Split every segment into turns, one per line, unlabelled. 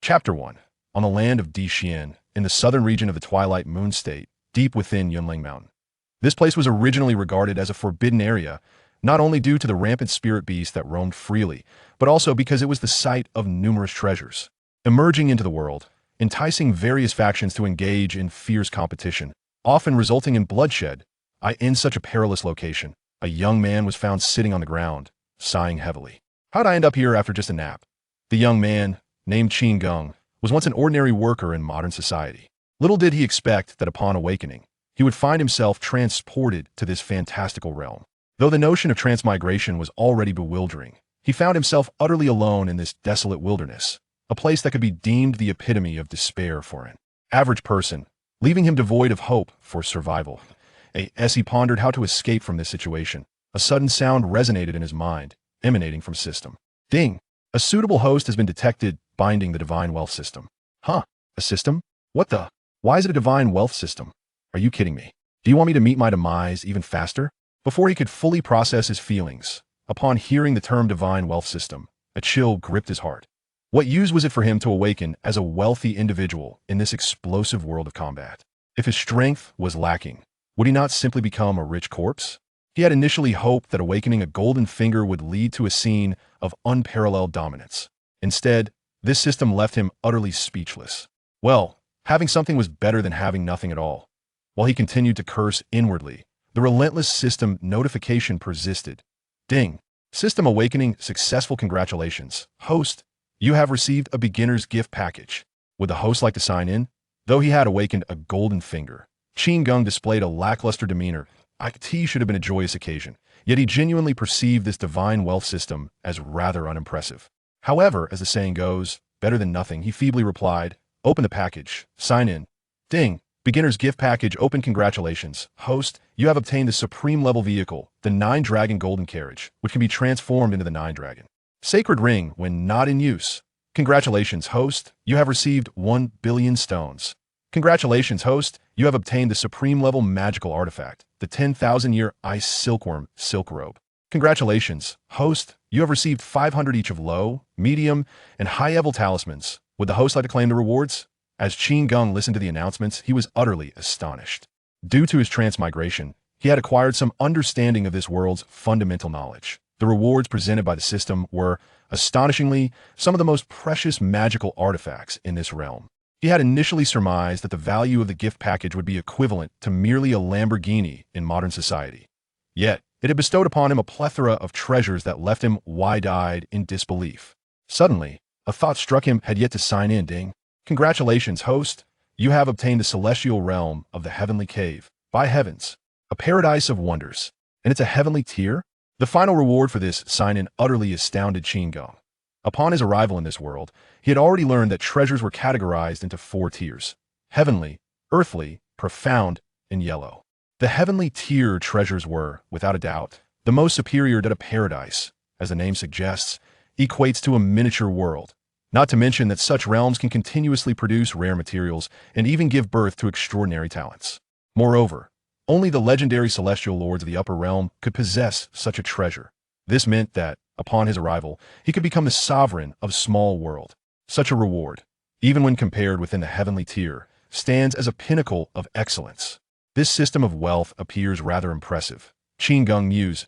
Chapter 1. On the land of Xian, in the southern region of the Twilight Moon State, deep within Yunling Mountain. This place was originally regarded as a forbidden area, not only due to the rampant spirit beasts that roamed freely, but also because it was the site of numerous treasures, emerging into the world, enticing various factions to engage in fierce competition, often resulting in bloodshed. In such a perilous location, a young man was found sitting on the ground, sighing heavily. How'd I end up here after just a nap? The young man, named Qin Geng, was once an ordinary worker in modern society. Little did he expect that upon awakening, he would find himself transported to this fantastical realm. Though the notion of transmigration was already bewildering, he found himself utterly alone in this desolate wilderness, a place that could be deemed the epitome of despair for an average person, leaving him devoid of hope for survival. As he pondered how to escape from this situation, a sudden sound resonated in his mind, emanating from system. Ding! A suitable host has been detected binding the divine wealth system. Huh? A system? What the? Why is it a divine wealth system? Are you kidding me? Do you want me to meet my demise even faster? Before he could fully process his feelings, upon hearing the term divine wealth system, a chill gripped his heart. What use was it for him to awaken as a wealthy individual in this explosive world of combat? If his strength was lacking, would he not simply become a rich corpse? He had initially hoped that awakening a golden finger would lead to a scene of unparalleled dominance. Instead, this system left him utterly speechless. Well, having something was better than having nothing at all. While he continued to curse inwardly, the relentless system notification persisted. Ding! System awakening successful. Congratulations. Host, you have received a beginner's gift package. Would the host like to sign in? Though he had awakened a golden finger, Qin Geng displayed a lackluster demeanor. It should have been a joyous occasion, yet he genuinely perceived this divine wealth system as rather unimpressive. However, as the saying goes, better than nothing, he feebly replied, "Open the package. Sign in." Ding! Beginner's gift package open. Congratulations. Host, you have obtained the supreme level vehicle, the 9-Dragon Golden Carriage, which can be transformed into the 9-Dragon. Sacred ring when not in use. Congratulations, host, you have received 1 billion stones. Congratulations, host, you have obtained the supreme level magical artifact, the 10,000-year ice silkworm silk robe. Congratulations, host, you have received 500 each of low, medium, and high-level talismans. Would the host like to claim the rewards? As Qin Geng listened to the announcements, he was utterly astonished. Due to his transmigration, he had acquired some understanding of this world's fundamental knowledge. The rewards presented by the system were, astonishingly, some of the most precious magical artifacts in this realm. He had initially surmised that the value of the gift package would be equivalent to merely a Lamborghini in modern society. Yet, it had bestowed upon him a plethora of treasures that left him wide-eyed in disbelief. Suddenly, a thought struck him. Had yet to sign in. Ding! Congratulations, host! You have obtained the celestial realm of the heavenly cave. By heavens, a paradise of wonders. And it's a heavenly tier? The final reward for this sign-in utterly astounded Qin Geng. Upon his arrival in this world, he had already learned that treasures were categorized into 4 tiers: heavenly, earthly, profound, and yellow. The heavenly tier treasures were, without a doubt, the most superior. That a paradise, as the name suggests, equates to a miniature world. Not to mention that such realms can continuously produce rare materials and even give birth to extraordinary talents. Moreover, only the legendary celestial lords of the upper realm could possess such a treasure. This meant that, upon his arrival, he could become the sovereign of small world. Such a reward, even when compared within the heavenly tier, stands as a pinnacle of excellence. This system of wealth appears rather impressive. Qin Geng mused,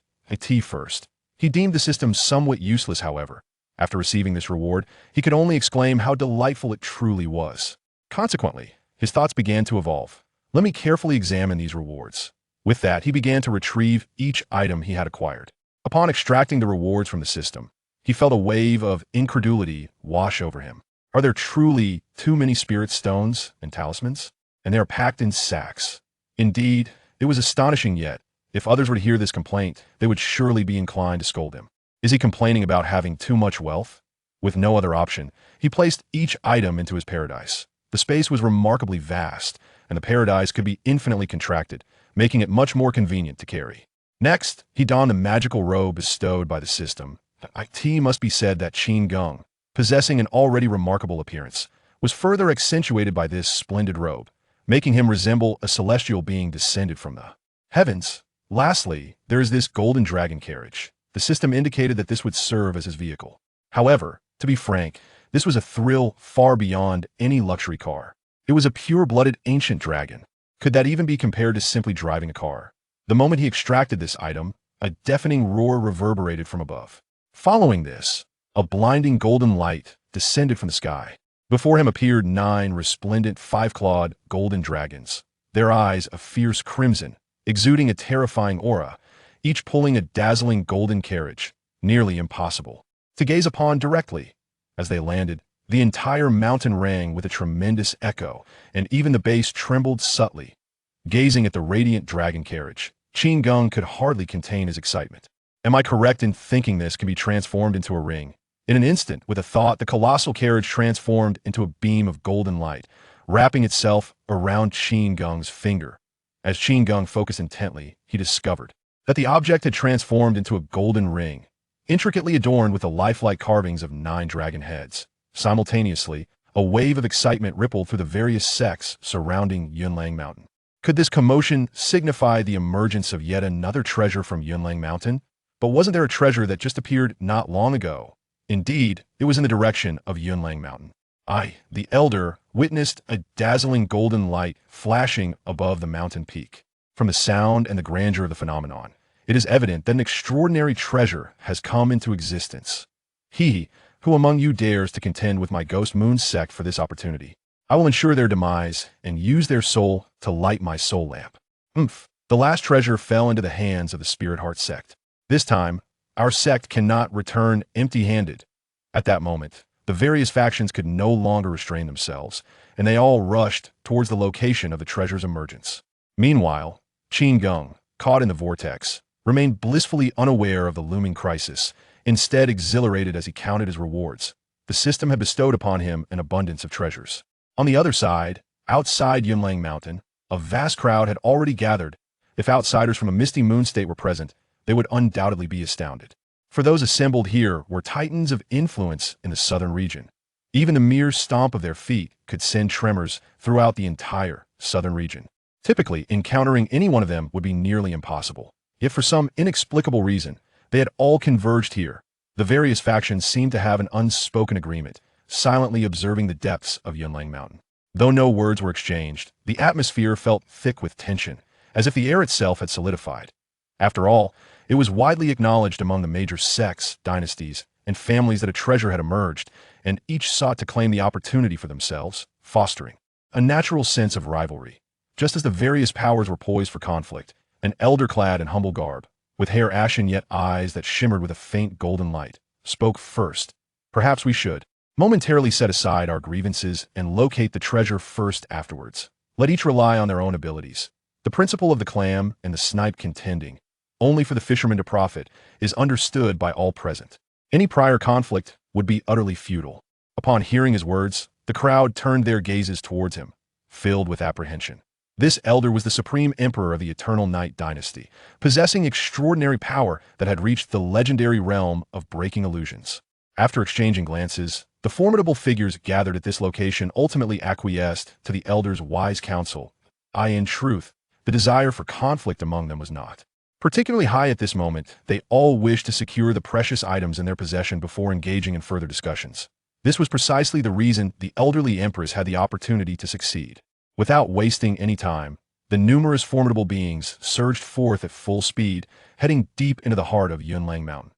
first. He deemed the system somewhat useless, however. After receiving this reward, he could only exclaim how delightful it truly was. Consequently, his thoughts began to evolve. Let me carefully examine these rewards. With that, he began to retrieve each item he had acquired. Upon extracting the rewards from the system, he felt a wave of incredulity wash over him. Are there truly too many spirit stones and talismans? And they are packed in sacks. Indeed, it was astonishing, yet, if others were to hear this complaint, they would surely be inclined to scold him. Is he complaining about having too much wealth? With no other option, he placed each item into his paradise. The space was remarkably vast, and the paradise could be infinitely contracted, making it much more convenient to carry. Next, he donned the magical robe bestowed by the system. It must be said that Qin Geng, possessing an already remarkable appearance, was further accentuated by this splendid robe, making him resemble a celestial being descended from the heavens. Lastly, there is this golden dragon carriage. The system indicated that this would serve as his vehicle. However, to be frank, This was a thrill far beyond any luxury car. It was a pure-blooded ancient dragon. Could that even be compared to simply driving a car? The moment he extracted this item, a deafening roar reverberated from above. Following this, a blinding golden light descended from the sky. Before him appeared 9 resplendent 5-clawed golden dragons, their eyes a fierce crimson, exuding a terrifying aura, each pulling a dazzling golden carriage, nearly impossible to gaze upon directly. As they landed, the entire mountain rang with a tremendous echo, and even the base trembled subtly. Gazing at the radiant dragon carriage, Qin Geng could hardly contain his excitement. Am I correct in thinking this can be transformed into a ring? In an instant, with a thought, the colossal carriage transformed into a beam of golden light, wrapping itself around Qin Geng's finger. As Qin Geng focused intently, he discovered that the object had transformed into a golden ring, intricately adorned with the lifelike carvings of 9 dragon heads. Simultaneously, a wave of excitement rippled through the various sects surrounding Yunlang Mountain. Could this commotion signify the emergence of yet another treasure from Yunlang Mountain? But wasn't there a treasure that just appeared not long ago? Indeed, it was in the direction of Yunlang Mountain. I, the elder, witnessed a dazzling golden light flashing above the mountain peak. From the sound and the grandeur of the phenomenon, it is evident that an extraordinary treasure has come into existence. He, who among you dares to contend with my Ghost Moon sect for this opportunity? I will ensure their demise and use their soul to light my soul lamp. The last treasure fell into the hands of the Spirit Heart sect. This time, our sect cannot return empty-handed. At that moment, the various factions could no longer restrain themselves, and they all rushed towards the location of the treasure's emergence. Meanwhile, Qin Geng, caught in the vortex, remained blissfully unaware of the looming crisis, instead exhilarated as he counted his rewards. The system had bestowed upon him an abundance of treasures. On the other side, outside Yunlang Mountain, a vast crowd had already gathered. If outsiders from a misty moon state were present, they would undoubtedly be astounded. For those assembled here were titans of influence in the southern region. Even the mere stomp of their feet could send tremors throughout the entire southern region. Typically, encountering any one of them would be nearly impossible. Yet for some inexplicable reason, they had all converged here. The various factions seemed to have an unspoken agreement, silently observing the depths of Yunlang Mountain. Though no words were exchanged, the atmosphere felt thick with tension, as if the air itself had solidified. After all, it was widely acknowledged among the major sects, dynasties, and families that a treasure had emerged, and each sought to claim the opportunity for themselves, fostering a natural sense of rivalry. Just as the various powers were poised for conflict, an elder clad in humble garb, with hair ashen yet eyes that shimmered with a faint golden light, spoke first. Perhaps we should momentarily set aside our grievances and locate the treasure first afterwards. Let each rely on their own abilities. The principle of the clam and the snipe contending, only for the fisherman to profit, is understood by all present. Any prior conflict would be utterly futile. Upon hearing his words, the crowd turned their gazes towards him, filled with apprehension. This elder was the supreme emperor of the Eternal Night dynasty, possessing extraordinary power that had reached the legendary realm of breaking illusions. After exchanging glances, the formidable figures gathered at this location ultimately acquiesced to the elder's wise counsel. In truth, the desire for conflict among them was not particularly high at this moment. They all wished to secure the precious items in their possession before engaging in further discussions. This was precisely the reason the elderly empress had the opportunity to succeed. Without wasting any time, the numerous formidable beings surged forth at full speed, heading deep into the heart of Yunlang Mountain.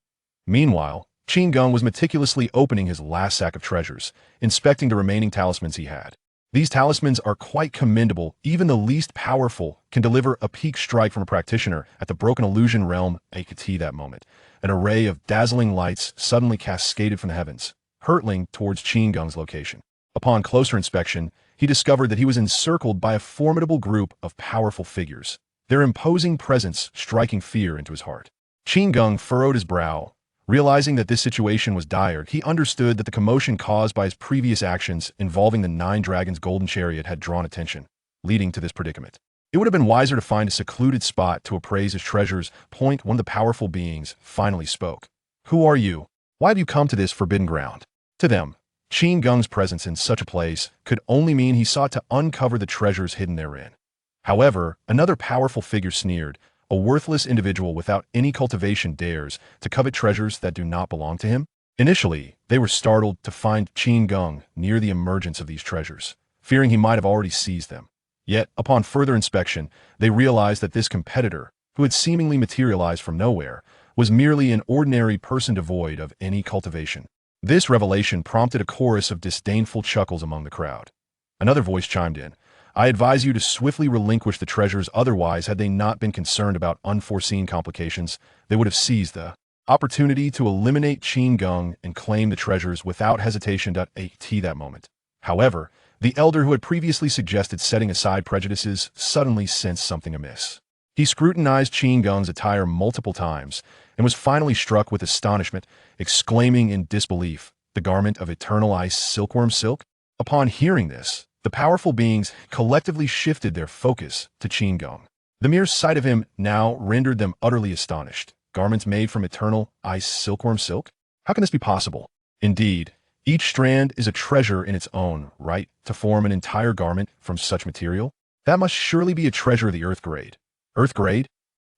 Meanwhile, Qin Geng was meticulously opening his last sack of treasures, inspecting the remaining talismans he had. These talismans are quite commendable. Even the least powerful can deliver a peak strike from a practitioner at the broken illusion realm. That moment, an array of dazzling lights suddenly cascaded from the heavens, hurtling towards Qin Geng's location. Upon closer inspection, he discovered that he was encircled by a formidable group of powerful figures, their imposing presence striking fear into his heart. Qin Geng furrowed his brow. Realizing that this situation was dire, he understood that the commotion caused by his previous actions involving the 9 dragons' golden chariot had drawn attention, leading to this predicament. It would have been wiser to find a secluded spot to appraise his treasures. One of the powerful beings finally spoke. Who are you? Why have you come to this forbidden ground? To them, Qin Geng's presence in such a place could only mean he sought to uncover the treasures hidden therein. However, another powerful figure sneered. A worthless individual without any cultivation dares to covet treasures that do not belong to him? Initially, they They were startled to find Qin Geng near the emergence of these treasures, fearing he might have already seized them. Yet, upon further inspection, they realized that this competitor, who had seemingly materialized from nowhere, was merely an ordinary person devoid of any cultivation. This revelation prompted a chorus of disdainful chuckles among the crowd. Another voice chimed in. I advise you to swiftly relinquish the treasures, otherwise, had they not been concerned about unforeseen complications, they would have seized the opportunity to eliminate Qin Geng and claim the treasures without hesitation. At that moment, however, the elder who had previously suggested setting aside prejudices suddenly sensed something amiss. He scrutinized Qin Geng's attire multiple times and was finally struck with astonishment, exclaiming in disbelief, "The garment of eternal ice silkworm silk?" Upon hearing this, the powerful beings collectively shifted their focus to Qin Geng. The mere sight of him now rendered them utterly astonished. Garments made from eternal ice silkworm silk? How can this be possible? Indeed, each strand is a treasure in its own right. To form an entire garment from such material, that must surely be a treasure of the earth grade. Earth grade?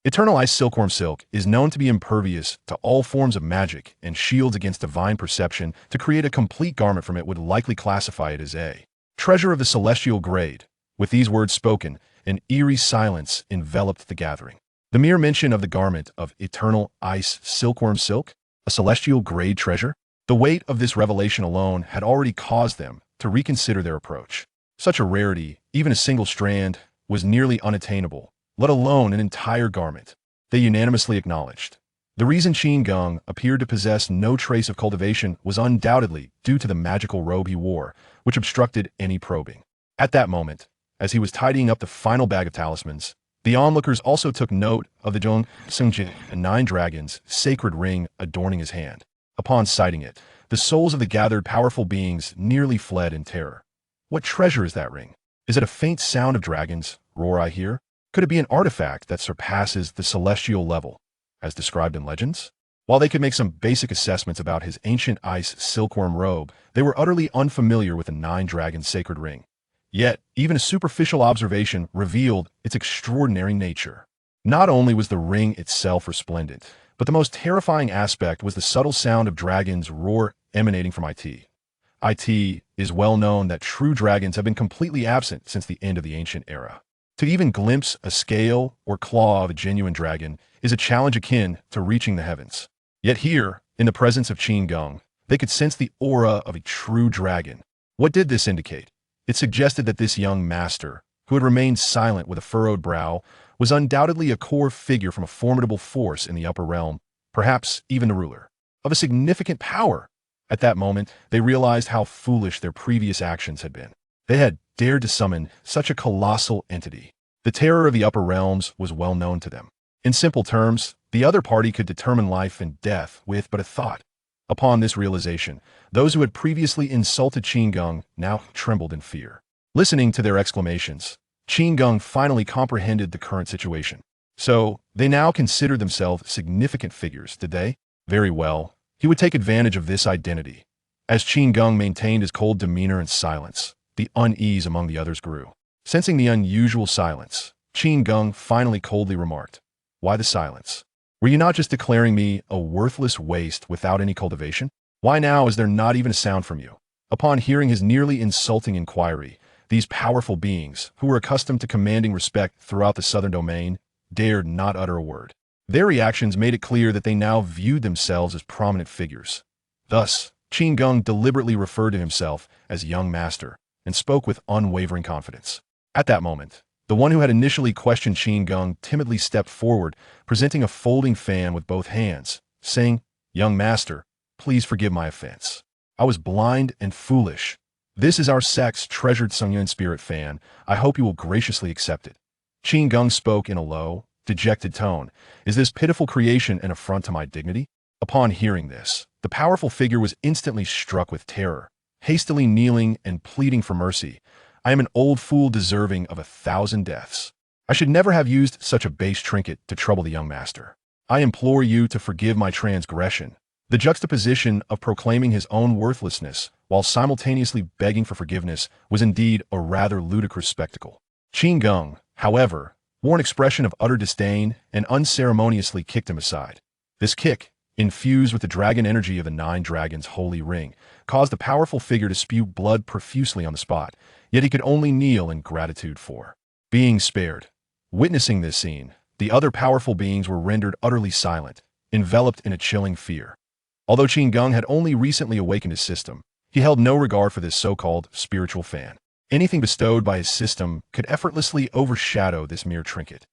Eternal ice silkworm silk is known to be impervious to all forms of magic and shields against divine perception. To create a complete garment from it would likely classify it as a treasure of the celestial grade. With these words spoken, an eerie silence enveloped the gathering. The mere mention of the garment of eternal ice silkworm silk, a celestial grade treasure, the weight of this revelation alone had already caused them to reconsider their approach. Such a rarity, even a single strand, was nearly unattainable, let alone an entire garment. They unanimously acknowledged. The reason Qin Geng appeared to possess no trace of cultivation was undoubtedly due to the magical robe he wore, which obstructed any probing. At that moment, as he was tidying up the final bag of talismans, the onlookers also took note of the Zhong Sungjin, a 9 dragons, sacred ring adorning his hand. Upon sighting it, the souls of the gathered powerful beings nearly fled in terror. What treasure is that ring? Is it a faint sound of dragons' roar I hear? Could it be an artifact that surpasses the celestial level, as described in legends? While they could make some basic assessments about his ancient ice silkworm robe, they were utterly unfamiliar with the 9 dragons' sacred ring. Yet, even a superficial observation revealed its extraordinary nature. Not only was the ring itself resplendent, but the most terrifying aspect was the subtle sound of dragons' roar emanating from it. It is well known that true dragons have been completely absent since the end of the ancient era. To even glimpse a scale or claw of a genuine dragon is a challenge akin to reaching the heavens. Yet here, in the presence of Qin Geng, they could sense the aura of a true dragon. What did this indicate? It suggested that this young master, who had remained silent with a furrowed brow, was undoubtedly a core figure from a formidable force in the upper realm, perhaps even the ruler of a significant power. At that moment, they realized how foolish their previous actions had been. They had dared to summon such a colossal entity. The terror of the upper realms was well known to them. In simple terms, the other party could determine life and death with but a thought. Upon this realization, those who had previously insulted Qin Geng now trembled in fear. Listening to their exclamations, Qin Geng finally comprehended the current situation. So, they now considered themselves significant figures, did they? Very well. He would take advantage of this identity. As Qin Geng maintained his cold demeanor and silence, the unease among the others grew. Sensing the unusual silence, Qin Geng finally coldly remarked, "Why the silence? Were you not just declaring me a worthless waste without any cultivation? Why now is there not even a sound from you?" Upon hearing his nearly insulting inquiry, these powerful beings, who were accustomed to commanding respect throughout the southern domain, dared not utter a word. Their reactions made it clear that they now viewed themselves as prominent figures. Thus, Qin Geng deliberately referred to himself as young master and spoke with unwavering confidence. At that moment, the one who had initially questioned Qin Geng timidly stepped forward, presenting a folding fan with both hands, saying, "Young master, please forgive my offense. I was blind and foolish. This is our sect's treasured Sungyun spirit fan. I hope you will graciously accept it." Qin Geng spoke in a low, dejected tone. "Is this pitiful creation an affront to my dignity?" Upon hearing this, the powerful figure was instantly struck with terror. Hastily kneeling and pleading for mercy, "I am an old fool deserving of 1,000 deaths. I should never have used such a base trinket to trouble the young master. I implore you to forgive my transgression." The juxtaposition of proclaiming his own worthlessness while simultaneously begging for forgiveness was indeed a rather ludicrous spectacle. Qin Geng, however, wore an expression of utter disdain and unceremoniously kicked him aside. This kick, infused with the dragon energy of the nine dragons' holy ring, caused the powerful figure to spew blood profusely on the spot, yet he could only kneel in gratitude for being spared. Witnessing this scene, the other powerful beings were rendered utterly silent, enveloped in a chilling fear. Although Qin Geng had only recently awakened his system, he held no regard for this so-called spiritual fan. Anything bestowed by his system could effortlessly overshadow this mere trinket.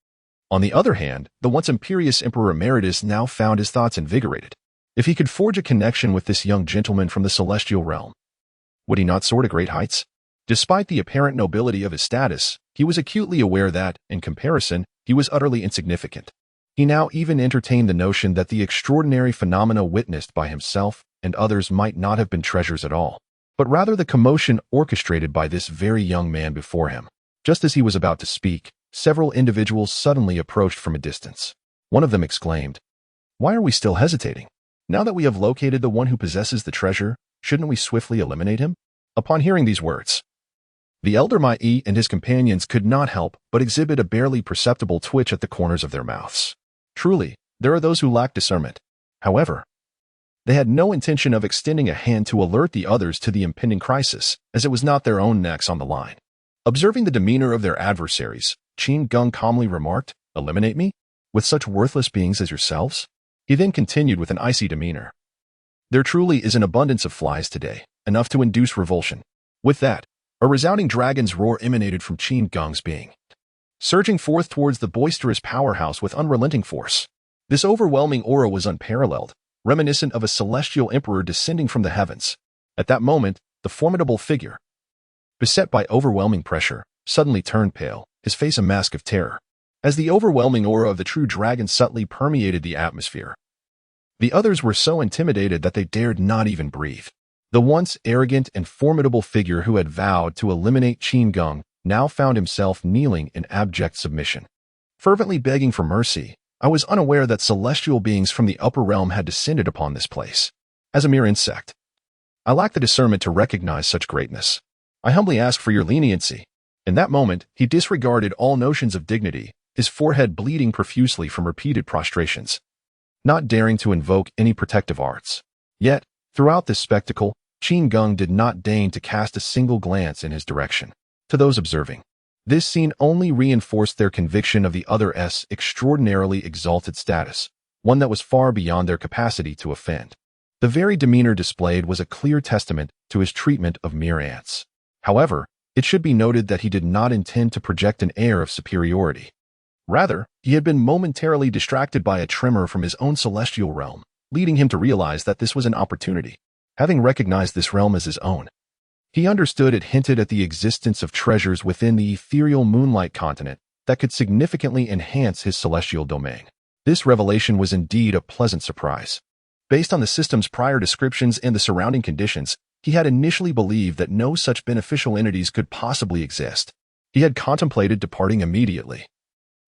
On the other hand, the once imperious Emperor Emeritus now found his thoughts invigorated. If he could forge a connection with this young gentleman from the celestial realm, would he not soar to great heights? Despite the apparent nobility of his status, he was acutely aware that, in comparison, he was utterly insignificant. He now even entertained the notion that the extraordinary phenomena witnessed by himself and others might not have been treasures at all, but rather the commotion orchestrated by this very young man before him. Just as he was about to speak, several individuals suddenly approached from a distance. One of them exclaimed, "Why are we still hesitating? Now that we have located the one who possesses the treasure, shouldn't we swiftly eliminate him?" Upon hearing these words, the elder Mai and his companions could not help but exhibit a barely perceptible twitch at the corners of their mouths. Truly, there are those who lack discernment. However, they had no intention of extending a hand to alert the others to the impending crisis, as it was not their own necks on the line. Observing the demeanor of their adversaries, Qin Geng calmly remarked, "Eliminate me? With such worthless beings as yourselves?" He then continued with an icy demeanor. "There truly is an abundance of flies today, enough to induce revulsion." With that, a resounding dragon's roar emanated from Qin Geng's being, surging forth towards the boisterous powerhouse with unrelenting force. This overwhelming aura was unparalleled, reminiscent of a celestial emperor descending from the heavens. At that moment, the formidable figure, beset by overwhelming pressure, suddenly turned pale, his face a mask of terror. As the overwhelming aura of the true dragon subtly permeated the atmosphere, the others were so intimidated that they dared not even breathe. The once arrogant and formidable figure who had vowed to eliminate Qin Geng now found himself kneeling in abject submission, fervently begging for mercy. "I was unaware that celestial beings from the upper realm had descended upon this place. As a mere insect, I lack the discernment to recognize such greatness. I humbly ask for your leniency." In that moment, he disregarded all notions of dignity, his forehead bleeding profusely from repeated prostrations, not daring to invoke any protective arts. Yet, throughout this spectacle, Qin Geng did not deign to cast a single glance in his direction. To those observing, this scene only reinforced their conviction of the other's extraordinarily exalted status, one that was far beyond their capacity to offend. The very demeanor displayed was a clear testament to his treatment of mere ants. However, it should be noted that he did not intend to project an air of superiority. Rather, he had been momentarily distracted by a tremor from his own celestial realm, leading him to realize that this was an opportunity. Having recognized this realm as his own, he understood it hinted at the existence of treasures within the ethereal moonlight continent that could significantly enhance his celestial domain. This revelation was indeed a pleasant surprise. Based on the system's prior descriptions and the surrounding conditions, he had initially believed that no such beneficial entities could possibly exist. He had contemplated departing immediately.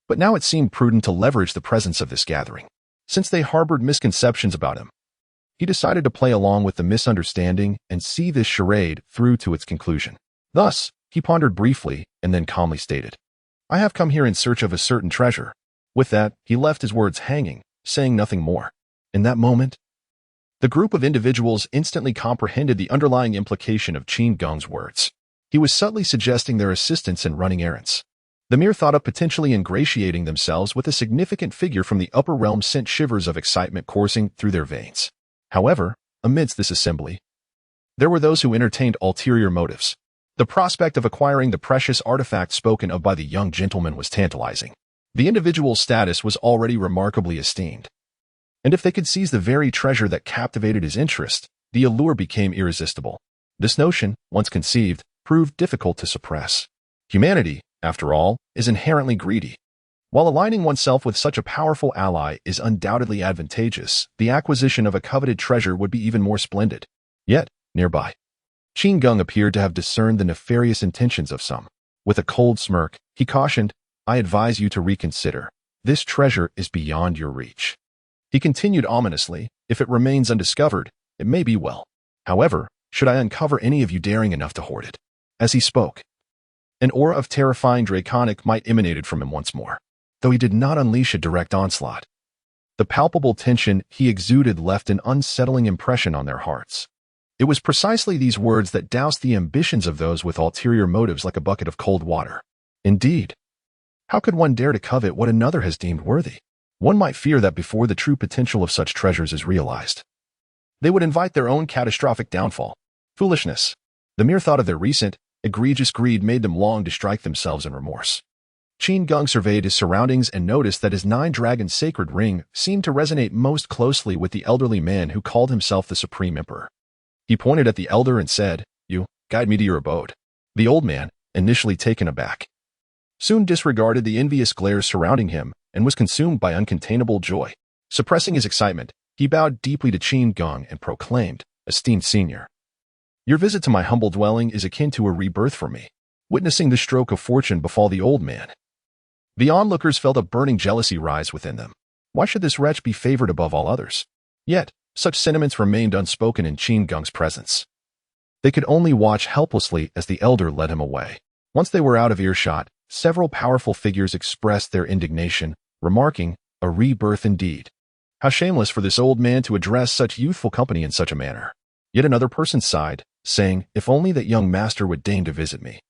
But now it seemed prudent to leverage the presence of this gathering. Since they harbored misconceptions about him, he decided to play along with the misunderstanding and see this charade through to its conclusion. Thus, he pondered briefly and then calmly stated, "I have come here in search of a certain treasure." With that, he left his words hanging, saying nothing more. In that moment, the group of individuals instantly comprehended the underlying implication of Qin Geng's words. He was subtly suggesting their assistance in running errands. The mere thought of potentially ingratiating themselves with a significant figure from the upper realm sent shivers of excitement coursing through their veins. However, amidst this assembly, there were those who entertained ulterior motives. The prospect of acquiring the precious artifact spoken of by the young gentleman was tantalizing. The individual's status was already remarkably esteemed, and if they could seize the very treasure that captivated his interest, the allure became irresistible. This notion, once conceived, proved difficult to suppress. Humanity, after all, is inherently greedy. While aligning oneself with such a powerful ally is undoubtedly advantageous, the acquisition of a coveted treasure would be even more splendid. Yet, nearby, Qin Geng appeared to have discerned the nefarious intentions of some. With a cold smirk, he cautioned, "I advise you to reconsider. This treasure is beyond your reach." He continued ominously, "If it remains undiscovered, it may be well. However, should I uncover any of you daring enough to hoard it?" As he spoke, an aura of terrifying draconic might emanated from him once more, though he did not unleash a direct onslaught. The palpable tension he exuded left an unsettling impression on their hearts. It was precisely these words that doused the ambitions of those with ulterior motives like a bucket of cold water. Indeed, how could one dare to covet what another has deemed worthy? One might fear that before the true potential of such treasures is realized, they would invite their own catastrophic downfall. Foolishness. The mere thought of their recent, egregious greed made them long to strike themselves in remorse. Qin Geng surveyed his surroundings and noticed that his nine-dragon sacred ring seemed to resonate most closely with the elderly man who called himself the Supreme Emperor. He pointed at the elder and said, "You, guide me to your abode." The old man, initially taken aback, soon disregarded the envious glares surrounding him and was consumed by uncontainable joy. Suppressing his excitement, he bowed deeply to Qin Geng and proclaimed, "Esteemed senior, your visit to my humble dwelling is akin to a rebirth for me." Witnessing the stroke of fortune befall the old man, the onlookers felt a burning jealousy rise within them. Why should this wretch be favored above all others? Yet, such sentiments remained unspoken in Qin Geng's presence. They could only watch helplessly as the elder led him away. Once they were out of earshot, several powerful figures expressed their indignation, remarking, "A rebirth indeed. How shameless for this old man to address such youthful company in such a manner." Yet another person sighed, saying, "If only that young master would deign to visit me,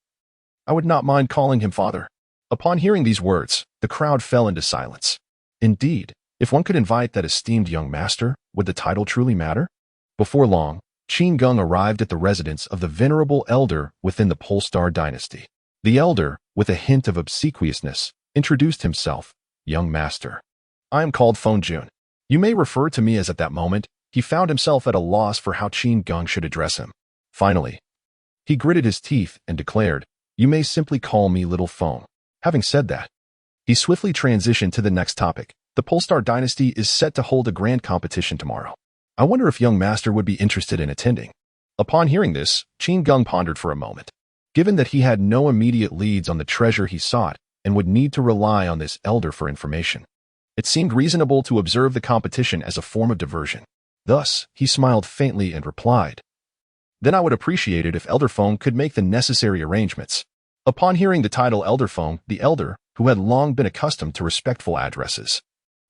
I would not mind calling him father." Upon hearing these words, the crowd fell into silence. Indeed, if one could invite that esteemed young master, would the title truly matter? Before long, Qin Geng arrived at the residence of the venerable elder within the Polestar dynasty. The elder, with a hint of obsequiousness, introduced himself, "Young master, I am called Feng Jun. You may refer to me as." At that moment, he found himself at a loss for how Qin Geng should address him. Finally, he gritted his teeth and declared, "You may simply call me Little Feng." Having said that, he swiftly transitioned to the next topic. The Polestar dynasty is set to hold a grand competition tomorrow. I wonder if young master would be interested in attending. Upon hearing this, Qin Geng pondered for a moment. Given that he had no immediate leads on the treasure he sought and would need to rely on this elder for information, it seemed reasonable to observe the competition as a form of diversion. Thus, he smiled faintly and replied, "Then I would appreciate it if Elder Feng could make the necessary arrangements." Upon hearing the title Elder Feng, the elder, who had long been accustomed to respectful addresses,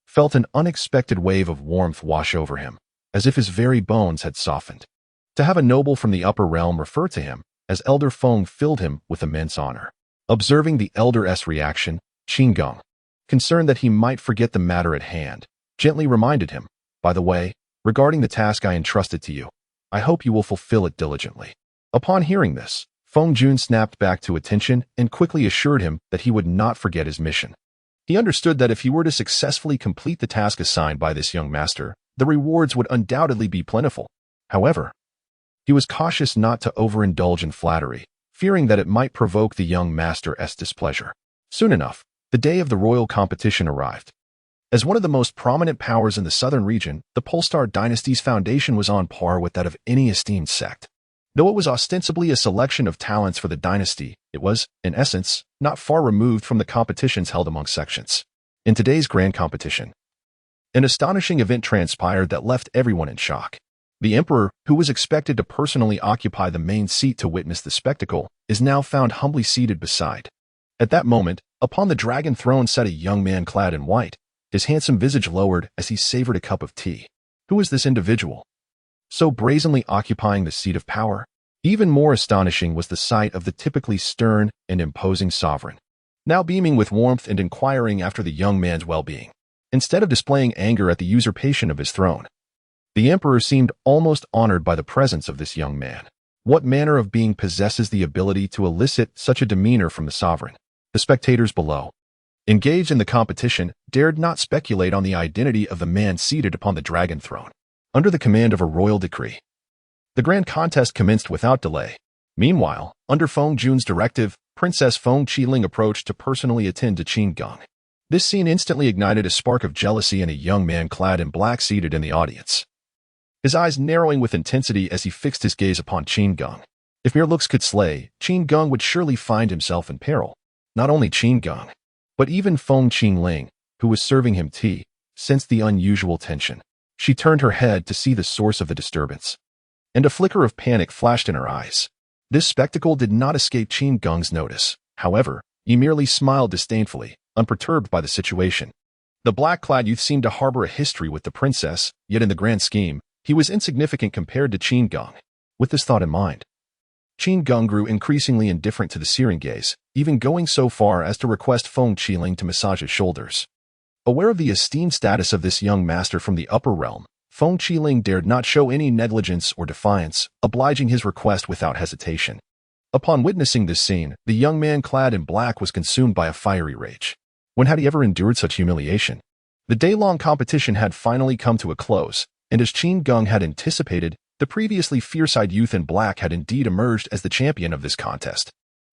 felt an unexpected wave of warmth wash over him, as if his very bones had softened. To have a noble from the upper realm refer to him as Elder Feng filled him with immense honor. Observing the elder's reaction, Qin Geng, concerned that he might forget the matter at hand, gently reminded him, "By the way, regarding the task I entrusted to you, I hope you will fulfill it diligently." Upon hearing this, Feng Jun snapped back to attention and quickly assured him that he would not forget his mission. He understood that if he were to successfully complete the task assigned by this young master, the rewards would undoubtedly be plentiful. However, he was cautious not to overindulge in flattery, fearing that it might provoke the young master's displeasure. Soon enough, the day of the royal competition arrived. As one of the most prominent powers in the southern region, the Polestar dynasty's foundation was on par with that of any esteemed sect. Though it was ostensibly a selection of talents for the dynasty, it was, in essence, not far removed from the competitions held among sections. In today's grand competition, an astonishing event transpired that left everyone in shock. The emperor, who was expected to personally occupy the main seat to witness the spectacle, is now found humbly seated beside. At that moment, upon the dragon throne sat a young man clad in white, his handsome visage lowered as he savored a cup of tea. Who was this individual, so brazenly occupying the seat of power? Even more astonishing was the sight of the typically stern and imposing sovereign, now beaming with warmth and inquiring after the young man's well-being. Instead of displaying anger at the usurpation of his throne, the emperor seemed almost honored by the presence of this young man. What manner of being possesses the ability to elicit such a demeanor from the sovereign? The spectators below, engaged in the competition, dared not speculate on the identity of the man seated upon the dragon throne. Under the command of a royal decree, the grand contest commenced without delay. Meanwhile, under Feng Jun's directive, Princess Feng Qiling approached to personally attend to Qin Geng. This scene instantly ignited a spark of jealousy in a young man clad in black seated in the audience, his eyes narrowing with intensity as he fixed his gaze upon Qin Geng. If mere looks could slay, Qin Geng would surely find himself in peril. Not only Qin Geng, but even Feng Qiling, who was serving him tea, sensed the unusual tension. She turned her head to see the source of the disturbance, and a flicker of panic flashed in her eyes. This spectacle did not escape Qin Geng's notice. However, he merely smiled disdainfully, unperturbed by the situation. The black-clad youth seemed to harbor a history with the princess, yet in the grand scheme, he was insignificant compared to Qin Geng. With this thought in mind, Qin Geng grew increasingly indifferent to the searing gaze, even going so far as to request Feng Qiling to massage his shoulders. Aware of the esteemed status of this young master from the upper realm, Feng Qiling dared not show any negligence or defiance, obliging his request without hesitation. Upon witnessing this scene, the young man clad in black was consumed by a fiery rage. When had he ever endured such humiliation? The day-long competition had finally come to a close, and as Qin Geng had anticipated, the previously fierce-eyed youth in black had indeed emerged as the champion of this contest.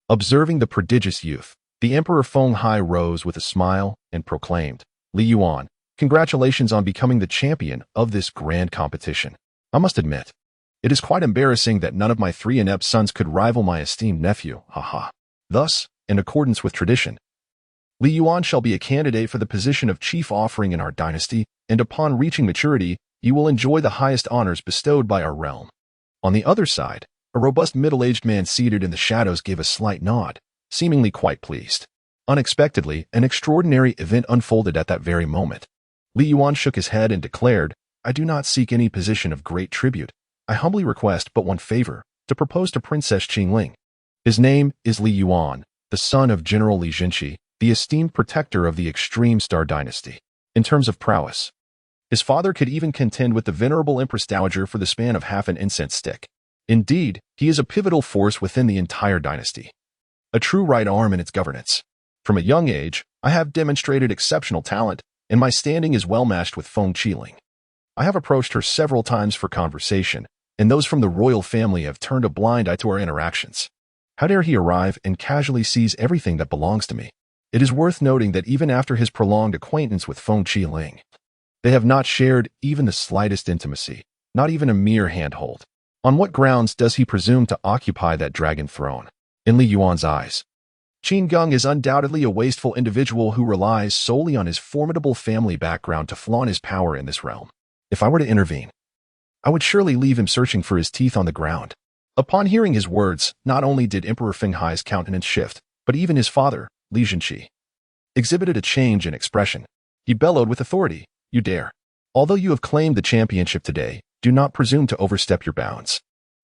Observing the prodigious youth, the Emperor Feng Hai rose with a smile and proclaimed, "Li Yuan, congratulations on becoming the champion of this grand competition. I must admit, it is quite embarrassing that none of my 3 inept sons could rival my esteemed nephew, haha. Thus, in accordance with tradition, Li Yuan shall be a candidate for the position of chief offering in our dynasty, and upon reaching maturity, you will enjoy the highest honors bestowed by our realm." On the other side, a robust middle-aged man seated in the shadows gave a slight nod, seemingly quite pleased. Unexpectedly, an extraordinary event unfolded at that very moment. Li Yuan shook his head and declared, "I do not seek any position of great tribute. I humbly request but one favor, to propose to Princess Qingling. His name is Li Yuan, the son of General Li Jinqi, the esteemed protector of the extreme star dynasty. In terms of prowess, his father could even contend with the venerable Empress Dowager for the span of half an incense stick. Indeed, he is a pivotal force within the entire dynasty, a true right arm in its governance. From a young age, I have demonstrated exceptional talent, and my standing is well matched with Feng Qiling. I have approached her several times for conversation, and those from the royal family have turned a blind eye to our interactions. How dare he arrive and casually seize everything that belongs to me? It is worth noting that even after his prolonged acquaintance with Feng Qiling, they have not shared even the slightest intimacy, not even a mere handhold. On what grounds does he presume to occupy that dragon throne? In Li Yuan's eyes, Qin Geng is undoubtedly a wasteful individual who relies solely on his formidable family background to flaunt his power in this realm. If I were to intervene, I would surely leave him searching for his teeth on the ground. Upon hearing his words, not only did Emperor Feng Hai's countenance shift, but even his father, Li Jinqi, exhibited a change in expression. He bellowed with authority, "You dare. Although you have claimed the championship today, do not presume to overstep your bounds.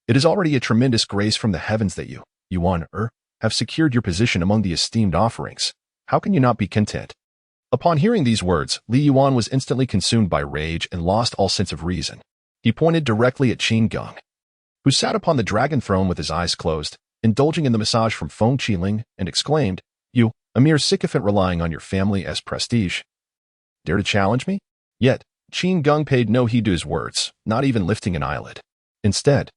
It is already a tremendous grace from the heavens that you, Yuan, have secured your position among the esteemed offerings. How can you not be content?" Upon hearing these words, Li Yuan was instantly consumed by rage and lost all sense of reason. He pointed directly at Qin Geng, who sat upon the dragon throne with his eyes closed, indulging in the massage from Feng Qiling, and exclaimed, "You, a mere sycophant relying on your family's prestige, dare to challenge me?" Yet, Qin Geng paid no heed to his words, not even lifting an eyelid. Instead,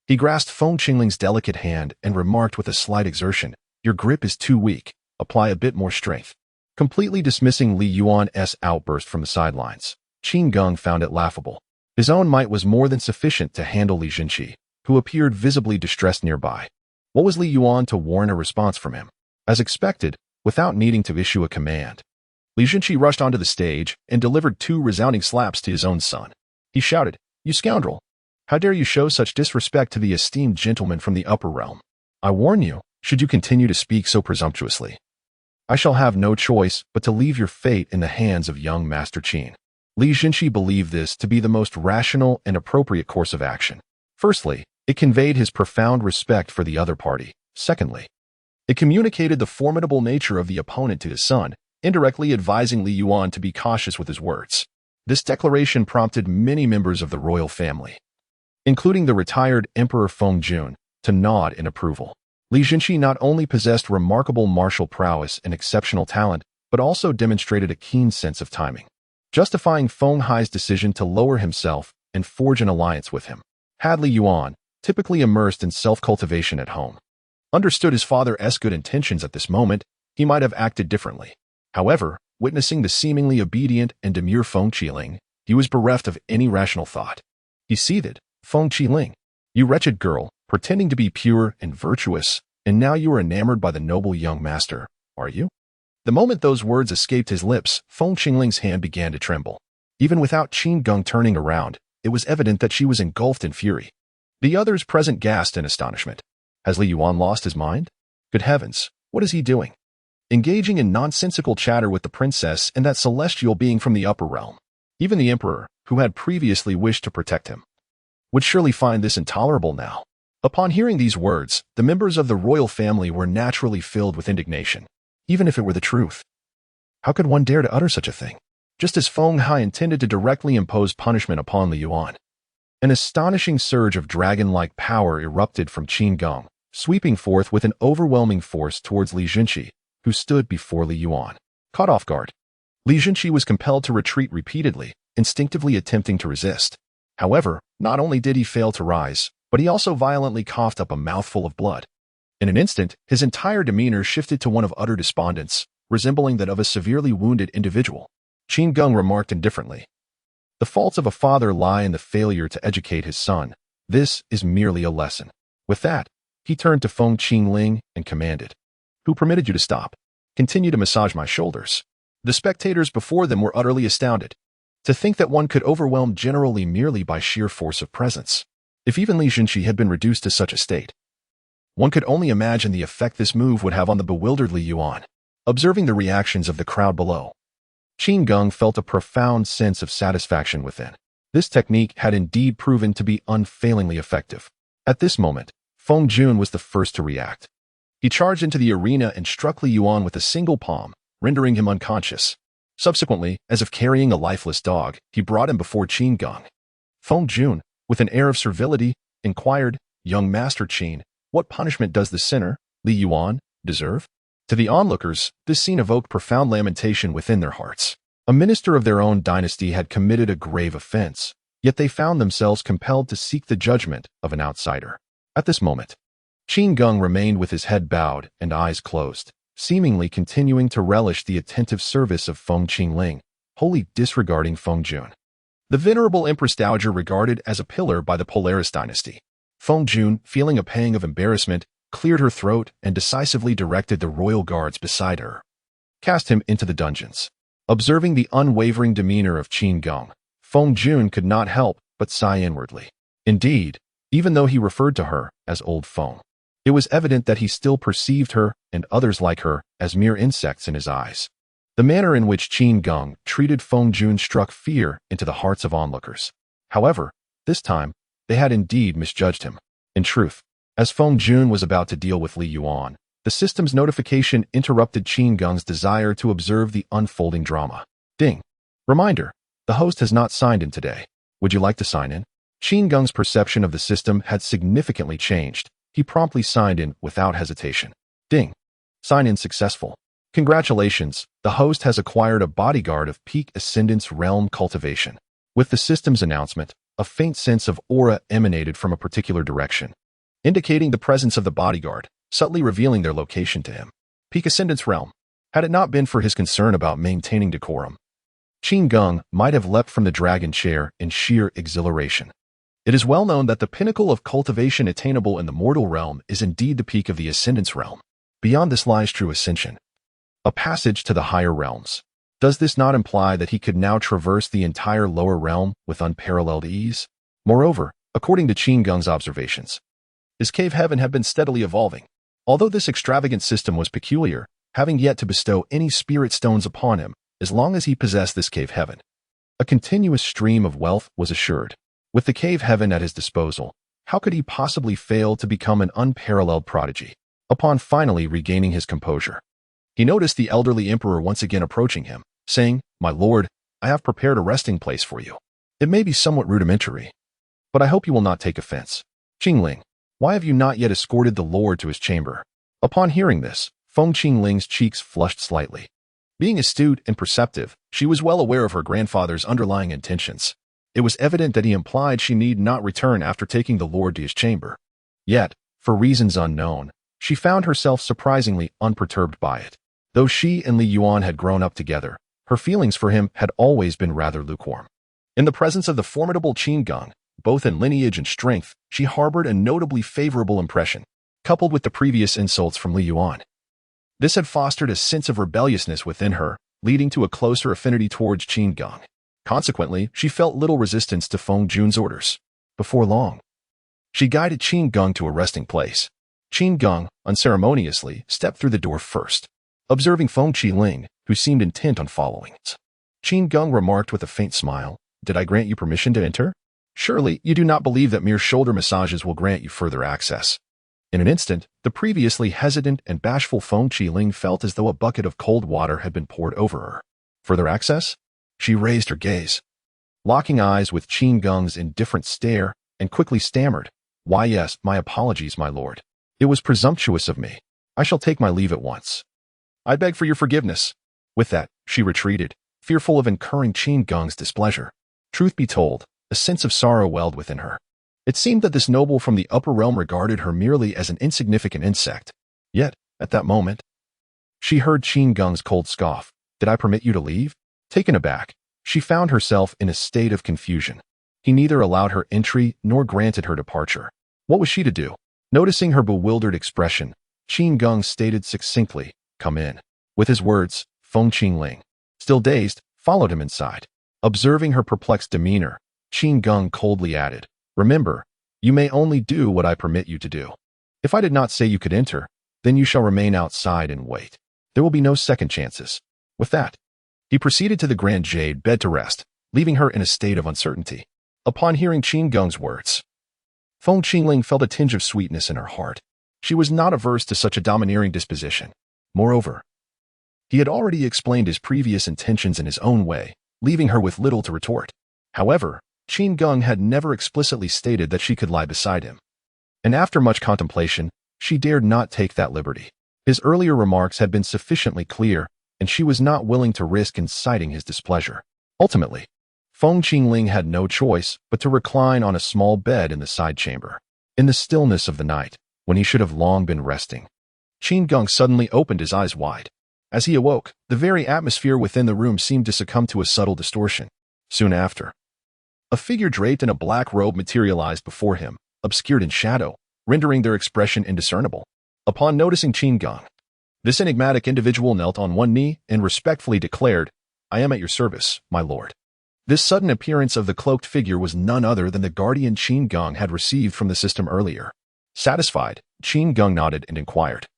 he grasped Feng Qingling's delicate hand and remarked with a slight exertion, "Your grip is too weak. Apply a bit more strength." Completely dismissing Li Yuan's outburst from the sidelines, Qin Geng found it laughable. His own might was more than sufficient to handle Li Jinqi, who appeared visibly distressed nearby. What was Li Yuan to warrant a response from him? As expected, without needing to issue a command, Li Jinqi rushed onto the stage and delivered 2 resounding slaps to his own son. He shouted, "You scoundrel! How dare you show such disrespect to the esteemed gentleman from the upper realm? I warn you, should you continue to speak so presumptuously, I shall have no choice but to leave your fate in the hands of young Master Qin." Li Jinqi believed this to be the most rational and appropriate course of action. Firstly, it conveyed his profound respect for the other party. Secondly, it communicated the formidable nature of the opponent to his son, indirectly advising Li Yuan to be cautious with his words. This declaration prompted many members of the royal family, including the retired Emperor Feng Jun, to nod in approval. Li Jinqi not only possessed remarkable martial prowess and exceptional talent, but also demonstrated a keen sense of timing, justifying Feng Hai's decision to lower himself and forge an alliance with him. Had Li Yuan, typically immersed in self-cultivation at home, understood his father's good intentions at this moment, he might have acted differently. However, witnessing the seemingly obedient and demure Feng Qiling, he was bereft of any rational thought. He seethed, "Feng Qiling, you wretched girl, pretending to be pure and virtuous, and now you are enamored by the noble young master, are you?" The moment those words escaped his lips, Feng Qingling's hand began to tremble. Even without Qin Geng turning around, it was evident that she was engulfed in fury. The others present gasped in astonishment. Has Li Yuan lost his mind? Good heavens, what is he doing? engaging in nonsensical chatter with the princess and that celestial being from the upper realm. Even the emperor, who had previously wished to protect him, would surely find this intolerable now. Upon hearing these words, the members of the royal family were naturally filled with indignation, even if it were the truth. How could one dare to utter such a thing? Just as Feng Hai intended to directly impose punishment upon Li Yuan, an astonishing surge of dragon-like power erupted from Qin Geng, sweeping forth with an overwhelming force towards Li Junshi, who stood before Li Yuan. Caught off guard, Li Junshi was compelled to retreat repeatedly, instinctively attempting to resist. However, not only did he fail to rise, but he also violently coughed up a mouthful of blood. In an instant, his entire demeanor shifted to one of utter despondence, resembling that of a severely wounded individual. Qin Geng remarked indifferently, "The faults of a father lie in the failure to educate his son. This is merely a lesson." With that, he turned to Feng Qingling and commanded, "Who permitted you to stop? Continue to massage my shoulders." The spectators before them were utterly astounded. To think that one could overwhelm General Li merely by sheer force of presence. If even Li Junshi had been reduced to such a state, one could only imagine the effect this move would have on the bewildered Li Yuan. Observing the reactions of the crowd below, Qin Geng felt a profound sense of satisfaction within. This technique had indeed proven to be unfailingly effective. At this moment, Feng Jun was the first to react. He charged into the arena and struck Li Yuan with a single palm, rendering him unconscious. Subsequently, as if carrying a lifeless dog, he brought him before Qin Geng. Feng Jun, with an air of servility, inquired, "Young Master Qin, what punishment does the sinner, Li Yuan, deserve?" To the onlookers, this scene evoked profound lamentation within their hearts. A minister of their own dynasty had committed a grave offense, yet they found themselves compelled to seek the judgment of an outsider. At this moment, Qin Geng remained with his head bowed and eyes closed, seemingly continuing to relish the attentive service of Feng Qingling, wholly disregarding Feng Jun, the venerable Empress Dowager regarded as a pillar by the Polaris dynasty. Feng Jun, feeling a pang of embarrassment, cleared her throat and decisively directed the royal guards beside her. Cast him into the dungeons. Observing the unwavering demeanor of Qin Geng, Feng Jun could not help but sigh inwardly. Indeed, even though he referred to her as Old Feng, it was evident that he still perceived her and others like her as mere insects in his eyes. The manner in which Qin Geng treated Feng Jun struck fear into the hearts of onlookers. However, this time, they had indeed misjudged him. In truth, as Feng Jun was about to deal with Li Yuan, the system's notification interrupted Qin Geng's desire to observe the unfolding drama. Ding. Reminder, the host has not signed in today. Would you like to sign in? Qin Geng's perception of the system had significantly changed. He promptly signed in without hesitation. Ding. Sign in successful. Congratulations, the host has acquired a bodyguard of peak ascendance realm cultivation. With the system's announcement, a faint sense of aura emanated from a particular direction, indicating the presence of the bodyguard, subtly revealing their location to him. Peak ascendance realm. Had it not been for his concern about maintaining decorum, Qin Geng might have leapt from the dragon chair in sheer exhilaration. It is well known that the pinnacle of cultivation attainable in the mortal realm is indeed the peak of the ascendance realm. Beyond this lies true ascension, a passage to the higher realms. Does this not imply that he could now traverse the entire lower realm with unparalleled ease? Moreover, according to Qin Geng's observations, his cave heaven had been steadily evolving. Although this extravagant system was peculiar, having yet to bestow any spirit stones upon him, as long as he possessed this cave heaven, a continuous stream of wealth was assured. With the cave heaven at his disposal, how could he possibly fail to become an unparalleled prodigy? Upon finally regaining his composure, he noticed the elderly emperor once again approaching him, saying, "My lord, I have prepared a resting place for you. It may be somewhat rudimentary, but I hope you will not take offense. Qingling, why have you not yet escorted the lord to his chamber?" Upon hearing this, Feng Qingling's cheeks flushed slightly. Being astute and perceptive, she was well aware of her grandfather's underlying intentions. It was evident that he implied she need not return after taking the lord to his chamber. Yet, for reasons unknown, she found herself surprisingly unperturbed by it. Though she and Li Yuan had grown up together, her feelings for him had always been rather lukewarm. In the presence of the formidable Qin Geng, both in lineage and strength, she harbored a notably favorable impression, coupled with the previous insults from Li Yuan. This had fostered a sense of rebelliousness within her, leading to a closer affinity towards Qin Geng. Consequently, she felt little resistance to Feng Jun's orders. Before long, she guided Qin Geng to a resting place. Qin Geng, unceremoniously, stepped through the door first. observing Feng Qiling, who seemed intent on following. Qin Geng remarked with a faint smile, "Did I grant you permission to enter? Surely you do not believe that mere shoulder massages will grant you further access." In an instant, the previously hesitant and bashful Feng Qiling felt as though a bucket of cold water had been poured over her. Further access? She raised her gaze, locking eyes with Qin Geng's indifferent stare, and quickly stammered, "Why yes, my apologies, my lord. It was presumptuous of me. I shall take my leave at once. I beg for your forgiveness." With that, she retreated, fearful of incurring Qin Geng's displeasure. Truth be told, a sense of sorrow welled within her. It seemed that this noble from the upper realm regarded her merely as an insignificant insect. Yet, at that moment, she heard Qin Geng's cold scoff, "Did I permit you to leave?" Taken aback, she found herself in a state of confusion. He neither allowed her entry nor granted her departure. What was she to do? Noticing her bewildered expression, Qin Geng stated succinctly, "Come in." With his words, Feng Qiling, still dazed, followed him inside. Observing her perplexed demeanor, Qin Geng coldly added, "Remember, you may only do what I permit you to do. If I did not say you could enter, then you shall remain outside and wait. There will be no second chances." With that, he proceeded to the grand jade bed to rest, leaving her in a state of uncertainty. Upon hearing Qin Geng's words, Feng Qiling felt a tinge of sweetness in her heart. She was not averse to such a domineering disposition. Moreover, he had already explained his previous intentions in his own way, leaving her with little to retort. However, Qin Geng had never explicitly stated that she could lie beside him. And after much contemplation, she dared not take that liberty. His earlier remarks had been sufficiently clear, and she was not willing to risk inciting his displeasure. Ultimately, Feng Qiling had no choice but to recline on a small bed in the side chamber. In the stillness of the night, when he should have long been resting, Qin Geng suddenly opened his eyes wide. As he awoke, the very atmosphere within the room seemed to succumb to a subtle distortion. Soon after, a figure draped in a black robe materialized before him, obscured in shadow, rendering their expression indiscernible. Upon noticing Qin Geng, this enigmatic individual knelt on one knee and respectfully declared, "I am at your service, my lord." This sudden appearance of the cloaked figure was none other than the guardian Qin Geng had received from the system earlier. Satisfied, Qin Geng nodded and inquired,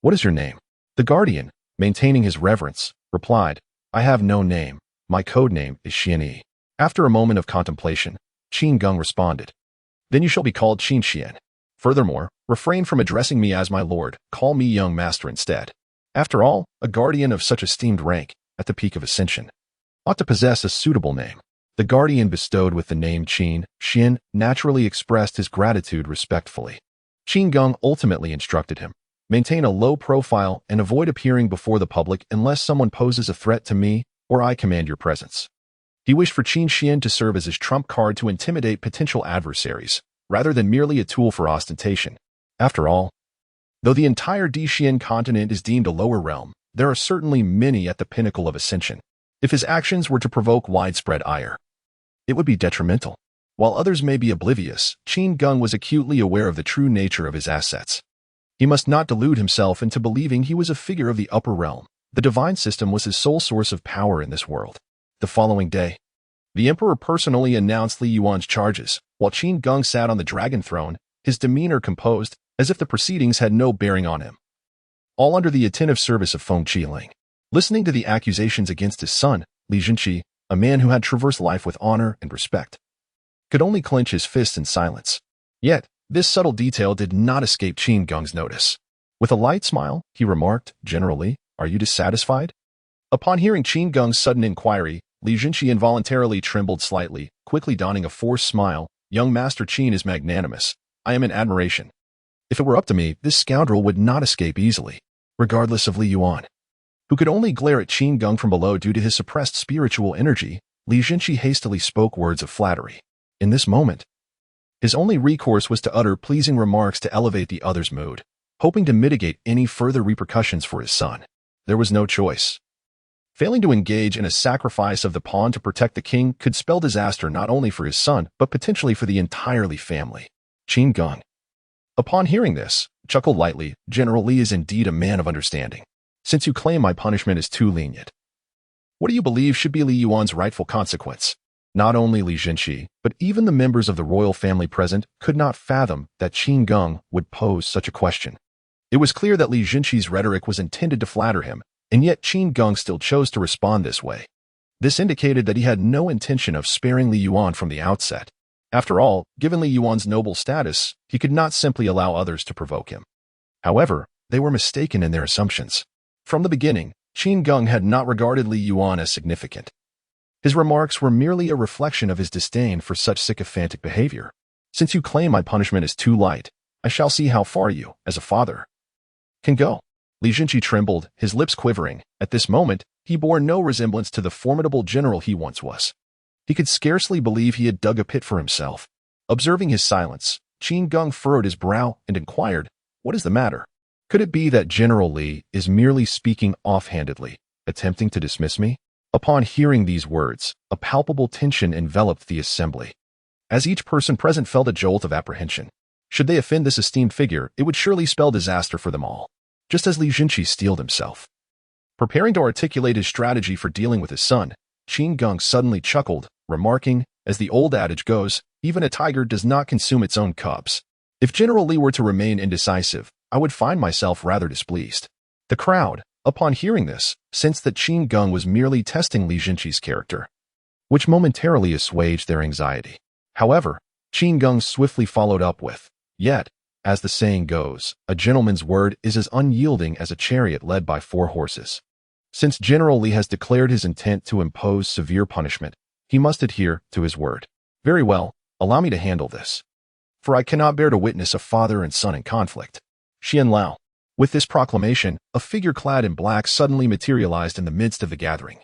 "What is your name?" The guardian, maintaining his reverence, replied, "I have no name. My code name is Xian. After a moment of contemplation, Qin Geng responded, "Then you shall be called Qin Xian. Furthermore, refrain from addressing me as my lord, call me young master instead." After all, a guardian of such esteemed rank, at the peak of ascension, ought to possess a suitable name. The guardian bestowed with the name Qin Xian naturally expressed his gratitude respectfully. Qin Geng ultimately instructed him, "Maintain a low profile and avoid appearing before the public unless someone poses a threat to me or I command your presence." He wished for Qin Xian to serve as his trump card to intimidate potential adversaries, rather than merely a tool for ostentation. After all, though the entire Destined continent is deemed a lower realm, there are certainly many at the pinnacle of ascension. If his actions were to provoke widespread ire, it would be detrimental. While others may be oblivious, Qin Geng was acutely aware of the true nature of his assets. He must not delude himself into believing he was a figure of the upper realm. The divine system was his sole source of power in this world. The following day, the emperor personally announced Li Yuan's charges, while Qin Geng sat on the dragon throne, his demeanor composed, as if the proceedings had no bearing on him. All under the attentive service of Feng Qiling. Listening to the accusations against his son, Li Zhenqi, a man who had traversed life with honor and respect, could only clench his fists in silence. Yet, this subtle detail did not escape Qin Geng's notice. With a light smile, he remarked, "Generally, are you dissatisfied?" Upon hearing Qin Geng's sudden inquiry, Li Zhenqi involuntarily trembled slightly, quickly donning a forced smile. "Young Master Qin is magnanimous. I am in admiration. If it were up to me, this scoundrel would not escape easily." Regardless of Li Yuan, who could only glare at Qin Geng from below due to his suppressed spiritual energy, Li Zhenqi hastily spoke words of flattery. In this moment, his only recourse was to utter pleasing remarks to elevate the other's mood, hoping to mitigate any further repercussions for his son. There was no choice. Failing to engage in a sacrifice of the pawn to protect the king could spell disaster not only for his son, but potentially for the entire Li family. Qin Geng, upon hearing this, chuckled lightly. "General Li is indeed a man of understanding. Since you claim my punishment is too lenient, what do you believe should be Li Yuan's rightful consequence?" Not only Li Zhenqi, but even the members of the royal family present could not fathom that Qin Geng would pose such a question. It was clear that Li Zhenqi's rhetoric was intended to flatter him, and yet Qin Geng still chose to respond this way. This indicated that he had no intention of sparing Li Yuan from the outset. After all, given Li Yuan's noble status, he could not simply allow others to provoke him. However, they were mistaken in their assumptions. From the beginning, Qin Geng had not regarded Li Yuan as significant. His remarks were merely a reflection of his disdain for such sycophantic behavior. Since you claim my punishment is too light, I shall see how far you, as a father, can go. Li Jinqi trembled, his lips quivering. At this moment, he bore no resemblance to the formidable general he once was. He could scarcely believe he had dug a pit for himself. Observing his silence, Qin Geng furrowed his brow and inquired, "What is the matter? Could it be that General Li is merely speaking offhandedly, attempting to dismiss me?" Upon hearing these words, a palpable tension enveloped the assembly. As each person present felt a jolt of apprehension. Should they offend this esteemed figure, it would surely spell disaster for them all. Just as Li Jinqi steeled himself, preparing to articulate his strategy for dealing with his son, Qin Geng suddenly chuckled, remarking, "As the old adage goes, even a tiger does not consume its own cubs. If General Li were to remain indecisive, I would find myself rather displeased." The crowd, upon hearing this, sensed that Qin Geng was merely testing Li Jinqi's character, which momentarily assuaged their anxiety. However, Qin Geng swiftly followed up with, "Yet, as the saying goes, a gentleman's word is as unyielding as a chariot led by 4 horses. Since General Li has declared his intent to impose severe punishment, he must adhere to his word. Very well, allow me to handle this. For I cannot bear to witness a father and son in conflict." Xian Lao. With this proclamation, a figure clad in black suddenly materialized in the midst of the gathering,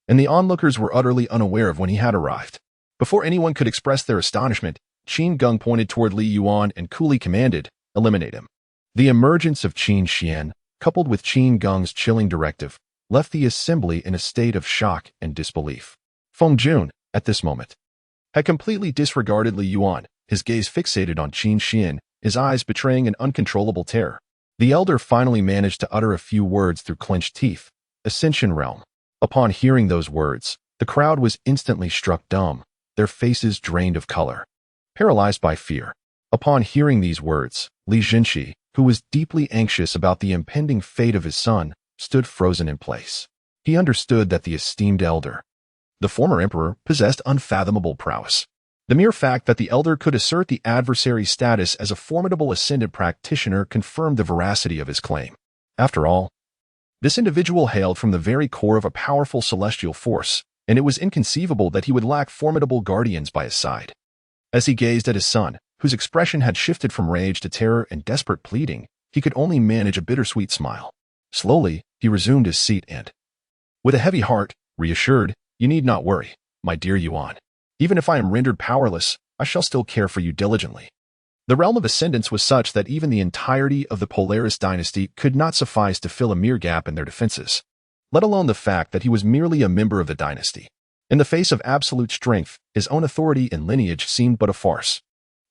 and the onlookers were utterly unaware of when he had arrived. Before anyone could express their astonishment, Qin Geng pointed toward Li Yuan and coolly commanded, "Eliminate him." The emergence of Qin Xian, coupled with Qin Geng's chilling directive, left the assembly in a state of shock and disbelief. Feng Jun, at this moment, had completely disregarded Li Yuan, his gaze fixated on Qin Xian, his eyes betraying an uncontrollable terror. The elder finally managed to utter a few words through clenched teeth. "Ascension Realm." Upon hearing those words, the crowd was instantly struck dumb, their faces drained of color, paralyzed by fear. Upon hearing these words, Li Jinqi, who was deeply anxious about the impending fate of his son, stood frozen in place. He understood that the esteemed elder, the former emperor, possessed unfathomable prowess. The mere fact that the elder could assert the adversary's status as a formidable ascendant practitioner confirmed the veracity of his claim. After all, this individual hailed from the very core of a powerful celestial force, and it was inconceivable that he would lack formidable guardians by his side. As he gazed at his son, whose expression had shifted from rage to terror and desperate pleading, he could only manage a bittersweet smile. Slowly, he resumed his seat and, with a heavy heart, reassured, "You need not worry, my dear Yuan. Even if I am rendered powerless, I shall still care for you diligently." The realm of ascendance was such that even the entirety of the Polaris dynasty could not suffice to fill a mere gap in their defenses, let alone the fact that he was merely a member of the dynasty. In the face of absolute strength, his own authority and lineage seemed but a farce.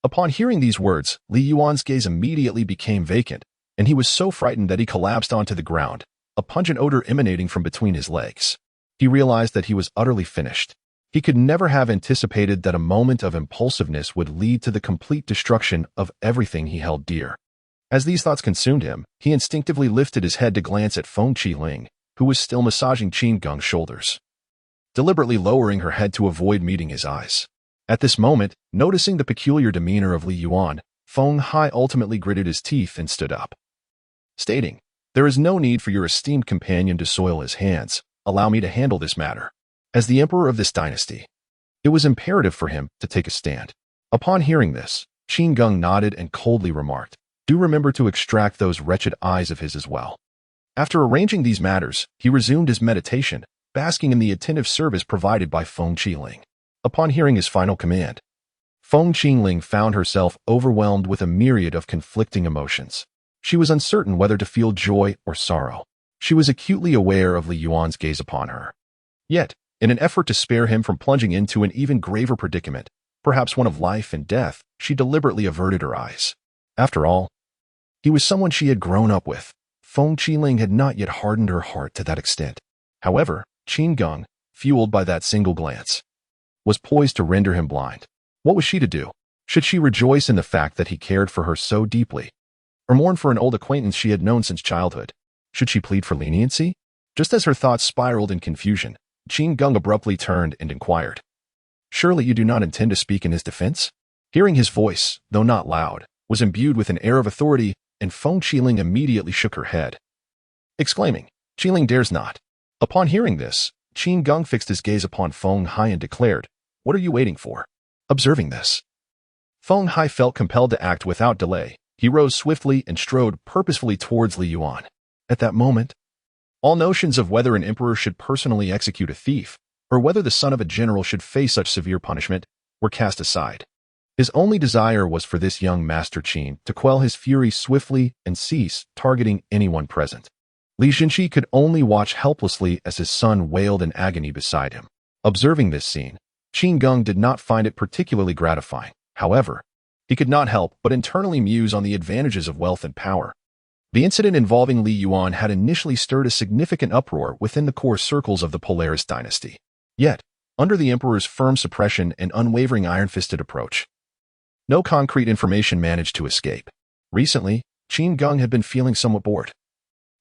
Upon hearing these words, Li Yuan's gaze immediately became vacant, and he was so frightened that he collapsed onto the ground, a pungent odor emanating from between his legs. He realized that he was utterly finished. He could never have anticipated that a moment of impulsiveness would lead to the complete destruction of everything he held dear. As these thoughts consumed him, he instinctively lifted his head to glance at Feng Qiling, who was still massaging Qin Geng's shoulders, deliberately lowering her head to avoid meeting his eyes. At this moment, noticing the peculiar demeanor of Li Yuan, Feng Hai ultimately gritted his teeth and stood up, stating, "There is no need for your esteemed companion to soil his hands. Allow me to handle this matter." As the emperor of this dynasty, it was imperative for him to take a stand. Upon hearing this, Qin Geng nodded and coldly remarked, "Do remember to extract those wretched eyes of his as well." After arranging these matters, he resumed his meditation, basking in the attentive service provided by Feng Qiling. Upon hearing his final command, Feng Qiling found herself overwhelmed with a myriad of conflicting emotions. She was uncertain whether to feel joy or sorrow. She was acutely aware of Li Yuan's gaze upon her. Yet, in an effort to spare him from plunging into an even graver predicament, perhaps one of life and death, she deliberately averted her eyes. After all, he was someone she had grown up with. Feng Qiling had not yet hardened her heart to that extent. However, Qin Geng, fueled by that single glance, was poised to render him blind. What was she to do? Should she rejoice in the fact that he cared for her so deeply, or mourn for an old acquaintance she had known since childhood? Should she plead for leniency? Just as her thoughts spiraled in confusion, Qin Geng abruptly turned and inquired, "Surely you do not intend to speak in his defense?" Hearing his voice, though not loud, was imbued with an air of authority, and Feng Qiling immediately shook her head, exclaiming, "Qiling dares not." Upon hearing this, Qin Geng fixed his gaze upon Feng Hai and declared, "What are you waiting for?" Observing this, Feng Hai felt compelled to act without delay. He rose swiftly and strode purposefully towards Li Yuan. At that moment, all notions of whether an emperor should personally execute a thief, or whether the son of a general should face such severe punishment, were cast aside. His only desire was for this young Master Qin to quell his fury swiftly and cease targeting anyone present. Li Jinshi could only watch helplessly as his son wailed in agony beside him. Observing this scene, Qin Geng did not find it particularly gratifying. However, he could not help but internally muse on the advantages of wealth and power. The incident involving Li Yuan had initially stirred a significant uproar within the core circles of the Polaris dynasty. Yet, under the emperor's firm suppression and unwavering iron-fisted approach, no concrete information managed to escape. Recently, Qin Geng had been feeling somewhat bored,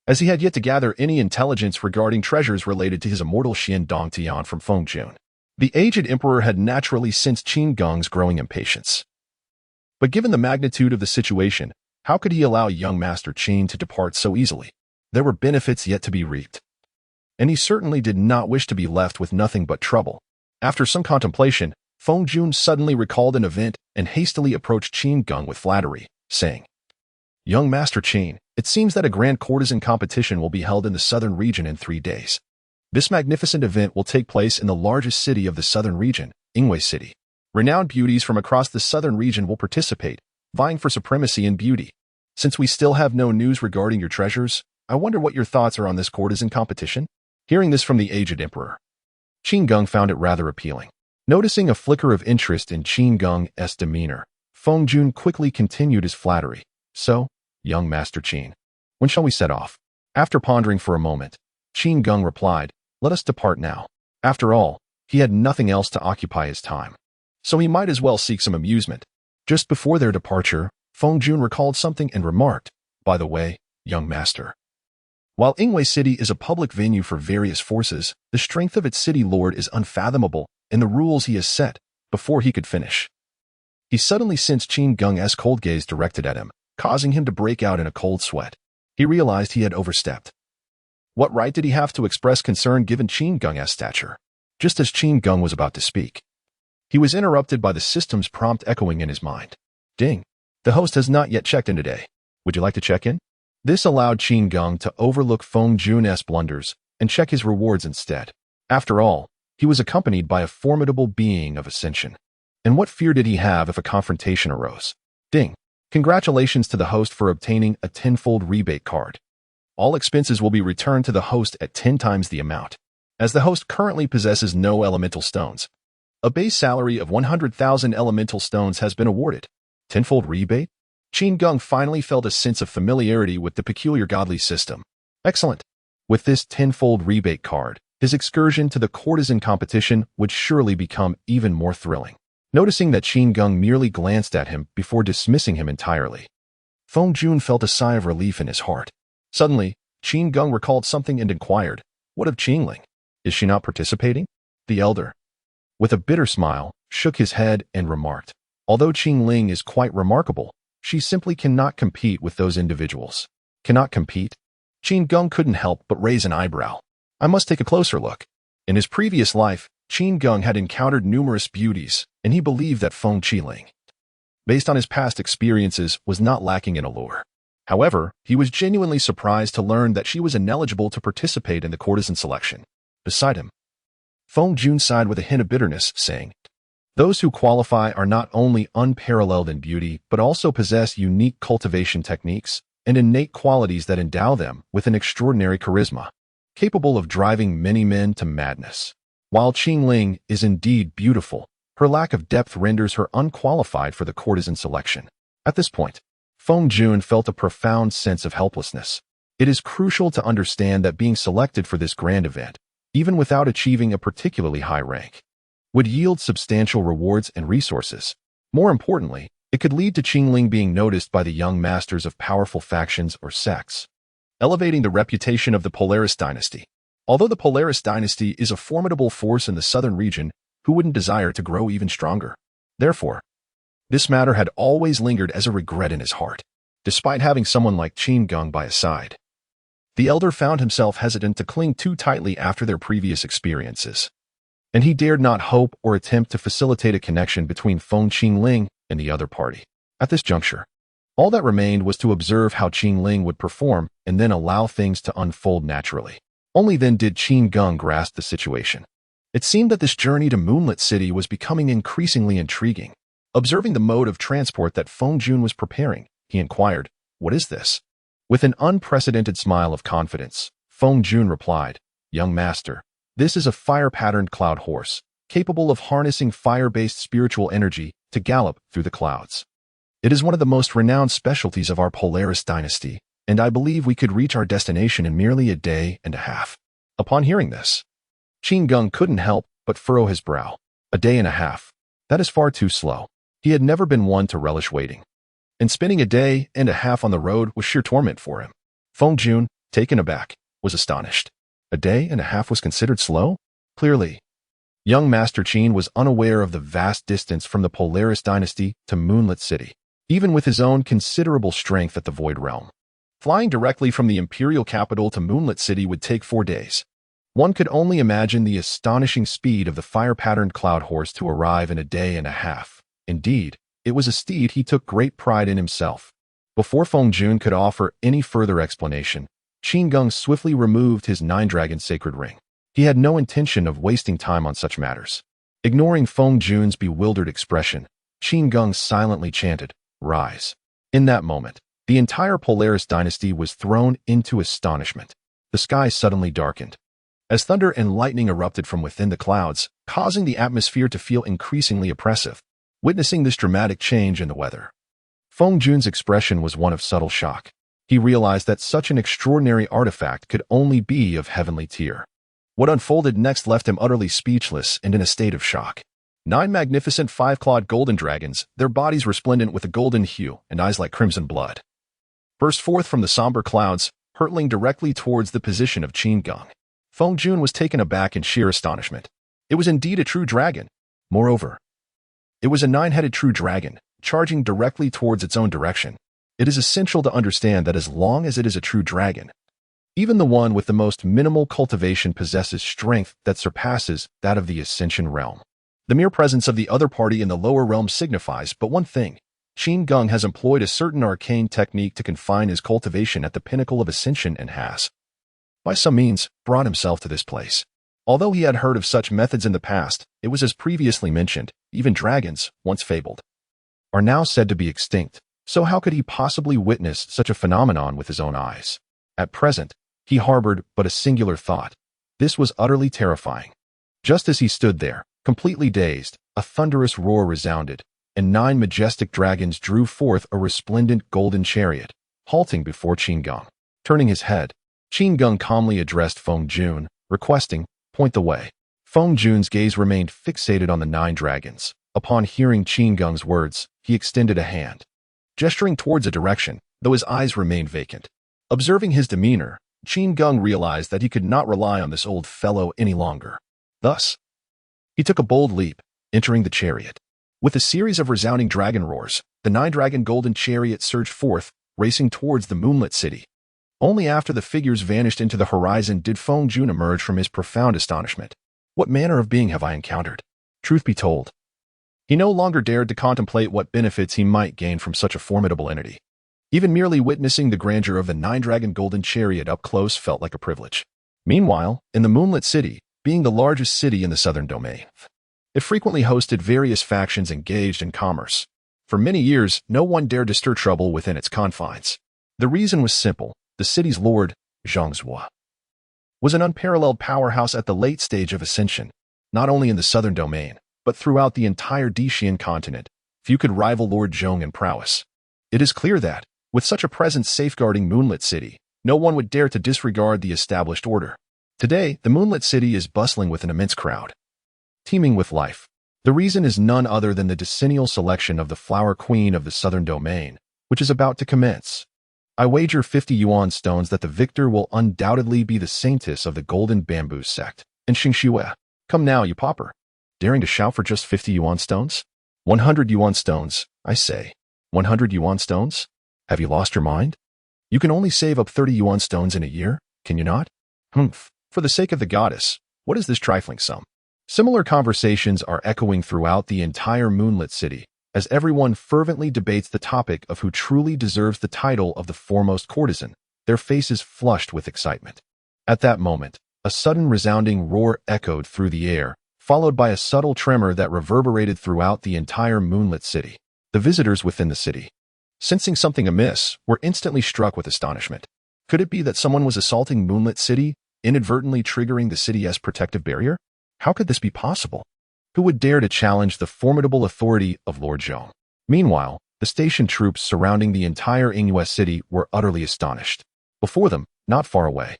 as he had yet to gather any intelligence regarding treasures related to his immortal Xian Dongtian from Feng Jun. The aged emperor had naturally sensed Qin Geng's growing impatience. But given the magnitude of the situation, how could he allow young Master Qin to depart so easily? There were benefits yet to be reaped, and he certainly did not wish to be left with nothing but trouble. After some contemplation, Feng Jun suddenly recalled an event and hastily approached Qin Geng with flattery, saying, "Young Master Qin, it seems that a grand courtesan competition will be held in the southern region in 3 days. This magnificent event will take place in the largest city of the southern region, Ingwei City. Renowned beauties from across the southern region will participate, vying for supremacy in beauty. Since we still have no news regarding your treasures, I wonder what your thoughts are on this courtesan competition?" Hearing this from the aged emperor, Qin Geng found it rather appealing. Noticing a flicker of interest in Qin Geng's demeanor, Feng Jun quickly continued his flattery. "So, young Master Qin, when shall we set off?" After pondering for a moment, Qin Geng replied, "Let us depart now." After all, he had nothing else to occupy his time, so he might as well seek some amusement. Just before their departure, Feng Jun recalled something and remarked, "By the way, young master, while Ingwei City is a public venue for various forces, the strength of its city lord is unfathomable in the rules he has set." Before he could finish, he suddenly sensed Qin Geng's cold gaze directed at him, causing him to break out in a cold sweat. He realized he had overstepped. What right did he have to express concern given Qin Geng's stature? Just as Qin Geng was about to speak, he was interrupted by the system's prompt echoing in his mind. "Ding! The host has not yet checked in today. Would you like to check in?" This allowed Qin Geng to overlook Feng Jun's blunders and check his rewards instead. After all, he was accompanied by a formidable being of ascension. And what fear did he have if a confrontation arose? Ding! Congratulations to the host for obtaining a 10-fold rebate card. All expenses will be returned to the host at 10 times the amount. As the host currently possesses no elemental stones, a base salary of 100,000 elemental stones has been awarded. 10-fold rebate? Qin Geng finally felt a sense of familiarity with the peculiar godly system. Excellent. With this 10-fold rebate card, his excursion to the courtesan competition would surely become even more thrilling. Noticing that Qin Geng merely glanced at him before dismissing him entirely, Feng Jun felt a sigh of relief in his heart. Suddenly, Qin Geng recalled something and inquired, "What of Qingling? Is she not participating?" The elder, with a bitter smile, shook his head and remarked, "Although Qingling is quite remarkable, she simply cannot compete with those individuals." Cannot compete? Qin Geng couldn't help but raise an eyebrow. I must take a closer look. In his previous life, Qin Geng had encountered numerous beauties, and he believed that Feng Qiling, based on his past experiences, was not lacking in allure. However, he was genuinely surprised to learn that she was ineligible to participate in the courtesan selection. Beside him, Feng Jun sighed with a hint of bitterness, saying, "Those who qualify are not only unparalleled in beauty, but also possess unique cultivation techniques and innate qualities that endow them with an extraordinary charisma, capable of driving many men to madness. While Qingling is indeed beautiful, her lack of depth renders her unqualified for the courtesan selection." At this point, Feng Jun felt a profound sense of helplessness. It is crucial to understand that being selected for this grand event, even without achieving a particularly high rank, would yield substantial rewards and resources. More importantly, it could lead to Qingling being noticed by the young masters of powerful factions or sects, elevating the reputation of the Polaris dynasty. Although the Polaris dynasty is a formidable force in the southern region, who wouldn't desire to grow even stronger? Therefore, this matter had always lingered as a regret in his heart, despite having someone like Qin Geng by his side. The elder found himself hesitant to cling too tightly after their previous experiences, and he dared not hope or attempt to facilitate a connection between Feng Qingling and the other party. At this juncture, all that remained was to observe how Qingling would perform and then allow things to unfold naturally. Only then did Qin Geng grasp the situation. It seemed that this journey to Moonlit City was becoming increasingly intriguing. Observing the mode of transport that Feng Jun was preparing, he inquired, "What is this?" With an unprecedented smile of confidence, Feng Jun replied, "Young master, this is a fire-patterned cloud horse, capable of harnessing fire-based spiritual energy to gallop through the clouds. It is one of the most renowned specialties of our Polaris dynasty, and I believe we could reach our destination in merely a day and a half." Upon hearing this, Qin Geng couldn't help but furrow his brow. A day and a half. That is far too slow. He had never been one to relish waiting, and spending a day and a half on the road was sheer torment for him. Feng Jun, taken aback, was astonished. A day and a half was considered slow? Clearly, young Master Qin was unaware of the vast distance from the Polaris dynasty to Moonlit City, even with his own considerable strength at the Void Realm. Flying directly from the imperial capital to Moonlit City would take 4 days. One could only imagine the astonishing speed of the fire-patterned cloud horse to arrive in a day and a half. Indeed, it was a steed he took great pride in himself. Before Feng Jun could offer any further explanation, Qin Geng swiftly removed his nine-dragon sacred ring. He had no intention of wasting time on such matters. Ignoring Feng Jun's bewildered expression, Qin Geng silently chanted, "Rise." In that moment, the entire Polaris dynasty was thrown into astonishment. The sky suddenly darkened, as thunder and lightning erupted from within the clouds, causing the atmosphere to feel increasingly oppressive. Witnessing this dramatic change in the weather, Feng Jun's expression was one of subtle shock. He realized that such an extraordinary artifact could only be of heavenly tier. What unfolded next left him utterly speechless and in a state of shock. 9 magnificent 5-clawed golden dragons, their bodies resplendent with a golden hue and eyes like crimson blood, burst forth from the somber clouds, hurtling directly towards the position of Qin Geng. Feng Jun was taken aback in sheer astonishment. It was indeed a true dragon. Moreover, it was a 9-headed true dragon, charging directly towards its own direction. It is essential to understand that as long as it is a true dragon, even the one with the most minimal cultivation possesses strength that surpasses that of the Ascension realm. The mere presence of the other party in the lower realm signifies but one thing: Qin Geng has employed a certain arcane technique to confine his cultivation at the pinnacle of Ascension and has, by some means, brought himself to this place. Although he had heard of such methods in the past, it was as previously mentioned, even dragons, once fabled, are now said to be extinct, so how could he possibly witness such a phenomenon with his own eyes? At present, he harbored but a singular thought. This was utterly terrifying. Just as he stood there, completely dazed, a thunderous roar resounded, and 9 majestic dragons drew forth a resplendent golden chariot, halting before Qin Geng. Turning his head, Qin Geng calmly addressed Feng Jun, requesting, "Point the way." Feng Jun's gaze remained fixated on the 9 dragons. Upon hearing Qin Geng's words, he extended a hand, gesturing towards a direction, though his eyes remained vacant. Observing his demeanor, Qin Geng realized that he could not rely on this old fellow any longer. Thus, he took a bold leap, entering the chariot. With a series of resounding dragon roars, the 9-dragon golden chariot surged forth, racing towards the Moonlit City. Only after the figures vanished into the horizon did Feng Jun emerge from his profound astonishment. What manner of being have I encountered? Truth be told, he no longer dared to contemplate what benefits he might gain from such a formidable entity. Even merely witnessing the grandeur of the 9-dragon golden chariot up close felt like a privilege. Meanwhile, in the Moonlit City, being the largest city in the southern domain, it frequently hosted various factions engaged in commerce. For many years, no one dared to stir trouble within its confines. The reason was simple: the city's lord, Zhangzhou, was an unparalleled powerhouse at the late stage of ascension, not only in the southern domain, but throughout the entire Destined continent. Few could rival Lord Zhong in prowess. It is clear that, with such a presence safeguarding Moonlit City, no one would dare to disregard the established order. Today, the Moonlit City is bustling with an immense crowd, teeming with life. The reason is none other than the decennial selection of the Flower Queen of the Southern Domain, which is about to commence. I wager 50 yuan stones that the victor will undoubtedly be the saintess of the Golden Bamboo sect, in Xingxue. Come now, you pauper. Daring to shout for just 50 yuan stones? 100 yuan stones, I say. 100 yuan stones? Have you lost your mind? You can only save up 30 yuan stones in a year, can you not? Humph, for the sake of the goddess, what is this trifling sum? Similar conversations are echoing throughout the entire moonlit city, as everyone fervently debates the topic of who truly deserves the title of the foremost courtesan, their faces flushed with excitement. At that moment, a sudden resounding roar echoed through the air, followed by a subtle tremor that reverberated throughout the entire moonlit city. The visitors within the city, sensing something amiss, were instantly struck with astonishment. Could it be that someone was assaulting Moonlit City, inadvertently triggering the city's protective barrier? How could this be possible? Who would dare to challenge the formidable authority of Lord Zhong? Meanwhile, the station troops surrounding the entire Yingyue city were utterly astonished. Before them, not far away,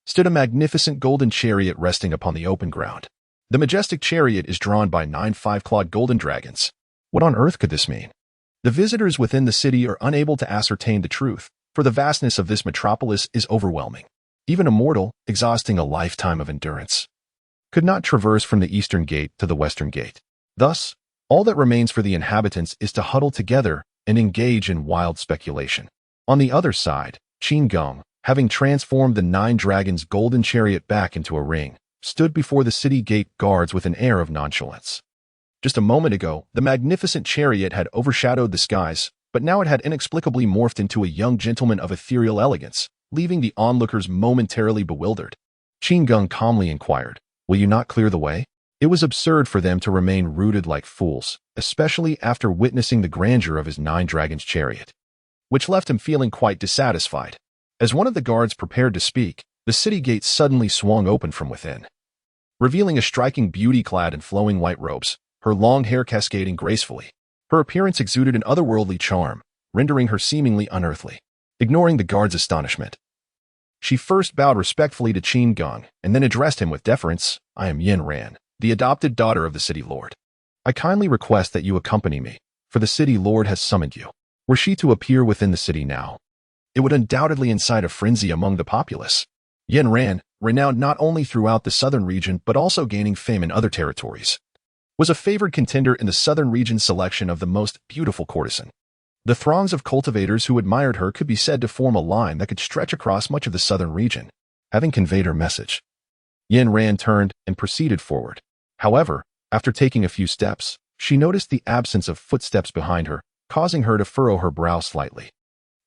stood a magnificent golden chariot resting upon the open ground. The majestic chariot is drawn by 9 five-clawed golden dragons. What on earth could this mean? The visitors within the city are unable to ascertain the truth, for the vastness of this metropolis is overwhelming. Even a mortal, exhausting a lifetime of endurance, could not traverse from the eastern gate to the western gate. Thus, all that remains for the inhabitants is to huddle together and engage in wild speculation. On the other side, Qin Geng, having transformed the 9 dragons' golden chariot back into a ring, stood before the city gate guards with an air of nonchalance. Just a moment ago, the magnificent chariot had overshadowed the skies, but now it had inexplicably morphed into a young gentleman of ethereal elegance, leaving the onlookers momentarily bewildered. Qin Geng calmly inquired, "Will you not clear the way?" It was absurd for them to remain rooted like fools, especially after witnessing the grandeur of his 9 dragons' chariot, which left him feeling quite dissatisfied. As one of the guards prepared to speak, the city gate suddenly swung open from within, revealing a striking beauty clad in flowing white robes, her long hair cascading gracefully. Her appearance exuded an otherworldly charm, rendering her seemingly unearthly. Ignoring the guard's astonishment, she first bowed respectfully to Qin Geng and then addressed him with deference. "I am Yin Ran, the adopted daughter of the city lord. I kindly request that you accompany me, for the city lord has summoned you." Were she to appear within the city now, it would undoubtedly incite a frenzy among the populace. Yin Ran, renowned not only throughout the southern region but also gaining fame in other territories, was a favored contender in the southern region's selection of the most beautiful courtesan. The throngs of cultivators who admired her could be said to form a line that could stretch across much of the southern region. Having conveyed her message, Yin Ran turned and proceeded forward. However, after taking a few steps, she noticed the absence of footsteps behind her, causing her to furrow her brow slightly.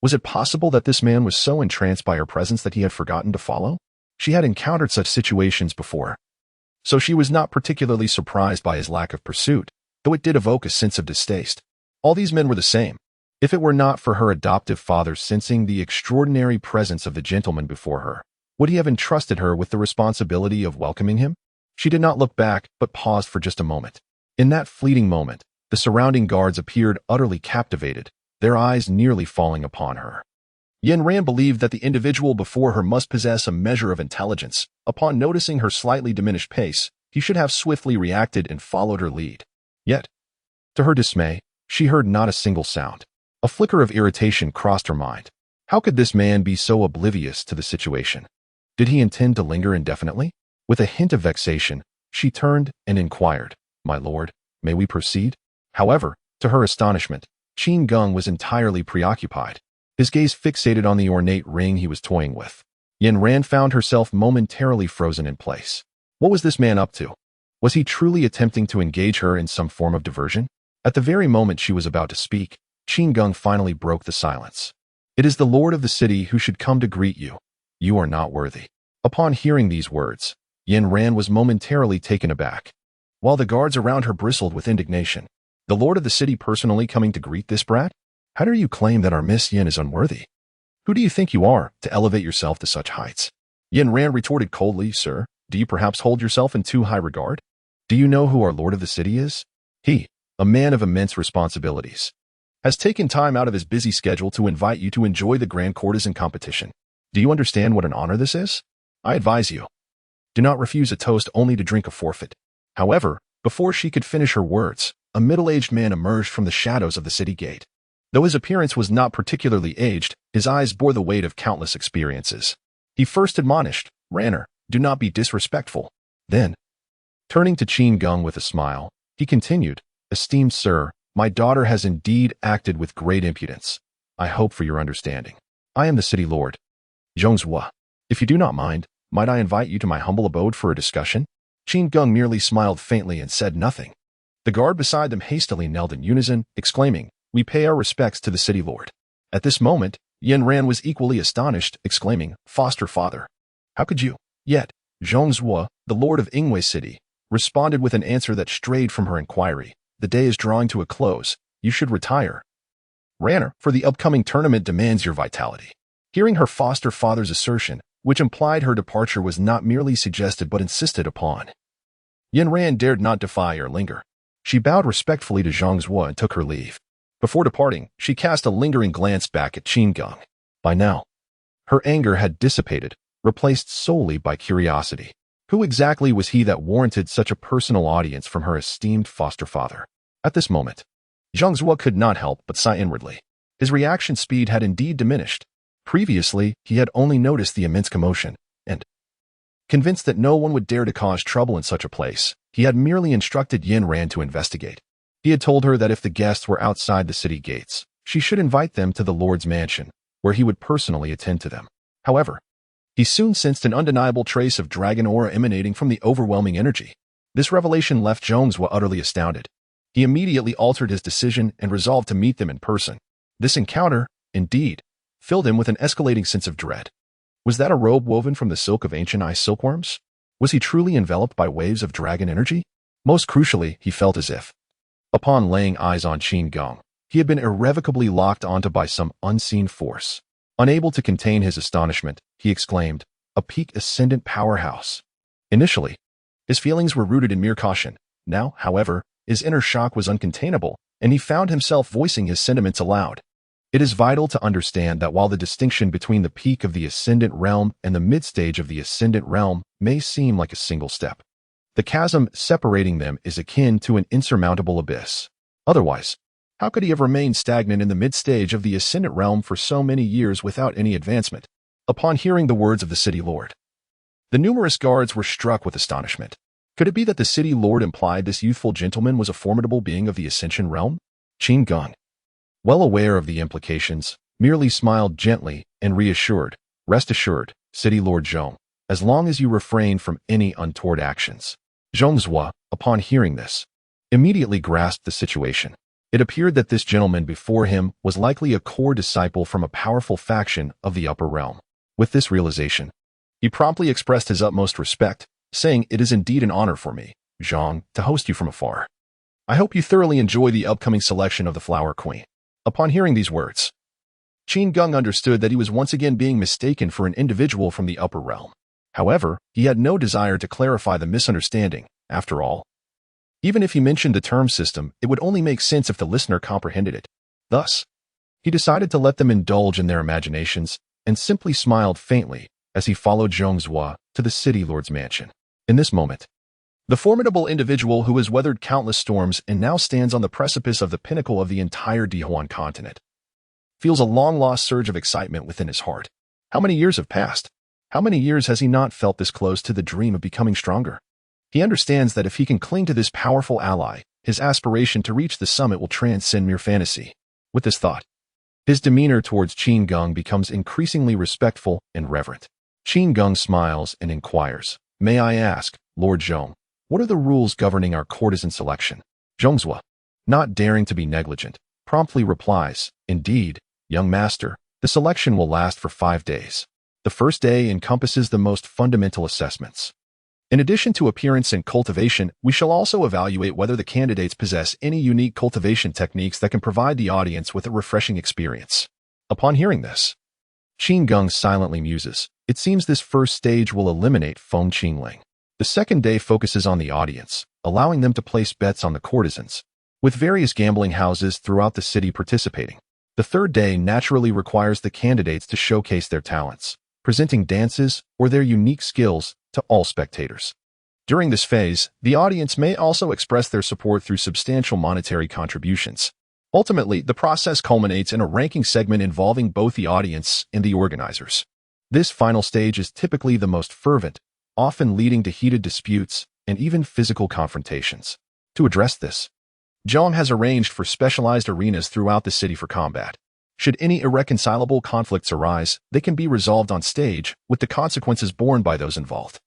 Was it possible that this man was so entranced by her presence that he had forgotten to follow? She had encountered such situations before, so she was not particularly surprised by his lack of pursuit, though it did evoke a sense of distaste. All these men were the same. If it were not for her adoptive father sensing the extraordinary presence of the gentleman before her, would he have entrusted her with the responsibility of welcoming him? She did not look back, but paused for just a moment. In that fleeting moment, the surrounding guards appeared utterly captivated, their eyes nearly falling upon her. Yin Ran believed that the individual before her must possess a measure of intelligence. Upon noticing her slightly diminished pace, he should have swiftly reacted and followed her lead. Yet, to her dismay, she heard not a single sound. A flicker of irritation crossed her mind. How could this man be so oblivious to the situation? Did he intend to linger indefinitely? With a hint of vexation, she turned and inquired, "My lord, may we proceed?" However, to her astonishment, Qin Geng was entirely preoccupied, his gaze fixated on the ornate ring he was toying with. Yin Ran found herself momentarily frozen in place. What was this man up to? Was he truly attempting to engage her in some form of diversion? At the very moment she was about to speak, Qin Geng finally broke the silence. "It is the lord of the city who should come to greet you. You are not worthy." Upon hearing these words, Yin Ran was momentarily taken aback, while the guards around her bristled with indignation. The lord of the city personally coming to greet this brat? How dare you claim that our Miss Yin is unworthy? Who do you think you are to elevate yourself to such heights? Yin Ran retorted coldly, "Sir, do you perhaps hold yourself in too high regard? Do you know who our lord of the city is? He, a man of immense responsibilities, has taken time out of his busy schedule to invite you to enjoy the grand courtesan competition. Do you understand what an honor this is? I advise you, do not refuse a toast only to drink a forfeit." However, before she could finish her words, a middle-aged man emerged from the shadows of the city gate. Though his appearance was not particularly aged, His eyes bore the weight of countless experiences. He first admonished, "Ranner, do not be disrespectful." Then, turning to Qin Geng with a smile, he continued, "Esteemed sir, my daughter has indeed acted with great impudence. I hope for your understanding. I am the city lord, Zhongzhua. If you do not mind, might I invite you to my humble abode for a discussion?" Qin Geng merely smiled faintly and said nothing. The guard beside them hastily knelt in unison, exclaiming, "We pay our respects to the city lord." At this moment, Yen Ran was equally astonished, exclaiming, "Foster father, how could you?" Yet, Zhongzhua, the lord of Ingwei City, responded with an answer that strayed from her inquiry. "The day is drawing to a close. You should retire, Ranner, for the upcoming tournament demands your vitality." Hearing her foster father's assertion, which implied her departure was not merely suggested but insisted upon, Yen Ran dared not defy or linger. She bowed respectfully to Zhongzhua and took her leave. Before departing, she cast a lingering glance back at Qin Geng. By now, her anger had dissipated, replaced solely by curiosity. Who exactly was he that warranted such a personal audience from her esteemed foster father? At this moment, Zhongzhua could not help but sigh inwardly. His reaction speed had indeed diminished. Previously, he had only noticed the immense commotion, and, convinced that no one would dare to cause trouble in such a place, he had merely instructed Yen Ran to investigate. He had told her that if the guests were outside the city gates, she should invite them to the Lord's mansion, where he would personally attend to them. However, he soon sensed an undeniable trace of dragon aura emanating from the overwhelming energy. This revelation left Zhongzhua utterly astounded. He immediately altered his decision and resolved to meet them in person. This encounter, indeed, filled him with an escalating sense of dread. Was that a robe woven from the silk of ancient ice silkworms? Was he truly enveloped by waves of dragon energy? Most crucially, he felt as if, upon laying eyes on Qin Geng, he had been irrevocably locked onto by some unseen force. Unable to contain his astonishment, he exclaimed, "A peak ascendant powerhouse." Initially, his feelings were rooted in mere caution. Now, however, his inner shock was uncontainable, and he found himself voicing his sentiments aloud. It is vital to understand that while the distinction between the peak of the ascendant realm and the mid-stage of the ascendant realm may seem like a single step, the chasm separating them is akin to an insurmountable abyss. Otherwise, how could he have remained stagnant in the mid-stage of the ascendant realm for so many years without any advancement? Upon hearing the words of the city lord, the numerous guards were struck with astonishment. Could it be that the city lord implied this youthful gentleman was a formidable being of the ascension realm? Qin Geng, well aware of the implications, merely smiled gently and reassured, "Rest assured, City Lord Zhong, as long as you refrain from any untoward actions." Zhongzhua, upon hearing this, immediately grasped the situation. It appeared that this gentleman before him was likely a core disciple from a powerful faction of the upper realm. With this realization, he promptly expressed his utmost respect, saying, "It is indeed an honor for me, Zhong, to host you from afar. I hope you thoroughly enjoy the upcoming selection of the Flower Queen." Upon hearing these words, Qin Geng understood that he was once again being mistaken for an individual from the upper realm. However, he had no desire to clarify the misunderstanding. After all, even if he mentioned the term system, it would only make sense if the listener comprehended it. Thus, he decided to let them indulge in their imaginations and simply smiled faintly as he followed Zhongzhua to the city lord's mansion. In this moment, the formidable individual who has weathered countless storms and now stands on the precipice of the pinnacle of the entire Dihuan continent feels a long-lost surge of excitement within his heart. How many years have passed? How many years has he not felt this close to the dream of becoming stronger? He understands that if he can cling to this powerful ally, his aspiration to reach the summit will transcend mere fantasy. With this thought, his demeanor towards Qin Geng becomes increasingly respectful and reverent. Qin Geng smiles and inquires, "May I ask, Lord Zhong, what are the rules governing our courtesan selection?" Zhongzhua, not daring to be negligent, promptly replies, "Indeed, young master, the selection will last for 5 days. The first day encompasses the most fundamental assessments. In addition to appearance and cultivation, we shall also evaluate whether the candidates possess any unique cultivation techniques that can provide the audience with a refreshing experience." Upon hearing this, Qin Geng silently muses. It seems this first stage will eliminate Feng Qingling. The second day focuses on the audience, allowing them to place bets on the courtesans, with various gambling houses throughout the city participating. The third day naturally requires the candidates to showcase their talents, presenting dances or their unique skills to all spectators. During this phase, the audience may also express their support through substantial monetary contributions. Ultimately, the process culminates in a ranking segment involving both the audience and the organizers. This final stage is typically the most fervent, often leading to heated disputes and even physical confrontations. To address this, Zhang has arranged for specialized arenas throughout the city for combat. Should any irreconcilable conflicts arise, they can be resolved on stage, with the consequences borne by those involved.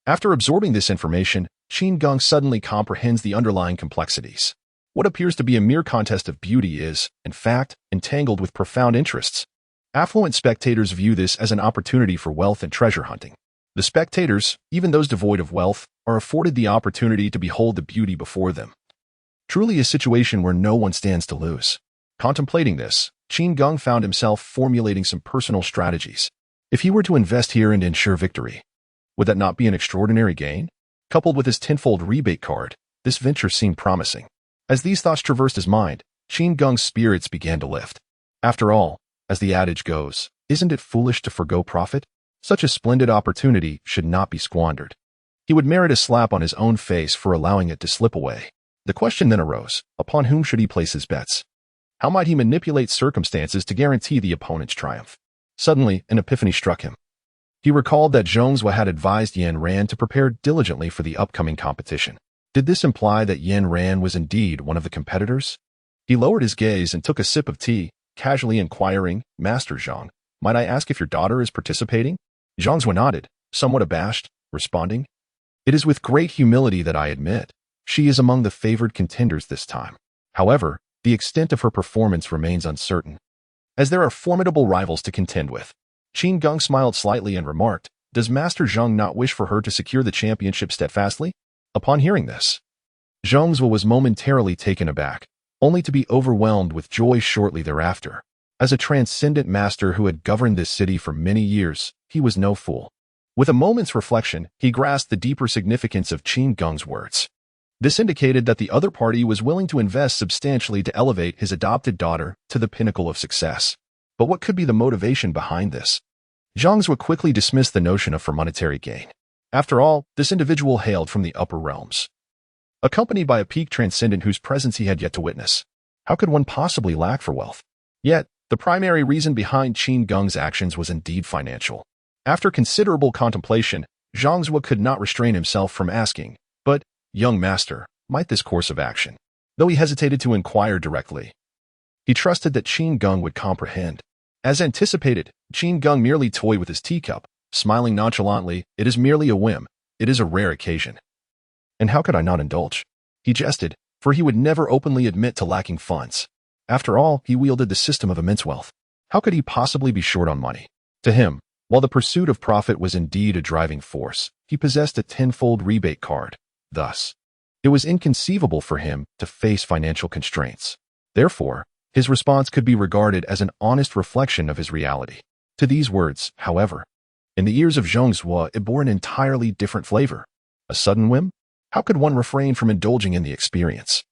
After absorbing this information, Qin Geng suddenly comprehends the underlying complexities. What appears to be a mere contest of beauty is, in fact, entangled with profound interests. Affluent spectators view this as an opportunity for wealth and treasure hunting. The spectators, even those devoid of wealth, are afforded the opportunity to behold the beauty before them. Truly a situation where no one stands to lose. Contemplating this, Qin Geng found himself formulating some personal strategies. If he were to invest here and ensure victory, would that not be an extraordinary gain? Coupled with his tenfold rebate card, this venture seemed promising. As these thoughts traversed his mind, Qin Geng's spirits began to lift. After all, as the adage goes, isn't it foolish to forgo profit? Such a splendid opportunity should not be squandered. He would merit a slap on his own face for allowing it to slip away. The question then arose, upon whom should he place his bets? How might he manipulate circumstances to guarantee the opponent's triumph? Suddenly, an epiphany struck him. He recalled that Zhongzhou had advised Yan Ran to prepare diligently for the upcoming competition. Did this imply that Yan Ran was indeed one of the competitors? He lowered his gaze and took a sip of tea, casually inquiring, "Master Zhang, might I ask if your daughter is participating?" Zhongzhou nodded, somewhat abashed, responding, "It is with great humility that I admit. She is among the favored contenders this time. However, the extent of her performance remains uncertain, as there are formidable rivals to contend with." Qin Geng smiled slightly and remarked, "Does Master Zhang not wish for her to secure the championship steadfastly?" Upon hearing this, Zhongzhou was momentarily taken aback, only to be overwhelmed with joy shortly thereafter. As a transcendent master who had governed this city for many years, he was no fool. With a moment's reflection, he grasped the deeper significance of Qin Geng's words. This indicated that the other party was willing to invest substantially to elevate his adopted daughter to the pinnacle of success. But what could be the motivation behind this? Zhongzhou quickly dismissed the notion of for monetary gain. After all, this individual hailed from the upper realms, accompanied by a peak transcendent whose presence he had yet to witness. How could one possibly lack for wealth? Yet, the primary reason behind Qin Geng's actions was indeed financial. After considerable contemplation, Zhongzhou could not restrain himself from asking, "But, young master, might this course of action?" Though he hesitated to inquire directly, he trusted that Qin Geng would comprehend. As anticipated, Qin Geng merely toyed with his teacup, smiling nonchalantly, "It is merely a whim. It is a rare occasion. And how could I not indulge?" He jested, for he would never openly admit to lacking funds. After all, he wielded the system of immense wealth. How could he possibly be short on money? To him, while the pursuit of profit was indeed a driving force, he possessed a tenfold rebate card. Thus, it was inconceivable for him to face financial constraints. Therefore, his response could be regarded as an honest reflection of his reality. To these words, however, in the ears of Zhongzhou, it bore an entirely different flavor. A sudden whim? How could one refrain from indulging in the experience?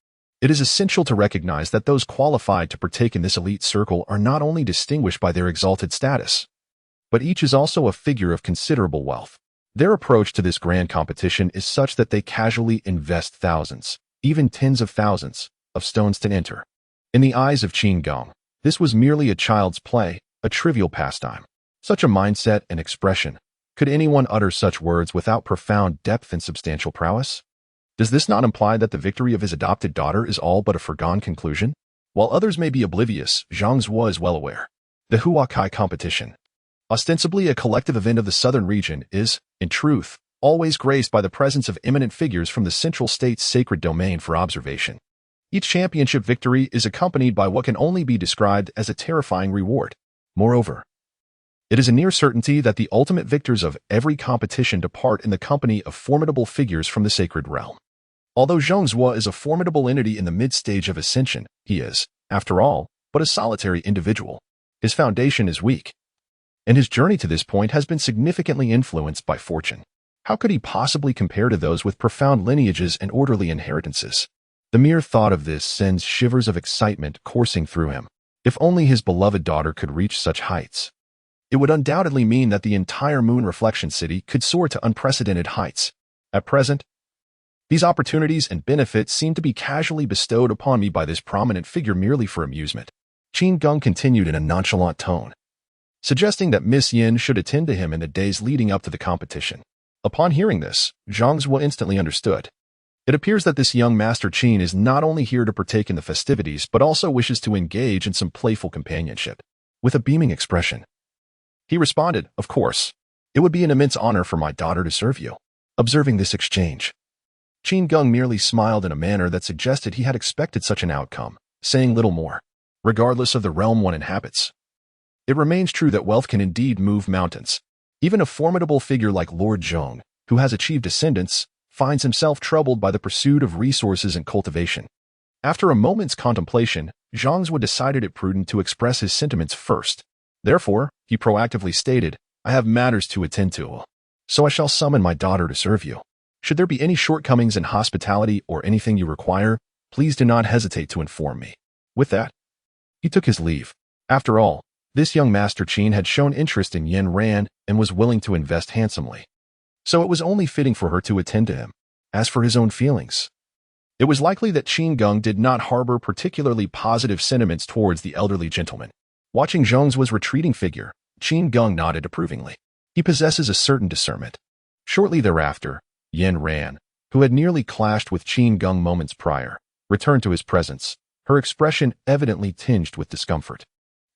It is essential to recognize that those qualified to partake in this elite circle are not only distinguished by their exalted status, but each is also a figure of considerable wealth. Their approach to this grand competition is such that they casually invest thousands, even tens of thousands, of stones to enter. In the eyes of Qin Geng, this was merely a child's play, a trivial pastime. Such a mindset and expression. Could anyone utter such words without profound depth and substantial prowess? Does this not imply that the victory of his adopted daughter is all but a foregone conclusion? While others may be oblivious, Zhongzhou is well aware. The Huakai competition, ostensibly a collective event of the southern region, is, in truth, always graced by the presence of eminent figures from the central state's sacred domain for observation. Each championship victory is accompanied by what can only be described as a terrifying reward. Moreover, it is a near certainty that the ultimate victors of every competition depart in the company of formidable figures from the sacred realm. Although Zhongzhou is a formidable entity in the mid-stage of ascension, he is, after all, but a solitary individual. His foundation is weak, and his journey to this point has been significantly influenced by fortune. How could he possibly compare to those with profound lineages and orderly inheritances? The mere thought of this sends shivers of excitement coursing through him. If only his beloved daughter could reach such heights, it would undoubtedly mean that the entire moon reflection city could soar to unprecedented heights. At present, These opportunities and benefits seem to be casually bestowed upon me by this prominent figure merely for amusement. Qin Geng continued in a nonchalant tone, suggesting that Miss Yin should attend to him in the days leading up to the competition. Upon hearing this, Zhang Zhuo instantly understood. It appears that this young Master Qin is not only here to partake in the festivities but also wishes to engage in some playful companionship. With a beaming expression, he responded, "Of course. It would be an immense honor for my daughter to serve you." Observing this exchange, Qin Geng merely smiled in a manner that suggested he had expected such an outcome, saying little more. Regardless of the realm one inhabits, it remains true that wealth can indeed move mountains. Even a formidable figure like Lord Zhong, who has achieved ascendance, finds himself troubled by the pursuit of resources and cultivation. After a moment's contemplation, Zhang Zhuo decided it prudent to express his sentiments first. Therefore, he proactively stated, "I have matters to attend to, so I shall summon my daughter to serve you. Should there be any shortcomings in hospitality or anything you require, please do not hesitate to inform me." With that, he took his leave. After all, this young Master Qin had shown interest in Yin Ran and was willing to invest handsomely. So it was only fitting for her to attend to him. As for his own feelings, it was likely that Qin Geng did not harbor particularly positive sentiments towards the elderly gentleman. Watching Zhang Zhuo's retreating figure, Qin Geng nodded approvingly. He possesses a certain discernment. Shortly thereafter, Yin Ran, who had nearly clashed with Qin Geng moments prior, returned to his presence, her expression evidently tinged with discomfort.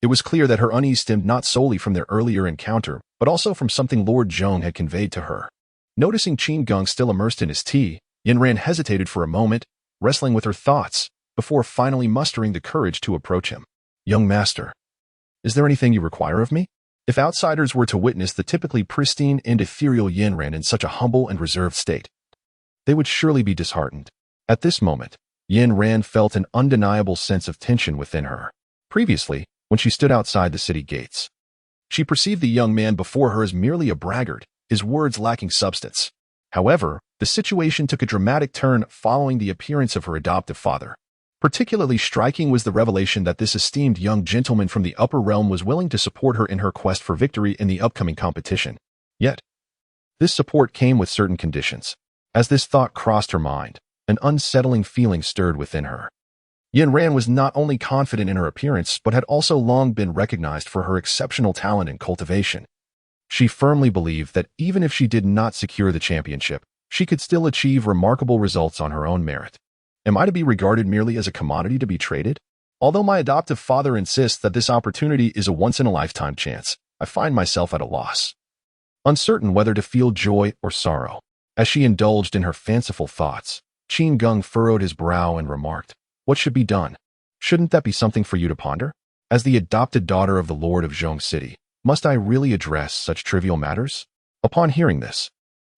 It was clear that her unease stemmed not solely from their earlier encounter, but also from something Lord Zhong had conveyed to her. Noticing Qin Geng still immersed in his tea, Yin Ran hesitated for a moment, wrestling with her thoughts, before finally mustering the courage to approach him. "Young master, is there anything you require of me?" If outsiders were to witness the typically pristine and ethereal Yin Ran in such a humble and reserved state, they would surely be disheartened. At this moment, Yin Ran felt an undeniable sense of tension within her. Previously, when she stood outside the city gates, she perceived the young man before her as merely a braggart, his words lacking substance. However, the situation took a dramatic turn following the appearance of her adoptive father. Particularly striking was the revelation that this esteemed young gentleman from the upper realm was willing to support her in her quest for victory in the upcoming competition. Yet, this support came with certain conditions. As this thought crossed her mind, an unsettling feeling stirred within her. Yin Ran was not only confident in her appearance, but had also long been recognized for her exceptional talent and cultivation. She firmly believed that even if she did not secure the championship, she could still achieve remarkable results on her own merit. Am I to be regarded merely as a commodity to be traded? Although my adoptive father insists that this opportunity is a once-in-a-lifetime chance, I find myself at a loss, uncertain whether to feel joy or sorrow. As she indulged in her fanciful thoughts, Qin Geng furrowed his brow and remarked, "What should be done? Shouldn't that be something for you to ponder? As the adopted daughter of the Lord of Zhong City, must I really address such trivial matters?" Upon hearing this,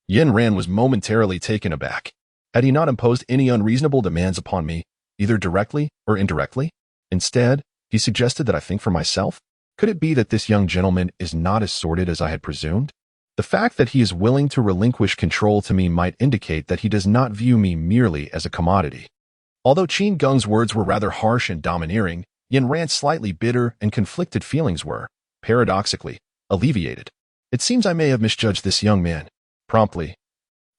Yin Ran was momentarily taken aback. Had he not imposed any unreasonable demands upon me, either directly or indirectly? Instead, he suggested that I think for myself. Could it be that this young gentleman is not as sordid as I had presumed? The fact that he is willing to relinquish control to me might indicate that he does not view me merely as a commodity. Although Qin Geng's words were rather harsh and domineering, Yin Ran's slightly bitter and conflicted feelings were, paradoxically, alleviated. "It seems I may have misjudged this young man." Promptly,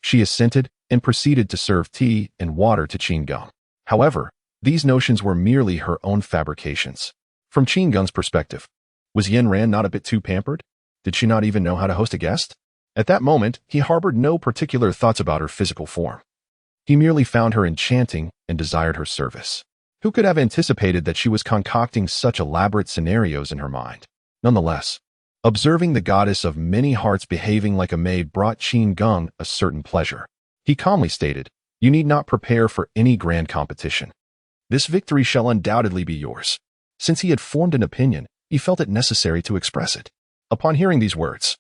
she assented and proceeded to serve tea and water to Qin Geng. However, these notions were merely her own fabrications. From Qin Geng's perspective, was Yin Ran not a bit too pampered? Did she not even know how to host a guest? At that moment, he harbored no particular thoughts about her physical form. He merely found her enchanting and desired her service. Who could have anticipated that she was concocting such elaborate scenarios in her mind? Nonetheless, observing the goddess of many hearts behaving like a maid brought Qin Geng a certain pleasure. He calmly stated, "You need not prepare for any grand competition. This victory shall undoubtedly be yours." Since he had formed an opinion, he felt it necessary to express it. Upon hearing these words,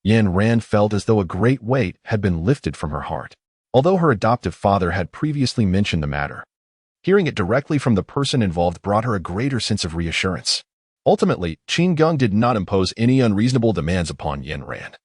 Yin Ran felt as though a great weight had been lifted from her heart. Although her adoptive father had previously mentioned the matter, hearing it directly from the person involved brought her a greater sense of reassurance. Ultimately, Qin Geng did not impose any unreasonable demands upon Yin Ran,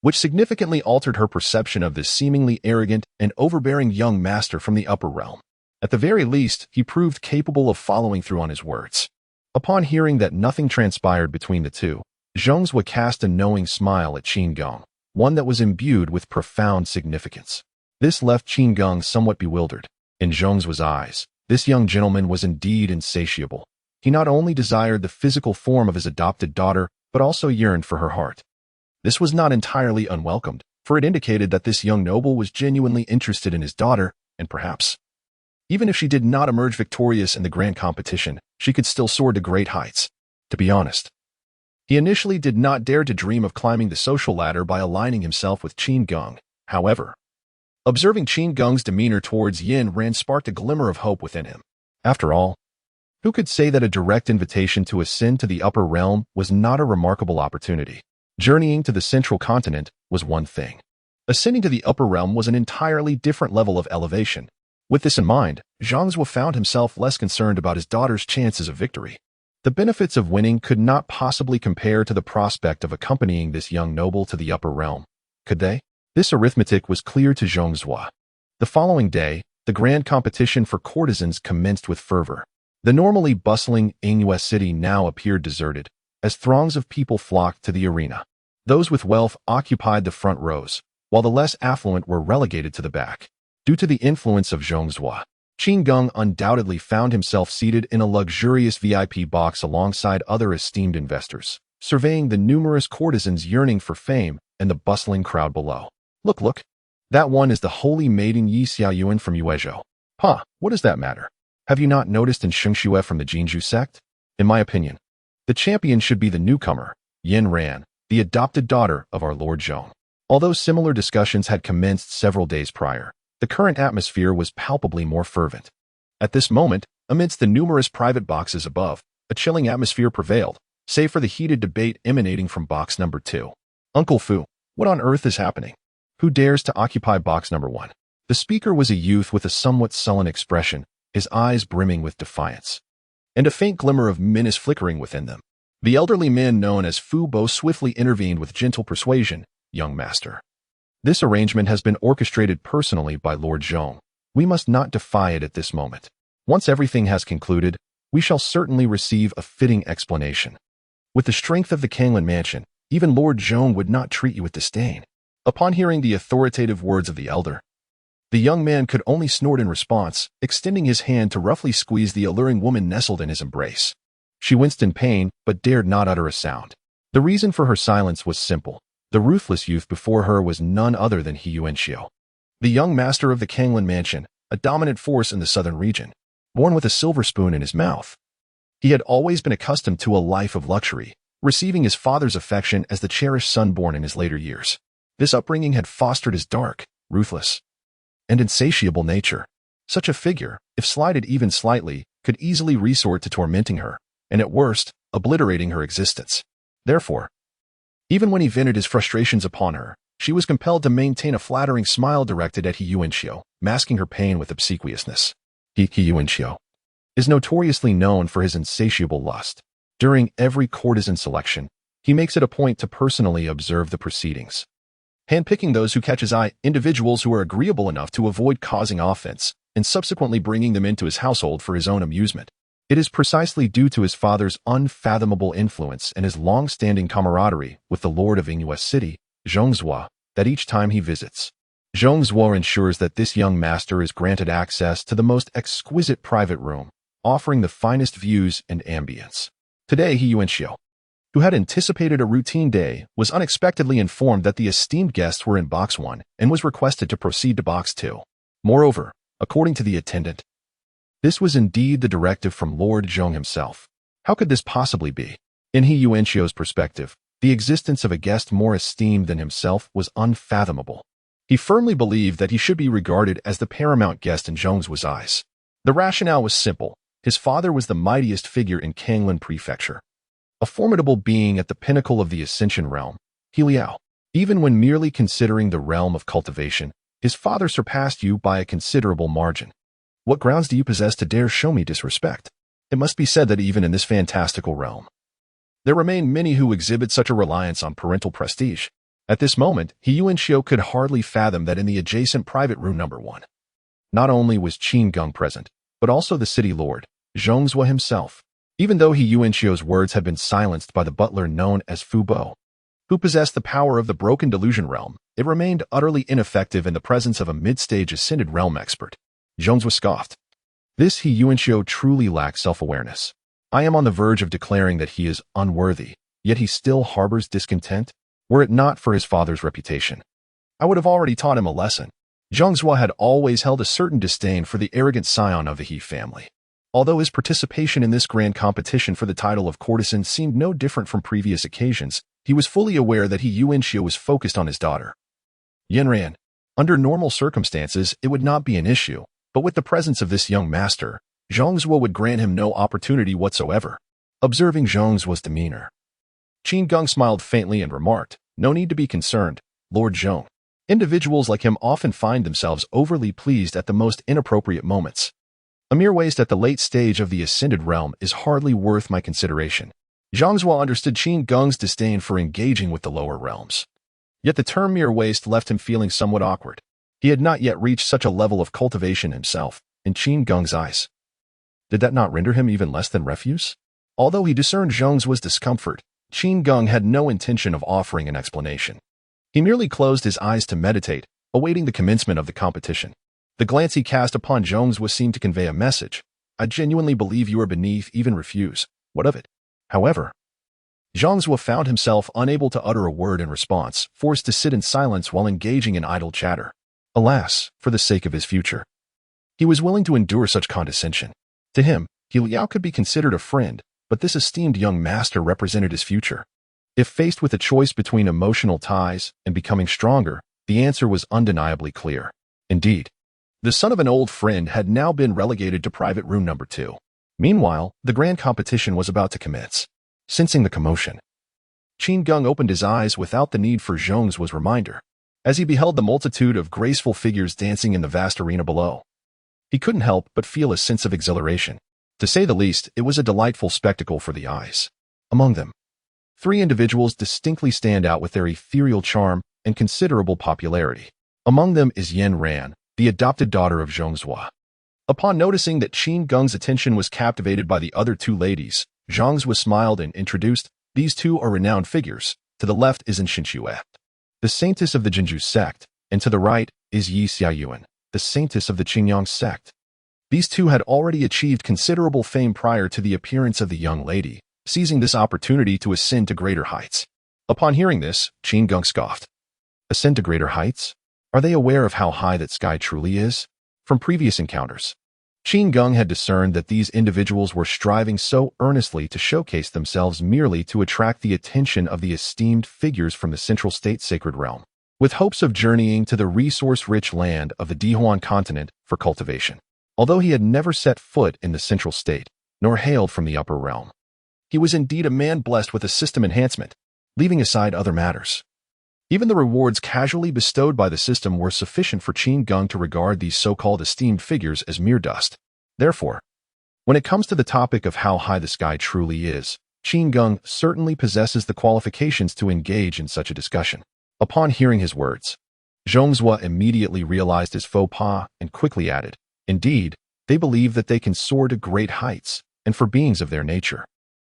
which significantly altered her perception of this seemingly arrogant and overbearing young master from the upper realm. At the very least, he proved capable of following through on his words. Upon hearing that nothing transpired between the two, Zhang Zhuo cast a knowing smile at Qin Geng, one that was imbued with profound significance. This left Qin Geng somewhat bewildered. In Zhong's eyes, this young gentleman was indeed insatiable. He not only desired the physical form of his adopted daughter, but also yearned for her heart. This was not entirely unwelcomed, for it indicated that this young noble was genuinely interested in his daughter, and perhaps, even if she did not emerge victorious in the grand competition, she could still soar to great heights. To be honest, he initially did not dare to dream of climbing the social ladder by aligning himself with Qin Geng. However, observing Qin Geng's demeanor towards Yin Ran sparked a glimmer of hope within him. After all, who could say that a direct invitation to ascend to the upper realm was not a remarkable opportunity? Journeying to the central continent was one thing. Ascending to the upper realm was an entirely different level of elevation. With this in mind, Zhang Zhuo found himself less concerned about his daughter's chances of victory. The benefits of winning could not possibly compare to the prospect of accompanying this young noble to the upper realm. Could they? This arithmetic was clear to Zhang Zhuo. The following day, the grand competition for courtesans commenced with fervor. The normally bustling Anhui city now appeared deserted, as throngs of people flocked to the arena. Those with wealth occupied the front rows, while the less affluent were relegated to the back. Due to the influence of Zhang Zhuo, Qin Geng undoubtedly found himself seated in a luxurious VIP box alongside other esteemed investors, surveying the numerous courtesans yearning for fame and the bustling crowd below. Look, that one is the holy maiden Yi Xiaoyuan from Yuezhou. Huh, what does that matter? Have you not noticed in Shengxue from the Jinzhu sect? In my opinion, the champion should be the newcomer, Yin Ran, the adopted daughter of our Lord Zhong. Although similar discussions had commenced several days prior, the current atmosphere was palpably more fervent. At this moment, amidst the numerous private boxes above, a chilling atmosphere prevailed, save for the heated debate emanating from box number 2. Uncle Fu, what on earth is happening? Who dares to occupy box number 1? The speaker was a youth with a somewhat sullen expression, his eyes brimming with defiance, and a faint glimmer of menace flickering within them. The elderly man known as Fu Bo swiftly intervened with gentle persuasion. Young master, this arrangement has been orchestrated personally by Lord Zhong. We must not defy it at this moment. Once everything has concluded, we shall certainly receive a fitting explanation. With the strength of the Kanglan mansion, even Lord Zhong would not treat you with disdain. Upon hearing the authoritative words of the elder, the young man could only snort in response, extending his hand to roughly squeeze the alluring woman nestled in his embrace. She winced in pain, but dared not utter a sound. The reason for her silence was simple. The ruthless youth before her was none other than He Yuanxiu, the young master of the Kanglan mansion, a dominant force in the southern region, born with a silver spoon in his mouth. He had always been accustomed to a life of luxury, receiving his father's affection as the cherished son born in his later years. This upbringing had fostered his dark, ruthless, and insatiable nature. Such a figure, if slighted even slightly, could easily resort to tormenting her, and at worst, obliterating her existence. Therefore, even when he vented his frustrations upon her, she was compelled to maintain a flattering smile directed at He Yuanxiu, masking her pain with obsequiousness. He Yuanxiu is notoriously known for his insatiable lust. During every courtesan selection, he makes it a point to personally observe the proceedings, handpicking those who catch his eye, individuals who are agreeable enough to avoid causing offense, and subsequently bringing them into his household for his own amusement. It is precisely due to his father's unfathomable influence and his long-standing camaraderie with the Lord of Anhui City, Zhang Zhuo, that each time he visits, Zhang Zhuo ensures that this young master is granted access to the most exquisite private room, offering the finest views and ambience. Today, He Yuanxiu, who had anticipated a routine day, was unexpectedly informed that the esteemed guests were in box 1 and was requested to proceed to box 2. Moreover, according to the attendant, this was indeed the directive from Lord Zhong himself. How could this possibly be? In He Yuanxiu's perspective, the existence of a guest more esteemed than himself was unfathomable. He firmly believed that he should be regarded as the paramount guest in Zhong's eyes. The rationale was simple. His father was the mightiest figure in Kanglan Prefecture, a formidable being at the pinnacle of the Ascension realm, He Liao. Even when merely considering the realm of cultivation, his father surpassed you by a considerable margin. What grounds do you possess to dare show me disrespect? It must be said that even in this fantastical realm, there remain many who exhibit such a reliance on parental prestige. At this moment, He Yuanxiu could hardly fathom that in the adjacent private room number 1, not only was Qin Geng present, but also the city lord, Zhang Zhuo himself. Even though He Yuanxiu's words had been silenced by the butler known as Fu Bo, who possessed the power of the broken delusion realm, it remained utterly ineffective in the presence of a mid-stage ascended realm expert. Jones was scoffed. This He Yuanxiu truly lacks self-awareness. I am on the verge of declaring that he is unworthy, yet he still harbors discontent. Were it not for his father's reputation, I would have already taught him a lesson. Zhongzhua had always held a certain disdain for the arrogant scion of the He family. Although his participation in this grand competition for the title of courtesan seemed no different from previous occasions, he was fully aware that He Yuanxiu was focused on his daughter. Yanran. Under normal circumstances, it would not be an issue, but with the presence of this young master, Zhongzhua would grant him no opportunity whatsoever. Observing Zhongzhua's demeanor, Qin Geng smiled faintly and remarked, "No need to be concerned, Lord Zhong. Individuals like him often find themselves overly pleased at the most inappropriate moments. A mere waste at the late stage of the ascended realm is hardly worth my consideration." Zhongzhua understood Qin Geng's disdain for engaging with the lower realms. Yet the term mere waste left him feeling somewhat awkward. He had not yet reached such a level of cultivation himself, in Qin Geng's eyes. Did that not render him even less than refuse? Although he discerned Zhongzhua's discomfort, Qin Geng had no intention of offering an explanation. He merely closed his eyes to meditate, awaiting the commencement of the competition. The glance he cast upon Zhongzhua seemed to convey a message. "I genuinely believe you are beneath even refuse. What of it?" However, Zhongzhua found himself unable to utter a word in response, forced to sit in silence while engaging in idle chatter. Alas, for the sake of his future. He was willing to endure such condescension. To him, He Liao could be considered a friend, but this esteemed young master represented his future. If faced with a choice between emotional ties and becoming stronger, the answer was undeniably clear. Indeed, the son of an old friend had now been relegated to private room number 2. Meanwhile, the grand competition was about to commence. Sensing the commotion, Qin Geng opened his eyes without the need for Zhongzhua's reminder. As he beheld the multitude of graceful figures dancing in the vast arena below, he couldn't help but feel a sense of exhilaration. To say the least, it was a delightful spectacle for the eyes. Among them, 3 individuals distinctly stand out with their ethereal charm and considerable popularity. Among them is Yan Ran, the adopted daughter of Zhongzhua. Upon noticing that Qin Geng's attention was captivated by the other 2 ladies, Zhongzhua smiled and introduced, "These 2 are renowned figures. To the left is Xinshuet, the saintess of the Jinju sect, and to the right is Yi Xiaoyuan, the saintess of the Qingyang sect." These 2 had already achieved considerable fame prior to the appearance of the young lady, seizing this opportunity to ascend to greater heights. Upon hearing this, Qin Geng scoffed. Ascend to greater heights? Are they aware of how high that sky truly is? From previous encounters, Qin Geng had discerned that these individuals were striving so earnestly to showcase themselves merely to attract the attention of the esteemed figures from the Central State Sacred Realm, with hopes of journeying to the resource-rich land of the Dihuan continent for cultivation. Although he had never set foot in the Central State, nor hailed from the Upper Realm, he was indeed a man blessed with a system enhancement, leaving aside other matters. Even the rewards casually bestowed by the system were sufficient for Qin Geng to regard these so-called esteemed figures as mere dust. Therefore, when it comes to the topic of how high the sky truly is, Qin Geng certainly possesses the qualifications to engage in such a discussion. Upon hearing his words, Zhongzhua immediately realized his faux pas and quickly added, "Indeed, they believe that they can soar to great heights, and for beings of their nature,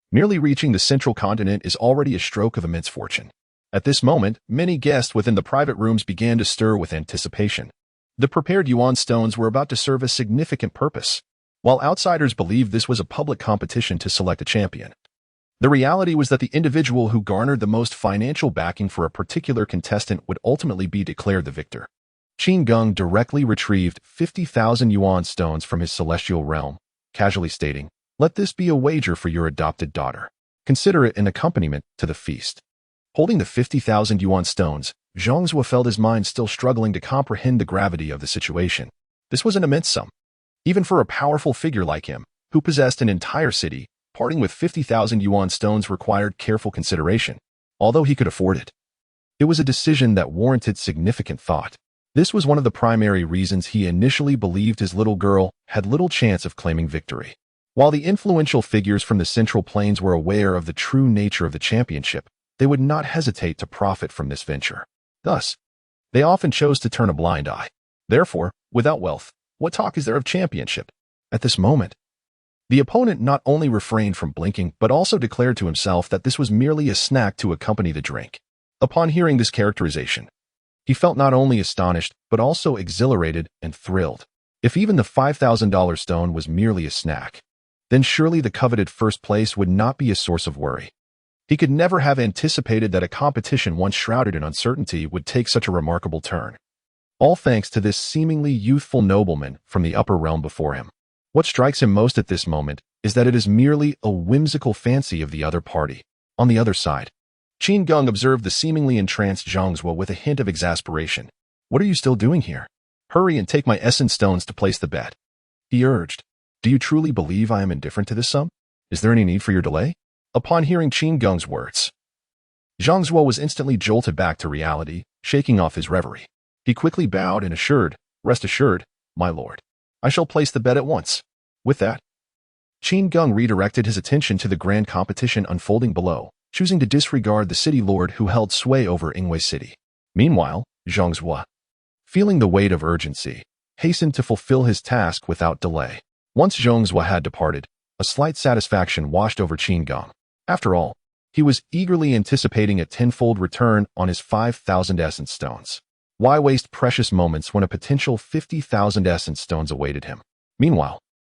merely reaching the central continent is already a stroke of immense fortune." At this moment, many guests within the private rooms began to stir with anticipation. The prepared yuan stones were about to serve a significant purpose, while outsiders believed this was a public competition to select a champion. The reality was that the individual who garnered the most financial backing for a particular contestant would ultimately be declared the victor. Qin Geng directly retrieved 50,000 yuan stones from his celestial realm, casually stating, "Let this be a wager for your adopted daughter. Consider it an accompaniment to the feast." Holding the 50,000 yuan stones, Zhongzhua felt his mind still struggling to comprehend the gravity of the situation. This was an immense sum. Even for a powerful figure like him, who possessed an entire city, parting with 50,000 yuan stones required careful consideration. Although he could afford it, it was a decision that warranted significant thought. This was one of the primary reasons he initially believed his little girl had little chance of claiming victory. While the influential figures from the Central Plains were aware of the true nature of the championship, they would not hesitate to profit from this venture. Thus, they often chose to turn a blind eye. Therefore, without wealth, what talk is there of championship? At this moment, the opponent not only refrained from blinking, but also declared to himself that this was merely a snack to accompany the drink. Upon hearing this characterization, He felt not only astonished, but also exhilarated and thrilled. If even the $5,000 stone was merely a snack, then surely the coveted first place would not be a source of worry. He could never have anticipated that a competition once shrouded in uncertainty would take such a remarkable turn. All thanks to this seemingly youthful nobleman from the upper realm before him. What strikes him most at this moment is that it is merely a whimsical fancy of the other party. On the other side, Qin Geng observed the seemingly entranced Zhang Zuo with a hint of exasperation. "What are you still doing here? Hurry and take my essence stones to place the bet," he urged. "Do you truly believe I am indifferent to this sum? Is there any need for your delay?" Upon hearing Qin Geng's words, Zhang Zuo was instantly jolted back to reality, shaking off his reverie. He quickly bowed and assured, "Rest assured, my lord. I shall place the bet at once." With that, Qin Geng redirected his attention to the grand competition unfolding below, choosing to disregard the city lord who held sway over Ingwei City. Meanwhile, Zhang Zuo, feeling the weight of urgency, hastened to fulfill his task without delay. Once Zhang Zuo had departed, a slight satisfaction washed over Qin Geng. After all, he was eagerly anticipating a tenfold return on his 5,000 essence stones. Why waste precious moments when a potential 50,000 essence stones awaited him? Meanwhile,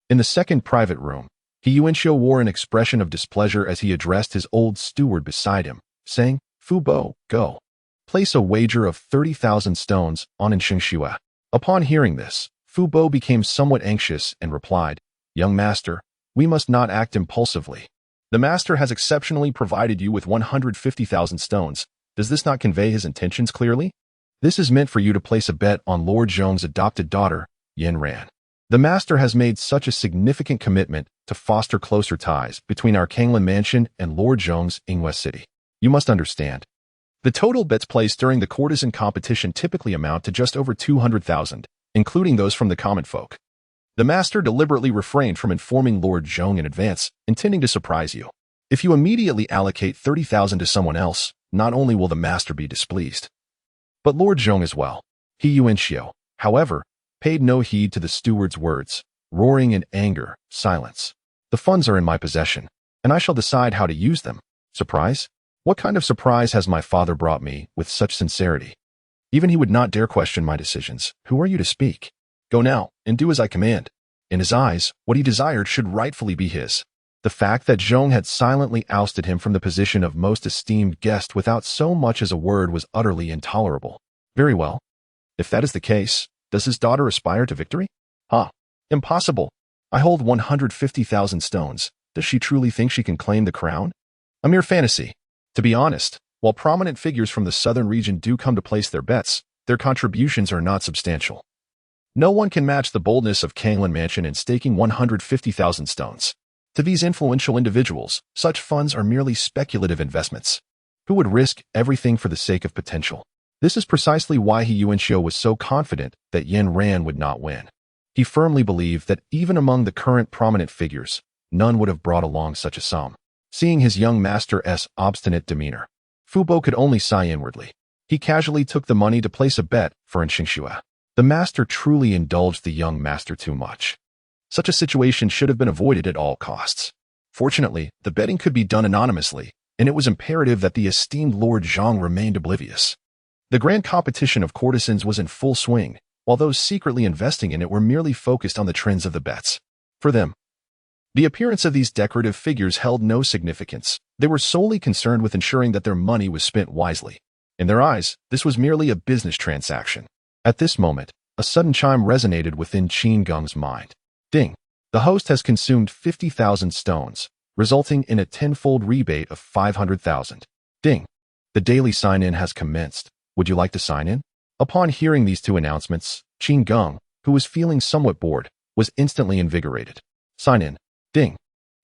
in the second private room, He Yuanxiu wore an expression of displeasure as he addressed his old steward beside him, saying, "Fu Bo, go. Place a wager of 30,000 stones on Xingxue." Upon hearing this, Fu Bo became somewhat anxious and replied, "Young master, we must not act impulsively. The master has exceptionally provided you with 150,000 stones. Does this not convey his intentions clearly? This is meant for you to place a bet on Lord Zhong's adopted daughter, Yin Ran. The master has made such a significant commitment to foster closer ties between our Kanglan mansion and Lord Zhong's Ingwei City. You must understand. The total bets placed during the courtesan competition typically amount to just over 200,000, including those from the common folk. The master deliberately refrained from informing Lord Zhong in advance, intending to surprise you. If you immediately allocate 30,000 to someone else, not only will the master be displeased, but Lord Zhong as well." He Yuanxiu, however, paid no heed to the steward's words, roaring in anger, "Silence. The funds are in my possession, and I shall decide how to use them." Surprise? What kind of surprise has my father brought me with such sincerity? Even he would not dare question my decisions. Who are you to speak? Go now, and do as I command. In his eyes, what he desired should rightfully be his. The fact that Zhong had silently ousted him from the position of most esteemed guest without so much as a word was utterly intolerable. Very well. If that is the case, does his daughter aspire to victory? Impossible. I hold 150,000 stones. Does she truly think she can claim the crown? A mere fantasy. To be honest, while prominent figures from the southern region do come to place their bets, their contributions are not substantial. No one can match the boldness of Kanglan Mansion in staking 150,000 stones. To these influential individuals, such funds are merely speculative investments. Who would risk everything for the sake of potential? This is precisely why He Yuanxiu was so confident that Yin Ran would not win. He firmly believed that even among the current prominent figures, none would have brought along such a sum. Seeing his young master's obstinate demeanor, Fu Bo could only sigh inwardly. He casually took the money to place a bet for Xingxue. The master truly indulged the young master too much. Such a situation should have been avoided at all costs. Fortunately, the betting could be done anonymously, and it was imperative that the esteemed Lord Zhong remained oblivious. The grand competition of courtesans was in full swing, while those secretly investing in it were merely focused on the trends of the bets. For them, the appearance of these decorative figures held no significance. They were solely concerned with ensuring that their money was spent wisely. In their eyes, this was merely a business transaction. At this moment, a sudden chime resonated within Qin Geng's mind. Ding! The host has consumed 50,000 stones, resulting in a tenfold rebate of 500,000. Ding! The daily sign-in has commenced. Would you like to sign in? Upon hearing these two announcements, Qin Geng, who was feeling somewhat bored, was instantly invigorated. Sign in. Ding!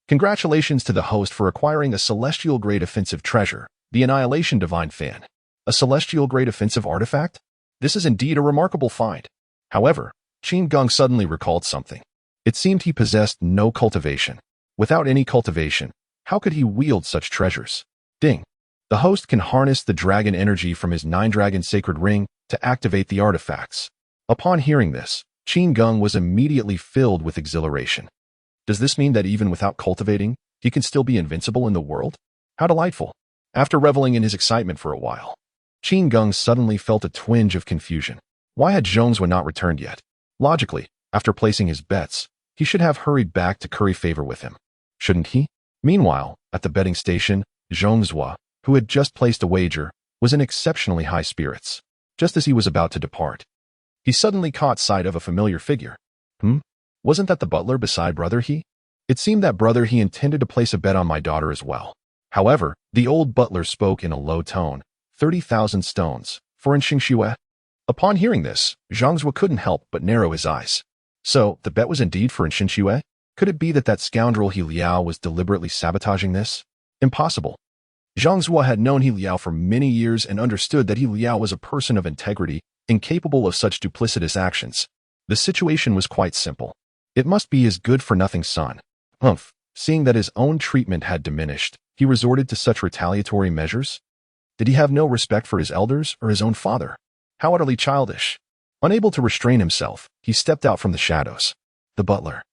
Congratulations to the host for acquiring a celestial-grade offensive treasure, the Annihilation Divine Fan. A celestial-grade offensive artifact? This is indeed a remarkable find. However, Qin Geng suddenly recalled something. It seemed he possessed no cultivation. Without any cultivation, how could he wield such treasures? Ding! The host can harness the dragon energy from his 9-dragon sacred ring to activate the artifacts. Upon hearing this, Qin Geng was immediately filled with exhilaration. Does this mean that even without cultivating, he can still be invincible in the world? How delightful! After reveling in his excitement for a while, Qin Geng suddenly felt a twinge of confusion. Why had Zhongzhou not returned yet? Logically, after placing his bets, he should have hurried back to curry favor with him. Shouldn't he? Meanwhile, at the betting station, Zhongzhou, who had just placed a wager, was in exceptionally high spirits. Just as he was about to depart, he suddenly caught sight of a familiar figure. Wasn't that the butler beside Brother He? It seemed that Brother He intended to place a bet on my daughter as well. However, the old butler spoke in a low tone. 30,000 stones, for in Xingxue. Upon hearing this, Zhongzhou couldn't help but narrow his eyes. So, the bet was indeed for in Xingxue? Could it be that scoundrel He Liao was deliberately sabotaging this? Impossible. Zhongzhou had known He Liao for many years and understood that He Liao was a person of integrity, incapable of such duplicitous actions. The situation was quite simple. It must be his good-for-nothing son. Seeing that his own treatment had diminished, he resorted to such retaliatory measures? Did he have no respect for his elders or his own father? How utterly childish. Unable to restrain himself, he stepped out from the shadows. The butler,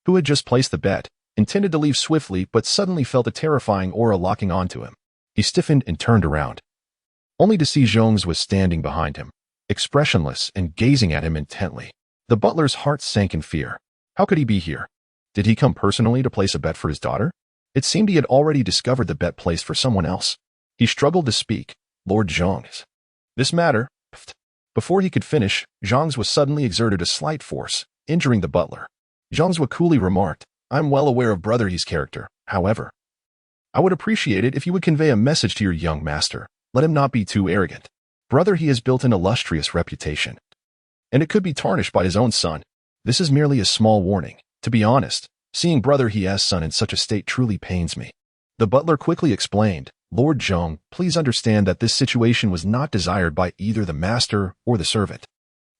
who had just placed the bet, intended to leave swiftly but suddenly felt a terrifying aura locking onto him. He stiffened and turned around, only to see Zhongzhou was standing behind him, expressionless and gazing at him intently. The butler's heart sank in fear. How could he be here? Did he come personally to place a bet for his daughter? It seemed he had already discovered the bet placed for someone else. He struggled to speak. Lord Zhongzhou. This matter. Before he could finish, Zhongzhou suddenly exerted a slight force, injuring the butler. Zhongzhou coolly remarked, I'm well aware of Brother He's character. However, I would appreciate it if you would convey a message to your young master. Let him not be too arrogant. Brother He has built an illustrious reputation, and it could be tarnished by his own son. This is merely a small warning. To be honest, seeing Brother He's son in such a state truly pains me. The butler quickly explained, Lord Zhong, please understand that this situation was not desired by either the master or the servant.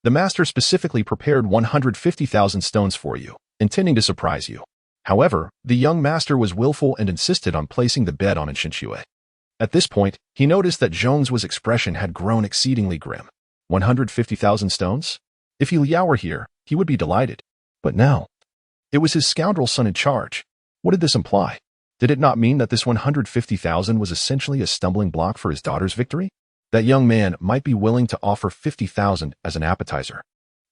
The master specifically prepared 150,000 stones for you, intending to surprise you. However, the young master was willful and insisted on placing the bet on in Xingxue. At this point, he noticed that Zhongzhu's expression had grown exceedingly grim. 150,000 stones? If He Liao were here, he would be delighted. But now, it was his scoundrel son in charge. What did this imply? Did it not mean that this 150,000 was essentially a stumbling block for his daughter's victory? That young man might be willing to offer 50,000 as an appetizer.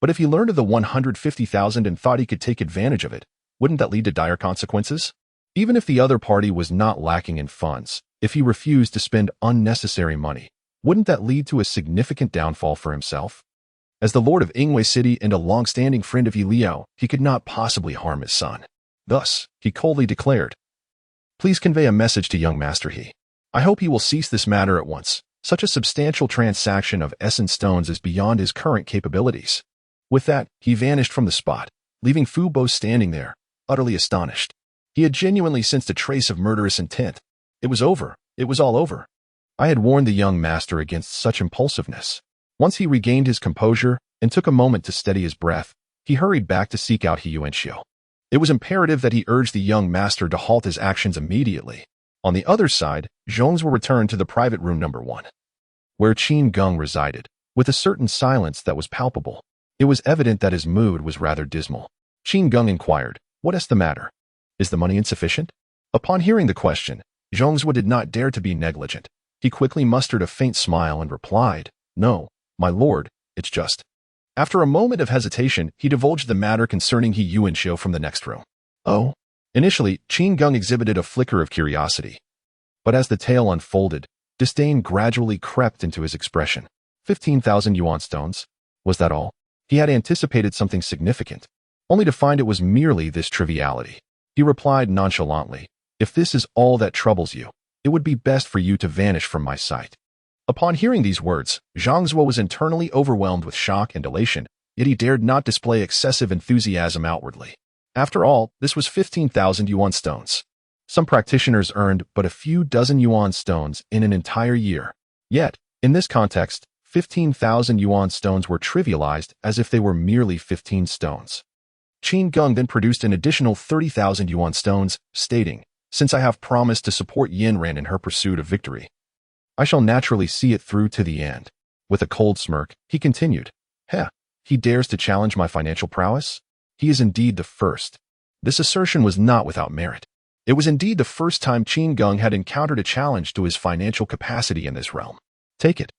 But if he learned of the 150,000 and thought he could take advantage of it, wouldn't that lead to dire consequences? Even if the other party was not lacking in funds, if he refused to spend unnecessary money, wouldn't that lead to a significant downfall for himself? As the Lord of Yingwei City and a long-standing friend of He Liao, he could not possibly harm his son. Thus, he coldly declared, Please convey a message to young Master He. I hope he will cease this matter at once. Such a substantial transaction of essence stones is beyond his current capabilities. With that, he vanished from the spot, leaving Fu Bo standing there, utterly astonished. He had genuinely sensed a trace of murderous intent. It was over. It was all over. I had warned the young master against such impulsiveness. Once he regained his composure and took a moment to steady his breath, he hurried back to seek out He Yuanxiu. It was imperative that he urge the young master to halt his actions immediately. On the other side, Zhongzhou returned to the private room number 1, where Qin Geng resided, with a certain silence that was palpable. It was evident that his mood was rather dismal. Qin Geng inquired, What is the matter? Is the money insufficient? Upon hearing the question, Zhongzhou did not dare to be negligent. He quickly mustered a faint smile and replied, No, my lord, it's just. After a moment of hesitation, he divulged the matter concerning He Yuanxiu from the next room. Oh? Initially, Qin Geng exhibited a flicker of curiosity. But as the tale unfolded, disdain gradually crept into his expression. 15,000 yuan stones? Was that all? He had anticipated something significant, only to find it was merely this triviality. He replied nonchalantly, If this is all that troubles you, it would be best for you to vanish from my sight. Upon hearing these words, Zhongzhou was internally overwhelmed with shock and elation, yet he dared not display excessive enthusiasm outwardly. After all, this was 15,000 yuan stones. Some practitioners earned but a few dozen yuan stones in an entire year. Yet, in this context, 15,000 yuan stones were trivialized as if they were merely 15 stones. Qin Geng then produced an additional 30,000 yuan stones, stating, Since I have promised to support Yinran in her pursuit of victory, I shall naturally see it through to the end. With a cold smirk, he continued, he dares to challenge my financial prowess? He is indeed the first. This assertion was not without merit. It was indeed the first time Qin Geng had encountered a challenge to his financial capacity in this realm. Take it.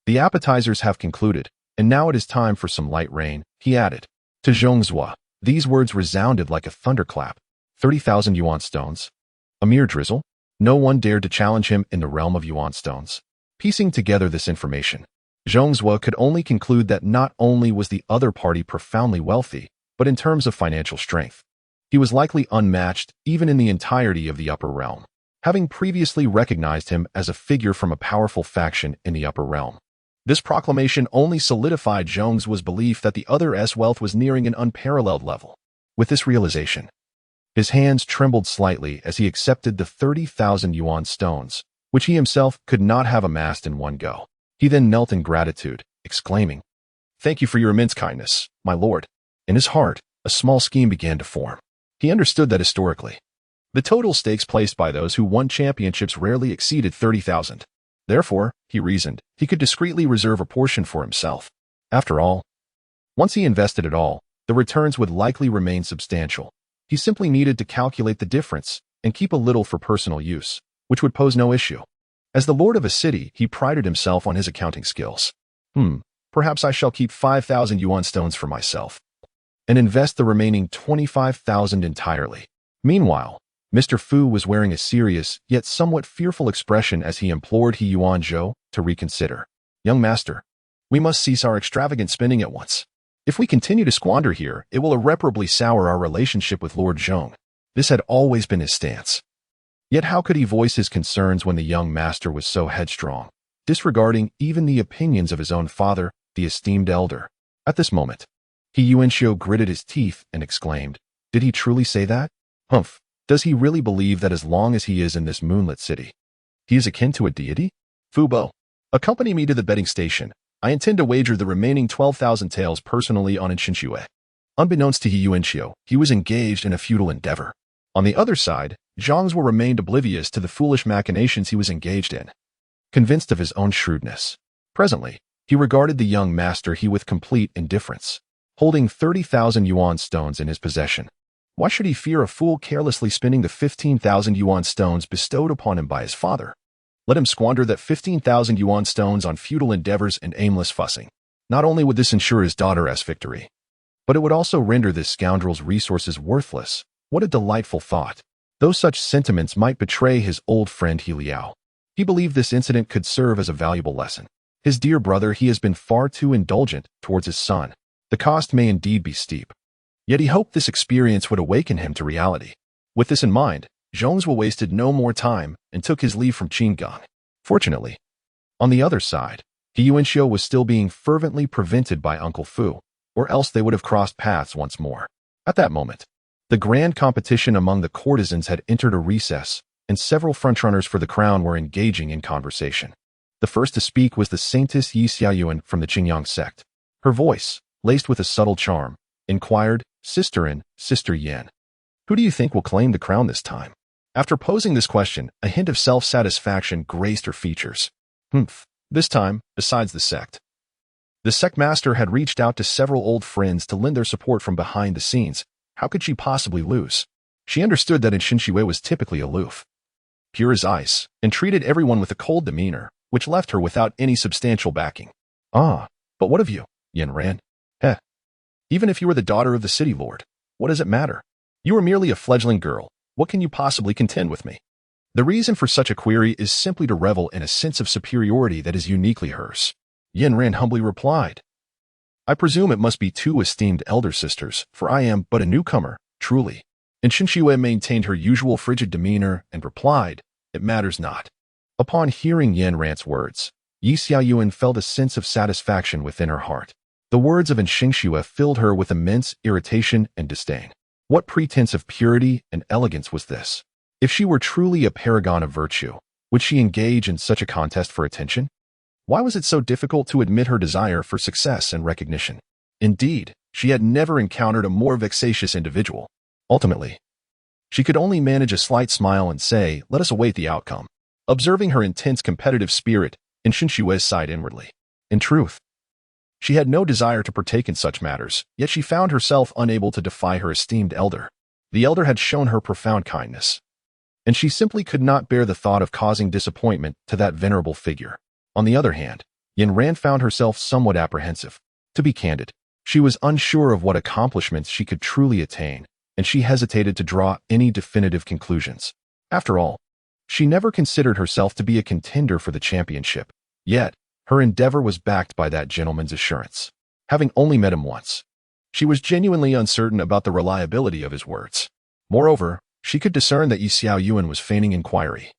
The appetizers have concluded, and now it is time for some light rain, he added. To Zhongzhua, these words resounded like a thunderclap. 30,000 yuan stones? A mere drizzle? No one dared to challenge him in the realm of yuan stones. Piecing together this information, Zhongzhua could only conclude that not only was the other party profoundly wealthy, but in terms of financial strength, he was likely unmatched even in the entirety of the upper realm, having previously recognized him as a figure from a powerful faction in the upper realm. This proclamation only solidified Zhongzhua's belief that the other's wealth was nearing an unparalleled level. With this realization, his hands trembled slightly as he accepted the 30,000 yuan stones, which he himself could not have amassed in one go. He then knelt in gratitude, exclaiming, "Thank you for your immense kindness, my lord." In his heart, a small scheme began to form. He understood that historically, the total stakes placed by those who won championships rarely exceeded 30,000. Therefore, he reasoned, he could discreetly reserve a portion for himself. After all, once he invested it all, the returns would likely remain substantial. He simply needed to calculate the difference and keep a little for personal use, which would pose no issue. As the lord of a city, he prided himself on his accounting skills. Perhaps I shall keep 5,000 yuan stones for myself and invest the remaining 25,000 entirely. Meanwhile, Mr. Fu was wearing a serious, yet somewhat fearful expression as he implored He Yuan Zhou to reconsider. "Young master, we must cease our extravagant spending at once. If we continue to squander here, it will irreparably sour our relationship with Lord Zhong." This had always been his stance. Yet how could he voice his concerns when the young master was so headstrong, disregarding even the opinions of his own father, the esteemed elder? At this moment, He Yuanxiu gritted his teeth and exclaimed, "Did he truly say that? Humph. Does he really believe that as long as he is in this moonlit city, he is akin to a deity? Fubo, accompany me to the betting station. I intend to wager the remaining 12,000 taels personally on Xinshui." Unbeknownst to He Yuanxiu, he was engaged in a futile endeavor. On the other side, Zhongzhua remained oblivious to the foolish machinations he was engaged in, convinced of his own shrewdness. Presently, he regarded the young master with complete indifference, holding 30,000 yuan stones in his possession. Why should he fear a fool carelessly spending the 15,000 yuan stones bestowed upon him by his father? Let him squander that 15,000 yuan stones on futile endeavors and aimless fussing. Not only would this ensure his daughter's victory, but it would also render this scoundrel's resources worthless. What a delightful thought. Though such sentiments might betray his old friend He Liao, he believed this incident could serve as a valuable lesson. His dear brother has been far too indulgent towards his son. The cost may indeed be steep. Yet he hoped this experience would awaken him to reality. With this in mind, Zhongzhua wasted no more time and took his leave from Qin Geng. Fortunately, on the other side, He Yuanxiu was still being fervently prevented by Uncle Fu, or else they would have crossed paths once more. At that moment, the grand competition among the courtesans had entered a recess, and several frontrunners for the crown were engaging in conversation. The first to speak was the Saintess Yi Xiaoyuan from the Qingyang sect. Her voice, laced with a subtle charm, inquired, "Sister Yan, who do you think will claim the crown this time?" After posing this question, a hint of self-satisfaction graced her features. This time, besides the sect master had reached out to several old friends to lend their support from behind the scenes. How could she possibly lose? She understood that Xinshui was typically aloof, pure as ice, and treated everyone with a cold demeanor, which left her without any substantial backing. But what of you, Yin Ran? Even if you were the daughter of the city lord, what does it matter? You are merely a fledgling girl. What can you possibly contend with me? The reason for such a query is simply to revel in a sense of superiority that is uniquely hers. Yin Ran humbly replied, "I presume it must be two esteemed elder sisters, for I am but a newcomer, truly." And Xinshui maintained her usual frigid demeanor and replied, "It matters not." Upon hearing Yin Ran's words, Yi Xiaoyuan felt a sense of satisfaction within her heart. The words of Xinshui filled her with immense irritation and disdain. What pretense of purity and elegance was this? If she were truly a paragon of virtue, would she engage in such a contest for attention? Why was it so difficult to admit her desire for success and recognition? Indeed, she had never encountered a more vexatious individual. Ultimately, she could only manage a slight smile and say, "Let us await the outcome." Observing her intense competitive spirit, Xinshui sighed inwardly. In truth, she had no desire to partake in such matters, yet she found herself unable to defy her esteemed elder. The elder had shown her profound kindness, and she simply could not bear the thought of causing disappointment to that venerable figure. On the other hand, Yin Ran found herself somewhat apprehensive. To be candid, she was unsure of what accomplishments she could truly attain, and she hesitated to draw any definitive conclusions. After all, she never considered herself to be a contender for the championship. Yet, her endeavor was backed by that gentleman's assurance. Having only met him once, she was genuinely uncertain about the reliability of his words. Moreover, she could discern that Yi Xiao Yuan was feigning inquiry,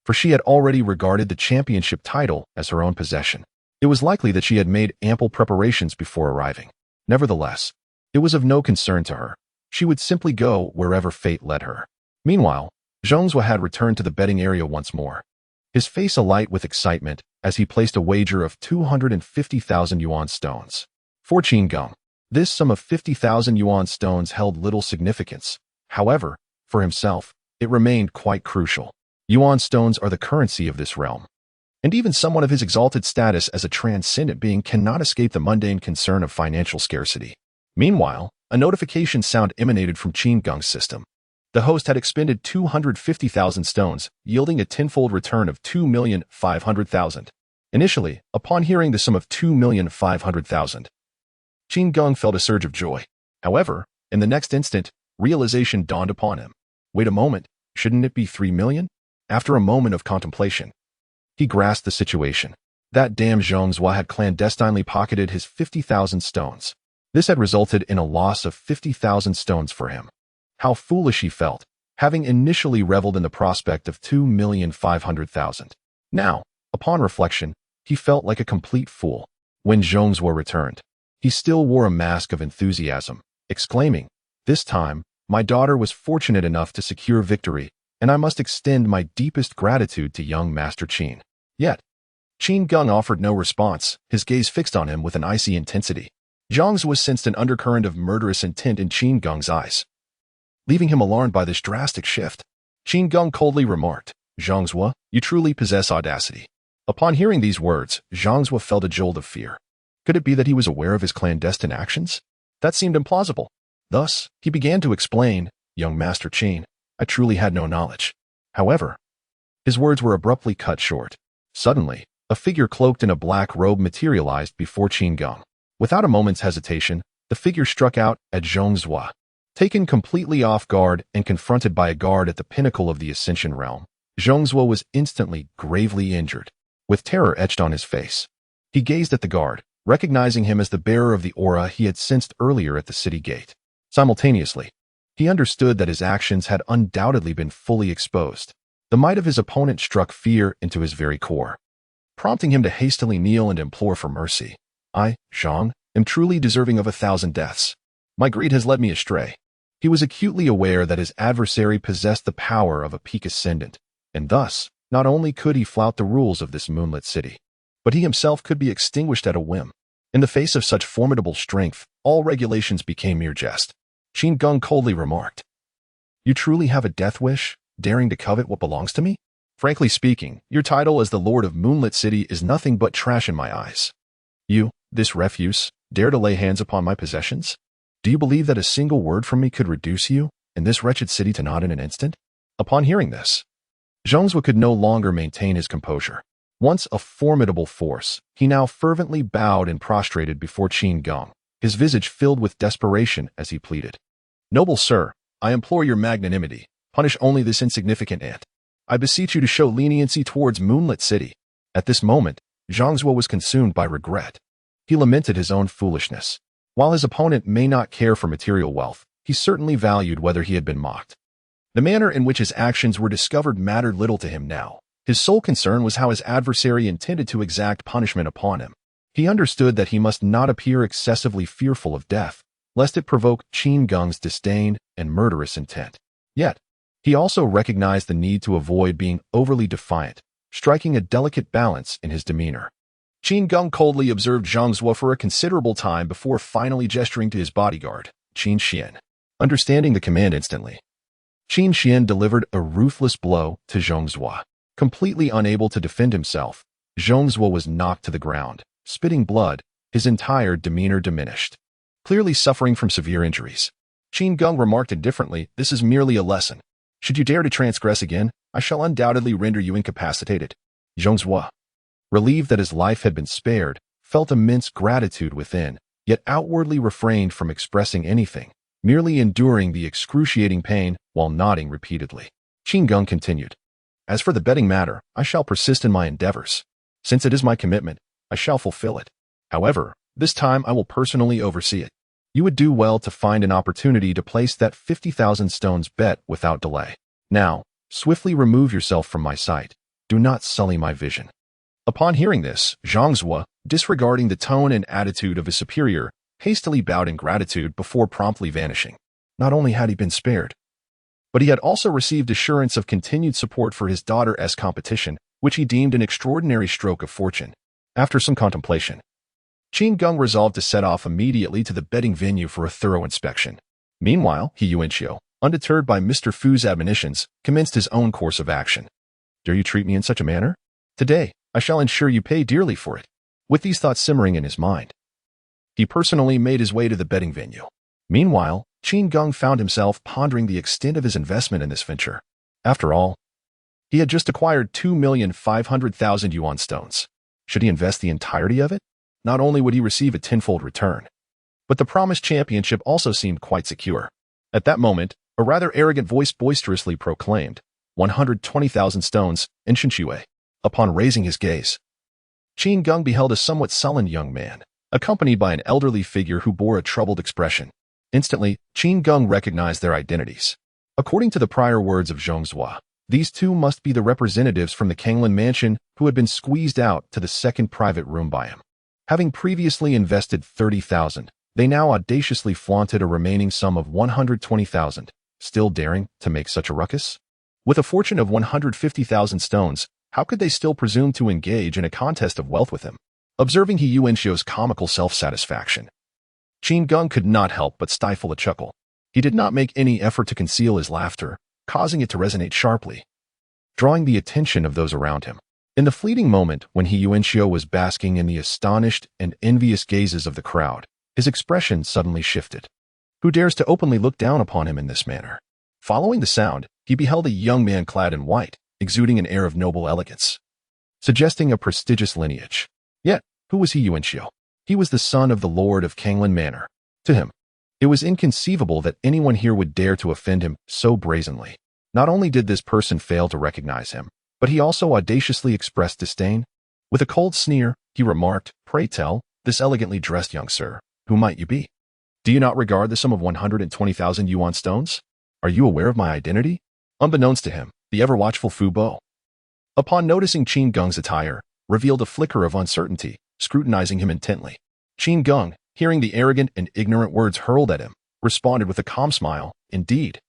for she had already regarded the championship title as her own possession. It was likely that she had made ample preparations before arriving. Nevertheless, it was of no concern to her. She would simply go wherever fate led her. Meanwhile, Zhang Zhuo had returned to the betting area once more, his face alight with excitement as he placed a wager of 250,000 yuan stones. For Qin Geng, this sum of 50,000 yuan stones held little significance. However, for himself, it remained quite crucial. Yuan stones are the currency of this realm, and even someone of his exalted status as a transcendent being cannot escape the mundane concern of financial scarcity. Meanwhile, a notification sound emanated from Qin Geng's system. The host had expended 250,000 stones, yielding a tenfold return of 2,500,000. Initially, upon hearing the sum of 2,500,000, Qin Geng felt a surge of joy. However, in the next instant, realization dawned upon him. Wait a moment, shouldn't it be 3 million? After a moment of contemplation, he grasped the situation. That damn Zhang Zhuo had clandestinely pocketed his 50,000 stones. This had resulted in a loss of 50,000 stones for him. How foolish he felt, having initially reveled in the prospect of 2,500,000. Now, upon reflection, he felt like a complete fool. When Zhang Zhuo returned, he still wore a mask of enthusiasm, exclaiming, "This time, my daughter was fortunate enough to secure victory, and I must extend my deepest gratitude to young Master Qin." Yet, Qin Geng offered no response, his gaze fixed on him with an icy intensity. Zhang Zhuo sensed an undercurrent of murderous intent in Qin Geng's eyes. Leaving him alarmed by this drastic shift, Qin Geng coldly remarked, "Zhang Zhuo, you truly possess audacity." Upon hearing these words, Zhang Zhuo felt a jolt of fear. Could it be that he was aware of his clandestine actions? That seemed implausible. Thus, he began to explain, "Young Master Qin, I truly had no knowledge." However, his words were abruptly cut short. Suddenly, a figure cloaked in a black robe materialized before Qin Geng. Without a moment's hesitation, the figure struck out at Zhang Zhuo. Taken completely off guard and confronted by a guard at the pinnacle of the Ascension realm, Zhang Zhuo was instantly gravely injured. With terror etched on his face, he gazed at the guard, recognizing him as the bearer of the aura he had sensed earlier at the city gate. Simultaneously, he understood that his actions had undoubtedly been fully exposed. The might of his opponent struck fear into his very core, prompting him to hastily kneel and implore for mercy. "I, Zhang, am truly deserving of 1,000 deaths. My greed has led me astray." He was acutely aware that his adversary possessed the power of a peak ascendant, and thus, not only could he flout the rules of this moonlit city, but he himself could be extinguished at a whim. In the face of such formidable strength, all regulations became mere jest. Qin Geng coldly remarked, "You truly have a death wish, daring to covet what belongs to me? Frankly speaking, your title as the Lord of Moonlit City is nothing but trash in my eyes. You, this refuse, dare to lay hands upon my possessions? Do you believe that a single word from me could reduce you and this wretched city to naught in an instant?" Upon hearing this, Zhang Zhuo could no longer maintain his composure. Once a formidable force, he now fervently bowed and prostrated before Qin Geng, his visage filled with desperation as he pleaded, "Noble sir, I implore your magnanimity. Punish only this insignificant ant. I beseech you to show leniency towards Moonlit City." At this moment, Zhang Zhuo was consumed by regret. He lamented his own foolishness. While his opponent may not care for material wealth, he certainly valued whether he had been mocked. The manner in which his actions were discovered mattered little to him now. His sole concern was how his adversary intended to exact punishment upon him. He understood that he must not appear excessively fearful of death, lest it provoke Qin Geng's disdain and murderous intent. Yet, he also recognized the need to avoid being overly defiant, striking a delicate balance in his demeanor. Qin Geng coldly observed Zhang Zhuo for a considerable time before finally gesturing to his bodyguard, Qin Xian. Understanding the command instantly, Qin Xian delivered a ruthless blow to Zhang Zhuo. Completely unable to defend himself, Zhang Zhuo was knocked to the ground, spitting blood, his entire demeanor diminished. Clearly suffering from severe injuries, Qin Geng remarked indifferently, "This is merely a lesson. Should you dare to transgress again, I shall undoubtedly render you incapacitated." Zhang Zhuo, relieved that his life had been spared, felt immense gratitude within, yet outwardly refrained from expressing anything, merely enduring the excruciating pain while nodding repeatedly. Qin Geng continued, "As for the betting matter, I shall persist in my endeavors. Since it is my commitment, I shall fulfill it. However, this time I will personally oversee it. You would do well to find an opportunity to place that 50,000 stones bet without delay. Now, swiftly remove yourself from my sight. Do not sully my vision." Upon hearing this, Zhang Zhuo, disregarding the tone and attitude of his superior, hastily bowed in gratitude before promptly vanishing. Not only had he been spared, but he had also received assurance of continued support for his daughter's competition, which he deemed an extraordinary stroke of fortune. After some contemplation, Qin Geng resolved to set off immediately to the betting venue for a thorough inspection. Meanwhile, He Yuanxiu, undeterred by Mr. Fu's admonitions, commenced his own course of action. "Dare you treat me in such a manner? Today, I shall ensure you pay dearly for it." With these thoughts simmering in his mind, he personally made his way to the betting venue. Meanwhile, Qin Geng found himself pondering the extent of his investment in this venture. After all, he had just acquired 2,500,000 yuan stones. Should he invest the entirety of it? Not only would he receive a tenfold return, but the promised championship also seemed quite secure. At that moment, a rather arrogant voice boisterously proclaimed, 120,000 stones, in Shinshui. Upon raising his gaze, Qin Geng beheld a somewhat sullen young man, accompanied by an elderly figure who bore a troubled expression. Instantly, Qin Geng recognized their identities. According to the prior words of Zhang Zhuo, these two must be the representatives from the Kanglan mansion who had been squeezed out to the second private room by him. Having previously invested 30,000, they now audaciously flaunted a remaining sum of 120,000, still daring to make such a ruckus? With a fortune of 150,000 stones, how could they still presume to engage in a contest of wealth with him? Observing He Yuanxiu's comical self-satisfaction, Qin Geng could not help but stifle a chuckle. He did not make any effort to conceal his laughter, causing it to resonate sharply, drawing the attention of those around him. In the fleeting moment when He Yuanxiu was basking in the astonished and envious gazes of the crowd, his expression suddenly shifted. Who dares to openly look down upon him in this manner? Following the sound, he beheld a young man clad in white, exuding an air of noble elegance, suggesting a prestigious lineage. Yet, who was He Yuanxiu? He was the son of the Lord of Kanglan Manor. To him, it was inconceivable that anyone here would dare to offend him so brazenly. Not only did this person fail to recognize him, but he also audaciously expressed disdain. With a cold sneer, he remarked, "Pray tell, this elegantly dressed young sir, who might you be? Do you not regard the sum of 120,000 yuan stones? Are you aware of my identity?" Unbeknownst to him, the ever-watchful Fu Bo, upon noticing Qin Geng's attire, revealed a flicker of uncertainty, scrutinizing him intently. Qin Geng, hearing the arrogant and ignorant words hurled at him, responded with a calm smile, "Indeed.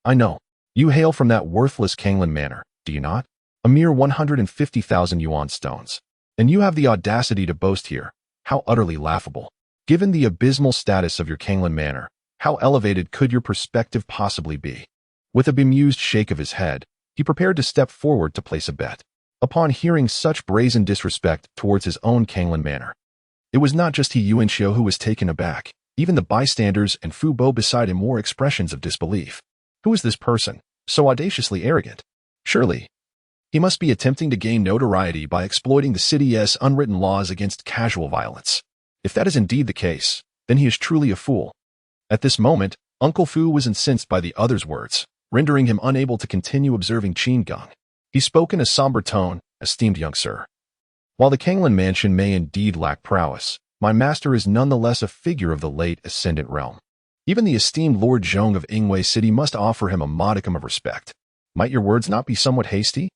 I know. You hail from that worthless Kanglan Manor, do you not? A mere 150,000 yuan stones. And you have the audacity to boast here. How utterly laughable. Given the abysmal status of your Kanglan Manor, how elevated could your perspective possibly be?" With a bemused shake of his head, he prepared to step forward to place a bet. Upon hearing such brazen disrespect towards his own Kanglan Manor, it was not just He Yuanxiu who was taken aback. Even the bystanders and Fu Bo beside him wore expressions of disbelief. Who is this person, so audaciously arrogant? Surely, he must be attempting to gain notoriety by exploiting the city's unwritten laws against casual violence. If that is indeed the case, then he is truly a fool. At this moment, Uncle Fu was incensed by the other's words, rendering him unable to continue observing Qin Geng. He spoke in a somber tone, "Esteemed young sir, while the Kanglan mansion may indeed lack prowess, my master is nonetheless a figure of the late ascendant realm. Even the esteemed Lord Zhong of Ingwei City must offer him a modicum of respect. Might your words not be somewhat hasty?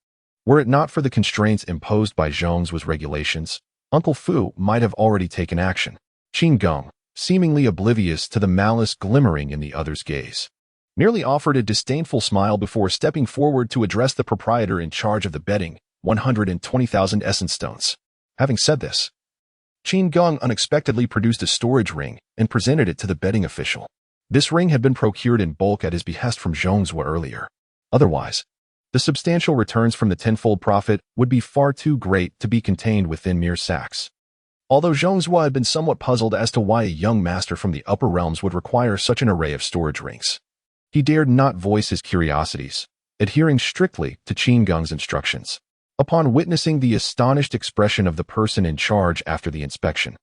Were it not for the constraints imposed by Zhong's regulations, Uncle Fu might have already taken action." Qin Geng, seemingly oblivious to the malice glimmering in the other's gaze, merely offered a disdainful smile before stepping forward to address the proprietor in charge of the betting, 120,000 essence stones. Having said this, Qin Geng unexpectedly produced a storage ring and presented it to the betting official. This ring had been procured in bulk at his behest from Zhong Zhuo earlier. Otherwise, the substantial returns from the tenfold profit would be far too great to be contained within mere sacks. Although Zhong Zhuo had been somewhat puzzled as to why a young master from the upper realms would require such an array of storage rings, he dared not voice his curiosities, adhering strictly to Qin Geng's instructions. upon witnessing the astonished expression of the person in charge after the inspection.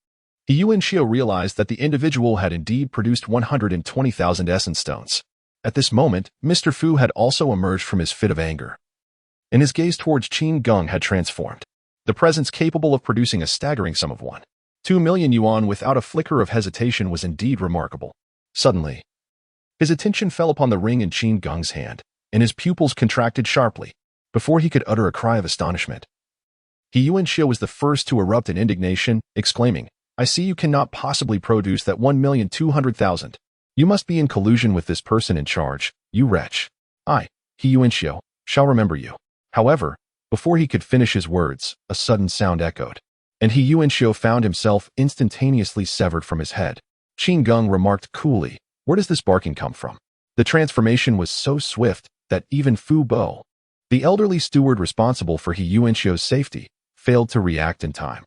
He Yuanxiu realized that the individual had indeed produced 120,000 essence stones. At this moment, Mr. Fu had also emerged from his fit of anger, and his gaze towards Qin Geng had transformed. The presence capable of producing a staggering sum of 1.2 million yuan without a flicker of hesitation was indeed remarkable. Suddenly, his attention fell upon the ring in Qin Geng's hand, and his pupils contracted sharply. Before he could utter a cry of astonishment, He Yuanxiu was the first to erupt in indignation, exclaiming, "I see you cannot possibly produce that 1,200,000. You must be in collusion with this person in charge, you wretch. I, He Yuanxiu, shall remember you." However, before he could finish his words, a sudden sound echoed, and He Yuanxiu found himself instantaneously severed from his head. Qin Geng remarked coolly, "Where does this barking come from?" The transformation was so swift that even Fu Bo, the elderly steward responsible for He Yuanxiu's safety, failed to react in time.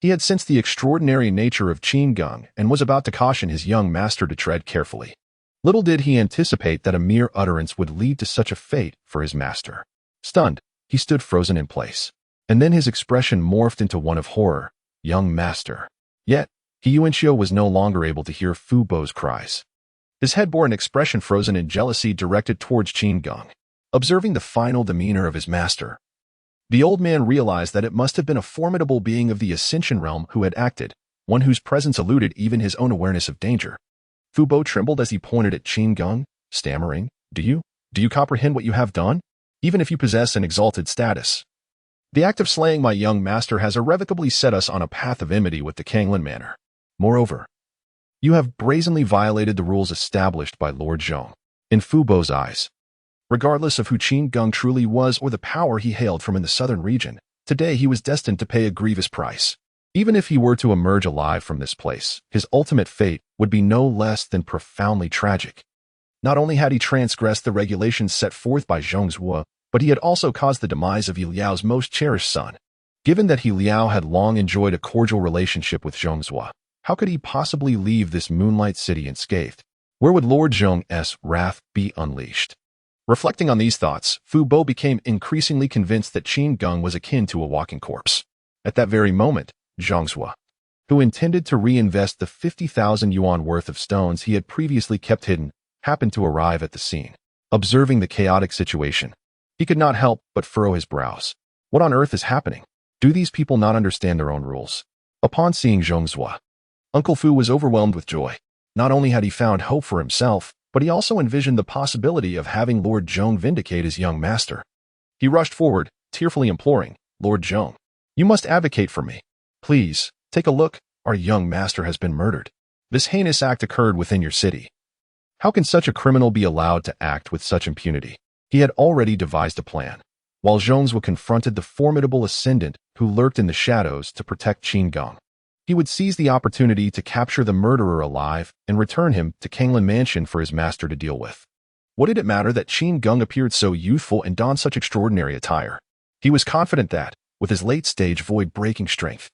He had sensed the extraordinary nature of Qin Geng and was about to caution his young master to tread carefully. Little did he anticipate that a mere utterance would lead to such a fate for his master. Stunned, he stood frozen in place, and then his expression morphed into one of horror. "Young master." Yet, He Yuanxiu was no longer able to hear Fu Bo's cries. His head bore an expression frozen in jealousy directed towards Qin Geng. Observing the final demeanor of his master, the old man realized that it must have been a formidable being of the Ascension realm who had acted, one whose presence eluded even his own awareness of danger. Fu Bo trembled as he pointed at Qin Geng, stammering, Do you comprehend what you have done? Even if you possess an exalted status, the act of slaying my young master has irrevocably set us on a path of enmity with the Kanglan Manor. Moreover, you have brazenly violated the rules established by Lord Zhong." In Fu Bo's eyes, regardless of who Qin Geng truly was or the power he hailed from in the southern region, today he was destined to pay a grievous price. Even if he were to emerge alive from this place, his ultimate fate would be no less than profoundly tragic. Not only had he transgressed the regulations set forth by Zhongzhou, but he had also caused the demise of Yi Liao's most cherished son. Given that Yi Liao had long enjoyed a cordial relationship with Zhongzhou, how could he possibly leave this moonlight city unscathed? Where would Lord Zhong's wrath be unleashed? Reflecting on these thoughts, Fu Bo became increasingly convinced that Qin Geng was akin to a walking corpse. At that very moment, Zhongzhou, who intended to reinvest the 50,000 yuan worth of stones he had previously kept hidden, happened to arrive at the scene. Observing the chaotic situation, he could not help but furrow his brows. What on earth is happening? Do these people not understand their own rules? Upon seeing Zhongzhou, Uncle Fu was overwhelmed with joy. Not only had he found hope for himself, but he also envisioned the possibility of having Lord Zhong vindicate his young master. He rushed forward, tearfully imploring, "Lord Zhong, you must advocate for me. Please, take a look, our young master has been murdered. This heinous act occurred within your city. How can such a criminal be allowed to act with such impunity?" He had already devised a plan. While Zhongzhou confronted the formidable ascendant who lurked in the shadows to protect Qin Geng, he would seize the opportunity to capture the murderer alive and return him to Kanglan Mansion for his master to deal with. What did it matter that Qin Geng appeared so youthful and donned such extraordinary attire? He was confident that, with his late-stage void-breaking strength,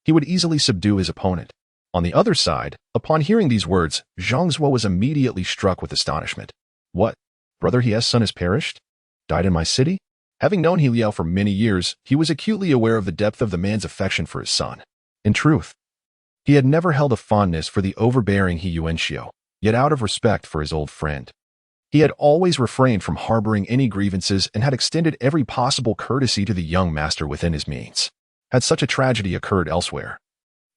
he would easily subdue his opponent. On the other side, upon hearing these words, Zhongzhou was immediately struck with astonishment. "What? Brother Hie's son has perished? Died in my city?" Having known He Liao for many years, he was acutely aware of the depth of the man's affection for his son. In truth, he had never held a fondness for the overbearing He Yuanxiu, yet out of respect for his old friend, he had always refrained from harboring any grievances and had extended every possible courtesy to the young master within his means. Had such a tragedy occurred elsewhere,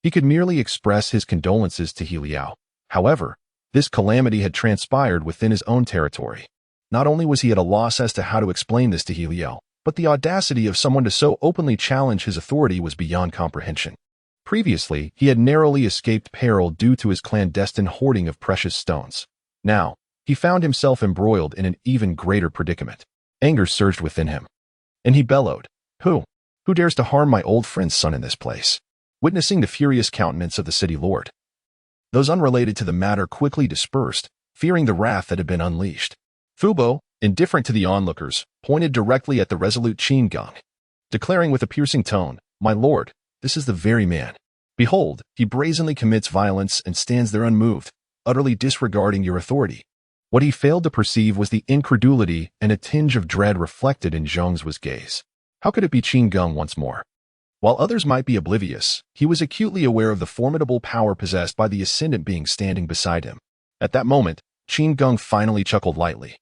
he could merely express his condolences to He Liao. However, this calamity had transpired within his own territory. Not only was he at a loss as to how to explain this to He Liao, but the audacity of someone to so openly challenge his authority was beyond comprehension. Previously, he had narrowly escaped peril due to his clandestine hoarding of precious stones. Now, he found himself embroiled in an even greater predicament. Anger surged within him, and he bellowed, Who dares to harm my old friend's son in this place?" Witnessing the furious countenance of the city lord, those unrelated to the matter quickly dispersed, fearing the wrath that had been unleashed. Fu Bo, indifferent to the onlookers, pointed directly at the resolute Qin Geng, declaring with a piercing tone, "My lord, this is the very man. Behold, he brazenly commits violence and stands there unmoved, utterly disregarding your authority." What he failed to perceive was the incredulity and a tinge of dread reflected in Zhongzhu's gaze. How could it be Qin Geng once more? While others might be oblivious, he was acutely aware of the formidable power possessed by the ascendant being standing beside him. At that moment, Qin Geng finally chuckled lightly.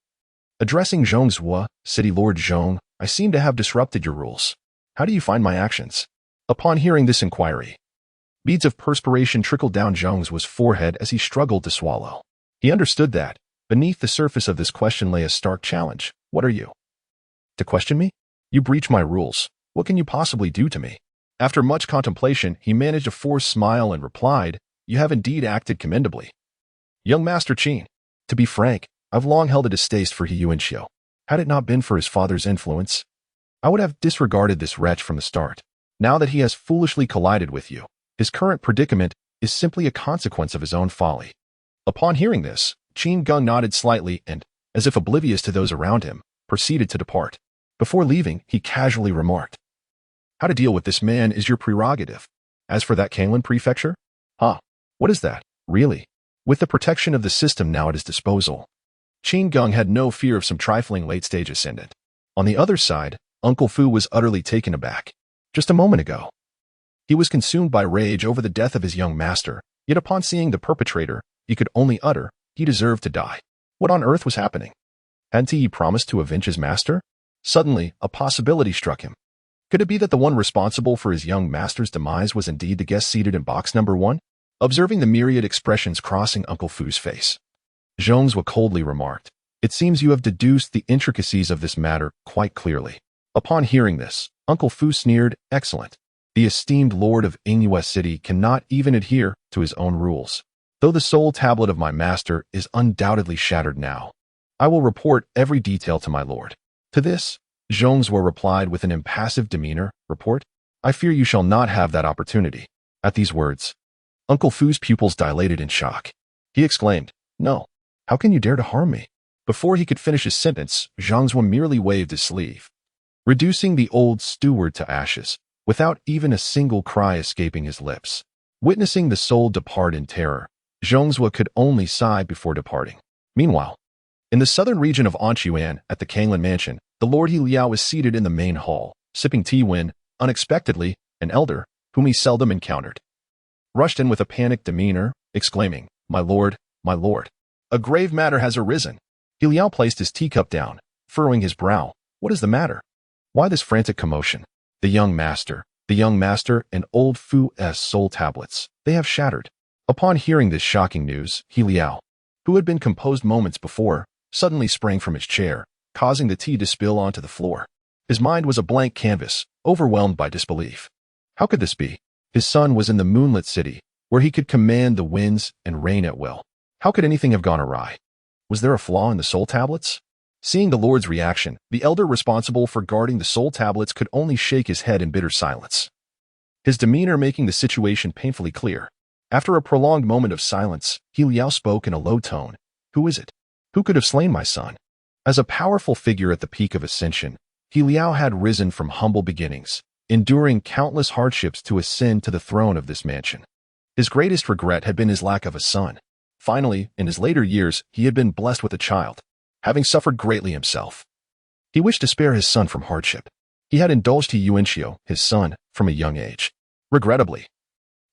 Addressing Zhong Zhuo, City Lord Zhong, I seem to have disrupted your rules. How do you find my actions? Upon hearing this inquiry, beads of perspiration trickled down Zhong Zhuo's forehead as he struggled to swallow. He understood that, beneath the surface of this question lay a stark challenge. What are you? To question me? You breach my rules. What can you possibly do to me? After much contemplation, he managed a forced smile and replied, You have indeed acted commendably. Young Master Qin, to be frank, I've long held a distaste for He Yuanxiu. Had it not been for his father's influence, I would have disregarded this wretch from the start. Now that he has foolishly collided with you, his current predicament is simply a consequence of his own folly. Upon hearing this, Qin Geng nodded slightly and, as if oblivious to those around him, proceeded to depart. Before leaving, he casually remarked, How to deal with this man is your prerogative. As for that Kanglan prefecture? What is that, really? With the protection of the system now at his disposal, Qin Geng had no fear of some trifling late-stage ascendant. On the other side, Uncle Fu was utterly taken aback. Just a moment ago, he was consumed by rage over the death of his young master, yet upon seeing the perpetrator, he could only utter, he deserved to die. What on earth was happening? Hadn't he promised to avenge his master? Suddenly, a possibility struck him. Could it be that the one responsible for his young master's demise was indeed the guest seated in box number 1? Observing the myriad expressions crossing Uncle Fu's face, Zhong Zhuo coldly remarked, It seems you have deduced the intricacies of this matter quite clearly. Upon hearing this, Uncle Fu sneered, Excellent. The esteemed lord of Yingyue City cannot even adhere to his own rules. Though the soul tablet of my master is undoubtedly shattered now, I will report every detail to my lord. To this, Zhong Zhuo replied with an impassive demeanor, Report? I fear you shall not have that opportunity. At these words, Uncle Fu's pupils dilated in shock. He exclaimed, No, how can you dare to harm me? Before he could finish his sentence, Zhong Zhuo merely waved his sleeve, reducing the old steward to ashes, without even a single cry escaping his lips. Witnessing the soul depart in terror, Zhong Zhuo could only sigh before departing. Meanwhile, in the southern region of Anchuan, at the Kanglan Mansion, the Lord He Liao was seated in the main hall, sipping tea when, unexpectedly, an elder, whom he seldom encountered, rushed in with a panicked demeanor, exclaiming, My lord, a grave matter has arisen. He Liao placed his teacup down, furrowing his brow. What is the matter? Why this frantic commotion? The young master, and old Fu's soul tablets, they have shattered. Upon hearing this shocking news, He Liao, who had been composed moments before, suddenly sprang from his chair, causing the tea to spill onto the floor. His mind was a blank canvas, overwhelmed by disbelief. How could this be? His son was in the moonlit city, where he could command the winds and rain at will. How could anything have gone awry? Was there a flaw in the soul tablets? Seeing the Lord's reaction, the elder responsible for guarding the soul tablets could only shake his head in bitter silence, his demeanor making the situation painfully clear. After a prolonged moment of silence, He Liao spoke in a low tone. Who is it? Who could have slain my son? As a powerful figure at the peak of ascension, He Liao had risen from humble beginnings, enduring countless hardships to ascend to the throne of this mansion. His greatest regret had been his lack of a son. Finally, in his later years, he had been blessed with a child, having suffered greatly himself. He wished to spare his son from hardship. He had indulged He Yuanxiu, his son, from a young age. Regrettably,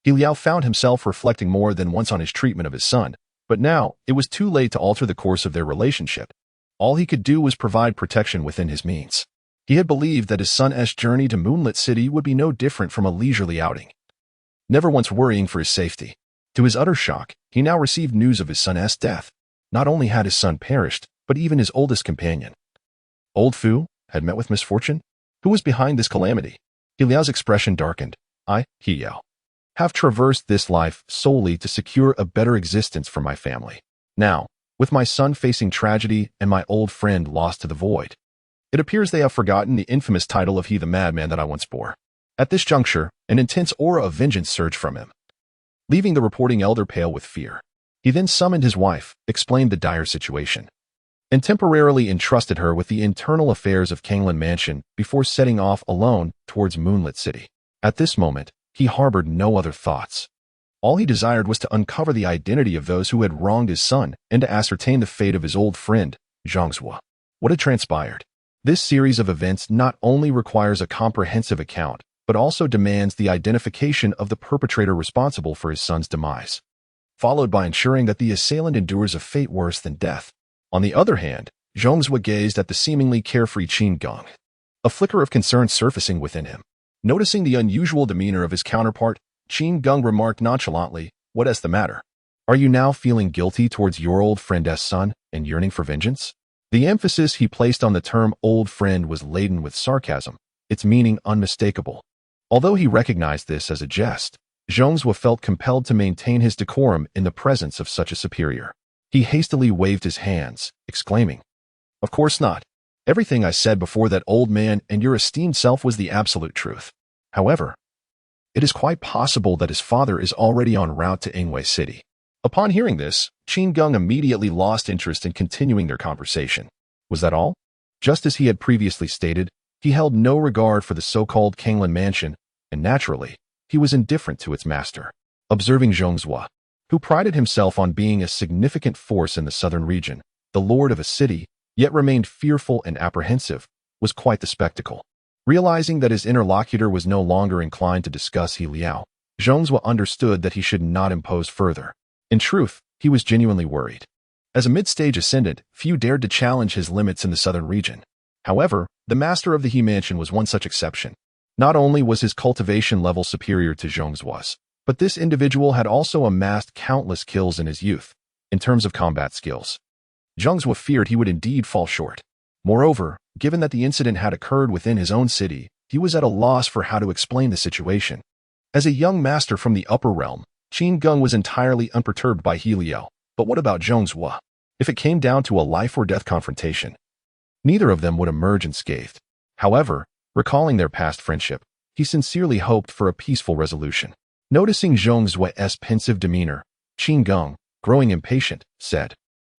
He Liao found himself reflecting more than once on his treatment of his son, but now it was too late to alter the course of their relationship. All he could do was provide protection within his means. He had believed that his son's journey to Moonlit City would be no different from a leisurely outing, never once worrying for his safety. To his utter shock, he now received news of his son's death. Not only had his son perished, but even his oldest companion, Old Fu, had met with misfortune. Who was behind this calamity? He Liao's expression darkened. I, He Liao, have traversed this life solely to secure a better existence for my family. Now, with my son facing tragedy and my old friend lost to the void, it appears they have forgotten the infamous title of He the Madman that I once bore. At this juncture, an intense aura of vengeance surged from him, leaving the reporting elder pale with fear. He then summoned his wife, explained the dire situation, and temporarily entrusted her with the internal affairs of Kanglan Mansion before setting off alone towards Moonlit City. At this moment, he harbored no other thoughts. All he desired was to uncover the identity of those who had wronged his son and to ascertain the fate of his old friend, Zhong Zhuo. What had transpired? This series of events not only requires a comprehensive account, but also demands the identification of the perpetrator responsible for his son's demise, followed by ensuring that the assailant endures a fate worse than death. On the other hand, Zhongzhou gazed at the seemingly carefree Qin Geng, a flicker of concern surfacing within him. Noticing the unusual demeanor of his counterpart, Qin Geng remarked nonchalantly, "What is the matter? Are you now feeling guilty towards your old friend's son and yearning for vengeance?" The emphasis he placed on the term old friend was laden with sarcasm, its meaning unmistakable. Although he recognized this as a jest, Zhongzhou felt compelled to maintain his decorum in the presence of such a superior. He hastily waved his hands, exclaiming, "Of course not. Everything I said before that old man and your esteemed self was the absolute truth. However, it is quite possible that his father is already en route to Ingwei City." Upon hearing this, Qin Geng immediately lost interest in continuing their conversation. Was that all? Just as he had previously stated, he held no regard for the so-called Kanglan mansion, and naturally, he was indifferent to its master. Observing Zhongzhou, who prided himself on being a significant force in the southern region, the lord of a city, yet remained fearful and apprehensive, was quite the spectacle. Realizing that his interlocutor was no longer inclined to discuss He Liao, Zhongzhou understood that he should not impose further. In truth, he was genuinely worried. As a mid-stage ascendant, few dared to challenge his limits in the southern region. However, the master of the He Mansion was one such exception. Not only was his cultivation level superior to Zhongzhu's, but this individual had also amassed countless kills in his youth. In terms of combat skills, Zhongzhou feared he would indeed fall short. Moreover, given that the incident had occurred within his own city, he was at a loss for how to explain the situation. As a young master from the upper realm, Qin Geng was entirely unperturbed by He Liao, but what about Zhongzhou? If it came down to a life-or-death confrontation, neither of them would emerge unscathed. However, recalling their past friendship, he sincerely hoped for a peaceful resolution. Noticing Zhongzhu's pensive demeanor, Qin Geng, growing impatient, said,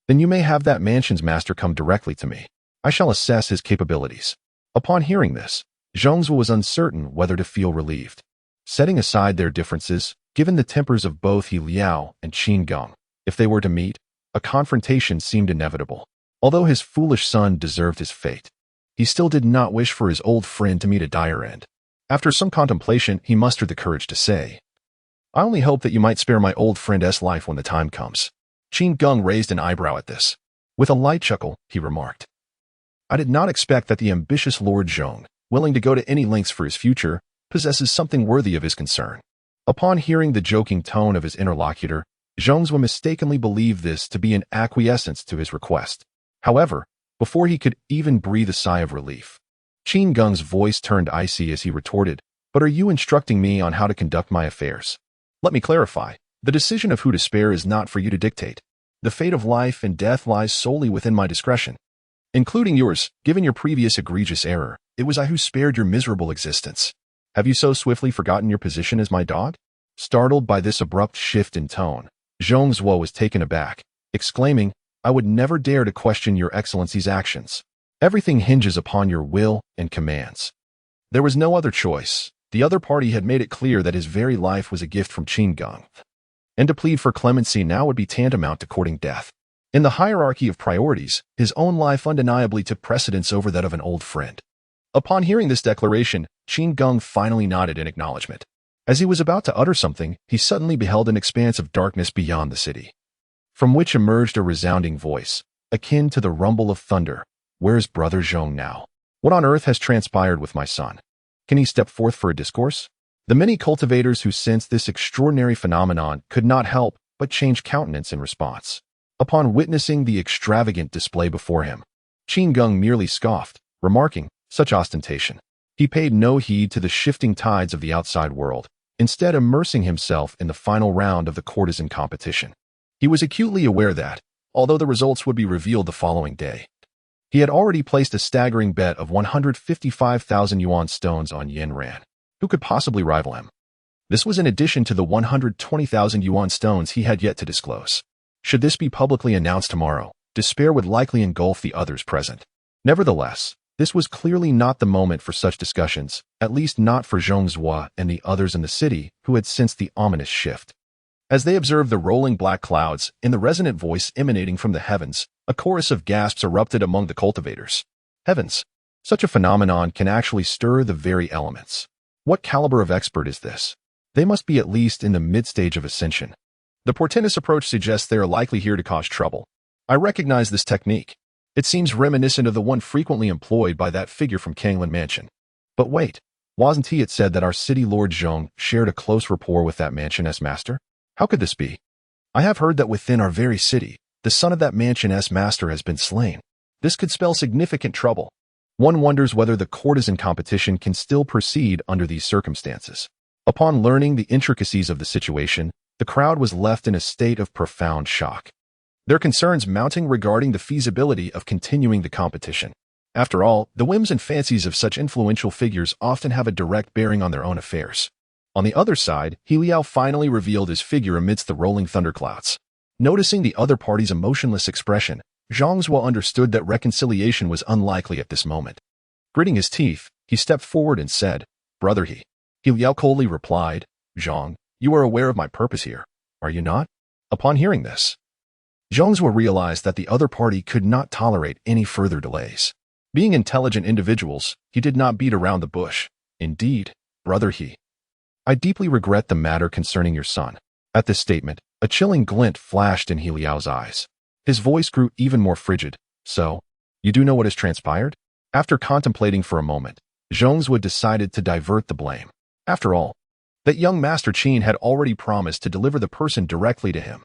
"Then you may have that mansion's master come directly to me. I shall assess his capabilities." Upon hearing this, Zhongzhou was uncertain whether to feel relieved. Setting aside their differences, given the tempers of both He Liao and Qin Geng, if they were to meet, a confrontation seemed inevitable. Although his foolish son deserved his fate, he still did not wish for his old friend to meet a dire end. After some contemplation, he mustered the courage to say, "I only hope that you might spare my old friend's life when the time comes." Qin Geng raised an eyebrow at this. With a light chuckle, he remarked, "I did not expect that the ambitious Lord Zhong, willing to go to any lengths for his future, possesses something worthy of his concern." Upon hearing the joking tone of his interlocutor, Zhongzhou mistakenly believed this to be an acquiescence to his request. However, before he could even breathe a sigh of relief, Qin Geng's voice turned icy as he retorted, "But are you instructing me on how to conduct my affairs? Let me clarify, the decision of who to spare is not for you to dictate. The fate of life and death lies solely within my discretion, including yours. Given your previous egregious error, it was I who spared your miserable existence. Have you so swiftly forgotten your position as my dog?" Startled by this abrupt shift in tone, Zhongzhou was taken aback, exclaiming, "I would never dare to question your excellency's actions. Everything hinges upon your will and commands." There was no other choice. The other party had made it clear that his very life was a gift from Qin Geng, and to plead for clemency now would be tantamount to courting death. In the hierarchy of priorities, his own life undeniably took precedence over that of an old friend. Upon hearing this declaration, Qin Geng finally nodded in acknowledgement. As he was about to utter something, he suddenly beheld an expanse of darkness beyond the city, from which emerged a resounding voice, akin to the rumble of thunder. "Where is Brother Zhong now? What on earth has transpired with my son? Can he step forth for a discourse?" The many cultivators who sensed this extraordinary phenomenon could not help but change countenance in response. Upon witnessing the extravagant display before him, Qin Geng merely scoffed, remarking, "Such ostentation." He paid no heed to the shifting tides of the outside world, instead immersing himself in the final round of the courtesan competition. He was acutely aware that, although the results would be revealed the following day, he had already placed a staggering bet of 155,000 yuan stones on Yen Ran. Who could possibly rival him? This was in addition to the 120,000 yuan stones he had yet to disclose. Should this be publicly announced tomorrow, despair would likely engulf the others present. Nevertheless, this was clearly not the moment for such discussions, at least not for Zhongzhou and the others in the city who had sensed the ominous shift. As they observed the rolling black clouds and the resonant voice emanating from the heavens, a chorus of gasps erupted among the cultivators. Heavens! Such a phenomenon can actually stir the very elements. What caliber of expert is this? They must be at least in the mid-stage of ascension. The portentous approach suggests they are likely here to cause trouble. I recognize this technique. It seems reminiscent of the one frequently employed by that figure from Kanglan Mansion. But wait, wasn't it said that our city lord Zhong shared a close rapport with that mansion-s master? How could this be? I have heard that within our very city, the son of that mansion-s master has been slain. This could spell significant trouble. One wonders whether the courtesan competition can still proceed under these circumstances. Upon learning the intricacies of the situation, the crowd was left in a state of profound shock. Their concerns mounting regarding the feasibility of continuing the competition. After all, the whims and fancies of such influential figures often have a direct bearing on their own affairs. On the other side, He Liao finally revealed his figure amidst the rolling thunderclouds. Noticing the other party's emotionless expression, Zhang Zuo understood that reconciliation was unlikely at this moment. Gritting his teeth, he stepped forward and said, "Brother He." He Liao coldly replied, "Zhang, you are aware of my purpose here, are you not?" Upon hearing this, Zhang Zuo realized that the other party could not tolerate any further delays. Being intelligent individuals, he did not beat around the bush. "Indeed, brother He, I deeply regret the matter concerning your son." At this statement, a chilling glint flashed in He Liao's eyes. His voice grew even more frigid. "So, you do know what has transpired?" After contemplating for a moment, Zhang Zuo decided to divert the blame. After all, that young Master Qin had already promised to deliver the person directly to him.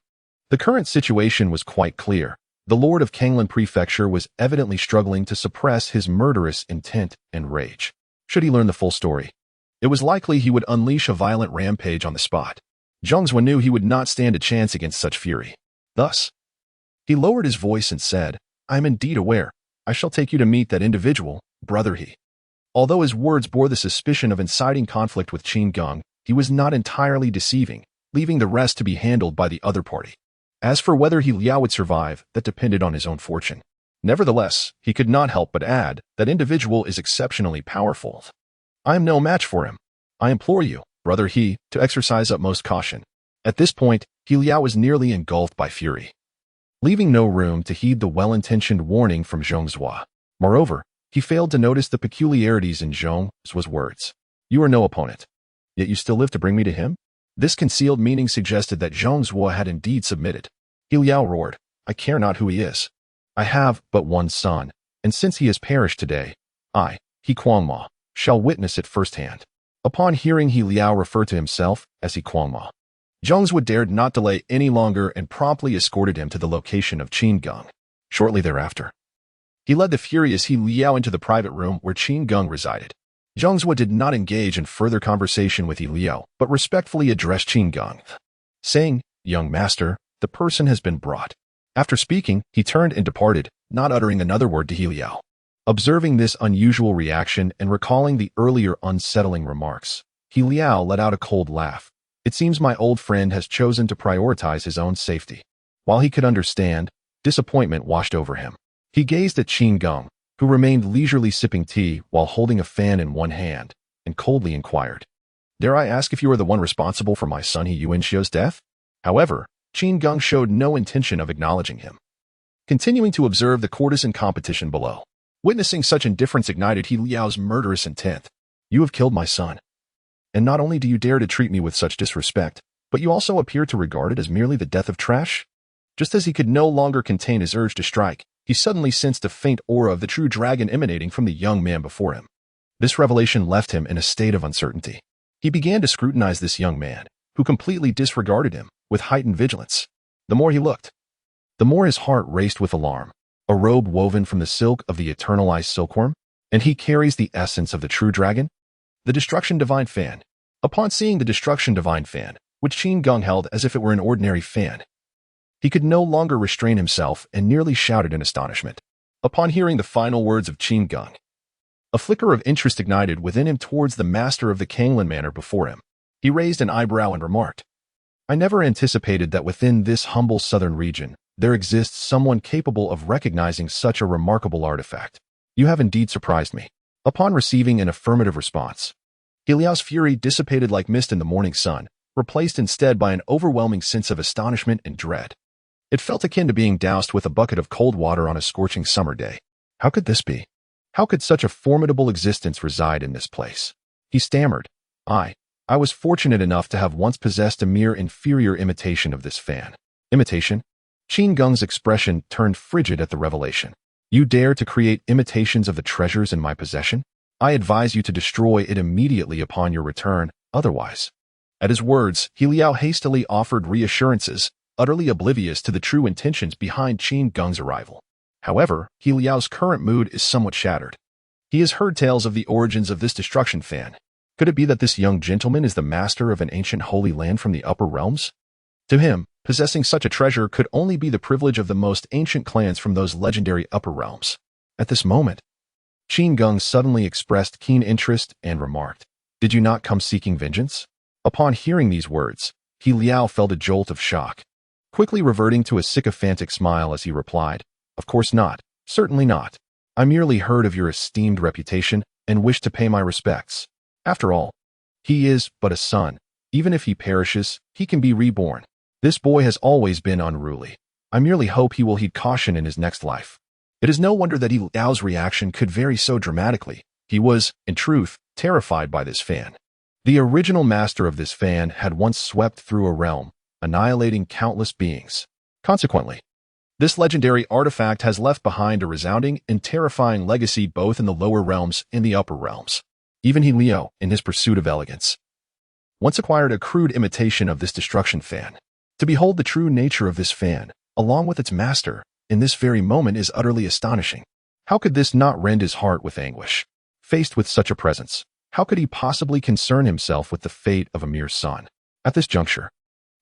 The current situation was quite clear. The Lord of Kanglan Prefecture was evidently struggling to suppress his murderous intent and rage. Should he learn the full story, it was likely he would unleash a violent rampage on the spot. Zhang Zuo knew he would not stand a chance against such fury. Thus, he lowered his voice and said, "I am indeed aware. I shall take you to meet that individual, brother He." Although his words bore the suspicion of inciting conflict with Qin Geng, he was not entirely deceiving, leaving the rest to be handled by the other party. As for whether He Liao would survive, that depended on his own fortune. Nevertheless, he could not help but add, that individual is exceptionally powerful. I am no match for him. I implore you, brother He, to exercise utmost caution. At this point, He Liao was nearly engulfed by fury, leaving no room to heed the well-intentioned warning from Zhang Zuo. Moreover, he failed to notice the peculiarities in Zhang Zuo's words. "You are no opponent, yet you still live to bring me to him?" This concealed meaning suggested that Zhang Zuo had indeed submitted. He Liao roared, "I care not who he is. I have but one son, and since he has perished today, I, He Kuangma, shall witness it firsthand." Upon hearing He Liao refer to himself as He Kuangma, Zhang Zuo dared not delay any longer and promptly escorted him to the location of Qin Geng. Shortly thereafter, he led the furious He Liao into the private room where Qin Geng resided. Zhang Zuo did not engage in further conversation with He Liao, but respectfully addressed Qin Geng, saying, "Young master, the person has been brought." After speaking, he turned and departed, not uttering another word to He Liao. Observing this unusual reaction and recalling the earlier unsettling remarks, He Liao let out a cold laugh. It seems my old friend has chosen to prioritize his own safety. While he could understand, disappointment washed over him. He gazed at Qin Geng, who remained leisurely sipping tea while holding a fan in one hand, and coldly inquired, "Dare I ask if you are the one responsible for my son He Yuanxiu's death?" However, Qin Geng showed no intention of acknowledging him. Continuing to observe the courtesan competition below, witnessing such indifference ignited He Liao's murderous intent. "You have killed my son. And not only do you dare to treat me with such disrespect, but you also appear to regard it as merely the death of trash?" Just as he could no longer contain his urge to strike, he suddenly sensed a faint aura of the true dragon emanating from the young man before him. This revelation left him in a state of uncertainty. He began to scrutinize this young man, who completely disregarded him, with heightened vigilance. The more he looked, the more his heart raced with alarm. A robe woven from the silk of the eternalized silkworm, and he carries the essence of the true dragon? The Destruction Divine Fan. Upon seeing the Destruction Divine Fan, which Qin Geng held as if it were an ordinary fan, he could no longer restrain himself and nearly shouted in astonishment. Upon hearing the final words of Qin Geng, a flicker of interest ignited within him towards the master of the Kanglan Manor before him. He raised an eyebrow and remarked, "I never anticipated that within this humble southern region, there exists someone capable of recognizing such a remarkable artifact. You have indeed surprised me." Upon receiving an affirmative response, He Liao's fury dissipated like mist in the morning sun, replaced instead by an overwhelming sense of astonishment and dread. It felt akin to being doused with a bucket of cold water on a scorching summer day. How could this be? How could such a formidable existence reside in this place? He stammered. I was fortunate enough to have once possessed a mere inferior imitation of this fan. Imitation? Qin Geng's expression turned frigid at the revelation. You dare to create imitations of the treasures in my possession? I advise you to destroy it immediately upon your return, otherwise. At his words, He Liao hastily offered reassurances, utterly oblivious to the true intentions behind Qin Geng's arrival. However, He Liao's current mood is somewhat shattered. He has heard tales of the origins of this destruction fan. Could it be that this young gentleman is the master of an ancient holy land from the upper realms? To him, possessing such a treasure could only be the privilege of the most ancient clans from those legendary upper realms. At this moment, Qin Geng suddenly expressed keen interest and remarked, "Did you not come seeking vengeance?" Upon hearing these words, He Liao felt a jolt of shock, quickly reverting to a sycophantic smile as he replied, "Of course not, certainly not. I merely heard of your esteemed reputation and wish to pay my respects. After all, he is but a son. Even if he perishes, he can be reborn. This boy has always been unruly. I merely hope he will heed caution in his next life." It is no wonder that He Liao's reaction could vary so dramatically. He was, in truth, terrified by this fan. The original master of this fan had once swept through a realm, annihilating countless beings. Consequently, this legendary artifact has left behind a resounding and terrifying legacy both in the lower realms and the upper realms. Even He Liao, in his pursuit of elegance, once acquired a crude imitation of this destruction fan. To behold the true nature of this fan, along with its master, in this very moment is utterly astonishing. How could this not rend his heart with anguish? Faced with such a presence, how could he possibly concern himself with the fate of a mere son? At this juncture,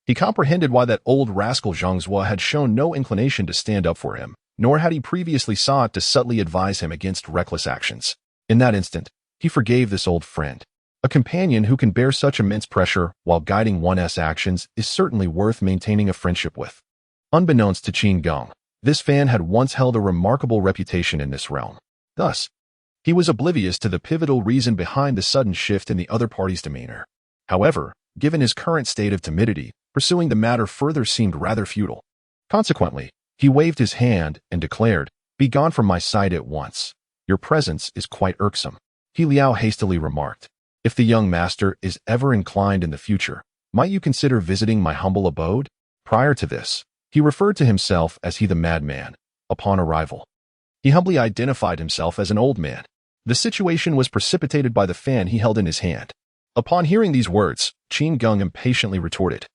he comprehended why that old rascal Zhang Zhuo had shown no inclination to stand up for him, nor had he previously sought to subtly advise him against reckless actions. In that instant, he forgave this old friend. A companion who can bear such immense pressure while guiding one's actions is certainly worth maintaining a friendship with. Unbeknownst to Qin Geng, this fan had once held a remarkable reputation in this realm. Thus, he was oblivious to the pivotal reason behind the sudden shift in the other party's demeanor. However, given his current state of timidity, pursuing the matter further seemed rather futile. Consequently, he waved his hand and declared, "Be gone from my sight at once. Your presence is quite irksome." He Liao hastily remarked, "If the young master is ever inclined in the future, might you consider visiting my humble abode?" Prior to this, he referred to himself as he the madman. Upon arrival, he humbly identified himself as an old man. The situation was precipitated by the fan he held in his hand. Upon hearing these words, Qin Geng impatiently retorted,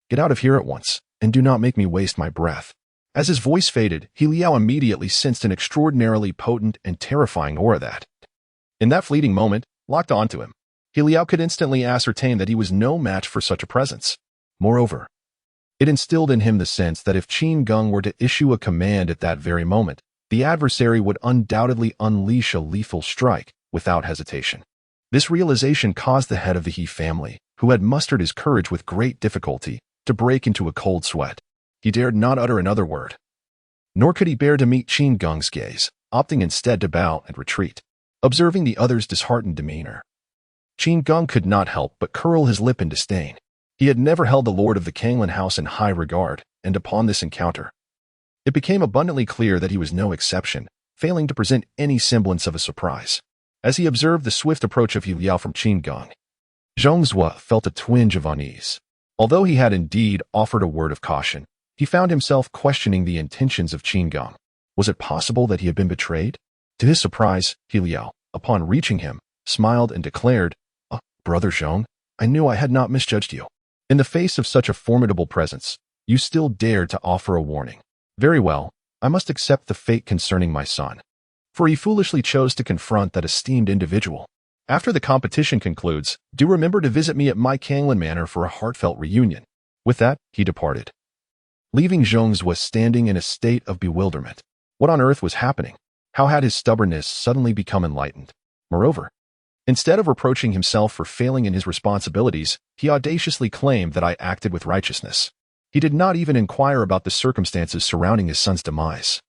"Get out of here at once, and do not make me waste my breath." As his voice faded, He Liao immediately sensed an extraordinarily potent and terrifying aura that, in that fleeting moment, locked onto him. He Liao could instantly ascertain that he was no match for such a presence. Moreover, it instilled in him the sense that if Qin Geng were to issue a command at that very moment, the adversary would undoubtedly unleash a lethal strike without hesitation. This realization caused the head of the He family, who had mustered his courage with great difficulty, to break into a cold sweat. He dared not utter another word. Nor could he bear to meet Qin Geng's gaze, opting instead to bow and retreat. Observing the other's disheartened demeanor, Qin Geng could not help but curl his lip in disdain. He had never held the lord of the Kanglin house in high regard, and upon this encounter, it became abundantly clear that he was no exception, failing to present any semblance of a surprise. As he observed the swift approach of He Liao from Qin Geng, Zhang Zhuo felt a twinge of unease. Although he had indeed offered a word of caution, he found himself questioning the intentions of Qin Geng. Was it possible that he had been betrayed? To his surprise, He Liao, upon reaching him, smiled and declared, "Brother Zhong, I knew I had not misjudged you. In the face of such a formidable presence, you still dared to offer a warning. Very well, I must accept the fate concerning my son, for he foolishly chose to confront that esteemed individual. After the competition concludes, do remember to visit me at my Kanglin Manor for a heartfelt reunion." With that, he departed, leaving Zhong Zhuo standing in a state of bewilderment. What on earth was happening? How had his stubbornness suddenly become enlightened? Moreover, instead of reproaching himself for failing in his responsibilities, he audaciously claimed that I acted with righteousness. He did not even inquire about the circumstances surrounding his son's demise.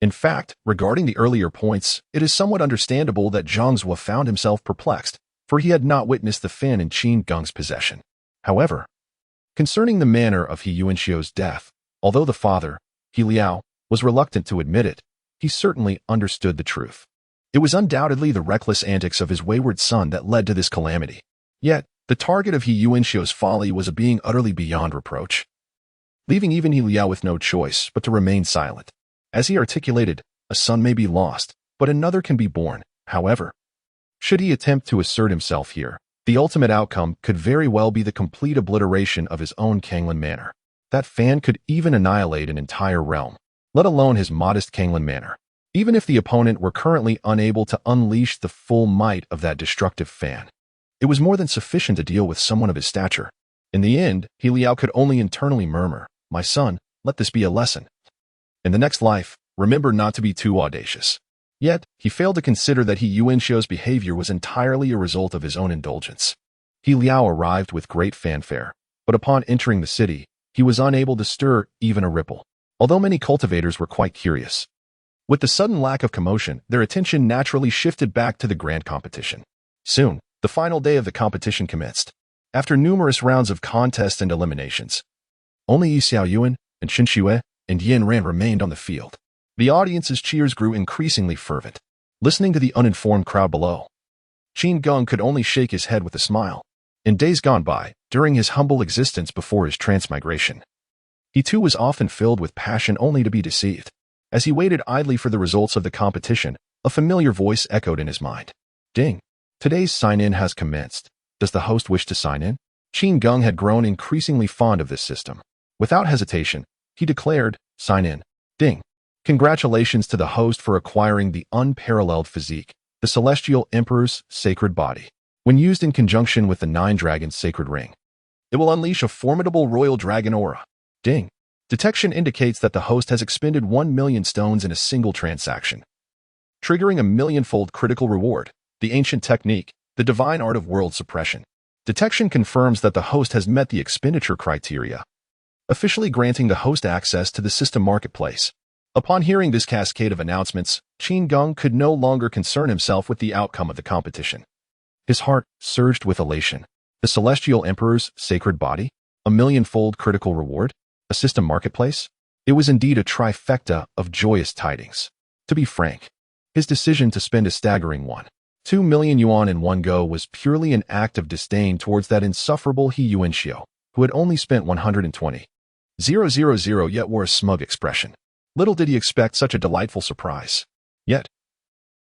In fact, regarding the earlier points, it is somewhat understandable that Zhang Zhuo found himself perplexed, for he had not witnessed the fan in Qin Geng's possession. However, concerning the manner of He Yuanxiu's death, although the father, He Liao, was reluctant to admit it, he certainly understood the truth. It was undoubtedly the reckless antics of his wayward son that led to this calamity. Yet, the target of He Yuanxiu's folly was a being utterly beyond reproach, leaving even He Liao with no choice but to remain silent. As he articulated, a son may be lost, but another can be born. However, should he attempt to assert himself here, the ultimate outcome could very well be the complete obliteration of his own Kanglin manor. That fan could even annihilate an entire realm, let alone his modest Kanglin manor. Even if the opponent were currently unable to unleash the full might of that destructive fan, it was more than sufficient to deal with someone of his stature. In the end, He Liao could only internally murmur, "My son, let this be a lesson. In the next life, remember not to be too audacious." Yet, he failed to consider that He Yuanxiu's behavior was entirely a result of his own indulgence. He Liao arrived with great fanfare, but upon entering the city, he was unable to stir even a ripple. Although many cultivators were quite curious, with the sudden lack of commotion, their attention naturally shifted back to the grand competition. Soon, the final day of the competition commenced. After numerous rounds of contests and eliminations, only Yi Xiaoyuan and Qin Xue and Yin Ran remained on the field. The audience's cheers grew increasingly fervent. Listening to the uninformed crowd below, Qin Geng could only shake his head with a smile. In days gone by, during his humble existence before his transmigration, he too was often filled with passion only to be deceived. As he waited idly for the results of the competition, a familiar voice echoed in his mind. "Ding! Today's sign-in has commenced. Does the host wish to sign in?" Qin Geng had grown increasingly fond of this system. Without hesitation, he declared, "Sign in." Ding! Congratulations to the host for acquiring the unparalleled physique, the Celestial Emperor's sacred body. When used in conjunction with the Nine Dragons' sacred ring, it will unleash a formidable royal dragon aura. Ding! Detection indicates that the host has expended 1,000,000 stones in a single transaction, triggering a millionfold critical reward. The ancient technique, the divine art of world suppression. Detection confirms that the host has met the expenditure criteria, officially granting the host access to the system marketplace. Upon hearing this cascade of announcements, Qin Geng could no longer concern himself with the outcome of the competition. His heart surged with elation. The Celestial Emperor's sacred body? A millionfold critical reward? A system marketplace? It was indeed a trifecta of joyous tidings. To be frank, his decision to spend a staggering 1.2 million yuan in one go was purely an act of disdain towards that insufferable He Yuanxiu, who had only spent 120,000 yet wore a smug expression. Little did he expect such a delightful surprise. Yet,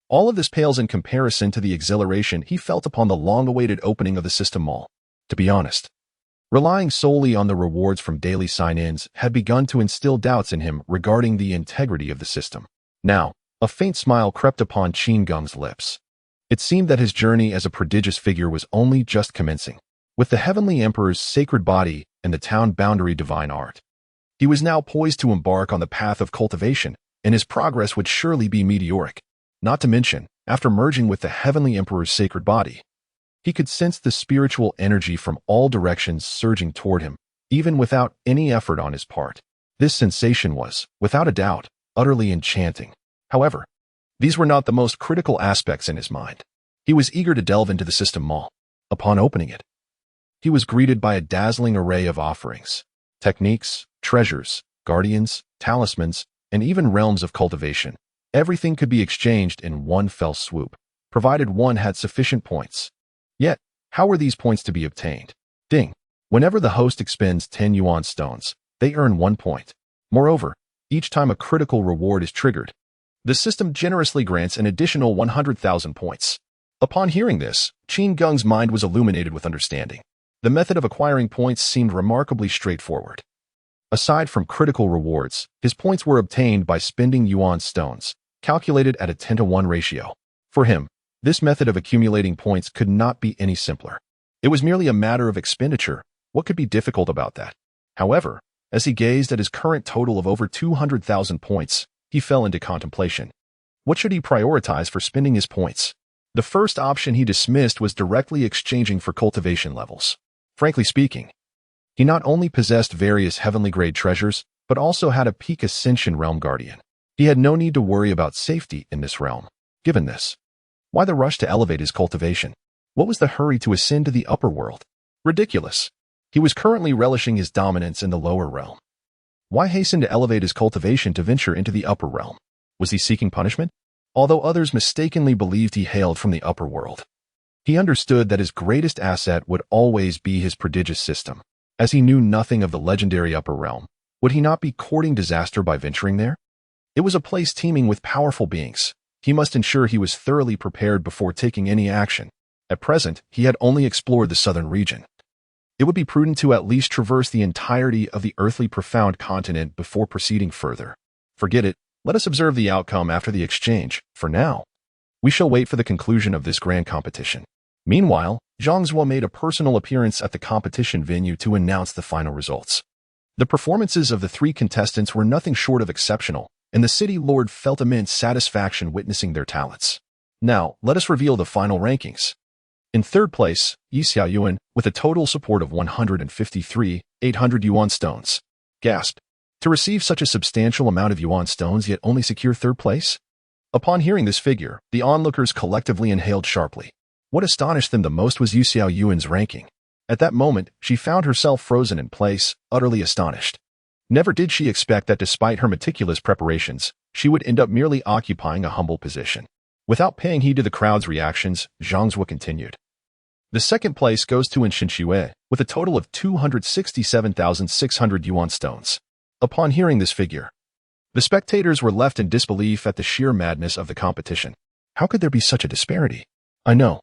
all of this pales in comparison to the exhilaration he felt upon the long-awaited opening of the system mall. To be honest, relying solely on the rewards from daily sign-ins had begun to instill doubts in him regarding the integrity of the system. Now, a faint smile crept upon Qin Geng's lips. It seemed that his journey as a prodigious figure was only just commencing. With the Heavenly Emperor's sacred body and the town boundary divine art, he was now poised to embark on the path of cultivation, and his progress would surely be meteoric. Not to mention, after merging with the Heavenly Emperor's sacred body, he could sense the spiritual energy from all directions surging toward him, even without any effort on his part. This sensation was, without a doubt, utterly enchanting. However, these were not the most critical aspects in his mind. He was eager to delve into the system mall. Upon opening it, he was greeted by a dazzling array of offerings, techniques, treasures, guardians, talismans, and even realms of cultivation. Everything could be exchanged in one fell swoop, provided one had sufficient points. Yet, how were these points to be obtained? Ding! Whenever the host expends 10 yuan stones, they earn 1 point. Moreover, each time a critical reward is triggered, the system generously grants an additional 100,000 points. Upon hearing this, Qin Geng's mind was illuminated with understanding. The method of acquiring points seemed remarkably straightforward. Aside from critical rewards, his points were obtained by spending yuan stones, calculated at a 10-to-1 ratio. For him, this method of accumulating points could not be any simpler. It was merely a matter of expenditure. What could be difficult about that? However, as he gazed at his current total of over 200,000 points, he fell into contemplation. What should he prioritize for spending his points? The first option he dismissed was directly exchanging for cultivation levels. Frankly speaking, he not only possessed various heavenly-grade treasures, but also had a peak ascension realm guardian. He had no need to worry about safety in this realm. Given this, why the rush to elevate his cultivation? What was the hurry to ascend to the upper world? Ridiculous. He was currently relishing his dominance in the lower realm. Why hasten to elevate his cultivation to venture into the upper realm? Was he seeking punishment? although others mistakenly believed he hailed from the upper world. He understood that his greatest asset would always be his prodigious system. As he knew nothing of the legendary upper realm, would he not be courting disaster by venturing there? It was a place teeming with powerful beings. He must ensure he was thoroughly prepared before taking any action. At present, he had only explored the southern region. It would be prudent to at least traverse the entirety of the earthly profound continent before proceeding further. Forget it. Let us observe the outcome after the exchange. For now, we shall wait for the conclusion of this grand competition. Meanwhile, Zhang Zuo made a personal appearance at the competition venue to announce the final results. The performances of the three contestants were nothing short of exceptional, and the city lord felt immense satisfaction witnessing their talents. Now, let us reveal the final rankings. In third place, Yi Xiaoyuan, with a total support of 153,800 yuan stones. Gasped. To receive such a substantial amount of yuan stones yet only secure third place? Upon hearing this figure, the onlookers collectively inhaled sharply. What astonished them the most was Yi Xiaoyuan's ranking. At that moment, she found herself frozen in place, utterly astonished. Never did she expect that despite her meticulous preparations, she would end up merely occupying a humble position. Without paying heed to the crowd's reactions, Zhang Zuo continued. The second place goes to Xue, with a total of 267,600 yuan stones. Upon hearing this figure, the spectators were left in disbelief at the sheer madness of the competition. How could there be such a disparity? I know.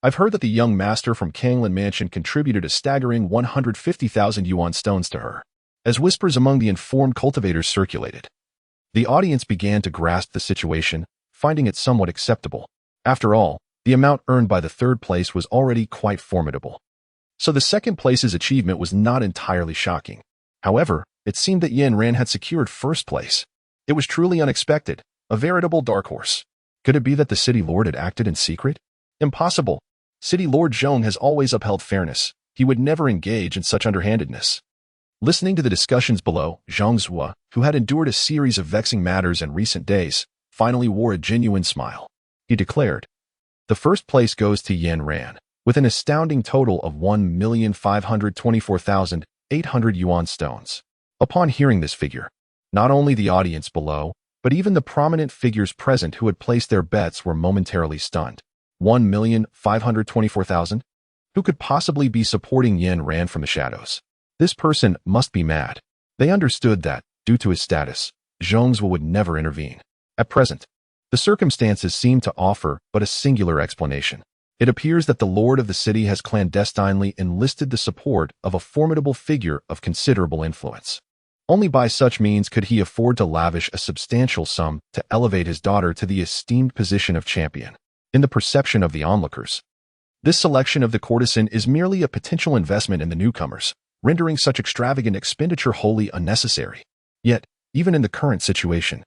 I've heard that the young master from Kanglan Mansion contributed a staggering 150,000 yuan stones to her. As whispers among the informed cultivators circulated, the audience began to grasp the situation, finding it somewhat acceptable. After all, the amount earned by the third place was already quite formidable. So the second place's achievement was not entirely shocking. However, it seemed that Yan Ran had secured first place. It was truly unexpected, a veritable dark horse. Could it be that the city lord had acted in secret? Impossible. City Lord Zhong has always upheld fairness. He would never engage in such underhandedness. Listening to the discussions below, Zhang Zuo, who had endured a series of vexing matters in recent days, finally wore a genuine smile. He declared, "The first place goes to Yan Ran, with an astounding total of 1,524,800 yuan stones." Upon hearing this figure, not only the audience below, but even the prominent figures present who had placed their bets were momentarily stunned. 1,524,000? Who could possibly be supporting Yan Ran from the shadows? This person must be mad. They understood that, due to his status, Zhang Zuo would never intervene. At present, the circumstances seem to offer but a singular explanation. It appears that the lord of the city has clandestinely enlisted the support of a formidable figure of considerable influence. Only by such means could he afford to lavish a substantial sum to elevate his daughter to the esteemed position of champion. In the perception of the onlookers, this selection of the courtesan is merely a potential investment in the newcomers, rendering such extravagant expenditure wholly unnecessary. Yet, even in the current situation,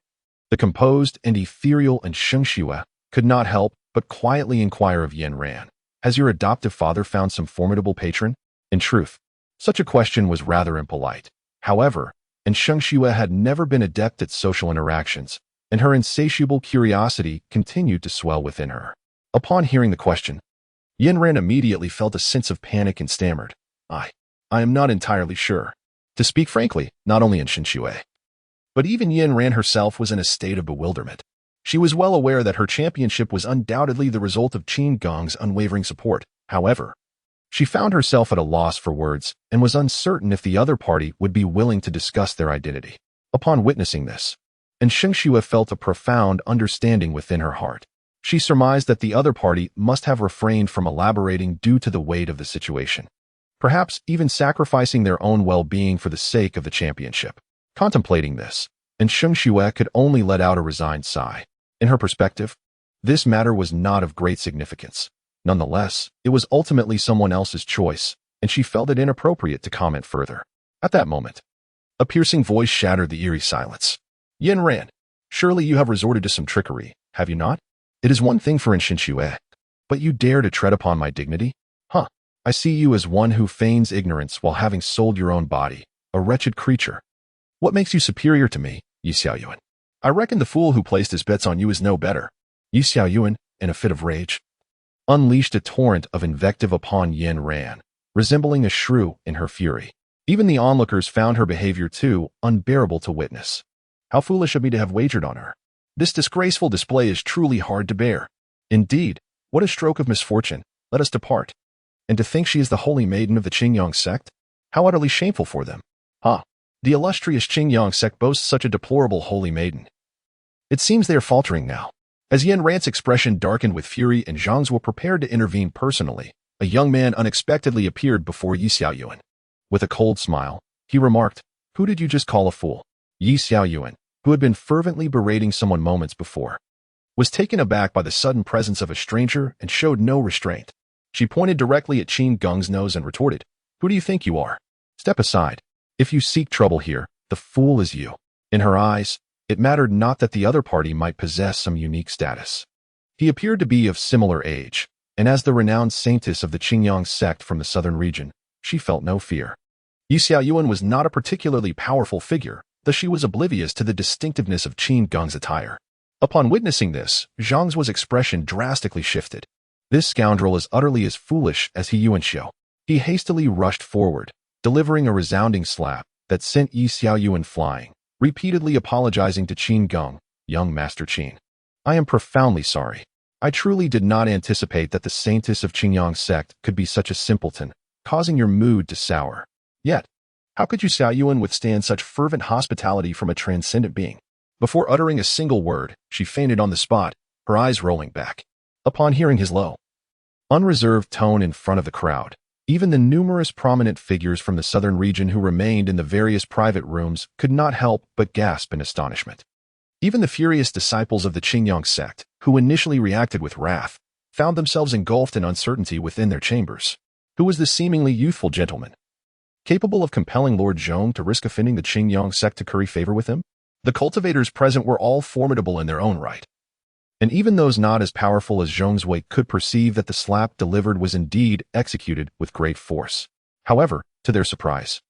the composed and ethereal Xue could not help but quietly inquire of Yan Ran, "Has your adoptive father found some formidable patron?" In truth, such a question was rather impolite. However, Xue had never been adept at social interactions, and her insatiable curiosity continued to swell within her. Upon hearing the question, Yan Ran immediately felt a sense of panic and stammered, I am not entirely sure." To speak frankly, not only Xue, but even Yan Ran herself was in a state of bewilderment. She was well aware that her championship was undoubtedly the result of Qin Geng's unwavering support. However, she found herself at a loss for words and was uncertain if the other party would be willing to discuss their identity. Upon witnessing this, Xue felt a profound understanding within her heart. She surmised that the other party must have refrained from elaborating due to the weight of the situation, perhaps even sacrificing their own well-being for the sake of the championship. Contemplating this, Xue could only let out a resigned sigh. In her perspective, this matter was not of great significance. Nonetheless, it was ultimately someone else's choice, and she felt it inappropriate to comment further. At that moment, a piercing voice shattered the eerie silence. "Yan Ran, surely you have resorted to some trickery, have you not? It is one thing for Xue, but you dare to tread upon my dignity? Huh, I see you as one who feigns ignorance while having sold your own body, a wretched creature. What makes you superior to me, Yi Xiaoyuan? I reckon the fool who placed his bets on you is no better." Yi Xiaoyuan, in a fit of rage, unleashed a torrent of invective upon Yan Ran, resembling a shrew in her fury. Even the onlookers found her behavior too unbearable to witness. How foolish of me to have wagered on her. This disgraceful display is truly hard to bear. Indeed, what a stroke of misfortune. Let us depart. And to think she is the holy maiden of the Qin Geng sect? How utterly shameful for them. The illustrious Qin Geng sect boasts such a deplorable holy maiden. It seems they are faltering now. As Yin Ran's expression darkened with fury and Zhang Zuo prepared to intervene personally, a young man unexpectedly appeared before Yi Xiaoyuan. With a cold smile, he remarked, "Who did you just call a fool?" Yi Xiaoyuan, who had been fervently berating someone moments before, was taken aback by the sudden presence of a stranger and showed no restraint. She pointed directly at Qin Geng's nose and retorted, "Who do you think you are? Step aside. If you seek trouble here, the fool is you." In her eyes, it mattered not that the other party might possess some unique status. He appeared to be of similar age, and as the renowned saintess of the Qin Geng sect from the southern region, she felt no fear. Yi Xiaoyuan was not a particularly powerful figure, though she was oblivious to the distinctiveness of Qin Geng's attire. Upon witnessing this, Zhang Zuo's expression drastically shifted. This scoundrel is utterly as foolish as he Yuanxiu. He hastily rushed forward, delivering a resounding slap that sent Yi Xiaoyuan flying, repeatedly apologizing to Qin Geng, "Young Master Qin, I am profoundly sorry. I truly did not anticipate that the saintess of Qin Geng sect could be such a simpleton, causing your mood to sour. Yet, how could you Xiaoyuan withstand such fervent hospitality from a transcendent being?" Before uttering a single word, she fainted on the spot, her eyes rolling back. Upon hearing his low, unreserved tone in front of the crowd, even the numerous prominent figures from the southern region who remained in the various private rooms could not help but gasp in astonishment. Even the furious disciples of the Qin Geng sect, who initially reacted with wrath, found themselves engulfed in uncertainty within their chambers. Who was this seemingly youthful gentleman, capable of compelling Lord Zhong to risk offending the Qin Geng sect to curry favor with him? The cultivators present were all formidable in their own right, and even those not as powerful as Zhong Zui could perceive that the slap delivered was indeed executed with great force. However, to their surprise,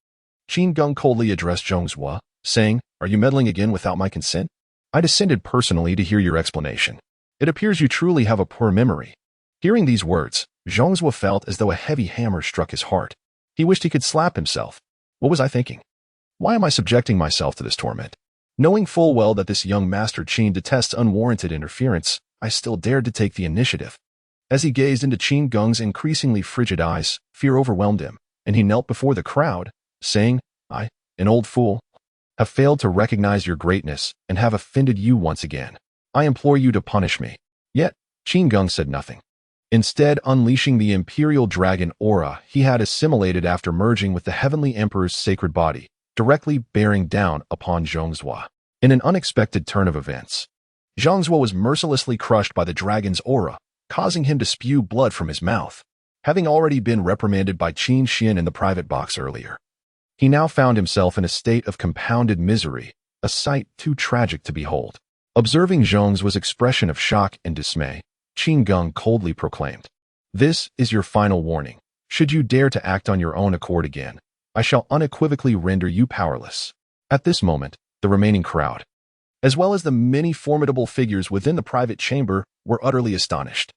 Qin Geng coldly addressed Zhong Zui, saying, "Are you meddling again without my consent? I descended personally to hear your explanation. It appears you truly have a poor memory." Hearing these words, Zhong Zui felt as though a heavy hammer struck his heart. He wished he could slap himself. What was I thinking? Why am I subjecting myself to this torment? Knowing full well that this young Master Qin detests unwarranted interference, I still dared to take the initiative. As he gazed into Qin Geng's increasingly frigid eyes, fear overwhelmed him, and he knelt before the crowd, saying, "I, an old fool, have failed to recognize your greatness and have offended you once again. I implore you to punish me." Yet, Qin Geng said nothing. Instead, unleashing the imperial dragon aura he had assimilated after merging with the Heavenly Emperor's sacred body, directly bearing down upon Zhong Zui. In an unexpected turn of events, Zhong Zui was mercilessly crushed by the dragon's aura, causing him to spew blood from his mouth. Having already been reprimanded by Qin Xian in the private box earlier, he now found himself in a state of compounded misery, a sight too tragic to behold. Observing Zhong Zui's expression of shock and dismay, Qin Geng coldly proclaimed, "This is your final warning. Should you dare to act on your own accord again, I shall unequivocally render you powerless." At this moment, the remaining crowd, as well as the many formidable figures within the private chamber, were utterly astonished.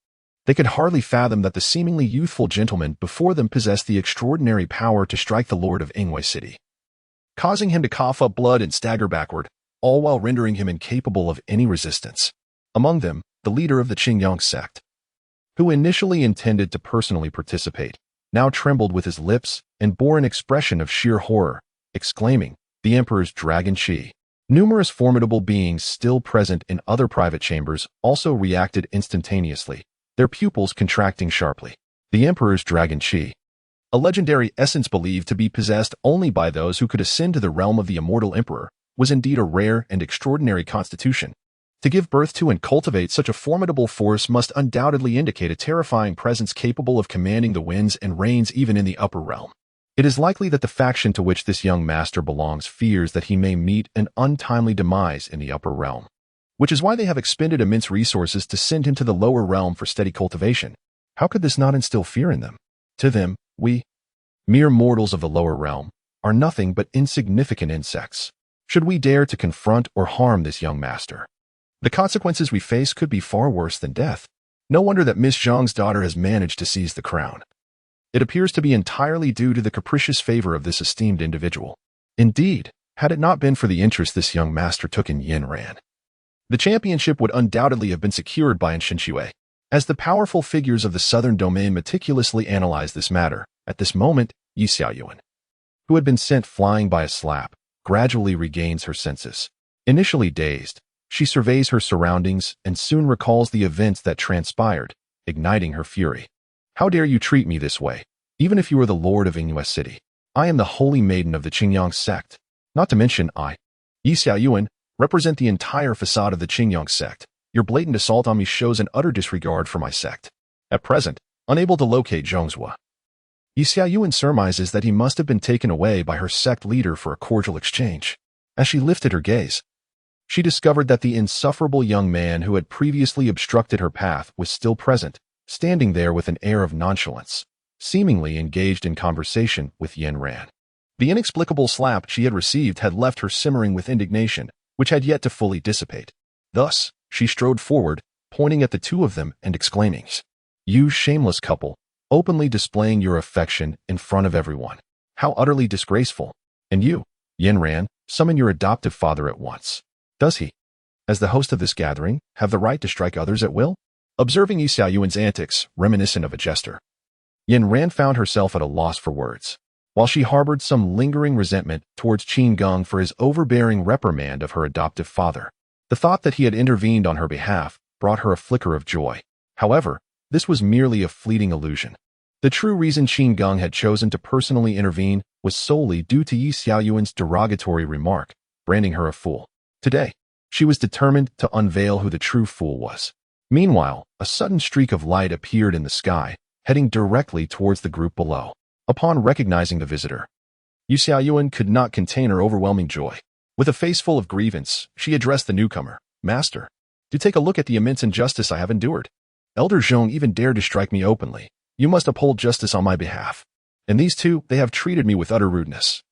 They could hardly fathom that the seemingly youthful gentleman before them possessed the extraordinary power to strike the lord of Ingwei City, causing him to cough up blood and stagger backward, all while rendering him incapable of any resistance. Among them, the leader of the Qin Geng sect, who initially intended to personally participate, now trembled with his lips and bore an expression of sheer horror, exclaiming, "The Emperor's Dragon Qi." Numerous formidable beings still present in other private chambers also reacted instantaneously, their pupils contracting sharply. The Emperor's Dragon Qi, a legendary essence believed to be possessed only by those who could ascend to the realm of the immortal emperor, was indeed a rare and extraordinary constitution. To give birth to and cultivate such a formidable force must undoubtedly indicate a terrifying presence capable of commanding the winds and rains even in the upper realm. It is likely that the faction to which this young master belongs fears that he may meet an untimely demise in the upper realm, which is why they have expended immense resources to send him to the lower realm for steady cultivation. How could this not instill fear in them? To them, we, mere mortals of the lower realm, are nothing but insignificant insects. Should we dare to confront or harm this young master, the consequences we face could be far worse than death. No wonder that Miss Zhang's daughter has managed to seize the crown. It appears to be entirely due to the capricious favor of this esteemed individual. Indeed, had it not been for the interest this young master took in Yin Ran, The championship would undoubtedly have been secured by Shui. As the powerful figures of the southern domain meticulously analyzed this matter, at this moment, Yi Xiaoyuan, who had been sent flying by a slap, gradually regains her senses. Initially dazed, she surveys her surroundings and soon recalls the events that transpired, igniting her fury. How dare you treat me this way, even if you are the lord of Yingyue City? I am the holy maiden of the Qingyang sect. Not to mention I, Yi Xiaoyuan, represent the entire facade of the Qingyang sect. Your blatant assault on me shows an utter disregard for my sect. At present, unable to locate Zhongzhua, Yi Xiaoyuan surmises that he must have been taken away by her sect leader for a cordial exchange. As she lifted her gaze, she discovered that the insufferable young man who had previously obstructed her path was still present, standing there with an air of nonchalance, seemingly engaged in conversation with Yan Ran. The inexplicable slap she had received had left her simmering with indignation, which had yet to fully dissipate. Thus, she strode forward, pointing at the two of them and exclaiming, "You shameless couple, openly displaying your affection in front of everyone. How utterly disgraceful. And you, Yan Ran, summon your adoptive father at once. Does he, as the host of this gathering, have the right to strike others at will?" Observing Yi Xiaoyuan's antics, reminiscent of a jester, Yan Ran found herself at a loss for words. While she harbored some lingering resentment towards Qin Geng for his overbearing reprimand of her adoptive father, the thought that he had intervened on her behalf brought her a flicker of joy. However, this was merely a fleeting illusion. The true reason Qin Geng had chosen to personally intervene was solely due to Yi Xiaoyuan's derogatory remark, branding her a fool. Today, she was determined to unveil who the true fool was. Meanwhile, a sudden streak of light appeared in the sky, heading directly towards the group below. Upon recognizing the visitor, Yi Xiaoyuan could not contain her overwhelming joy. With a face full of grievance, she addressed the newcomer. "Master, do take a look at the immense injustice I have endured. Elder Zhong even dared to strike me openly. You must uphold justice on my behalf. And these two, they have treated me with utter rudeness.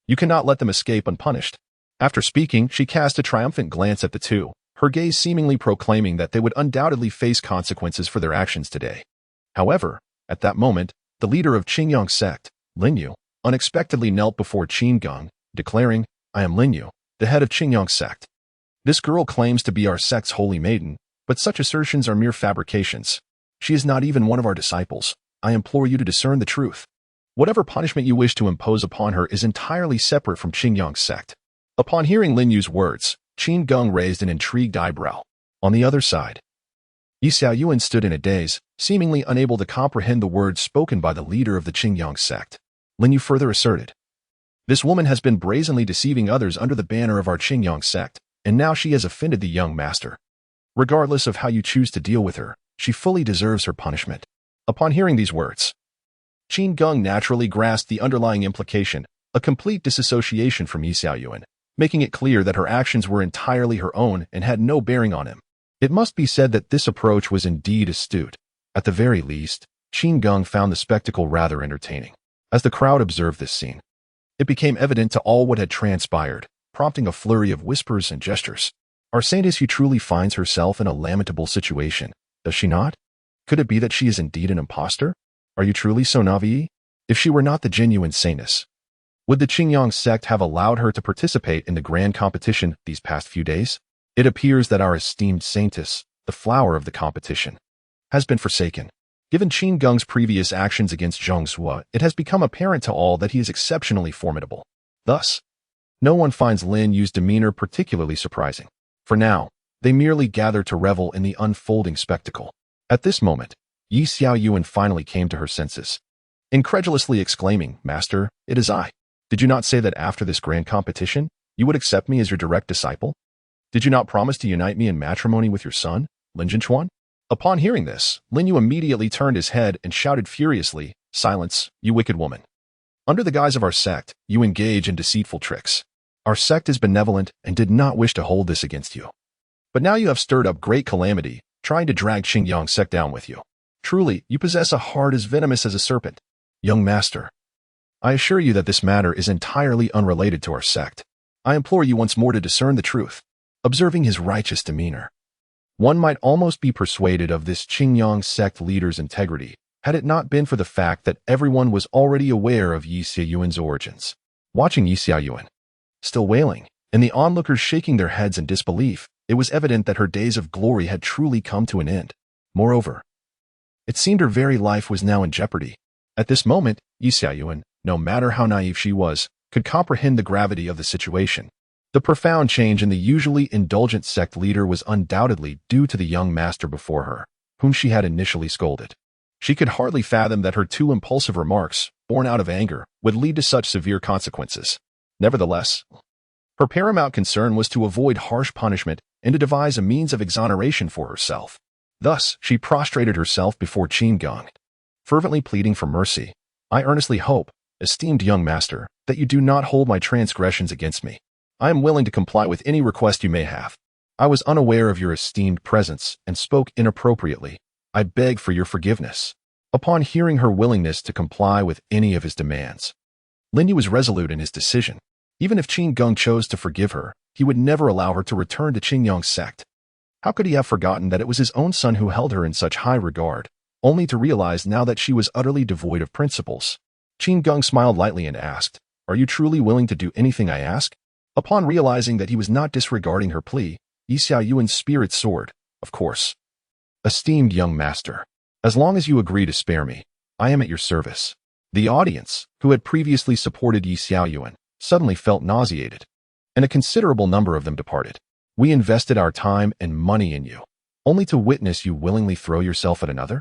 You cannot let them escape unpunished." After speaking, she cast a triumphant glance at the two, her gaze seemingly proclaiming that they would undoubtedly face consequences for their actions today. However, at that moment, the leader of Qingyang sect, Lin Yu, unexpectedly knelt before Qin Geng, declaring, "I am Lin Yu, the head of Qingyang sect. This girl claims to be our sect's holy maiden, but such assertions are mere fabrications. She is not even one of our disciples. I implore you to discern the truth. Whatever punishment you wish to impose upon her is entirely separate from Qingyang sect." Upon hearing Lin Yu's words, Qin Geng raised an intrigued eyebrow. On the other side, Yi Xiaoyuan stood in a daze, seemingly unable to comprehend the words spoken by the leader of the Qingyang sect. Lin Yu further asserted, "This woman has been brazenly deceiving others under the banner of our Qingyang sect, and now she has offended the young master. Regardless of how you choose to deal with her, she fully deserves her punishment." Upon hearing these words, Qin Geng naturally grasped the underlying implication, a complete disassociation from Yi Xiaoyuan, making it clear that her actions were entirely her own and had no bearing on him. It must be said that this approach was indeed astute. At the very least, Qin Geng found the spectacle rather entertaining. As the crowd observed this scene, it became evident to all what had transpired, prompting a flurry of whispers and gestures. Our saintess truly finds herself in a lamentable situation, does she not? Could it be that she is indeed an impostor? Are you truly so naive? If she were not the genuine saintess, would the Qingyang sect have allowed her to participate in the grand competition these past few days? It appears that our esteemed saintess, the flower of the competition, has been forsaken. Given Qin Geng's previous actions against Zhongzhua, it has become apparent to all that he is exceptionally formidable. Thus, no one finds Lin Yu's demeanor particularly surprising. For now, they merely gather to revel in the unfolding spectacle. At this moment, Yi Xiaoyuan finally came to her senses, incredulously exclaiming, "Master, it is I. Did you not say that after this grand competition, you would accept me as your direct disciple? Did you not promise to unite me in matrimony with your son, Lin Jinchuan?" Upon hearing this, Lin Yu immediately turned his head and shouted furiously, "Silence, you wicked woman. Under the guise of our sect, you engage in deceitful tricks. Our sect is benevolent and did not wish to hold this against you. But now you have stirred up great calamity, trying to drag Qingyang sect down with you. Truly, you possess a heart as venomous as a serpent. Young master, I assure you that this matter is entirely unrelated to our sect. I implore you once more to discern the truth." Observing his righteous demeanor, one might almost be persuaded of this Qingyang sect leader's integrity, had it not been for the fact that everyone was already aware of Yi Xiaoyuan's origins. Watching Yi Xiaoyuan, still wailing, and the onlookers shaking their heads in disbelief, It was evident that her days of glory had truly come to an end. Moreover, it seemed her very life was now in jeopardy. At this moment, Yi Xiaoyuan, no matter how naive she was, could comprehend the gravity of the situation. The profound change in the usually indulgent sect leader was undoubtedly due to the young master before her, whom she had initially scolded. She could hardly fathom that her too impulsive remarks, born out of anger, would lead to such severe consequences. Nevertheless, her paramount concern was to avoid harsh punishment and to devise a means of exoneration for herself. Thus, she prostrated herself before Qin Geng, fervently pleading for mercy. I earnestly hope, esteemed young master, that you do not hold my transgressions against me. I am willing to comply with any request you may have. I was unaware of your esteemed presence and spoke inappropriately. I beg for your forgiveness. Upon hearing her willingness to comply with any of his demands, Lin Yu was resolute in his decision. Even if Qin Geng chose to forgive her, he would never allow her to return to Qin Yang's sect. How could he have forgotten that it was his own son who held her in such high regard, only to realize now that she was utterly devoid of principles? Qin Geng smiled lightly and asked, "Are you truly willing to do anything I ask?" Upon realizing that he was not disregarding her plea, Yi Xiaoyuan's spirit soared. Of course. Esteemed young master, as long as you agree to spare me, I am at your service. The audience, who had previously supported Yi Xiaoyuan, suddenly felt nauseated, and a considerable number of them departed. We invested our time and money in you, only to witness you willingly throw yourself at another?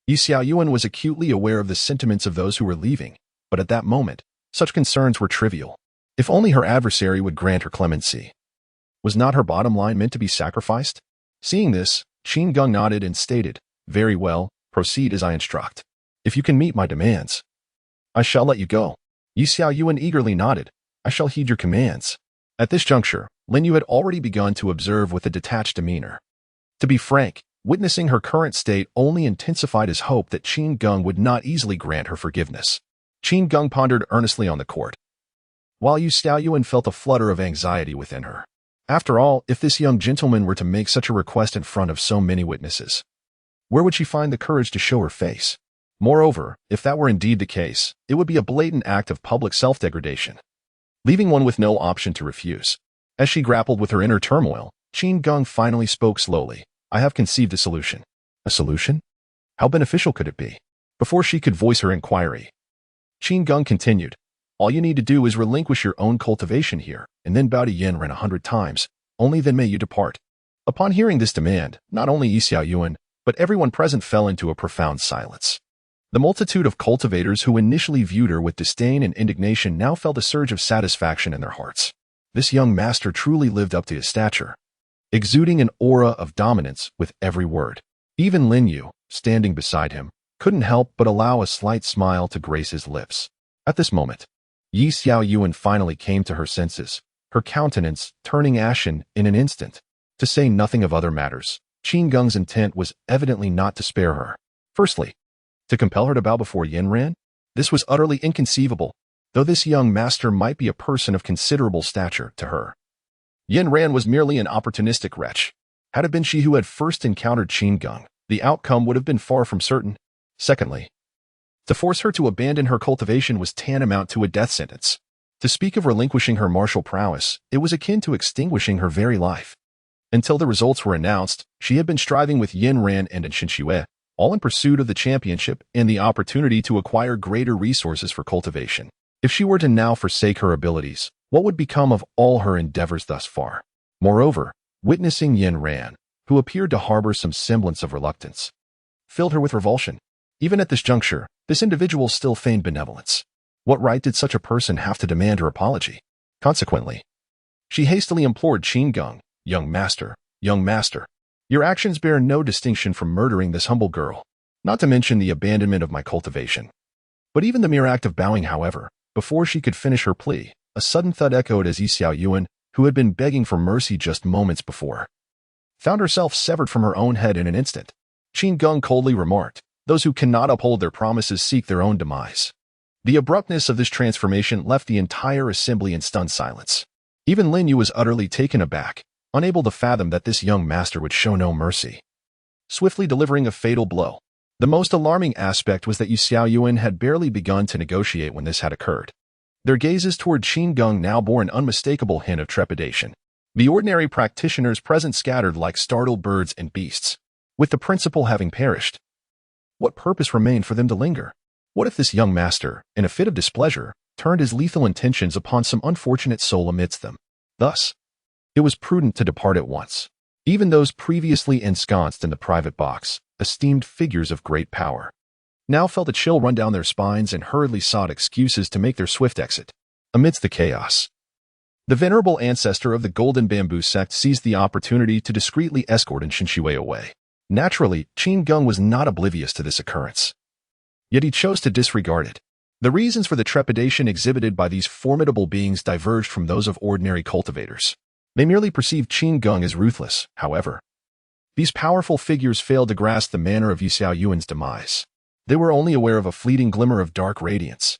Yi Xiaoyuan was acutely aware of the sentiments of those who were leaving, but at that moment, such concerns were trivial. If only her adversary would grant her clemency. Was not her bottom line meant to be sacrificed? Seeing this, Qin Geng nodded and stated, "Very well, proceed as I instruct. If you can meet my demands, I shall let you go." Yi Xiaoyuan eagerly nodded, "I shall heed your commands." At this juncture, Lin Yu had already begun to observe with a detached demeanor. To be frank, witnessing her current state only intensified his hope that Qin Geng would not easily grant her forgiveness. Qin Geng pondered earnestly on the court, while Yi Xiaoyuan felt a flutter of anxiety within her. After all, if this young gentleman were to make such a request in front of so many witnesses, where would she find the courage to show her face? Moreover, if that were indeed the case, it would be a blatant act of public self-degradation, leaving one with no option to refuse. As she grappled with her inner turmoil, Qin Geng finally spoke slowly. "I have conceived a solution." A solution? How beneficial could it be? Before she could voice her inquiry, Qin Geng continued, "All you need to do is relinquish your own cultivation here, and then bow to Yin Ren 100 times. Only then may you depart." Upon hearing this demand, not only Yi Xiaoyuan, but everyone present fell into a profound silence. The multitude of cultivators who initially viewed her with disdain and indignation now felt a surge of satisfaction in their hearts. This young master truly lived up to his stature, exuding an aura of dominance with every word. Even Lin Yu, standing beside him, couldn't help but allow a slight smile to grace his lips. At this moment, Yi Xiaoyuan finally came to her senses, her countenance turning ashen in an instant. To say nothing of other matters, Qin Geng's intent was evidently not to spare her. Firstly, to compel her to bow before Yin Ran? This was utterly inconceivable, though this young master might be a person of considerable stature to her. Yin Ran was merely an opportunistic wretch. Had it been she who had first encountered Qin Geng, the outcome would have been far from certain. Secondly, to force her to abandon her cultivation was tantamount to a death sentence. To speak of relinquishing her martial prowess, it was akin to extinguishing her very life. Until the results were announced, she had been striving with Yin Ran and Shen Xue, all in pursuit of the championship and the opportunity to acquire greater resources for cultivation. If she were to now forsake her abilities, what would become of all her endeavors thus far? Moreover, witnessing Yin Ran, who appeared to harbor some semblance of reluctance, filled her with revulsion. Even at this juncture, this individual still feigned benevolence. What right did such a person have to demand her apology? Consequently, she hastily implored Qin Geng, young master, your actions bear no distinction from murdering this humble girl, not to mention the abandonment of my cultivation." But even the mere act of bowing, however, before she could finish her plea, a sudden thud echoed as Yi Xiaoyuan, who had been begging for mercy just moments before, found herself severed from her own head in an instant. Qin Geng coldly remarked, "Those who cannot uphold their promises seek their own demise." The abruptness of this transformation left the entire assembly in stunned silence. Even Lin Yu was utterly taken aback, unable to fathom that this young master would show no mercy, swiftly delivering a fatal blow. The most alarming aspect was that Yi Xiaoyuan had barely begun to negotiate when this had occurred. Their gazes toward Qin Geng now bore an unmistakable hint of trepidation. The ordinary practitioners present scattered like startled birds and beasts, with the principal having perished. What purpose remained for them to linger? What if this young master, in a fit of displeasure, turned his lethal intentions upon some unfortunate soul amidst them? Thus, it was prudent to depart at once. Even those previously ensconced in the private box, esteemed figures of great power, now felt a chill run down their spines and hurriedly sought excuses to make their swift exit. Amidst the chaos, the venerable ancestor of the Golden Bamboo sect seized the opportunity to discreetly escort Shui away. Naturally, Qin Geng was not oblivious to this occurrence. Yet he chose to disregard it. The reasons for the trepidation exhibited by these formidable beings diverged from those of ordinary cultivators. They merely perceived Qin Geng as ruthless, however. These powerful figures failed to grasp the manner of Yi Xiaoyuan's demise. They were only aware of a fleeting glimmer of dark radiance,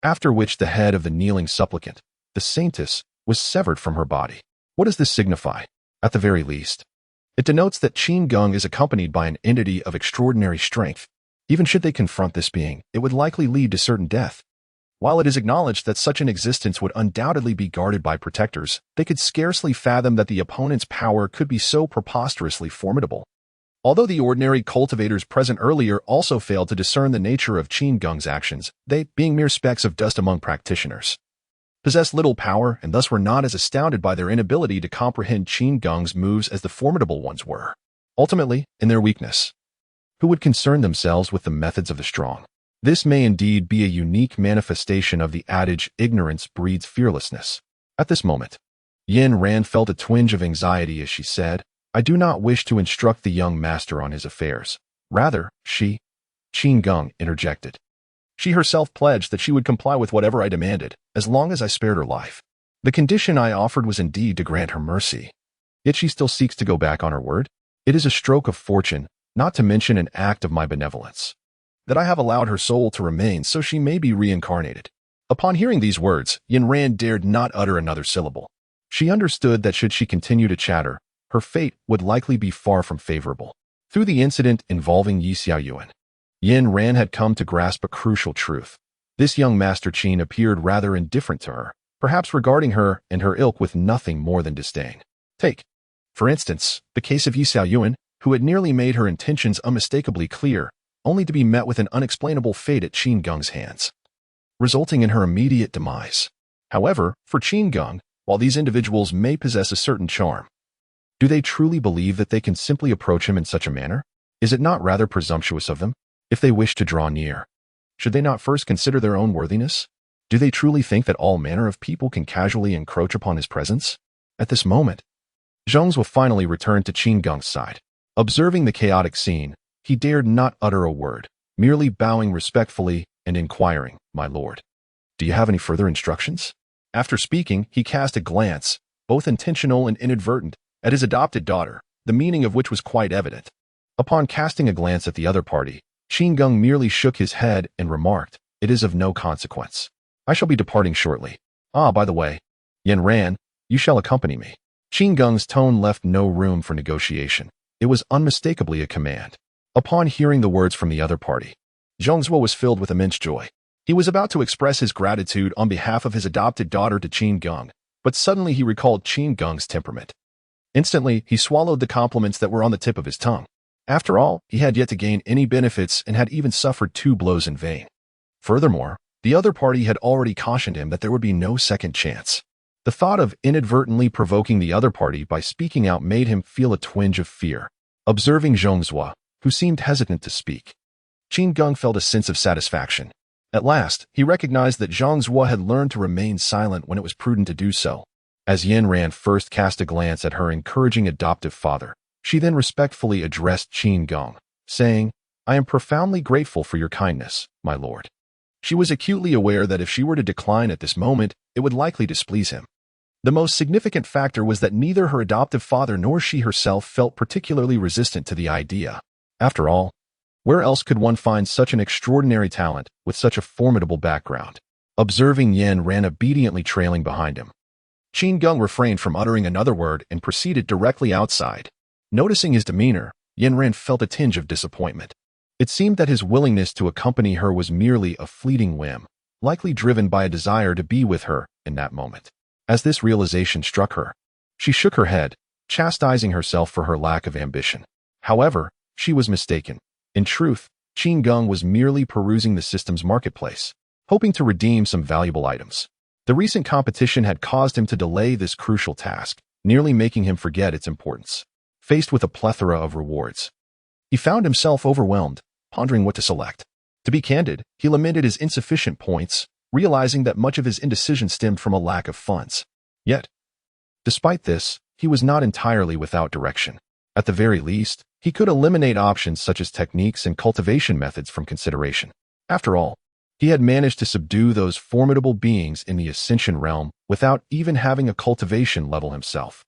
after which the head of the kneeling supplicant, the saintess, was severed from her body. What does this signify? At the very least, it denotes that Qin Geng is accompanied by an entity of extraordinary strength. Even should they confront this being, it would likely lead to certain death. While it is acknowledged that such an existence would undoubtedly be guarded by protectors, they could scarcely fathom that the opponent's power could be so preposterously formidable. Although the ordinary cultivators present earlier also failed to discern the nature of Qin Geng's actions, they, being mere specks of dust among practitioners, possessed little power and thus were not as astounded by their inability to comprehend Qin Geng's moves as the formidable ones were. Ultimately, in their weakness, who would concern themselves with the methods of the strong? This may indeed be a unique manifestation of the adage, ignorance breeds fearlessness. At this moment, Yin Ran felt a twinge of anxiety as she said, I do not wish to instruct the young master on his affairs. Rather, Qin Geng interjected. She herself pledged that she would comply with whatever I demanded, as long as I spared her life. The condition I offered was indeed to grant her mercy. Yet she still seeks to go back on her word? It is a stroke of fortune, not to mention an act of my benevolence, that I have allowed her soul to remain so she may be reincarnated. Upon hearing these words, Yin Ran dared not utter another syllable. She understood that should she continue to chatter, her fate would likely be far from favorable. Through the incident involving Yi Xiaoyuan, Yin Ran had come to grasp a crucial truth. This young Master Qin appeared rather indifferent to her, perhaps regarding her and her ilk with nothing more than disdain. Take, for instance, the case of Yi Xiaoyuan, who had nearly made her intentions unmistakably clear, only to be met with an unexplainable fate at Qin Geng's hands, resulting in her immediate demise. However, for Qin Geng, while these individuals may possess a certain charm, do they truly believe that they can simply approach him in such a manner? Is it not rather presumptuous of them? If they wish to draw near, should they not first consider their own worthiness? Do they truly think that all manner of people can casually encroach upon his presence? At this moment, Zhongzhou finally returned to Qin Geng's side. Observing the chaotic scene, he dared not utter a word, merely bowing respectfully and inquiring, My lord, do you have any further instructions? After speaking, he cast a glance, both intentional and inadvertent, at his adopted daughter, the meaning of which was quite evident. Upon casting a glance at the other party, Qin Geng merely shook his head and remarked, It is of no consequence. I shall be departing shortly. Ah, by the way, Yin Ran, you shall accompany me. Qin Geng's tone left no room for negotiation. It was unmistakably a command. Upon hearing the words from the other party, Zhongzhou was filled with immense joy. He was about to express his gratitude on behalf of his adopted daughter to Qin Geng, but suddenly he recalled Qin Geng's temperament. Instantly, he swallowed the compliments that were on the tip of his tongue. After all, he had yet to gain any benefits and had even suffered 2 blows in vain. Furthermore, the other party had already cautioned him that there would be no second chance. The thought of inadvertently provoking the other party by speaking out made him feel a twinge of fear. Observing Zhongzhou, who seemed hesitant to speak, Qin Geng felt a sense of satisfaction. At last, he recognized that Zhongzhou had learned to remain silent when it was prudent to do so. As Yin Ran first cast a glance at her encouraging adoptive father, she then respectfully addressed Qin Geng, saying, I am profoundly grateful for your kindness, my lord. She was acutely aware that if she were to decline at this moment, it would likely displease him. The most significant factor was that neither her adoptive father nor she herself felt particularly resistant to the idea. After all, where else could one find such an extraordinary talent with such a formidable background? Observing Yin Ran obediently trailing behind him, Qin Geng refrained from uttering another word and proceeded directly outside. Noticing his demeanor, Yin Ran felt a tinge of disappointment. It seemed that his willingness to accompany her was merely a fleeting whim, likely driven by a desire to be with her in that moment. As this realization struck her, She shook her head, chastising herself for her lack of ambition. However, she was mistaken. In truth, Qin Geng was merely perusing the system's marketplace, hoping to redeem some valuable items. The recent competition had caused him to delay this crucial task, nearly making him forget its importance. Faced with a plethora of rewards, he found himself overwhelmed, pondering what to select. To be candid, he lamented his insufficient points, realizing that much of his indecision stemmed from a lack of funds. Yet, despite this, he was not entirely without direction. At the very least, he could eliminate options such as techniques and cultivation methods from consideration. After all, he had managed to subdue those formidable beings in the Ascension realm without even having a cultivation level himself.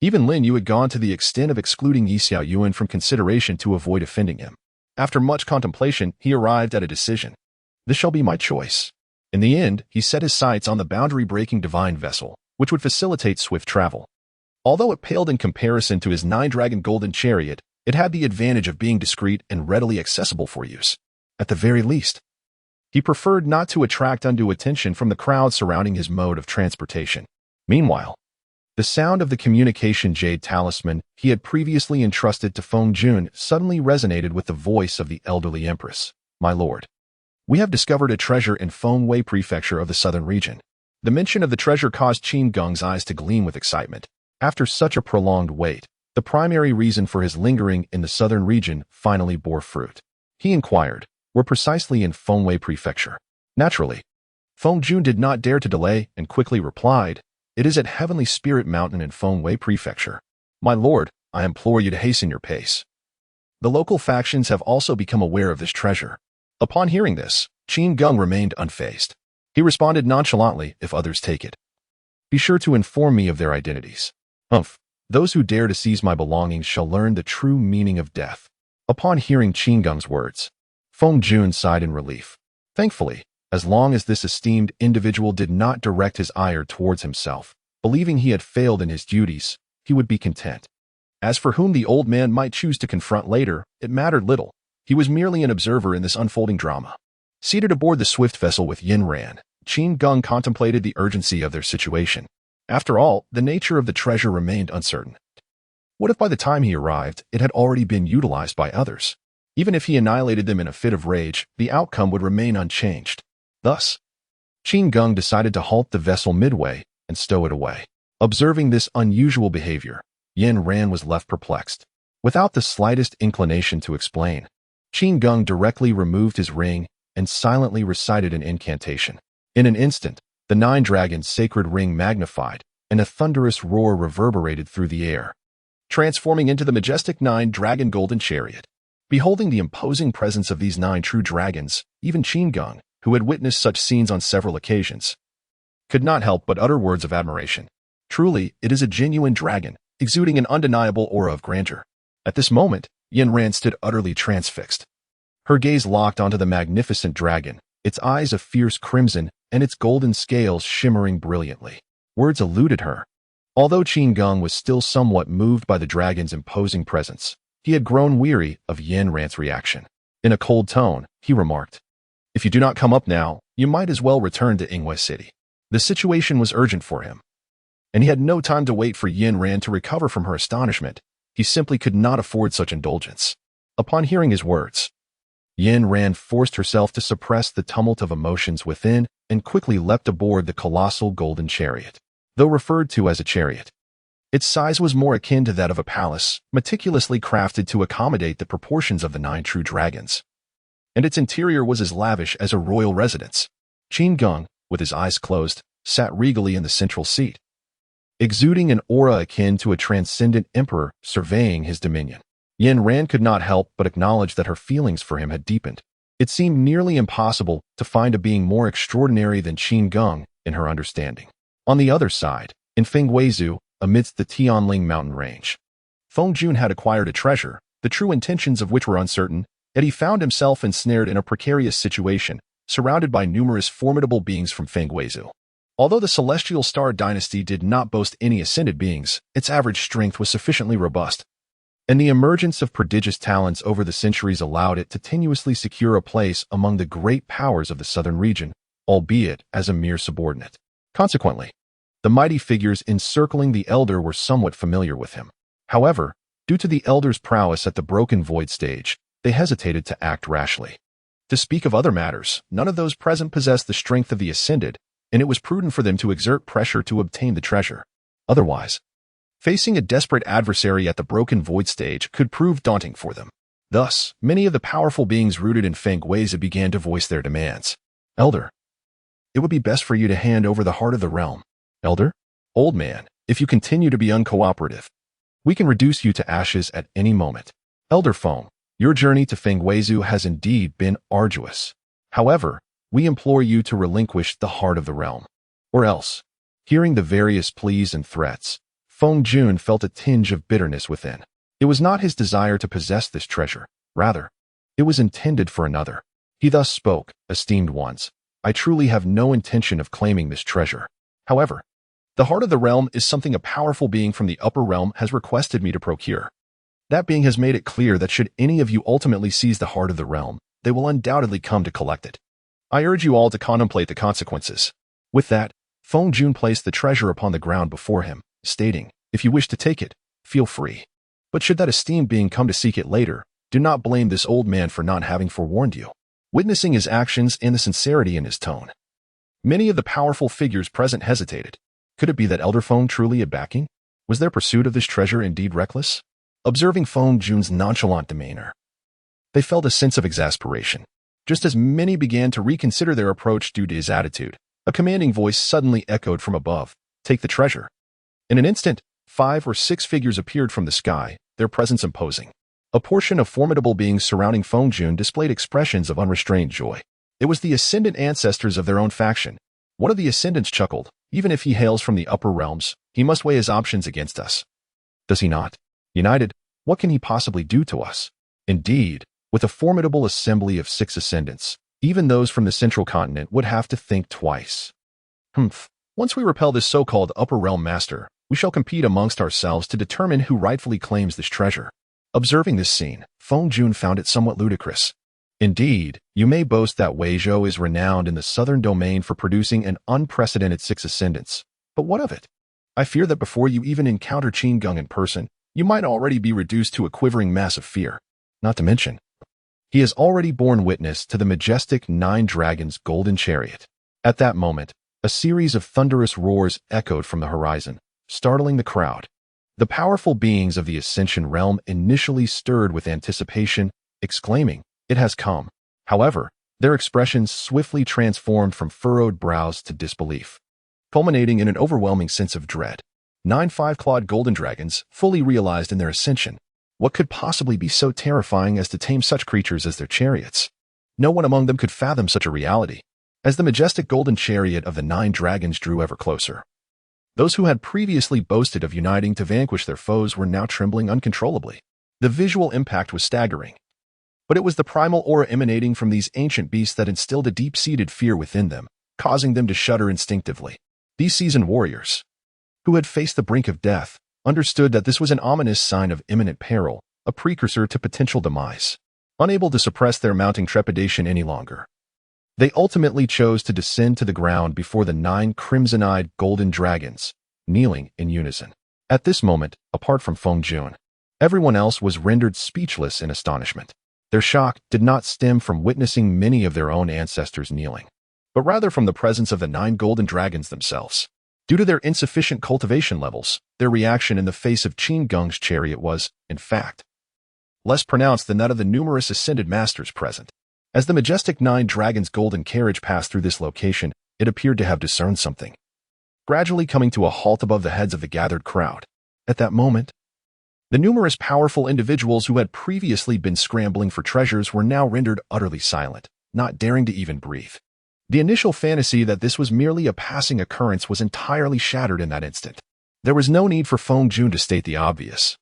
Even Lin Yu had gone to the extent of excluding Yi Xiao Yuan from consideration to avoid offending him. After much contemplation, he arrived at a decision. This shall be my choice. In the end, he set his sights on the boundary-breaking divine vessel, which would facilitate swift travel. Although it paled in comparison to his 9-dragon golden chariot, it had the advantage of being discreet and readily accessible for use. At the very least, he preferred not to attract undue attention from the crowd surrounding his mode of transportation. Meanwhile, the sound of the communication jade talisman he had previously entrusted to Feng Jun suddenly resonated with the voice of the elderly empress. My lord, we have discovered a treasure in Fengwei Prefecture of the southern region. The mention of the treasure caused Qin Geng's eyes to gleam with excitement. After such a prolonged wait, the primary reason for his lingering in the southern region finally bore fruit. He inquired, "We're precisely in Fengwei Prefecture." Naturally, Feng Jun did not dare to delay and quickly replied, "It is at Heavenly Spirit Mountain in Fengwei Prefecture. My lord, I implore you to hasten your pace." The local factions have also become aware of this treasure. Upon hearing this, Qin Geng remained unfazed. He responded nonchalantly, "If others take it, be sure to inform me of their identities." Those who dare to seize my belongings shall learn the true meaning of death. Upon hearing Qin Geng's words, Feng Jun sighed in relief. Thankfully, as long as this esteemed individual did not direct his ire towards himself, believing he had failed in his duties, he would be content. As for whom the old man might choose to confront later, it mattered little. He was merely an observer in this unfolding drama. Seated aboard the swift vessel with Yin Ran, Qin Geng contemplated the urgency of their situation. After all, the nature of the treasure remained uncertain. What if by the time he arrived, it had already been utilized by others? Even if he annihilated them in a fit of rage, the outcome would remain unchanged. Thus, Qin Geng decided to halt the vessel midway and stow it away. Observing this unusual behavior, Yin Ran was left perplexed. Without the slightest inclination to explain, Qin Geng directly removed his ring and silently recited an incantation. In an instant, the 9-dragon's sacred ring magnified, and a thunderous roar reverberated through the air, transforming into the majestic 9-dragon golden chariot. Beholding the imposing presence of these 9 true dragons, even Qin Geng, who had witnessed such scenes on several occasions, could not help but utter words of admiration. Truly, it is a genuine dragon, exuding an undeniable aura of grandeur. At this moment, Yin Ran stood utterly transfixed. Her gaze locked onto the magnificent dragon, its eyes of fierce crimson and its golden scales shimmering brilliantly. Words eluded her. Although Qin Geng was still somewhat moved by the dragon's imposing presence, he had grown weary of Yin Ran's reaction. In a cold tone, he remarked, "If you do not come up now, you might as well return to Ingwe City." The situation was urgent for him, and he had no time to wait for Yin Ran to recover from her astonishment. He simply could not afford such indulgence. Upon hearing his words, Yin Ran forced herself to suppress the tumult of emotions within and quickly leapt aboard the colossal golden chariot. Though referred to as a chariot, its size was more akin to that of a palace, meticulously crafted to accommodate the proportions of the 9 true dragons. And its interior was as lavish as a royal residence. Qin Geng, with his eyes closed, sat regally in the central seat, exuding an aura akin to a transcendent emperor surveying his dominion. Yin Ran could not help but acknowledge that her feelings for him had deepened. It seemed nearly impossible to find a being more extraordinary than Qin Geng in her understanding. On the other side, in Fenghuizhou, amidst the Tianling mountain range, Feng Jun had acquired a treasure, the true intentions of which were uncertain, yet he found himself ensnared in a precarious situation, surrounded by numerous formidable beings from Fenghuizhou. Although the Celestial Star Dynasty did not boast any ascended beings, its average strength was sufficiently robust, and the emergence of prodigious talents over the centuries allowed it to tenuously secure a place among the great powers of the southern region, albeit as a mere subordinate. Consequently, The mighty figures encircling the elder were somewhat familiar with him. However, due to the elder's prowess at the broken void stage, they hesitated to act rashly. To speak of other matters, none of those present possessed the strength of the ascended, and it was prudent for them to exert pressure to obtain the treasure. Otherwise, facing a desperate adversary at the broken void stage could prove daunting for them. Thus, many of the powerful beings rooted in Fenghuizi began to voice their demands. Elder, it would be best for you to hand over the heart of the realm. Elder? Old man, if you continue to be uncooperative, we can reduce you to ashes at any moment. Elder Feng, your journey to Fenghuizi has indeed been arduous. However, we implore you to relinquish the heart of the realm. Or else, hearing the various pleas and threats, Feng Jun felt a tinge of bitterness within. It was not his desire to possess this treasure. Rather, it was intended for another. He thus spoke, esteemed ones. I truly have no intention of claiming this treasure. However, the heart of the realm is something a powerful being from the upper realm has requested me to procure. That being has made it clear that should any of you ultimately seize the heart of the realm, they will undoubtedly come to collect it. I urge you all to contemplate the consequences. With that, Feng Jun placed the treasure upon the ground before him, stating, if you wish to take it, feel free. But should that esteemed being come to seek it later, do not blame this old man for not having forewarned you. Witnessing his actions and the sincerity in his tone, many of the powerful figures present hesitated. Could it be that Elder Feng truly had backing? Was their pursuit of this treasure indeed reckless? Observing Feng Jun's nonchalant demeanor, they felt a sense of exasperation. Just as many began to reconsider their approach due to his attitude, a commanding voice suddenly echoed from above, take the treasure. In an instant, 5 or 6 figures appeared from the sky, their presence imposing. A portion of formidable beings surrounding Feng Jun displayed expressions of unrestrained joy. It was the ascendant ancestors of their own faction. One of the ascendants chuckled, even if he hails from the upper realms, he must weigh his options against us. Does he not? United, what can he possibly do to us? Indeed, with a formidable assembly of 6 ascendants, even those from the central continent would have to think twice. Once we repel this so-called upper realm master, we shall compete amongst ourselves to determine who rightfully claims this treasure. Observing this scene, Feng Jun found it somewhat ludicrous. Indeed, you may boast that Weizhou is renowned in the southern domain for producing an unprecedented 6 ascendants. But what of it? I fear that before you even encounter Qin Geng in person, you might already be reduced to a quivering mass of fear. Not to mention, he has already borne witness to the majestic 9 dragons' golden chariot. At that moment, a series of thunderous roars echoed from the horizon, startling the crowd. The powerful beings of the Ascension realm initially stirred with anticipation, exclaiming, it has come. However, their expressions swiftly transformed from furrowed brows to disbelief, culminating in an overwhelming sense of dread. 9 5-clawed golden dragons, fully realized in their ascension. What could possibly be so terrifying as to tame such creatures as their chariots? No one among them could fathom such a reality, as the majestic golden chariot of the 9 dragons drew ever closer. Those who had previously boasted of uniting to vanquish their foes were now trembling uncontrollably. The visual impact was staggering, but it was the primal aura emanating from these ancient beasts that instilled a deep-seated fear within them, causing them to shudder instinctively. These seasoned warriors, who had faced the brink of death, understood that this was an ominous sign of imminent peril, a precursor to potential demise. Unable to suppress their mounting trepidation any longer, they ultimately chose to descend to the ground before the 9 crimson-eyed golden dragons, kneeling in unison. At this moment, apart from Feng Jun, everyone else was rendered speechless in astonishment. Their shock did not stem from witnessing many of their own ancestors kneeling, but rather from the presence of the 9 golden dragons themselves. Due to their insufficient cultivation levels, their reaction in the face of Qin Geng's chariot was, in fact, less pronounced than that of the numerous ascended masters present. As the majestic 9 dragons' golden carriage passed through this location, it appeared to have discerned something, gradually coming to a halt above the heads of the gathered crowd. At that moment, the numerous powerful individuals who had previously been scrambling for treasures were now rendered utterly silent, not daring to even breathe. The initial fantasy that this was merely a passing occurrence was entirely shattered in that instant. There was no need for Feng Jun to state the obvious.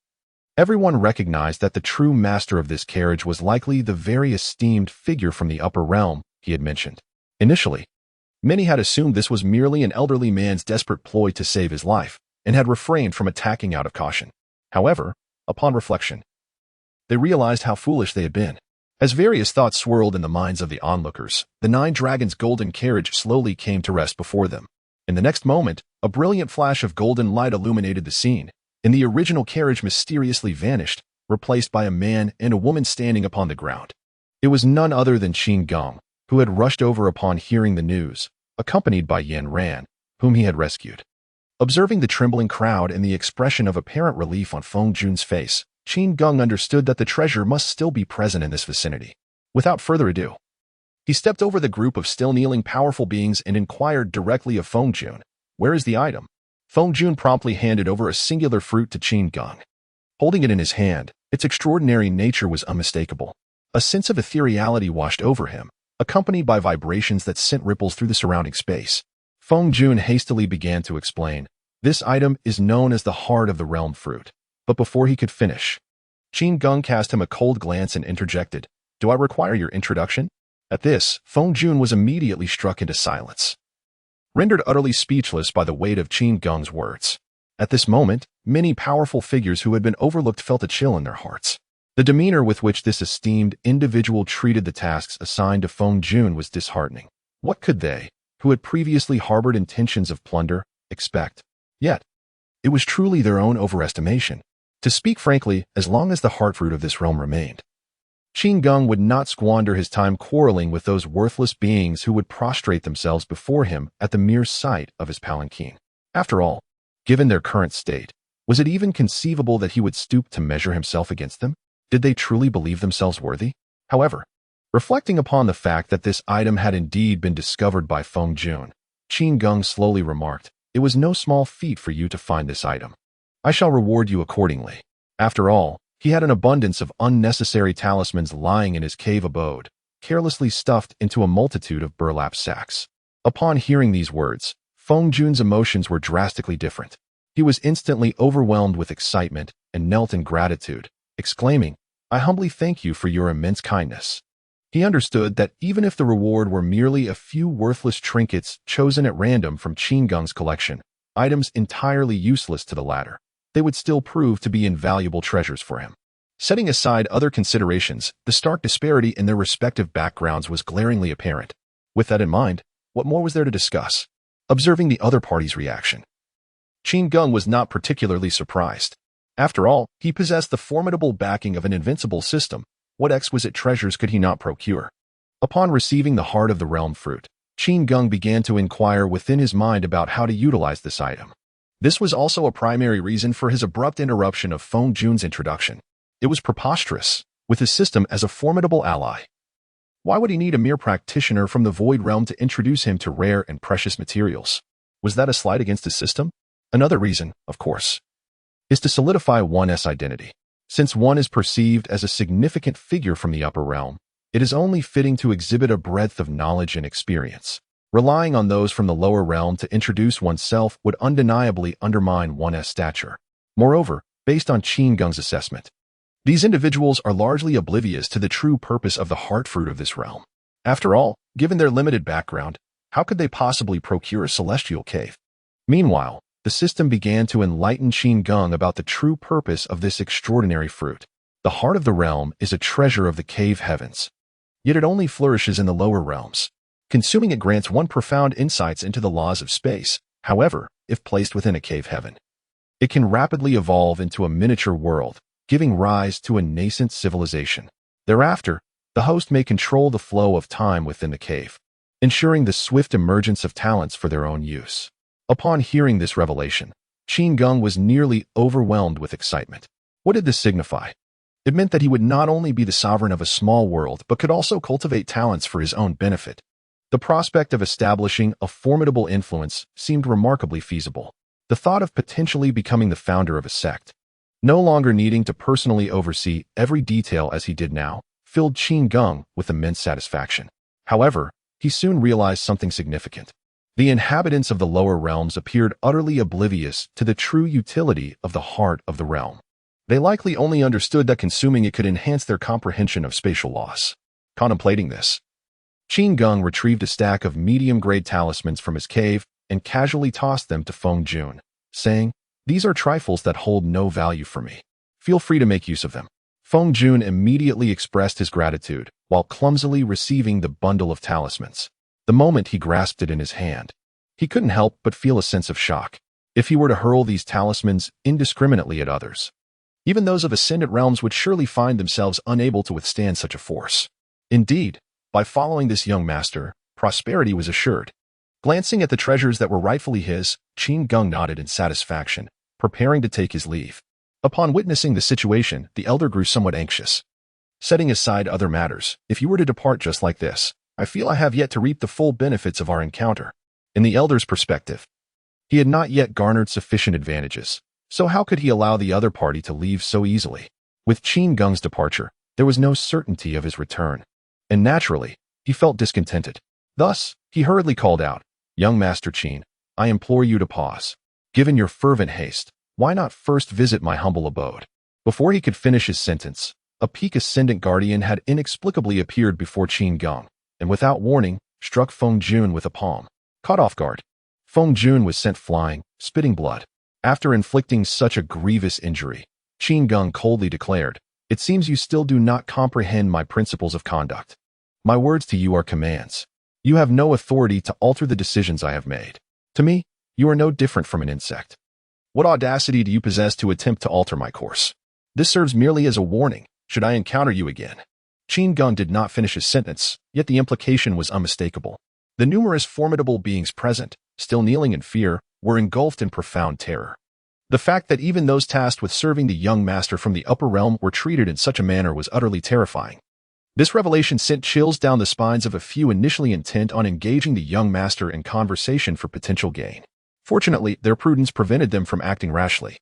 Everyone recognized that the true master of this carriage was likely the very esteemed figure from the upper realm he had mentioned. Initially, many had assumed this was merely an elderly man's desperate ploy to save his life, and had refrained from attacking out of caution. However, upon reflection, they realized how foolish they had been. As various thoughts swirled in the minds of the onlookers, the 9 dragons' golden carriage slowly came to rest before them. In the next moment, a brilliant flash of golden light illuminated the scene, and the original carriage mysteriously vanished, replaced by a man and a woman standing upon the ground. It was none other than Qin Geng, who had rushed over upon hearing the news, accompanied by Yan Ran, whom he had rescued. Observing the trembling crowd and the expression of apparent relief on Feng Jun's face, Qin Geng understood that the treasure must still be present in this vicinity. Without further ado, he stepped over the group of still kneeling powerful beings and inquired directly of Feng Jun, "Where is the item?" Feng Jun promptly handed over a singular fruit to Qin Geng. Holding it in his hand, its extraordinary nature was unmistakable. A sense of ethereality washed over him, accompanied by vibrations that sent ripples through the surrounding space. Feng Jun hastily began to explain, "This item is known as the Heart of the Realm fruit." But before he could finish, Qin Geng cast him a cold glance and interjected, "Do I require your introduction?" At this, Feng Jun was immediately struck into silence, rendered utterly speechless by the weight of Qin Geng's words. At this moment, many powerful figures who had been overlooked felt a chill in their hearts. The demeanor with which this esteemed individual treated the tasks assigned to Feng Jun was disheartening. What could they, who had previously harbored intentions of plunder, expect? Yet, it was truly their own overestimation. To speak frankly, as long as the heart fruit of this realm remained, Qin Geng would not squander his time quarreling with those worthless beings who would prostrate themselves before him at the mere sight of his palanquin. After all, given their current state, was it even conceivable that he would stoop to measure himself against them? Did they truly believe themselves worthy? However, reflecting upon the fact that this item had indeed been discovered by Feng Jun, Qin Geng slowly remarked, "It was no small feat for you to find this item. I shall reward you accordingly." After all, he had an abundance of unnecessary talismans lying in his cave abode, carelessly stuffed into a multitude of burlap sacks. Upon hearing these words, Feng Jun's emotions were drastically different. He was instantly overwhelmed with excitement and knelt in gratitude, exclaiming, "I humbly thank you for your immense kindness." He understood that even if the reward were merely a few worthless trinkets chosen at random from Qin Geng's collection, items entirely useless to the latter, they would still prove to be invaluable treasures for him. Setting aside other considerations, the stark disparity in their respective backgrounds was glaringly apparent. With that in mind, what more was there to discuss? Observing the other party's reaction, Qin Geng was not particularly surprised. After all, he possessed the formidable backing of an invincible system. What exquisite treasures could he not procure? Upon receiving the Heart of the Realm fruit, Qin Geng began to inquire within his mind about how to utilize this item. This was also a primary reason for his abrupt interruption of Feng Jun's introduction. It was preposterous, with his system as a formidable ally. Why would he need a mere practitioner from the Void Realm to introduce him to rare and precious materials? Was that a slight against his system? Another reason, of course, is to solidify one's identity. Since one is perceived as a significant figure from the upper realm, it is only fitting to exhibit a breadth of knowledge and experience. Relying on those from the lower realm to introduce oneself would undeniably undermine one's stature. Moreover, based on Qin Geng's assessment, these individuals are largely oblivious to the true purpose of the heart fruit of this realm. After all, given their limited background, how could they possibly procure a celestial cave? Meanwhile, the system began to enlighten Qin Geng about the true purpose of this extraordinary fruit. The heart of the realm is a treasure of the cave heavens, yet it only flourishes in the lower realms. Consuming it grants one profound insights into the laws of space. However, if placed within a cave heaven, it can rapidly evolve into a miniature world, giving rise to a nascent civilization. Thereafter, the host may control the flow of time within the cave, ensuring the swift emergence of talents for their own use. Upon hearing this revelation, Qin Geng was nearly overwhelmed with excitement. What did this signify? It meant that he would not only be the sovereign of a small world, but could also cultivate talents for his own benefit. The prospect of establishing a formidable influence seemed remarkably feasible. The thought of potentially becoming the founder of a sect, no longer needing to personally oversee every detail as he did now, filled Qin Geng with immense satisfaction. However, he soon realized something significant. The inhabitants of the lower realms appeared utterly oblivious to the true utility of the heart of the realm. They likely only understood that consuming it could enhance their comprehension of spatial laws. Contemplating this, Qin Geng retrieved a stack of medium-grade talismans from his cave and casually tossed them to Feng Jun, saying, "These are trifles that hold no value for me. Feel free to make use of them." Feng Jun immediately expressed his gratitude while clumsily receiving the bundle of talismans. The moment he grasped it in his hand, He couldn't help but feel a sense of shock if he were to hurl these talismans indiscriminately at others. Even those of ascendant realms would surely find themselves unable to withstand such a force. Indeed, by following this young master, prosperity was assured. Glancing at the treasures that were rightfully his, Qin Geng nodded in satisfaction, preparing to take his leave. Upon witnessing the situation, the elder grew somewhat anxious. Setting aside other matters, if you were to depart just like this, I feel I have yet to reap the full benefits of our encounter. In the elder's perspective, he had not yet garnered sufficient advantages, so how could he allow the other party to leave so easily? With Qin Geng's departure, there was no certainty of his return, and naturally, he felt discontented. Thus, he hurriedly called out, "Young Master Qin, I implore you to pause. Given your fervent haste, why not first visit my humble abode?" Before he could finish his sentence, a peak ascendant guardian had inexplicably appeared before Qin Geng, and without warning, struck Feng Jun with a palm. Caught off guard, Feng Jun was sent flying, spitting blood. After inflicting such a grievous injury, Qin Geng coldly declared, "It seems you still do not comprehend my principles of conduct. My words to you are commands. You have no authority to alter the decisions I have made. To me, you are no different from an insect. What audacity do you possess to attempt to alter my course? This serves merely as a warning, should I encounter you again." Qin Geng did not finish his sentence, yet the implication was unmistakable. The numerous formidable beings present, still kneeling in fear, were engulfed in profound terror. The fact that even those tasked with serving the young master from the upper realm were treated in such a manner was utterly terrifying. This revelation sent chills down the spines of a few initially intent on engaging the young master in conversation for potential gain. Fortunately, their prudence prevented them from acting rashly.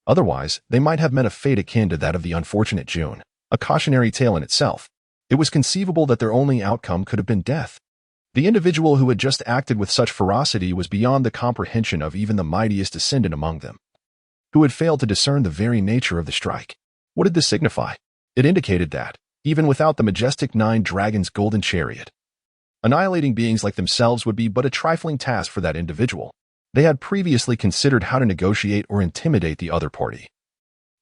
Otherwise, they might have met a fate akin to that of the unfortunate June, a cautionary tale in itself. It was conceivable that their only outcome could have been death. The individual who had just acted with such ferocity was beyond the comprehension of even the mightiest ascendant among them, who had failed to discern the very nature of the strike. What did this signify? It indicated that, even without the majestic 9 dragons' golden chariot, annihilating beings like themselves would be but a trifling task for that individual. They had previously considered how to negotiate or intimidate the other party.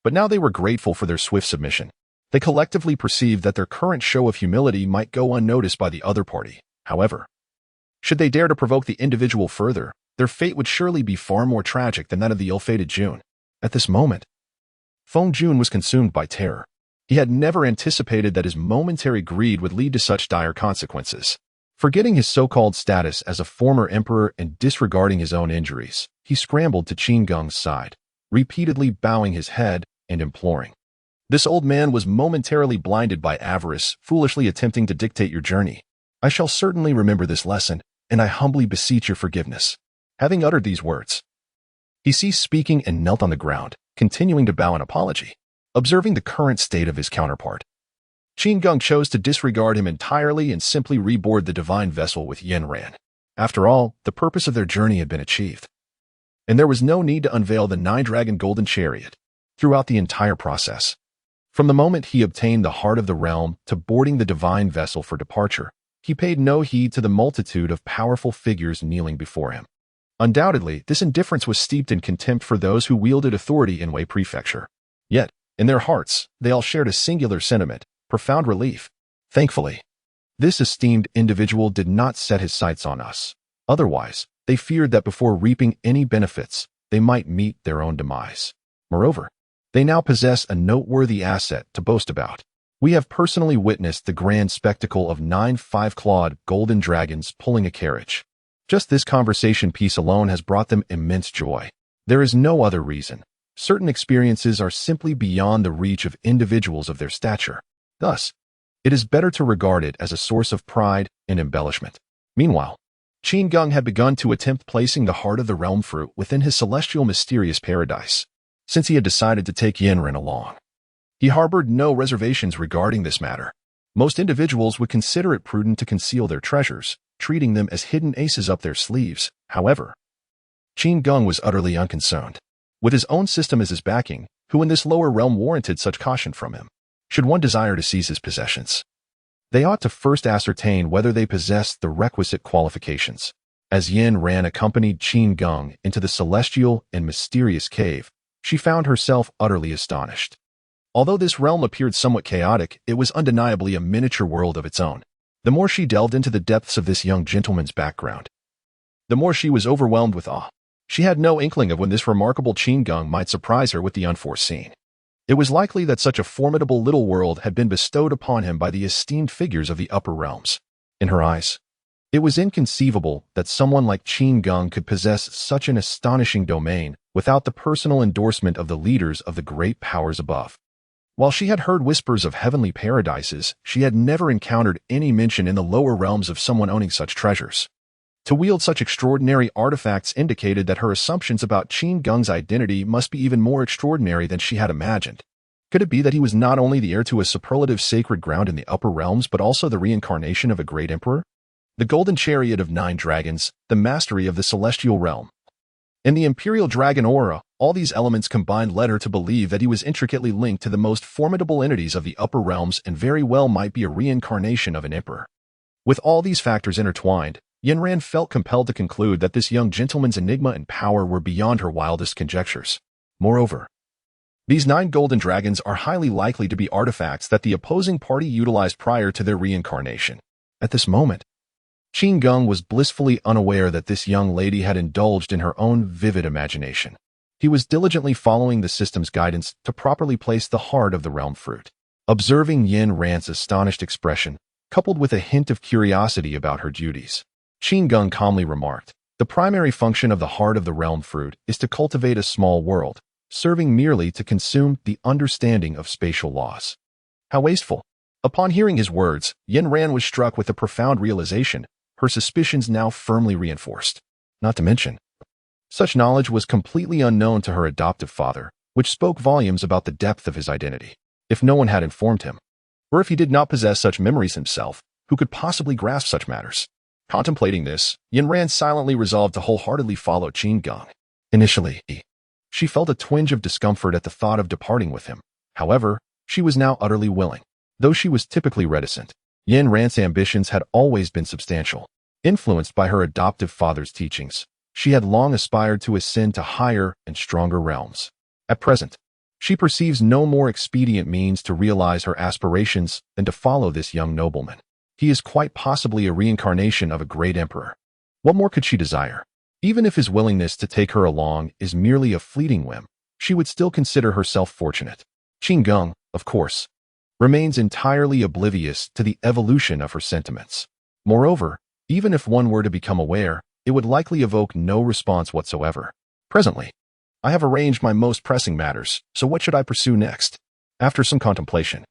But now they were grateful for their swift submission. They collectively perceived that their current show of humility might go unnoticed by the other party. However, should they dare to provoke the individual further, their fate would surely be far more tragic than that of the ill-fated June. At this moment, Feng Jun was consumed by terror. He had never anticipated that his momentary greed would lead to such dire consequences. Forgetting his so-called status as a former emperor and disregarding his own injuries, he scrambled to Qin Geng's side, repeatedly bowing his head and imploring. This old man was momentarily blinded by avarice, foolishly attempting to dictate your journey. I shall certainly remember this lesson, and I humbly beseech your forgiveness." Having uttered these words, he ceased speaking and knelt on the ground, continuing to bow in apology. Observing the current state of his counterpart, Qin Geng chose to disregard him entirely and simply reboard the divine vessel with Yanran. After all, the purpose of their journey had been achieved, and there was no need to unveil the 9-dragon golden chariot. Throughout the entire process, from the moment he obtained the heart of the realm to boarding the divine vessel for departure, he paid no heed to the multitude of powerful figures kneeling before him. Undoubtedly, this indifference was steeped in contempt for those who wielded authority in Wei Prefecture. Yet, in their hearts, they all shared a singular sentiment: profound relief. Thankfully, this esteemed individual did not set his sights on us. Otherwise, they feared that before reaping any benefits, they might meet their own demise. Moreover, they now possess a noteworthy asset to boast about. We have personally witnessed the grand spectacle of 9 5-clawed golden dragons pulling a carriage. Just this conversation piece alone has brought them immense joy. There is no other reason. Certain experiences are simply beyond the reach of individuals of their stature. Thus, it is better to regard it as a source of pride and embellishment. Meanwhile, Qin Geng had begun to attempt placing the heart of the realm fruit within his celestial mysterious paradise, since he had decided to take Yanran along. He harbored no reservations regarding this matter. Most individuals would consider it prudent to conceal their treasures, treating them as hidden aces up their sleeves. However, Qin Geng was utterly unconcerned. With his own system as his backing, who in this lower realm warranted such caution from him? Should one desire to seize his possessions, they ought to first ascertain whether they possessed the requisite qualifications. As Yanran accompanied Qin Geng into the celestial and mysterious cave, she found herself utterly astonished. Although this realm appeared somewhat chaotic, it was undeniably a miniature world of its own. The more she delved into the depths of this young gentleman's background, the more she was overwhelmed with awe. She had no inkling of when this remarkable Qin Geng might surprise her with the unforeseen. It was likely that such a formidable little world had been bestowed upon him by the esteemed figures of the upper realms. In her eyes, it was inconceivable that someone like Qin Geng could possess such an astonishing domain without the personal endorsement of the leaders of the great powers above. While she had heard whispers of heavenly paradises, she had never encountered any mention in the lower realms of someone owning such treasures. To wield such extraordinary artifacts indicated that her assumptions about Qin Geng's identity must be even more extraordinary than she had imagined. Could it be that he was not only the heir to a superlative sacred ground in the upper realms, but also the reincarnation of a great emperor? The golden chariot of 9 dragons, the mastery of the celestial realm. In the imperial dragon aura, all these elements combined led her to believe that he was intricately linked to the most formidable entities of the upper realms and very well might be a reincarnation of an emperor. With all these factors intertwined, Yanran felt compelled to conclude that this young gentleman's enigma and power were beyond her wildest conjectures. Moreover, these 9 golden dragons are highly likely to be artifacts that the opposing party utilized prior to their reincarnation. At this moment, Qin Geng was blissfully unaware that this young lady had indulged in her own vivid imagination. He was diligently following the system's guidance to properly place the heart of the realm fruit. Observing Yin Ran's astonished expression, coupled with a hint of curiosity about her duties, Qin Geng calmly remarked, "The primary function of the heart of the realm fruit is to cultivate a small world, serving merely to consume the understanding of spatial laws." How wasteful! Upon hearing his words, Yin Ran was struck with a profound realization, her suspicions now firmly reinforced. Not to mention, such knowledge was completely unknown to her adoptive father, which spoke volumes about the depth of his identity. If no one had informed him, or if he did not possess such memories himself, who could possibly grasp such matters? Contemplating this, Yin Ran silently resolved to wholeheartedly follow Qin Geng. Initially, she felt a twinge of discomfort at the thought of departing with him. However, she was now utterly willing. Though she was typically reticent, Yin Ran's ambitions had always been substantial. Influenced by her adoptive father's teachings, she had long aspired to ascend to higher and stronger realms. At present, she perceives no more expedient means to realize her aspirations than to follow this young nobleman. He is quite possibly a reincarnation of a great emperor. What more could she desire? Even if his willingness to take her along is merely a fleeting whim, she would still consider herself fortunate. Qin Geng, of course, remains entirely oblivious to the evolution of her sentiments. Moreover, even if one were to become aware, it would likely evoke no response whatsoever. Presently, I have arranged my most pressing matters, so what should I pursue next? After some contemplation,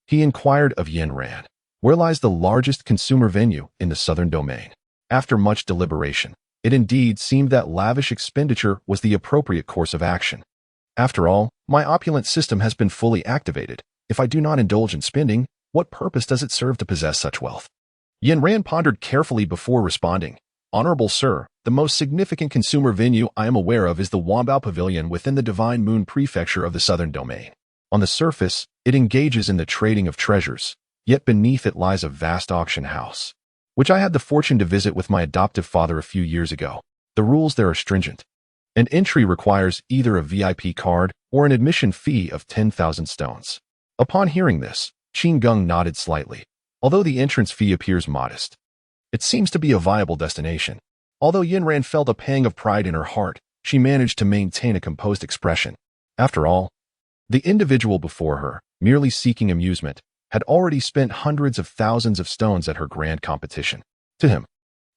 he inquired of Yin Ran, "Where lies the largest consumer venue in the southern domain?" After much deliberation, it indeed seemed that lavish expenditure was the appropriate course of action. After all, my opulent system has been fully activated. If I do not indulge in spending, what purpose does it serve to possess such wealth? Yin Ran pondered carefully before responding. "Honorable Sir, the most significant consumer venue I am aware of is the Wambao Pavilion within the Divine Moon Prefecture of the Southern Domain. On the surface, it engages in the trading of treasures, yet beneath it lies a vast auction house, which I had the fortune to visit with my adoptive father a few years ago. The rules there are stringent. An entry requires either a VIP card or an admission fee of 10,000 stones." Upon hearing this, Qin Geng nodded slightly. Although the entrance fee appears modest, it seems to be a viable destination. Although Yin Ran felt a pang of pride in her heart, she managed to maintain a composed expression. After all, the individual before her, merely seeking amusement, had already spent hundreds of thousands of stones at her grand competition. To him,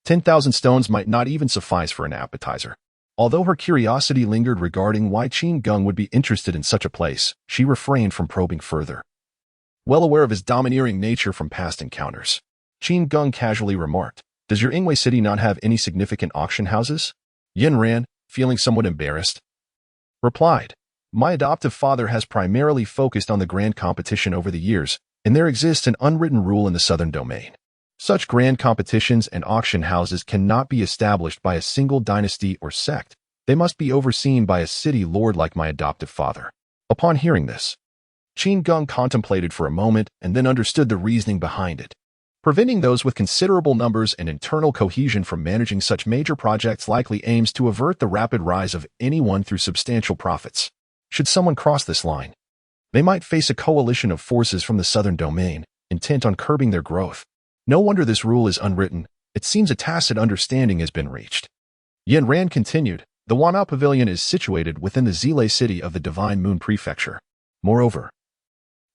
10,000 stones might not even suffice for an appetizer. Although her curiosity lingered regarding why Qin Geng would be interested in such a place, she refrained from probing further. Well aware of his domineering nature from past encounters, Qin Geng casually remarked, "Does your Ingwei city not have any significant auction houses?" Yin Ran, feeling somewhat embarrassed, replied, "My adoptive father has primarily focused on the grand competition over the years, and there exists an unwritten rule in the southern domain. Such grand competitions and auction houses cannot be established by a single dynasty or sect. They must be overseen by a city lord like my adoptive father." Upon hearing this, Qin Geng contemplated for a moment and then understood the reasoning behind it. Preventing those with considerable numbers and internal cohesion from managing such major projects likely aims to avert the rapid rise of anyone through substantial profits. Should someone cross this line, they might face a coalition of forces from the southern domain, intent on curbing their growth. No wonder this rule is unwritten. It seems a tacit understanding has been reached. Yin Ran continued, the Wanbao Pavilion is situated within the Zile city of the Divine Moon Prefecture. Moreover,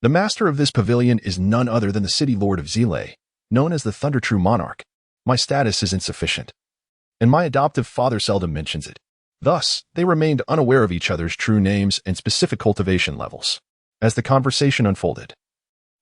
the master of this pavilion is none other than the city lord of Zile, known as the Thunder True Monarch. My status is insufficient, and my adoptive father seldom mentions it. Thus, they remained unaware of each other's true names and specific cultivation levels. As the conversation unfolded,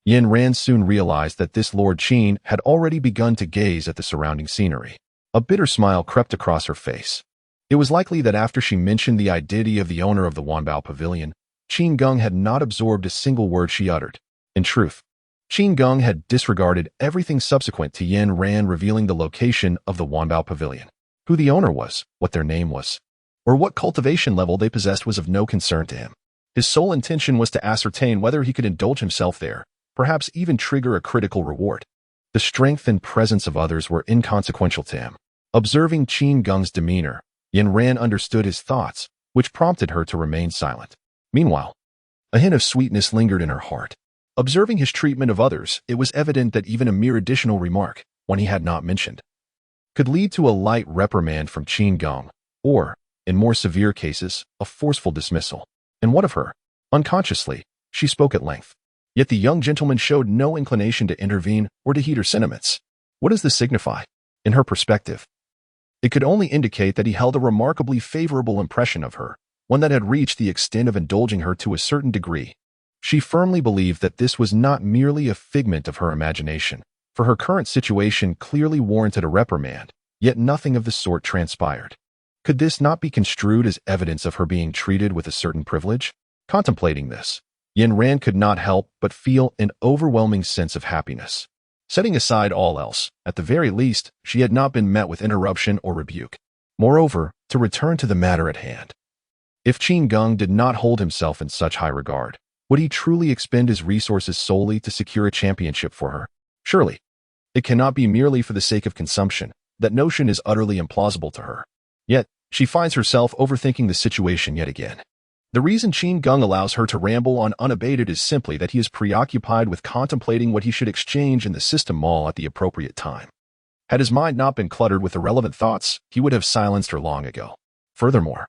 Yin Ran soon realized that this Lord Qin had already begun to gaze at the surrounding scenery. A bitter smile crept across her face. It was likely that after she mentioned the identity of the owner of the Wanbao Pavilion, Qin Geng had not absorbed a single word she uttered. In truth, Qin Geng had disregarded everything subsequent to Yin Ran revealing the location of the Wanbao Pavilion. Who the owner was, what their name was, or what cultivation level they possessed was of no concern to him. His sole intention was to ascertain whether he could indulge himself there, perhaps even trigger a critical reward. The strength and presence of others were inconsequential to him. Observing Qin Geng's demeanor, Yin Ran understood his thoughts, which prompted her to remain silent. Meanwhile, a hint of sweetness lingered in her heart. Observing his treatment of others, it was evident that even a mere additional remark, one he had not mentioned, could lead to a light reprimand from Qin Geng, or, in more severe cases, a forceful dismissal. And what of her? Unconsciously, she spoke at length. Yet the young gentleman showed no inclination to intervene or to heed her sentiments. What does this signify? In her perspective, it could only indicate that he held a remarkably favorable impression of her, one that had reached the extent of indulging her to a certain degree. She firmly believed that this was not merely a figment of her imagination, for her current situation clearly warranted a reprimand, yet nothing of the sort transpired. Could this not be construed as evidence of her being treated with a certain privilege? Contemplating this, Yin Ran could not help but feel an overwhelming sense of happiness. Setting aside all else, at the very least, she had not been met with interruption or rebuke. Moreover, to return to the matter at hand, if Qin Geng did not hold himself in such high regard, would he truly expend his resources solely to secure a championship for her? Surely, it cannot be merely for the sake of consumption. That notion is utterly implausible to her. Yet, she finds herself overthinking the situation yet again. The reason Qin Geng allows her to ramble on unabated is simply that he is preoccupied with contemplating what he should exchange in the system mall at the appropriate time. Had his mind not been cluttered with irrelevant thoughts, he would have silenced her long ago. Furthermore,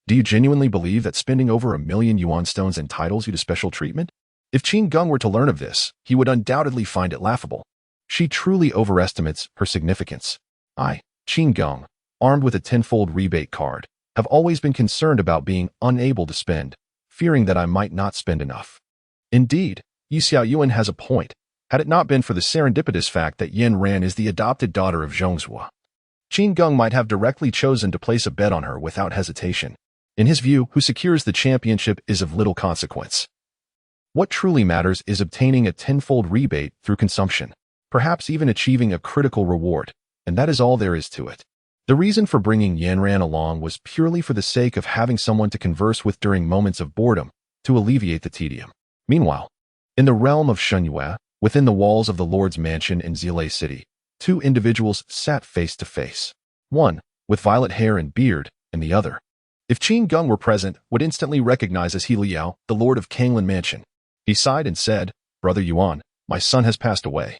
do you genuinely believe that spending over 1,000,000 yuan stones entitles you to special treatment? If Qin Geng were to learn of this, he would undoubtedly find it laughable. She truly overestimates her significance. I, Qin Geng, armed with a tenfold rebate card, have always been concerned about being unable to spend, fearing that I might not spend enough. Indeed, Yi Xiaoyuan has a point, had it not been for the serendipitous fact that Yin Ran is the adopted daughter of Zhongzhua. Qin Geng might have directly chosen to place a bet on her without hesitation. In his view, who secures the championship is of little consequence. What truly matters is obtaining a tenfold rebate through consumption, perhaps even achieving a critical reward, and that is all there is to it. The reason for bringing Yin Ran along was purely for the sake of having someone to converse with during moments of boredom, to alleviate the tedium. Meanwhile, in the realm of Shenyue, within the walls of the Lord's mansion in Zile City, two individuals sat face to face. One, with violet hair and beard, and the other, if Qin Geng were present, would instantly recognize as He Liao, the Lord of Kanglan Mansion. He sighed and said, "Brother Yuan, my son has passed away,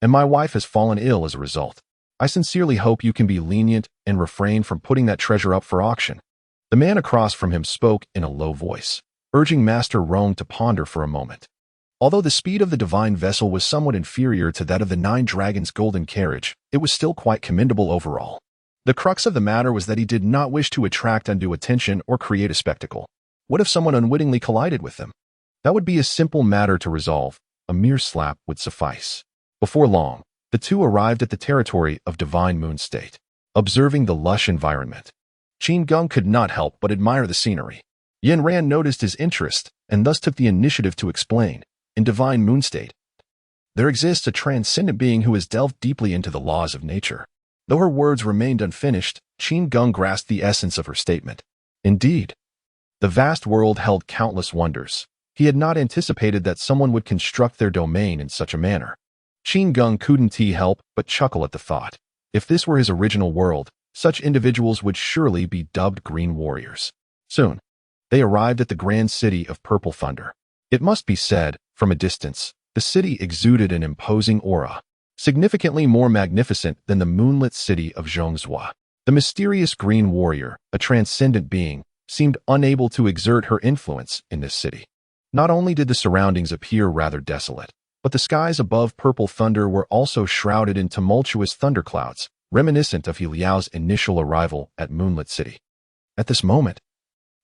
and my wife has fallen ill as a result. I sincerely hope you can be lenient and refrain from putting that treasure up for auction." The man across from him spoke in a low voice, urging Master Rong to ponder for a moment. Although the speed of the divine vessel was somewhat inferior to that of the Nine Dragons' golden carriage, it was still quite commendable overall. The crux of the matter was that he did not wish to attract undue attention or create a spectacle. What if someone unwittingly collided with them? That would be a simple matter to resolve. A mere slap would suffice. Before long, the two arrived at the territory of Divine Moon State. Observing the lush environment, Qin Geng could not help but admire the scenery. Yin Ran noticed his interest and thus took the initiative to explain. In Divine Moon State, there exists a transcendent being who has delved deeply into the laws of nature. Though her words remained unfinished, Qin Geng grasped the essence of her statement. Indeed, the vast world held countless wonders. He had not anticipated that someone would construct their domain in such a manner. Qin Geng couldn't help but chuckle at the thought. If this were his original world, such individuals would surely be dubbed Green Warriors. Soon, they arrived at the grand city of Purple Thunder. It must be said, from a distance, the city exuded an imposing aura, significantly more magnificent than the moonlit city of Zhongzhua. The mysterious green warrior, a transcendent being, seemed unable to exert her influence in this city. Not only did the surroundings appear rather desolate, but the skies above purple thunder were also shrouded in tumultuous thunderclouds, reminiscent of He Liao's initial arrival at Moonlit City. At this moment,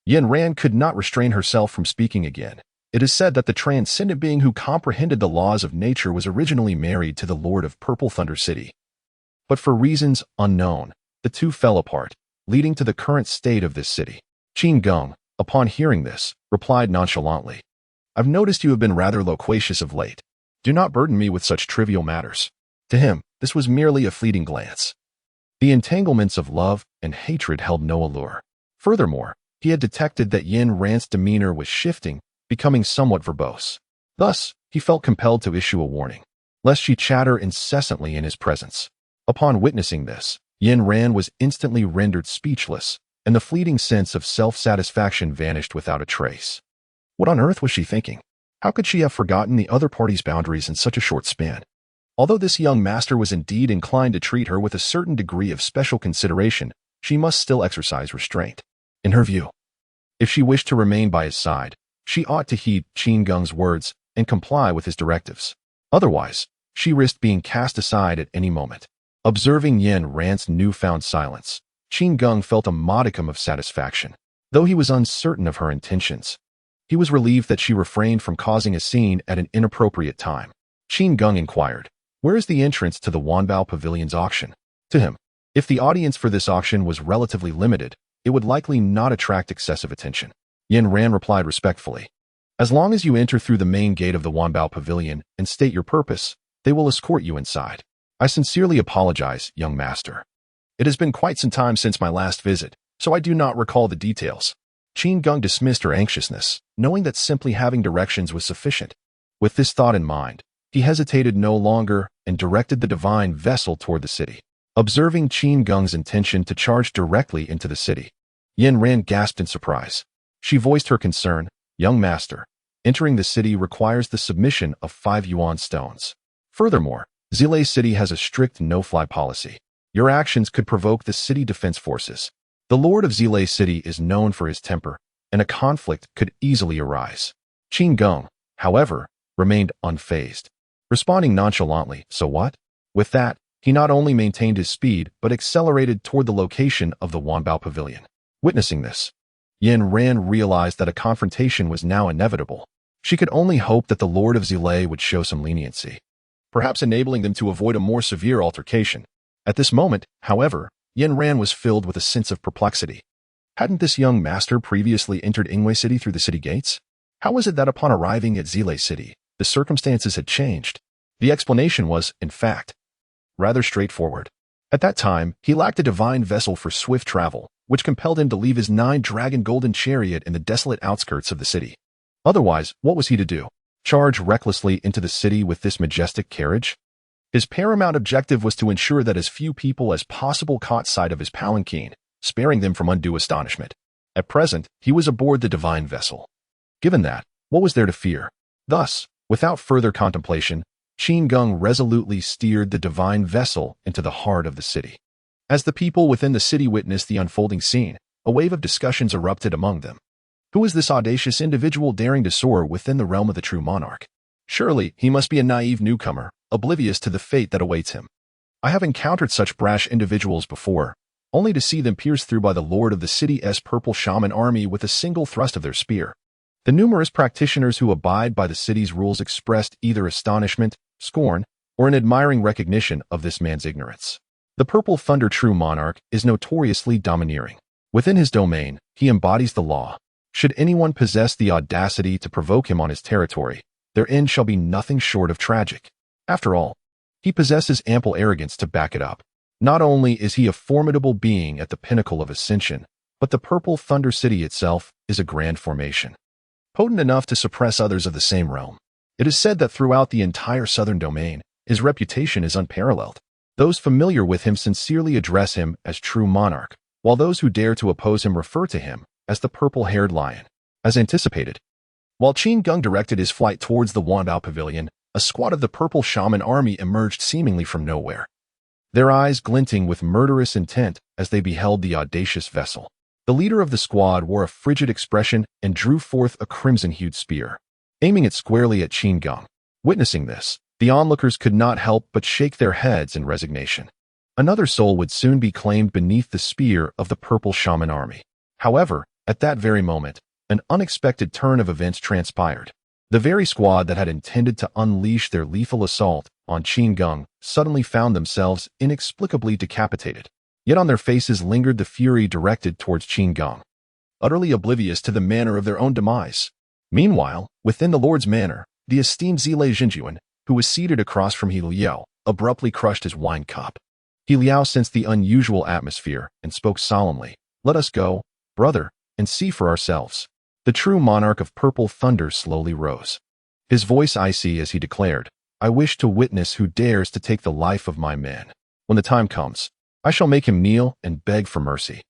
Yin Ran could not restrain herself from speaking again. It is said that the transcendent being who comprehended the laws of nature was originally married to the Lord of Purple Thunder City. But for reasons unknown, the two fell apart, leading to the current state of this city. Qin Geng, upon hearing this, replied nonchalantly, "I've noticed you have been rather loquacious of late. Do not burden me with such trivial matters." To him, this was merely a fleeting glance. The entanglements of love and hatred held no allure. Furthermore, he had detected that Yin Ran's demeanor was shifting, becoming somewhat verbose. Thus, he felt compelled to issue a warning, lest she chatter incessantly in his presence. Upon witnessing this, Yin Ran was instantly rendered speechless, and the fleeting sense of self-satisfaction vanished without a trace. What on earth was she thinking? How could she have forgotten the other party's boundaries in such a short span? Although this young master was indeed inclined to treat her with a certain degree of special consideration, she must still exercise restraint. In her view, if she wished to remain by his side, she ought to heed Qin Geng's words and comply with his directives. Otherwise, she risked being cast aside at any moment. Observing Yin Ran's newfound silence, Qin Geng felt a modicum of satisfaction. Though he was uncertain of her intentions, he was relieved that she refrained from causing a scene at an inappropriate time. Qin Geng inquired, "Where is the entrance to the Wanbao Pavilion's auction?" To him, if the audience for this auction was relatively limited, it would likely not attract excessive attention. Yin Ran replied respectfully, "As long as you enter through the main gate of the Wanbao Pavilion and state your purpose, they will escort you inside." "I sincerely apologize, young master. It has been quite some time since my last visit, so I do not recall the details." Qin Geng dismissed her anxiousness, knowing that simply having directions was sufficient. With this thought in mind, he hesitated no longer and directed the divine vessel toward the city. Observing Qin Geng's intention to charge directly into the city, Yin Ran gasped in surprise. She voiced her concern, "Young master, entering the city requires the submission of 5 yuan stones. Furthermore, Zile City has a strict no-fly policy. Your actions could provoke the city defense forces. The Lord of Zile City is known for his temper, and a conflict could easily arise." Qin Geng, however, remained unfazed, responding nonchalantly, "So what?" With that, he not only maintained his speed but accelerated toward the location of the Wanbao Pavilion. Witnessing this, Yin Ran realized that a confrontation was now inevitable. She could only hope that the Lord of Zile would show some leniency, perhaps enabling them to avoid a more severe altercation. At this moment, however, Yin Ran was filled with a sense of perplexity. Hadn't this young master previously entered Ingwei City through the city gates? How was it that upon arriving at Zile City, the circumstances had changed? The explanation was, in fact, rather straightforward. At that time, he lacked a divine vessel for swift travel, which compelled him to leave his 9-dragon golden chariot in the desolate outskirts of the city. Otherwise, what was he to do? Charge recklessly into the city with this majestic carriage? His paramount objective was to ensure that as few people as possible caught sight of his palanquin, sparing them from undue astonishment. At present, he was aboard the divine vessel. Given that, what was there to fear? Thus, without further contemplation, Qin Geng resolutely steered the divine vessel into the heart of the city. As the people within the city witnessed the unfolding scene, a wave of discussions erupted among them. Who is this audacious individual daring to soar within the realm of the true monarch? Surely, he must be a naive newcomer, oblivious to the fate that awaits him. I have encountered such brash individuals before, only to see them pierced through by the lord of the city's purple shaman army with a single thrust of their spear. The numerous practitioners who abide by the city's rules expressed either astonishment, scorn, or an admiring recognition of this man's ignorance. The Purple Thunder True Monarch is notoriously domineering. Within his domain, he embodies the law. Should anyone possess the audacity to provoke him on his territory, their end shall be nothing short of tragic. After all, he possesses ample arrogance to back it up. Not only is he a formidable being at the pinnacle of ascension, but the Purple Thunder City itself is a grand formation, potent enough to suppress others of the same realm. It is said that throughout the entire southern domain, his reputation is unparalleled. Those familiar with him sincerely address him as true monarch, while those who dare to oppose him refer to him as the purple-haired lion. As anticipated, while Qin Geng directed his flight towards the Wanbao Pavilion, a squad of the Purple Shaman army emerged seemingly from nowhere. their eyes glinting with murderous intent as they beheld the audacious vessel. The leader of the squad wore a frigid expression and drew forth a crimson-hued spear, aiming it squarely at Qin Geng. Witnessing this, the onlookers could not help but shake their heads in resignation. Another soul would soon be claimed beneath the spear of the purple shaman army. However, at that very moment, an unexpected turn of events transpired. The very squad that had intended to unleash their lethal assault on Qin Geng suddenly found themselves inexplicably decapitated. Yet on their faces lingered the fury directed towards Qin Geng, utterly oblivious to the manner of their own demise. Meanwhile, within the Lord's manor, the esteemed Zile Jinjuan, who was seated across from He Liao, abruptly crushed his wine cup. He Liao sensed the unusual atmosphere and spoke solemnly, "Let us go, brother, and see for ourselves." The true monarch of purple thunder slowly rose, his voice icy as he declared, "I wish to witness who dares to take the life of my man. When the time comes, I shall make him kneel and beg for mercy."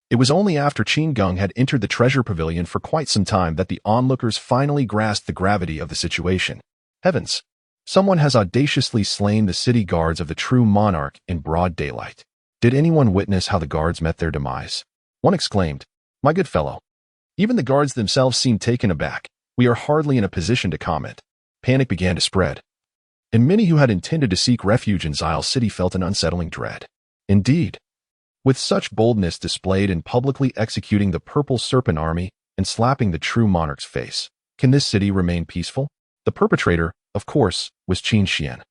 It was only after Qin Geng had entered the treasure pavilion for quite some time that the onlookers finally grasped the gravity of the situation. Heavens! Someone has audaciously slain the city guards of the true monarch in broad daylight. Did anyone witness how the guards met their demise? One exclaimed, "My good fellow." Even the guards themselves seemed taken aback. We are hardly in a position to comment. Panic began to spread, and many who had intended to seek refuge in Zile City felt an unsettling dread. Indeed, with such boldness displayed in publicly executing the Purple Serpent Army and slapping the true monarch's face, can this city remain peaceful? The perpetrator, of course, was Qin Xian.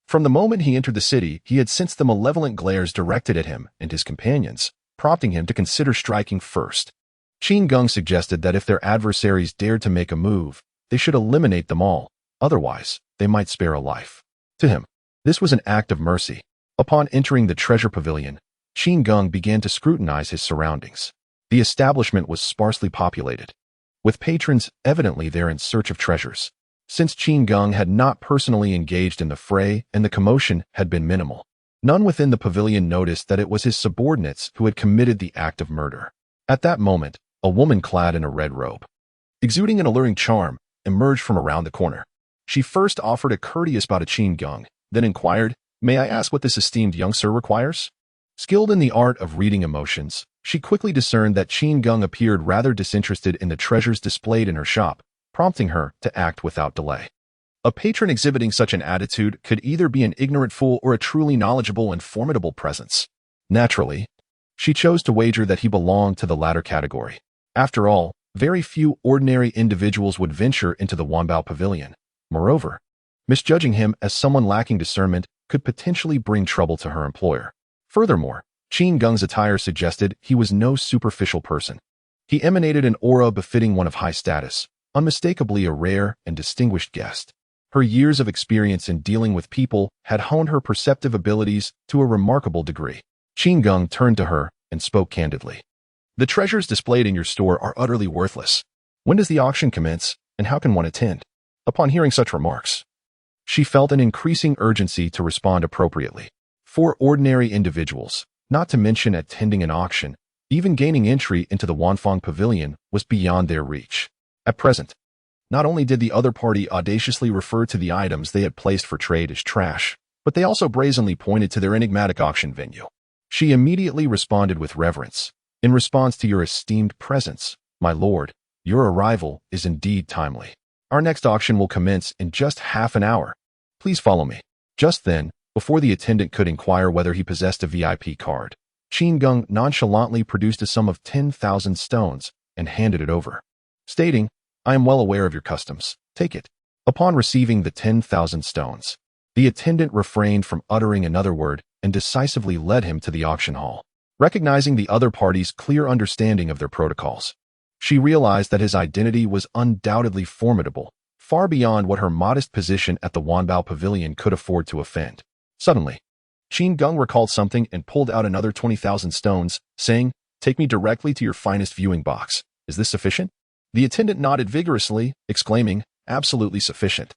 From the moment he entered the city, he had sensed the malevolent glares directed at him and his companions, prompting him to consider striking first. Qin Geng suggested that if their adversaries dared to make a move, they should eliminate them all, otherwise, they might spare a life. To him, this was an act of mercy. Upon entering the treasure pavilion, Qin Geng began to scrutinize his surroundings. The establishment was sparsely populated, with patrons evidently there in search of treasures. Since Qin Geng had not personally engaged in the fray and the commotion had been minimal, none within the pavilion noticed that it was his subordinates who had committed the act of murder. At that moment, a woman clad in a red robe, exuding an alluring charm, emerged from around the corner. She first offered a courteous bow to Qin Geng, then inquired, "May I ask what this esteemed young sir requires?" Skilled in the art of reading emotions, she quickly discerned that Qin Geng appeared rather disinterested in the treasures displayed in her shop, prompting her to act without delay. A patron exhibiting such an attitude could either be an ignorant fool or a truly knowledgeable and formidable presence. Naturally, she chose to wager that he belonged to the latter category. After all, very few ordinary individuals would venture into the Wanbao Pavilion. Moreover, misjudging him as someone lacking discernment could potentially bring trouble to her employer. Furthermore, Qin Geng's attire suggested he was no superficial person. He emanated an aura befitting one of high status, unmistakably a rare and distinguished guest. Her years of experience in dealing with people had honed her perceptive abilities to a remarkable degree. Qin Geng turned to her and spoke candidly. "The treasures displayed in your store are utterly worthless. When does the auction commence, and how can one attend?" Upon hearing such remarks, she felt an increasing urgency to respond appropriately. For ordinary individuals, not to mention attending an auction, even gaining entry into the Wanfang Pavilion was beyond their reach. At present, not only did the other party audaciously refer to the items they had placed for trade as trash, but they also brazenly pointed to their enigmatic auction venue. She immediately responded with reverence. "In response to your esteemed presence, my lord, your arrival is indeed timely. Our next auction will commence in just half an hour. Please follow me." Just then, before the attendant could inquire whether he possessed a VIP card, Qin Geng nonchalantly produced a sum of 10,000 stones and handed it over, stating, "I am well aware of your customs. Take it." Upon receiving the 10,000 stones, the attendant refrained from uttering another word and decisively led him to the auction hall. Recognizing the other party's clear understanding of their protocols, she realized that his identity was undoubtedly formidable, far beyond what her modest position at the Wanbao Pavilion could afford to offend. Suddenly, Qin Geng recalled something and pulled out another 20,000 stones, saying, "Take me directly to your finest viewing box. Is this sufficient?" The attendant nodded vigorously, exclaiming, "Absolutely sufficient."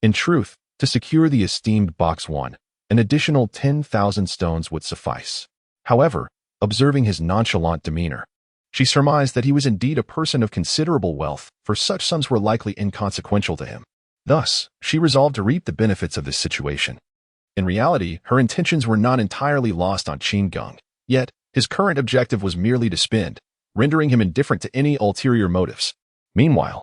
In truth, to secure the esteemed box 1, an additional 10,000 stones would suffice. However, observing his nonchalant demeanor, she surmised that he was indeed a person of considerable wealth, for such sums were likely inconsequential to him. Thus, she resolved to reap the benefits of this situation. In reality, her intentions were not entirely lost on Qin Geng. Yet, his current objective was merely to spend, rendering him indifferent to any ulterior motives. Meanwhile,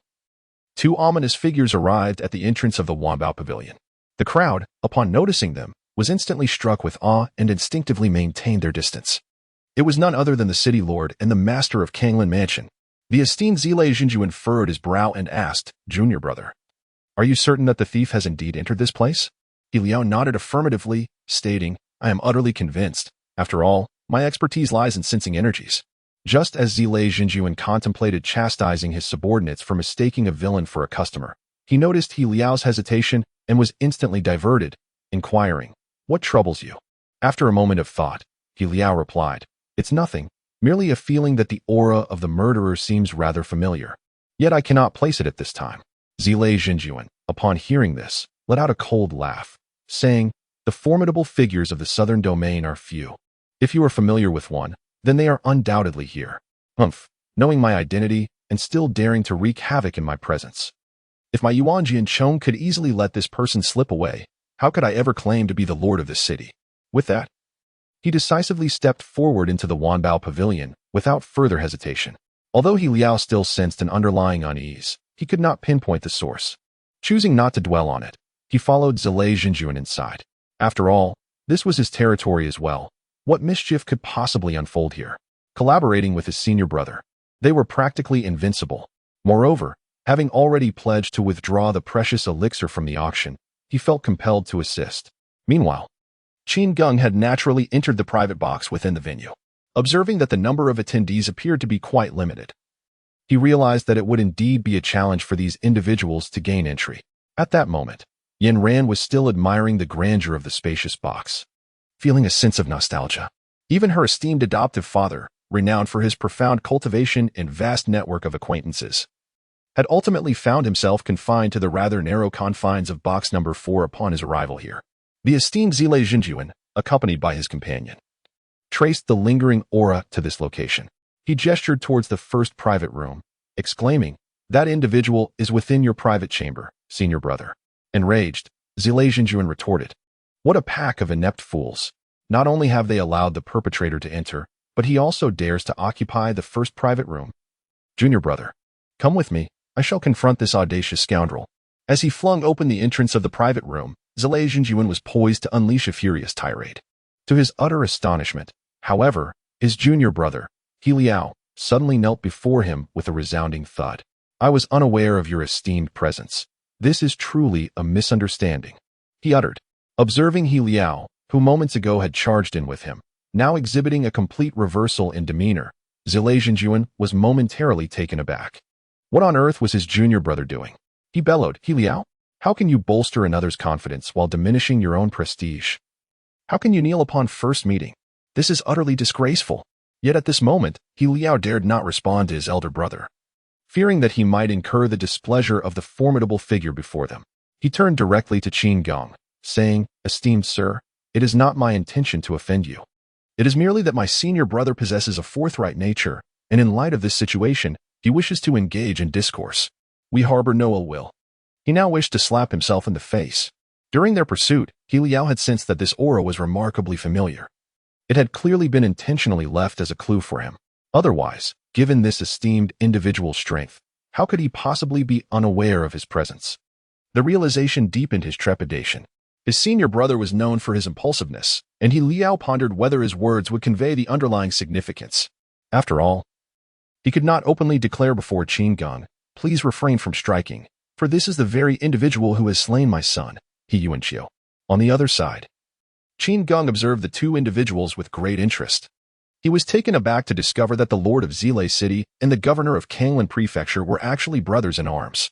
two ominous figures arrived at the entrance of the Wanbao Pavilion. The crowd, upon noticing them, was instantly struck with awe and instinctively maintained their distance. It was none other than the city lord and the master of Kanglan Mansion. The esteemed Zile Jinjuan furrowed his brow and asked, "Junior brother, are you certain that the thief has indeed entered this place?" He Liao nodded affirmatively, stating, "I am utterly convinced. After all, my expertise lies in sensing energies." Just as Zile Jinjuan contemplated chastising his subordinates for mistaking a villain for a customer, he noticed He Liao's hesitation and was instantly diverted, inquiring, "What troubles you?" After a moment of thought, He Liao replied, "It's nothing, merely a feeling that the aura of the murderer seems rather familiar. Yet I cannot place it at this time." Zile Jinjuan, upon hearing this, let out a cold laugh, saying, "The formidable figures of the southern domain are few. If you are familiar with one, then they are undoubtedly here. Humph, knowing my identity and still daring to wreak havoc in my presence. If my Yuan Jianchong could easily let this person slip away, how could I ever claim to be the lord of this city?" With that, he decisively stepped forward into the Wanbao Pavilion without further hesitation. Although He Liao still sensed an underlying unease, he could not pinpoint the source. Choosing not to dwell on it, he followed Zile Jinjuan inside. After all, this was his territory as well. What mischief could possibly unfold here? Collaborating with his senior brother, they were practically invincible. Moreover, having already pledged to withdraw the precious elixir from the auction, he felt compelled to assist. Meanwhile, Qin Geng had naturally entered the private box within the venue. Observing that the number of attendees appeared to be quite limited, he realized that it would indeed be a challenge for these individuals to gain entry. At that moment, Yen Ran was still admiring the grandeur of the spacious box, feeling a sense of nostalgia. Even her esteemed adoptive father, renowned for his profound cultivation and vast network of acquaintances, had ultimately found himself confined to the rather narrow confines of box number 4 upon his arrival here. The esteemed Zile Jinjuan, accompanied by his companion, traced the lingering aura to this location. He gestured towards the first private room, exclaiming, "That individual is within your private chamber, senior brother." Enraged, Zile Jinjuan retorted, "What a pack of inept fools. Not only have they allowed the perpetrator to enter, but he also dares to occupy the first private room. Junior brother, come with me. I shall confront this audacious scoundrel." As he flung open the entrance of the private room, Zile Jinjuan was poised to unleash a furious tirade. To his utter astonishment, however, his junior brother, He Liao, suddenly knelt before him with a resounding thud. "I was unaware of your esteemed presence. This is truly a misunderstanding," he uttered. Observing He Liao, who moments ago had charged in with him, now exhibiting a complete reversal in demeanor, Zile Jinjuan was momentarily taken aback. What on earth was his junior brother doing? He bellowed, "He Liao, how can you bolster another's confidence while diminishing your own prestige? How can you kneel upon first meeting? This is utterly disgraceful." Yet at this moment, He Liao dared not respond to his elder brother. Fearing that he might incur the displeasure of the formidable figure before them, he turned directly to Qin Geng, saying, "Esteemed sir, it is not my intention to offend you. It is merely that my senior brother possesses a forthright nature, and in light of this situation, he wishes to engage in discourse. We harbor no ill will." He now wished to slap himself in the face. During their pursuit, He Liao had sensed that this aura was remarkably familiar. It had clearly been intentionally left as a clue for him. Otherwise, given this esteemed individual's strength, how could he possibly be unaware of his presence? The realization deepened his trepidation. His senior brother was known for his impulsiveness, and He Liao pondered whether his words would convey the underlying significance. After all, he could not openly declare before Qin Geng, "Please refrain from striking, for this is the very individual who has slain my son, He Yuanqiu." On the other side, Qin Geng observed the two individuals with great interest. He was taken aback to discover that the lord of Zile City and the governor of Kanglan Prefecture were actually brothers in arms.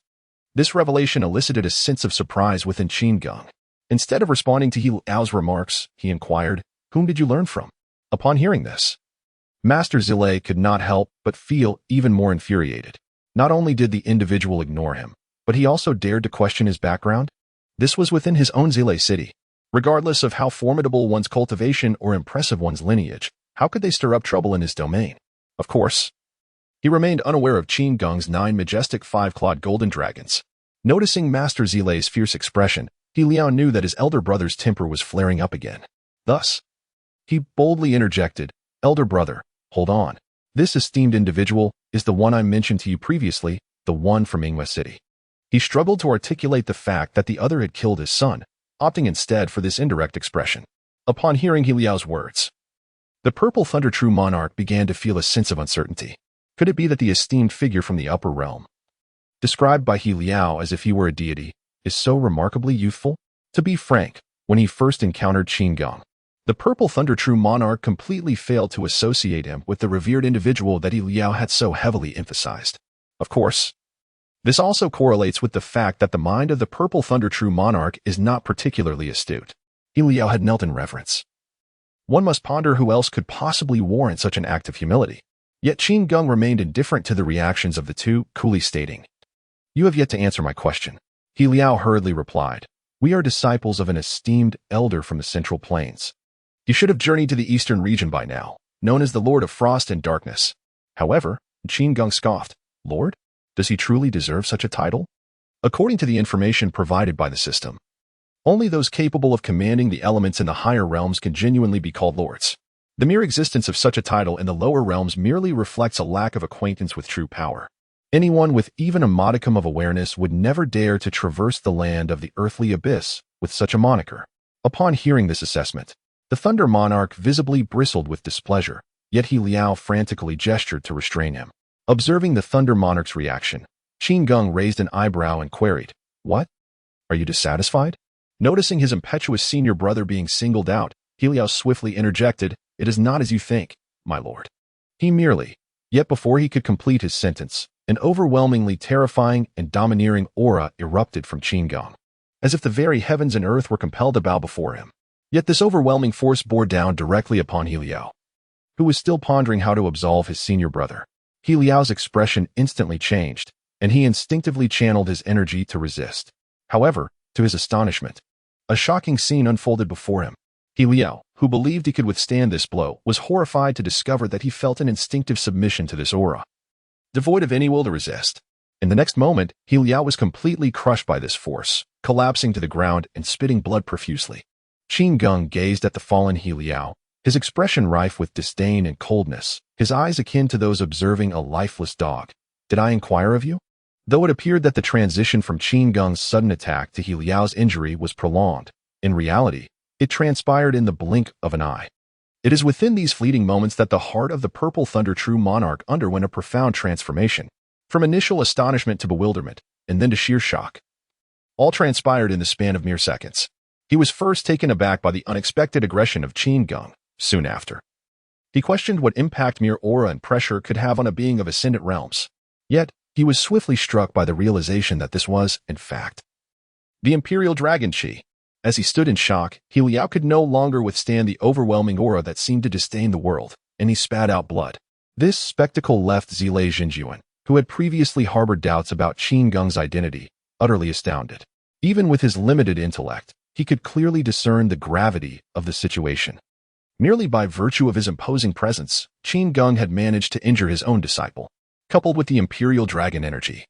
This revelation elicited a sense of surprise within Qin Geng. Instead of responding to He Liao's remarks, he inquired, "Whom did you learn from?" Upon hearing this, Master Zile could not help but feel even more infuriated. Not only did the individual ignore him, but he also dared to question his background. This was within his own Zile City. Regardless of how formidable one's cultivation or impressive one's lineage, how could they stir up trouble in his domain? Of course, he remained unaware of Qin Geng's 9 majestic 5-clawed golden dragons. Noticing Master Zile's fierce expression, He Liao knew that his elder brother's temper was flaring up again. Thus, he boldly interjected, "Elder brother, hold on. This esteemed individual is the one I mentioned to you previously, the one from Ingwe City." He struggled to articulate the fact that the other had killed his son, opting instead for this indirect expression. Upon hearing He Liao's words, the Purple Thunder True Monarch began to feel a sense of uncertainty. Could it be that the esteemed figure from the upper realm, described by He Liao as if he were a deity, is so remarkably youthful? To be frank, when he first encountered Qin Geng, the Purple Thunder True Monarch completely failed to associate him with the revered individual that He Liao had so heavily emphasized. Of course, this also correlates with the fact that the mind of the Purple Thunder True Monarch is not particularly astute. He Liao had knelt in reverence. One must ponder who else could possibly warrant such an act of humility. Yet Qin Geng remained indifferent to the reactions of the two, coolly stating, "You have yet to answer my question." He Liao hurriedly replied, "We are disciples of an esteemed elder from the Central Plains. You should have journeyed to the eastern region by now, known as the Lord of Frost and Darkness." However, Qin Geng scoffed, "Lord? Does he truly deserve such a title?" According to the information provided by the system, only those capable of commanding the elements in the higher realms can genuinely be called lords. The mere existence of such a title in the lower realms merely reflects a lack of acquaintance with true power. Anyone with even a modicum of awareness would never dare to traverse the land of the earthly abyss with such a moniker. Upon hearing this assessment, the Thunder Monarch visibly bristled with displeasure, yet He Liao frantically gestured to restrain him. Observing the Thunder Monarch's reaction, Qin Geng raised an eyebrow and queried, "What? Are you dissatisfied?" Noticing his impetuous senior brother being singled out, He Liao swiftly interjected, "It is not as you think, my lord." He merely, yet before he could complete his sentence, an overwhelmingly terrifying and domineering aura erupted from Qin Geng, as if the very heavens and earth were compelled to bow before him. Yet this overwhelming force bore down directly upon He Liao, who was still pondering how to absolve his senior brother. He Liao's expression instantly changed, and he instinctively channeled his energy to resist. However, to his astonishment, a shocking scene unfolded before him. He Liao, who believed he could withstand this blow, was horrified to discover that he felt an instinctive submission to this aura, devoid of any will to resist. In the next moment, He Liao was completely crushed by this force, collapsing to the ground and spitting blood profusely. Qin Geng gazed at the fallen He Liao, his expression rife with disdain and coldness, his eyes akin to those observing a lifeless dog. "Did I inquire of you?" Though it appeared that the transition from Qin Geng's sudden attack to He Liao's injury was prolonged, in reality, it transpired in the blink of an eye. It is within these fleeting moments that the heart of the Purple Thunder True Monarch underwent a profound transformation, from initial astonishment to bewilderment, and then to sheer shock. All transpired in the span of mere seconds. He was first taken aback by the unexpected aggression of Qin Geng. Soon after, he questioned what impact mere aura and pressure could have on a being of ascendant realms. Yet, he was swiftly struck by the realization that this was, in fact, the Imperial Dragon Qi. As he stood in shock, He Liao could no longer withstand the overwhelming aura that seemed to disdain the world, and he spat out blood. This spectacle left Zilei Jinjuan, who had previously harbored doubts about Qin Geng's identity, utterly astounded. Even with his limited intellect, he could clearly discern the gravity of the situation. Merely by virtue of his imposing presence, Qin Geng had managed to injure his own disciple. Coupled with the Imperial Dragon energy,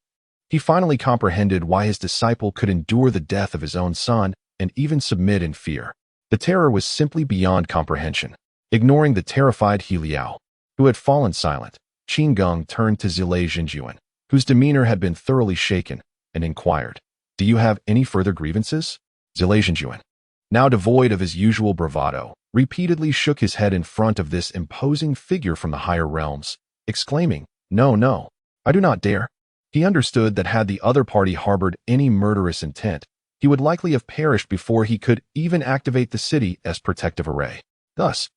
he finally comprehended why his disciple could endure the death of his own son and even submit in fear. The terror was simply beyond comprehension. Ignoring the terrified He Liao, who had fallen silent, Qin Geng turned to Zilei Jinjuan, whose demeanor had been thoroughly shaken, and inquired, "Do you have any further grievances?" Zilei Jinjuan, now devoid of his usual bravado, repeatedly shook his head in front of this imposing figure from the higher realms, exclaiming, No, I do not dare." He understood that had the other party harbored any murderous intent, he would likely have perished before he could even activate the city as protective array. Thus,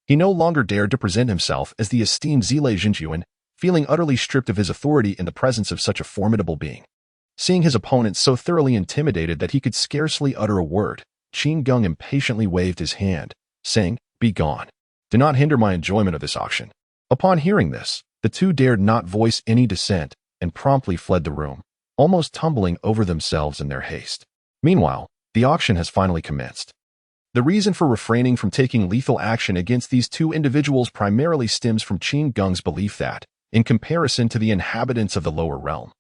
he no longer dared to present himself as the esteemed Zilei Jinjuan, feeling utterly stripped of his authority in the presence of such a formidable being. Seeing his opponent so thoroughly intimidated that he could scarcely utter a word, Qin Geng impatiently waved his hand, saying, "Be gone. Do not hinder my enjoyment of this auction." Upon hearing this, the two dared not voice any dissent and promptly fled the room, almost tumbling over themselves in their haste. Meanwhile, the auction has finally commenced. The reason for refraining from taking lethal action against these two individuals primarily stems from Qin Geng's belief that, in comparison to the inhabitants of the lower realm,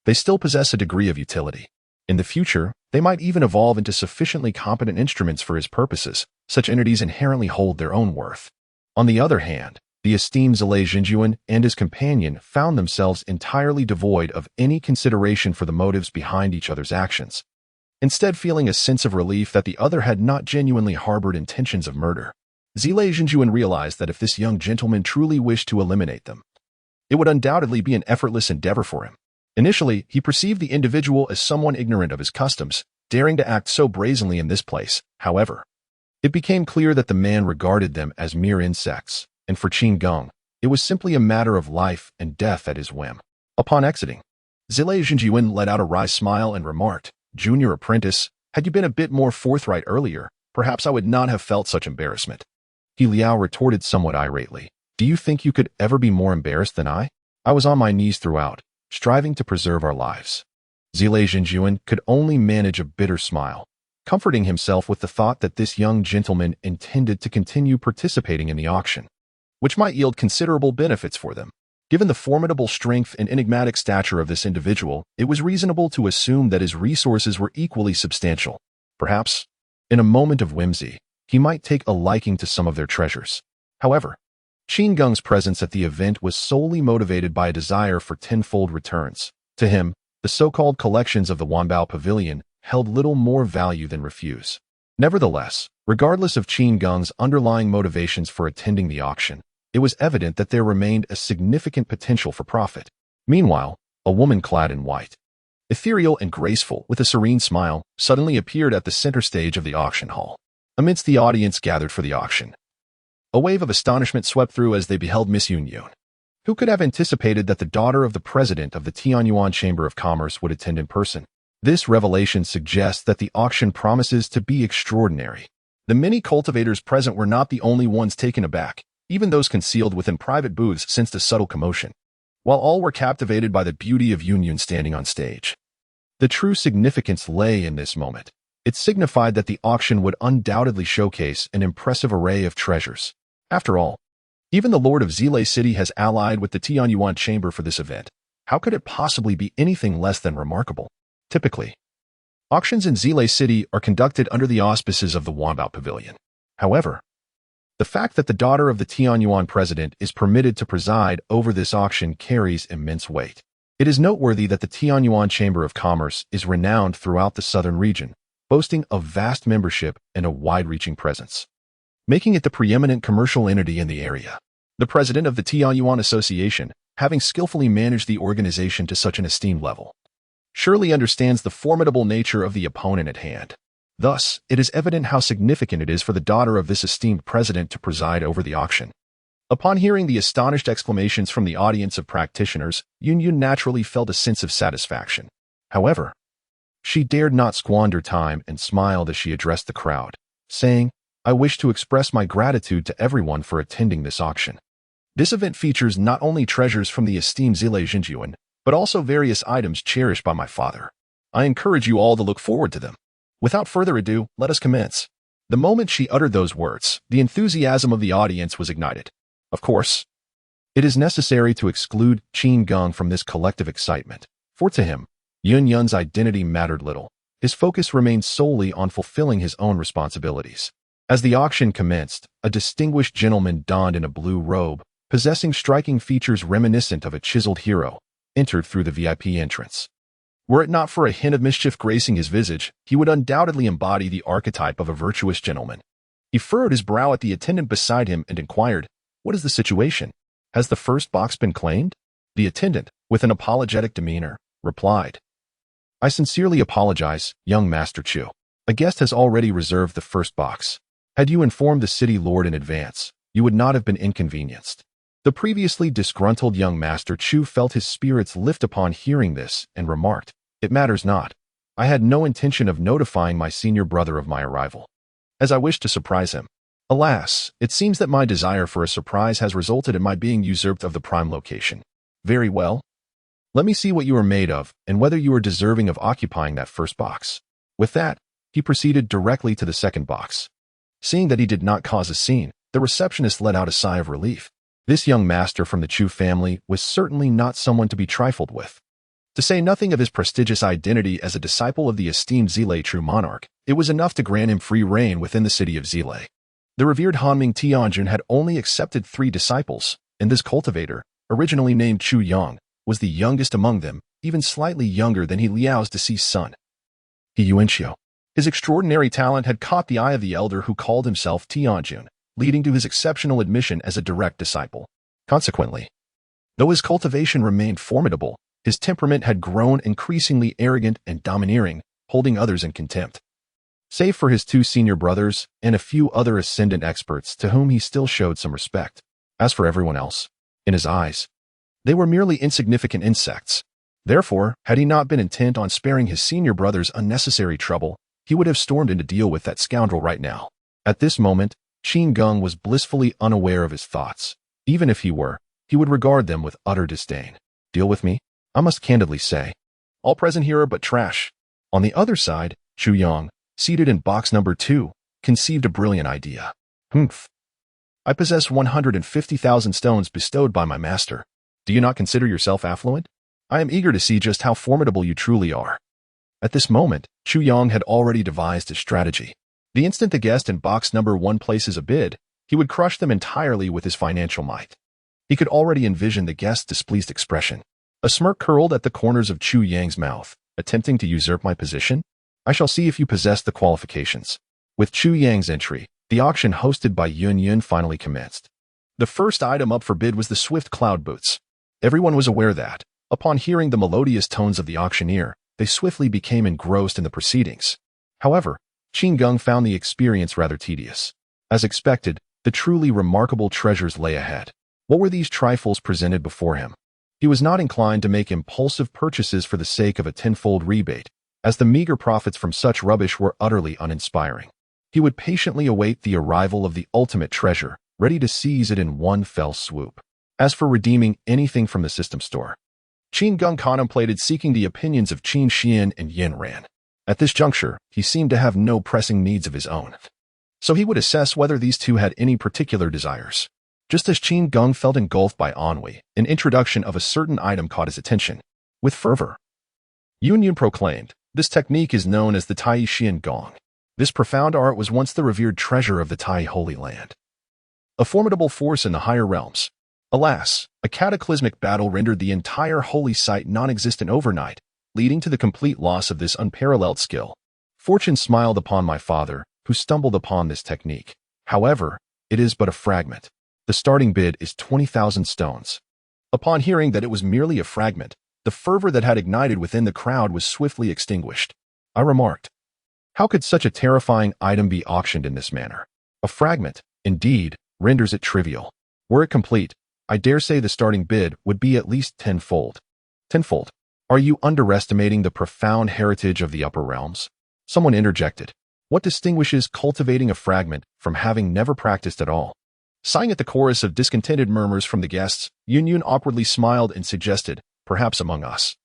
they still possess a degree of utility. In the future, They might even evolve into sufficiently competent instruments for his purposes. Such entities inherently hold their own worth. On the other hand, the esteemed Zilei Xinjuan and his companion found themselves entirely devoid of any consideration for the motives behind each other's actions, instead feeling a sense of relief that the other had not genuinely harbored intentions of murder. Zilei Xinjuan realized that if this young gentleman truly wished to eliminate them, it would undoubtedly be an effortless endeavor for him. Initially, he perceived the individual as someone ignorant of his customs, daring to act so brazenly in this place. However, it became clear that the man regarded them as mere insects, and for Qin Geng, it was simply a matter of life and death at his whim. Upon exiting, Zilei Xinjuan let out a wry smile and remarked, "Junior apprentice, had you been a bit more forthright earlier, perhaps I would not have felt such embarrassment." He Liao retorted somewhat irately, "Do you think you could ever be more embarrassed than I? I was on my knees throughout, striving to preserve our lives." Zilei Xinjuan could only manage a bitter smile, comforting himself with the thought that this young gentleman intended to continue participating in the auction, which might yield considerable benefits for them. Given the formidable strength and enigmatic stature of this individual, it was reasonable to assume that his resources were equally substantial. Perhaps, in a moment of whimsy, he might take a liking to some of their treasures. However, Qin Geng's presence at the event was solely motivated by a desire for tenfold returns. To him, the so-called collections of the Wanbao Pavilion held little more value than refuse. Nevertheless, regardless of Qin Geng's underlying motivations for attending the auction, it was evident that there remained a significant potential for profit. Meanwhile, a woman clad in white, ethereal and graceful, with a serene smile, suddenly appeared at the center stage of the auction hall. Amidst the audience gathered for the auction, a wave of astonishment swept through as they beheld Miss Yun Yun. Who could have anticipated that the daughter of the president of the Tianyuan Chamber of Commerce would attend in person? This revelation suggests that the auction promises to be extraordinary. The many cultivators present were not the only ones taken aback. Even those concealed within private booths sensed a subtle commotion, while all were captivated by the beauty of Yun Yun standing on stage. The true significance lay in this moment. It signified that the auction would undoubtedly showcase an impressive array of treasures. After all, even the Lord of Zilei City has allied with the Tianyuan Chamber for this event. How could it possibly be anything less than remarkable? Typically, auctions in Zilei City are conducted under the auspices of the Wanbao Pavilion. However, the fact that the daughter of the Tianyuan president is permitted to preside over this auction carries immense weight. It is noteworthy that the Tianyuan Chamber of Commerce is renowned throughout the southern region, boasting a vast membership and a wide-reaching presence, making it the preeminent commercial entity in the area. The president of the Tianyuan Association, having skillfully managed the organization to such an esteemed level, surely understands the formidable nature of the opponent at hand. Thus, it is evident how significant it is for the daughter of this esteemed president to preside over the auction. Upon hearing the astonished exclamations from the audience of practitioners, Yun Yun naturally felt a sense of satisfaction. However, she dared not squander time and smiled as she addressed the crowd, saying, "I wish to express my gratitude to everyone for attending this auction. This event features not only treasures from the esteemed Zilei Xinjuan, but also various items cherished by my father. I encourage you all to look forward to them. Without further ado, let us commence." The moment she uttered those words, the enthusiasm of the audience was ignited. Of course, it is necessary to exclude Qin Geng from this collective excitement, for to him, Yun Yun's identity mattered little. His focus remained solely on fulfilling his own responsibilities. As the auction commenced, a distinguished gentleman donned in a blue robe, possessing striking features reminiscent of a chiseled hero, entered through the VIP entrance. Were it not for a hint of mischief gracing his visage, he would undoubtedly embody the archetype of a virtuous gentleman. He furrowed his brow at the attendant beside him and inquired, "What is the situation? Has the first box been claimed?" The attendant, with an apologetic demeanor, replied, "I sincerely apologize, young Master Chu. A guest has already reserved the first box. Had you informed the city lord in advance, you would not have been inconvenienced." The previously disgruntled young Master Chu felt his spirits lift upon hearing this and remarked, "It matters not. I had no intention of notifying my senior brother of my arrival, as I wished to surprise him. Alas, it seems that my desire for a surprise has resulted in my being usurped of the prime location. Very well. Let me see what you are made of and whether you are deserving of occupying that first box." With that, he proceeded directly to the second box. Seeing that he did not cause a scene, the receptionist let out a sigh of relief. This young master from the Chu family was certainly not someone to be trifled with. To say nothing of his prestigious identity as a disciple of the esteemed Zile true monarch, it was enough to grant him free reign within the city of Zile. The revered Hanming Tianjun had only accepted 3 disciples, and this cultivator, originally named Chu Yang, was the youngest among them, even slightly younger than Liao's deceased son, He Yuanxiu. His extraordinary talent had caught the eye of the elder who called himself Tianjun, leading to his exceptional admission as a direct disciple. Consequently, though his cultivation remained formidable, his temperament had grown increasingly arrogant and domineering, holding others in contempt. Save for his 2 senior brothers and a few other ascendant experts to whom he still showed some respect. As for everyone else, in his eyes, they were merely insignificant insects. Therefore, had he not been intent on sparing his senior brothers unnecessary trouble, he would have stormed in to deal with that scoundrel right now. At this moment, Qin Geng was blissfully unaware of his thoughts. Even if he were, he would regard them with utter disdain. Deal with me? I must candidly say, all present here are but trash. On the other side, Chu Yang, seated in box number 2, conceived a brilliant idea. Humph. I possess 150,000 stones bestowed by my master. Do you not consider yourself affluent? I am eager to see just how formidable you truly are. At this moment, Chu Yang had already devised a strategy. The instant the guest in box number 1 places a bid, he would crush them entirely with his financial might. He could already envision the guest's displeased expression. A smirk curled at the corners of Chu Yang's mouth, attempting to usurp my position? I shall see if you possess the qualifications. With Chu Yang's entry, the auction hosted by Yun finally commenced. The first item up for bid was the swift cloud boots. Everyone was aware that, upon hearing the melodious tones of the auctioneer, they swiftly became engrossed in the proceedings. However, Qin Geng found the experience rather tedious. As expected, the truly remarkable treasures lay ahead. What were these trifles presented before him? He was not inclined to make impulsive purchases for the sake of a tenfold rebate, as the meager profits from such rubbish were utterly uninspiring. He would patiently await the arrival of the ultimate treasure, ready to seize it in one fell swoop. As for redeeming anything from the system store, Qin Geng contemplated seeking the opinions of Qin Xian and Yin Ran. At this juncture, he seemed to have no pressing needs of his own. So he would assess whether these two had any particular desires. Just as Qin Geng felt engulfed by ennui, an introduction of a certain item caught his attention. With fervor, Yun proclaimed, "This technique is known as the Tai Xian Gong. This profound art was once the revered treasure of the Tai Holy Land, a formidable force in the higher realms. Alas, a cataclysmic battle rendered the entire holy site non-existent overnight, leading to the complete loss of this unparalleled skill. Fortune smiled upon my father, who stumbled upon this technique. However, it is but a fragment. The starting bid is 20,000 stones." Upon hearing that it was merely a fragment, the fervor that had ignited within the crowd was swiftly extinguished. I remarked, how could such a terrifying item be auctioned in this manner? A fragment, indeed, renders it trivial. Were it complete, I dare say the starting bid would be at least tenfold. Tenfold? Are you underestimating the profound heritage of the upper realms? Someone interjected. What distinguishes cultivating a fragment from having never practiced at all? Sighing at the chorus of discontented murmurs from the guests, Yun awkwardly smiled and suggested, perhaps among us,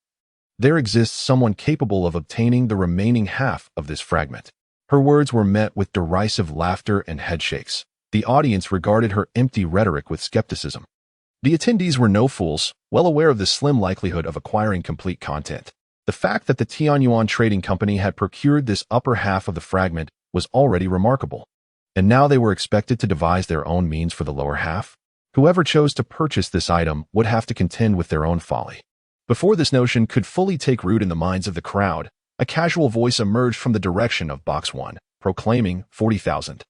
there exists someone capable of obtaining the remaining half of this fragment. Her words were met with derisive laughter and headshakes. The audience regarded her empty rhetoric with skepticism. The attendees were no fools, well aware of the slim likelihood of acquiring complete content. The fact that the Tianyuan Trading Company had procured this upper half of the fragment was already remarkable. And now they were expected to devise their own means for the lower half? Whoever chose to purchase this item would have to contend with their own folly. Before this notion could fully take root in the minds of the crowd, a casual voice emerged from the direction of Box 1, proclaiming 40,000.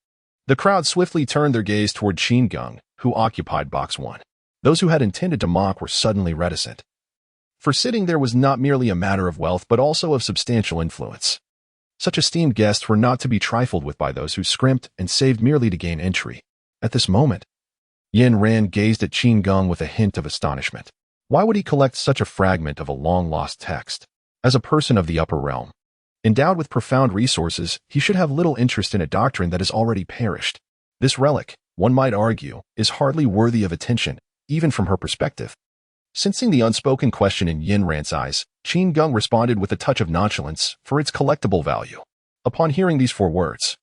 The crowd swiftly turned their gaze toward Qin Geng, who occupied Box 1. Those who had intended to mock were suddenly reticent. For sitting there was not merely a matter of wealth but also of substantial influence. Such esteemed guests were not to be trifled with by those who scrimped and saved merely to gain entry. At this moment, Yin Ran gazed at Qin Geng with a hint of astonishment. Why would he collect such a fragment of a long-lost text? As a person of the upper realm, endowed with profound resources, he should have little interest in a doctrine that has already perished. This relic, one might argue, is hardly worthy of attention, even from her perspective. Sensing the unspoken question in Yin Ran's eyes, Qin Geng responded with a touch of nonchalance for its collectible value. Upon hearing these 4 words,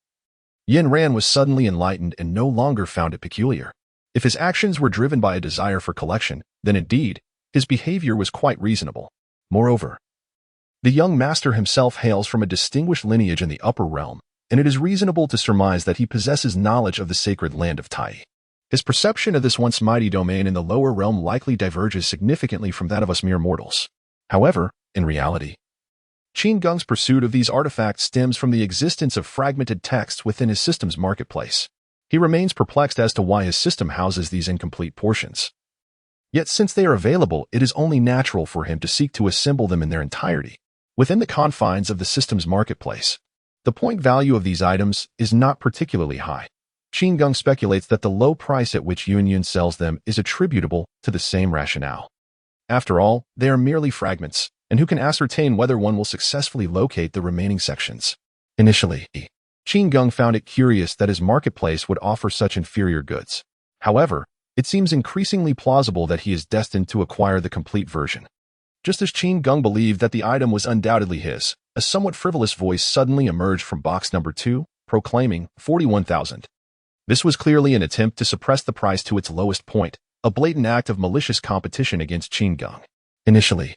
Yin Ran was suddenly enlightened and no longer found it peculiar. If his actions were driven by a desire for collection, then indeed, his behavior was quite reasonable. Moreover, the young master himself hails from a distinguished lineage in the upper realm, and it is reasonable to surmise that he possesses knowledge of the sacred land of Tai. His perception of this once mighty domain in the lower realm likely diverges significantly from that of us mere mortals. However, in reality, Qin Geng's pursuit of these artifacts stems from the existence of fragmented texts within his system's marketplace. He remains perplexed as to why his system houses these incomplete portions. Yet since they are available, it is only natural for him to seek to assemble them in their entirety. Within the confines of the system's marketplace, the point value of these items is not particularly high. Qin Geng speculates that the low price at which Yun sells them is attributable to the same rationale. After all, they are merely fragments, and who can ascertain whether one will successfully locate the remaining sections? Initially, Qin Geng found it curious that his marketplace would offer such inferior goods. However, it seems increasingly plausible that he is destined to acquire the complete version. Just as Qin Geng believed that the item was undoubtedly his, a somewhat frivolous voice suddenly emerged from box number 2, proclaiming 41,000. This was clearly an attempt to suppress the price to its lowest point, a blatant act of malicious competition against Qin Geng. Initially,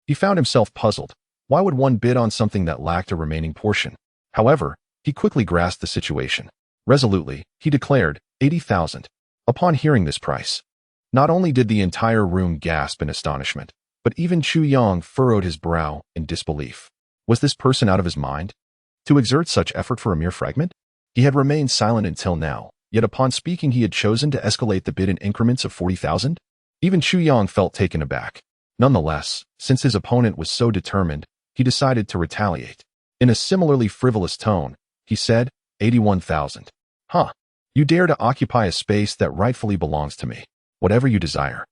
he found himself puzzled. Why would one bid on something that lacked a remaining portion? However, he quickly grasped the situation. Resolutely, he declared 80,000. Upon hearing this price, not only did the entire room gasp in astonishment, but even Chu Yang furrowed his brow in disbelief. Was this person out of his mind? To exert such effort for a mere fragment? He had remained silent until now, yet upon speaking he had chosen to escalate the bid in increments of 40,000? Even Chu Yang felt taken aback. Nonetheless, since his opponent was so determined, he decided to retaliate. In a similarly frivolous tone, he said, 81,000. Huh. You dare to occupy a space that rightfully belongs to me. Whatever you desire,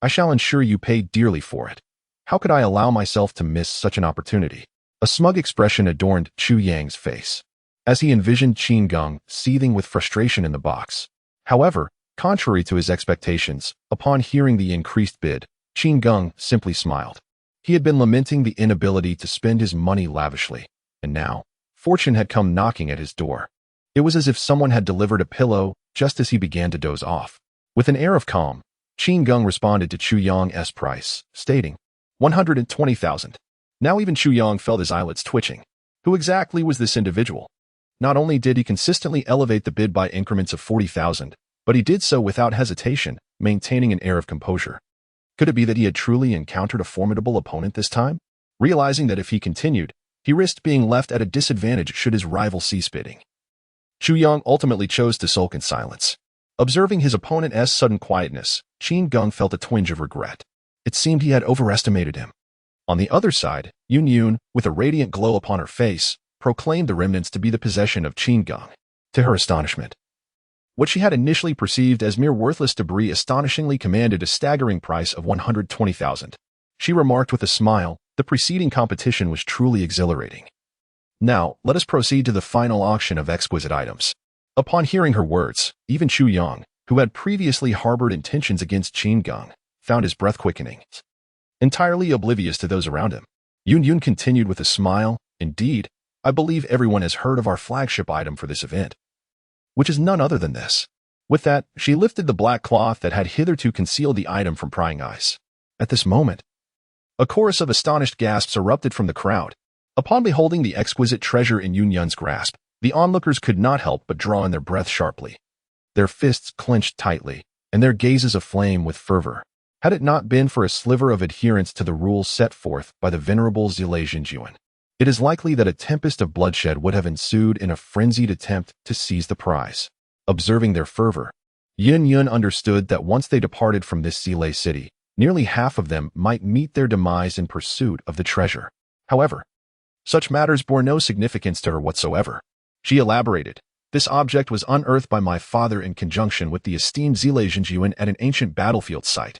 I shall ensure you pay dearly for it. How could I allow myself to miss such an opportunity? A smug expression adorned Chu Yang's face, as he envisioned Qin Geng seething with frustration in the box. However, contrary to his expectations, upon hearing the increased bid, Qin Geng simply smiled. He had been lamenting the inability to spend his money lavishly, and now, fortune had come knocking at his door. It was as if someone had delivered a pillow just as he began to doze off. With an air of calm, Qin Geng responded to Chu Yang's price, stating, 120,000. Now even Chu Yang felt his eyelids twitching. Who exactly was this individual? Not only did he consistently elevate the bid by increments of 40,000, but he did so without hesitation, maintaining an air of composure. Could it be that he had truly encountered a formidable opponent this time? Realizing that if he continued, he risked being left at a disadvantage should his rival cease bidding. Chu Yang ultimately chose to sulk in silence. Observing his opponent's sudden quietness, Qin Geng felt a twinge of regret. It seemed he had overestimated him. On the other side, Yun, with a radiant glow upon her face, proclaimed the remnants to be the possession of Qin Geng. To her astonishment, what she had initially perceived as mere worthless debris astonishingly commanded a staggering price of 120,000. She remarked with a smile, the preceding competition was truly exhilarating. Now, let us proceed to the final auction of exquisite items. Upon hearing her words, even Chu Yang, who had previously harbored intentions against Qin Geng, found his breath quickening. Entirely oblivious to those around him, Yun continued with a smile, indeed, I believe everyone has heard of our flagship item for this event, which is none other than this. With that, she lifted the black cloth that had hitherto concealed the item from prying eyes. At this moment, a chorus of astonished gasps erupted from the crowd. Upon beholding the exquisite treasure in Yun's grasp, the onlookers could not help but draw in their breath sharply. Their fists clenched tightly, and their gazes aflame with fervor. Had it not been for a sliver of adherence to the rules set forth by the venerable Zile Jinjuan, it is likely that a tempest of bloodshed would have ensued in a frenzied attempt to seize the prize. Observing their fervor, Yun understood that once they departed from this Zile city, nearly half of them might meet their demise in pursuit of the treasure. However, such matters bore no significance to her whatsoever. She elaborated, this object was unearthed by my father in conjunction with the esteemed Zile Jinjuan at an ancient battlefield site,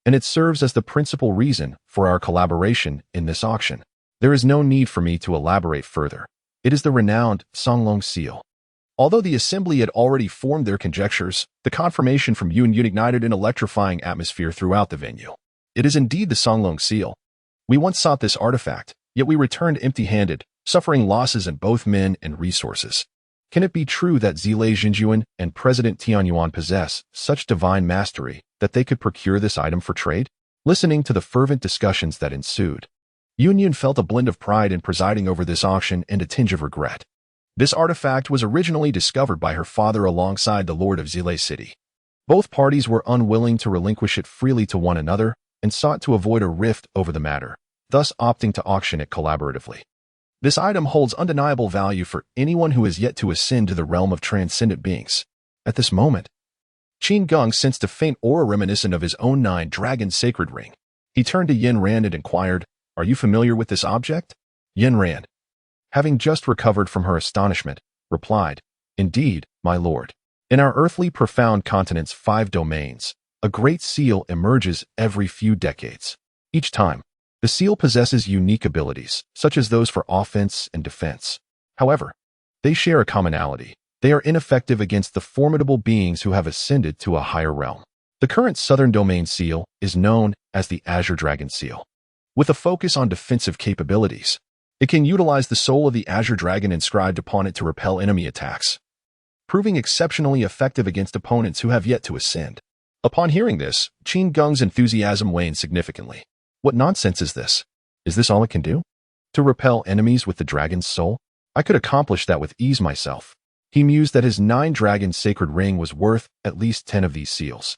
and it serves as the principal reason for our collaboration in this auction. There is no need for me to elaborate further. It is the renowned Songlong seal. Although the assembly had already formed their conjectures, the confirmation from Yun ignited an electrifying atmosphere throughout the venue. It is indeed the Songlong seal. We once sought this artifact, yet we returned empty-handed, suffering losses in both men and resources. Can it be true that Zile Jinjuan and President Tianyuan possess such divine mastery that they could procure this item for trade? Listening to the fervent discussions that ensued, Yun felt a blend of pride in presiding over this auction and a tinge of regret. This artifact was originally discovered by her father alongside the Lord of Zile City. Both parties were unwilling to relinquish it freely to one another and sought to avoid a rift over the matter, thus opting to auction it collaboratively. This item holds undeniable value for anyone who has yet to ascend to the realm of transcendent beings. At this moment, Qin Geng sensed a faint aura reminiscent of his own 9-dragon sacred ring. He turned to Yin Ran and inquired, "Are you familiar with this object?" Yin Ran, having just recovered from her astonishment, replied, "Indeed, my lord. In our earthly profound continent's 5 domains, a great seal emerges every few decades. Each time, the seal possesses unique abilities, such as those for offense and defense. However, they share a commonality. They are ineffective against the formidable beings who have ascended to a higher realm. The current Southern Domain seal is known as the Azure Dragon Seal. With a focus on defensive capabilities, it can utilize the soul of the Azure Dragon inscribed upon it to repel enemy attacks, proving exceptionally effective against opponents who have yet to ascend." Upon hearing this, Qin Geng's enthusiasm waned significantly. What nonsense is this? Is this all it can do? To repel enemies with the dragon's soul? I could accomplish that with ease myself. He mused that his 9-dragon sacred ring was worth at least 10 of these seals.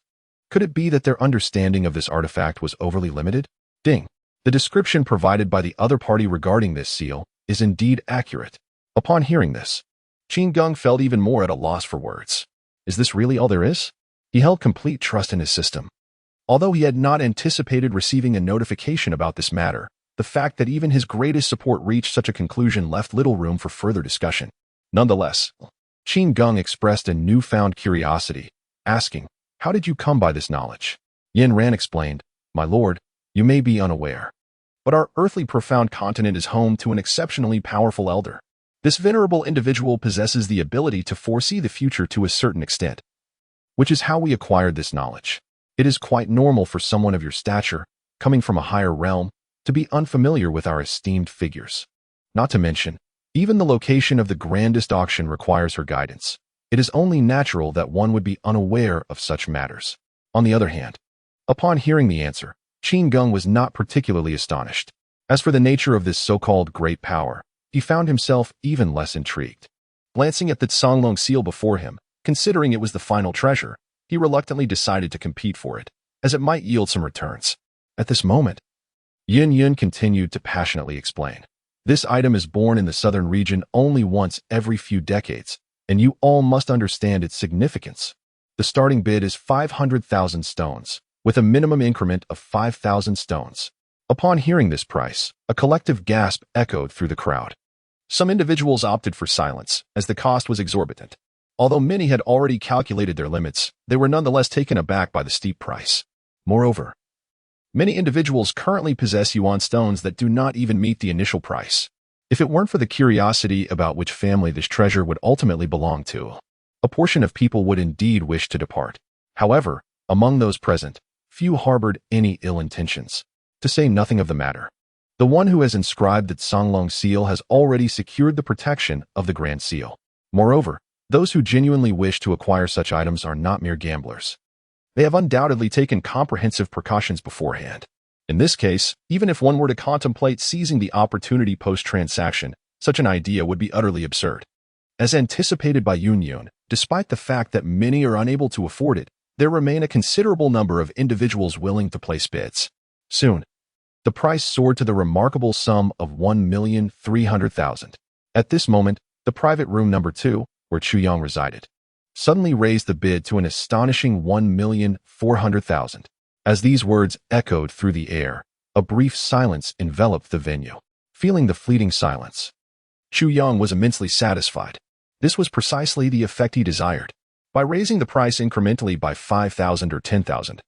Could it be that their understanding of this artifact was overly limited? Ding. The description provided by the other party regarding this seal is indeed accurate. Upon hearing this, Qin Geng felt even more at a loss for words. Is this really all there is? He held complete trust in his system. Although he had not anticipated receiving a notification about this matter, the fact that even his greatest support reached such a conclusion left little room for further discussion. Nonetheless, Qin Geng expressed a newfound curiosity, asking, "How did you come by this knowledge?" Yin Ran explained, "My lord, you may be unaware, but our earthly profound continent is home to an exceptionally powerful elder. This venerable individual possesses the ability to foresee the future to a certain extent, which is how we acquired this knowledge. It is quite normal for someone of your stature, coming from a higher realm, to be unfamiliar with our esteemed figures. Not to mention, even the location of the grandest auction requires her guidance. It is only natural that one would be unaware of such matters." On the other hand, upon hearing the answer, Qin Geng was not particularly astonished. As for the nature of this so-called great power, he found himself even less intrigued. Glancing at the Songlong seal before him, considering it was the final treasure, he reluctantly decided to compete for it, as it might yield some returns. At this moment, Yin continued to passionately explain. "This item is born in the southern region only once every few decades, and you all must understand its significance. The starting bid is 500,000 stones, with a minimum increment of 5,000 stones." Upon hearing this price, a collective gasp echoed through the crowd. Some individuals opted for silence, as the cost was exorbitant. Although many had already calculated their limits, they were nonetheless taken aback by the steep price. Moreover, many individuals currently possess yuan stones that do not even meet the initial price. If it weren't for the curiosity about which family this treasure would ultimately belong to, a portion of people would indeed wish to depart. However, among those present, few harbored any ill intentions, to say nothing of the matter. The one who has inscribed that Songlong seal has already secured the protection of the Grand Seal. Moreover, those who genuinely wish to acquire such items are not mere gamblers. They have undoubtedly taken comprehensive precautions beforehand. In this case, even if one were to contemplate seizing the opportunity post-transaction, such an idea would be utterly absurd. As anticipated by Yun, despite the fact that many are unable to afford it, there remain a considerable number of individuals willing to place bids. Soon, the price soared to the remarkable sum of 1,300,000. At this moment, the private room number 2, where Chuyang resided, suddenly raised the bid to an astonishing 1,400,000. As these words echoed through the air, a brief silence enveloped the venue. Feeling the fleeting silence, Chuyang was immensely satisfied. This was precisely the effect he desired. By raising the price incrementally by 5,000 or 10,000,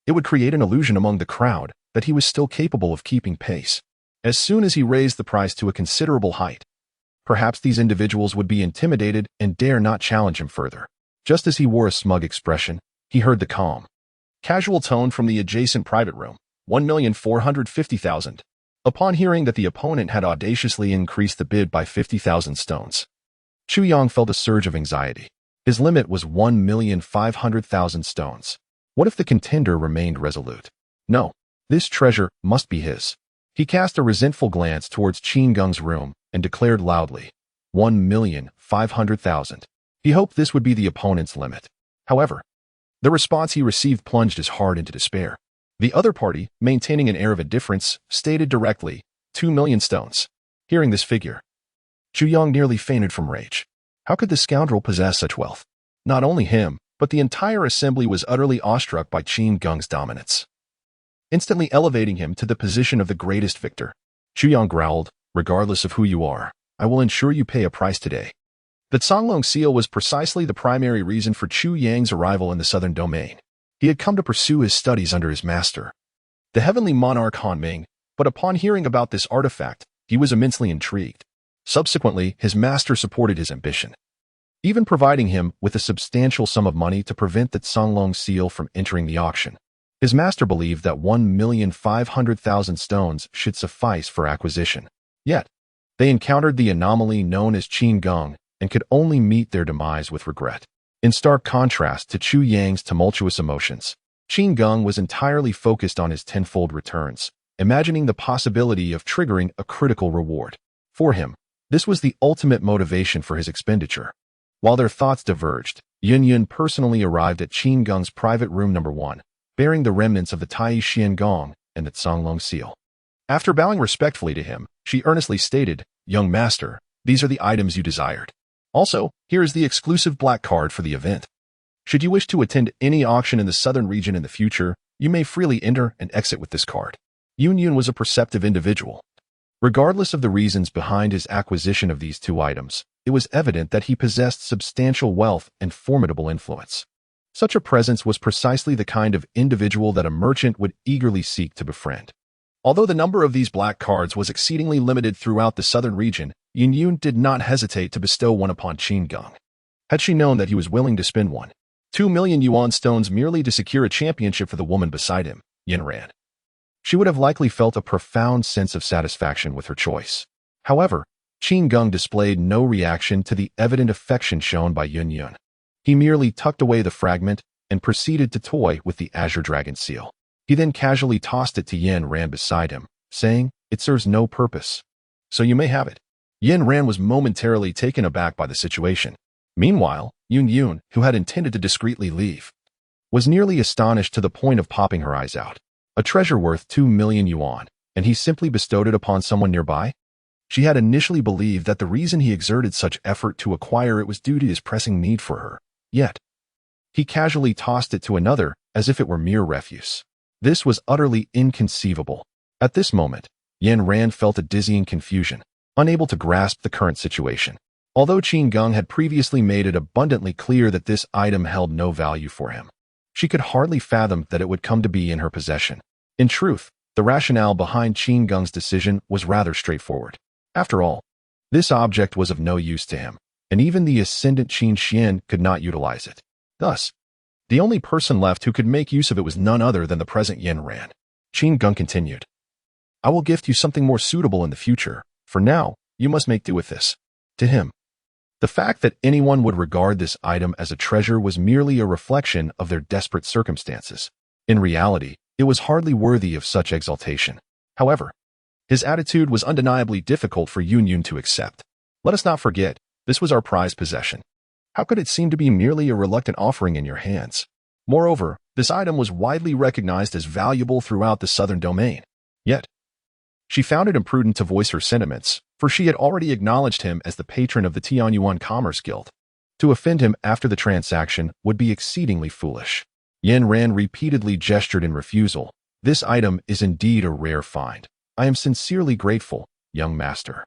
it would create an illusion among the crowd that he was still capable of keeping pace. As soon as he raised the price to a considerable height, perhaps these individuals would be intimidated and dare not challenge him further. Just as he wore a smug expression, he heard the calm, casual tone from the adjacent private room, 1,450,000. Upon hearing that the opponent had audaciously increased the bid by 50,000 stones, Chuyang felt a surge of anxiety. His limit was 1,500,000 stones. What if the contender remained resolute? No, This treasure must be his. He cast a resentful glance towards Qin Geng's room and declared loudly, 1,500,000. He hoped this would be the opponent's limit. However, the response he received plunged his heart into despair. The other party, maintaining an air of indifference, stated directly, 2 million stones. Hearing this figure, Zhu Yang nearly fainted from rage. How could this scoundrel possess such wealth? Not only him, but the entire assembly was utterly awestruck by Qin Geng's dominance, instantly elevating him to the position of the greatest victor. Zhu Yang growled, regardless of who you are, I will ensure you pay a price today. The Songlong seal was precisely the primary reason for Zhu Yang's arrival in the southern domain. He had come to pursue his studies under his master, the heavenly monarch Han Ming, but upon hearing about this artifact, he was immensely intrigued. Subsequently, his master supported his ambition, even providing him with a substantial sum of money to prevent the Songlong seal from entering the auction. His master believed that 1,500,000 stones should suffice for acquisition. Yet, they encountered the anomaly known as Qin Geng and could only meet their demise with regret. In stark contrast to Zhu Yang's tumultuous emotions, Qin Geng was entirely focused on his tenfold returns, imagining the possibility of triggering a critical reward. For him, this was the ultimate motivation for his expenditure. While their thoughts diverged, Yun personally arrived at Qin Geng's private room number 1, bearing the remnants of the Tai Xian Gong and the Songlong seal. After bowing respectfully to him, she earnestly stated, Young master, these are the items you desired. Also, here is the exclusive black card for the event. Should you wish to attend any auction in the southern region in the future, you may freely enter and exit with this card. Yun was a perceptive individual. Regardless of the reasons behind his acquisition of these 2 items, it was evident that he possessed substantial wealth and formidable influence. Such a presence was precisely the kind of individual that a merchant would eagerly seek to befriend. Although the number of these black cards was exceedingly limited throughout the southern region, Yun did not hesitate to bestow one upon Qin Geng. Had she known that he was willing to spend 2 million yuan stones merely to secure a championship for the woman beside him, Yin ran. She would have likely felt a profound sense of satisfaction with her choice. However, Qin Geng displayed no reaction to the evident affection shown by Yun. He merely tucked away the fragment and proceeded to toy with the Azure Dragon seal. He then casually tossed it to Yin Ran beside him, saying, It serves no purpose, so you may have it. Yin Ran was momentarily taken aback by the situation. Meanwhile, Yun, who had intended to discreetly leave, was nearly astonished to the point of popping her eyes out. A treasure worth 2 million yuan, and he simply bestowed it upon someone nearby? She had initially believed that the reason he exerted such effort to acquire it was due to his pressing need for her. Yet, he casually tossed it to another as if it were mere refuse. This was utterly inconceivable. At this moment, Yin Ran felt a dizzying confusion, unable to grasp the current situation. Although Qin Geng had previously made it abundantly clear that this item held no value for him, she could hardly fathom that it would come to be in her possession. In truth, the rationale behind Qin Geng's decision was rather straightforward. After all, this object was of no use to him, and even the ascendant Qin Xian could not utilize it. Thus, the only person left who could make use of it was none other than the present Yin Ran. Qin Geng continued, I will gift you something more suitable in the future. For now, you must make do with this. To him, the fact that anyone would regard this item as a treasure was merely a reflection of their desperate circumstances. In reality, it was hardly worthy of such exaltation. However, his attitude was undeniably difficult for Yun to accept. Let us not forget, this was our prized possession. How could it seem to be merely a reluctant offering in your hands? Moreover, this item was widely recognized as valuable throughout the southern domain. Yet, she found it imprudent to voice her sentiments, for she had already acknowledged him as the patron of the Tianyuan Commerce Guild. To offend him after the transaction would be exceedingly foolish. Yin Ran repeatedly gestured in refusal. This item is indeed a rare find. I am sincerely grateful, young master.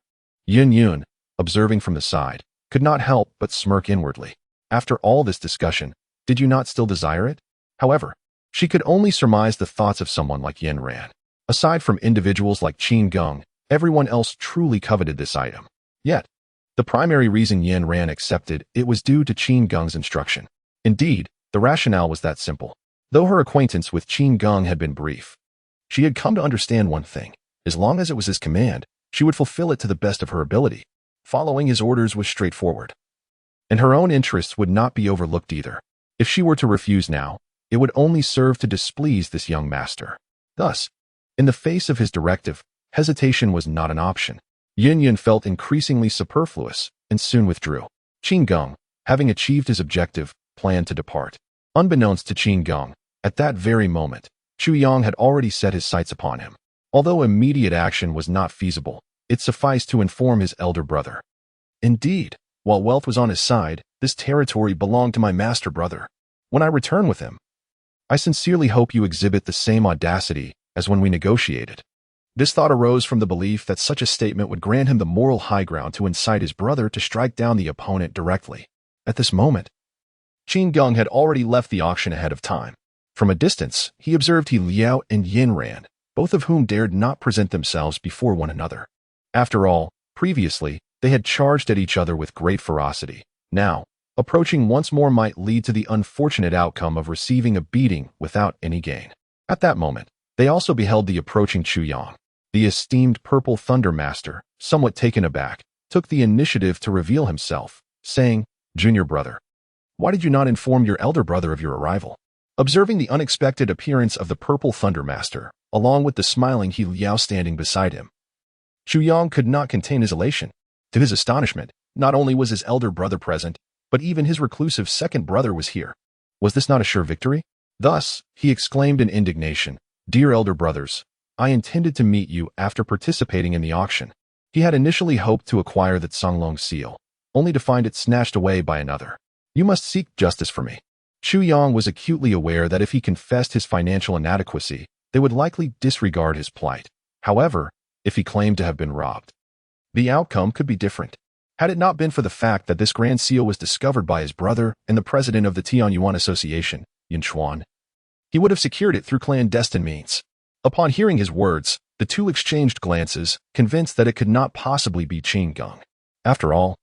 Yun, observing from the side, could not help but smirk inwardly. After all this discussion, did you not still desire it? However, she could only surmise the thoughts of someone like Yin Ran. Aside from individuals like Qin Geng, everyone else truly coveted this item. Yet, the primary reason Yin Ran accepted it was due to Qin Geng's instruction. Indeed, the rationale was that simple. Though her acquaintance with Qin Geng had been brief, she had come to understand one thing. As long as it was his command, she would fulfill it to the best of her ability. Following his orders was straightforward, and her own interests would not be overlooked either. If she were to refuse now, it would only serve to displease this young master. Thus, In the face of his directive, hesitation was not an option. Yin Yin felt increasingly superfluous and soon withdrew. Qin Geng, having achieved his objective, planned to depart. Unbeknownst to Qin Geng, at that very moment, Chu Yang had already set his sights upon him. Although immediate action was not feasible, it sufficed to inform his elder brother. Indeed, while wealth was on his side, this territory belonged to my master brother. When I return with him, I sincerely hope you exhibit the same audacity as when we negotiated. This thought arose from the belief that such a statement would grant him the moral high ground to incite his brother to strike down the opponent directly. At this moment, Qin Geng had already left the auction ahead of time. From a distance, he observed He Liao and Yin Ran, both of whom dared not present themselves before one another. After all, previously, they had charged at each other with great ferocity. Now, approaching once more might lead to the unfortunate outcome of receiving a beating without any gain. At that moment, they also beheld the approaching Chu Yang. The esteemed Purple Thunder Master, somewhat taken aback, took the initiative to reveal himself, saying, "Junior brother, why did you not inform your elder brother of your arrival?" Observing the unexpected appearance of the Purple Thunder Master, along with the smiling He Liao standing beside him, Chu Yang could not contain his elation. To his astonishment, not only was his elder brother present, but even his reclusive second brother was here. Was this not a sure victory? Thus, he exclaimed in indignation, "Dear elder brothers, I intended to meet you after participating in the auction." He had initially hoped to acquire the Songlong seal, only to find it snatched away by another. "You must seek justice for me." Chu Yang was acutely aware that if he confessed his financial inadequacy, they would likely disregard his plight. However, if he claimed to have been robbed, the outcome could be different. Had it not been for the fact that this grand seal was discovered by his brother and the president of the Tianyuan Association, Yin Chuan, he would have secured it through clandestine means. Upon hearing his words, the two exchanged glances, convinced that it could not possibly be Qin Geng. After all,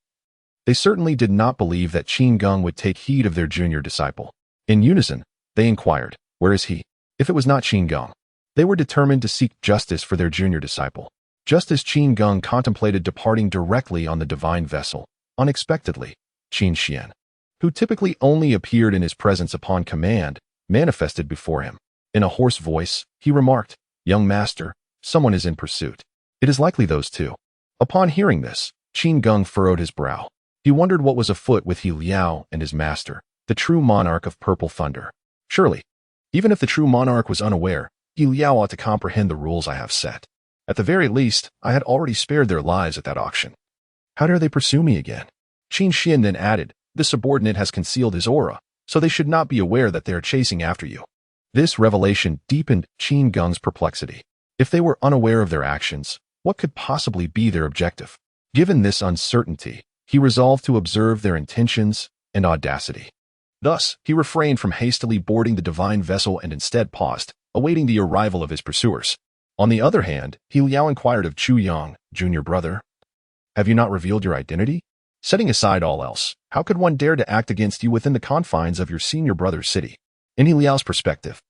they certainly did not believe that Qin Geng would take heed of their junior disciple. In unison, they inquired, "Where is he?" If it was not Qin Geng, they were determined to seek justice for their junior disciple. Just as Qin Geng contemplated departing directly on the divine vessel, unexpectedly, Qin Xian, who typically only appeared in his presence upon command, manifested before him. In a hoarse voice, he remarked, "Young master, someone is in pursuit. It is likely those two." Upon hearing this, Qin Geng furrowed his brow. He wondered what was afoot with He Liao and his master, the true monarch of Purple Thunder. Surely, even if the true monarch was unaware, He Liao ought to comprehend the rules I have set. At the very least, I had already spared their lives at that auction. How dare they pursue me again? Qin Xian then added, "The subordinate has concealed his aura, so they should not be aware that they are chasing after you." This revelation deepened Qin Geng's perplexity. If they were unaware of their actions, what could possibly be their objective? Given this uncertainty, he resolved to observe their intentions and audacity. Thus, he refrained from hastily boarding the divine vessel and instead paused, awaiting the arrival of his pursuers. On the other hand, He Liao inquired of Chu Yang, "Junior brother, have you not revealed your identity? Setting aside all else, how could one dare to act against you within the confines of your senior brother's city?" In He Liao's perspective,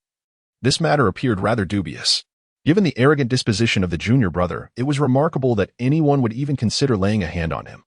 this matter appeared rather dubious. Given the arrogant disposition of the junior brother, it was remarkable that anyone would even consider laying a hand on him,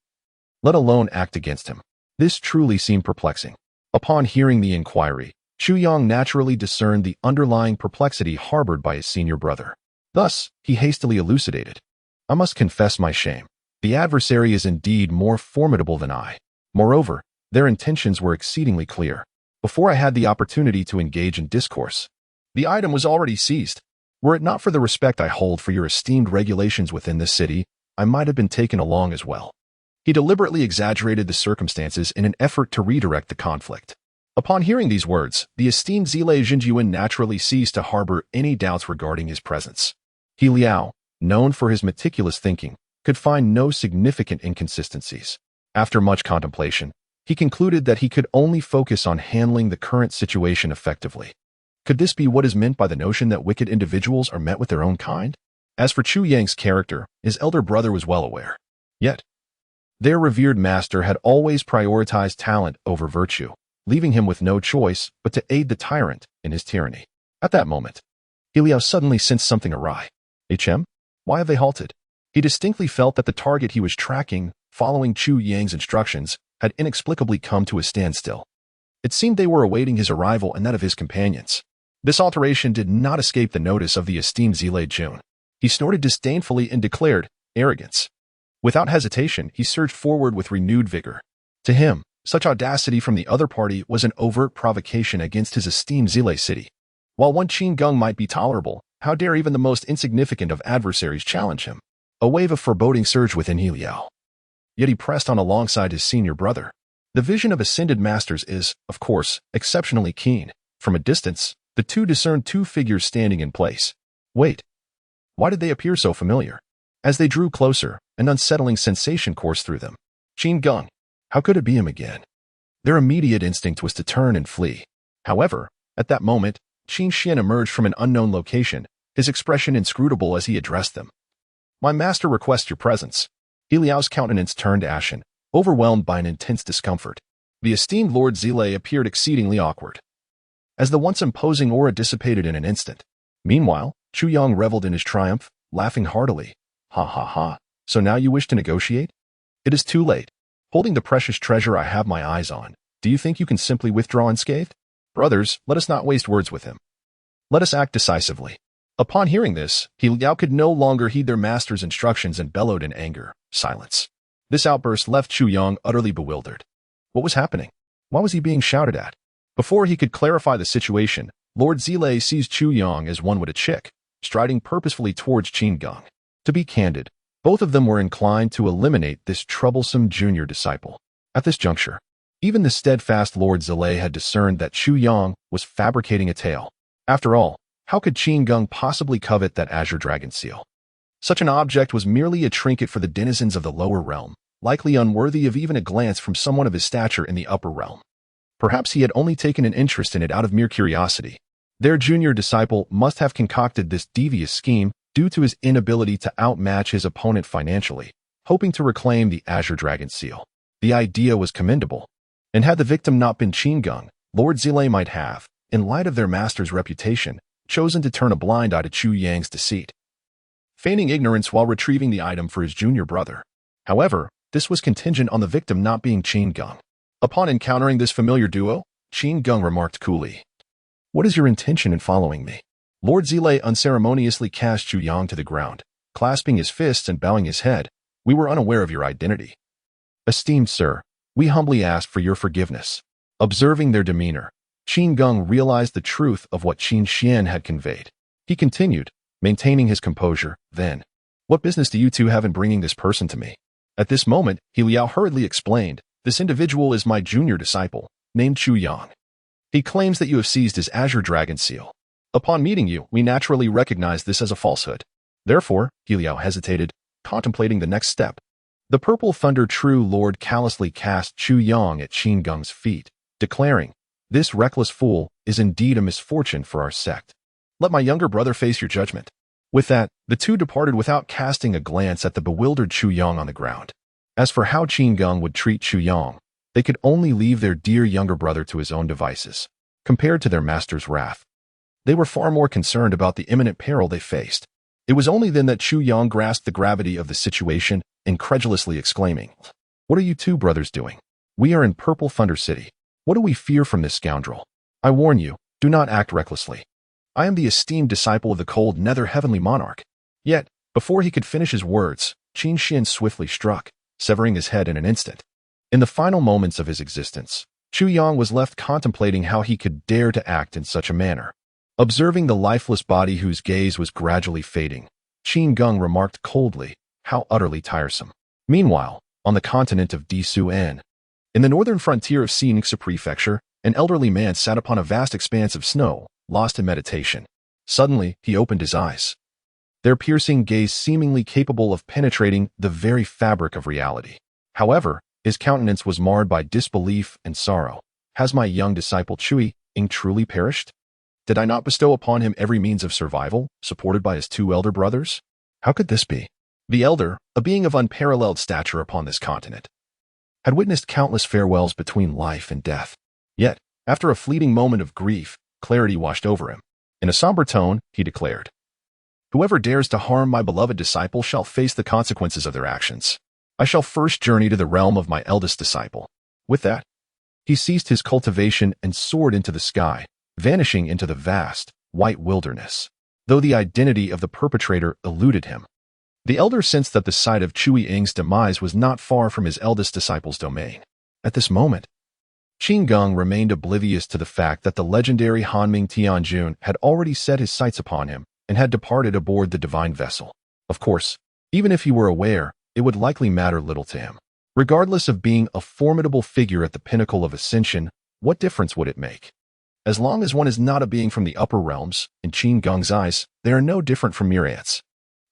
let alone act against him. This truly seemed perplexing. Upon hearing the inquiry, Chu Yang naturally discerned the underlying perplexity harbored by his senior brother. Thus, he hastily elucidated, "I must confess my shame. The adversary is indeed more formidable than I. Moreover, their intentions were exceedingly clear. Before I had the opportunity to engage in discourse, the item was already seized. Were it not for the respect I hold for your esteemed regulations within this city, I might have been taken along as well." He deliberately exaggerated the circumstances in an effort to redirect the conflict. Upon hearing these words, the esteemed Zile Jinjuan naturally ceased to harbor any doubts regarding his presence. He Liao, known for his meticulous thinking, could find no significant inconsistencies. After much contemplation, he concluded that he could only focus on handling the current situation effectively. Could this be what is meant by the notion that wicked individuals are met with their own kind? As for Chu Yang's character, his elder brother was well aware. Yet, their revered master had always prioritized talent over virtue, leaving him with no choice but to aid the tyrant in his tyranny. At that moment, He Liao suddenly sensed something awry. "HM? Why have they halted?" He distinctly felt that the target he was tracking, following Chu Yang's instructions, had inexplicably come to a standstill. It seemed they were awaiting his arrival and that of his companions. This alteration did not escape the notice of the esteemed Zile Jun. He snorted disdainfully and declared, "Arrogance." Without hesitation, he surged forward with renewed vigor. To him, such audacity from the other party was an overt provocation against his esteemed Zile city. While one Qin Geng might be tolerable, how dare even the most insignificant of adversaries challenge him? A wave of foreboding surged within He Liao. Yet he pressed on alongside his senior brother. The vision of ascended masters is, of course, exceptionally keen. From a distance, the two discerned two figures standing in place. Wait. Why did they appear so familiar? As they drew closer, an unsettling sensation coursed through them. Qin Geng. How could it be him again? Their immediate instinct was to turn and flee. However, at that moment, Qin Xian emerged from an unknown location, his expression inscrutable as he addressed them. "My master requests your presence." He Liao's countenance turned ashen, overwhelmed by an intense discomfort. The esteemed Lord Zile appeared exceedingly awkward, as the once imposing aura dissipated in an instant. Meanwhile, Chu Yang reveled in his triumph, laughing heartily. "Ha ha ha, so now you wish to negotiate? It is too late. Holding the precious treasure I have my eyes on, do you think you can simply withdraw unscathed? Brothers, let us not waste words with him. Let us act decisively." Upon hearing this, He Liao could no longer heed their master's instructions and bellowed in anger. Silence. This outburst left Chu Yang utterly bewildered. What was happening? Why was he being shouted at? Before he could clarify the situation, Lord Zile seized Chu Yang as one would a chick, striding purposefully towards Qin Geng. To be candid, both of them were inclined to eliminate this troublesome junior disciple. At this juncture, even the steadfast Lord Zile had discerned that Chu Yang was fabricating a tale. After all, how could Qin Geng possibly covet that azure dragon seal? Such an object was merely a trinket for the denizens of the lower realm, likely unworthy of even a glance from someone of his stature in the upper realm. Perhaps he had only taken an interest in it out of mere curiosity. Their junior disciple must have concocted this devious scheme due to his inability to outmatch his opponent financially, hoping to reclaim the azure dragon seal. The idea was commendable, and had the victim not been Qin Geng, Lord Zile might have, in light of their master's reputation, chosen to turn a blind eye to Chu Yang's deceit, feigning ignorance while retrieving the item for his junior brother. However, this was contingent on the victim not being Qin Geng. Upon encountering this familiar duo, Qin Geng remarked coolly, "What is your intention in following me?" Lord Zile unceremoniously cast Chu Yang to the ground, clasping his fists and bowing his head. "We were unaware of your identity. Esteemed sir, we humbly ask for your forgiveness." Observing their demeanor, Qin Geng realized the truth of what Qin Xian had conveyed. He continued, maintaining his composure, "Then, what business do you two have in bringing this person to me?" At this moment, He Liao hurriedly explained, "This individual is my junior disciple, named Chu Yang. He claims that you have seized his azure dragon seal. Upon meeting you, we naturally recognize this as a falsehood. Therefore," He Liao hesitated, contemplating the next step. The purple thunder true lord callously cast Chu Yang at Qin Geng's feet, declaring, "This reckless fool is indeed a misfortune for our sect. Let my younger brother face your judgment." With that, the two departed without casting a glance at the bewildered Chu Yang on the ground. As for how Qin Geng would treat Chu Yang, they could only leave their dear younger brother to his own devices. Compared to their master's wrath, they were far more concerned about the imminent peril they faced. It was only then that Chu Yang grasped the gravity of the situation, incredulously exclaiming, "What are you two brothers doing? We are in Purple Thunder City. What do we fear from this scoundrel? I warn you, do not act recklessly. I am the esteemed disciple of the cold nether heavenly monarch." Yet, before he could finish his words, Qin Xian swiftly struck, severing his head in an instant. In the final moments of his existence, Chu Yang was left contemplating how he could dare to act in such a manner. Observing the lifeless body whose gaze was gradually fading, Qin Geng remarked coldly, "How utterly tiresome." Meanwhile, on the continent of Disuan, in the northern frontier of Xinxia Prefecture, an elderly man sat upon a vast expanse of snow, lost in meditation. Suddenly, he opened his eyes, their piercing gaze seemingly capable of penetrating the very fabric of reality. However, his countenance was marred by disbelief and sorrow. "Has my young disciple Chui Ing truly perished? Did I not bestow upon him every means of survival, supported by his two elder brothers? How could this be?" The elder, a being of unparalleled stature upon this continent, had witnessed countless farewells between life and death. Yet, after a fleeting moment of grief, clarity washed over him. In a somber tone, he declared, "Whoever dares to harm my beloved disciple shall face the consequences of their actions. I shall first journey to the realm of my eldest disciple." With that, he ceased his cultivation and soared into the sky, vanishing into the vast, white wilderness, though the identity of the perpetrator eluded him. The elder sensed that the site of Qin Geng's demise was not far from his eldest disciple's domain. At this moment, Qin Geng remained oblivious to the fact that the legendary Hanming Tianjun had already set his sights upon him and had departed aboard the divine vessel. Of course, even if he were aware, it would likely matter little to him. Regardless of being a formidable figure at the pinnacle of ascension, what difference would it make? As long as one is not a being from the upper realms, in Qin Geng's eyes, they are no different from mere ants.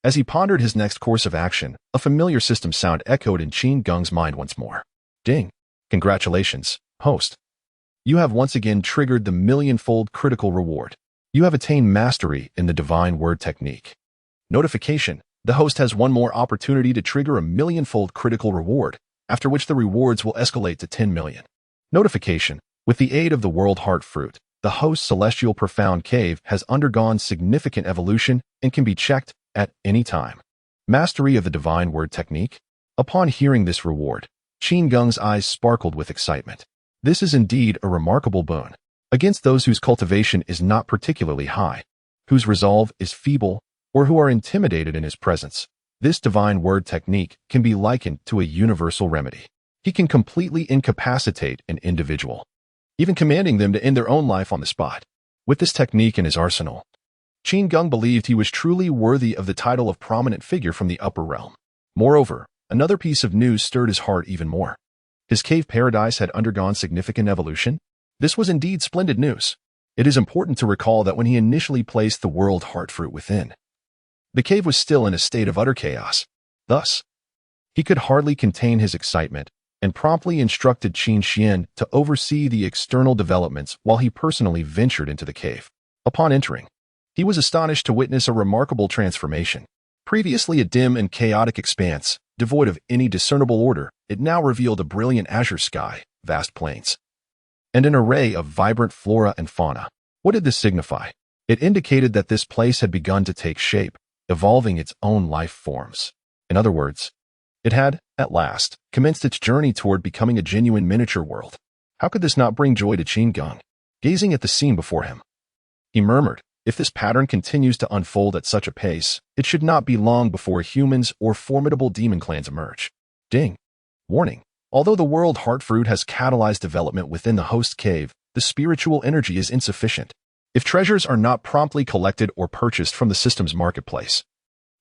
As he pondered his next course of action, a familiar system sound echoed in Qin Geng's mind once more. Ding! Congratulations, host. You have once again triggered the million-fold critical reward. You have attained mastery in the divine word technique. Notification: the host has one more opportunity to trigger a million-fold critical reward, after which the rewards will escalate to 10 million. Notification: with the aid of the World Heart Fruit, the host's celestial profound cave has undergone significant evolution and can be checked at any time. Mastery of the divine word technique? Upon hearing this reward, Qin Geng's eyes sparkled with excitement. This is indeed a remarkable boon. Against those whose cultivation is not particularly high, whose resolve is feeble, or who are intimidated in his presence, this divine word technique can be likened to a universal remedy. He can completely incapacitate an individual, even commanding them to end their own life on the spot. With this technique in his arsenal, Qin Geng believed he was truly worthy of the title of prominent figure from the upper realm. Moreover, another piece of news stirred his heart even more. His cave paradise had undergone significant evolution. This was indeed splendid news. It is important to recall that when he initially placed the World Heart Fruit within, the cave was still in a state of utter chaos. Thus, he could hardly contain his excitement and promptly instructed Qin Xian to oversee the external developments while he personally ventured into the cave. Upon entering, he was astonished to witness a remarkable transformation. Previously a dim and chaotic expanse, devoid of any discernible order, it now revealed a brilliant azure sky, vast plains, and an array of vibrant flora and fauna. What did this signify? It indicated that this place had begun to take shape, evolving its own life forms. In other words, it had, at last, commenced its journey toward becoming a genuine miniature world. How could this not bring joy to Qin Geng? Gazing at the scene before him, he murmured, if this pattern continues to unfold at such a pace, it should not be long before humans or formidable demon clans emerge. Ding! Warning: although the World Heart Fruit has catalyzed development within the host cave, the spiritual energy is insufficient. If treasures are not promptly collected or purchased from the system's marketplace,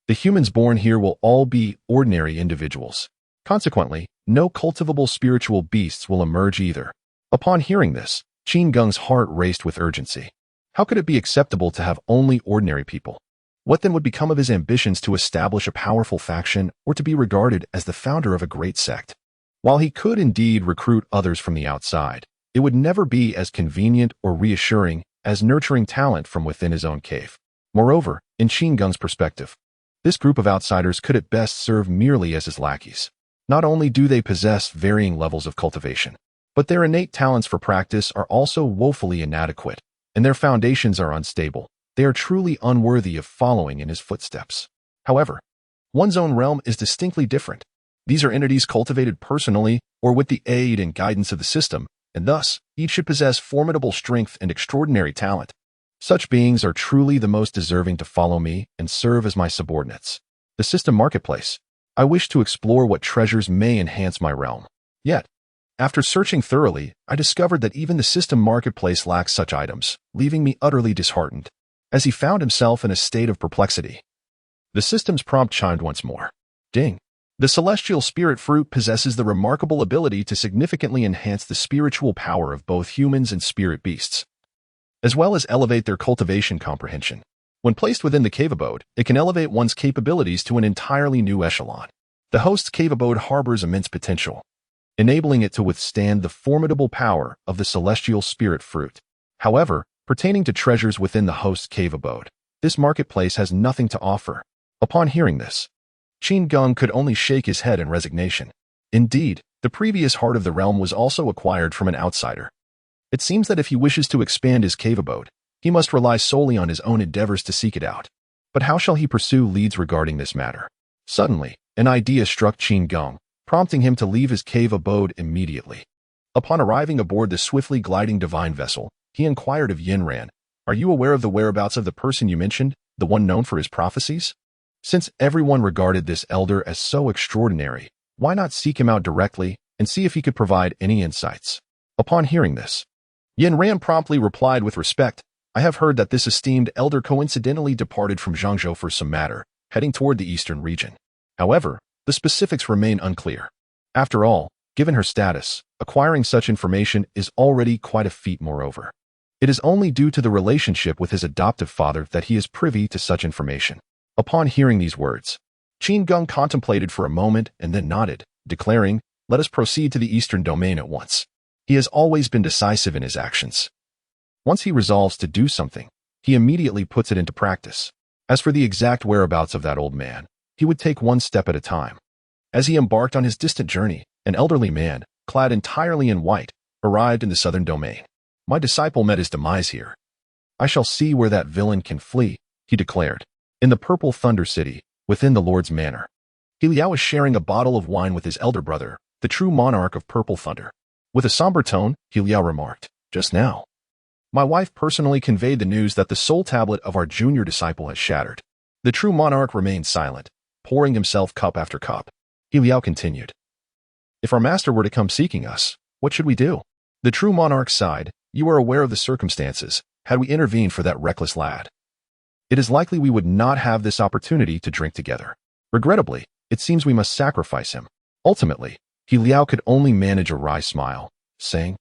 the humans born here will all be ordinary individuals. Consequently, no cultivable spiritual beasts will emerge either. Upon hearing this, Qin Geng's heart raced with urgency. How could it be acceptable to have only ordinary people? What then would become of his ambitions to establish a powerful faction or to be regarded as the founder of a great sect? While he could indeed recruit others from the outside, it would never be as convenient or reassuring as nurturing talent from within his own cave. Moreover, in Qin Geng's perspective, this group of outsiders could at best serve merely as his lackeys. Not only do they possess varying levels of cultivation, but their innate talents for practice are also woefully inadequate, and their foundations are unstable. They are truly unworthy of following in his footsteps. However, one's own realm is distinctly different. These are entities cultivated personally or with the aid and guidance of the system, and thus, each should possess formidable strength and extraordinary talent. Such beings are truly the most deserving to follow me and serve as my subordinates. The system marketplace. I wish to explore what treasures may enhance my realm. Yet, after searching thoroughly, I discovered that even the system marketplace lacks such items, leaving me utterly disheartened. As he found himself in a state of perplexity, the system's prompt chimed once more. Ding! The celestial spirit fruit possesses the remarkable ability to significantly enhance the spiritual power of both humans and spirit beasts, as well as elevate their cultivation comprehension. When placed within the cave abode, it can elevate one's capabilities to an entirely new echelon. The host's cave abode harbors immense potential, enabling it to withstand the formidable power of the celestial spirit fruit. However, pertaining to treasures within the host's cave abode, this marketplace has nothing to offer. Upon hearing this, Qin Geng could only shake his head in resignation. Indeed, the previous heart of the realm was also acquired from an outsider. It seems that if he wishes to expand his cave abode, he must rely solely on his own endeavors to seek it out. But how shall he pursue leads regarding this matter? Suddenly, an idea struck Qin Geng, prompting him to leave his cave abode immediately. Upon arriving aboard the swiftly gliding divine vessel, he inquired of Yin Ran, Are you aware of the whereabouts of the person you mentioned, the one known for his prophecies? Since everyone regarded this elder as so extraordinary, why not seek him out directly and see if he could provide any insights? Upon hearing this, Yin Ran promptly replied with respect, I have heard that this esteemed elder coincidentally departed from Zhangzhou for some matter, heading toward the eastern region. However, the specifics remain unclear. After all, given her status, acquiring such information is already quite a feat moreover. It is only due to the relationship with his adoptive father that he is privy to such information. Upon hearing these words, Qin Geng contemplated for a moment and then nodded, declaring, let us proceed to the eastern domain at once. He has always been decisive in his actions. Once he resolves to do something, he immediately puts it into practice. As for the exact whereabouts of that old man, he would take one step at a time. As he embarked on his distant journey, an elderly man, clad entirely in white, arrived in the southern domain. My disciple met his demise here. I shall see where that villain can flee, he declared. In the purple Thunder City, within the Lord's manor. He Liao was sharing a bottle of wine with his elder brother, the true monarch of Purple Thunder. With a somber tone, He Liao remarked, just now, my wife personally conveyed the news that the soul tablet of our junior disciple has shattered. The true monarch remained silent, pouring himself cup after cup. He Liao continued, if our master were to come seeking us, what should we do? The true monarch sighed, you are aware of the circumstances, had we intervened for that reckless lad. It is likely we would not have this opportunity to drink together. Regrettably, it seems we must sacrifice him. Ultimately, He Liao could only manage a wry smile, saying,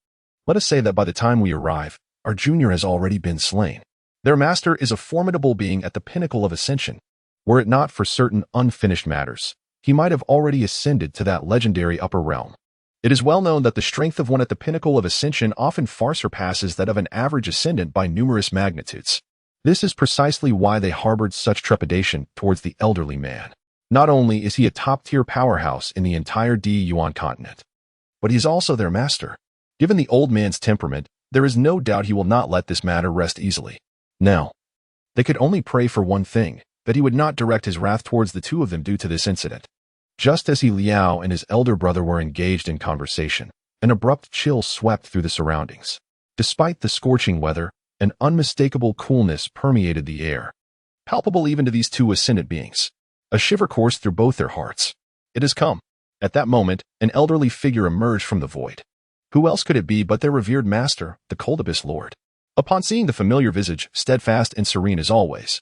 let us say that by the time we arrive, our junior has already been slain. Their master is a formidable being at the pinnacle of ascension. Were it not for certain unfinished matters, he might have already ascended to that legendary upper realm. It is well known that the strength of one at the pinnacle of ascension often far surpasses that of an average ascendant by numerous magnitudes. This is precisely why they harbored such trepidation towards the elderly man. Not only is he a top-tier powerhouse in the entire Yuan continent, but he is also their master. Given the old man's temperament, there is no doubt he will not let this matter rest easily. Now, they could only pray for one thing, that he would not direct his wrath towards the two of them due to this incident. Just as He Liao and his elder brother were engaged in conversation, an abrupt chill swept through the surroundings. Despite the scorching weather, an unmistakable coolness permeated the air, palpable even to these two ascendant beings. A shiver coursed through both their hearts. It has come. At that moment, an elderly figure emerged from the void. Who else could it be but their revered master, the Cold Abyss Lord? Upon seeing the familiar visage, steadfast and serene as always,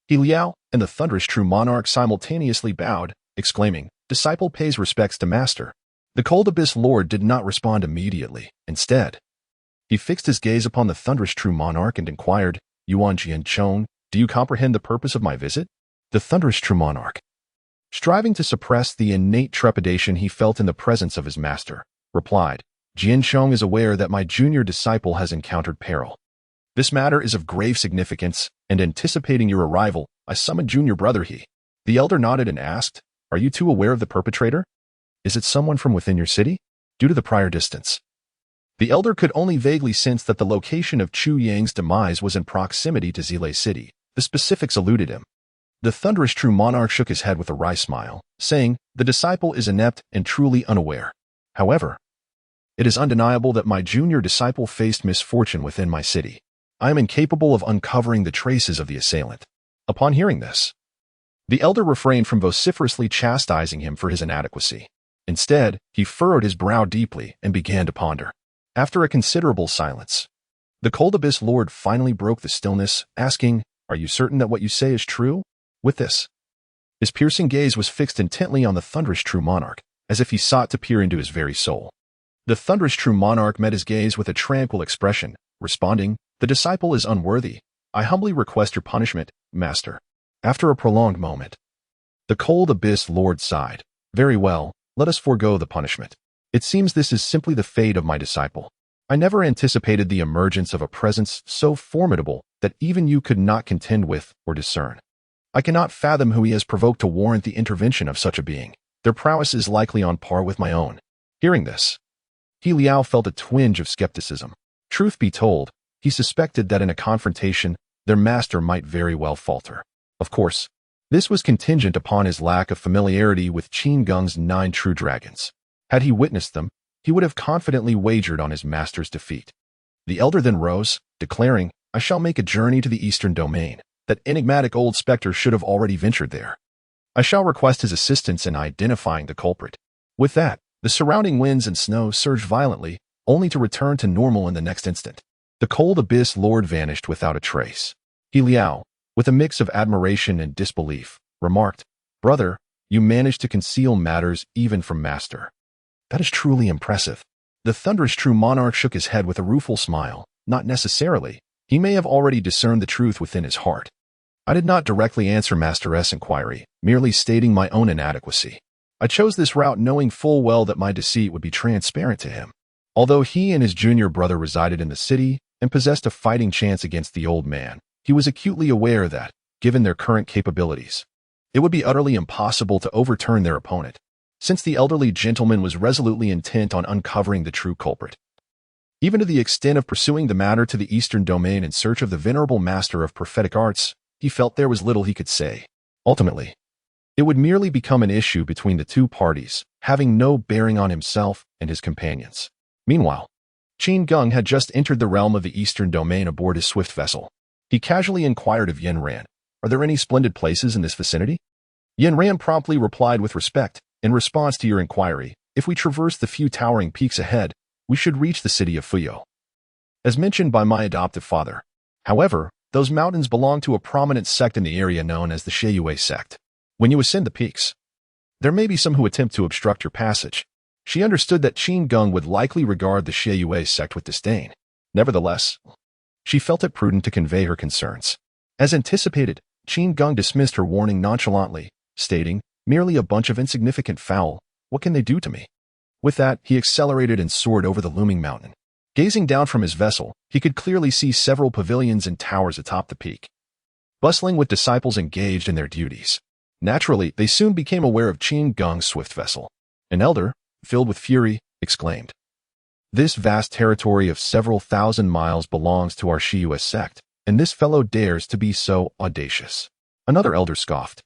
He Liao and the thunderous true monarch simultaneously bowed, exclaiming, disciple pays respects to master. The Cold Abyss Lord did not respond immediately. Instead, he fixed his gaze upon the thunderous true monarch and inquired, Yuan Jianchong, do you comprehend the purpose of my visit? The thunderous true monarch, striving to suppress the innate trepidation he felt in the presence of his master, replied, Jianchong is aware that my junior disciple has encountered peril. This matter is of grave significance, and anticipating your arrival, I summoned junior brother He. The elder nodded and asked, are you too aware of the perpetrator? Is it someone from within your city? Due to the prior distance, the elder could only vaguely sense that the location of Chu Yang's demise was in proximity to Zile City. The specifics eluded him. The thunderous true monarch shook his head with a wry smile, saying, the disciple is inept and truly unaware. However, it is undeniable that my junior disciple faced misfortune within my city. I am incapable of uncovering the traces of the assailant. Upon hearing this, the elder refrained from vociferously chastising him for his inadequacy. Instead, he furrowed his brow deeply and began to ponder. After a considerable silence, the Cold Abyss Lord finally broke the stillness, asking, are you certain that what you say is true? With this, his piercing gaze was fixed intently on the thunderous true monarch, as if he sought to peer into his very soul. The thunderous true monarch met his gaze with a tranquil expression, responding, the disciple is unworthy. I humbly request your punishment, master. After a prolonged moment, the Cold Abyss Lord sighed. Very well, let us forego the punishment. It seems this is simply the fate of my disciple. I never anticipated the emergence of a presence so formidable that even you could not contend with or discern. I cannot fathom who he has provoked to warrant the intervention of such a being. Their prowess is likely on par with my own. Hearing this, He Liao felt a twinge of skepticism. Truth be told, he suspected that in a confrontation, their master might very well falter. Of course, this was contingent upon his lack of familiarity with Qin Geng's 9 true dragons. Had he witnessed them, he would have confidently wagered on his master's defeat. The elder then rose, declaring, I shall make a journey to the eastern domain. That enigmatic old specter should have already ventured there. I shall request his assistance in identifying the culprit. With that, the surrounding winds and snow surged violently, only to return to normal in the next instant. The cold abyss lord vanished without a trace. He Liao, with a mix of admiration and disbelief, remarked, "Brother, you managed to conceal matters even from master. That is truly impressive." The thunderous true monarch shook his head with a rueful smile. Not necessarily. He may have already discerned the truth within his heart. I did not directly answer Master S' inquiry, merely stating my own inadequacy. I chose this route knowing full well that my deceit would be transparent to him. Although he and his junior brother resided in the city and possessed a fighting chance against the old man, he was acutely aware that, given their current capabilities, it would be utterly impossible to overturn their opponent, since the elderly gentleman was resolutely intent on uncovering the true culprit. Even to the extent of pursuing the matter to the eastern domain in search of the venerable master of prophetic arts, he felt there was little he could say. Ultimately, it would merely become an issue between the two parties, having no bearing on himself and his companions. Meanwhile, Qin Geng had just entered the realm of the eastern domain aboard his swift vessel. He casually inquired of Yen Ran, "Are there any splendid places in this vicinity?" Yen Ran promptly replied with respect, "In response to your inquiry, if we traverse the few towering peaks ahead, we should reach the city of Fuyou, as mentioned by my adoptive father. However, those mountains belong to a prominent sect in the area known as the Sheyue sect. When you ascend the peaks, there may be some who attempt to obstruct your passage." She understood that Qin Geng would likely regard the Sheyue sect with disdain. Nevertheless, she felt it prudent to convey her concerns. As anticipated, Qin Geng dismissed her warning nonchalantly, stating, "Merely a bunch of insignificant fowl. What can they do to me?" With that, he accelerated and soared over the looming mountain. Gazing down from his vessel, he could clearly see several pavilions and towers atop the peak, bustling with disciples engaged in their duties. Naturally, they soon became aware of Qin Geng's swift vessel. An elder, filled with fury, exclaimed, "This vast territory of several thousand miles belongs to our Sheyue sect, and this fellow dares to be so audacious." Another elder scoffed,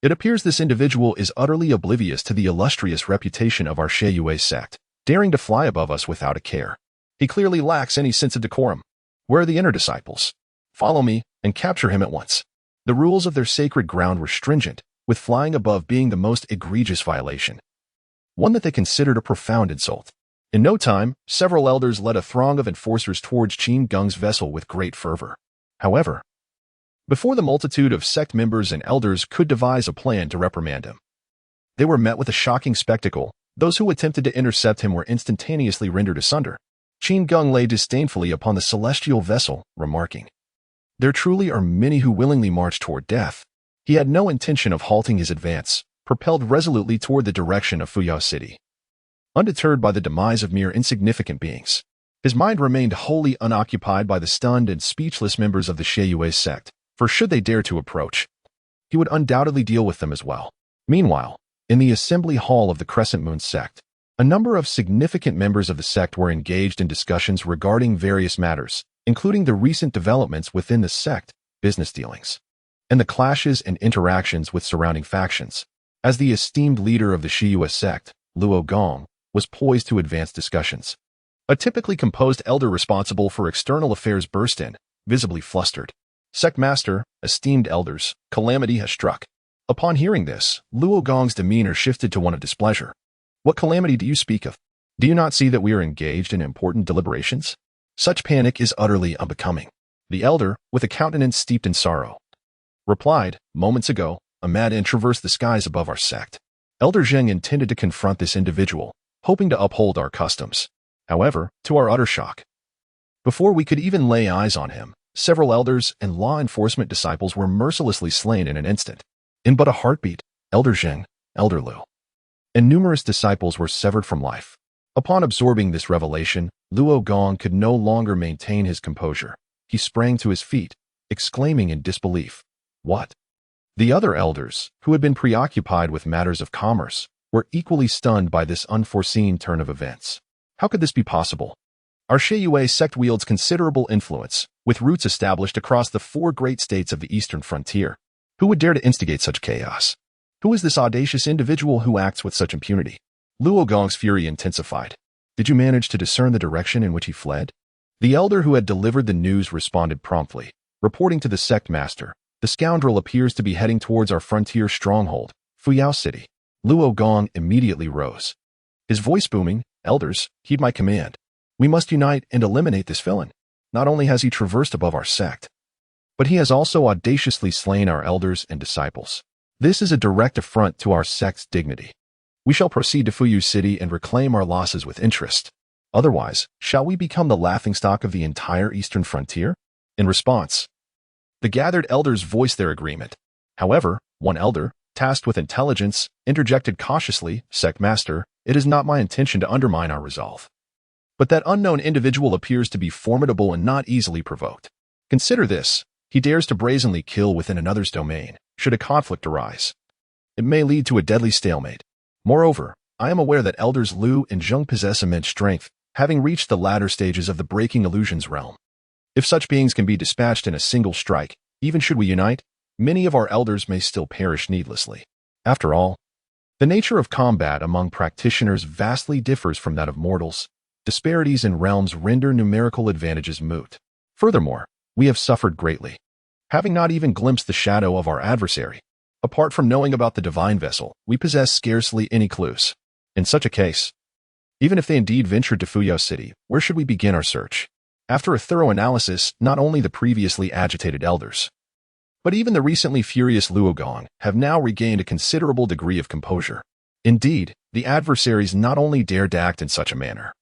"It appears this individual is utterly oblivious to the illustrious reputation of our Sheyue sect, daring to fly above us without a care. He clearly lacks any sense of decorum. Where are the inner disciples? Follow me and capture him at once." The rules of their sacred ground were stringent, with flying above being the most egregious violation, one that they considered a profound insult. In no time, several elders led a throng of enforcers towards Qin Geng's vessel with great fervor. However, before the multitude of sect members and elders could devise a plan to reprimand him, they were met with a shocking spectacle. Those who attempted to intercept him were instantaneously rendered asunder. Qin Geng lay disdainfully upon the celestial vessel, remarking, "There truly are many who willingly march toward death." He had no intention of halting his advance, propelled resolutely toward the direction of Fuyou City. Undeterred by the demise of mere insignificant beings, his mind remained wholly unoccupied by the stunned and speechless members of the Sheyue sect, for should they dare to approach, he would undoubtedly deal with them as well. Meanwhile, in the assembly hall of the Crescent Moon sect, a number of significant members of the sect were engaged in discussions regarding various matters, including the recent developments within the sect, business dealings, and the clashes and interactions with surrounding factions. As the esteemed leader of the Sheyue sect, Luo Gong, was poised to advance discussions, a typically composed elder responsible for external affairs burst in, visibly flustered. "Sect Master, esteemed elders, calamity has struck." Upon hearing this, Luo Gong's demeanor shifted to one of displeasure. "What calamity do you speak of? Do you not see that we are engaged in important deliberations? Such panic is utterly unbecoming." The elder, with a countenance steeped in sorrow, replied, "Moments ago, a mad end traversed the skies above our sect. Elder Zheng intended to confront this individual, hoping to uphold our customs. However, to our utter shock, before we could even lay eyes on him, several elders and law enforcement disciples were mercilessly slain in an instant. In but a heartbeat, Elder Zheng, Elder Lu, and numerous disciples were severed from life." Upon absorbing this revelation, Luo Gong could no longer maintain his composure. He sprang to his feet, exclaiming in disbelief, "What?" The other elders, who had been preoccupied with matters of commerce, were equally stunned by this unforeseen turn of events. How could this be possible? Our Sheyue sect wields considerable influence, with roots established across the 4 great states of the eastern frontier. Who would dare to instigate such chaos? Who is this audacious individual who acts with such impunity? Luo Gong's fury intensified. "Did you manage to discern the direction in which he fled?" The elder who had delivered the news responded promptly, reporting to the sect master, "The scoundrel appears to be heading towards our frontier stronghold, Fuyao City." Luo Gong immediately rose, his voice booming, "Elders, heed my command. We must unite and eliminate this villain. Not only has he traversed above our sect, but he has also audaciously slain our elders and disciples. This is a direct affront to our sect's dignity. We shall proceed to Fuyu City and reclaim our losses with interest. Otherwise, shall we become the laughingstock of the entire eastern frontier?" In response, the gathered elders voiced their agreement. However, one elder, tasked with intelligence, interjected cautiously, "Sect Master, it is not my intention to undermine our resolve. But that unknown individual appears to be formidable and not easily provoked. Consider this. He dares to brazenly kill within another's domain, should a conflict arise. It may lead to a deadly stalemate. Moreover, I am aware that elders Lu and Zheng possess immense strength, having reached the latter stages of the breaking illusions realm. If such beings can be dispatched in a single strike, even should we unite, many of our elders may still perish needlessly. After all, the nature of combat among practitioners vastly differs from that of mortals. Disparities in realms render numerical advantages moot. Furthermore, we have suffered greatly, having not even glimpsed the shadow of our adversary. Apart from knowing about the divine vessel, we possess scarcely any clues. In such a case, even if they indeed ventured to Fuyao City, where should we begin our search? After a thorough analysis, not only the previously agitated elders, but even the recently furious Luo Gong have now regained a considerable degree of composure. Indeed, the adversaries not only dared to act in such a manner,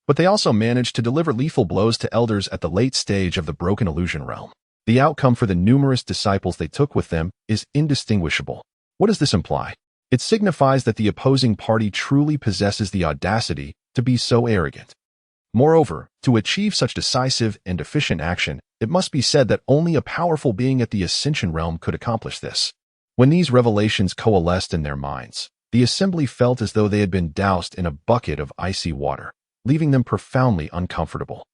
but they also managed to deliver lethal blows to elders at the late stage of the broken illusion realm. The outcome for the numerous disciples they took with them is indistinguishable. What does this imply? It signifies that the opposing party truly possesses the audacity to be so arrogant. Moreover, to achieve such decisive and efficient action, it must be said that only a powerful being at the Ascension realm could accomplish this. When these revelations coalesced in their minds, the assembly felt as though they had been doused in a bucket of icy water, leaving them profoundly uncomfortable.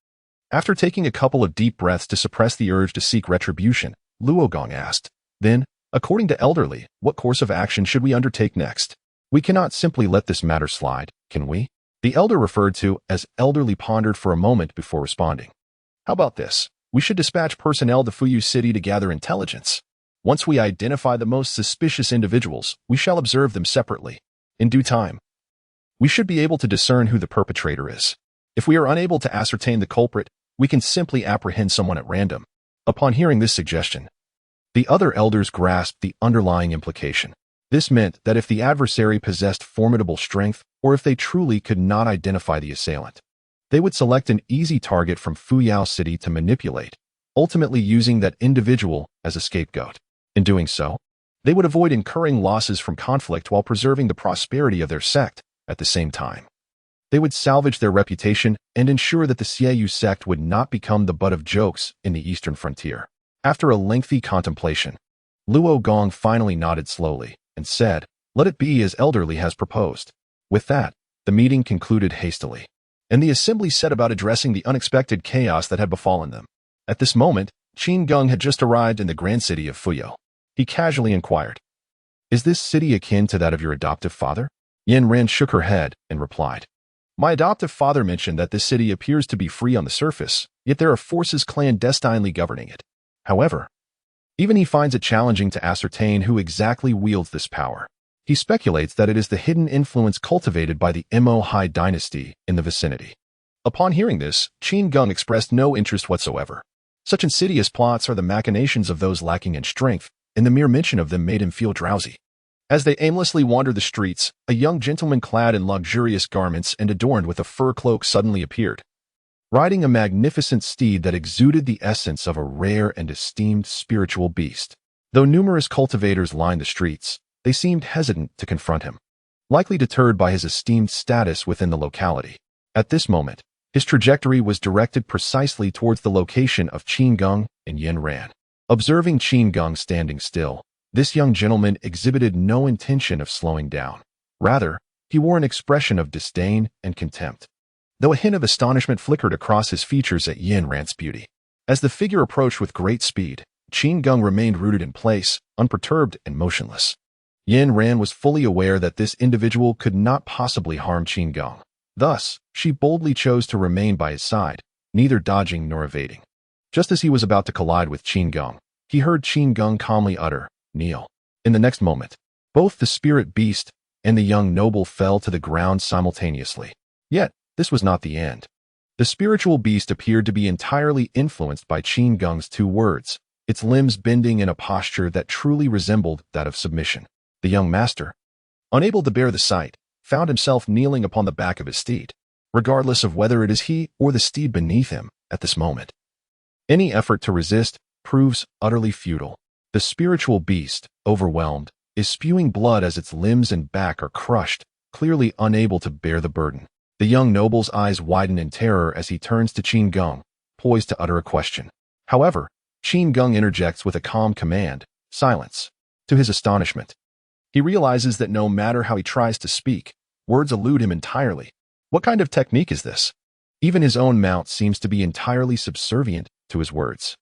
After taking a couple of deep breaths to suppress the urge to seek retribution, Luo Gong asked, "Then, according to Elderly, what course of action should we undertake next? We cannot simply let this matter slide, can we?" The elder referred to as Elderly pondered for a moment before responding. "How about this? We should dispatch personnel to Fuyu City to gather intelligence. Once we identify the most suspicious individuals, we shall observe them separately. In due time, we should be able to discern who the perpetrator is. If we are unable to ascertain the culprit, we can simply apprehend someone at random." Upon hearing this suggestion, the other elders grasped the underlying implication. This meant that if the adversary possessed formidable strength, or if they truly could not identify the assailant, they would select an easy target from Fuyao City to manipulate, ultimately using that individual as a scapegoat. In doing so, they would avoid incurring losses from conflict while preserving the prosperity of their sect at the same time. They would salvage their reputation and ensure that the Xiaoyu sect would not become the butt of jokes in the eastern frontier. After a lengthy contemplation, Luo Gong finally nodded slowly and said, "Let it be as Elderly has proposed." With that, the meeting concluded hastily, and the assembly set about addressing the unexpected chaos that had befallen them. At this moment, Qin Geng had just arrived in the grand city of Fuyao. He casually inquired, "Is this city akin to that of your adoptive father?" Yin Ran shook her head and replied, "My adoptive father mentioned that this city appears to be free on the surface, yet there are forces clandestinely governing it. However, even he finds it challenging to ascertain who exactly wields this power. He speculates that it is the hidden influence cultivated by the Mo Hai dynasty in the vicinity." Upon hearing this, Qin Geng expressed no interest whatsoever. Such insidious plots are the machinations of those lacking in strength, and the mere mention of them made him feel drowsy. As they aimlessly wandered the streets, a young gentleman clad in luxurious garments and adorned with a fur cloak suddenly appeared, riding a magnificent steed that exuded the essence of a rare and esteemed spiritual beast. Though numerous cultivators lined the streets, they seemed hesitant to confront him, likely deterred by his esteemed status within the locality. At this moment, his trajectory was directed precisely towards the location of Qin Geng and Yin Ran. Observing Qin Geng standing still, this young gentleman exhibited no intention of slowing down. Rather, he wore an expression of disdain and contempt, though a hint of astonishment flickered across his features at Yin Ran's beauty. As the figure approached with great speed, Qin Geng remained rooted in place, unperturbed and motionless. Yin Ran was fully aware that this individual could not possibly harm Qin Geng. Thus, she boldly chose to remain by his side, neither dodging nor evading. Just as he was about to collide with Qin Geng, he heard Qin Geng calmly utter, "Kneel." In the next moment, both the spirit beast and the young noble fell to the ground simultaneously. Yet, this was not the end. The spiritual beast appeared to be entirely influenced by Qin Geng's two words, its limbs bending in a posture that truly resembled that of submission. The young master, unable to bear the sight, found himself kneeling upon the back of his steed, regardless of whether it is he or the steed beneath him at this moment. Any effort to resist proves utterly futile. The spiritual beast, overwhelmed, is spewing blood as its limbs and back are crushed, clearly unable to bear the burden. The young noble's eyes widen in terror as he turns to Qin Geng, poised to utter a question. However, Qin Geng interjects with a calm command, "Silence." To his astonishment, he realizes that no matter how he tries to speak, words elude him entirely. What kind of technique is this? Even his own mount seems to be entirely subservient to his words.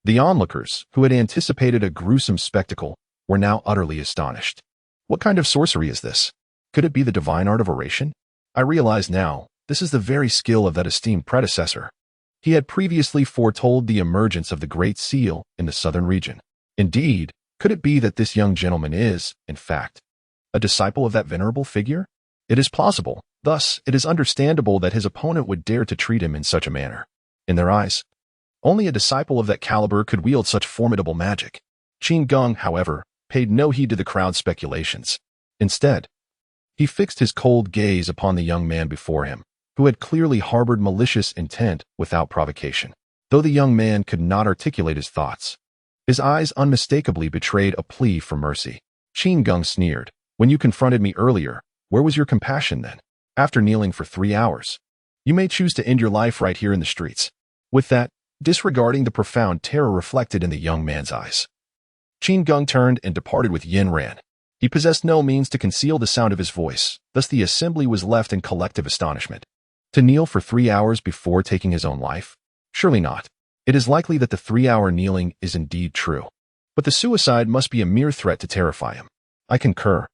The onlookers, who had anticipated a gruesome spectacle, were now utterly astonished. What kind of sorcery is this? Could it be the divine art of oration? I realize now, this is the very skill of that esteemed predecessor. He had previously foretold the emergence of the Great Seal in the southern region. Indeed, could it be that this young gentleman is, in fact, a disciple of that venerable figure? It is plausible. Thus, it is understandable that his opponent would dare to treat him in such a manner. In their eyes, only a disciple of that caliber could wield such formidable magic. Qin Geng, however, paid no heed to the crowd's speculations. Instead, he fixed his cold gaze upon the young man before him, who had clearly harbored malicious intent without provocation. Though the young man could not articulate his thoughts, his eyes unmistakably betrayed a plea for mercy. Qin Geng sneered, "When you confronted me earlier, where was your compassion then? After kneeling for 3 hours, you may choose to end your life right here in the streets." With that, disregarding the profound terror reflected in the young man's eyes, Qin Geng turned and departed with Yin Ran. He possessed no means to conceal the sound of his voice, thus the assembly was left in collective astonishment. To kneel for 3 hours before taking his own life? Surely not. It is likely that the 3-hour kneeling is indeed true. But the suicide must be a mere threat to terrify him. I concur.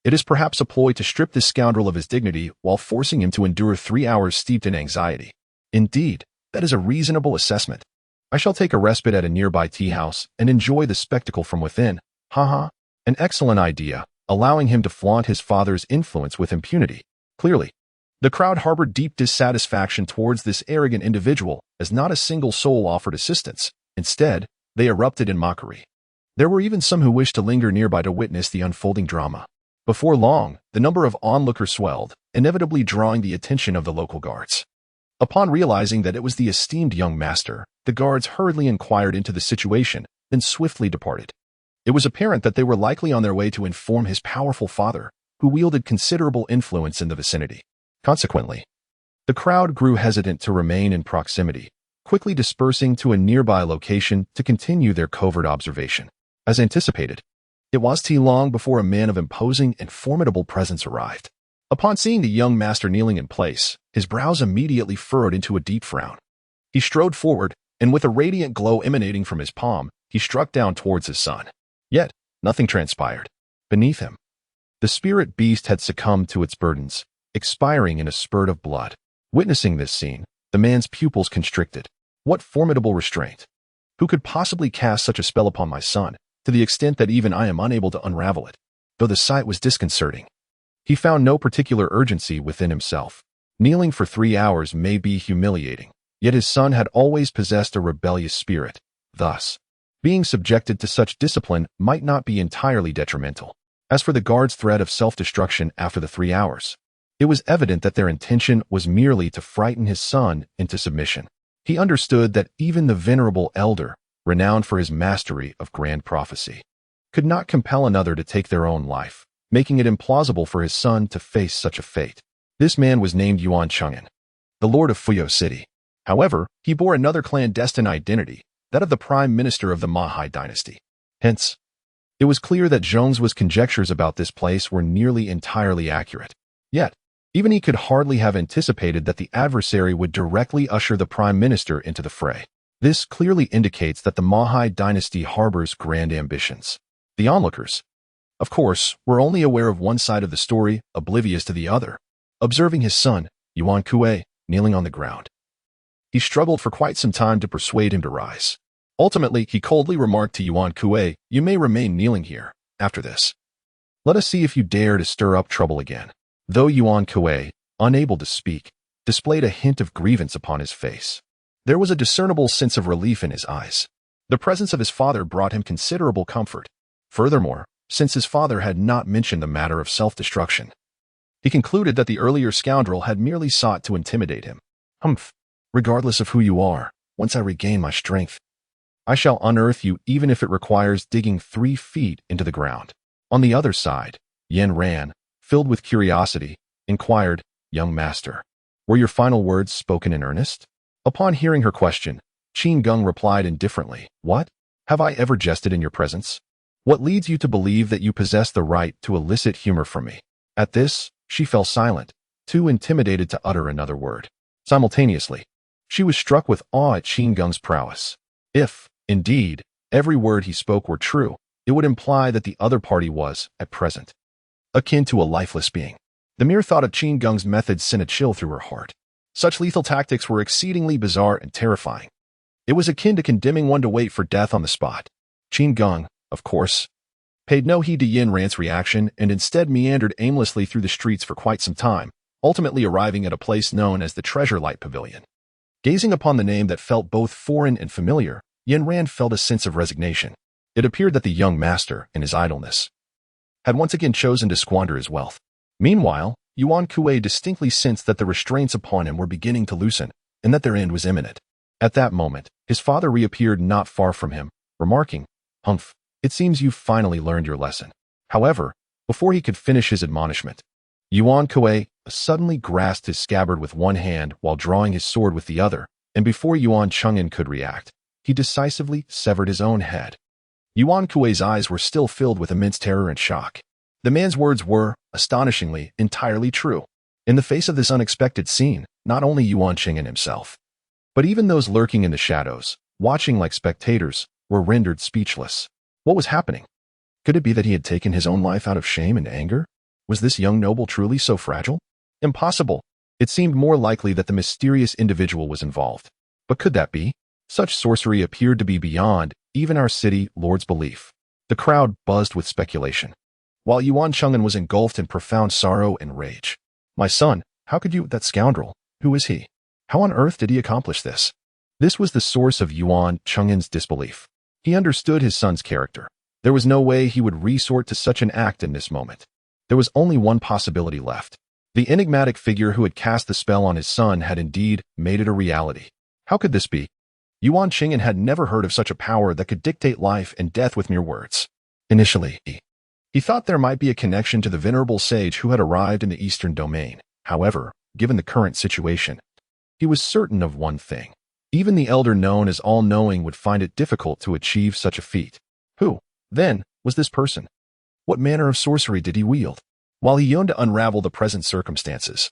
It is perhaps a ploy to strip this scoundrel of his dignity while forcing him to endure 3 hours steeped in anxiety. Indeed, that is a reasonable assessment. I shall take a respite at a nearby tea house and enjoy the spectacle from within. Haha. An excellent idea, allowing him to flaunt his father's influence with impunity. Clearly, the crowd harbored deep dissatisfaction towards this arrogant individual, as not a single soul offered assistance. Instead, they erupted in mockery. There were even some who wished to linger nearby to witness the unfolding drama. Before long, the number of onlookers swelled, inevitably drawing the attention of the local guards. Upon realizing that it was the esteemed young master, the guards hurriedly inquired into the situation, then swiftly departed. It was apparent that they were likely on their way to inform his powerful father, who wielded considerable influence in the vicinity. Consequently, the crowd grew hesitant to remain in proximity, quickly dispersing to a nearby location to continue their covert observation. As anticipated, it was too long before a man of imposing and formidable presence arrived. Upon seeing the young master kneeling in place, his brows immediately furrowed into a deep frown. He strode forward, and with a radiant glow emanating from his palm, he struck down towards his son. Yet, nothing transpired. Beneath him, the spirit beast had succumbed to its burdens, expiring in a spurt of blood. Witnessing this scene, the man's pupils constricted. What formidable restraint! Who could possibly cast such a spell upon my son, to the extent that even I am unable to unravel it? Though the sight was disconcerting, he found no particular urgency within himself. Kneeling for 3 hours may be humiliating, yet his son had always possessed a rebellious spirit. Thus, being subjected to such discipline might not be entirely detrimental. As for the guards' threat of self-destruction after the 3 hours, it was evident that their intention was merely to frighten his son into submission. He understood that even the venerable elder, renowned for his mastery of grand prophecy, could not compel another to take their own life, making it implausible for his son to face such a fate. This man was named Yuan Cheng'an, the lord of Fuyo City. However, he bore another clandestine identity, that of the prime minister of the Mahai dynasty. Hence, it was clear that Zhong's conjectures about this place were nearly entirely accurate. Yet, even he could hardly have anticipated that the adversary would directly usher the prime minister into the fray. This clearly indicates that the Mahai dynasty harbors grand ambitions. The onlookers, of course, were only aware of one side of the story, oblivious to the other. Observing his son, Yuan Kue, kneeling on the ground, He struggled for quite some time to persuade him to rise. Ultimately, he coldly remarked to Yuan Kuei, "You may remain kneeling here. After this, let us see if you dare to stir up trouble again." Though Yuan Kuei, unable to speak, displayed a hint of grievance upon his face, there was a discernible sense of relief in his eyes. The presence of his father brought him considerable comfort. Furthermore, since his father had not mentioned the matter of self-destruction, he concluded that the earlier scoundrel had merely sought to intimidate him. "Humph. Regardless of who you are, once I regain my strength, I shall unearth you even if it requires digging 3 feet into the ground." On the other side, Yen Ran, filled with curiosity, inquired, "Young master, were your final words spoken in earnest?" Upon hearing her question, Qin Geng replied indifferently, "What? Have I ever jested in your presence? What leads you to believe that you possess the right to elicit humor from me?" At this, she fell silent, too intimidated to utter another word. Simultaneously, she was struck with awe at Qin Geng's prowess. If, indeed, every word he spoke were true, it would imply that the other party was, at present, akin to a lifeless being. The mere thought of Qin Geng's methods sent a chill through her heart. Such lethal tactics were exceedingly bizarre and terrifying. It was akin to condemning one to wait for death on the spot. Qin Geng, of course, paid no heed to Yen Ran's reaction and instead meandered aimlessly through the streets for quite some time, ultimately arriving at a place known as the Treasure Light Pavilion. Gazing upon the name that felt both foreign and familiar, Yen Ran felt a sense of resignation. It appeared that the young master, in his idleness, had once again chosen to squander his wealth. Meanwhile, Yuan Kuei distinctly sensed that the restraints upon him were beginning to loosen, and that their end was imminent. At that moment, his father reappeared not far from him, remarking, "Humph, it seems you've finally learned your lesson." However, before he could finish his admonishment, Yuan Kuei suddenly grasped his scabbard with one hand while drawing his sword with the other, and before Yuan Cheng'en could react, he decisively severed his own head. Yuan Kuei's eyes were still filled with immense terror and shock. The man's words were, astonishingly, entirely true. In the face of this unexpected scene, not only Yuan Cheng'en himself, but even those lurking in the shadows, watching like spectators, were rendered speechless. What was happening? Could it be that he had taken his own life out of shame and anger? Was this young noble truly so fragile? Impossible. It seemed more likely that the mysterious individual was involved. But could that be? Such sorcery appeared to be beyond even our city lord's belief. The crowd buzzed with speculation, while Yuan Cheng'en was engulfed in profound sorrow and rage. "My son, how could you, that scoundrel? Who is he? How on earth did he accomplish this?" This was the source of Yuan Cheng'en's disbelief. He understood his son's character. There was no way he would resort to such an act in this moment. There was only one possibility left. The enigmatic figure who had cast the spell on his son had indeed made it a reality. How could this be? Yuan Cheng'en had never heard of such a power that could dictate life and death with mere words. Initially, he thought there might be a connection to the venerable sage who had arrived in the eastern domain. However, given the current situation, he was certain of one thing. Even the elder known as all-knowing would find it difficult to achieve such a feat. Who, then, was this person? What manner of sorcery did he wield? While he yearned to unravel the present circumstances,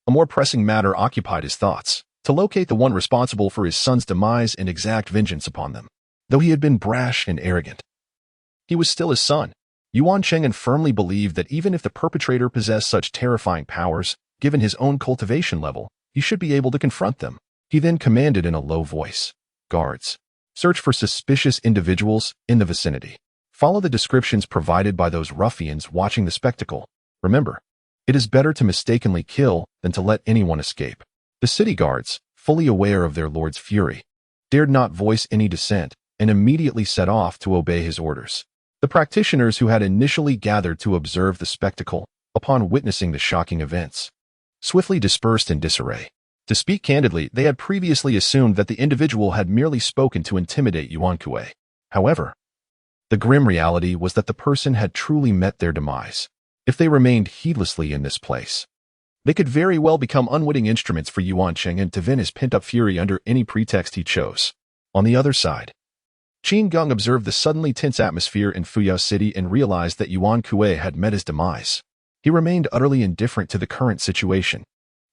a more pressing matter occupied his thoughts: to locate the one responsible for his son's demise and exact vengeance upon them. Though he had been brash and arrogant, he was still his son. Yuan Cheng'en firmly believed that even if the perpetrator possessed such terrifying powers, given his own cultivation level, he should be able to confront them. He then commanded in a low voice, "Guards, search for suspicious individuals in the vicinity. Follow the descriptions provided by those ruffians watching the spectacle. Remember, it is better to mistakenly kill than to let anyone escape." The city guards, fully aware of their lord's fury, dared not voice any dissent and immediately set off to obey his orders. The practitioners who had initially gathered to observe the spectacle, upon witnessing the shocking events, swiftly dispersed in disarray. To speak candidly, they had previously assumed that the individual had merely spoken to intimidate Yuan Kuei. However, the grim reality was that the person had truly met their demise. If they remained heedlessly in this place, they could very well become unwitting instruments for Yuan Cheng'en to vent his pent-up fury under any pretext he chose. On the other side, Qin Geng observed the suddenly tense atmosphere in Fuyao City and realized that Yuan Kuei had met his demise. He remained utterly indifferent to the current situation.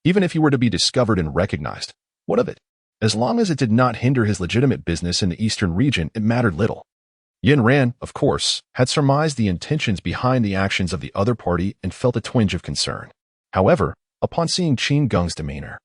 Even if he were to be discovered and recognized, what of it? As long as it did not hinder his legitimate business in the eastern region, it mattered little. Yen Ran, of course, had surmised the intentions behind the actions of the other party and felt a twinge of concern. However, upon seeing Qin Geng's demeanor,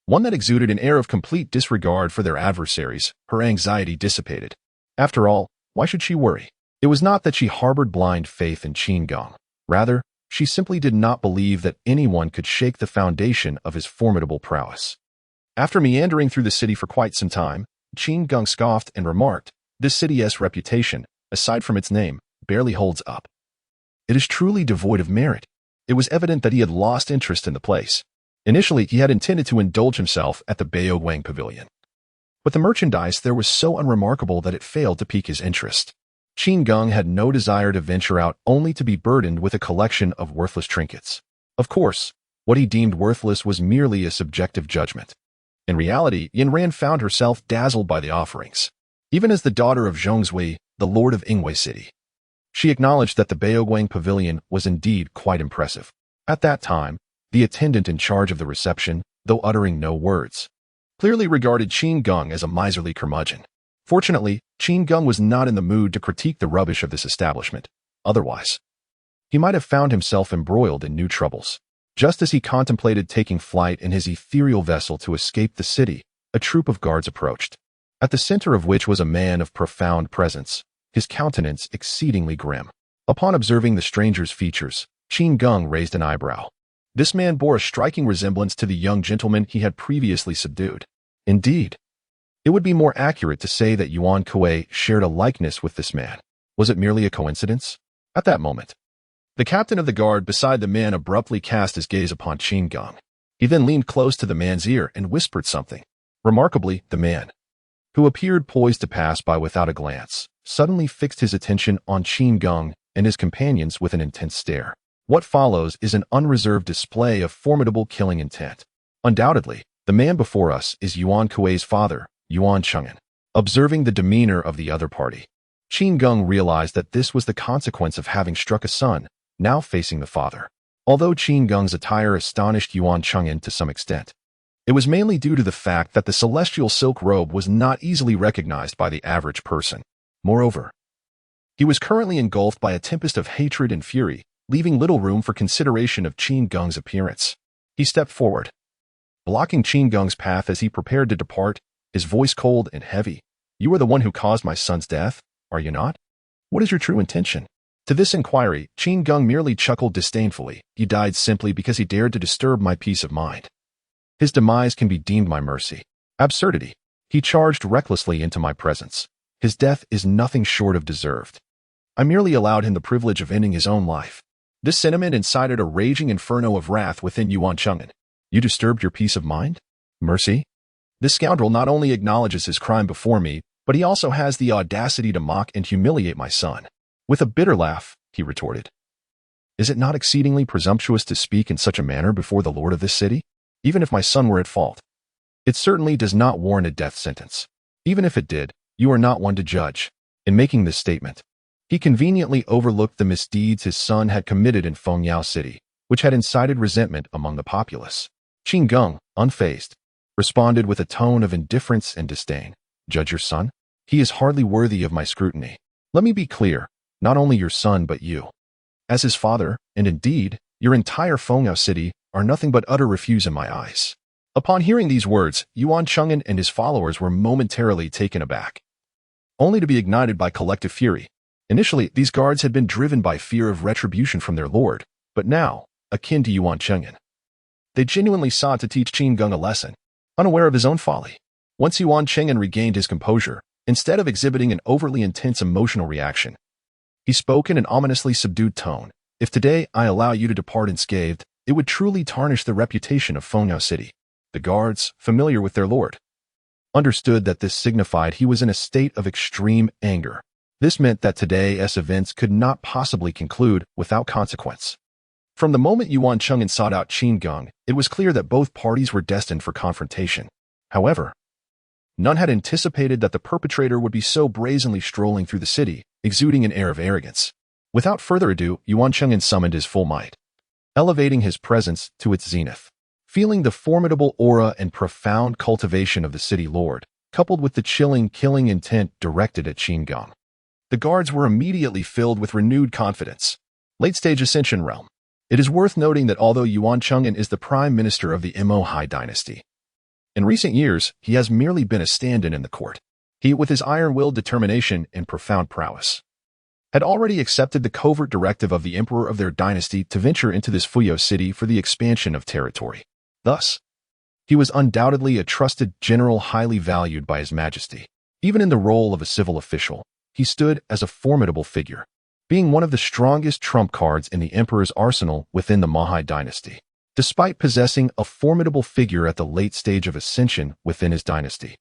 one that exuded an air of complete disregard for their adversaries. Her anxiety dissipated. After all, why should she worry? It was not that she harbored blind faith in Qin Geng. Rather, she simply did not believe that anyone could shake the foundation of his formidable prowess. After meandering through the city for quite some time, Qin Geng scoffed and remarked, "This city's reputation, aside from its name, barely holds up. It is truly devoid of merit." It was evident that he had lost interest in the place. Initially, he had intended to indulge himself at the Baoguang Pavilion. But the merchandise there was so unremarkable that it failed to pique his interest. Qin Geng had no desire to venture out only to be burdened with a collection of worthless trinkets. Of course, what he deemed worthless was merely a subjective judgment. In reality, Yin Ran found herself dazzled by the offerings. Even as the daughter of Zhongzui, the lord of Ingwei City, she acknowledged that the Baoguang Pavilion was indeed quite impressive. At that time, the attendant in charge of the reception, though uttering no words, clearly regarded Qin Geng as a miserly curmudgeon. Fortunately, Qin Geng was not in the mood to critique the rubbish of this establishment. Otherwise, he might have found himself embroiled in new troubles. Just as he contemplated taking flight in his ethereal vessel to escape the city, a troop of guards approached, at the center of which was a man of profound presence, his countenance exceedingly grim. Upon observing the stranger's features, Qin Geng raised an eyebrow. This man bore a striking resemblance to the young gentleman he had previously subdued. Indeed, it would be more accurate to say that Yuan Kuei shared a likeness with this man. Was it merely a coincidence? At that moment, the captain of the guard beside the man abruptly cast his gaze upon Qin Geng. He then leaned close to the man's ear and whispered something. Remarkably, the man, who appeared poised to pass by without a glance, suddenly fixed his attention on Qin Geng and his companions with an intense stare. What follows is an unreserved display of formidable killing intent. Undoubtedly, the man before us is Yuan Kuei's father, Yuan Cheng'an. Observing the demeanor of the other party, Qin Geng realized that this was the consequence of having struck a son, now facing the father. Although Qin Geng's attire astonished Yuan Cheng'an to some extent, it was mainly due to the fact that the celestial silk robe was not easily recognized by the average person. Moreover, he was currently engulfed by a tempest of hatred and fury, leaving little room for consideration of Qin Geng's appearance. He stepped forward, blocking Qin Geng's path as he prepared to depart, his voice cold and heavy. "You are the one who caused my son's death, are you not? What is your true intention?" To this inquiry, Qin Geng merely chuckled disdainfully. "He died simply because he dared to disturb my peace of mind. His demise can be deemed my mercy." Absurdity. He charged recklessly into my presence. His death is nothing short of deserved. I merely allowed him the privilege of ending his own life. This sentiment incited a raging inferno of wrath within Yuan Cheng'an. "You disturbed your peace of mind? Mercy?" This scoundrel not only acknowledges his crime before me, but he also has the audacity to mock and humiliate my son. With a bitter laugh, he retorted, "Is it not exceedingly presumptuous to speak in such a manner before the lord of this city? Even if my son were at fault, it certainly does not warrant a death sentence. Even if it did, you are not one to judge." In making this statement, he conveniently overlooked the misdeeds his son had committed in Fengyao City, which had incited resentment among the populace. Qin Geng, unfazed, responded with a tone of indifference and disdain. "Judge your son? He is hardly worthy of my scrutiny. Let me be clear, not only your son but you, as his father, and indeed, your entire Fengyao City, are nothing but utter refuse in my eyes." Upon hearing these words, Yuan Cheng'an and his followers were momentarily taken aback, only to be ignited by collective fury. Initially, these guards had been driven by fear of retribution from their lord, but now, akin to Yuan Cheng'an, they genuinely sought to teach Qin Geng a lesson, unaware of his own folly. Once Yuan Cheng'an regained his composure, instead of exhibiting an overly intense emotional reaction, he spoke in an ominously subdued tone. "If today I allow you to depart unscathed, it would truly tarnish the reputation of Fengyao City." The guards, familiar with their lord, understood that this signified he was in a state of extreme anger. This meant that today's events could not possibly conclude without consequence. From the moment Yuan Cheng'an sought out Qin Geng, it was clear that both parties were destined for confrontation. However, none had anticipated that the perpetrator would be so brazenly strolling through the city, exuding an air of arrogance. Without further ado, Yuan Cheng'an summoned his full might, elevating his presence to its zenith. Feeling the formidable aura and profound cultivation of the city lord, coupled with the chilling, killing intent directed at Qin Geng, the guards were immediately filled with renewed confidence. Late-stage Ascension Realm. It is worth noting that although Yuan Cheng'an is the prime minister of the Mo Hai dynasty, In recent years, he has merely been a stand-in in the court. He, with his iron-willed determination and profound prowess, had already accepted the covert directive of the emperor of their dynasty to venture into this Fuyo city for the expansion of territory. Thus, he was undoubtedly a trusted general highly valued by His Majesty. Even in the role of a civil official, he stood as a formidable figure, being one of the strongest trump cards in the emperor's arsenal within the Mahai dynasty. Despite possessing a formidable figure at the late stage of ascension within his dynasty,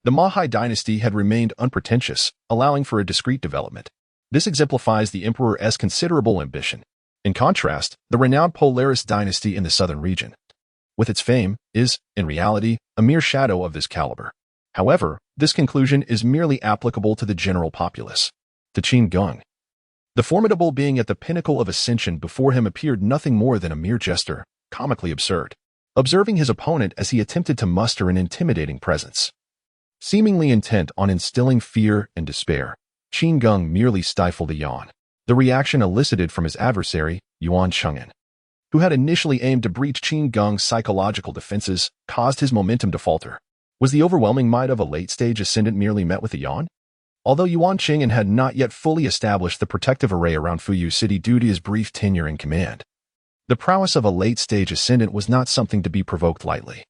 the Mahai dynasty had remained unpretentious, allowing for a discreet development. This exemplifies the emperor's considerable ambition. In contrast, the renowned Polaris dynasty in the southern region, with its fame, is, in reality, a mere shadow of this caliber. However, this conclusion is merely applicable to the general populace. To Qin Geng, the formidable being at the pinnacle of ascension before him appeared nothing more than a mere jester, comically absurd. Observing his opponent as he attempted to muster an intimidating presence, seemingly intent on instilling fear and despair, Qin Geng merely stifled a yawn. The reaction elicited from his adversary, Yuan Cheng'an, who had initially aimed to breach Qin Geng's psychological defenses, caused his momentum to falter. Was the overwhelming might of a late-stage ascendant merely met with a yawn? Although Yuan Cheng'an had not yet fully established the protective array around Fuyu City due to his brief tenure in command, the prowess of a late-stage ascendant was not something to be provoked lightly.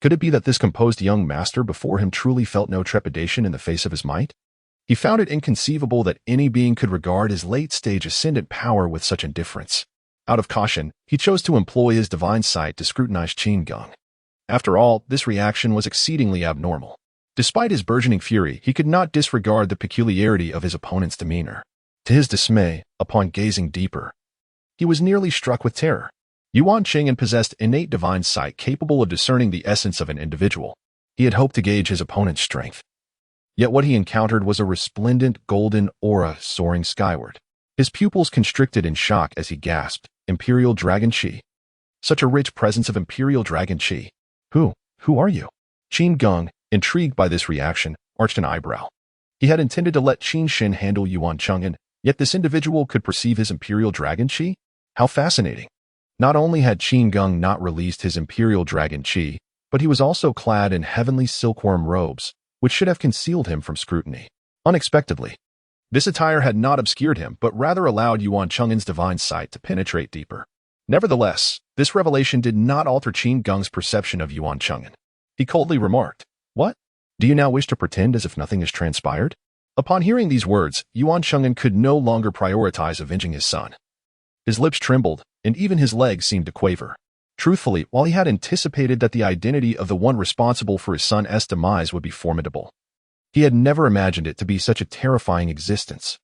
Could it be that this composed young master before him truly felt no trepidation in the face of his might? He found it inconceivable that any being could regard his late-stage ascendant power with such indifference. Out of caution, he chose to employ his divine sight to scrutinize Qin Geng. After all, this reaction was exceedingly abnormal. Despite his burgeoning fury, he could not disregard the peculiarity of his opponent's demeanor. To his dismay, upon gazing deeper, he was nearly struck with terror. Yuan Cheng'an possessed innate divine sight capable of discerning the essence of an individual. He had hoped to gauge his opponent's strength. Yet what he encountered was a resplendent golden aura soaring skyward. His pupils constricted in shock as he gasped, "Imperial Dragon Qi. Such a rich presence of Imperial Dragon Qi. Who are you?" Qin Geng, intrigued by this reaction, arched an eyebrow. He had intended to let Qin Shen handle Yuan Cheng'an, yet this individual could perceive his Imperial Dragon Qi? How fascinating. Not only had Qin Geng not released his Imperial Dragon Qi, but he was also clad in heavenly silkworm robes, which should have concealed him from scrutiny. Unexpectedly, this attire had not obscured him, but rather allowed Yuan Cheng'an's divine sight to penetrate deeper. Nevertheless, this revelation did not alter Qin Geng's perception of Yuan Cheng'an. He coldly remarked, "What? Do you now wish to pretend as if nothing has transpired?" Upon hearing these words, Yuan Cheng'an could no longer prioritize avenging his son. His lips trembled, and even his legs seemed to quaver. Truthfully, while he had anticipated that the identity of the one responsible for his son's demise would be formidable, he had never imagined it to be such a terrifying existence.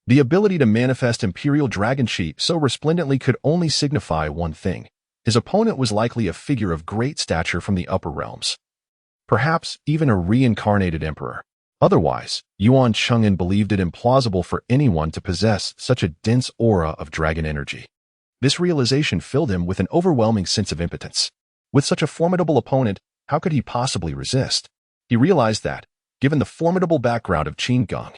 The ability to manifest Imperial Dragon Qi so resplendently could only signify one thing. His opponent was likely a figure of great stature from the upper realms. Perhaps even a reincarnated emperor. Otherwise, Yuan Cheng'an believed it implausible for anyone to possess such a dense aura of dragon energy. This realization filled him with an overwhelming sense of impotence. With such a formidable opponent, how could he possibly resist? He realized that, given the formidable background of Qin Geng,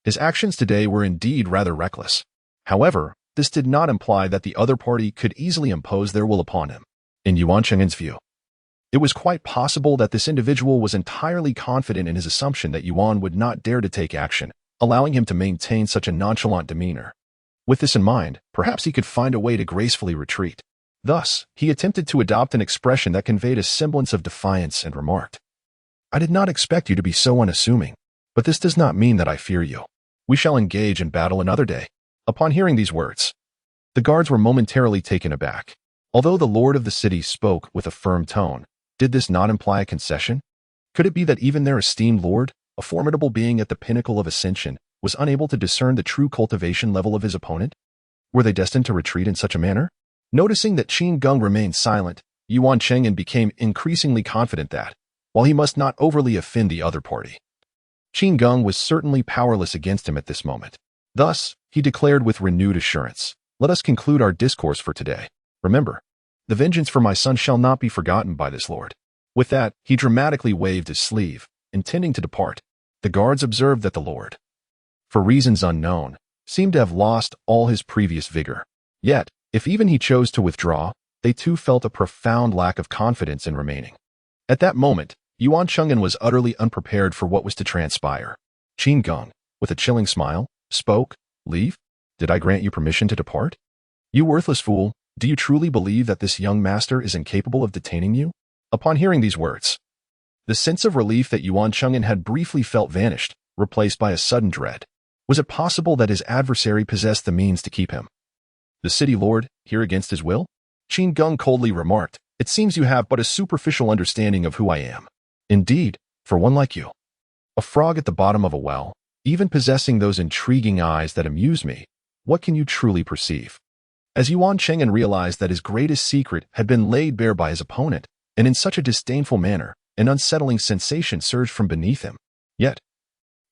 his actions today were indeed rather reckless. However, this did not imply that the other party could easily impose their will upon him. In Yuan Cheng'an's view, it was quite possible that this individual was entirely confident in his assumption that Yuan would not dare to take action, allowing him to maintain such a nonchalant demeanor. With this in mind, perhaps he could find a way to gracefully retreat. Thus, he attempted to adopt an expression that conveyed a semblance of defiance and remarked, "I did not expect you to be so unassuming, but this does not mean that I fear you. We shall engage in battle another day." Upon hearing these words, the guards were momentarily taken aback. Although the lord of the city spoke with a firm tone, did this not imply a concession? Could it be that even their esteemed lord, a formidable being at the pinnacle of ascension, was unable to discern the true cultivation level of his opponent? Were they destined to retreat in such a manner? Noticing that Qin Geng remained silent, Yuan Cheng'an became increasingly confident that, while he must not overly offend the other party, Qin Geng was certainly powerless against him at this moment. Thus, he declared with renewed assurance, "Let us conclude our discourse for today. Remember, the vengeance for my son shall not be forgotten by this lord." With that, he dramatically waved his sleeve, intending to depart. The guards observed that the lord, for reasons unknown, seemed to have lost all his previous vigor. Yet, if even he chose to withdraw, they too felt a profound lack of confidence in remaining. At that moment, Yuan Cheng'an was utterly unprepared for what was to transpire. Qin Geng, with a chilling smile, spoke, "Leave? Did I grant you permission to depart? You worthless fool, do you truly believe that this young master is incapable of detaining you?" Upon hearing these words, the sense of relief that Yuan Cheng'an had briefly felt vanished, replaced by a sudden dread. Was it possible that his adversary possessed the means to keep him? The city lord, here against his will? Qin Geng coldly remarked, "It seems you have but a superficial understanding of who I am. Indeed, for one like you. A frog at the bottom of a well, even possessing those intriguing eyes that amuse me, what can you truly perceive?" As Yuan Cheng'an realized that his greatest secret had been laid bare by his opponent, and in such a disdainful manner, an unsettling sensation surged from beneath him. Yet,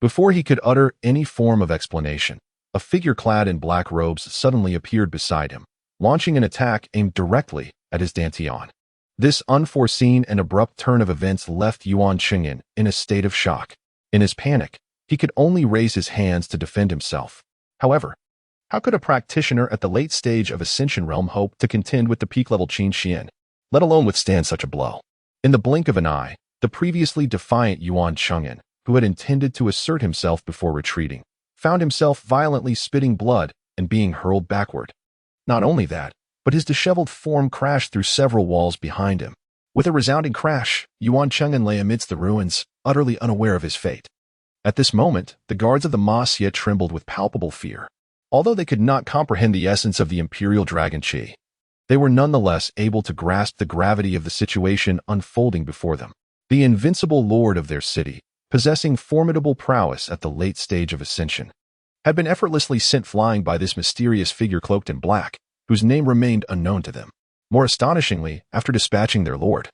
before he could utter any form of explanation, a figure clad in black robes suddenly appeared beside him, launching an attack aimed directly at his dantian. This unforeseen and abrupt turn of events left Yuan Cheng'an in a state of shock. In his panic, he could only raise his hands to defend himself. However, how could a practitioner at the late stage of Ascension Realm hope to contend with the peak-level Qin Xian, let alone withstand such a blow? In the blink of an eye, the previously defiant Yuan Cheng'an, who had intended to assert himself before retreating, found himself violently spitting blood and being hurled backward. Not only that, but his disheveled form crashed through several walls behind him. With a resounding crash, Yuan Cheng'an lay amidst the ruins, utterly unaware of his fate. At this moment, the guards of the Ma Xie trembled with palpable fear. Although they could not comprehend the essence of the imperial dragon Qi, they were nonetheless able to grasp the gravity of the situation unfolding before them. The invincible lord of their city, possessing formidable prowess at the late stage of ascension, had been effortlessly sent flying by this mysterious figure cloaked in black, whose name remained unknown to them. More astonishingly, after dispatching their lord,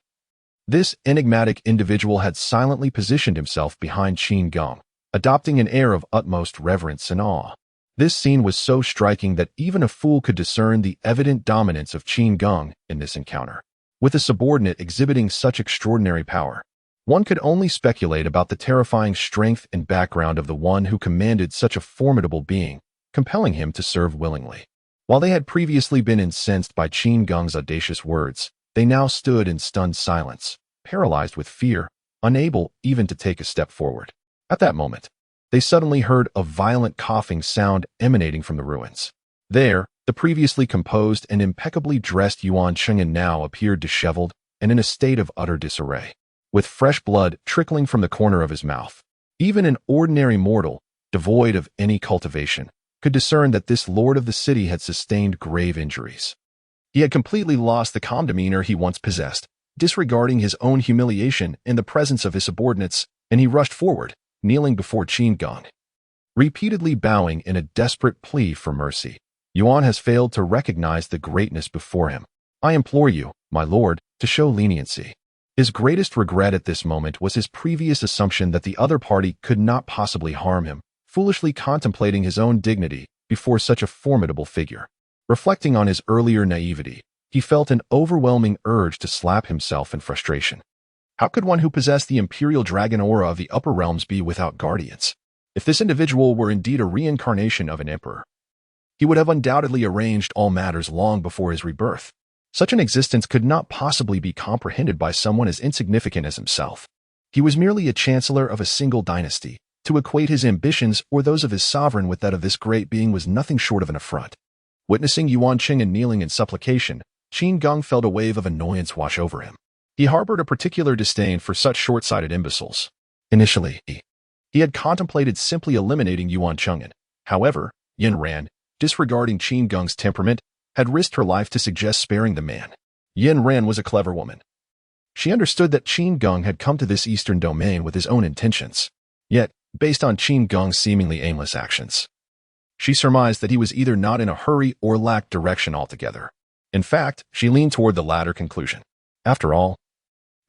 this enigmatic individual had silently positioned himself behind Qin Geng, adopting an air of utmost reverence and awe. This scene was so striking that even a fool could discern the evident dominance of Qin Geng in this encounter. With a subordinate exhibiting such extraordinary power, one could only speculate about the terrifying strength and background of the one who commanded such a formidable being, compelling him to serve willingly. While they had previously been incensed by Qin Geng's audacious words, they now stood in stunned silence, paralyzed with fear, unable even to take a step forward. At that moment, they suddenly heard a violent coughing sound emanating from the ruins. There, the previously composed and impeccably dressed Yuan Cheng'an now appeared disheveled and in a state of utter disarray, with fresh blood trickling from the corner of his mouth. Even an ordinary mortal, devoid of any cultivation, could discern that this lord of the city had sustained grave injuries. He had completely lost the calm demeanor he once possessed, disregarding his own humiliation in the presence of his subordinates, and he rushed forward, kneeling before Qin Geng, repeatedly bowing in a desperate plea for mercy. Yuan has failed to recognize the greatness before him. I implore you, my lord, to show leniency. His greatest regret at this moment was his previous assumption that the other party could not possibly harm him, foolishly contemplating his own dignity before such a formidable figure. Reflecting on his earlier naivety, he felt an overwhelming urge to slap himself in frustration. How could one who possessed the imperial dragon aura of the upper realms be without guardians? If this individual were indeed a reincarnation of an emperor, he would have undoubtedly arranged all matters long before his rebirth. Such an existence could not possibly be comprehended by someone as insignificant as himself. He was merely a chancellor of a single dynasty. To equate his ambitions or those of his sovereign with that of this great being was nothing short of an affront. Witnessing Yuan Cheng'an kneeling in supplication, Qin Geng felt a wave of annoyance wash over him. He harbored a particular disdain for such short-sighted imbeciles. Initially, he had contemplated simply eliminating Yuan Cheng'an. However, Yin Ran, disregarding Qin Geng's temperament, had risked her life to suggest sparing the man. Yin Ran was a clever woman. She understood that Qin Geng had come to this eastern domain with his own intentions. Yet, based on Qin Geng's seemingly aimless actions, she surmised that he was either not in a hurry or lacked direction altogether. In fact, she leaned toward the latter conclusion. After all,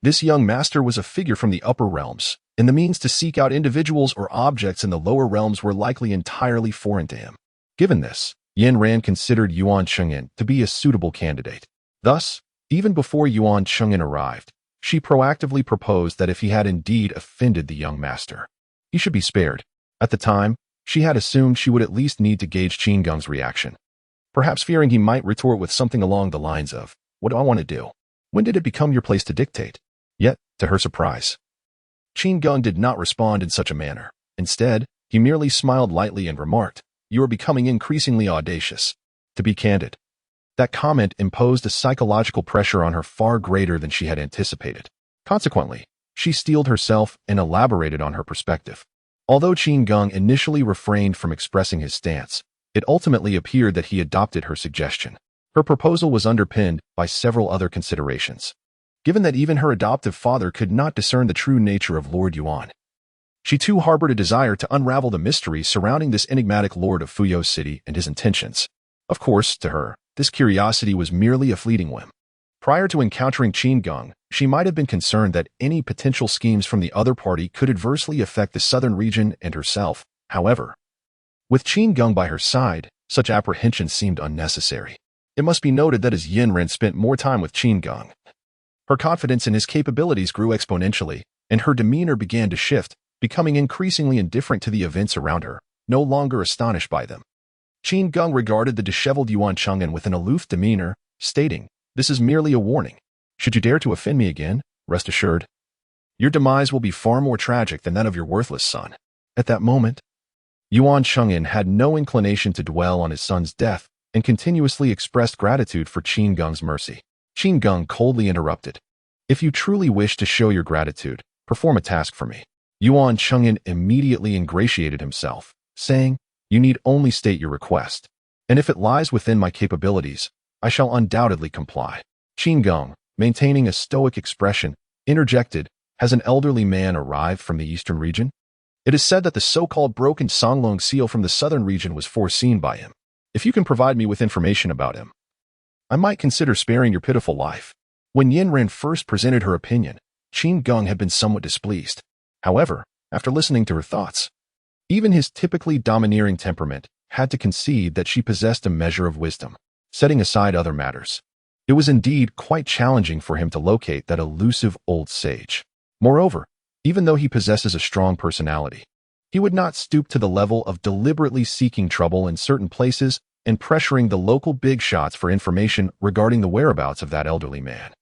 this young master was a figure from the upper realms, and the means to seek out individuals or objects in the lower realms were likely entirely foreign to him. Given this, Yin Ran considered Yuan Cheng'an to be a suitable candidate. Thus, even before Yuan Cheng'an arrived, she proactively proposed that if he had indeed offended the young master, he should be spared. At the time, she had assumed she would at least need to gauge Qin Geng's reaction, perhaps fearing he might retort with something along the lines of, "What do I want to do? When did it become your place to dictate?" Yet, to her surprise, Qin Geng did not respond in such a manner. Instead, he merely smiled lightly and remarked, "You are becoming increasingly audacious." To be candid, that comment imposed a psychological pressure on her far greater than she had anticipated. Consequently, she steeled herself and elaborated on her perspective. Although Qin Geng initially refrained from expressing his stance, it ultimately appeared that he adopted her suggestion. Her proposal was underpinned by several other considerations. Given that even her adoptive father could not discern the true nature of Lord Yuan, she too harbored a desire to unravel the mystery surrounding this enigmatic lord of Fuyou City and his intentions. Of course, to her, this curiosity was merely a fleeting whim. Prior to encountering Qin Geng, she might have been concerned that any potential schemes from the other party could adversely affect the southern region and herself. However, with Qin Geng by her side, such apprehensions seemed unnecessary. It must be noted that as Yanran spent more time with Qin Geng, her confidence in his capabilities grew exponentially, and her demeanor began to shift, becoming increasingly indifferent to the events around her, no longer astonished by them. Qin Geng regarded the disheveled Yuan Cheng'an with an aloof demeanor, stating, "This is merely a warning. Should you dare to offend me again, rest assured, your demise will be far more tragic than that of your worthless son." At that moment, Yuan Cheng'an had no inclination to dwell on his son's death and continuously expressed gratitude for Qin Geng's mercy. Qin Geng coldly interrupted, "If you truly wish to show your gratitude, perform a task for me." Yuan Cheng'an immediately ingratiated himself, saying, "You need only state your request, and if it lies within my capabilities, I shall undoubtedly comply." Qin Geng, maintaining a stoic expression, interjected, "Has an elderly man arrived from the eastern region? It is said that the so-called broken Songlong seal from the southern region was foreseen by him. If you can provide me with information about him, I might consider sparing your pitiful life." When Yanran first presented her opinion, Qin Geng had been somewhat displeased. However, after listening to her thoughts, even his typically domineering temperament had to concede that she possessed a measure of wisdom. Setting aside other matters, it was indeed quite challenging for him to locate that elusive old sage. Moreover, even though he possesses a strong personality, he would not stoop to the level of deliberately seeking trouble in certain places and pressuring the local big shots for information regarding the whereabouts of that elderly man.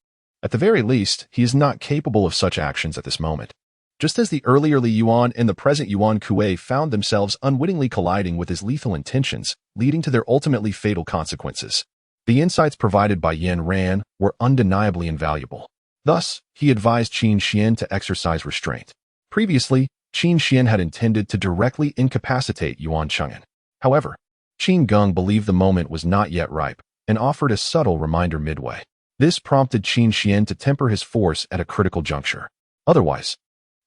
At the very least, he is not capable of such actions at this moment. Just as the earlier Li Yuan and the present Yuan Kuei found themselves unwittingly colliding with his lethal intentions, leading to their ultimately fatal consequences, the insights provided by Yanran were undeniably invaluable. Thus, he advised Qin Xian to exercise restraint. Previously, Qin Xian had intended to directly incapacitate Yuan Cheng'an. However, Qin Geng believed the moment was not yet ripe and offered a subtle reminder midway. This prompted Qin Xian to temper his force at a critical juncture. Otherwise,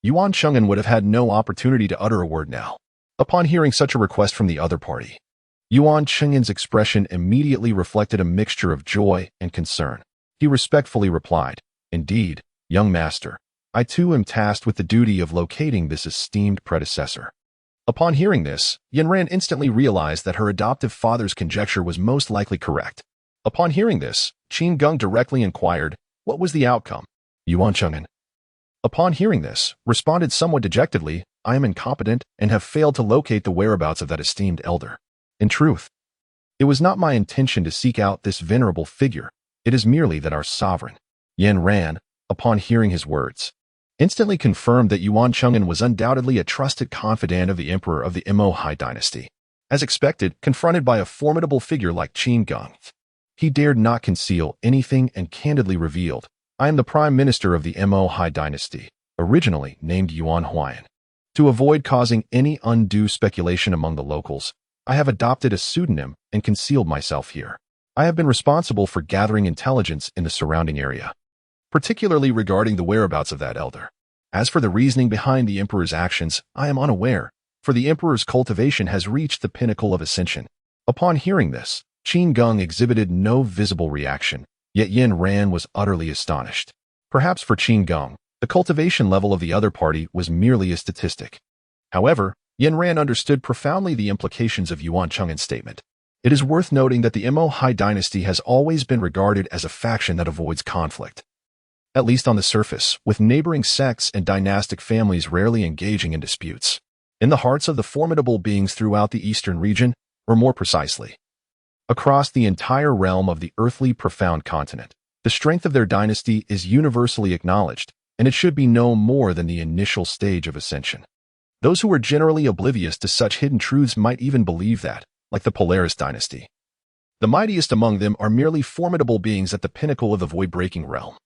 Yuan Cheng'an would have had no opportunity to utter a word now. Upon hearing such a request from the other party, Yuan Cheng'an's expression immediately reflected a mixture of joy and concern. He respectfully replied, "Indeed, young master, I too am tasked with the duty of locating this esteemed predecessor." Upon hearing this, Yanran instantly realized that her adoptive father's conjecture was most likely correct. Upon hearing this, Qin Geng directly inquired, "What was the outcome?" Yuan Cheng'an, upon hearing this, responded somewhat dejectedly, "I am incompetent and have failed to locate the whereabouts of that esteemed elder. In truth, it was not my intention to seek out this venerable figure. It is merely that our sovereign." Yanran, upon hearing his words, instantly confirmed that Yuan Cheng'an was undoubtedly a trusted confidant of the emperor of the Mo dynasty. As expected, confronted by a formidable figure like Qin Geng, he dared not conceal anything and candidly revealed, "I am the prime minister of the Mo dynasty, originally named Yuan Huayan. To avoid causing any undue speculation among the locals, I have adopted a pseudonym and concealed myself here. I have been responsible for gathering intelligence in the surrounding area, particularly regarding the whereabouts of that elder. As for the reasoning behind the emperor's actions, I am unaware, for the emperor's cultivation has reached the pinnacle of ascension." Upon hearing this, Qin Geng exhibited no visible reaction, yet Yanran was utterly astonished. Perhaps for Qin Geng, the cultivation level of the other party was merely a statistic. However, Yanran understood profoundly the implications of Yuan Cheng'an's statement. It is worth noting that the Mo dynasty has always been regarded as a faction that avoids conflict, at least on the surface, with neighboring sects and dynastic families rarely engaging in disputes. In the hearts of the formidable beings throughout the eastern region, or more precisely, across the entire realm of the earthly profound continent, the strength of their dynasty is universally acknowledged, and it should be no more than the initial stage of ascension. Those who are generally oblivious to such hidden truths might even believe that, like the Polaris dynasty, the mightiest among them are merely formidable beings at the pinnacle of the void-breaking realm.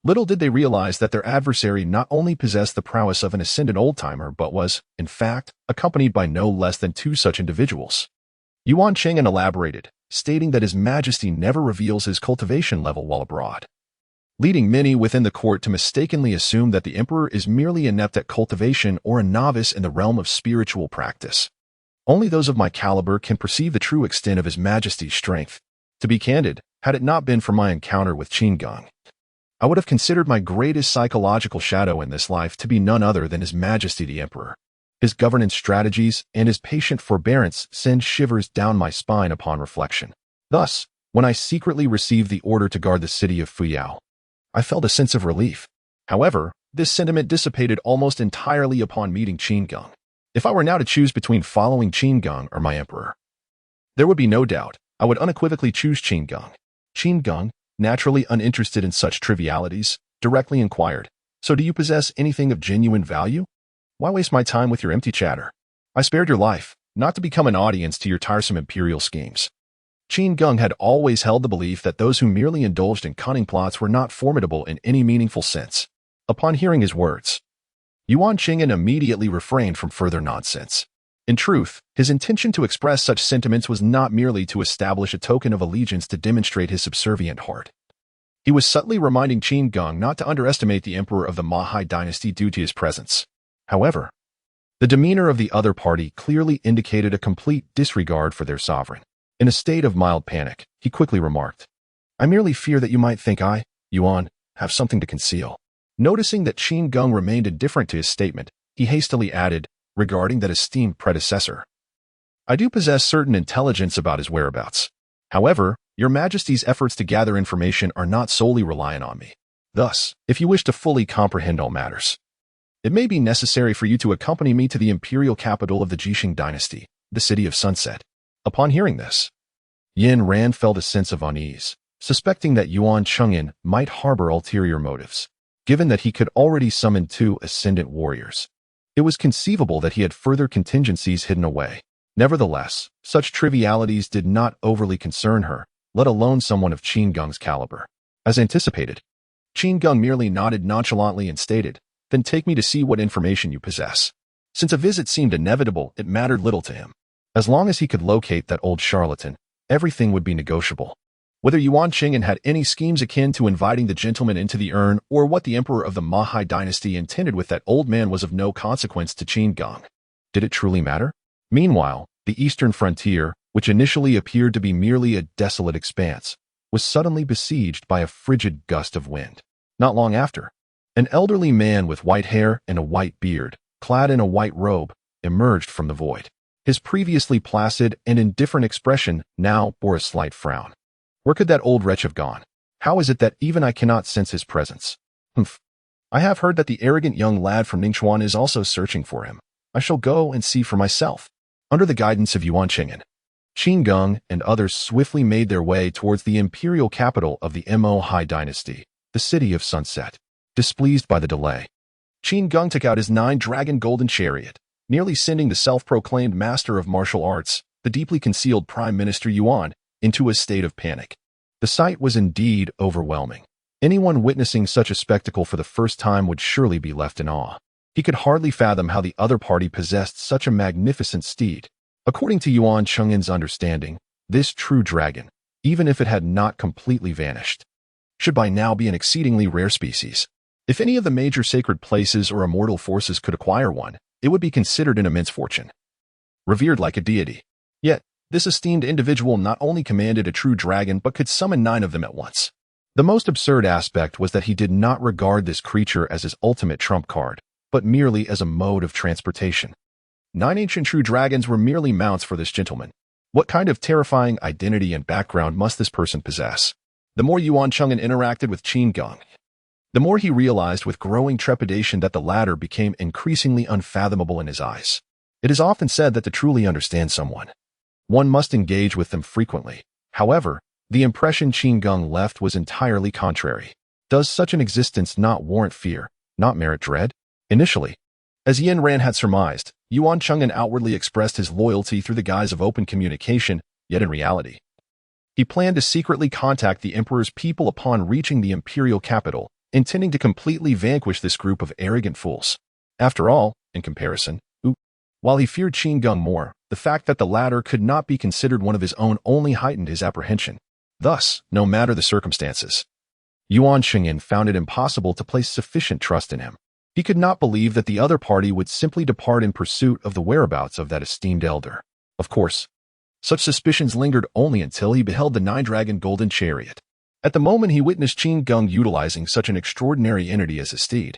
Little did they realize that their adversary not only possessed the prowess of an ascended old-timer but was, in fact, accompanied by no less than two such individuals. Yuan Cheng'an elaborated, stating that His Majesty never reveals his cultivation level while abroad, leading many within the court to mistakenly assume that the emperor is merely inept at cultivation or a novice in the realm of spiritual practice. Only those of my caliber can perceive the true extent of His Majesty's strength. To be candid, had it not been for my encounter with Qin Geng, I would have considered my greatest psychological shadow in this life to be none other than His Majesty the Emperor. His governance strategies and his patient forbearance send shivers down my spine upon reflection. Thus, when I secretly received the order to guard the city of Fuyao, I felt a sense of relief. However, this sentiment dissipated almost entirely upon meeting Qin Geng. If I were now to choose between following Qin Geng or my emperor, there would be no doubt I would unequivocally choose Qin Geng. Qin Geng, naturally uninterested in such trivialities, directly inquired, "So do you possess anything of genuine value? Why waste my time with your empty chatter? I spared your life, not to become an audience to your tiresome imperial schemes." Qin Geng had always held the belief that those who merely indulged in cunning plots were not formidable in any meaningful sense. Upon hearing his words, Yuan Cheng'an immediately refrained from further nonsense. In truth, his intention to express such sentiments was not merely to establish a token of allegiance to demonstrate his subservient heart. He was subtly reminding Qin Geng not to underestimate the emperor of the Mahai dynasty due to his presence. However, the demeanor of the other party clearly indicated a complete disregard for their sovereign. In a state of mild panic, he quickly remarked, "I merely fear that you might think I, Yuan, have something to conceal." Noticing that Qin Geng remained indifferent to his statement, he hastily added, regarding that esteemed predecessor, "I do possess certain intelligence about his whereabouts. However, your Majesty's efforts to gather information are not solely reliant on me. Thus, if you wish to fully comprehend all matters, it may be necessary for you to accompany me to the imperial capital of the Jixing dynasty, the city of Sunset." Upon hearing this, Yin Ran felt a sense of unease, suspecting that Yuan Cheng'an might harbor ulterior motives. Given that he could already summon 2 ascendant warriors, it was conceivable that he had further contingencies hidden away. Nevertheless, such trivialities did not overly concern her, let alone someone of Qin Geng's caliber. As anticipated, Qin Geng merely nodded nonchalantly and stated, "Then take me to see what information you possess." Since a visit seemed inevitable, it mattered little to him. As long as he could locate that old charlatan, everything would be negotiable. Whether Yuan Cheng'an had any schemes akin to inviting the gentleman into the urn or what the emperor of the Mahai dynasty intended with that old man was of no consequence to Qin Geng. Did it truly matter? Meanwhile, the eastern frontier, which initially appeared to be merely a desolate expanse, was suddenly besieged by a frigid gust of wind. Not long after, an elderly man with white hair and a white beard, clad in a white robe, emerged from the void. His previously placid and indifferent expression now bore a slight frown. Where could that old wretch have gone? How is it that even I cannot sense his presence? Humph. I have heard that the arrogant young lad from Ningchuan is also searching for him. I shall go and see for myself. Under the guidance of Yuan Cheng'an, Qin Geng and others swiftly made their way towards the imperial capital of the Mohai dynasty, the city of Sunset. Displeased by the delay, Qin Geng took out his 9-dragon golden chariot, nearly sending the self-proclaimed master of martial arts, the deeply concealed Prime Minister Yuan, into a state of panic. The sight was indeed overwhelming. Anyone witnessing such a spectacle for the first time would surely be left in awe. He could hardly fathom how the other party possessed such a magnificent steed. According to Yuan Cheng'an's understanding, this true dragon, even if it had not completely vanished, should by now be an exceedingly rare species. If any of the major sacred places or immortal forces could acquire one, it would be considered an immense fortune. Revered like a deity. Yet, this esteemed individual not only commanded a true dragon but could summon 9 of them at once. The most absurd aspect was that he did not regard this creature as his ultimate trump card, but merely as a mode of transportation. 9 ancient true dragons were merely mounts for this gentleman. What kind of terrifying identity and background must this person possess? The more Yuan Cheng'an interacted with Qin Geng, the more he realized with growing trepidation that the latter became increasingly unfathomable in his eyes. It is often said that to truly understand someone, one must engage with them frequently. However, the impression Qin Geng left was entirely contrary. Does such an existence not warrant fear, not merit dread. Initially, as Yin Ran had surmised, Yuan Cheng'an outwardly expressed his loyalty through the guise of open communication, yet in reality, he planned to secretly contact the emperor's people upon reaching the imperial capital, intending to completely vanquish this group of arrogant fools. After all, in comparison, while he feared Qin Geng more, the fact that the latter could not be considered one of his own only heightened his apprehension. Thus, no matter the circumstances, Yuan Cheng'an found it impossible to place sufficient trust in him. He could not believe that the other party would simply depart in pursuit of the whereabouts of that esteemed elder. Of course, such suspicions lingered only until he beheld the nine-dragon golden chariot. At the moment he witnessed Qin Geng utilizing such an extraordinary entity as his steed,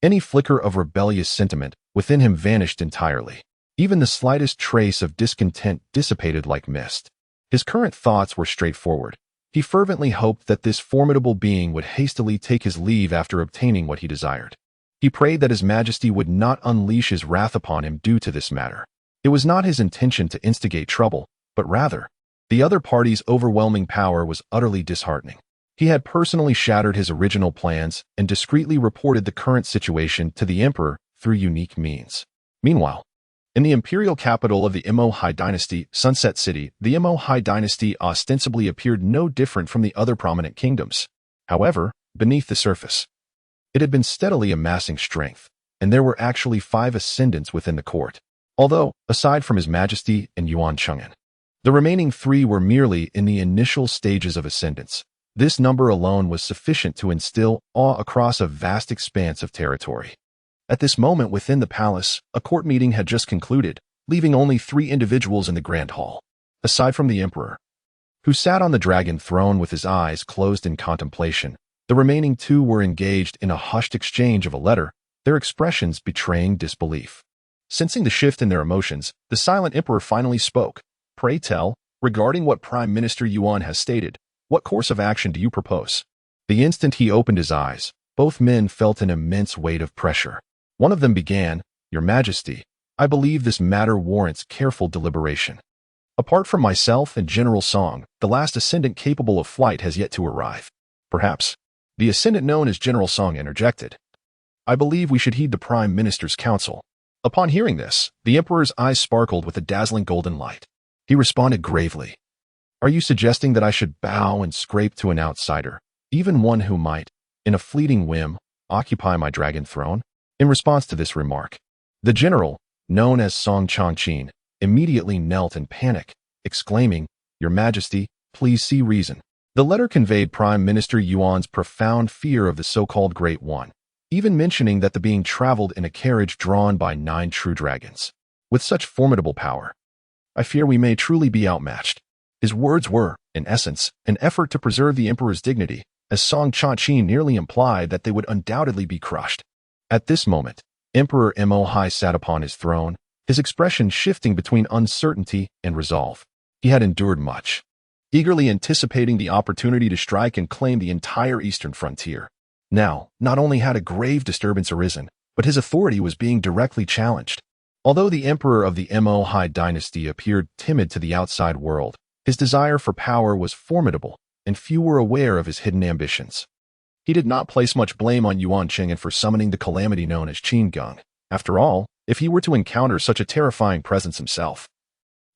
any flicker of rebellious sentiment within him vanished entirely. Even the slightest trace of discontent dissipated like mist. His current thoughts were straightforward. He fervently hoped that this formidable being would hastily take his leave after obtaining what he desired. He prayed that His Majesty would not unleash his wrath upon him due to this matter. It was not his intention to instigate trouble, but rather, the other party's overwhelming power was utterly disheartening. He had personally shattered his original plans and discreetly reported the current situation to the emperor through unique means. Meanwhile, in the imperial capital of the Imo-Hai dynasty, Sunset City, the Imo-Hai dynasty ostensibly appeared no different from the other prominent kingdoms. However, beneath the surface, it had been steadily amassing strength, and there were actually 5 ascendants within the court. Although, aside from His Majesty and Yuan Cheng'an, the remaining 3 were merely in the initial stages of ascendance. This number alone was sufficient to instill awe across a vast expanse of territory. At this moment within the palace, a court meeting had just concluded, leaving only 3 individuals in the grand hall. Aside from the emperor, who sat on the dragon throne with his eyes closed in contemplation, the remaining 2 were engaged in a hushed exchange of a letter, their expressions betraying disbelief. Sensing the shift in their emotions, the silent emperor finally spoke. "Pray tell, regarding what Prime Minister Yuan has stated, what course of action do you propose?" The instant he opened his eyes, both men felt an immense weight of pressure. One of them began, "Your Majesty, I believe this matter warrants careful deliberation. Apart from myself and General Song, the last ascendant capable of flight has yet to arrive." Perhaps, the ascendant known as General Song interjected, "I believe we should heed the Prime Minister's counsel." Upon hearing this, the emperor's eyes sparkled with a dazzling golden light. He responded gravely, "Are you suggesting that I should bow and scrape to an outsider, even one who might, in a fleeting whim, occupy my dragon throne?" In response to this remark, the general, known as Song Chongqing, immediately knelt in panic, exclaiming, "Your Majesty, please see reason." The letter conveyed Prime Minister Yuan's profound fear of the so-called Great One, even mentioning that the being traveled in a carriage drawn by 9 true dragons. "With such formidable power, I fear we may truly be outmatched." His words were, in essence, an effort to preserve the emperor's dignity, as Song Chongqing nearly implied that they would undoubtedly be crushed. At this moment, Emperor Mo-Hai sat upon his throne, his expression shifting between uncertainty and resolve. He had endured much, eagerly anticipating the opportunity to strike and claim the entire eastern frontier. Now, not only had a grave disturbance arisen, but his authority was being directly challenged. Although the emperor of the Mo-Hai dynasty appeared timid to the outside world, his desire for power was formidable, and few were aware of his hidden ambitions. He did not place much blame on Yuan Cheng'an for summoning the calamity known as Qin Geng. After all, if he were to encounter such a terrifying presence himself,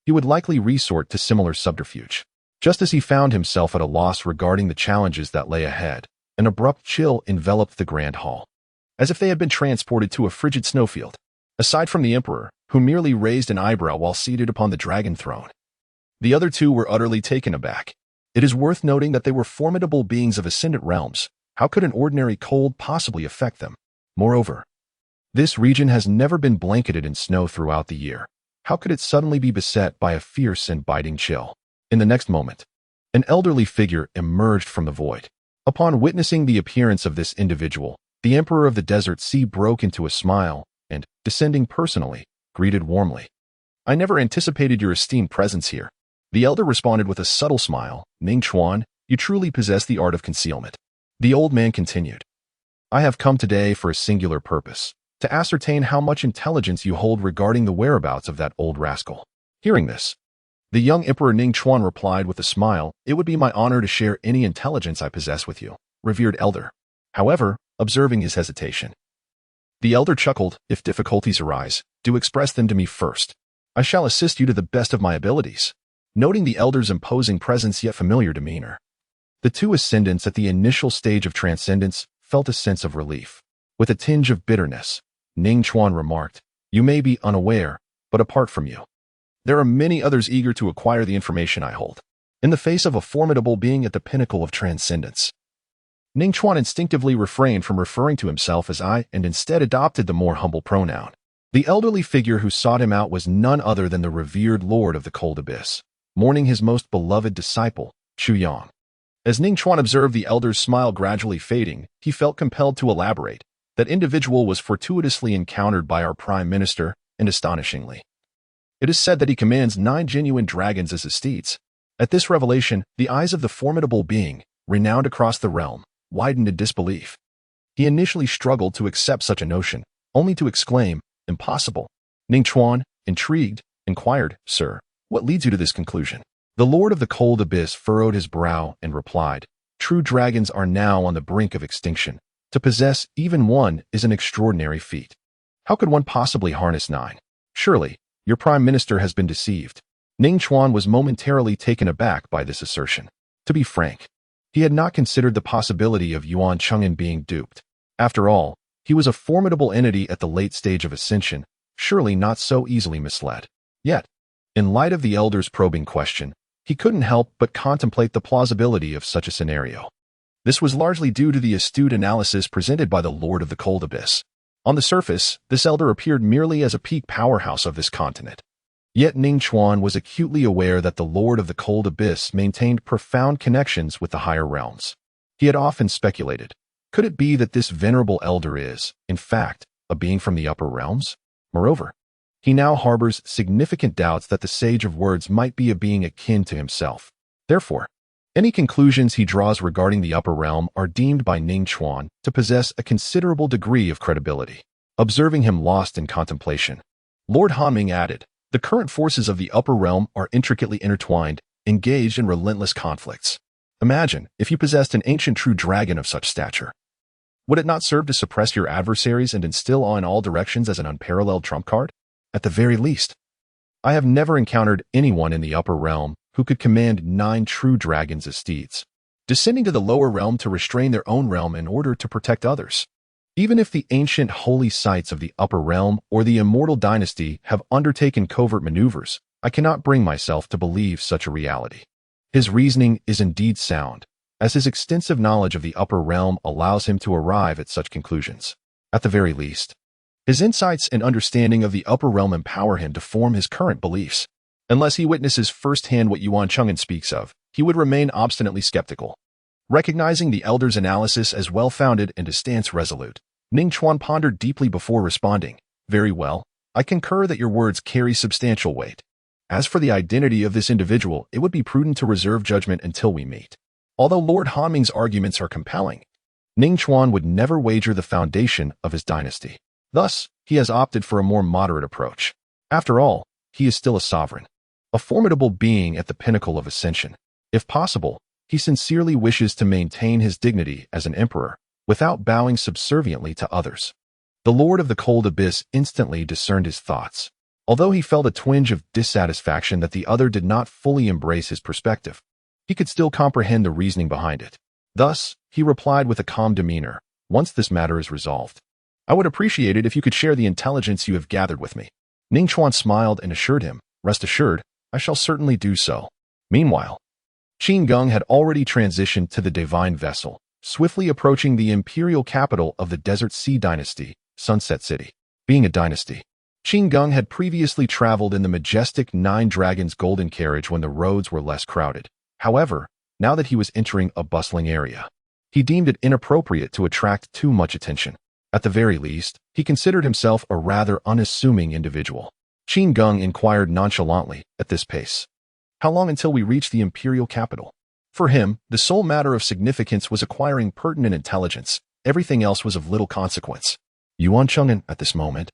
he would likely resort to similar subterfuge. Just as he found himself at a loss regarding the challenges that lay ahead, an abrupt chill enveloped the grand hall, as if they had been transported to a frigid snowfield. Aside from the emperor, who merely raised an eyebrow while seated upon the dragon throne, the other 2 were utterly taken aback. It is worth noting that they were formidable beings of ascendant realms. How could an ordinary cold possibly affect them? Moreover, this region has never been blanketed in snow throughout the year. How could it suddenly be beset by a fierce and biting chill? In the next moment, an elderly figure emerged from the void. Upon witnessing the appearance of this individual, the Emperor of the Desert Sea broke into a smile and, descending personally, greeted warmly. "I never anticipated your esteemed presence here." The elder responded with a subtle smile, "Ning Chuan, you truly possess the art of concealment." The old man continued, "I have come today for a singular purpose, to ascertain how much intelligence you hold regarding the whereabouts of that old rascal." Hearing this, the young Emperor Ning Chuan replied with a smile, "It would be my honor to share any intelligence I possess with you, revered elder. However, observing his hesitation. The elder chuckled, "If difficulties arise, do express them to me first. I shall assist you to the best of my abilities." Noting the elder's imposing presence yet familiar demeanor, the two ascendants at the initial stage of transcendence felt a sense of relief. With a tinge of bitterness, Ning Chuan remarked, "You may be unaware, but apart from you, there are many others eager to acquire the information I hold." In the face of a formidable being at the pinnacle of transcendence, Ning Chuan instinctively refrained from referring to himself as I and instead adopted the more humble pronoun. The elderly figure who sought him out was none other than the revered Lord of the Cold Abyss, mourning his most beloved disciple, Chu Yang. As Ning Chuan observed the elder's smile gradually fading, he felt compelled to elaborate. That individual was fortuitously encountered by our Prime Minister, and astonishingly, it is said that he commands 9 genuine dragons as his steeds. At this revelation, the eyes of the formidable being, renowned across the realm, widened in disbelief. He initially struggled to accept such a notion, only to exclaim, "Impossible." Ning Chuan, intrigued, inquired, "Sir, what leads you to this conclusion?" The Lord of the Cold Abyss furrowed his brow and replied, "True dragons are now on the brink of extinction. To possess even one is an extraordinary feat. How could one possibly harness 9? Surely, your Prime Minister has been deceived." Ning Chuan was momentarily taken aback by this assertion. To be frank, he had not considered the possibility of Yuan Cheng'an being duped. After all, he was a formidable entity at the late stage of ascension, surely not so easily misled. Yet, in light of the elder's probing question, he couldn't help but contemplate the plausibility of such a scenario. This was largely due to the astute analysis presented by the Lord of the Cold Abyss. On the surface, this elder appeared merely as a peak powerhouse of this continent. Yet Ning Chuan was acutely aware that the Lord of the Cold Abyss maintained profound connections with the higher realms. He had often speculated, could it be that this venerable elder is, in fact, a being from the upper realms? Moreover, he now harbors significant doubts that the Sage of Words might be a being akin to himself. Therefore, any conclusions he draws regarding the upper realm are deemed by Ning Chuan to possess a considerable degree of credibility. Observing him lost in contemplation, Lord Hanming added, "The current forces of the upper realm are intricately intertwined, engaged in relentless conflicts. Imagine if you possessed an ancient true dragon of such stature. Would it not serve to suppress your adversaries and instill awe in all directions as an unparalleled trump card? At the very least, I have never encountered anyone in the upper realm who could command 9 true dragons as steeds, descending to the lower realm to restrain their own realm in order to protect others. Even if the ancient holy sites of the upper realm or the immortal dynasty have undertaken covert maneuvers, I cannot bring myself to believe such a reality." His reasoning is indeed sound, as his extensive knowledge of the upper realm allows him to arrive at such conclusions. At the very least, his insights and understanding of the upper realm empower him to form his current beliefs. Unless he witnesses firsthand what Yuan Cheng'an speaks of, he would remain obstinately skeptical. Recognizing the elder's analysis as well-founded and his stance resolute, Ning Chuan pondered deeply before responding, "Very well, I concur that your words carry substantial weight. As for the identity of this individual, it would be prudent to reserve judgment until we meet." Although Lord Hanming's arguments are compelling, Ning Chuan would never wager the foundation of his dynasty. Thus, he has opted for a more moderate approach. After all, he is still a sovereign, a formidable being at the pinnacle of ascension. If possible, he sincerely wishes to maintain his dignity as an emperor, without bowing subserviently to others. The Lord of the Cold Abyss instantly discerned his thoughts, although he felt a twinge of dissatisfaction that the other did not fully embrace his perspective. He could still comprehend the reasoning behind it. Thus, he replied with a calm demeanor, "Once this matter is resolved, I would appreciate it if you could share the intelligence you have gathered with me." Ning Chuan smiled and assured him, "Rest assured, I shall certainly do so." Meanwhile, Qin Geng had already transitioned to the divine vessel, swiftly approaching the imperial capital of the Desert Sea Dynasty, Sunset City. Being a dynasty, Qin Geng had previously traveled in the majestic 9 Dragons golden carriage when the roads were less crowded. However, now that he was entering a bustling area, he deemed it inappropriate to attract too much attention. At the very least, he considered himself a rather unassuming individual. Qin Geng inquired nonchalantly, "At this pace, how long until we reach the imperial capital?" For him, the sole matter of significance was acquiring pertinent intelligence. Everything else was of little consequence. Yuan Cheng'an, at this moment,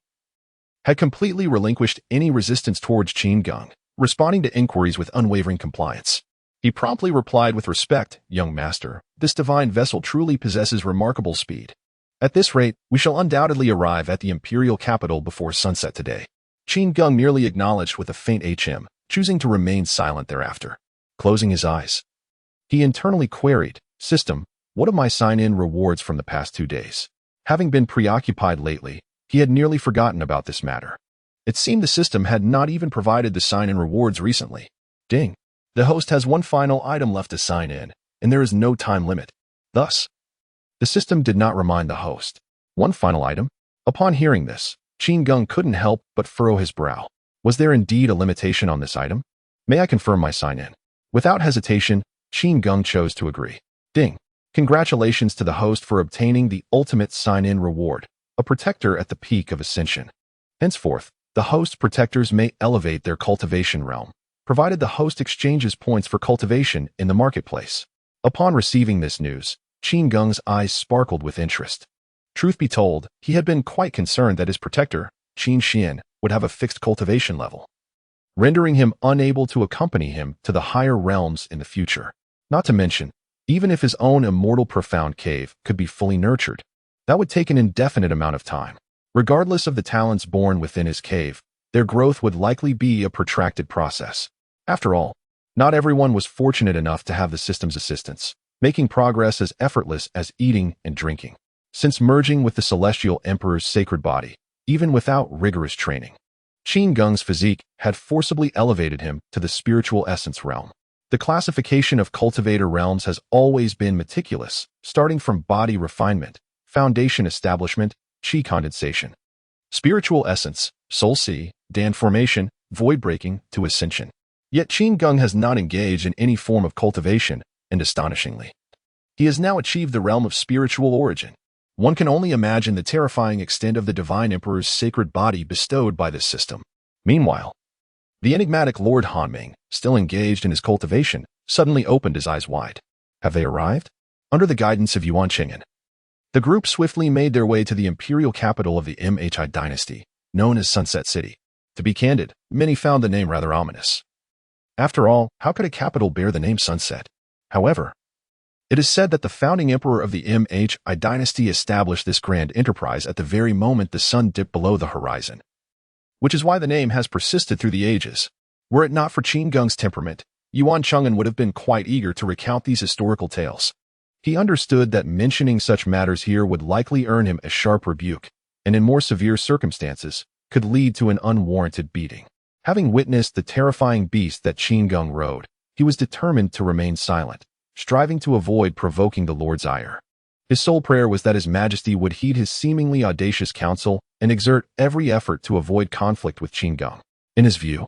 had completely relinquished any resistance towards Qin Geng, responding to inquiries with unwavering compliance. He promptly replied with respect, "Young master, this divine vessel truly possesses remarkable speed. At this rate, we shall undoubtedly arrive at the imperial capital before sunset today. Qin Geng merely acknowledged with a faint HM, choosing to remain silent thereafter. Closing his eyes, he internally queried, "System, what of my sign-in rewards from the past 2 days?" Having been preoccupied lately, he had nearly forgotten about this matter. It seemed the system had not even provided the sign-in rewards recently. Ding. The host has one final item left to sign in, and there is no time limit. Thus, the system did not remind the host. One final item? Upon hearing this, Qin Geng couldn't help but furrow his brow. Was there indeed a limitation on this item? May I confirm my sign-in? Without hesitation, Qin Geng chose to agree. Ding. Congratulations to the host for obtaining the ultimate sign-in reward, a protector at the peak of ascension. Henceforth, the host's protectors may elevate their cultivation realm, provided the host exchanges points for cultivation in the marketplace. Upon receiving this news, Qin Geng's eyes sparkled with interest. Truth be told, he had been quite concerned that his protector, Qin Xian, would have a fixed cultivation level, rendering him unable to accompany him to the higher realms in the future. Not to mention, even if his own immortal profound cave could be fully nurtured, that would take an indefinite amount of time. Regardless of the talents born within his cave, their growth would likely be a protracted process. After all, not everyone was fortunate enough to have the system's assistance, making progress as effortless as eating and drinking. Since merging with the Celestial Emperor's sacred body, even without rigorous training, Qin Geng's physique had forcibly elevated him to the spiritual essence realm. The classification of cultivator realms has always been meticulous, starting from body refinement, foundation establishment, qi condensation, spiritual essence, soul sea, dan formation, void breaking, to ascension. Yet Qin Geng has not engaged in any form of cultivation, and astonishingly, he has now achieved the realm of spiritual origin. One can only imagine the terrifying extent of the Divine Emperor's sacred body bestowed by this system. Meanwhile, the enigmatic Lord Hanming, still engaged in his cultivation, suddenly opened his eyes wide. Have they arrived? Under the guidance of Yuan Qing'an, the group swiftly made their way to the imperial capital of the MHI dynasty, known as Sunset City. To be candid, many found the name rather ominous. After all, how could a capital bear the name Sunset? However, it is said that the founding emperor of the MHI dynasty established this grand enterprise at the very moment the sun dipped below the horizon, which is why the name has persisted through the ages. Were it not for Qin Geng's temperament, Yuan Cheng'an would have been quite eager to recount these historical tales. He understood that mentioning such matters here would likely earn him a sharp rebuke, and in more severe circumstances, could lead to an unwarranted beating. Having witnessed the terrifying beast that Qin Geng rode, he was determined to remain silent, striving to avoid provoking the Lord's ire. His sole prayer was that His Majesty would heed his seemingly audacious counsel and exert every effort to avoid conflict with Qin Geng. In his view,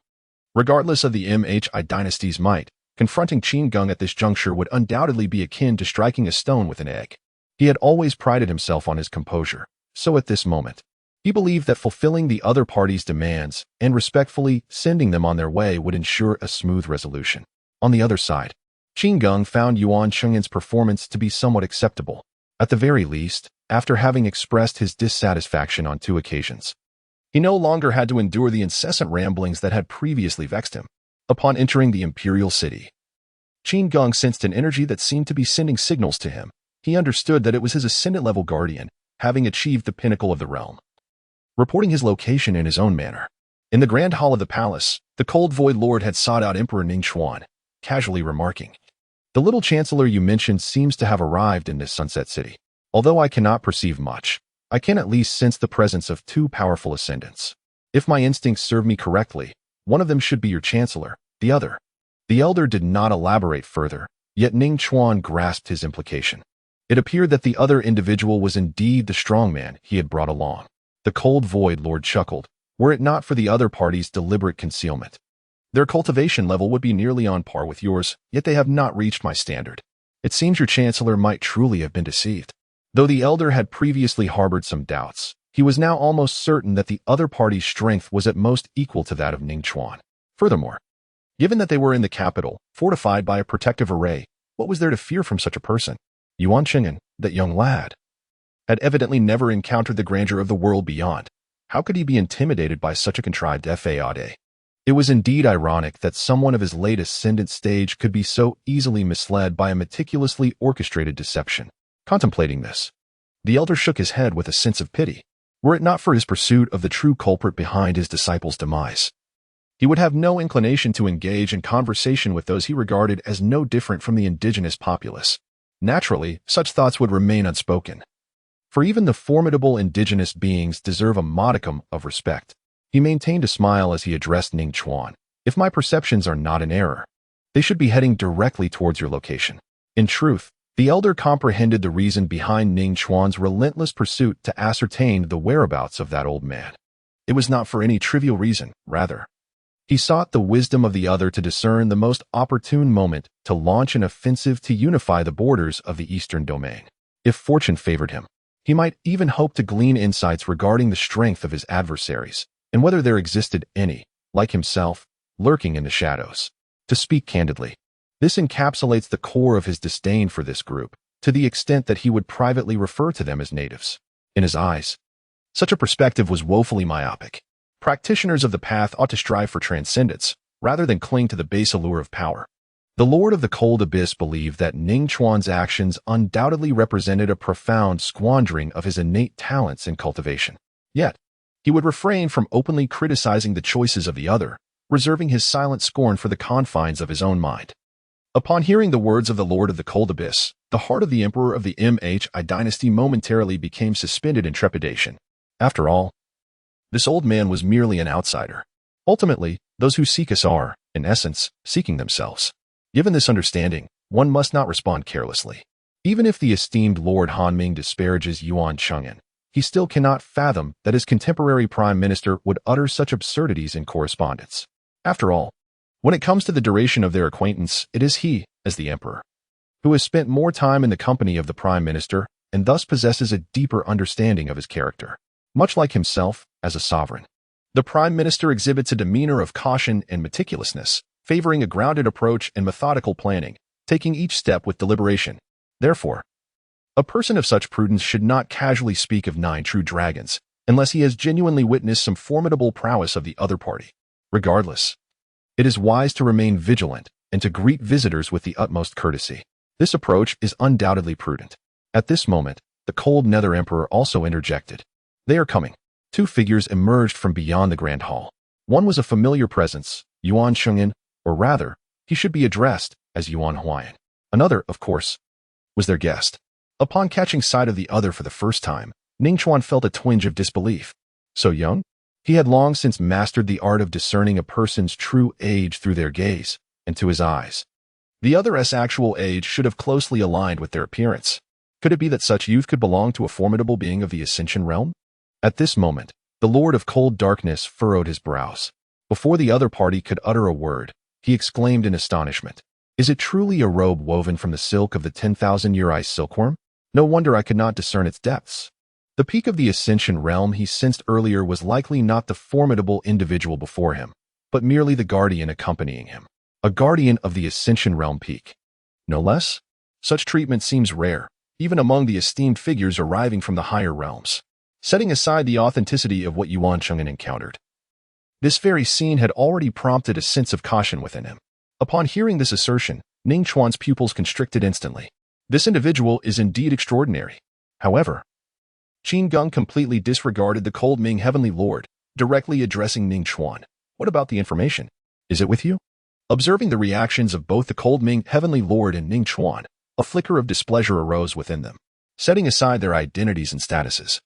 regardless of the MHI dynasty's might, confronting Qin Geng at this juncture would undoubtedly be akin to striking a stone with an egg. He had always prided himself on his composure, so at this moment, he believed that fulfilling the other party's demands and respectfully sending them on their way would ensure a smooth resolution. On the other side, Qin Geng found Yuan Cheng'an's performance to be somewhat acceptable. At the very least, after having expressed his dissatisfaction on 2 occasions, he no longer had to endure the incessant ramblings that had previously vexed him. Upon entering the imperial city, Qin Geng sensed an energy that seemed to be sending signals to him. He understood that it was his ascendant-level guardian, having achieved the pinnacle of the realm, reporting his location in his own manner. In the grand hall of the palace, the cold void lord had sought out Emperor Ningxuan, casually remarking, "The little chancellor you mentioned seems to have arrived in this Sunset City. Although I cannot perceive much, I can at least sense the presence of 2 powerful ascendants. If my instincts serve me correctly, one of them should be your chancellor, the other." The elder did not elaborate further, yet Ningxuan grasped his implication. It appeared that the other individual was indeed the strong man he had brought along. The cold void lord chuckled, were it not for the other party's deliberate concealment. Their cultivation level would be nearly on par with yours, yet they have not reached my standard. It seems your chancellor might truly have been deceived. Though the elder had previously harbored some doubts, he was now almost certain that the other party's strength was at most equal to that of Ningxuan. Furthermore, given that they were in the capital, fortified by a protective array, what was there to fear from such a person? Yuan Cheng'an, that young lad, had evidently never encountered the grandeur of the world beyond. How could he be intimidated by such a contrived fade? It was indeed ironic that someone of his late ascendant stage could be so easily misled by a meticulously orchestrated deception. Contemplating this, The elder shook his head with a sense of pity. Were it not for his pursuit of the true culprit behind his disciple's demise, he would have no inclination to engage in conversation with those he regarded as no different from the indigenous populace. Naturally, such thoughts would remain unspoken. For even the formidable indigenous beings deserve a modicum of respect. He maintained a smile as he addressed Ning Chuan. If my perceptions are not in error, they should be heading directly towards your location. In truth, the elder comprehended the reason behind Ning Chuan's relentless pursuit to ascertain the whereabouts of that old man. It was not for any trivial reason, rather. He sought the wisdom of the other to discern the most opportune moment to launch an offensive to unify the borders of the eastern domain. If fortune favored him, he might even hope to glean insights regarding the strength of his adversaries, and whether there existed any, like himself, lurking in the shadows. To speak candidly, this encapsulates the core of his disdain for this group, to the extent that he would privately refer to them as natives. In his eyes, such a perspective was woefully myopic. Practitioners of the path ought to strive for transcendence, rather than cling to the base allure of power. The Lord of the Cold Abyss believed that Ning Chuan's actions undoubtedly represented a profound squandering of his innate talents and cultivation. Yet, he would refrain from openly criticizing the choices of the other, reserving his silent scorn for the confines of his own mind. Upon hearing the words of the Lord of the Cold Abyss, the heart of the Emperor of the MHI dynasty momentarily became suspended in trepidation. After all, this old man was merely an outsider. Ultimately, those who seek us are, in essence, seeking themselves. Given this understanding, one must not respond carelessly. Even if the esteemed Lord Hanming disparages Yuan Cheng'an, he still cannot fathom that his contemporary prime minister would utter such absurdities in correspondence. After all, when it comes to the duration of their acquaintance, it is he, as the emperor, who has spent more time in the company of the prime minister and thus possesses a deeper understanding of his character. Much like himself, as a sovereign, the prime minister exhibits a demeanor of caution and meticulousness, favoring a grounded approach and methodical planning, taking each step with deliberation. Therefore, a person of such prudence should not casually speak of 9 true dragons, unless he has genuinely witnessed some formidable prowess of the other party. Regardless, it is wise to remain vigilant and to greet visitors with the utmost courtesy. This approach is undoubtedly prudent. At this moment, the cold Nether Emperor also interjected. They are coming. 2 figures emerged from beyond the Grand Hall. One was a familiar presence, Yuan Cheng'an, or rather, he should be addressed as Yuan Huayan. Another, of course, was their guest. Upon catching sight of the other for the first time, Ning Chuan felt a twinge of disbelief. So young? He had long since mastered the art of discerning a person's true age through their gaze, and to his eyes. The other's actual age should have closely aligned with their appearance. Could it be that such youth could belong to a formidable being of the Ascension realm? At this moment, the Lord of Cold Darkness furrowed his brows. Before the other party could utter a word, he exclaimed in astonishment. Is it truly a robe woven from the silk of the 10,000-year ice silkworm? No wonder I could not discern its depths. The peak of the Ascension realm he sensed earlier was likely not the formidable individual before him, but merely the guardian accompanying him. A guardian of the Ascension realm peak. No less? Such treatment seems rare, even among the esteemed figures arriving from the higher realms. Setting aside the authenticity of what Yuan Cheng'an encountered, this very scene had already prompted a sense of caution within him. Upon hearing this assertion, Ning Chuan's pupils constricted instantly. This individual is indeed extraordinary. However, Qin Geng completely disregarded the Cold Ming Heavenly Lord, directly addressing Ning Chuan. What about the information? Is it with you? Observing the reactions of both the Cold Ming Heavenly Lord and Ning Chuan, a flicker of displeasure arose within them. Setting aside their identities and statuses,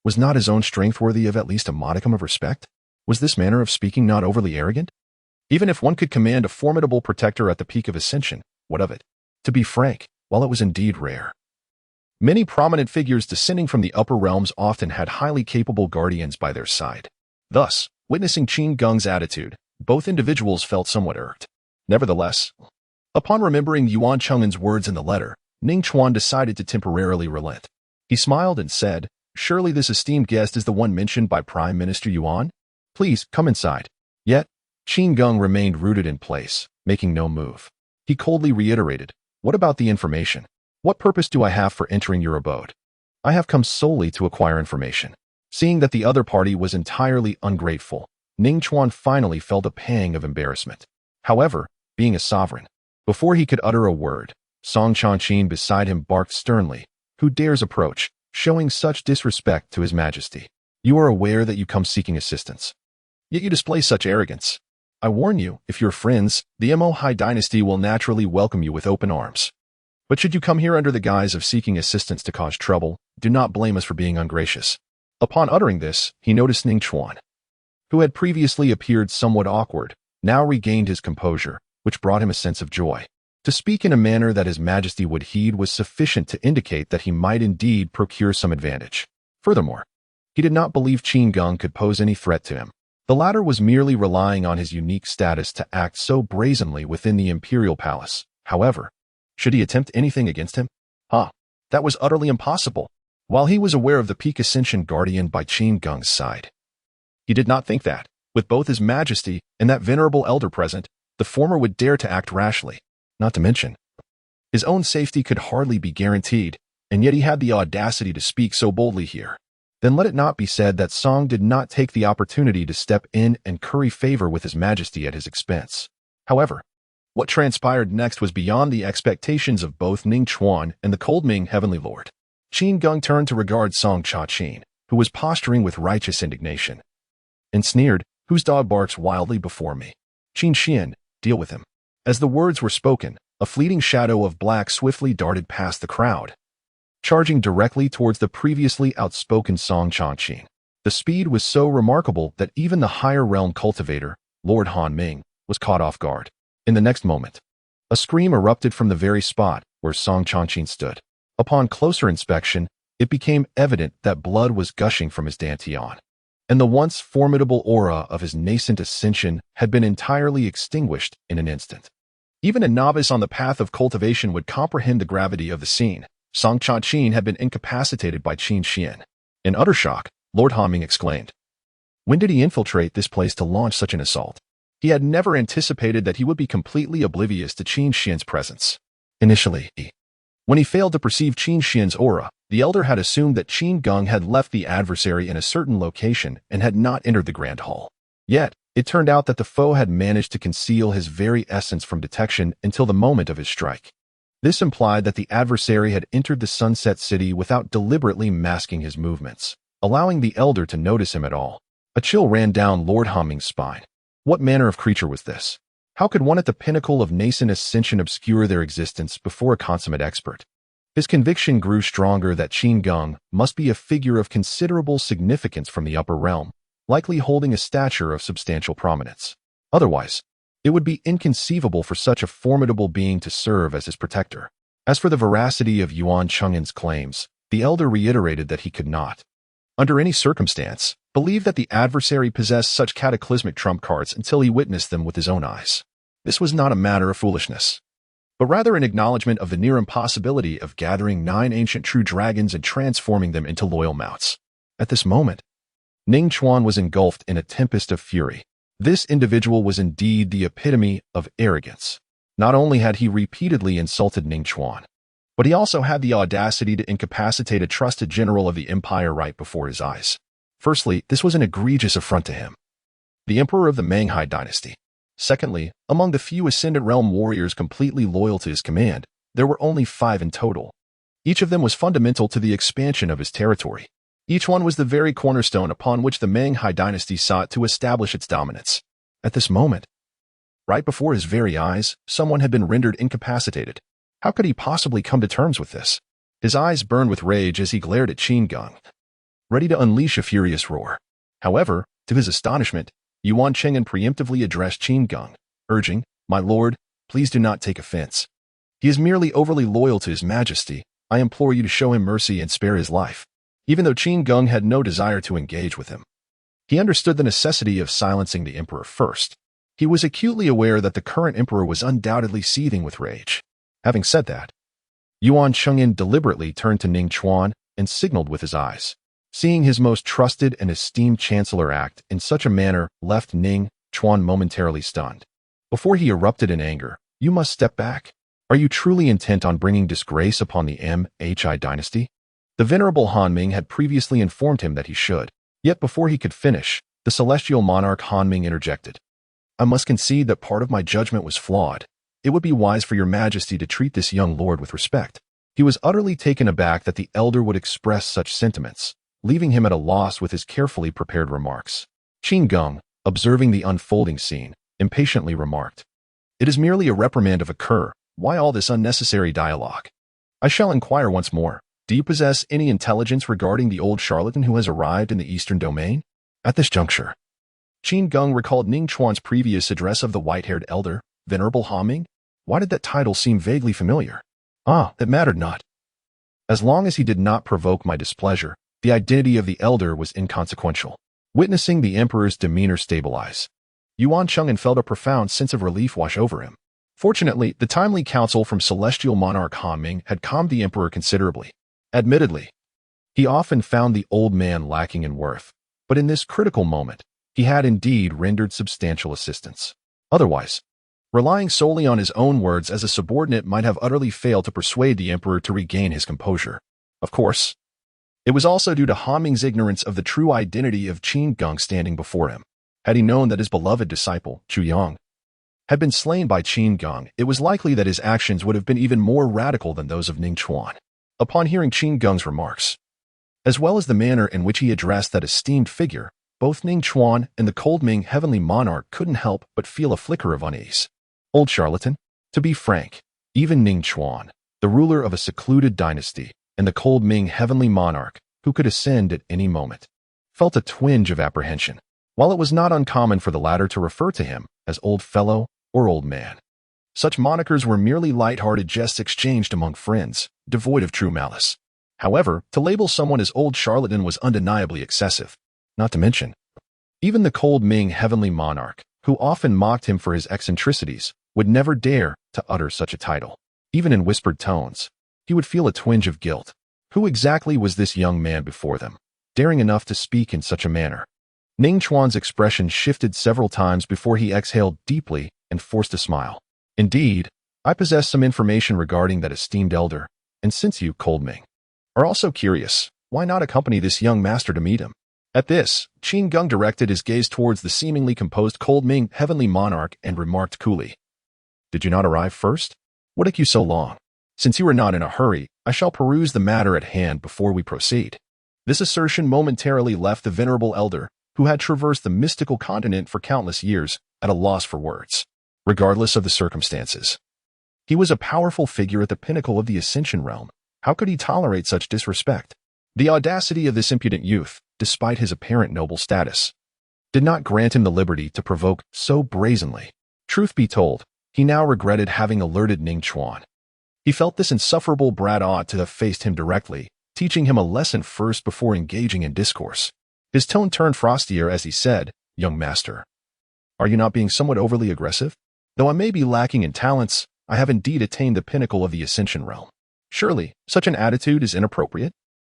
was not his own strength worthy of at least a modicum of respect? Was this manner of speaking not overly arrogant? Even if one could command a formidable protector at the peak of ascension, what of it? To be frank, while it was indeed rare, many prominent figures descending from the upper realms often had highly capable guardians by their side. Thus, witnessing Qin Geng's attitude, both individuals felt somewhat irked. Nevertheless, upon remembering Yuan Cheng'an's words in the letter, Ning Chuan decided to temporarily relent. He smiled and said, "Surely this esteemed guest is the one mentioned by Prime Minister Yuan? Please, come inside." Yet, Qin Geng remained rooted in place, making no move. He coldly reiterated, "What about the information? What purpose do I have for entering your abode? I have come solely to acquire information." Seeing that the other party was entirely ungrateful, Ning Chuan finally felt a pang of embarrassment. However, being a sovereign, before he could utter a word, Song Changqin beside him barked sternly, "Who dares approach?" showing such disrespect to his majesty. You are aware that you come seeking assistance, yet you display such arrogance. I warn you, if you're friends, the Mo dynasty will naturally welcome you with open arms. But should you come here under the guise of seeking assistance to cause trouble, do not blame us for being ungracious. Upon uttering this, he noticed Ning Chuan, who had previously appeared somewhat awkward, now regained his composure, which brought him a sense of joy. To speak in a manner that his majesty would heed was sufficient to indicate that he might indeed procure some advantage. Furthermore, he did not believe Qin Geng could pose any threat to him. The latter was merely relying on his unique status to act so brazenly within the imperial palace. However, should he attempt anything against him? That was utterly impossible. While he was aware of the peak ascension guardian by Qin Geng's side, he did not think that, with both his majesty and that venerable elder present, the former would dare to act rashly. Not to mention, his own safety could hardly be guaranteed, and yet he had the audacity to speak so boldly here. Then let it not be said that Song did not take the opportunity to step in and curry favor with his majesty at his expense. However, what transpired next was beyond the expectations of both Ning Chuan and the Cold Ming Heavenly Lord. Qin Geng turned to regard Song Cha-Chin, who was posturing with righteous indignation, and sneered, "Whose dog barks wildly before me? Qin Xian, deal with him." As the words were spoken, a fleeting shadow of black swiftly darted past the crowd, charging directly towards the previously outspoken Song Cha-Chin. The speed was so remarkable that even the higher realm cultivator, Lord Han Ming, was caught off guard. In the next moment, a scream erupted from the very spot where Song Cha-Chin stood. Upon closer inspection, it became evident that blood was gushing from his dantian, and the once formidable aura of his nascent ascension had been entirely extinguished in an instant. Even a novice on the path of cultivation would comprehend the gravity of the scene. Song Cha-Chin had been incapacitated by Qin Xian. In utter shock, Lord Han Ming exclaimed, "When did he infiltrate this place to launch such an assault?" He had never anticipated that he would be completely oblivious to Qin Xian's presence. Initially, when he failed to perceive Qin Xian's aura, the elder had assumed that Qin Geng had left the adversary in a certain location and had not entered the Grand Hall. Yet, it turned out that the foe had managed to conceal his very essence from detection until the moment of his strike. This implied that the adversary had entered the Sunset City without deliberately masking his movements, allowing the elder to notice him at all. A chill ran down Lord Han Ming's spine. What manner of creature was this? How could one at the pinnacle of nascent ascension obscure their existence before a consummate expert? His conviction grew stronger that Qin Geng must be a figure of considerable significance from the upper realm, likely holding a stature of substantial prominence. Otherwise, it would be inconceivable for such a formidable being to serve as his protector. As for the veracity of Yuan Cheng'en's claims, the elder reiterated that he could not, under any circumstance, believe that the adversary possessed such cataclysmic trump cards until he witnessed them with his own eyes. This was not a matter of foolishness, but rather an acknowledgement of the near impossibility of gathering 9 ancient true dragons and transforming them into loyal mounts. At this moment, Ning Chuan was engulfed in a tempest of fury. This individual was indeed the epitome of arrogance. Not only had he repeatedly insulted Ning Chuan, but he also had the audacity to incapacitate a trusted general of the empire right before his eyes. Firstly, this was an egregious affront to him, the emperor of the Manghai dynasty. Secondly, among the few Ascendant Realm warriors completely loyal to his command, there were only 5 in total. Each of them was fundamental to the expansion of his territory. Each one was the very cornerstone upon which the Manghai dynasty sought to establish its dominance. At this moment, right before his very eyes, someone had been rendered incapacitated. How could he possibly come to terms with this? His eyes burned with rage as he glared at Qin Geng, ready to unleash a furious roar. However, to his astonishment, Yuan Cheng'en preemptively addressed Qin Geng, urging, "My lord, please do not take offense. He is merely overly loyal to his majesty. I implore you to show him mercy and spare his life." Even though Qin Geng had no desire to engage with him, he understood the necessity of silencing the emperor first. He was acutely aware that the current emperor was undoubtedly seething with rage. Having said that, Yuan Cheng'en deliberately turned to Ning Chuan and signaled with his eyes. Seeing his most trusted and esteemed chancellor act in such a manner left Ning Chuan momentarily stunned. Before he erupted in anger, "You must step back. Are you truly intent on bringing disgrace upon the MHI dynasty?" The venerable Han Ming had previously informed him that he should. Yet before he could finish, the celestial monarch Han Ming interjected, "I must concede that part of my judgment was flawed. It would be wise for your majesty to treat this young lord with respect." He was utterly taken aback that the elder would express such sentiments, leaving him at a loss with his carefully prepared remarks. Qin Geng, observing the unfolding scene, impatiently remarked, "It is merely a reprimand of a cur. Why all this unnecessary dialogue? I shall inquire once more. Do you possess any intelligence regarding the old charlatan who has arrived in the eastern domain?" At this juncture, Qin Geng recalled Ning Chuan's previous address of the white-haired elder, Venerable Haming. Why did that title seem vaguely familiar? It mattered not. As long as he did not provoke my displeasure, the identity of the elder was inconsequential. Witnessing the emperor's demeanor stabilize, Yuan Cheng'an felt a profound sense of relief wash over him. Fortunately, the timely counsel from celestial monarch Haming had calmed the emperor considerably. Admittedly, he often found the old man lacking in worth, but in this critical moment, he had indeed rendered substantial assistance. Otherwise, relying solely on his own words as a subordinate might have utterly failed to persuade the emperor to regain his composure. Of course, it was also due to Haming's ignorance of the true identity of Qin Geng standing before him. Had he known that his beloved disciple, Chu Yang, had been slain by Qin Geng, it was likely that his actions would have been even more radical than those of Ning Chuan. Upon hearing Qin Geng's remarks, as well as the manner in which he addressed that esteemed figure, both Ning Chuan and the cold Ming heavenly monarch couldn't help but feel a flicker of unease. Old charlatan? To be frank, even Ning Chuan, the ruler of a secluded dynasty, and the cold Ming heavenly monarch, who could ascend at any moment, felt a twinge of apprehension, while it was not uncommon for the latter to refer to him as old fellow or old man. Such monikers were merely light-hearted jests exchanged among friends, devoid of true malice. However, to label someone as old charlatan was undeniably excessive. Not to mention, even the cold Ming heavenly monarch, who often mocked him for his eccentricities, would never dare to utter such a title. Even in whispered tones, he would feel a twinge of guilt. Who exactly was this young man before them, daring enough to speak in such a manner? Ning Chuan's expression shifted several times before he exhaled deeply and forced a smile. Indeed, I possess some information regarding that esteemed elder, and since you, cold Ming, are also curious, why not accompany this young master to meet him? At this, Qin Geng directed his gaze towards the seemingly composed cold Ming heavenly monarch and remarked coolly, "Did you not arrive first? What took you so long? Since you are not in a hurry, I shall peruse the matter at hand before we proceed." This assertion momentarily left the venerable elder, who had traversed the mystical continent for countless years, at a loss for words. Regardless of the circumstances, he was a powerful figure at the pinnacle of the ascension realm. How could he tolerate such disrespect? The audacity of this impudent youth, despite his apparent noble status, did not grant him the liberty to provoke so brazenly. Truth be told, he now regretted having alerted Ning Chuan. He felt this insufferable brat ought to have faced him directly, teaching him a lesson first before engaging in discourse. His tone turned frostier as he said, "Young master, are you not being somewhat overly aggressive? Though I may be lacking in talents, I have indeed attained the pinnacle of the ascension realm. Surely, such an attitude is inappropriate."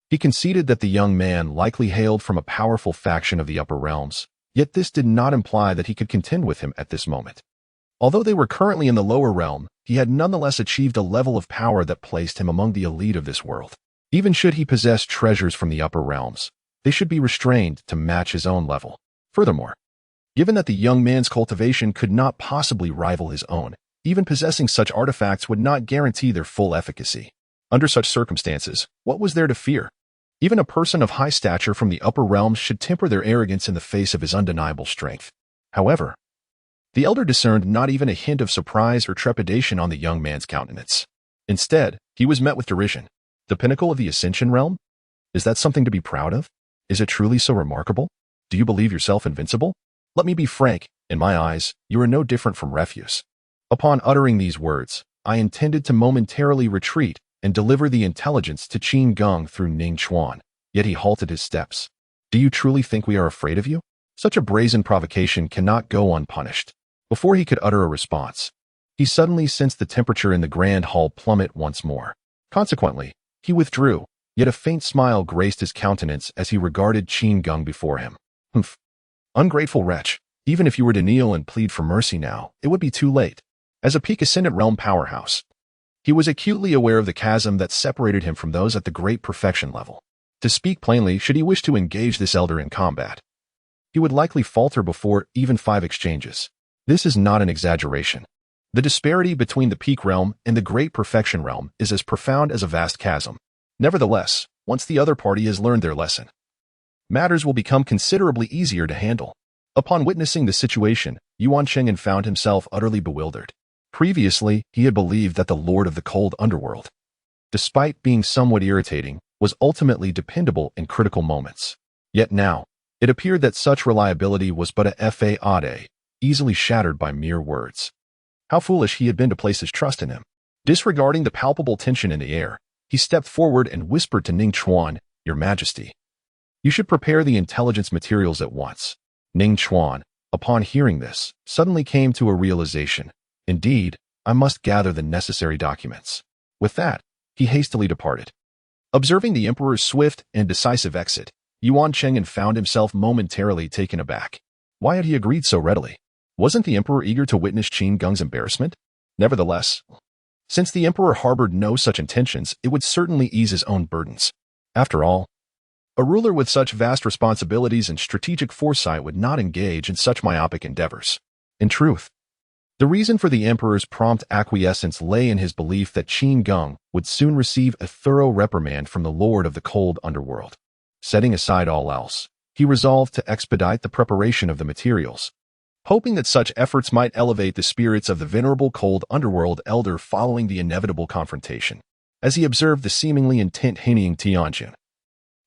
He conceded that the young man likely hailed from a powerful faction of the upper realms, yet this did not imply that he could contend with him at this moment. Although they were currently in the lower realm, he had nonetheless achieved a level of power that placed him among the elite of this world. Even should he possess treasures from the upper realms, they should be restrained to match his own level. Furthermore, given that the young man's cultivation could not possibly rival his own, even possessing such artifacts would not guarantee their full efficacy. Under such circumstances, what was there to fear? Even a person of high stature from the upper realms should temper their arrogance in the face of his undeniable strength. However, the elder discerned not even a hint of surprise or trepidation on the young man's countenance. Instead, he was met with derision. The pinnacle of the ascension realm? Is that something to be proud of? Is it truly so remarkable? Do you believe yourself invincible? Let me be frank, in my eyes, you are no different from refuse. Upon uttering these words, I intended to momentarily retreat and deliver the intelligence to Qin Geng through Ning Chuan, yet he halted his steps. Do you truly think we are afraid of you? Such a brazen provocation cannot go unpunished. Before he could utter a response, he suddenly sensed the temperature in the grand hall plummet once more. Consequently, he withdrew, yet a faint smile graced his countenance as he regarded Qin Geng before him. Humph. Ungrateful wretch, even if you were to kneel and plead for mercy now, it would be too late. As a peak ascendant realm powerhouse, he was acutely aware of the chasm that separated him from those at the great perfection level. To speak plainly, should he wish to engage this elder in combat, he would likely falter before even 5 exchanges. This is not an exaggeration. The disparity between the peak realm and the great perfection realm is as profound as a vast chasm. Nevertheless, once the other party has learned their lesson, matters will become considerably easier to handle. Upon witnessing the situation, Yuan Cheng'an found himself utterly bewildered. Previously, he had believed that the Lord of the Cold Underworld, despite being somewhat irritating, was ultimately dependable in critical moments. Yet now, it appeared that such reliability was but a fade, easily shattered by mere words. How foolish he had been to place his trust in him. Disregarding the palpable tension in the air, he stepped forward and whispered to Ning Chuan, "Your Majesty, you should prepare the intelligence materials at once." Ning Chuan, upon hearing this, suddenly came to a realization. Indeed, I must gather the necessary documents. With that, he hastily departed. Observing the emperor's swift and decisive exit, Yuan Cheng'an found himself momentarily taken aback. Why had he agreed so readily? Wasn't the emperor eager to witness Qin Geng's embarrassment? Nevertheless, since the emperor harbored no such intentions, it would certainly ease his own burdens. After all, a ruler with such vast responsibilities and strategic foresight would not engage in such myopic endeavors. In truth, the reason for the emperor's prompt acquiescence lay in his belief that Qin Geng would soon receive a thorough reprimand from the Lord of the Cold Underworld. Setting aside all else, he resolved to expedite the preparation of the materials, hoping that such efforts might elevate the spirits of the venerable Cold Underworld elder following the inevitable confrontation. As he observed the seemingly intent Hening Tianjin,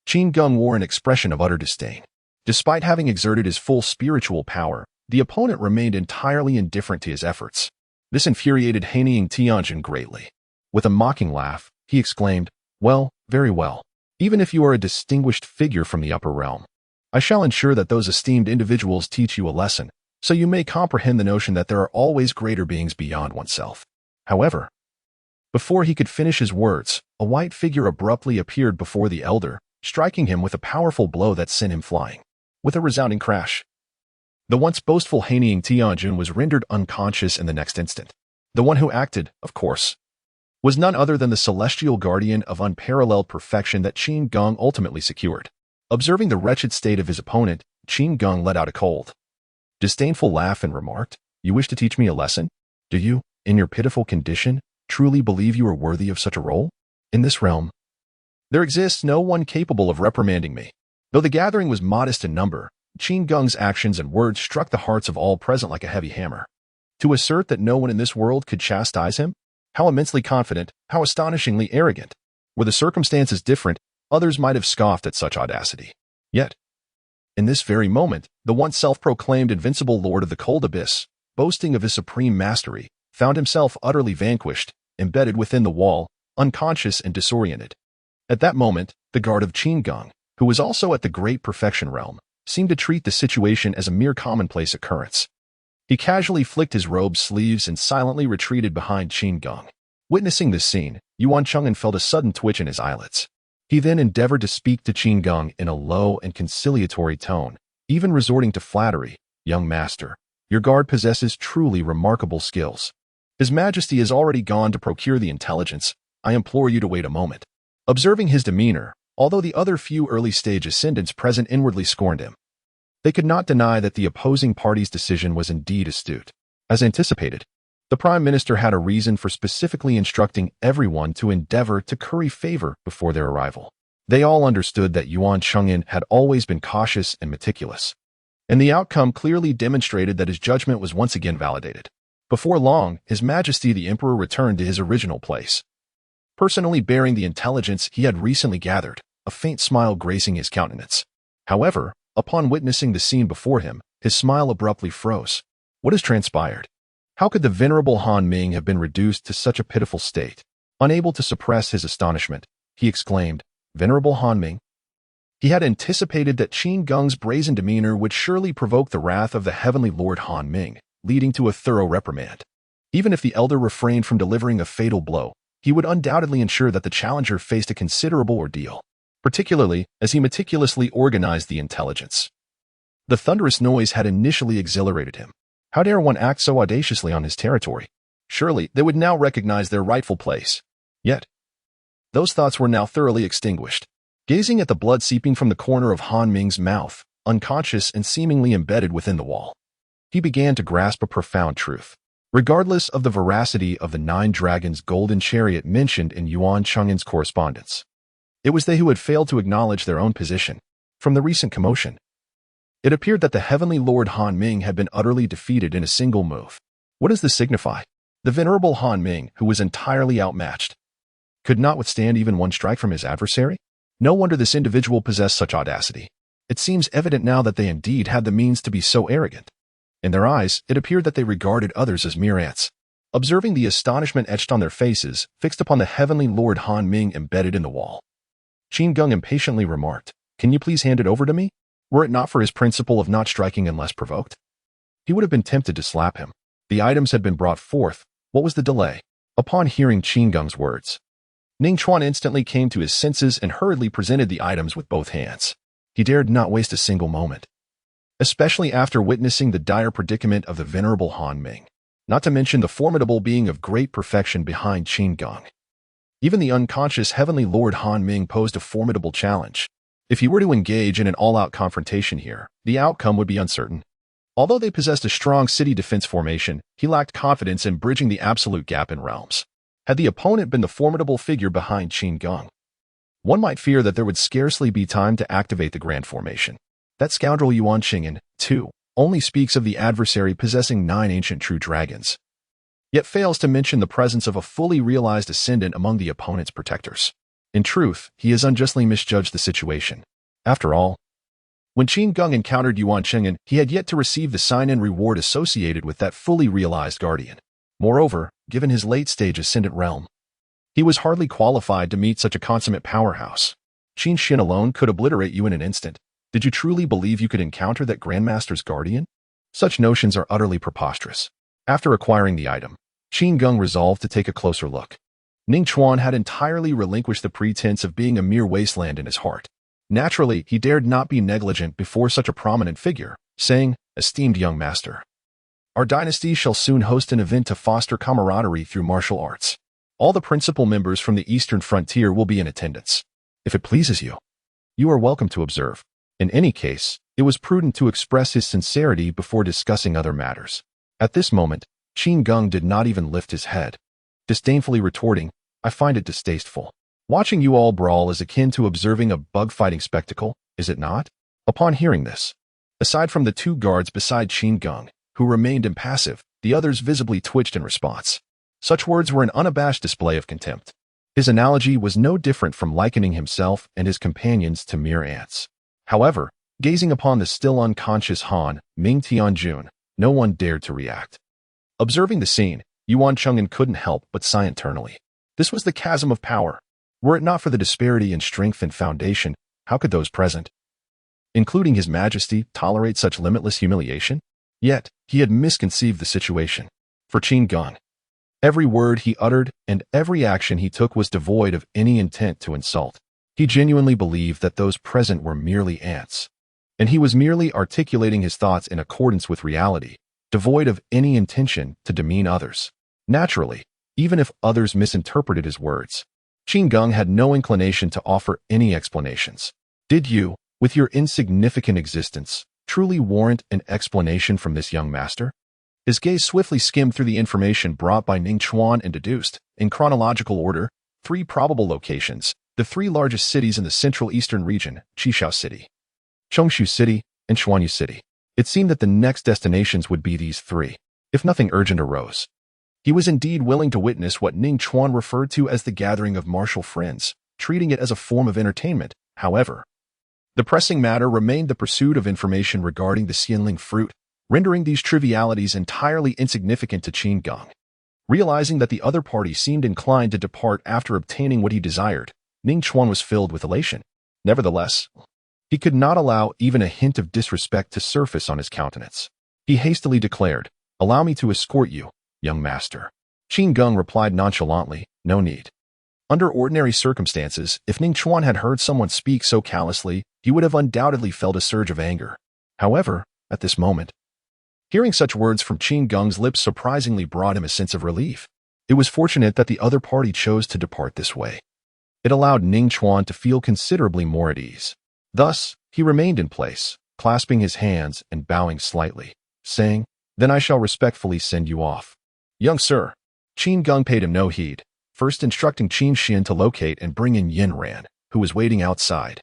Qin Geng wore an expression of utter disdain. Despite having exerted his full spiritual power, the opponent remained entirely indifferent to his efforts. This infuriated Hening Tianjin greatly. With a mocking laugh, he exclaimed, "Well, very well. Even if you are a distinguished figure from the upper realm, I shall ensure that those esteemed individuals teach you a lesson, so you may comprehend the notion that there are always greater beings beyond oneself." However, before he could finish his words, a white figure abruptly appeared before the elder, striking him with a powerful blow that sent him flying. With a resounding crash, the once boastful Hening Tianjin was rendered unconscious in the next instant. The one who acted, of course, was none other than the celestial guardian of unparalleled perfection that Qin Geng ultimately secured. Observing the wretched state of his opponent, Qin Geng let out a cold, disdainful laugh and remarked, "You wish to teach me a lesson? Do you, in your pitiful condition, truly believe you are worthy of such a role? In this realm, there exists no one capable of reprimanding me." Though the gathering was modest in number, Qin Geng's actions and words struck the hearts of all present like a heavy hammer. To assert that no one in this world could chastise him? How immensely confident, how astonishingly arrogant. Were the circumstances different, others might have scoffed at such audacity. Yet, in this very moment, the once self-proclaimed invincible Lord of the Cold Abyss, boasting of his supreme mastery, found himself utterly vanquished, embedded within the wall, unconscious and disoriented. At that moment, the guard of Qin Geng, who was also at the Great Perfection Realm, seemed to treat the situation as a mere commonplace occurrence. He casually flicked his robe's sleeves and silently retreated behind Qin Geng. Witnessing this scene, Yuan Cheng'an felt a sudden twitch in his eyelids. He then endeavored to speak to Qin Geng in a low and conciliatory tone, even resorting to flattery. "Young master, your guard possesses truly remarkable skills. His Majesty has already gone to procure the intelligence. I implore you to wait a moment." Observing his demeanor, although the other few early-stage ascendants present inwardly scorned him, they could not deny that the opposing party's decision was indeed astute. As anticipated, the Prime Minister had a reason for specifically instructing everyone to endeavor to curry favor before their arrival. They all understood that Yuan Cheng'an had always been cautious and meticulous, and the outcome clearly demonstrated that his judgment was once again validated. Before long, His Majesty the Emperor returned to his original place, personally bearing the intelligence he had recently gathered, a faint smile gracing his countenance. However, upon witnessing the scene before him, his smile abruptly froze. What has transpired? How could the venerable Han Ming have been reduced to such a pitiful state? Unable to suppress his astonishment, he exclaimed, "Venerable Han Ming?" He had anticipated that Qin Geng's brazen demeanor would surely provoke the wrath of the heavenly Lord Han Ming, leading to a thorough reprimand. Even if the elder refrained from delivering a fatal blow, he would undoubtedly ensure that the challenger faced a considerable ordeal, particularly as he meticulously organized the intelligence. The thunderous noise had initially exhilarated him. How dare one act so audaciously on his territory? Surely they would now recognize their rightful place. Yet, those thoughts were now thoroughly extinguished. Gazing at the blood seeping from the corner of Han Ming's mouth, unconscious and seemingly embedded within the wall, he began to grasp a profound truth. regardless of the veracity of the 9 dragons' golden chariot mentioned in Yuan Cheng'en's correspondence. It was they who had failed to acknowledge their own position. From the recent commotion, it appeared that the heavenly Lord Han Ming had been utterly defeated in a single move. What does this signify? The venerable Han Ming, who was entirely outmatched, could not withstand even one strike from his adversary? No wonder this individual possessed such audacity. It seems evident now that they indeed had the means to be so arrogant. In their eyes, it appeared that they regarded others as mere ants. Observing the astonishment etched on their faces, fixed upon the heavenly Lord Han Ming embedded in the wall, Qin Geng impatiently remarked, "Can you please hand it over to me? Were it not for his principle of not striking unless provoked, he would have been tempted to slap him." The items had been brought forth. What was the delay? Upon hearing Qin Geng's words, Ning Chuan instantly came to his senses and hurriedly presented the items with both hands. He dared not waste a single moment, especially after witnessing the dire predicament of the venerable Han Ming, not to mention the formidable being of great perfection behind Qin Geng. Even the unconscious heavenly Lord Han Ming posed a formidable challenge. If he were to engage in an all-out confrontation here, the outcome would be uncertain. Although they possessed a strong city defense formation, he lacked confidence in bridging the absolute gap in realms. Had the opponent been the formidable figure behind Qin Geng, one might fear that there would scarcely be time to activate the grand formation. That scoundrel Yuan Cheng'en, too, only speaks of the adversary possessing 9 ancient true dragons, yet fails to mention the presence of a fully realized ascendant among the opponent's protectors. In truth, he has unjustly misjudged the situation. After all, when Qin Geng encountered Yuan Cheng'en, he had yet to receive the sign and reward associated with that fully realized guardian. Moreover, given his late-stage ascendant realm, he was hardly qualified to meet such a consummate powerhouse. Qin Xin alone could obliterate you in an instant. Did you truly believe you could encounter that Grandmaster's guardian? Such notions are utterly preposterous. After acquiring the item, Qin Geng resolved to take a closer look. Ning Chuan had entirely relinquished the pretense of being a mere wasteland in his heart. Naturally, he dared not be negligent before such a prominent figure, saying, "Esteemed young master, our dynasty shall soon host an event to foster camaraderie through martial arts. All the principal members from the eastern frontier will be in attendance. If it pleases you, you are welcome to observe." In any case, it was prudent to express his sincerity before discussing other matters. At this moment, Qin Geng did not even lift his head, disdainfully retorting, "I find it distasteful. Watching you all brawl is akin to observing a bug-fighting spectacle, is it not?" Upon hearing this, aside from the 2 guards beside Qin Geng, who remained impassive, the others visibly twitched in response. Such words were an unabashed display of contempt. His analogy was no different from likening himself and his companions to mere ants. However, gazing upon the still unconscious Han Ming Tianjun, no one dared to react. Observing the scene, Yuan Cheng'en couldn't help but sigh internally. This was the chasm of power. Were it not for the disparity in strength and foundation, how could those present, including His Majesty, tolerate such limitless humiliation? Yet, he had misconceived the situation. For Qin Geng, every word he uttered and every action he took was devoid of any intent to insult. He genuinely believed that those present were merely ants, and he was merely articulating his thoughts in accordance with reality, devoid of any intention to demean others. Naturally, even if others misinterpreted his words, Qin Geng had no inclination to offer any explanations. Did you, with your insignificant existence, truly warrant an explanation from this young master? His gaze swiftly skimmed through the information brought by Ning Chuan and deduced, in chronological order, 3 probable locations, the 3 largest cities in the central eastern region, Qishao City, Chongshu City, and Xuanyu City. It seemed that the next destinations would be these 3, if nothing urgent arose. He was indeed willing to witness what Ning Chuan referred to as the gathering of martial friends, treating it as a form of entertainment. However, the pressing matter remained the pursuit of information regarding the Xianling fruit, rendering these trivialities entirely insignificant to Qin Geng. Realizing that the other party seemed inclined to depart after obtaining what he desired, Ning Chuan was filled with elation. Nevertheless, he could not allow even a hint of disrespect to surface on his countenance. He hastily declared, "Allow me to escort you, young master." Qin Geng replied nonchalantly, "No need." Under ordinary circumstances, if Ning Chuan had heard someone speak so callously, he would have undoubtedly felt a surge of anger. However, at this moment, hearing such words from Qin Geng's lips surprisingly brought him a sense of relief. It was fortunate that the other party chose to depart this way. It allowed Ning Chuan to feel considerably more at ease. Thus, he remained in place, clasping his hands and bowing slightly, saying, "Then I shall respectfully send you off." Young sir. Qin Geng paid him no heed, first instructing Qin Xian to locate and bring in Yin Ran, who was waiting outside,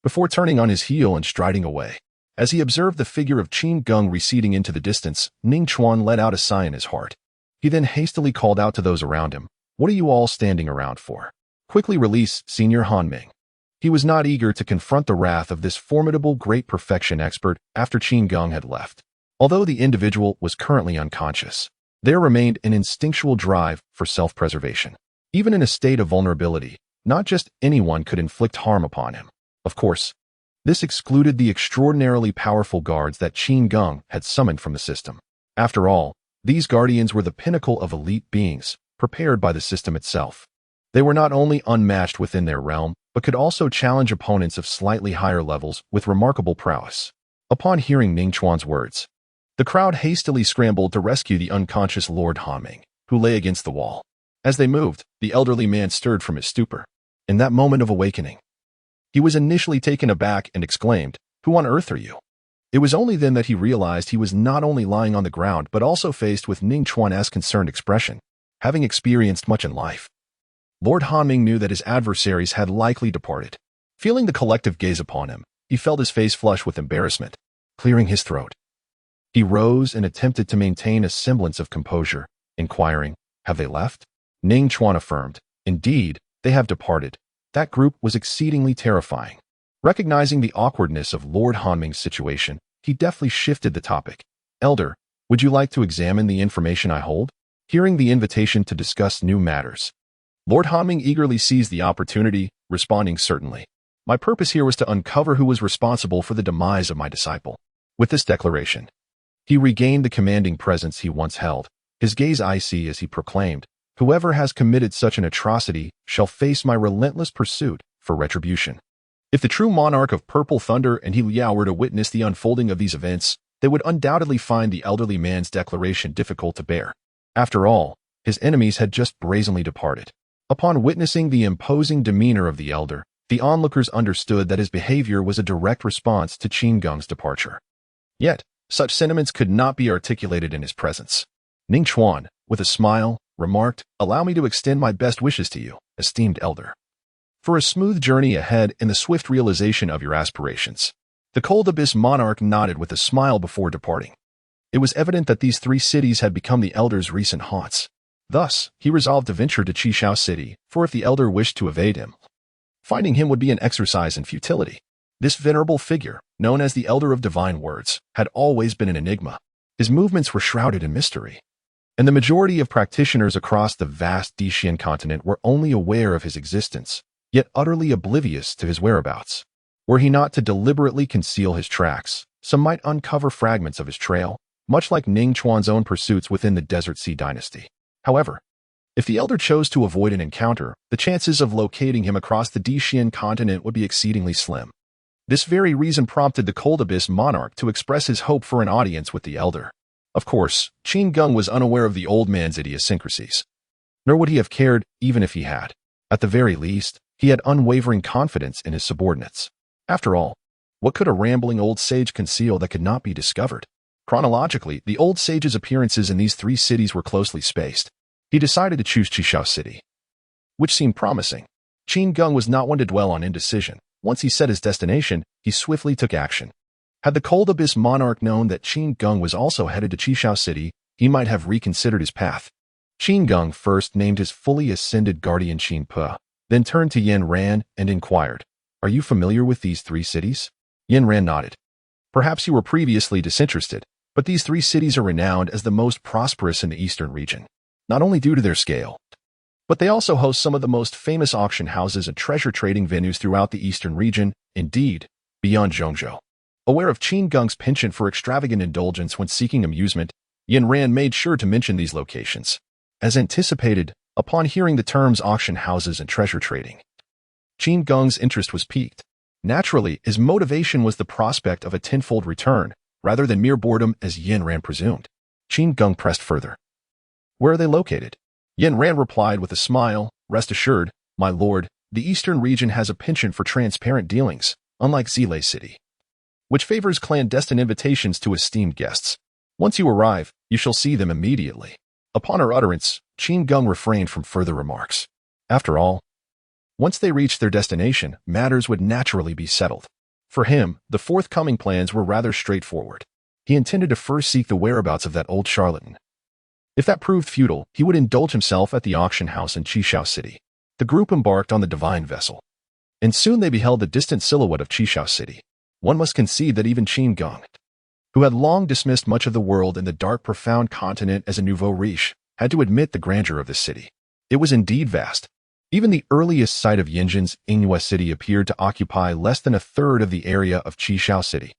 before turning on his heel and striding away. As he observed the figure of Qin Geng receding into the distance, Ning Chuan let out a sigh in his heart. He then hastily called out to those around him, "What are you all standing around for? Quickly release Senior Han Ming." He was not eager to confront the wrath of this formidable great perfection expert after Qin Geng had left. Although the individual was currently unconscious, there remained an instinctual drive for self-preservation. Even in a state of vulnerability, not just anyone could inflict harm upon him. Of course, this excluded the extraordinarily powerful guards that Qin Geng had summoned from the system. After all, these guardians were the pinnacle of elite beings, prepared by the system itself. They were not only unmatched within their realm, but could also challenge opponents of slightly higher levels with remarkable prowess. Upon hearing Ning Chuan's words, the crowd hastily scrambled to rescue the unconscious Lord Hanming, who lay against the wall. As they moved, the elderly man stirred from his stupor. In that moment of awakening, he was initially taken aback and exclaimed, "Who on earth are you?" It was only then that he realized he was not only lying on the ground but also faced with Ning Chuan's concerned expression, having experienced much in life. Lord Hanming knew that his adversaries had likely departed. Feeling the collective gaze upon him, he felt his face flush with embarrassment. Clearing his throat, he rose and attempted to maintain a semblance of composure, inquiring, "Have they left?" Ning Chuan affirmed, "Indeed, they have departed." That group was exceedingly terrifying. Recognizing the awkwardness of Lord Hanming's situation, he deftly shifted the topic. "Elder, would you like to examine the information I hold?" Hearing the invitation to discuss new matters, Lord Hanming eagerly seized the opportunity, responding, "Certainly. My purpose here was to uncover who was responsible for the demise of my disciple." With this declaration, he regained the commanding presence he once held, his gaze icy as he proclaimed, "Whoever has committed such an atrocity shall face my relentless pursuit for retribution." If the true monarch of Purple Thunder and He Liao were to witness the unfolding of these events, they would undoubtedly find the elderly man's declaration difficult to bear. After all, his enemies had just brazenly departed. Upon witnessing the imposing demeanor of the elder, the onlookers understood that his behavior was a direct response to Qin Geng's departure. Yet, such sentiments could not be articulated in his presence. Ning Chuan, with a smile, remarked, "Allow me to extend my best wishes to you, esteemed elder, for a smooth journey ahead and the swift realization of your aspirations." The Cold Abyss monarch nodded with a smile before departing. It was evident that these three cities had become the elder's recent haunts. Thus, he resolved to venture to Qishao City, for if the elder wished to evade him, finding him would be an exercise in futility. This venerable figure, known as the Elder of Divine Words, had always been an enigma. His movements were shrouded in mystery, and the majority of practitioners across the vast Destined continent were only aware of his existence, yet utterly oblivious to his whereabouts. Were he not to deliberately conceal his tracks, some might uncover fragments of his trail, much like Ning Chuan's own pursuits within the Desert Sea dynasty. However, if the elder chose to avoid an encounter, the chances of locating him across the Destined continent would be exceedingly slim. This very reason prompted the Cold Abyss monarch to express his hope for an audience with the elder. Of course, Qin Geng was unaware of the old man's idiosyncrasies, nor would he have cared even if he had. At the very least, he had unwavering confidence in his subordinates. After all, what could a rambling old sage conceal that could not be discovered? Chronologically, the old sage's appearances in these three cities were closely spaced. He decided to choose Qishao City, which seemed promising. Qin Geng was not one to dwell on indecision. Once he set his destination, he swiftly took action. Had the Cold Abyss monarch known that Qin Geng was also headed to Qishao City, he might have reconsidered his path. Qin Geng first named his fully ascended guardian Qin Pe, then turned to Yin Ran and inquired, "Are you familiar with these three cities?" Yin Ran nodded. "Perhaps you were previously disinterested, but these three cities are renowned as the most prosperous in the eastern region, not only due to their scale, but they also host some of the most famous auction houses and treasure trading venues throughout the eastern region, indeed, beyond Zhongzhou." Aware of Qin Geng's penchant for extravagant indulgence when seeking amusement, Yin Ran made sure to mention these locations. As anticipated, upon hearing the terms auction houses and treasure trading, Qin Geng's interest was piqued. Naturally, his motivation was the prospect of a tenfold return, rather than mere boredom as Yin Ran presumed. Qin Geng pressed further. "Where are they located?" Yin Ran replied with a smile, "Rest assured, my lord, the eastern region has a penchant for transparent dealings, unlike Zile City, which favors clandestine invitations to esteemed guests. Once you arrive, you shall see them immediately." Upon her utterance, Qin Geng refrained from further remarks. After all, once they reached their destination, matters would naturally be settled. For him, the forthcoming plans were rather straightforward. He intended to first seek the whereabouts of that old charlatan. If that proved futile, he would indulge himself at the auction house in Qishao City. The group embarked on the divine vessel, and soon they beheld the distant silhouette of Qishao City. One must concede that even Qin Geng, who had long dismissed much of the world and the dark, profound continent as a nouveau riche, had to admit the grandeur of this city. It was indeed vast. Even the earliest site of Yinjin's Inghua City appeared to occupy less than a third of the area of Qishao City.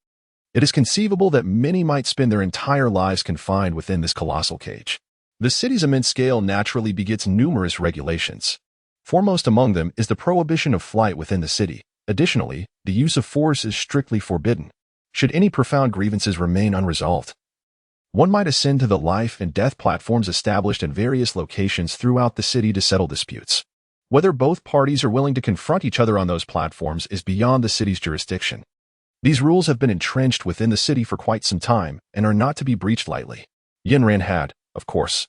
It is conceivable that many might spend their entire lives confined within this colossal cage. The city's immense scale naturally begets numerous regulations. Foremost among them is the prohibition of flight within the city. Additionally, the use of force is strictly forbidden. Should any profound grievances remain unresolved, one might ascend to the life and death platforms established in various locations throughout the city to settle disputes. Whether both parties are willing to confront each other on those platforms is beyond the city's jurisdiction. These rules have been entrenched within the city for quite some time and are not to be breached lightly. Yanran had, of course,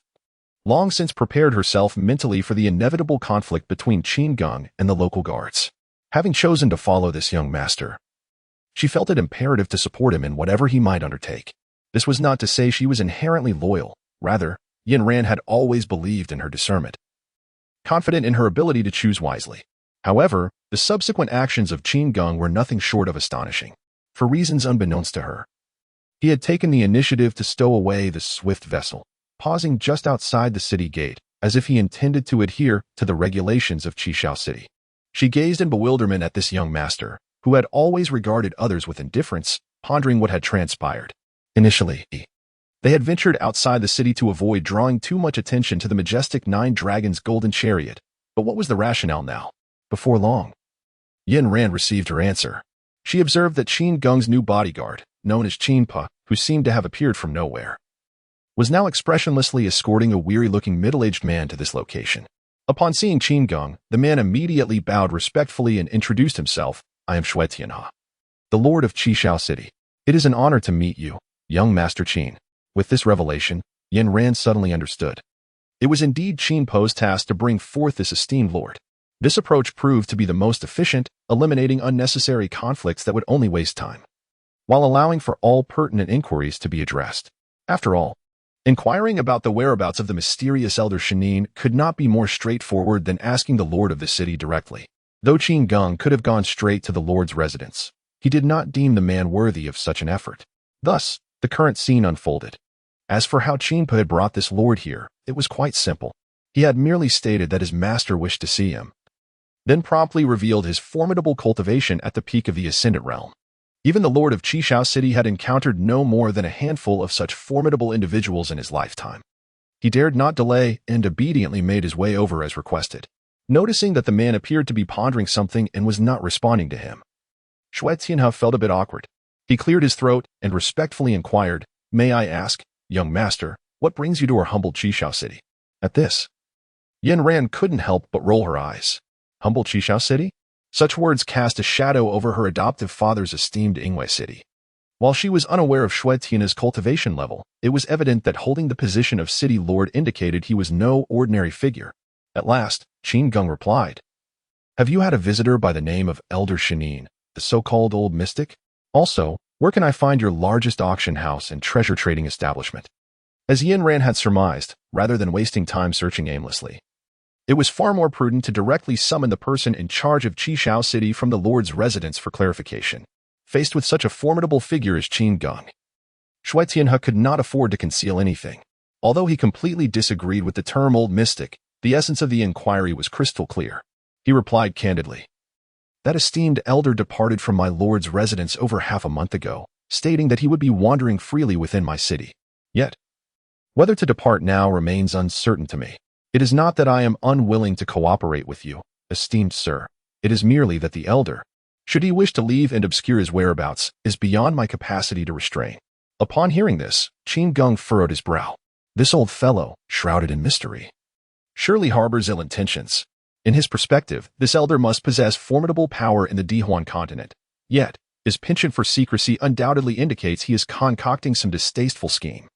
long since prepared herself mentally for the inevitable conflict between Qin Geng and the local guards. Having chosen to follow this young master, she felt it imperative to support him in whatever he might undertake. This was not to say she was inherently loyal. Rather, Yanran had always believed in her discernment, confident in her ability to choose wisely. However, the subsequent actions of Qin Geng were nothing short of astonishing. For reasons unbeknownst to her, he had taken the initiative to stow away the swift vessel, pausing just outside the city gate, as if he intended to adhere to the regulations of Qishao City. She gazed in bewilderment at this young master, who had always regarded others with indifference, pondering what had transpired. Initially, they had ventured outside the city to avoid drawing too much attention to the majestic Nine Dragons' golden chariot. But what was the rationale now? Before long, Yanran received her answer. She observed that Qin Geng's new bodyguard, known as Qin Pa, who seemed to have appeared from nowhere, was now expressionlessly escorting a weary-looking middle-aged man to this location. Upon seeing Qin Geng, the man immediately bowed respectfully and introduced himself. I am Shui Tianhe, the Lord of Qishao City. It is an honor to meet you, young Master Qin. With this revelation, Yanran suddenly understood. It was indeed Qin Po's task to bring forth this esteemed lord. This approach proved to be the most efficient, eliminating unnecessary conflicts that would only waste time, while allowing for all pertinent inquiries to be addressed. After all, inquiring about the whereabouts of the mysterious elder Shanin could not be more straightforward than asking the lord of the city directly. Though Qin Geng could have gone straight to the lord's residence, he did not deem the man worthy of such an effort. Thus, the current scene unfolded. As for how Qin Pa had brought this lord here, it was quite simple. He had merely stated that his master wished to see him, then promptly revealed his formidable cultivation at the peak of the Ascendant Realm. Even the lord of Qishao City had encountered no more than a handful of such formidable individuals in his lifetime. He dared not delay and obediently made his way over as requested. Noticing that the man appeared to be pondering something and was not responding to him, Shui Tianhe felt a bit awkward. He cleared his throat and respectfully inquired, May I ask, young master, what brings you to our humble Qishao City? At this, Yanran couldn't help but roll her eyes. Humble Qishao City? Such words cast a shadow over her adoptive father's esteemed Inghua City. While she was unaware of Shui Tianhe's cultivation level, it was evident that holding the position of city lord indicated he was no ordinary figure. At last, Qin Geng replied, Have you had a visitor by the name of Elder Shanin, the so-called old mystic? Also, where can I find your largest auction house and treasure trading establishment? As Yanran had surmised, rather than wasting time searching aimlessly, it was far more prudent to directly summon the person in charge of Qishao City from the lord's residence for clarification. Faced with such a formidable figure as Qin Geng, Shui Tianhe could not afford to conceal anything. Although he completely disagreed with the term old mystic, the essence of the inquiry was crystal clear. He replied candidly, That esteemed elder departed from my lord's residence over half a month ago, stating that he would be wandering freely within my city. Yet, whether to depart now remains uncertain to me. It is not that I am unwilling to cooperate with you, esteemed sir. It is merely that the elder, should he wish to leave and obscure his whereabouts, is beyond my capacity to restrain. Upon hearing this, Qin Geng furrowed his brow. This old fellow, shrouded in mystery, surely harbors ill intentions. In his perspective, this elder must possess formidable power in the Dihuan continent. Yet, his penchant for secrecy undoubtedly indicates he is concocting some distasteful scheme.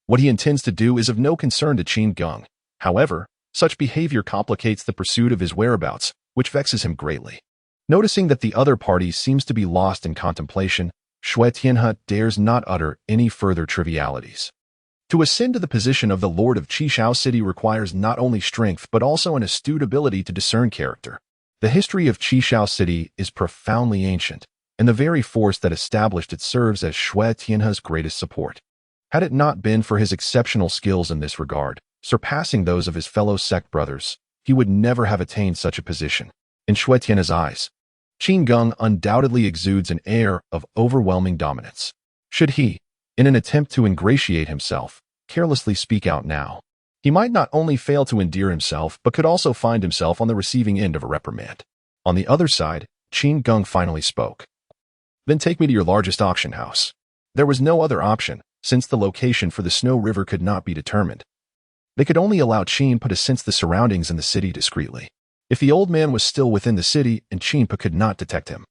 What he intends to do is of no concern to Qin Geng. However, such behavior complicates the pursuit of his whereabouts, which vexes him greatly. Noticing that the other party seems to be lost in contemplation, Shui Tianhe dares not utter any further trivialities. To ascend to the position of the Lord of Qishao City requires not only strength but also an astute ability to discern character. The history of Qishao City is profoundly ancient, and the very force that established it serves as Shui Tianhe's greatest support. Had it not been for his exceptional skills in this regard, surpassing those of his fellow sect brothers, he would never have attained such a position. In Shui Tianhe's eyes, Qin Geng undoubtedly exudes an air of overwhelming dominance. Should he, in an attempt to ingratiate himself, carelessly speak out now, he might not only fail to endear himself but could also find himself on the receiving end of a reprimand. On the other side, Qin Geng finally spoke. Then take me to your largest auction house. There was no other option, since the location for the Snow River could not be determined. They could only allow Qinpe to sense the surroundings in the city discreetly. If the old man was still within the city and Qinpe could not detect him,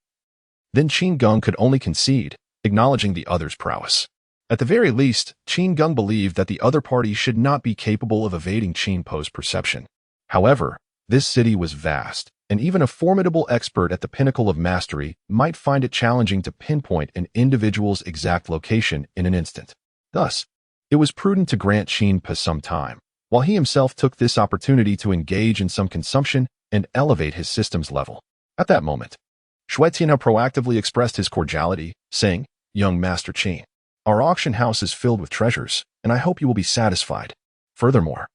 then Qin Geng could only concede, acknowledging the other's prowess. At the very least, Qin Geng believed that the other party should not be capable of evading Qinpe's perception. However, this city was vast, and even a formidable expert at the pinnacle of mastery might find it challenging to pinpoint an individual's exact location in an instant. Thus, it was prudent to grant Qinpe some time, while he himself took this opportunity to engage in some consumption and elevate his system's level. At that moment, Shui Tianhe proactively expressed his cordiality, saying, "Young Master Qin, our auction house is filled with treasures, and I hope you will be satisfied. Furthermore,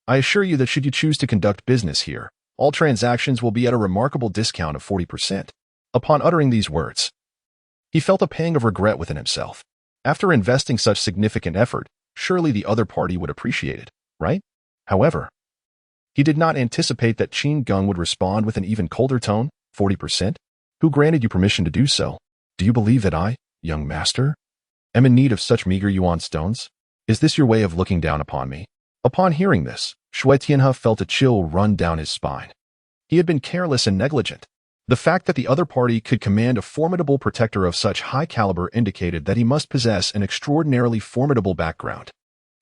I assure you that should you choose to conduct business here, all transactions will be at a remarkable discount of 40%. Upon uttering these words, he felt a pang of regret within himself. After investing such significant effort, surely the other party would appreciate it, right? However, he did not anticipate that Qin Geng would respond with an even colder tone. 40%? Who granted you permission to do so? Do you believe that I, young master, am in need of such meager yuan stones? Is this your way of looking down upon me? Upon hearing this, Shui Tianhe felt a chill run down his spine. He had been careless and negligent. The fact that the other party could command a formidable protector of such high caliber indicated that he must possess an extraordinarily formidable background.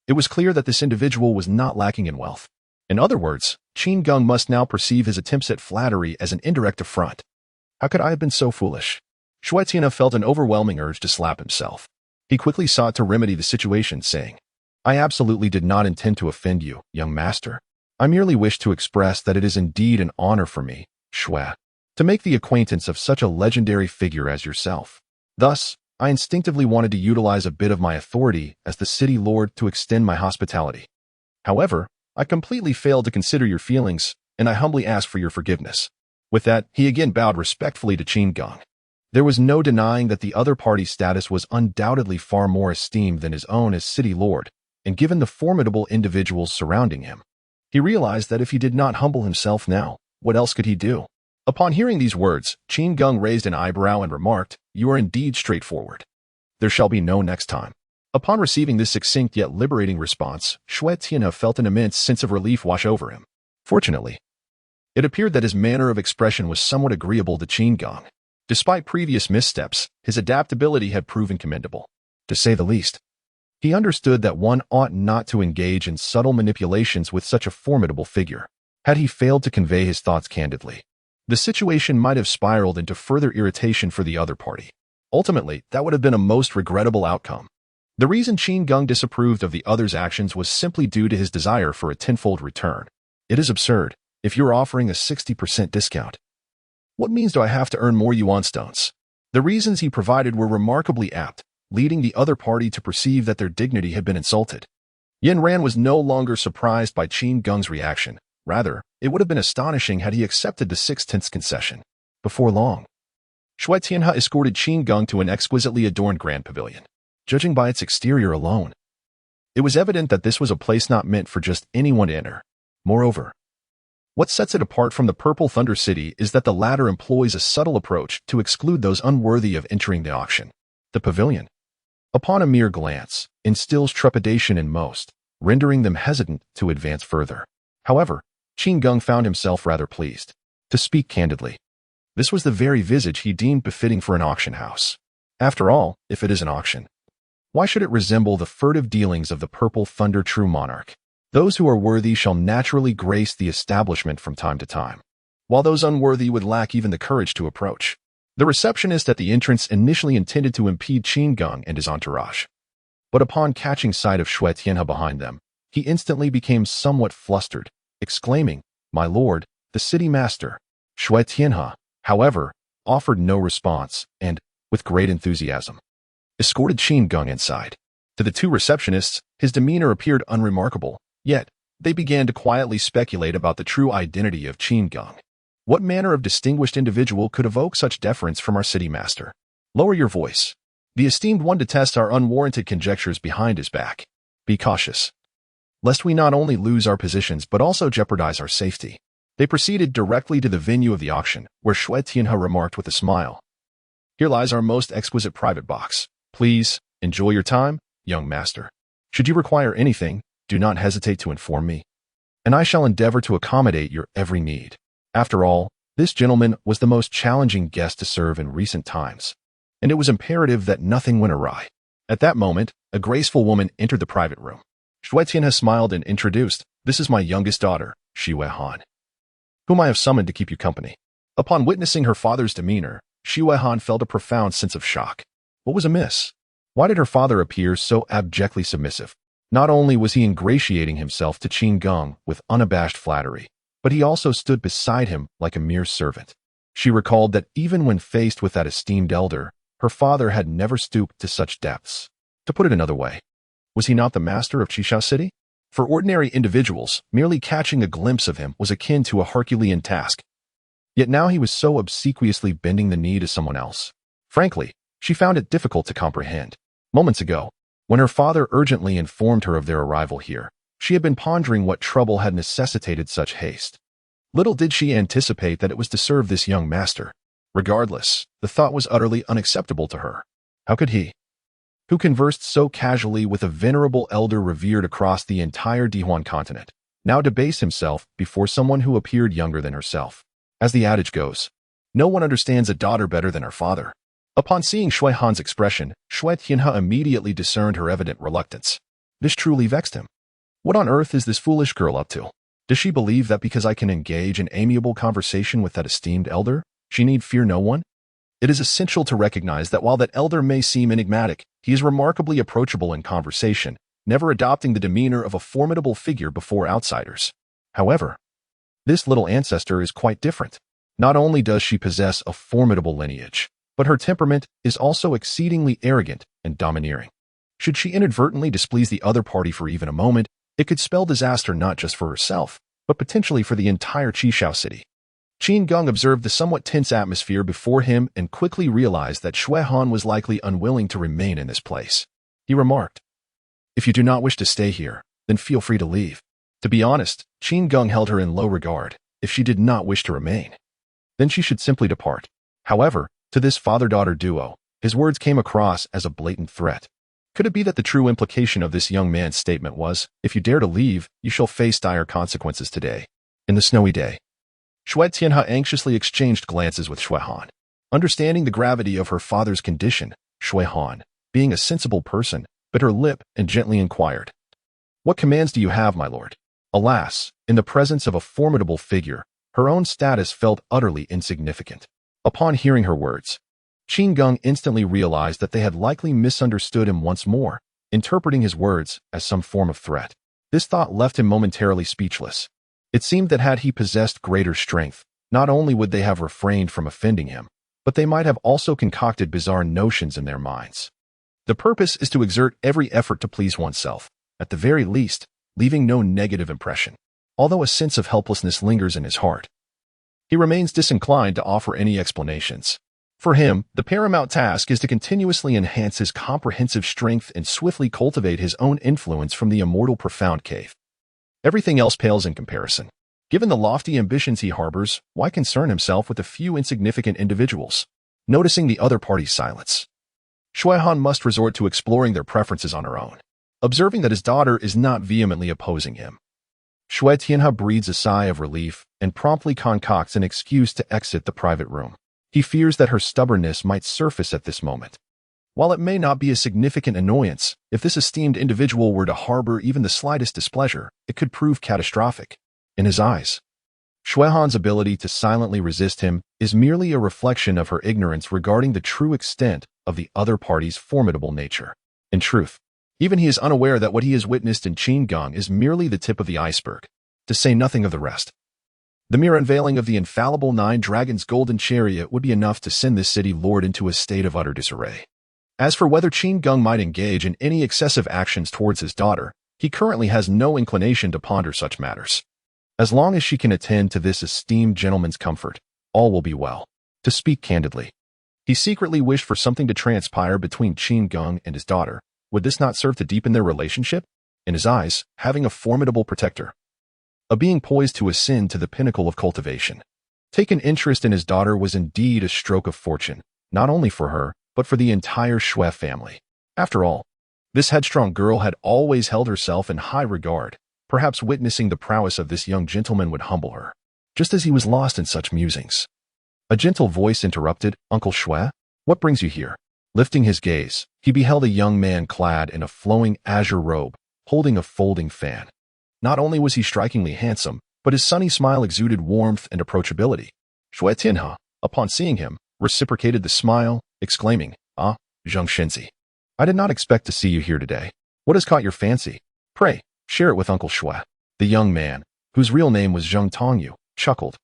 It was clear that this individual was not lacking in wealth. In other words, Qin Geng must now perceive his attempts at flattery as an indirect affront. How could I have been so foolish? Shui Tianhe felt an overwhelming urge to slap himself. He quickly sought to remedy the situation, saying, I absolutely did not intend to offend you, young master. I merely wish to express that it is indeed an honor for me, Shui, to make the acquaintance of such a legendary figure as yourself. Thus, I instinctively wanted to utilize a bit of my authority as the city lord to extend my hospitality. However, I completely failed to consider your feelings, and I humbly ask for your forgiveness. With that, he again bowed respectfully to Qin Geng. There was no denying that the other party's status was undoubtedly far more esteemed than his own as city lord, and given the formidable individuals surrounding him, he realized that if he did not humble himself now, what else could he do? Upon hearing these words, Qin Geng raised an eyebrow and remarked, You are indeed straightforward. There shall be no next time. Upon receiving this succinct yet liberating response, Shui Tianhe felt an immense sense of relief wash over him. Fortunately, it appeared that his manner of expression was somewhat agreeable to Qin Geng. Despite previous missteps, his adaptability had proven commendable, to say the least. He understood that one ought not to engage in subtle manipulations with such a formidable figure. Had he failed to convey his thoughts candidly, the situation might have spiraled into further irritation for the other party. Ultimately, that would have been a most regrettable outcome. The reason Qin Geng disapproved of the other's actions was simply due to his desire for a tenfold return. It is absurd. If you're offering a 60% discount, what means do I have to earn more yuan stones? The reasons he provided were remarkably apt, leading the other party to perceive that their dignity had been insulted. Yin Ran was no longer surprised by Qin Geng's reaction. Rather, it would have been astonishing had he accepted the 6/10 concession. Before long, Shui Tianhe escorted Qin Geng to an exquisitely adorned grand pavilion. Judging by its exterior alone, it was evident that this was a place not meant for just anyone to enter. Moreover, what sets it apart from the Purple Thunder City is that the latter employs a subtle approach to exclude those unworthy of entering the auction. The pavilion, upon a mere glance, instills trepidation in most, rendering them hesitant to advance further. However, Qin Geng found himself rather pleased. To speak candidly, this was the very visage he deemed befitting for an auction house. After all, if it is an auction, Why should it resemble the furtive dealings of the purple thunder true monarch? Those who are worthy shall naturally grace the establishment from time to time, while those unworthy would lack even the courage to approach. The receptionist at the entrance initially intended to impede Qin Geng and his entourage, but upon catching sight of Shui Tianhe behind them, he instantly became somewhat flustered, exclaiming, "My lord, the city master." Shui Tianhe, however, offered no response and, with great enthusiasm, escorted Qin Geng inside. To the two receptionists, his demeanor appeared unremarkable, yet they began to quietly speculate about the true identity of Qin Geng. What manner of distinguished individual could evoke such deference from our city master? Lower your voice. The esteemed one detests our unwarranted conjectures behind his back. Be cautious, lest we not only lose our positions but also jeopardize our safety. They proceeded directly to the venue of the auction, where Shui Tianhe remarked with a smile, "Here lies our most exquisite private box. Please, enjoy your time, young master. Should you require anything, do not hesitate to inform me, and I shall endeavor to accommodate your every need." After all, this gentleman was the most challenging guest to serve in recent times, and it was imperative that nothing went awry. At that moment, a graceful woman entered the private room. Shui Tianhe smiled and introduced, "This is my youngest daughter, Shi Weihan, whom I have summoned to keep you company." Upon witnessing her father's demeanor, Shi Weihan felt a profound sense of shock. What was amiss? Why did her father appear so abjectly submissive? Not only was he ingratiating himself to Qin Geng with unabashed flattery, but he also stood beside him like a mere servant. She recalled that even when faced with that esteemed elder, her father had never stooped to such depths. To put it another way, was he not the master of Qishao City? For ordinary individuals, merely catching a glimpse of him was akin to a Herculean task. Yet now he was so obsequiously bending the knee to someone else. Frankly, she found it difficult to comprehend. Moments ago, when her father urgently informed her of their arrival here, she had been pondering what trouble had necessitated such haste. Little did she anticipate that it was to serve this young master. Regardless, the thought was utterly unacceptable to her. How could he, who conversed so casually with a venerable elder revered across the entire Dihuan continent, now debase himself before someone who appeared younger than herself? As the adage goes, no one understands a daughter better than her father. Upon seeing Shui Han's expression, Shui Tianhe immediately discerned her evident reluctance. This truly vexed him. What on earth is this foolish girl up to? Does she believe that because I can engage in amiable conversation with that esteemed elder, she need fear no one? It is essential to recognize that while that elder may seem enigmatic, he is remarkably approachable in conversation, never adopting the demeanor of a formidable figure before outsiders. However, this little ancestor is quite different. Not only does she possess a formidable lineage, but her temperament is also exceedingly arrogant and domineering. Should she inadvertently displease the other party for even a moment, it could spell disaster not just for herself, but potentially for the entire Qishao city. Qin Geng observed the somewhat tense atmosphere before him and quickly realized that Shui Han was likely unwilling to remain in this place. He remarked, "If you do not wish to stay here, then feel free to leave." To be honest, Qin Geng held her in low regard. If she did not wish to remain, then she should simply depart. However, to this father-daughter duo, his words came across as a blatant threat. Could it be that the true implication of this young man's statement was, "If you dare to leave, you shall face dire consequences today, in the snowy day"? Shui Tianhe anxiously exchanged glances with Shui Han. Understanding the gravity of her father's condition, Shui Han, being a sensible person, bit her lip and gently inquired, "What commands do you have, my lord?" Alas, in the presence of a formidable figure, her own status felt utterly insignificant. Upon hearing her words, Qin Geng instantly realized that they had likely misunderstood him once more, interpreting his words as some form of threat. This thought left him momentarily speechless. It seemed that had he possessed greater strength, not only would they have refrained from offending him, but they might have also concocted bizarre notions in their minds. The purpose is to exert every effort to please oneself, at the very least, leaving no negative impression. Although a sense of helplessness lingers in his heart, he remains disinclined to offer any explanations. For him, the paramount task is to continuously enhance his comprehensive strength and swiftly cultivate his own influence from the immortal profound cave. Everything else pales in comparison. Given the lofty ambitions he harbors, why concern himself with a few insignificant individuals? Noticing the other party's silence, Shui Han must resort to exploring their preferences on her own. Observing that his daughter is not vehemently opposing him, Shui Tianhe breathes a sigh of relief and promptly concocts an excuse to exit the private room. He fears that her stubbornness might surface at this moment. While it may not be a significant annoyance, if this esteemed individual were to harbor even the slightest displeasure, it could prove catastrophic. In his eyes, Shui Han's ability to silently resist him is merely a reflection of her ignorance regarding the true extent of the other party's formidable nature. In truth, even he is unaware that what he has witnessed in Qin Geng is merely the tip of the iceberg, to say nothing of the rest. The mere unveiling of the infallible 9 Dragons' golden chariot would be enough to send this city lord into a state of utter disarray. As for whether Qin Geng might engage in any excessive actions towards his daughter, he currently has no inclination to ponder such matters. As long as she can attend to this esteemed gentleman's comfort, all will be well. To speak candidly, he secretly wished for something to transpire between Qin Geng and his daughter. Would this not serve to deepen their relationship? In his eyes, having a formidable protector, a being poised to ascend to the pinnacle of cultivation, take an interest in his daughter was indeed a stroke of fortune, not only for her, but for the entire Shui family. After all, this headstrong girl had always held herself in high regard. Perhaps witnessing the prowess of this young gentleman would humble her. Just as he was lost in such musings, a gentle voice interrupted, "Uncle Shui, what brings you here?" Lifting his gaze, he beheld a young man clad in a flowing azure robe, holding a folding fan. Not only was he strikingly handsome, but his sunny smile exuded warmth and approachability. Shui Tianhe, upon seeing him, reciprocated the smile, exclaiming, "Ah, Zheng Shenzi, I did not expect to see you here today. What has caught your fancy? Pray, share it with Uncle Shui." The young man, whose real name was Zheng Tongyu, chuckled.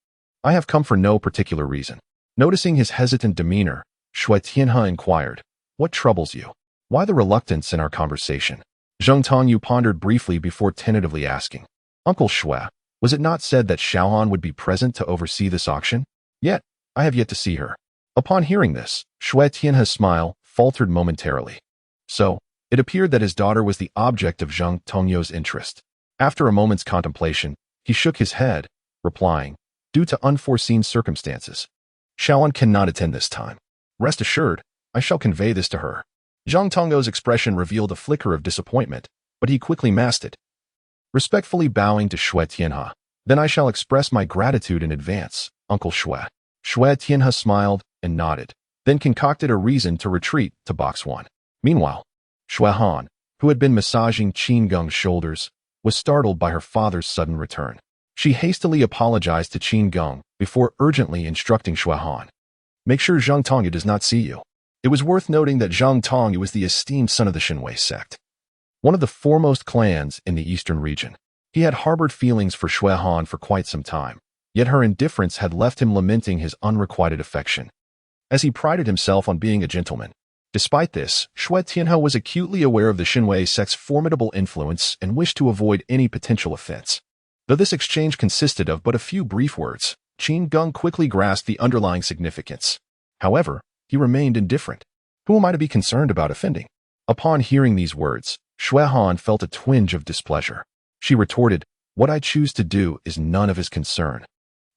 "I have come for no particular reason." Noticing his hesitant demeanor, Shui Tianhe inquired, "What troubles you? Why the reluctance in our conversation?" Zheng Tongyu pondered briefly before tentatively asking, "Uncle Shui, was it not said that Xiaohan would be present to oversee this auction? Yet, I have yet to see her." Upon hearing this, Shui Tianhe's smile faltered momentarily. So, it appeared that his daughter was the object of Zheng Tongyu's interest. After a moment's contemplation, he shook his head, replying, "Due to unforeseen circumstances, Xiaohan cannot attend this time. Rest assured, I shall convey this to her." Zheng Tongyu's expression revealed a flicker of disappointment, but he quickly masked it. Respectfully bowing to Shui Tianhe, "Then I shall express my gratitude in advance, Uncle Shui." Shui Tianhe smiled and nodded, then concocted a reason to retreat to Box 1. Meanwhile, Shui Han, who had been massaging Qin Geng's shoulders, was startled by her father's sudden return. She hastily apologized to Qin Geng before urgently instructing Shui Han, "Make sure Zheng Tongyu does not see you." It was worth noting that Zheng Tongyu was the esteemed son of the Xinwei sect, one of the foremost clans in the eastern region. He had harbored feelings for Shui Han for quite some time, yet her indifference had left him lamenting his unrequited affection, as he prided himself on being a gentleman. Despite this, Shui Tianhe was acutely aware of the Xinwei sect's formidable influence and wished to avoid any potential offense. Though this exchange consisted of but a few brief words, Qin Geng quickly grasped the underlying significance. However, he remained indifferent. Who am I to be concerned about offending? Upon hearing these words, Shui Han felt a twinge of displeasure. She retorted, "What I choose to do is none of his concern."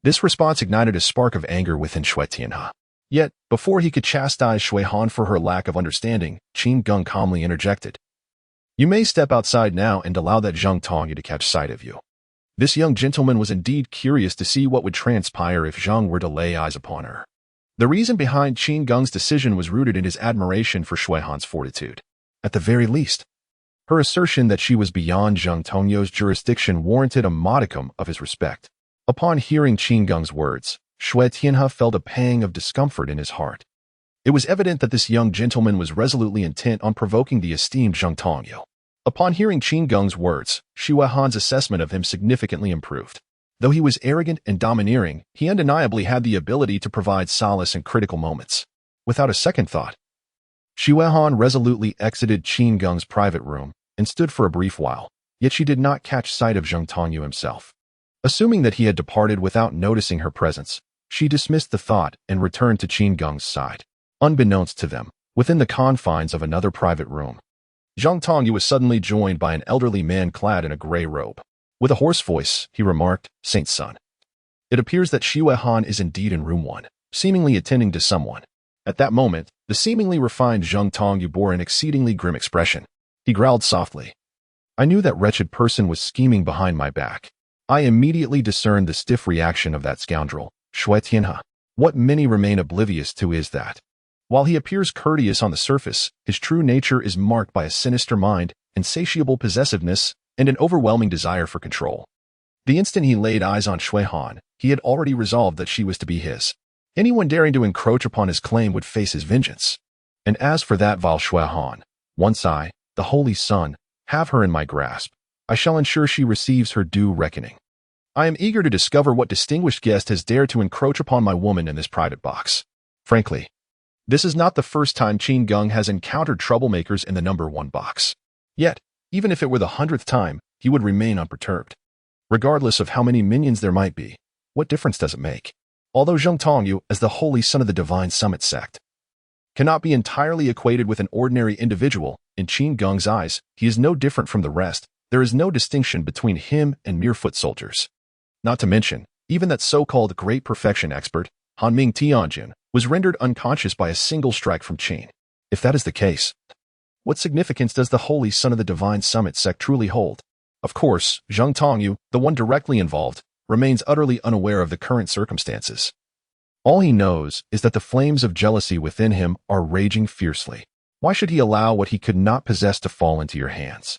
This response ignited a spark of anger within Shui Tianhe. Yet, before he could chastise Shui Han for her lack of understanding, Qin Geng calmly interjected, "You may step outside now and allow that Zheng Tongyu to catch sight of you." This young gentleman was indeed curious to see what would transpire if Zheng were to lay eyes upon her. The reason behind Qin Geng's decision was rooted in his admiration for Shui Han's fortitude. At the very least, her assertion that she was beyond Zheng Tongyu's jurisdiction warranted a modicum of his respect. Upon hearing Qin Geng's words, Shui Tianhe felt a pang of discomfort in his heart. It was evident that this young gentleman was resolutely intent on provoking the esteemed Zheng Tongyu. Upon hearing Qin Geng's words, Shui Han's assessment of him significantly improved. Though he was arrogant and domineering, he undeniably had the ability to provide solace in critical moments. Without a second thought, Shui Han resolutely exited Qin Geng's private room and stood for a brief while, yet she did not catch sight of Zheng Tongyu himself. Assuming that he had departed without noticing her presence, she dismissed the thought and returned to Qin Geng's side. Unbeknownst to them, within the confines of another private room, Zheng Tongyu was suddenly joined by an elderly man clad in a gray robe. With a hoarse voice, he remarked, "Saint's son, it appears that Shui Han is indeed in room 1, seemingly attending to someone." At that moment, the seemingly refined Zheng Tongyu bore an exceedingly grim expression. He growled softly, "I knew that wretched person was scheming behind my back. I immediately discerned the stiff reaction of that scoundrel, Shui Tianhe. What many remain oblivious to is that, While he appears courteous on the surface, his true nature is marked by a sinister mind, insatiable possessiveness, and an overwhelming desire for control. The instant he laid eyes on Shui Han, he had already resolved that she was to be his. Anyone daring to encroach upon his claim would face his vengeance. And as for that vile Shui Han, once I, the Holy Sun, have her in my grasp, I shall ensure she receives her due reckoning. I am eager to discover what distinguished guest has dared to encroach upon my woman in this private box. Frankly, this is not the first time Qin Geng has encountered troublemakers in the number 1 box. Yet, even if it were the 100th time, he would remain unperturbed. Regardless of how many minions there might be, what difference does it make? Although Zheng Tongyu, as the Holy Son of the Divine Summit sect, cannot be entirely equated with an ordinary individual, in Qin Geng's eyes, he is no different from the rest. There is no distinction between him and mere foot soldiers. Not to mention, even that so-called great perfection expert, Hanming Tianjin, was rendered unconscious by a single strike from Qin. If that is the case, what significance does the Holy Son of the Divine Summit sect truly hold? Of course, Zheng Tongyu, the one directly involved, remains utterly unaware of the current circumstances. All he knows is that the flames of jealousy within him are raging fiercely. Why should he allow what he could not possess to fall into your hands?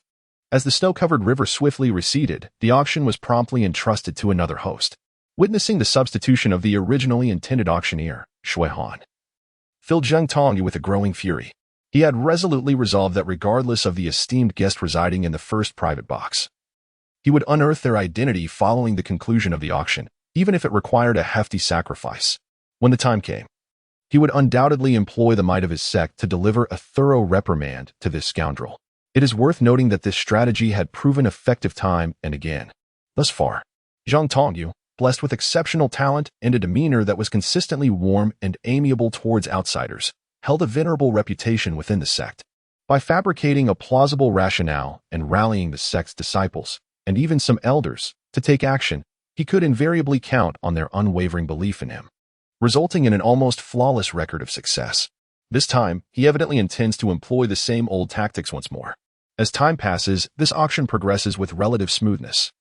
As the snow-covered river swiftly receded, the auction was promptly entrusted to another host. Witnessing the substitution of the originally intended auctioneer, Shui Han filled Zheng Tongyu with a growing fury. He had resolutely resolved that regardless of the esteemed guest residing in the first private box, he would unearth their identity following the conclusion of the auction, even if it required a hefty sacrifice. When the time came, he would undoubtedly employ the might of his sect to deliver a thorough reprimand to this scoundrel. It is worth noting that this strategy had proven effective time and again. Thus far, Zheng Tongyu, blessed with exceptional talent and a demeanor that was consistently warm and amiable towards outsiders, held a venerable reputation within the sect. By fabricating a plausible rationale and rallying the sect's disciples, and even some elders, to take action, he could invariably count on their unwavering belief in him, resulting in an almost flawless record of success. This time, he evidently intends to employ the same old tactics once more. As time passes, this auction progresses with relative smoothness.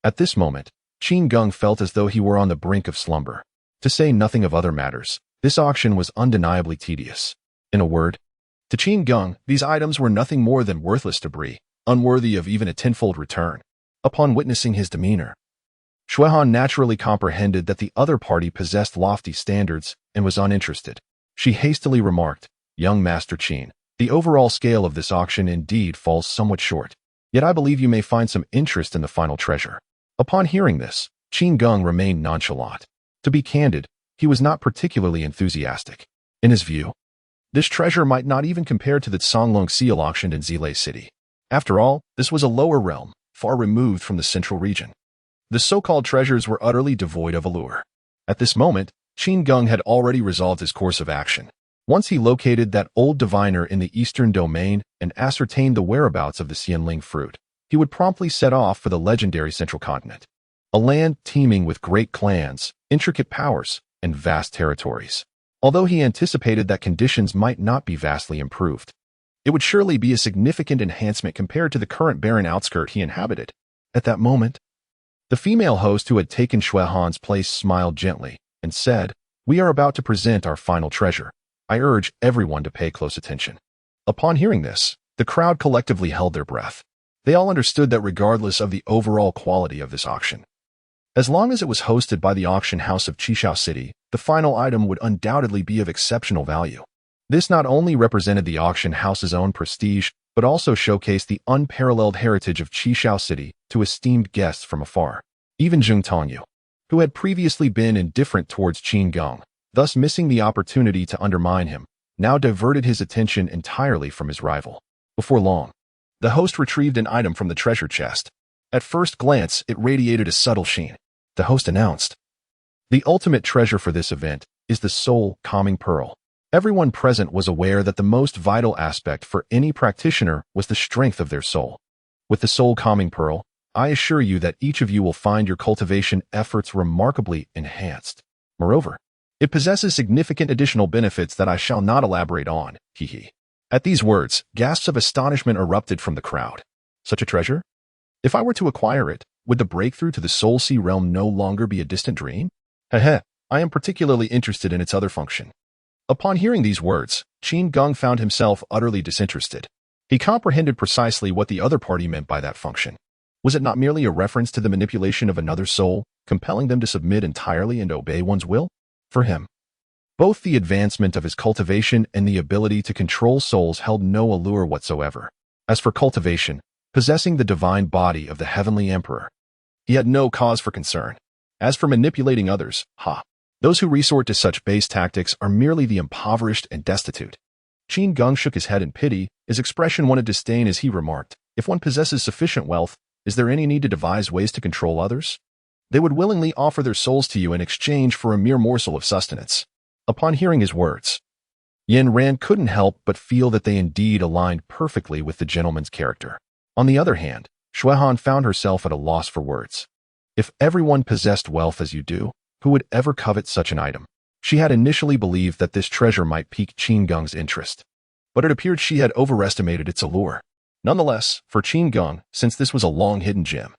At this moment, Qin Geng felt as though he were on the brink of slumber. To say nothing of other matters, this auction was undeniably tedious. In a word, to Qin Geng, these items were nothing more than worthless debris, unworthy of even a tenfold return. Upon witnessing his demeanor, Shui Han naturally comprehended that the other party possessed lofty standards and was uninterested. She hastily remarked, "Young Master Qin, the overall scale of this auction indeed falls somewhat short, yet I believe you may find some interest in the final treasure." Upon hearing this, Qin Geng remained nonchalant. To be candid, he was not particularly enthusiastic. In his view, this treasure might not even compare to the Songlong seal auctioned in Zilei City. After all, this was a lower realm, far removed from the central region. The so-called treasures were utterly devoid of allure. At this moment, Qin Geng had already resolved his course of action. Once he located that old diviner in the eastern domain and ascertained the whereabouts of the Xianling fruit, he would promptly set off for the legendary central continent, a land teeming with great clans, intricate powers, and vast territories. Although he anticipated that conditions might not be vastly improved, it would surely be a significant enhancement compared to the current barren outskirt he inhabited. At that moment, the female host who had taken Shui Han's place smiled gently and said, "We are about to present our final treasure. I urge everyone to pay close attention." Upon hearing this, the crowd collectively held their breath. They all understood that regardless of the overall quality of this auction, as long as it was hosted by the auction house of Qishao City, the final item would undoubtedly be of exceptional value. This not only represented the auction house's own prestige, but also showcased the unparalleled heritage of Qishao City to esteemed guests from afar. Even Zheng Tongyu, who had previously been indifferent towards Qin Geng, thus missing the opportunity to undermine him, now diverted his attention entirely from his rival. Before long, the host retrieved an item from the treasure chest. At first glance, it radiated a subtle sheen. The host announced, "The ultimate treasure for this event is the soul calming pearl." Everyone present was aware that the most vital aspect for any practitioner was the strength of their soul. With the soul calming pearl, I assure you that each of you will find your cultivation efforts remarkably enhanced. Moreover, it possesses significant additional benefits that I shall not elaborate on, hee. At these words, gasps of astonishment erupted from the crowd. Such a treasure? If I were to acquire it, would the breakthrough to the Soul Sea realm no longer be a distant dream? Heh, I am particularly interested in its other function. Upon hearing these words, Qin Geng found himself utterly disinterested. He comprehended precisely what the other party meant by that function. Was it not merely a reference to the manipulation of another's soul, compelling them to submit entirely and obey one's will? For him, both the advancement of his cultivation and the ability to control souls held no allure whatsoever. As for cultivation, possessing the divine body of the heavenly emperor, he had no cause for concern. As for manipulating others, those who resort to such base tactics are merely the impoverished and destitute. Qin Geng shook his head in pity, his expression one of disdain as he remarked, if one possesses sufficient wealth, is there any need to devise ways to control others? They would willingly offer their souls to you in exchange for a mere morsel of sustenance. Upon hearing his words, Yin Ran couldn't help but feel that they indeed aligned perfectly with the gentleman's character. On the other hand, Shuehan found herself at a loss for words. If everyone possessed wealth as you do, who would ever covet such an item? She had initially believed that this treasure might pique Qin Geng's interest, but it appeared she had overestimated its allure. Nonetheless, for Qin Geng, since this was a long-hidden gem,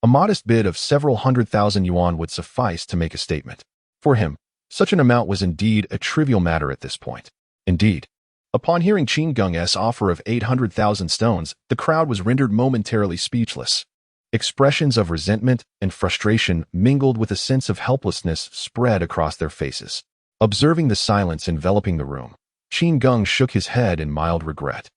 a modest bid of several 100,000 yuan would suffice to make a statement. For him, such an amount was indeed a trivial matter at this point. Indeed, upon hearing Qin Geng's offer of 800,000 stones, the crowd was rendered momentarily speechless. Expressions of resentment and frustration mingled with a sense of helplessness spread across their faces. Observing the silence enveloping the room, Qin Geng shook his head in mild regret,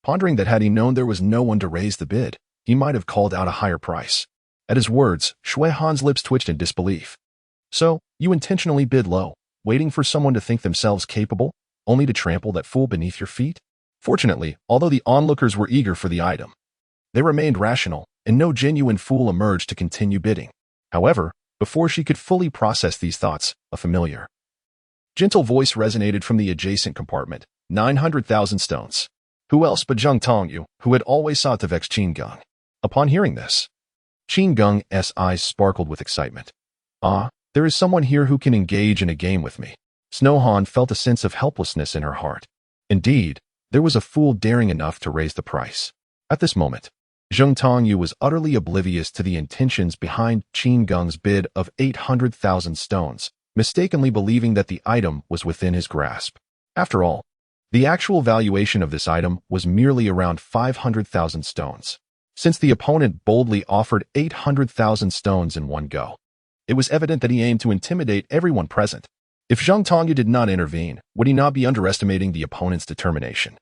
pondering that had he known there was no one to raise the bid, he might have called out a higher price. At his words, Shuehan's lips twitched in disbelief. So, you intentionally bid low, waiting for someone to think themselves capable, only to trample that fool beneath your feet? Fortunately, although the onlookers were eager for the item, they remained rational, and no genuine fool emerged to continue bidding. However, before she could fully process these thoughts, a familiar, gentle voice resonated from the adjacent compartment. 900,000 stones. Who else but Zheng Tongyu, who had always sought to vex Qin Geng? Upon hearing this, Qin Geng's eyes sparkled with excitement. There is someone here who can engage in a game with me. Snowhan felt a sense of helplessness in her heart. Indeed, there was a fool daring enough to raise the price. At this moment, Zheng Tongyu was utterly oblivious to the intentions behind Qin Geng's bid of 800,000 stones, mistakenly believing that the item was within his grasp. After all, the actual valuation of this item was merely around 500,000 stones. Since the opponent boldly offered 800,000 stones in one go, it was evident that he aimed to intimidate everyone present. If Zheng Tongyu did not intervene, would he not be underestimating the opponent's determination,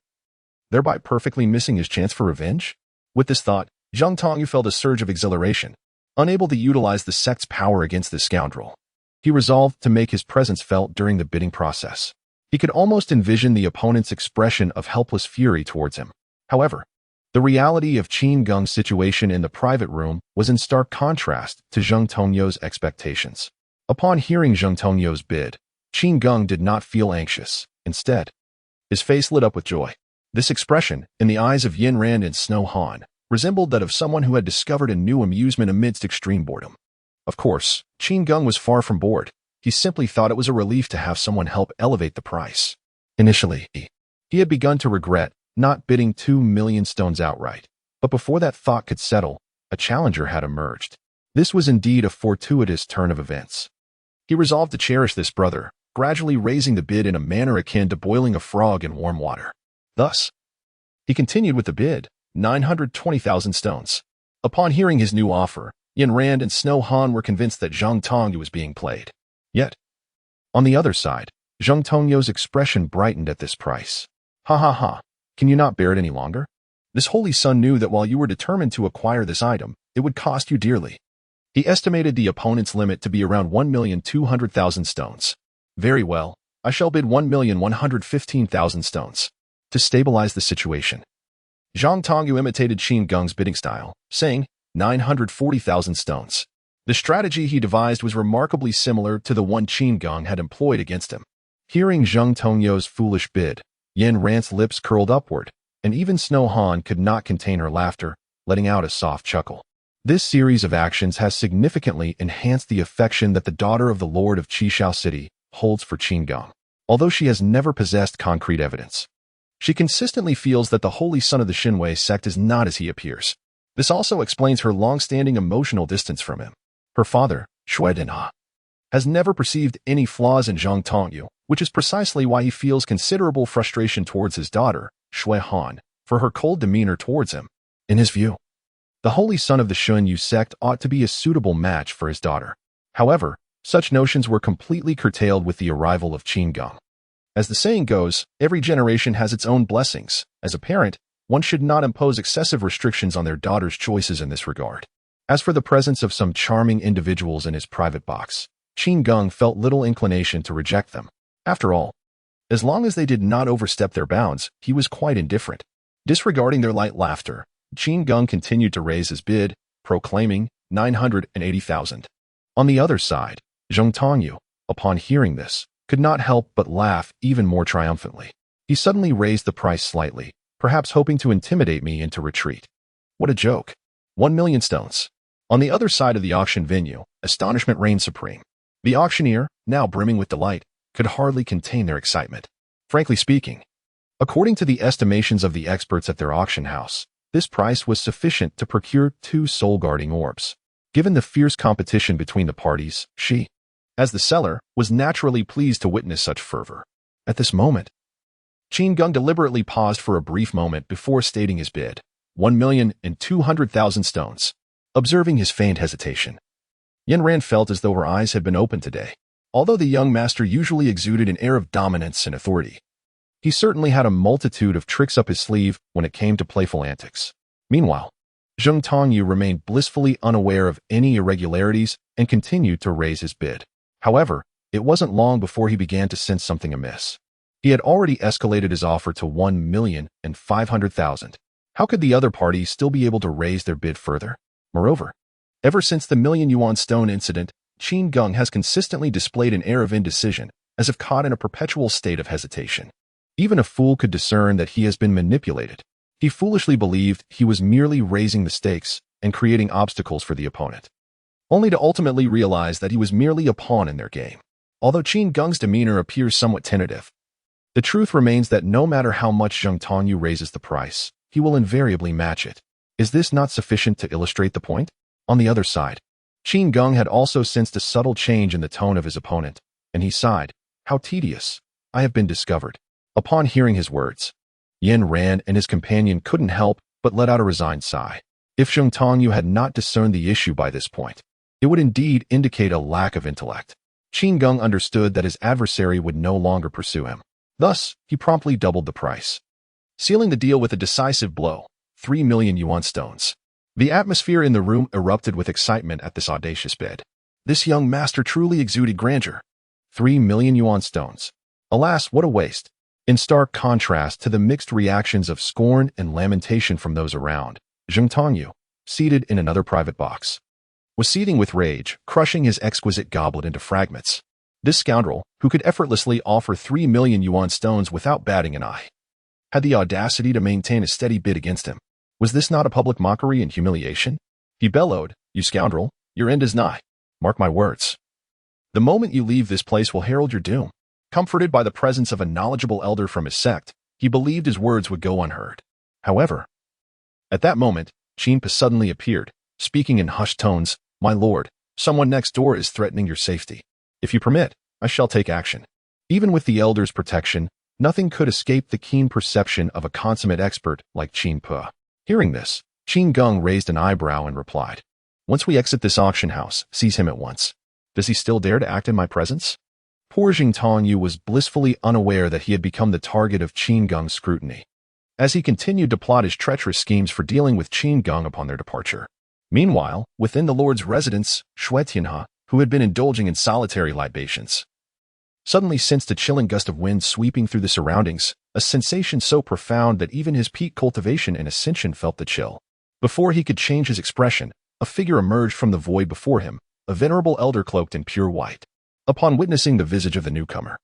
thereby perfectly missing his chance for revenge? With this thought, Zheng Tongyu felt a surge of exhilaration. Unable to utilize the sect's power against this scoundrel, he resolved to make his presence felt during the bidding process. He could almost envision the opponent's expression of helpless fury towards him. However, the reality of Qin Geng's situation in the private room was in stark contrast to Zheng Tongyu's expectations. Upon hearing Zheng Tongyu's bid, Qin Geng did not feel anxious. Instead, his face lit up with joy. This expression, in the eyes of Yin Rand and Snow Han, resembled that of someone who had discovered a new amusement amidst extreme boredom. Of course, Qin Geng was far from bored. He simply thought it was a relief to have someone help elevate the price. Initially, he had begun to regret not bidding 2 million stones outright. But before that thought could settle, a challenger had emerged. This was indeed a fortuitous turn of events. He resolved to cherish this brother, gradually raising the bid in a manner akin to boiling a frog in warm water. Thus, he continued with the bid, 920,000 stones. Upon hearing his new offer, Yin Rand and Snow Han were convinced that Zheng Tongyu was being played. Yet, on the other side, Zheng Tongyu's expression brightened at this price. Ha ha ha, can you not bear it any longer? This holy son knew that while you were determined to acquire this item, it would cost you dearly. He estimated the opponent's limit to be around 1,200,000 stones. Very well, I shall bid 1,115,000 stones. To stabilize the situation, Zheng Tongyu imitated Qin Geng's bidding style, saying 940,000 stones. The strategy he devised was remarkably similar to the one Qin Geng had employed against him. Hearing Zheng Tongyu's foolish bid, Yin Rant's lips curled upward, and even Snow Han could not contain her laughter, letting out a soft chuckle. This series of actions has significantly enhanced the affection that the daughter of the Lord of Qishao City holds for Qin Geng. Although she has never possessed concrete evidence, she consistently feels that the holy son of the Xinwei sect is not as he appears. This also explains her long-standing emotional distance from him. Her father, Shui Denha, has never perceived any flaws in Zheng Tongyu, which is precisely why he feels considerable frustration towards his daughter, Shui Han, for her cold demeanor towards him. In his view, the holy son of the Xun Yu sect ought to be a suitable match for his daughter. However, such notions were completely curtailed with the arrival of Qin Geng. As the saying goes, every generation has its own blessings. As a parent, one should not impose excessive restrictions on their daughter's choices in this regard. As for the presence of some charming individuals in his private box, Qin Geng felt little inclination to reject them. After all, as long as they did not overstep their bounds, he was quite indifferent. Disregarding their light laughter, Qin Geng continued to raise his bid, proclaiming 980,000. On the other side, Zheng Tongyu, upon hearing this, could not help but laugh even more triumphantly. He suddenly raised the price slightly, perhaps hoping to intimidate me into retreat. What a joke. 1,000,000 stones. On the other side of the auction venue, astonishment reigned supreme. The auctioneer, now brimming with delight, could hardly contain their excitement. Frankly speaking, according to the estimations of the experts at their auction house, this price was sufficient to procure 2 soul-guarding orbs. Given the fierce competition between the parties, she, as the seller, was naturally pleased to witness such fervor. At this moment, Qin Geng deliberately paused for a brief moment before stating his bid, 1,200,000 stones. Observing his feigned hesitation, Yan Ran felt as though her eyes had been opened today. Although the young master usually exuded an air of dominance and authority, he certainly had a multitude of tricks up his sleeve when it came to playful antics. Meanwhile, Zheng Tongyu remained blissfully unaware of any irregularities and continued to raise his bid. However, it wasn't long before he began to sense something amiss. He had already escalated his offer to 1,500,000. How could the other party still be able to raise their bid further? Moreover, ever since the 1,000,000 yuan stone incident, Qin Geng has consistently displayed an air of indecision, as if caught in a perpetual state of hesitation. Even a fool could discern that he has been manipulated. He foolishly believed he was merely raising the stakes and creating obstacles for the opponent, only to ultimately realize that he was merely a pawn in their game. Although Qin Geng's demeanor appears somewhat tentative, the truth remains that no matter how much Zheng Tongyu raises the price, he will invariably match it. Is this not sufficient to illustrate the point? On the other side, Qin Geng had also sensed a subtle change in the tone of his opponent, and he sighed, "How tedious. I have been discovered." Upon hearing his words, Yan Ran and his companion couldn't help but let out a resigned sigh. If Zheng Tongyu had not discerned the issue by this point, it would indeed indicate a lack of intellect. Qin Geng understood that his adversary would no longer pursue him. Thus, he promptly doubled the price, sealing the deal with a decisive blow, 3,000,000 yuan stones. The atmosphere in the room erupted with excitement at this audacious bid. This young master truly exuded grandeur. 3,000,000 yuan stones. Alas, what a waste. In stark contrast to the mixed reactions of scorn and lamentation from those around, Zheng Tongyu, seated in another private box, was seething with rage, crushing his exquisite goblet into fragments. This scoundrel, who could effortlessly offer 3,000,000 yuan stones without batting an eye, had the audacity to maintain a steady bid against him. Was this not a public mockery and humiliation? He bellowed, "You scoundrel, your end is nigh. Mark my words. The moment you leave this place will herald your doom." Comforted by the presence of a knowledgeable elder from his sect, he believed his words would go unheard. However, at that moment, Qin Pa suddenly appeared, speaking in hushed tones, "My lord, someone next door is threatening your safety. If you permit, I shall take action." Even with the elder's protection, nothing could escape the keen perception of a consummate expert like Qin Pa. Hearing this, Qin Geng raised an eyebrow and replied, "Once we exit this auction house, seize him at once. Does he still dare to act in my presence?" Poor Zheng Tongyu was blissfully unaware that he had become the target of Qin Geng's scrutiny, as he continued to plot his treacherous schemes for dealing with Qin Geng upon their departure. Meanwhile, within the Lord's residence, Shui Tianhe, who had been indulging in solitary libations, suddenly sensed a chilling gust of wind sweeping through the surroundings, a sensation so profound that even his peak cultivation and ascension felt the chill. Before he could change his expression, a figure emerged from the void before him, a venerable elder cloaked in pure white. Upon witnessing the visage of the newcomer,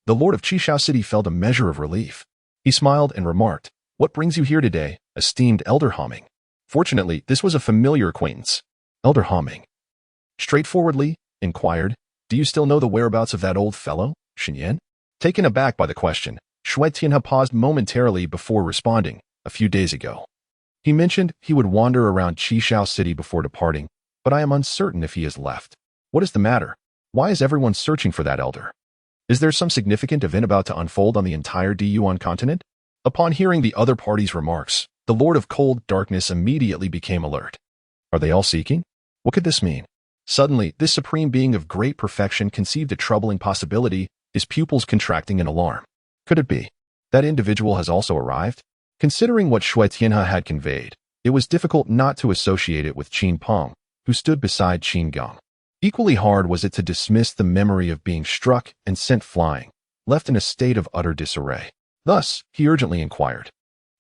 the Lord of Qishao City felt a measure of relief. He smiled and remarked, "What brings you here today, esteemed Elder Homing?" Fortunately, this was a familiar acquaintance. Elder Homing straightforwardly inquired, "Do you still know the whereabouts of that old fellow, Shinyan?" Taken aback by the question, Shui Tianhe paused momentarily before responding, "A few days ago. He mentioned he would wander around Qishao City before departing, but I am uncertain if he has left. What is the matter? Why is everyone searching for that elder?" Is there some significant event about to unfold on the entire Duyuan continent? Upon hearing the other party's remarks, the Lord of Cold Darkness immediately became alert. Are they all seeking? What could this mean? Suddenly, this supreme being of great perfection conceived a troubling possibility, his pupils contracting in alarm. Could it be that individual has also arrived? Considering what Shui Tianhe had conveyed, it was difficult not to associate it with Qin Peng, who stood beside Qin Geng. Equally hard was it to dismiss the memory of being struck and sent flying, left in a state of utter disarray. Thus, he urgently inquired,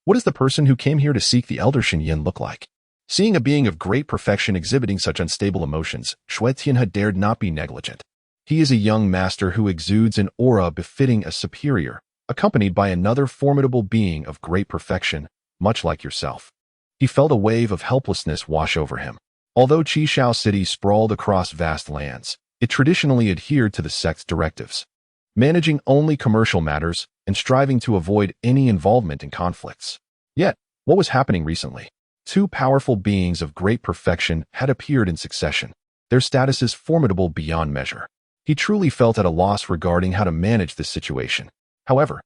"What does the person who came here to seek the elder Xinyan look like?" Seeing a being of great perfection exhibiting such unstable emotions, Shui Tianhe dared not be negligent. He is a young master who exudes an aura befitting a superior, accompanied by another formidable being of great perfection, much like yourself. He felt a wave of helplessness wash over him. Although Qishao City sprawled across vast lands, it traditionally adhered to the sect's directives, managing only commercial matters and striving to avoid any involvement in conflicts. Yet, what was happening recently? Two powerful beings of great perfection had appeared in succession, their statuses formidable beyond measure. He truly felt at a loss regarding how to manage this situation. However,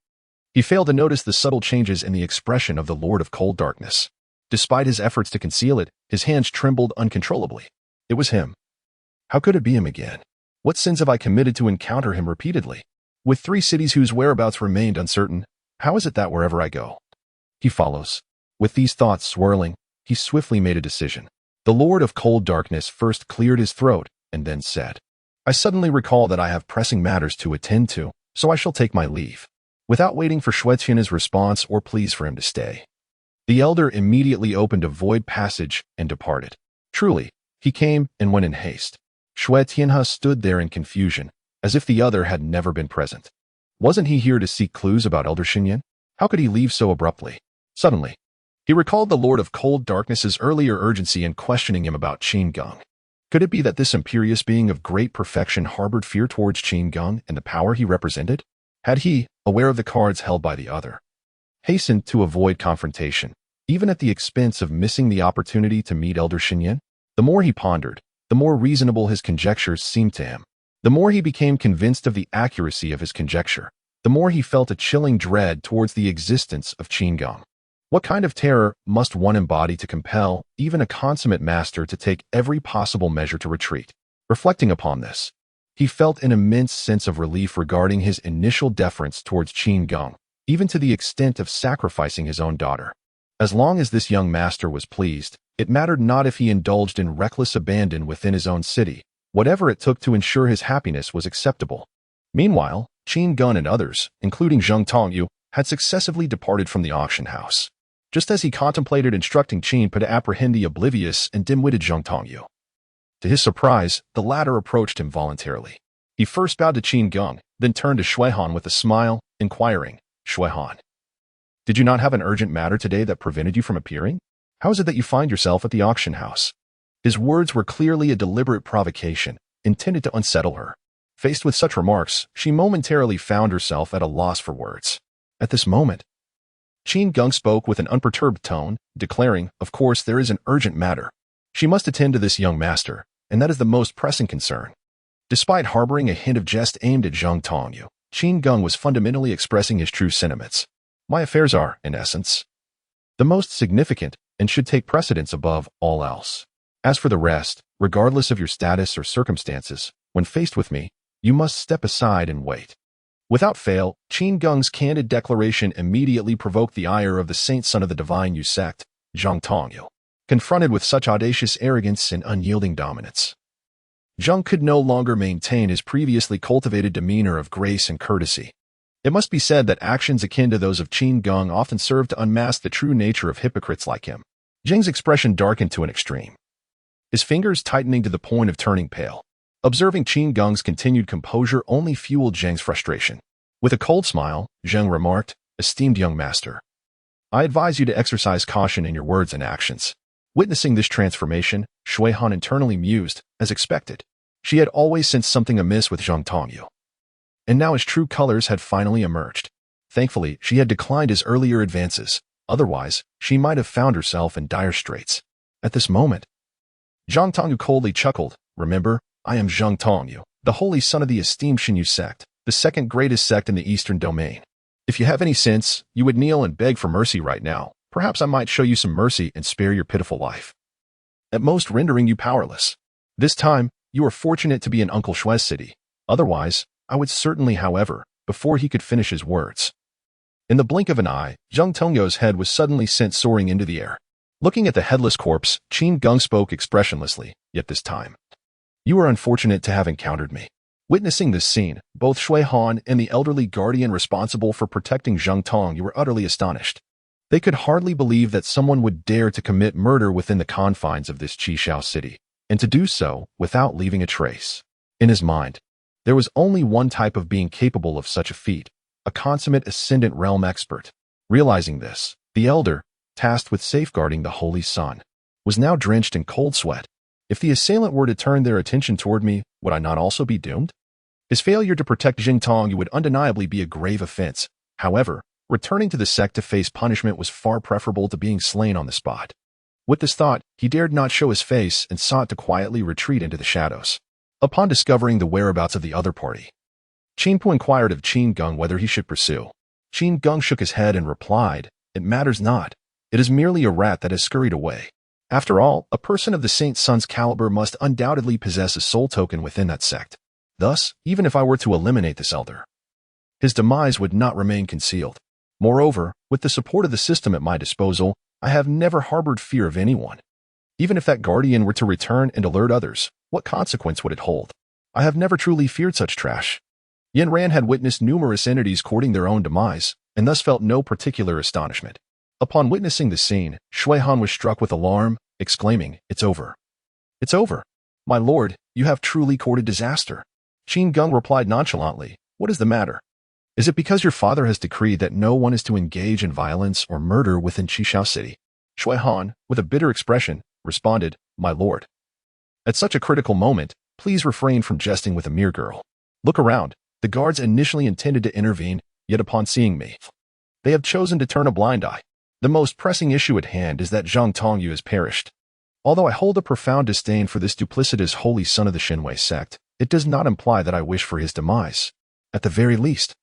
he failed to notice the subtle changes in the expression of the Lord of Cold Darkness. Despite his efforts to conceal it, his hands trembled uncontrollably. It was him. How could it be him again? What sins have I committed to encounter him repeatedly? With 3 cities whose whereabouts remained uncertain, how is it that wherever I go, he follows? With these thoughts swirling, he swiftly made a decision. The Lord of Cold Darkness first cleared his throat and then said, "I suddenly recall that I have pressing matters to attend to, so I shall take my leave." Without waiting for Shui Tianhe's response or pleas for him to stay, the elder immediately opened a void passage and departed. Truly, he came and went in haste. Shui Tianhe stood there in confusion, as if the other had never been present. Wasn't he here to seek clues about Elder Xinyan? How could he leave so abruptly? Suddenly, he recalled the Lord of Cold Darkness's earlier urgency in questioning him about Qin Geng. Could it be that this imperious being of great perfection harbored fear towards Qin Geng and the power he represented? Had he, aware of the cards held by the other, hastened to avoid confrontation, even at the expense of missing the opportunity to meet Elder Xinyan? The more he pondered, the more reasonable his conjectures seemed to him. The more he became convinced of the accuracy of his conjecture, the more he felt a chilling dread towards the existence of Qin Geng. What kind of terror must one embody to compel even a consummate master to take every possible measure to retreat? Reflecting upon this, he felt an immense sense of relief regarding his initial deference towards Qin Geng, even to the extent of sacrificing his own daughter. As long as this young master was pleased, it mattered not if he indulged in reckless abandon within his own city. Whatever it took to ensure his happiness was acceptable. Meanwhile, Qin Geng and others, including Zheng Tongyu, had successively departed from the auction house. Just as he contemplated instructing Qin Pa to apprehend the oblivious and dim-witted Zheng Tongyu. To his surprise, the latter approached him voluntarily. He first bowed to Qin Geng, then turned to Shui Han with a smile, inquiring, "Shui Han, did you not have an urgent matter today that prevented you from appearing? How is it that you find yourself at the auction house?" His words were clearly a deliberate provocation, intended to unsettle her. Faced with such remarks, she momentarily found herself at a loss for words. At this moment, Qin Geng spoke with an unperturbed tone, declaring, "Of course, there is an urgent matter. She must attend to this young master, and that is the most pressing concern." Despite harboring a hint of jest aimed at Zheng Tongyu, Qin Geng was fundamentally expressing his true sentiments. "My affairs are, in essence, the most significant and should take precedence above all else. As for the rest, regardless of your status or circumstances, when faced with me, you must step aside and wait." Without fail, Qin Geng's candid declaration immediately provoked the ire of the saint son of the divine Yu sect, Zheng Tongyu. Confronted with such audacious arrogance and unyielding dominance, Zheng could no longer maintain his previously cultivated demeanor of grace and courtesy. It must be said that actions akin to those of Qin Geng often serve to unmask the true nature of hypocrites like him. Zheng's expression darkened to an extreme, his fingers tightening to the point of turning pale. Observing Qin Geng's continued composure only fueled Zheng's frustration. With a cold smile, Zheng remarked, "Esteemed young master, I advise you to exercise caution in your words and actions." Witnessing this transformation, Shui Han internally mused, as expected. She had always sensed something amiss with Zheng Tongyu, and now his true colors had finally emerged. Thankfully, she had declined his earlier advances. Otherwise, she might have found herself in dire straits. At this moment, Zheng Tongyu coldly chuckled, "Remember, I am Zheng Tongyu, the holy son of the esteemed Xinyu sect. the second greatest sect in the Eastern Domain. If you have any sense, you would kneel and beg for mercy right now. Perhaps I might show you some mercy and spare your pitiful life, at most rendering you powerless. This time, you are fortunate to be in Uncle Shui's city. Otherwise, I would certainly, however, before he could finish his words. In the blink of an eye, Zhang Tongyo's head was suddenly sent soaring into the air. Looking at the headless corpse, Qin Geng spoke expressionlessly, yet this time. You are unfortunate to have encountered me. Witnessing this scene, both Shui Han and the elderly guardian responsible for protecting Zhang Tongyu were utterly astonished. They could hardly believe that someone would dare to commit murder within the confines of this Qishao city, and to do so without leaving a trace. In his mind, there was only one type of being capable of such a feat, a consummate ascendant realm expert. Realizing this, the elder, tasked with safeguarding the Holy Sun, was now drenched in cold sweat. If the assailant were to turn their attention toward me, would I not also be doomed? His failure to protect Jing Tongyu would undeniably be a grave offense. However, returning to the sect to face punishment was far preferable to being slain on the spot. With this thought, he dared not show his face and sought to quietly retreat into the shadows. Upon discovering the whereabouts of the other party, Qin Po inquired of Qin Geng whether he should pursue. Qin Geng shook his head and replied, "It matters not. It is merely a rat that has scurried away. After all, a person of the Saint Sun's caliber must undoubtedly possess a soul token within that sect. Thus, even if I were to eliminate this elder, his demise would not remain concealed. Moreover, with the support of the system at my disposal, I have never harbored fear of anyone. Even if that guardian were to return and alert others, what consequence would it hold? I have never truly feared such trash." Yen Ran had witnessed numerous entities courting their own demise, and thus felt no particular astonishment. Upon witnessing the scene, Shui Han was struck with alarm, exclaiming, "It's over. It's over. My lord, you have truly courted disaster." Qin Geng replied nonchalantly, "What is the matter? Is it because your father has decreed that no one is to engage in violence or murder within Qishao City?" Shui Han, with a bitter expression, responded, "My lord, at such a critical moment, please refrain from jesting with a mere girl. Look around. The guards initially intended to intervene, yet upon seeing me, they have chosen to turn a blind eye. The most pressing issue at hand is that Zhang Tongyu has perished. Although I hold a profound disdain for this duplicitous holy son of the Xinwei sect, it does not imply that I wish for his demise. At the very least,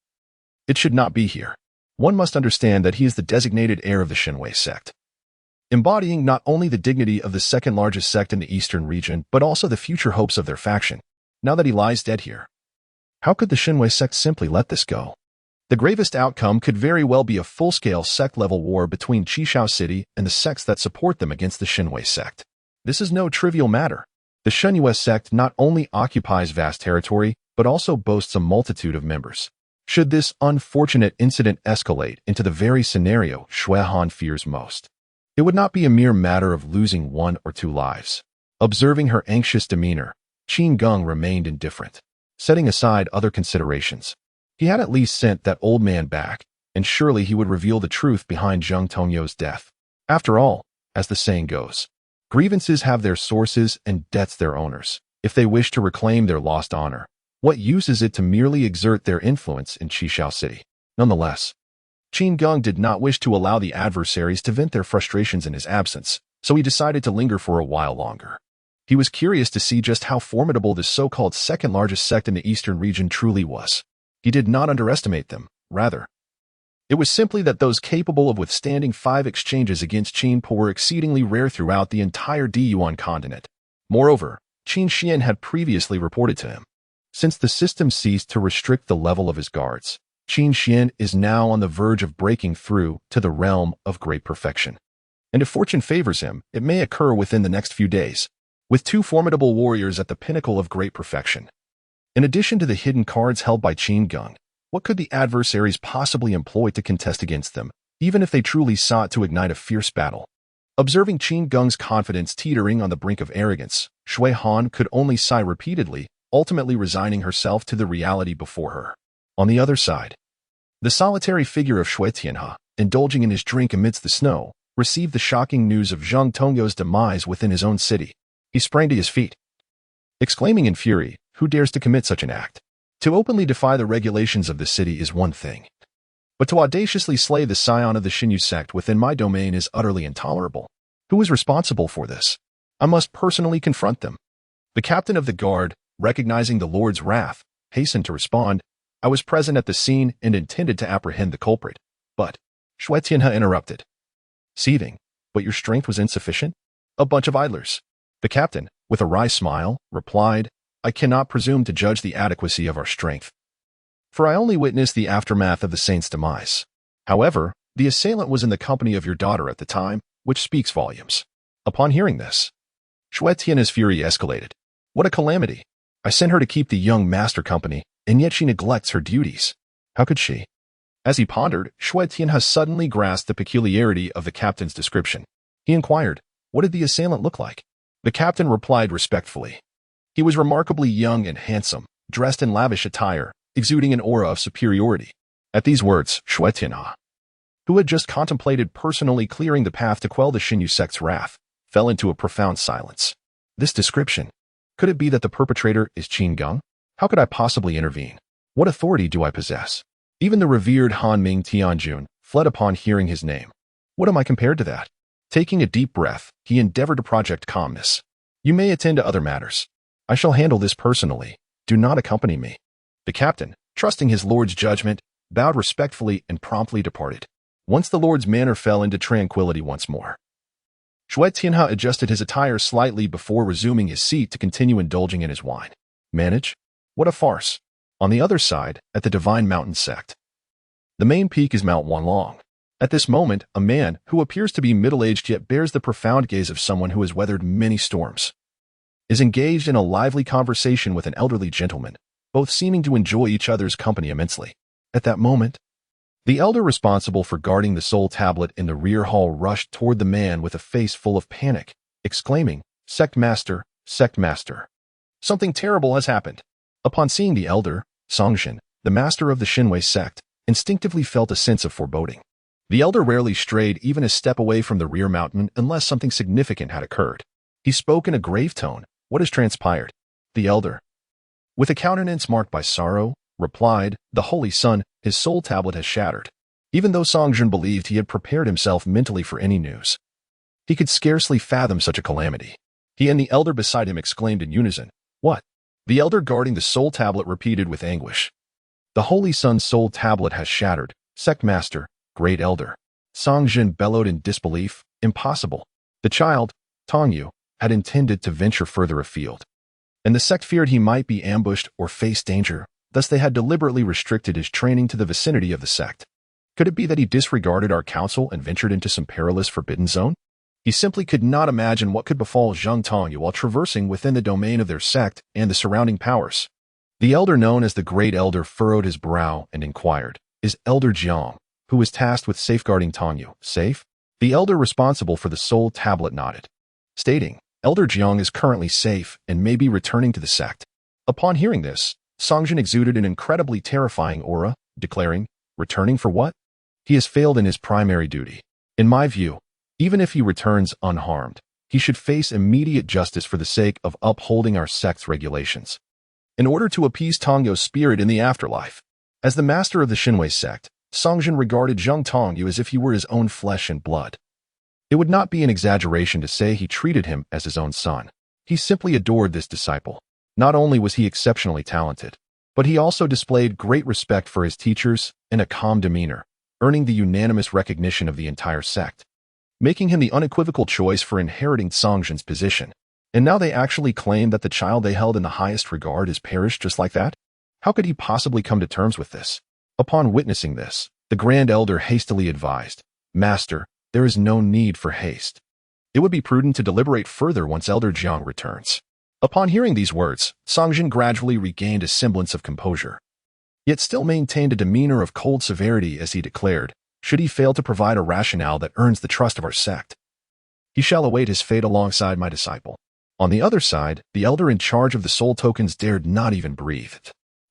it should not be here. One must understand that he is the designated heir of the Xinwei sect, embodying not only the dignity of the second largest sect in the eastern region, but also the future hopes of their faction. Now that he lies dead here, how could the Xinwei sect simply let this go? The gravest outcome could very well be a full-scale sect-level war between Qishao City and the sects that support them against the Xinwei sect. This is no trivial matter. The Xinwei sect not only occupies vast territory, but also boasts a multitude of members. Should this unfortunate incident escalate into the very scenario Shui Han fears most, it would not be a mere matter of losing one or two lives. Observing her anxious demeanor, Qin Geng remained indifferent. Setting aside other considerations, he had at least sent that old man back, and surely he would reveal the truth behind Zhang Tongyo's death. After all, as the saying goes, grievances have their sources and debts their owners. If they wish to reclaim their lost honor, what use is it to merely exert their influence in Qishao City? Nonetheless, Qin Geng did not wish to allow the adversaries to vent their frustrations in his absence, so he decided to linger for a while longer. He was curious to see just how formidable this so-called second-largest sect in the eastern region truly was. He did not underestimate them, rather. It was simply that those capable of withstanding 5 exchanges against Qin Po were exceedingly rare throughout the entire Diyuan continent. Moreover, Qin Xian had previously reported to him. Since the system ceased to restrict the level of his guards, Qin Xian is now on the verge of breaking through to the realm of great perfection. And if fortune favors him, it may occur within the next few days. With 2 formidable warriors at the pinnacle of great perfection. In addition to the hidden cards held by Qin Geng, what could the adversaries possibly employ to contest against them, even if they truly sought to ignite a fierce battle? Observing Qin Geng's confidence teetering on the brink of arrogance, Shui Han could only sigh repeatedly, ultimately resigning herself to the reality before her. On the other side, the solitary figure of Shui Tianhe, indulging in his drink amidst the snow, received the shocking news of Zhang Tongyo's demise within his own city. He sprang to his feet, exclaiming in fury, "Who dares to commit such an act? To openly defy the regulations of the city is one thing, but to audaciously slay the scion of the Xinyu sect within my domain is utterly intolerable. Who is responsible for this? I must personally confront them." The captain of the guard, recognizing the Lord's wrath, hastened to respond, I was present at the scene and intended to apprehend the culprit. But, Shui Tianhe interrupted. Seething, but your strength was insufficient? A bunch of idlers. The captain, with a wry smile, replied, I cannot presume to judge the adequacy of our strength, for I only witnessed the aftermath of the saint's demise. However, the assailant was in the company of your daughter at the time, which speaks volumes. Upon hearing this, Shui Tianhe's fury escalated. What a calamity! I sent her to keep the young master company, and yet she neglects her duties. How could she? As he pondered, Shui Tianhe suddenly grasped the peculiarity of the captain's description. He inquired, what did the assailant look like? The captain replied respectfully. He was remarkably young and handsome, dressed in lavish attire, exuding an aura of superiority. At these words, Shui Tianhe, who had just contemplated personally clearing the path to quell the Xinyu sect's wrath, fell into a profound silence. This description. Could it be that the perpetrator is Qin Geng? How could I possibly intervene? What authority do I possess? Even the revered Han Ming Tianjun fled upon hearing his name. What am I compared to that? Taking a deep breath, he endeavored to project calmness. You may attend to other matters. I shall handle this personally. Do not accompany me. The captain, trusting his lord's judgment, bowed respectfully and promptly departed. Once the lord's manner fell into tranquility once more. Shui Tianhe adjusted his attire slightly before resuming his seat to continue indulging in his wine. Manage? What a farce. On the other side, at the Divine Mountain sect. The main peak is Mount Wanlong. At this moment, a man, who appears to be middle-aged yet bears the profound gaze of someone who has weathered many storms, is engaged in a lively conversation with an elderly gentleman, both seeming to enjoy each other's company immensely. At that moment, the elder responsible for guarding the soul tablet in the rear hall rushed toward the man with a face full of panic, exclaiming, Sect Master, Sect Master. Something terrible has happened. Upon seeing the elder, Songjin, the master of the Xinwei sect, instinctively felt a sense of foreboding. The elder rarely strayed even a step away from the rear mountain unless something significant had occurred. He spoke in a grave tone. What has transpired? The elder, with a countenance marked by sorrow, replied, The Holy Son, his soul tablet has shattered. Even though Songjin believed he had prepared himself mentally for any news, he could scarcely fathom such a calamity. He and the elder beside him exclaimed in unison, What? The elder guarding the soul tablet repeated with anguish. The Holy Son's soul tablet has shattered. Sect Master, Great Elder. Songjin bellowed in disbelief. Impossible. The child, Tongyu, had intended to venture further afield, and the sect feared he might be ambushed or face danger, thus they had deliberately restricted his training to the vicinity of the sect. Could it be that he disregarded our counsel and ventured into some perilous forbidden zone? He simply could not imagine what could befall Zheng Tongyu while traversing within the domain of their sect and the surrounding powers. The elder known as the Great Elder furrowed his brow and inquired, Is Elder Jiang, who was tasked with safeguarding Tongyu, safe? The elder responsible for the soul tablet nodded, stating, Elder Jiang is currently safe and may be returning to the sect. Upon hearing this, Songjin exuded an incredibly terrifying aura, declaring, Returning for what? He has failed in his primary duty. In my view, even if he returns unharmed, he should face immediate justice for the sake of upholding our sect's regulations, in order to appease Tongyu's spirit in the afterlife. As the master of the Xinwei sect, Songjin regarded Zheng Tongyu as if he were his own flesh and blood. It would not be an exaggeration to say he treated him as his own son. He simply adored this disciple. Not only was he exceptionally talented, but he also displayed great respect for his teachers and a calm demeanor, earning the unanimous recognition of the entire sect, making him the unequivocal choice for inheriting Songjin's position. And now they actually claim that the child they held in the highest regard has perished just like that? How could he possibly come to terms with this? Upon witnessing this, the Grand Elder hastily advised, Master, there is no need for haste. It would be prudent to deliberate further once Elder Jiang returns. Upon hearing these words, Songjin gradually regained a semblance of composure, yet still maintained a demeanor of cold severity as he declared, should he fail to provide a rationale that earns the trust of our sect, he shall await his fate alongside my disciple. On the other side, the elder in charge of the soul tokens dared not even breathe.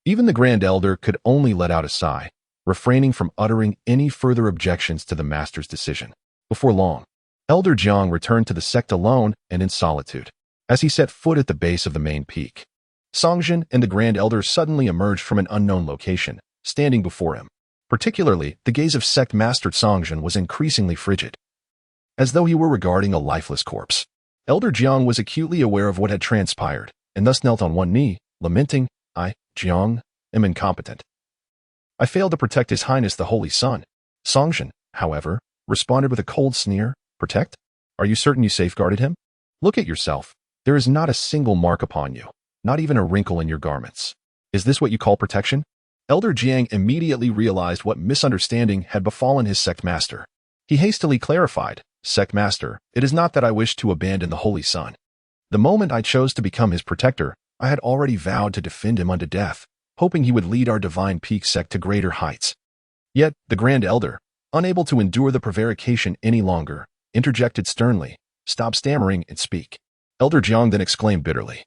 Even the Grand Elder could only let out a sigh, refraining from uttering any further objections to the master's decision. Before long, Elder Jiang returned to the sect alone and in solitude. As he set foot at the base of the main peak, Songjin and the Grand Elder suddenly emerged from an unknown location, standing before him. Particularly, the gaze of Sect Master Songjin was increasingly frigid, as though he were regarding a lifeless corpse. Elder Jiang was acutely aware of what had transpired, and thus knelt on one knee, lamenting, I, Jiang, am incompetent. I failed to protect His Highness the Holy Sun. Songjin, however, responded with a cold sneer. Protect? Are you certain you safeguarded him? Look at yourself. There is not a single mark upon you, not even a wrinkle in your garments. Is this what you call protection? Elder Jiang immediately realized what misunderstanding had befallen his sect master. He hastily clarified, Sect master, it is not that I wish to abandon the Holy Sun. The moment I chose to become his protector, I had already vowed to defend him unto death, hoping he would lead our divine peak sect to greater heights. Yet, the Grand Elder, unable to endure the prevarication any longer, interjected sternly, Stop stammering and speak. Elder Jiang then exclaimed bitterly,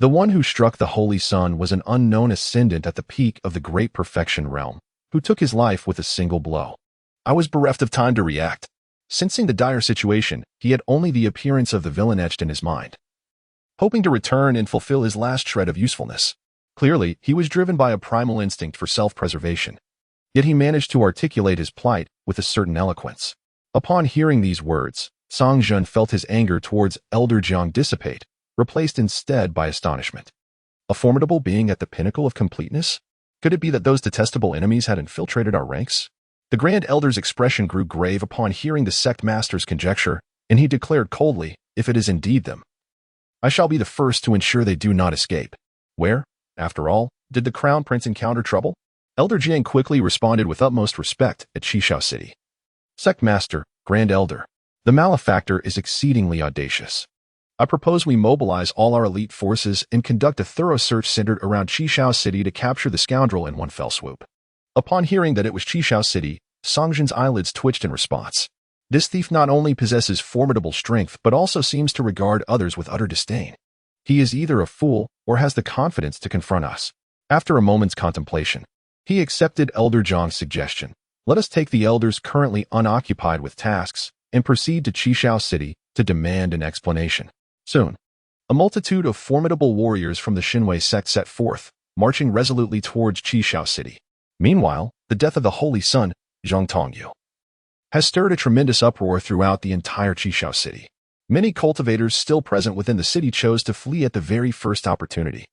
The one who struck the Holy Sun was an unknown ascendant at the peak of the great perfection realm, who took his life with a single blow. I was bereft of time to react. Sensing the dire situation, he had only the appearance of the villain etched in his mind, hoping to return and fulfill his last shred of usefulness. Clearly, he was driven by a primal instinct for self-preservation. Yet he managed to articulate his plight with a certain eloquence. Upon hearing these words, Songjin felt his anger towards Elder Jiang dissipate, replaced instead by astonishment. A formidable being at the pinnacle of completeness? Could it be that those detestable enemies had infiltrated our ranks? The Grand Elder's expression grew grave upon hearing the sect master's conjecture, and he declared coldly, If it is indeed them, I shall be the first to ensure they do not escape. Where, after all, did the Crown Prince encounter trouble? Elder Jiang quickly responded with utmost respect at Qishao City. Sect Master, Grand Elder, the malefactor is exceedingly audacious. I propose we mobilize all our elite forces and conduct a thorough search centered around Qishao City to capture the scoundrel in one fell swoop. Upon hearing that it was Qishao City, Songjin's eyelids twitched in response. This thief not only possesses formidable strength but also seems to regard others with utter disdain. He is either a fool or has the confidence to confront us. After a moment's contemplation, he accepted Elder Jiang's suggestion. Let us take the elders currently unoccupied with tasks and proceed to Qishao City to demand an explanation. Soon, a multitude of formidable warriors from the Xinwei sect set forth, marching resolutely towards Qishao City. Meanwhile, the death of the Holy Sun, Zhang Tongyu, has stirred a tremendous uproar throughout the entire Qishao City. Many cultivators still present within the city chose to flee at the very first opportunity.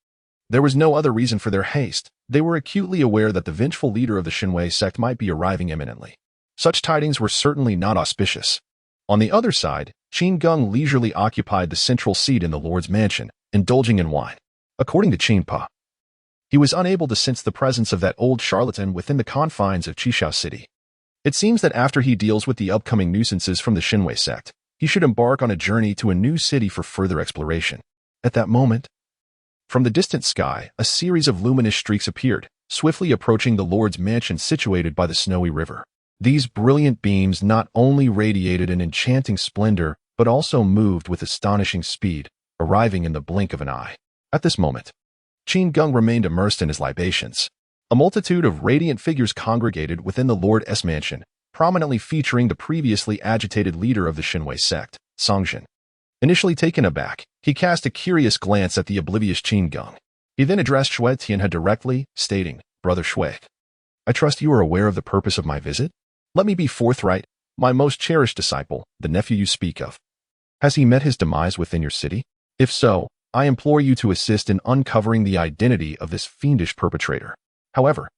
There was no other reason for their haste. They were acutely aware that the vengeful leader of the Xinwei sect might be arriving imminently. Such tidings were certainly not auspicious. On the other side, Qin Geng leisurely occupied the central seat in the Lord's mansion, indulging in wine. According to Qin Pa, he was unable to sense the presence of that old charlatan within the confines of Qishao City. It seems that after he deals with the upcoming nuisances from the Xinwei sect, he should embark on a journey to a new city for further exploration. At that moment, from the distant sky, a series of luminous streaks appeared, swiftly approaching the Lord's mansion situated by the snowy river. These brilliant beams not only radiated an enchanting splendor, but also moved with astonishing speed, arriving in the blink of an eye. At this moment, Qin Geng remained immersed in his libations. A multitude of radiant figures congregated within the Lord's mansion, prominently featuring the previously agitated leader of the Xinwei sect, Songjin. Initially taken aback, he cast a curious glance at the oblivious Qin Geng. He then addressed Shui Tianhe directly, stating, Brother Shui, I trust you are aware of the purpose of my visit? Let me be forthright, my most cherished disciple, the nephew you speak of. Has he met his demise within your city? If so, I implore you to assist in uncovering the identity of this fiendish perpetrator. However,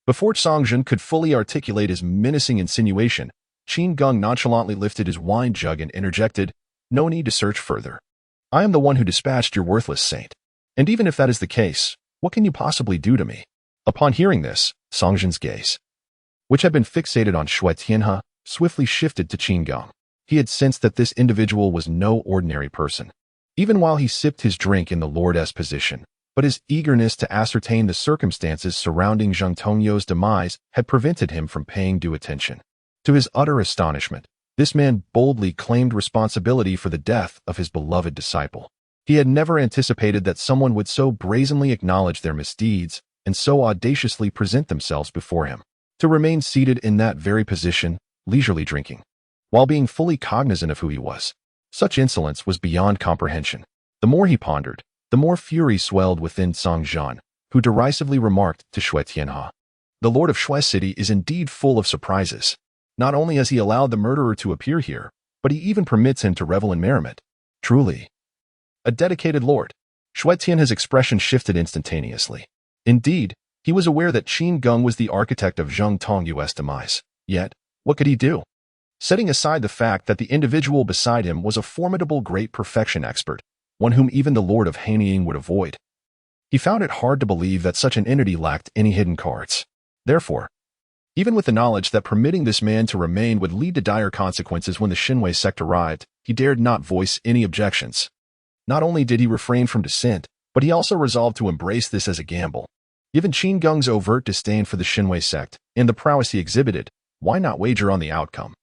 before Songjin could fully articulate his menacing insinuation, Qin Geng nonchalantly lifted his wine jug and interjected, No need to search further. I am the one who dispatched your worthless saint. And even if that is the case, what can you possibly do to me? Upon hearing this, Songjin's gaze, which had been fixated on Shui Tianhe, swiftly shifted to Qin Geng. He had sensed that this individual was no ordinary person. Even while he sipped his drink in the Lord's position, but his eagerness to ascertain the circumstances surrounding Zhang Tongyu's demise had prevented him from paying due attention. To his utter astonishment, this man boldly claimed responsibility for the death of his beloved disciple. He had never anticipated that someone would so brazenly acknowledge their misdeeds and so audaciously present themselves before him. To remain seated in that very position, leisurely drinking, while being fully cognizant of who he was. Such insolence was beyond comprehension. The more he pondered, the more fury swelled within Songjin, who derisively remarked to Shui Tianhe, The Lord of Shui City is indeed full of surprises. Not only has he allowed the murderer to appear here, but he even permits him to revel in merriment. Truly, a dedicated lord. Shui Tianhe's expression shifted instantaneously. Indeed, He was aware that Qin Geng was the architect of Zheng Tongyu's demise. Yet, what could he do? Setting aside the fact that the individual beside him was a formidable great perfection expert, one whom even the Lord of Hanying would avoid, he found it hard to believe that such an entity lacked any hidden cards. Therefore, even with the knowledge that permitting this man to remain would lead to dire consequences when the Xinhui sect arrived, he dared not voice any objections. Not only did he refrain from dissent, but he also resolved to embrace this as a gamble. Given Qin Geng's overt disdain for the Xinhui sect and the prowess he exhibited, why not wager on the outcome?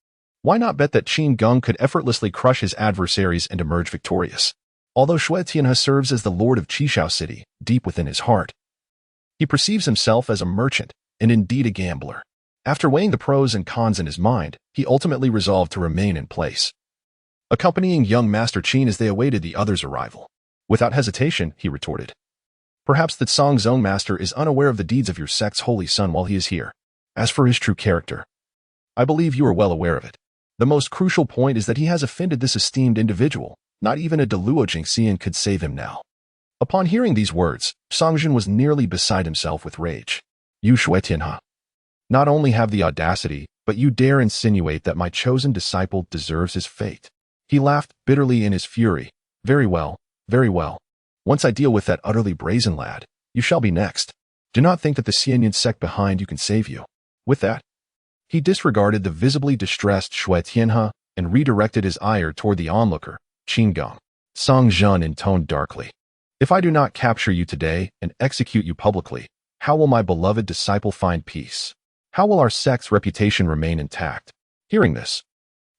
Why not bet that Qin Geng could effortlessly crush his adversaries and emerge victorious? Although Shui Tianhe serves as the lord of Qishao City, deep within his heart, he perceives himself as a merchant and indeed a gambler. After weighing the pros and cons in his mind, he ultimately resolved to remain in place, accompanying young Master Qin as they awaited the other's arrival. Without hesitation, he retorted, "Perhaps that Song's own master is unaware of the deeds of your sect's holy son while he is here. As for his true character, I believe you are well aware of it. The most crucial point is that he has offended this esteemed individual. Not even a Deluo Jingxian could save him now." Upon hearing these words, Songjun was nearly beside himself with rage. "You Shui Tianhe not only have the audacity, but you dare insinuate that my chosen disciple deserves his fate." He laughed bitterly in his fury. Very well, very well. Once I deal with that utterly brazen lad, you shall be next. Do not think that the Xianyan sect behind you can save you." With that, he disregarded the visibly distressed Shui Tianhe and redirected his ire toward the onlooker, Qin Geng. Song Zhen intoned darkly, "If I do not capture you today and execute you publicly, how will my beloved disciple find peace? How will our sect's reputation remain intact?" Hearing this,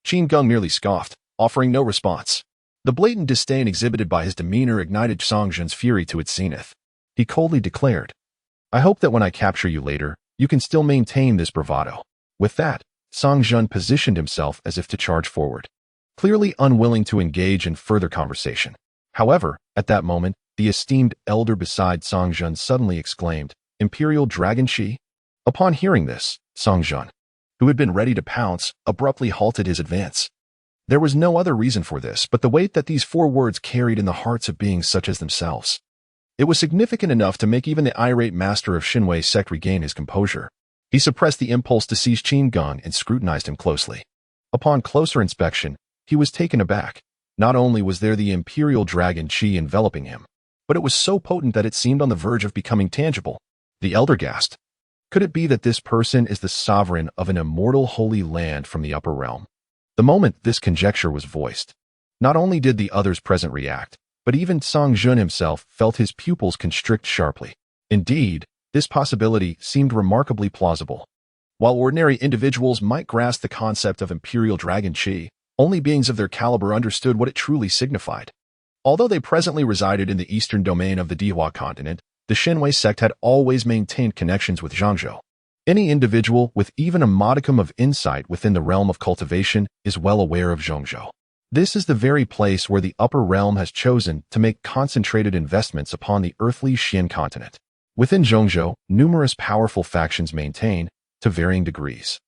Qin Geng merely scoffed, offering no response. The blatant disdain exhibited by his demeanor ignited Song Zhen's fury to its zenith. He coldly declared, "I hope that when I capture you later, you can still maintain this bravado." With that, Song Zhen positioned himself as if to charge forward, clearly unwilling to engage in further conversation. However, at that moment, the esteemed elder beside Song Zhen suddenly exclaimed, "Imperial Dragon Shi?" Upon hearing this, Song Zhen, who had been ready to pounce, abruptly halted his advance. There was no other reason for this but the weight that these 4 words carried in the hearts of beings such as themselves. It was significant enough to make even the irate master of Xinhui sect regain his composure. He suppressed the impulse to seize Qin Geng and scrutinized him closely. Upon closer inspection, he was taken aback. Not only was there the Imperial Dragon Qi enveloping him, but it was so potent that it seemed on the verge of becoming tangible. The elder gasped. Could it be that this person is the sovereign of an immortal holy land from the upper realm? The moment this conjecture was voiced, not only did the others present react, but even Song Zhen himself felt his pupils constrict sharply. Indeed, this possibility seemed remarkably plausible. While ordinary individuals might grasp the concept of Imperial Dragon Qi, only beings of their caliber understood what it truly signified. Although they presently resided in the eastern domain of the Dihua continent, the Xinhui sect had always maintained connections with Zhangzhou. Any individual with even a modicum of insight within the realm of cultivation is well aware of Zhangzhou. This is the very place where the upper realm has chosen to make concentrated investments upon the earthly Xian continent. Within Zhangzhou, numerous powerful factions maintain, to varying degrees,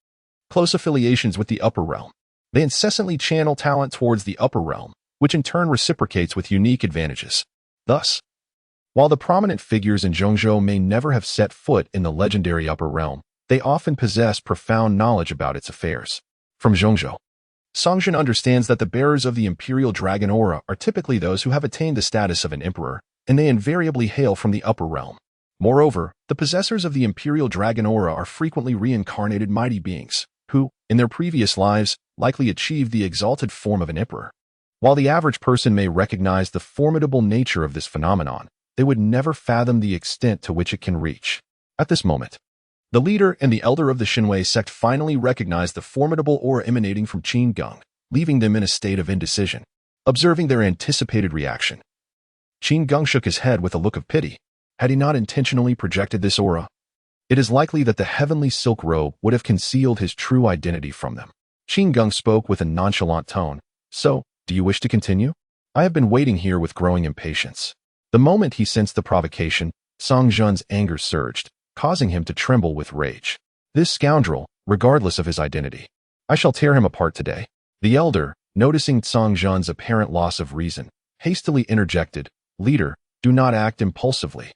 close affiliations with the upper realm. They incessantly channel talent towards the upper realm, which in turn reciprocates with unique advantages. Thus, while the prominent figures in Zhangzhou may never have set foot in the legendary upper realm, they often possess profound knowledge about its affairs. From Zhangzhou, Songjun understands that the bearers of the Imperial Dragon Aura are typically those who have attained the status of an emperor, and they invariably hail from the upper realm. Moreover, the possessors of the Imperial Dragon Aura are frequently reincarnated mighty beings, who, in their previous lives, likely achieved the exalted form of an emperor. While the average person may recognize the formidable nature of this phenomenon, they would never fathom the extent to which it can reach. At this moment, the leader and the elder of the Xinhui sect finally recognized the formidable aura emanating from Qin Geng, leaving them in a state of indecision. Observing their anticipated reaction, Qin Geng shook his head with a look of pity. Had he not intentionally projected this aura, it is likely that the heavenly silk robe would have concealed his true identity from them. Qin Geng spoke with a nonchalant tone. "So, do you wish to continue? I have been waiting here with growing impatience." The moment he sensed the provocation, Song Zhen's anger surged, causing him to tremble with rage. This scoundrel, regardless of his identity, I shall tear him apart today. The elder, noticing Song Zhen's apparent loss of reason, hastily interjected, "Leader, do not act impulsively.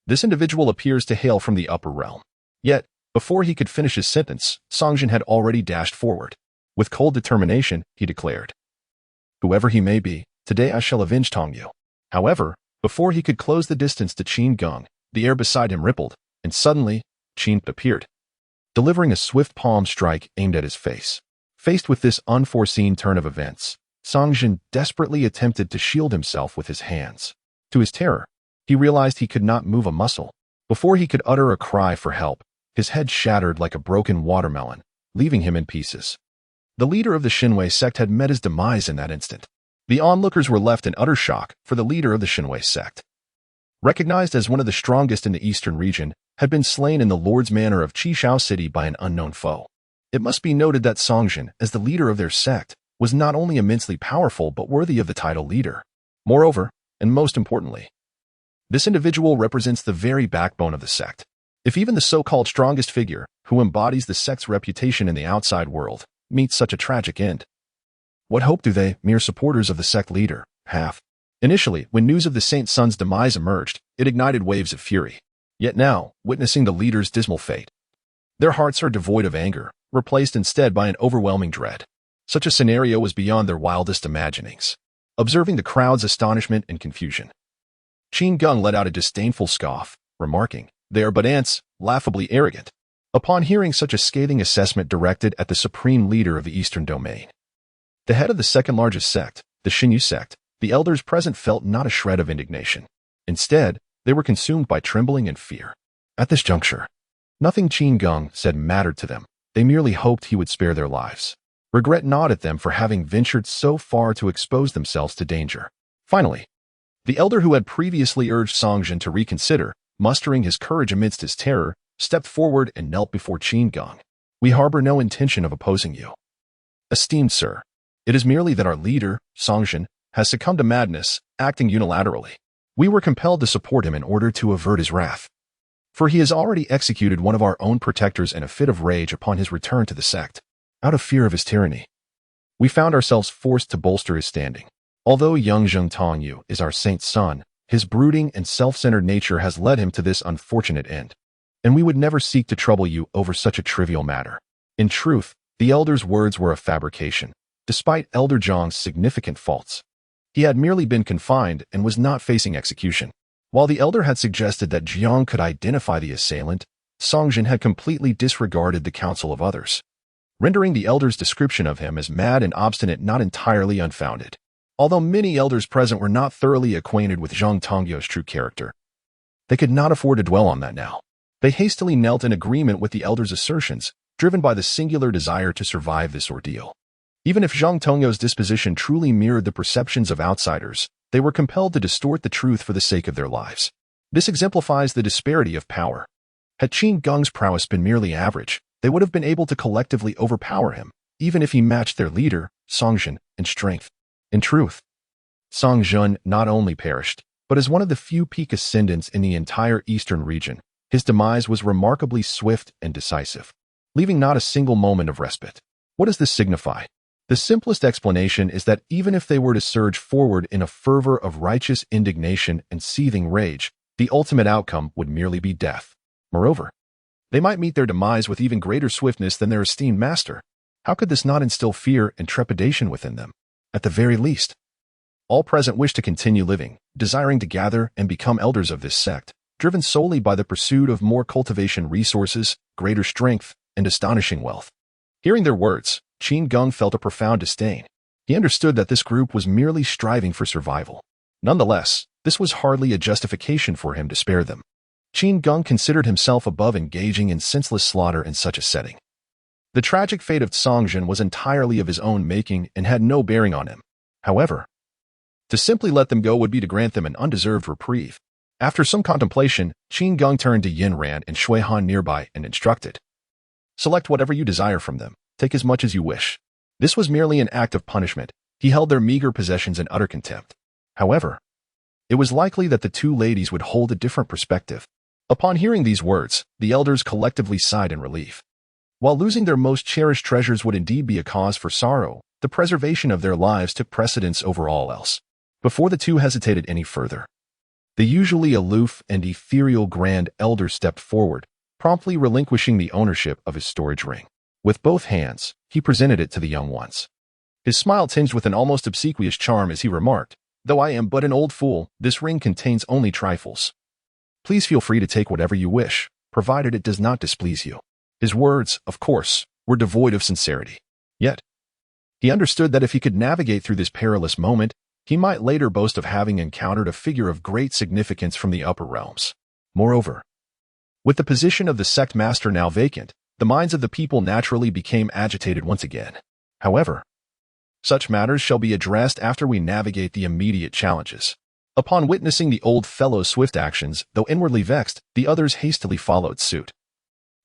This individual appears to hail from the upper realm. Yet, before he could finish his sentence, Songjin had already dashed forward. With cold determination, he declared, "Whoever he may be, today I shall avenge Tongyu." However, before he could close the distance to Qin Geng, the air beside him rippled, and suddenly, Qin appeared, delivering a swift palm strike aimed at his face. Faced with this unforeseen turn of events, Songjin desperately attempted to shield himself with his hands. To his terror, he realized he could not move a muscle. Before he could utter a cry for help, his head shattered like a broken watermelon, leaving him in pieces. The leader of the Xinwei sect had met his demise in that instant. The onlookers were left in utter shock, for the leader of the Xinwei sect, recognized as one of the strongest in the eastern region, had been slain in the Lord's Manor of Qishao City by an unknown foe. It must be noted that Songjin, as the leader of their sect, was not only immensely powerful but worthy of the title leader. Moreover, and most importantly, this individual represents the very backbone of the sect. If even the so-called strongest figure, who embodies the sect's reputation in the outside world, meets such a tragic end, what hope do they, mere supporters of the sect leader, have? Initially, when news of the Saint Sun's demise emerged, it ignited waves of fury. Yet now, witnessing the leader's dismal fate, their hearts are devoid of anger, replaced instead by an overwhelming dread. Such a scenario was beyond their wildest imaginings. Observing the crowd's astonishment and confusion, Qin Geng let out a disdainful scoff, remarking, "They are but ants, laughably arrogant." Upon hearing such a scathing assessment directed at the supreme leader of the Eastern Domain, the head of the second-largest sect, the Xinyu sect, the elders present felt not a shred of indignation. Instead, they were consumed by trembling and fear. At this juncture, nothing Qin Geng said mattered to them. They merely hoped he would spare their lives. Regret gnawed at them for having ventured so far to expose themselves to danger. Finally, the elder who had previously urged Songjin to reconsider, mustering his courage amidst his terror, stepped forward and knelt before Qin Geng. "We harbor no intention of opposing you, esteemed sir. It is merely that our leader, Songjin, has succumbed to madness, acting unilaterally. We were compelled to support him in order to avert his wrath. For he has already executed one of our own protectors in a fit of rage upon his return to the sect. Out of fear of his tyranny, we found ourselves forced to bolster his standing. Although young Zheng Tongyu is our saint's son, his brooding and self-centered nature has led him to this unfortunate end. And we would never seek to trouble you over such a trivial matter." In truth, the elder's words were a fabrication. Despite Elder Zhang's significant faults, he had merely been confined and was not facing execution. While the elder had suggested that Jiang could identify the assailant, Songjin had completely disregarded the counsel of others, rendering the elder's description of him as mad and obstinate not entirely unfounded. Although many elders present were not thoroughly acquainted with Zheng Tongyu's true character, they could not afford to dwell on that now. They hastily knelt in agreement with the elder's assertions, driven by the singular desire to survive this ordeal. Even if Zheng Tongyu's disposition truly mirrored the perceptions of outsiders, they were compelled to distort the truth for the sake of their lives. This exemplifies the disparity of power. Had Qin Geng's prowess been merely average, they would have been able to collectively overpower him, even if he matched their leader, Songjin, in strength. In truth, Songjin not only perished, but as one of the few peak ascendants in the entire eastern region, his demise was remarkably swift and decisive, leaving not a single moment of respite. What does this signify? The simplest explanation is that even if they were to surge forward in a fervor of righteous indignation and seething rage, the ultimate outcome would merely be death. Moreover, they might meet their demise with even greater swiftness than their esteemed master. How could this not instill fear and trepidation within them? At the very least, all present wished to continue living, desiring to gather and become elders of this sect, driven solely by the pursuit of more cultivation resources, greater strength, and astonishing wealth. Hearing their words, Qin Geng felt a profound disdain. He understood that this group was merely striving for survival. Nonetheless, this was hardly a justification for him to spare them. Qin Geng considered himself above engaging in senseless slaughter in such a setting. The tragic fate of Songjin was entirely of his own making and had no bearing on him. However, to simply let them go would be to grant them an undeserved reprieve. After some contemplation, Qin Geng turned to Yin Ran and Shui Han nearby and instructed, "Select whatever you desire from them. Take as much as you wish." This was merely an act of punishment. He held their meager possessions in utter contempt. However, it was likely that the two ladies would hold a different perspective. Upon hearing these words, the elders collectively sighed in relief. While losing their most cherished treasures would indeed be a cause for sorrow, the preservation of their lives took precedence over all else. Before the two hesitated any further, The usually aloof and ethereal Grand Elder stepped forward, promptly relinquishing the ownership of his storage ring. With both hands, he presented it to the young ones. His smile tinged with an almost obsequious charm as he remarked, "Though I am but an old fool, this ring contains only trifles. Please feel free to take whatever you wish, provided it does not displease you." His words, of course, were devoid of sincerity. Yet, he understood that if he could navigate through this perilous moment, he might later boast of having encountered a figure of great significance from the upper realms. Moreover, with the position of the sect master now vacant, the minds of the people naturally became agitated once again. However, such matters shall be addressed after we navigate the immediate challenges. Upon witnessing the old fellow's swift actions, though inwardly vexed, the others hastily followed suit.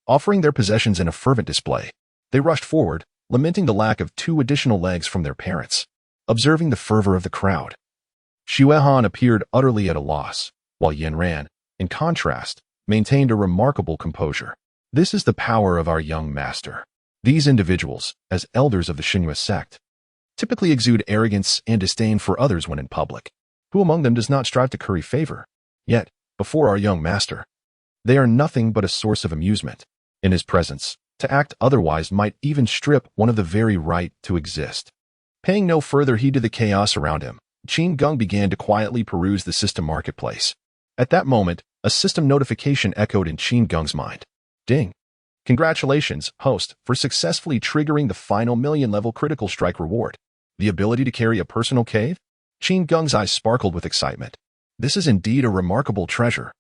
Offering their possessions in a fervent display, they rushed forward, lamenting the lack of 2 additional legs from their parents. Observing the fervor of the crowd, Xuehan appeared utterly at a loss, while Yin Ran, in contrast, maintained a remarkable composure. This is the power of our young master. These individuals, as elders of the Xinhua sect, typically exude arrogance and disdain for others when in public. Who among them does not strive to curry favor? Yet, before our young master, they are nothing but a source of amusement. In his presence, to act otherwise might even strip one of the very right to exist. Paying no further heed to the chaos around him, Qin Geng began to quietly peruse the system marketplace. At that moment, a system notification echoed in Qin Geng's mind. Ding! Congratulations, host, for successfully triggering the final million-level critical strike reward. The ability to carry a personal cave? Qin Geng's eyes sparkled with excitement. This is indeed a remarkable treasure.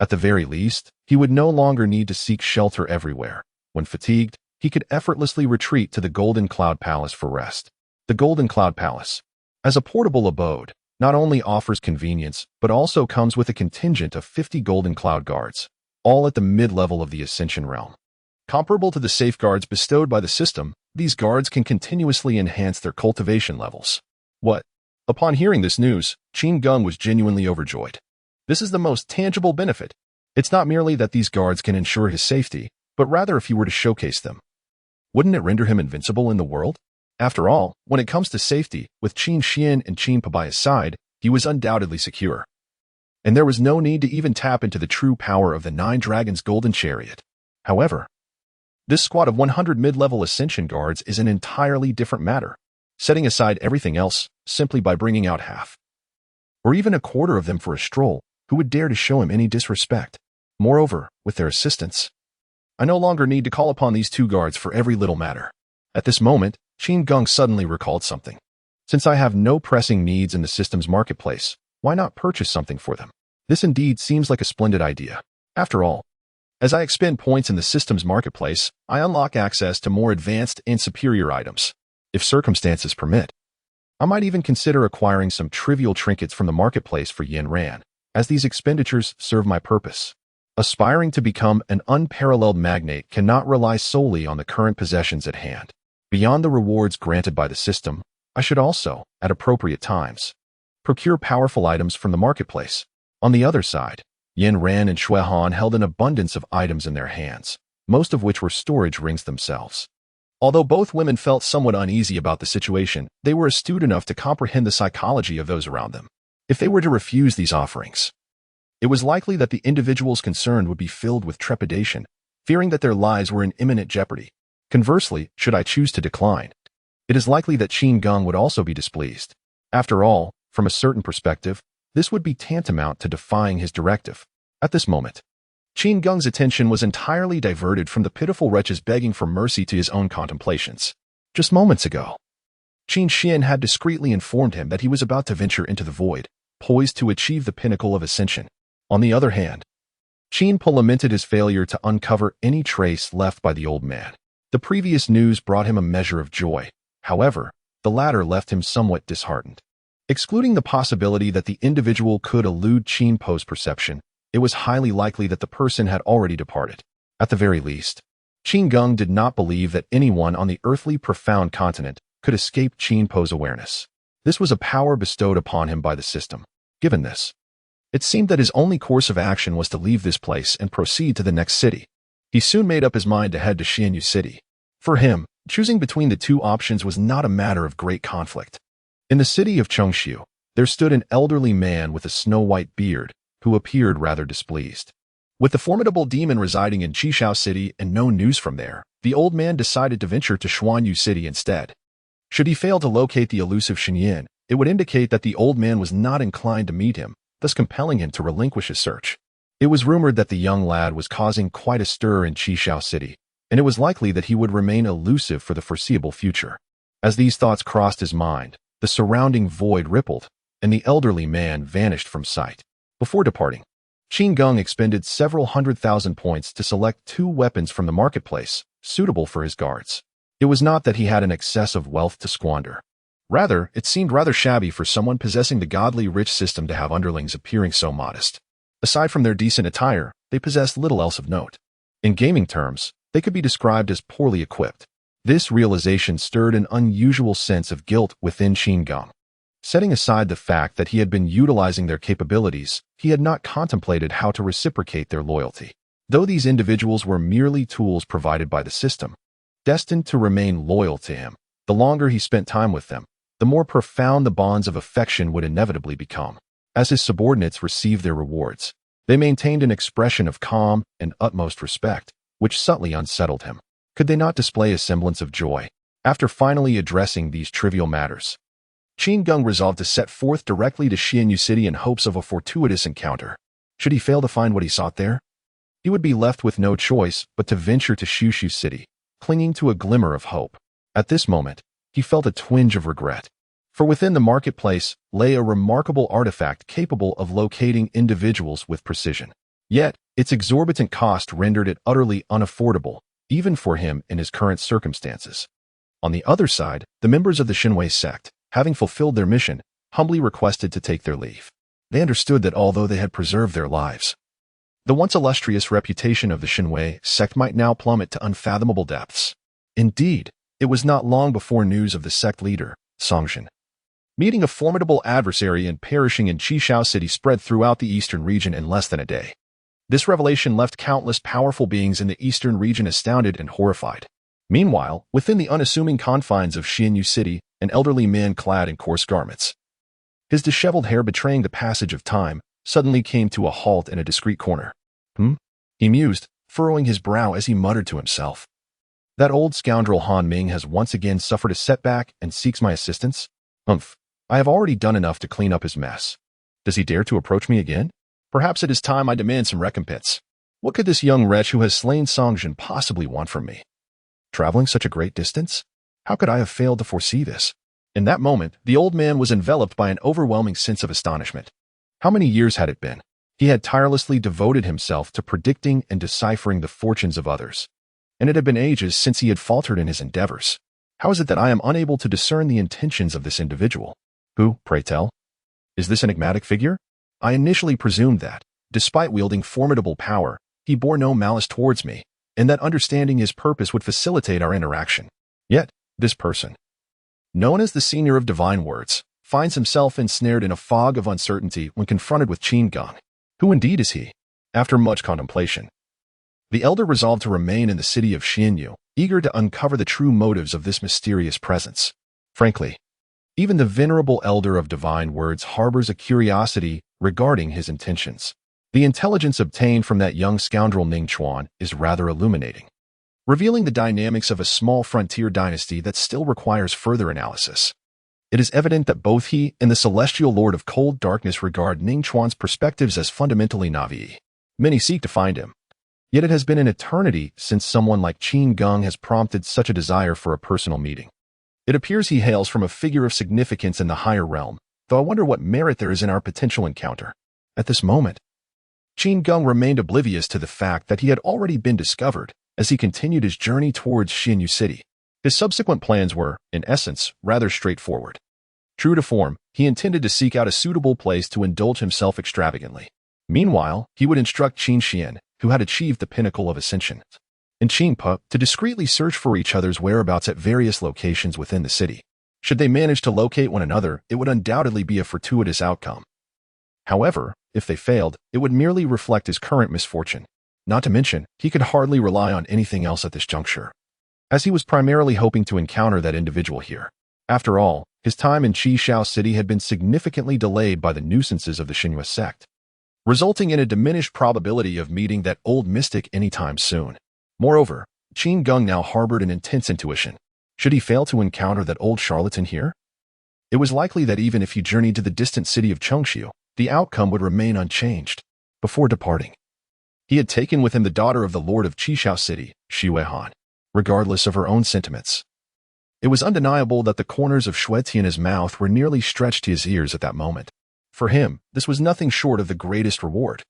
At the very least, he would no longer need to seek shelter everywhere. When fatigued, he could effortlessly retreat to the Golden Cloud Palace for rest. The Golden Cloud Palace, as a portable abode, not only offers convenience, but also comes with a contingent of 50 Golden Cloud guards, all at the mid-level of the Ascension realm. Comparable to the safeguards bestowed by the system, these guards can continuously enhance their cultivation levels. What? Upon hearing this news, Qin Geng was genuinely overjoyed. This is the most tangible benefit. It's not merely that these guards can ensure his safety, but rather if he were to showcase them. Wouldn't it render him invincible in the world? After all, when it comes to safety, with Qin Xian and Qin Pa by his side, he was undoubtedly secure. And there was no need to even tap into the true power of the 9 Dragons' Golden Chariot. However, this squad of 100 mid-level Ascension guards is an entirely different matter, setting aside everything else simply by bringing out half, or even a quarter of them for a stroll. Who would dare to show him any disrespect? Moreover, with their assistance, I no longer need to call upon these 2 guards for every little matter. At this moment, Qin Geng suddenly recalled something. Since I have no pressing needs in the system's marketplace, why not purchase something for them? This indeed seems like a splendid idea. After all, as I expend points in the system's marketplace, I unlock access to more advanced and superior items. If circumstances permit, I might even consider acquiring some trivial trinkets from the marketplace for Yin Ran, as these expenditures serve my purpose. Aspiring to become an unparalleled magnate cannot rely solely on the current possessions at hand. Beyond the rewards granted by the system, I should also, at appropriate times, procure powerful items from the marketplace. On the other side, Yin Ran and Xuehan held an abundance of items in their hands, most of which were storage rings themselves. Although both women felt somewhat uneasy about the situation, they were astute enough to comprehend the psychology of those around them. If they were to refuse these offerings, it was likely that the individuals concerned would be filled with trepidation, fearing that their lives were in imminent jeopardy. Conversely, should I choose to decline, it is likely that Qin Geng would also be displeased. After all, from a certain perspective, this would be tantamount to defying his directive. At this moment, Qin Geng's attention was entirely diverted from the pitiful wretches begging for mercy to his own contemplations. Just moments ago, Qin Xian had discreetly informed him that he was about to venture into the void, poised to achieve the pinnacle of ascension. On the other hand, Qin Pa lamented his failure to uncover any trace left by the old man. The previous news brought him a measure of joy. However, the latter left him somewhat disheartened. Excluding the possibility that the individual could elude Qin Pa's perception, it was highly likely that the person had already departed. At the very least, Qin Geng did not believe that anyone on the earthly profound continent could escape Qin Pa's awareness. This was a power bestowed upon him by the system. Given this, it seemed that his only course of action was to leave this place and proceed to the next city. He soon made up his mind to head to Xianyu City. For him, choosing between the 2 options was not a matter of great conflict. In the city of Chengxiu, there stood an elderly man with a snow-white beard, who appeared rather displeased. With the formidable demon residing in Qishao City and no news from there, the old man decided to venture to Xuanyu City instead. Should he fail to locate the elusive Xinyan, it would indicate that the old man was not inclined to meet him, thus compelling him to relinquish his search. It was rumored that the young lad was causing quite a stir in Qishao City, and it was likely that he would remain elusive for the foreseeable future. As these thoughts crossed his mind, the surrounding void rippled, and the elderly man vanished from sight. Before departing, Qin Geng expended several 100,000 points to select 2 weapons from the marketplace, suitable for his guards. It was not that he had an excess of wealth to squander. Rather, it seemed rather shabby for someone possessing the godly rich system to have underlings appearing so modest. Aside from their decent attire, they possessed little else of note. In gaming terms, they could be described as poorly equipped. This realization stirred an unusual sense of guilt within Qin Geng. Setting aside the fact that he had been utilizing their capabilities, he had not contemplated how to reciprocate their loyalty. Though these individuals were merely tools provided by the system, destined to remain loyal to him, the longer he spent time with them, the more profound the bonds of affection would inevitably become. As his subordinates received their rewards, they maintained an expression of calm and utmost respect, which subtly unsettled him. Could they not display a semblance of joy? After finally addressing these trivial matters, Qin Geng resolved to set forth directly to Xuanyu City in hopes of a fortuitous encounter. Should he fail to find what he sought there, he would be left with no choice but to venture to Shushu City, clinging to a glimmer of hope. At this moment, he felt a twinge of regret. For within the marketplace lay a remarkable artifact capable of locating individuals with precision. Yet, its exorbitant cost rendered it utterly unaffordable, even for him in his current circumstances. On the other side, the members of the Xinwei sect, having fulfilled their mission, humbly requested to take their leave. They understood that although they had preserved their lives, the once illustrious reputation of the Xinwei sect might now plummet to unfathomable depths. Indeed, it was not long before news of the sect leader, Songjin, meeting a formidable adversary and perishing in Qishao City spread throughout the eastern region in less than a day. This revelation left countless powerful beings in the eastern region astounded and horrified. Meanwhile, within the unassuming confines of Xuanyu City, an elderly man clad in coarse garments, his disheveled hair betraying the passage of time, suddenly came to a halt in a discreet corner. He mused, furrowing his brow as he muttered to himself. That old scoundrel Han Ming has once again suffered a setback and seeks my assistance? I have already done enough to clean up his mess. Does he dare to approach me again? Perhaps it is time I demand some recompense. What could this young wretch who has slain Songjin possibly want from me? Traveling such a great distance? How could I have failed to foresee this? In that moment, the old man was enveloped by an overwhelming sense of astonishment. How many years had it been? He had tirelessly devoted himself to predicting and deciphering the fortunes of others, and it had been ages since he had faltered in his endeavors. How is it that I am unable to discern the intentions of this individual? Who, pray tell, is this enigmatic figure? I initially presumed that, despite wielding formidable power, he bore no malice towards me, and that understanding his purpose would facilitate our interaction. Yet, this person, known as the Senior of Divine Words, finds himself ensnared in a fog of uncertainty when confronted with Qin Geng. Who indeed is he? After much contemplation, the elder resolved to remain in the city of Xuanyu, eager to uncover the true motives of this mysterious presence. Frankly, even the venerable elder of divine words harbors a curiosity regarding his intentions. The intelligence obtained from that young scoundrel Ning Chuan is rather illuminating, revealing the dynamics of a small frontier dynasty that still requires further analysis. It is evident that both he and the celestial lord of cold darkness regard Ning Chuan's perspectives as fundamentally Navi. Many seek to find him. Yet it has been an eternity since someone like Qin Geng has prompted such a desire for a personal meeting. It appears he hails from a figure of significance in the higher realm, though I wonder what merit there is in our potential encounter. At this moment, Qin Geng remained oblivious to the fact that he had already been discovered as he continued his journey towards Xuanyu City. His subsequent plans were, in essence, rather straightforward. True to form, he intended to seek out a suitable place to indulge himself extravagantly. Meanwhile, he would instruct Qin Xian, who had achieved the pinnacle of ascension, and Qin Pe to discreetly search for each other's whereabouts at various locations within the city. Should they manage to locate one another, it would undoubtedly be a fortuitous outcome. However, if they failed, it would merely reflect his current misfortune. Not to mention, he could hardly rely on anything else at this juncture, as he was primarily hoping to encounter that individual here. After all, his time in Qishao City had been significantly delayed by the nuisances of the Xinhua sect. resulting in a diminished probability of meeting that old mystic anytime soon. Moreover, Qin Geng now harbored an intense intuition. Should he fail to encounter that old charlatan here? It was likely that even if he journeyed to the distant city of Chengxiu, the outcome would remain unchanged. Before departing, he had taken with him the daughter of the Lord of Qishao City, Xu Weihan, regardless of her own sentiments. It was undeniable that the corners of Xue Tian's mouth were nearly stretched to his ears at that moment. For him, this was nothing short of the greatest reward.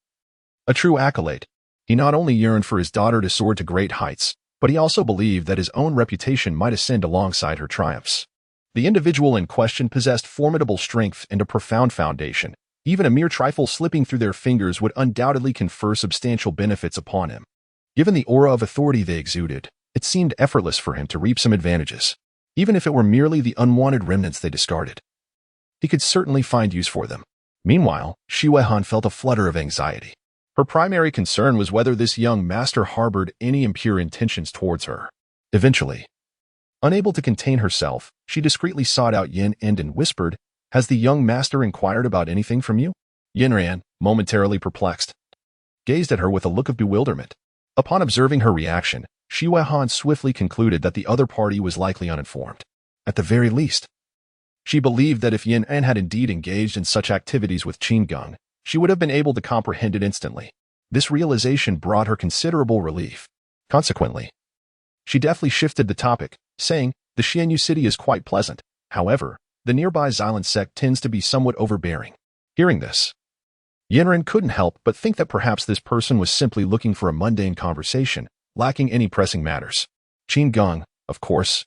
A true accolade. He not only yearned for his daughter to soar to great heights, but he also believed that his own reputation might ascend alongside her triumphs. The individual in question possessed formidable strength and a profound foundation. Even a mere trifle slipping through their fingers would undoubtedly confer substantial benefits upon him. Given the aura of authority they exuded, it seemed effortless for him to reap some advantages, even if it were merely the unwanted remnants they discarded. He could certainly find use for them. Meanwhile, Xu Weihan felt a flutter of anxiety. Her primary concern was whether this young master harbored any impure intentions towards her. Eventually, unable to contain herself, she discreetly sought out Yin and whispered, "Has the young master inquired about anything from you?" Yin Ran, momentarily perplexed, gazed at her with a look of bewilderment. Upon observing her reaction, Xu Weihan swiftly concluded that the other party was likely uninformed. At the very least, she believed that if Yin An had indeed engaged in such activities with Qin Geng, she would have been able to comprehend it instantly. This realization brought her considerable relief. Consequently, she deftly shifted the topic, saying, "The Xianyu city is quite pleasant. However, the nearby Xylent sect tends to be somewhat overbearing." Hearing this, Yinren couldn't help but think that perhaps this person was simply looking for a mundane conversation, lacking any pressing matters. Qin Geng, of course,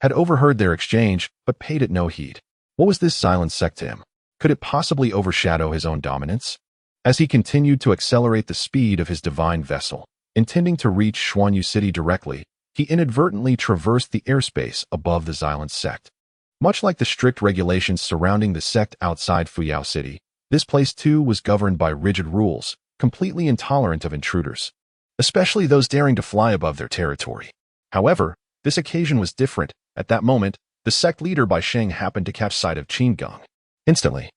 had overheard their exchange, but paid it no heed. What was this Xylent sect to him? Could it possibly overshadow his own dominance? As he continued to accelerate the speed of his divine vessel, intending to reach Xuanyu City directly, he inadvertently traversed the airspace above the Xylent sect. Much like the strict regulations surrounding the sect outside Fuyao City, this place too was governed by rigid rules, completely intolerant of intruders, especially those daring to fly above their territory. However, this occasion was different. At that moment, the sect leader Bai Sheng happened to catch sight of Qin Geng. Instantly,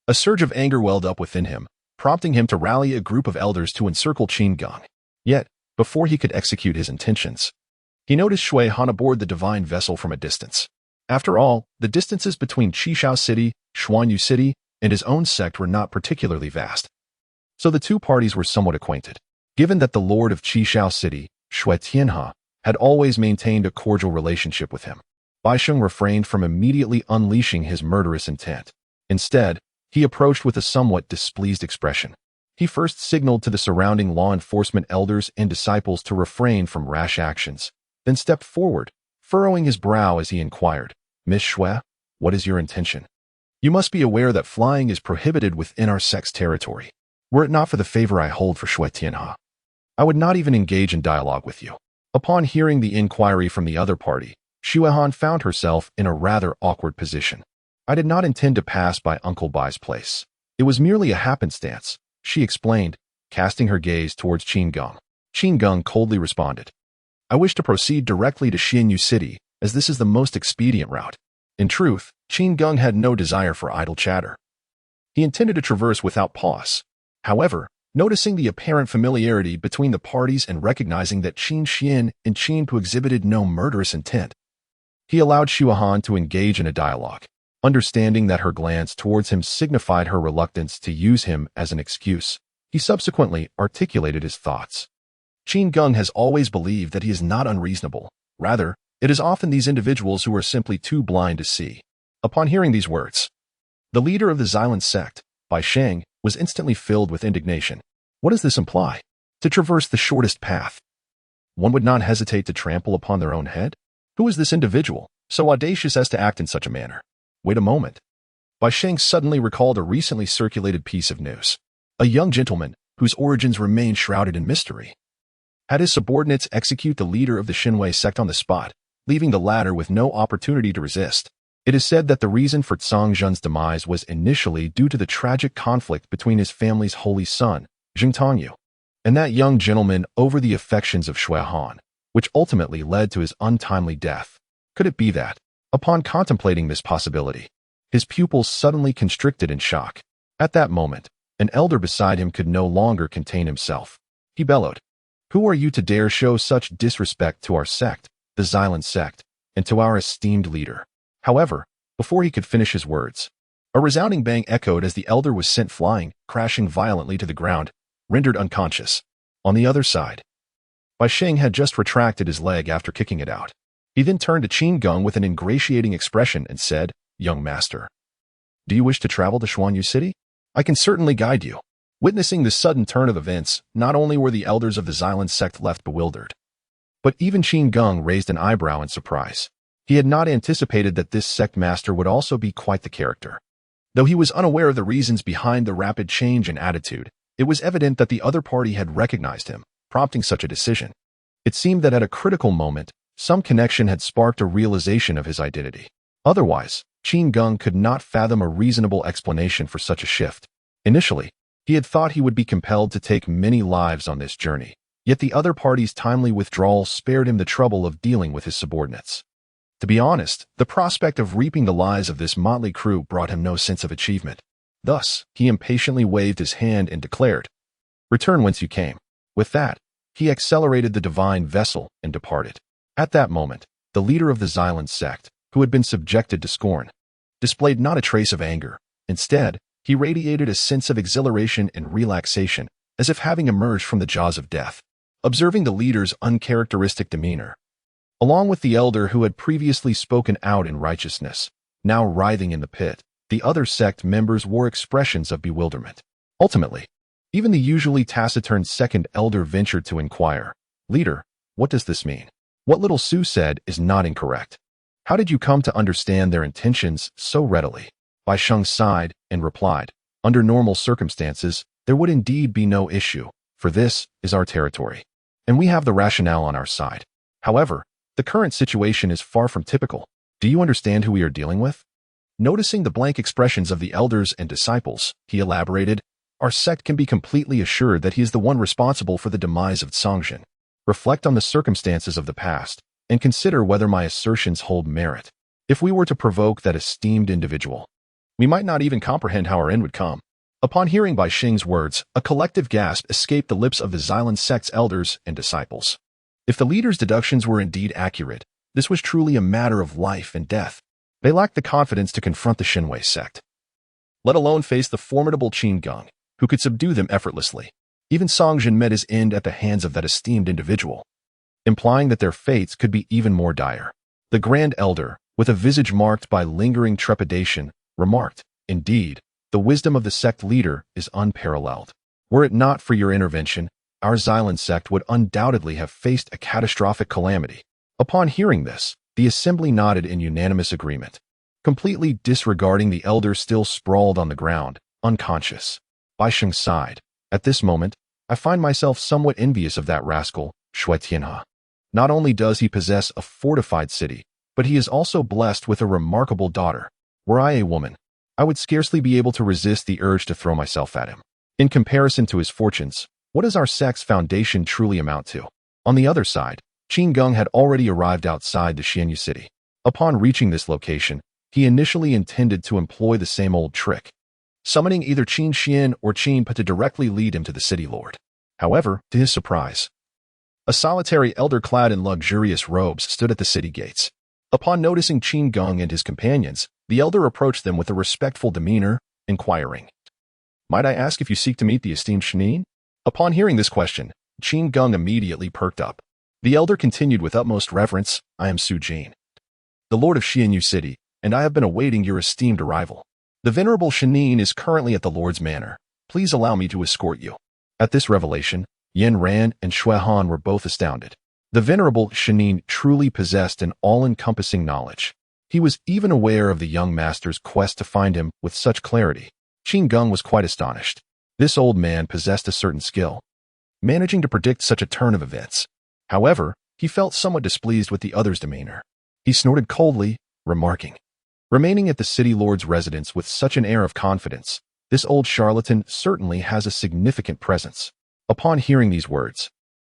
a surge of anger welled up within him, prompting him to rally a group of elders to encircle Qin Geng. Yet, before he could execute his intentions, he noticed Xue Han aboard the divine vessel from a distance. After all, the distances between Qishao City, Xuanyu City, and his own sect were not particularly vast. So the two parties were somewhat acquainted. Given that the lord of Qishao City, Xue Tianhe, had always maintained a cordial relationship with him, Bai Sheng refrained from immediately unleashing his murderous intent. Instead, he approached with a somewhat displeased expression. He first signaled to the surrounding law enforcement elders and disciples to refrain from rash actions, then stepped forward, furrowing his brow as he inquired, "Miss Xue, what is your intention? You must be aware that flying is prohibited within our sect's territory. Were it not for the favor I hold for Xue Tianhe, I would not even engage in dialogue with you." Upon hearing the inquiry from the other party, Xu Weihan found herself in a rather awkward position. "I did not intend to pass by Uncle Bai's place. It was merely a happenstance," she explained, casting her gaze towards Qin Geng. Qin Geng coldly responded, "I wish to proceed directly to Xianyu City, as this is the most expedient route." In truth, Qin Geng had no desire for idle chatter. He intended to traverse without pause. However, noticing the apparent familiarity between the parties and recognizing that Qin Xian and Qin Pu exhibited no murderous intent, he allowed Xu Weihan to engage in a dialogue. Understanding that her glance towards him signified her reluctance to use him as an excuse, he subsequently articulated his thoughts. Qin Geng has always believed that he is not unreasonable. Rather, it is often these individuals who are simply too blind to see. Upon hearing these words, the leader of the Xylent sect, Bai Sheng, was instantly filled with indignation. What does this imply? To traverse the shortest path, one would not hesitate to trample upon their own head? Who is this individual, so audacious as to act in such a manner? Wait a moment. Bai Sheng suddenly recalled a recently circulated piece of news. A young gentleman, whose origins remain shrouded in mystery, had his subordinates execute the leader of the Xinwei sect on the spot, leaving the latter with no opportunity to resist. It is said that the reason for Cang Zhen's demise was initially due to the tragic conflict between his family's holy son, Zheng Tongyu, and that young gentleman over the affections of Xue Han, which ultimately led to his untimely death. Could it be that, upon contemplating this possibility, his pupils suddenly constricted in shock? At that moment, An elder beside him could no longer contain himself. He bellowed, "Who are you to dare show such disrespect to our sect, the Xylan sect, and to our esteemed leader?" However, before he could finish his words, a resounding bang echoed as the elder was sent flying, crashing violently to the ground, rendered unconscious. On the other side, Bai Sheng had just retracted his leg after kicking it out. He then turned to Qin Geng with an ingratiating expression and said, "Young master, do you wish to travel to Xuanyu City? I can certainly guide you." Witnessing this sudden turn of events, not only were the elders of the Xylan sect left bewildered, but even Qin Geng raised an eyebrow in surprise. He had not anticipated that this sect master would also be quite the character. Though he was unaware of the reasons behind the rapid change in attitude, it was evident that the other party had recognized him, prompting such a decision. It seemed that at a critical moment, some connection had sparked a realization of his identity. Otherwise, Qin Geng could not fathom a reasonable explanation for such a shift. Initially, he had thought he would be compelled to take many lives on this journey, yet the other party's timely withdrawal spared him the trouble of dealing with his subordinates. To be honest, the prospect of reaping the lives of this motley crew brought him no sense of achievement. Thus, he impatiently waved his hand and declared, "Return whence you came." With that, he accelerated the divine vessel and departed. At that moment, the leader of the Xylan sect, who had been subjected to scorn, displayed not a trace of anger. Instead, he radiated a sense of exhilaration and relaxation, as if having emerged from the jaws of death. Observing the leader's uncharacteristic demeanor, along with the elder who had previously spoken out in righteousness, now writhing in the pit, the other sect members wore expressions of bewilderment. Ultimately, even the usually taciturn second elder ventured to inquire, "Leader, what does this mean? What little Su said is not incorrect. How did you come to understand their intentions so readily?" Bai Sheng sighed and replied, "Under normal circumstances, there would indeed be no issue, for this is our territory, and we have the rationale on our side. However, the current situation is far from typical. Do you understand who we are dealing with?" Noticing the blank expressions of the elders and disciples, he elaborated, "Our sect can be completely assured that he is the one responsible for the demise of Songjin. Reflect on the circumstances of the past, and consider whether my assertions hold merit. If we were to provoke that esteemed individual, we might not even comprehend how our end would come." Upon hearing Bai Sheng's words, a collective gasp escaped the lips of the Xylan sect's elders and disciples. If the leader's deductions were indeed accurate, this was truly a matter of life and death. They lacked the confidence to confront the Shinwei sect, let alone face the formidable Qin Geng, who could subdue them effortlessly. Even Songjin met his end at the hands of that esteemed individual, implying that their fates could be even more dire. The Grand Elder, with a visage marked by lingering trepidation, remarked, "Indeed, the wisdom of the sect leader is unparalleled. Were it not for your intervention, our Xylan sect would undoubtedly have faced a catastrophic calamity." Upon hearing this, the assembly nodded in unanimous agreement, completely disregarding the elder still sprawled on the ground, unconscious. Bai Sheng sighed. "At this moment, I find myself somewhat envious of that rascal, Shui Tianhe. Not only does he possess a fortified city, but he is also blessed with a remarkable daughter. Were I a woman, I would scarcely be able to resist the urge to throw myself at him. In comparison to his fortunes, what does our sect's foundation truly amount to?" On the other side, Qin Geng had already arrived outside the Xuanyu city. Upon reaching this location, he initially intended to employ the same old trick, summoning either Qin Xian or Qin Pa to directly lead him to the city lord. However, to his surprise, a solitary elder clad in luxurious robes stood at the city gates. Upon noticing Qin Geng and his companions, the elder approached them with a respectful demeanor, inquiring, "Might I ask if you seek to meet the esteemed Shinin?" Upon hearing this question, Qin Geng immediately perked up. The elder continued with utmost reverence, "I am Su Jin, the lord of Xuanyu City, and I have been awaiting your esteemed arrival. The venerable Shinin is currently at the lord's manor. Please allow me to escort you." At this revelation, Yan Ran and Shui Han were both astounded. The venerable Shinin truly possessed an all-encompassing knowledge. He was even aware of the young master's quest to find him with such clarity. Qin Geng was quite astonished. This old man possessed a certain skill, managing to predict such a turn of events. However, he felt somewhat displeased with the other's demeanor. He snorted coldly, remarking, "Remaining at the city lord's residence with such an air of confidence, this old charlatan certainly has a significant presence." Upon hearing these words,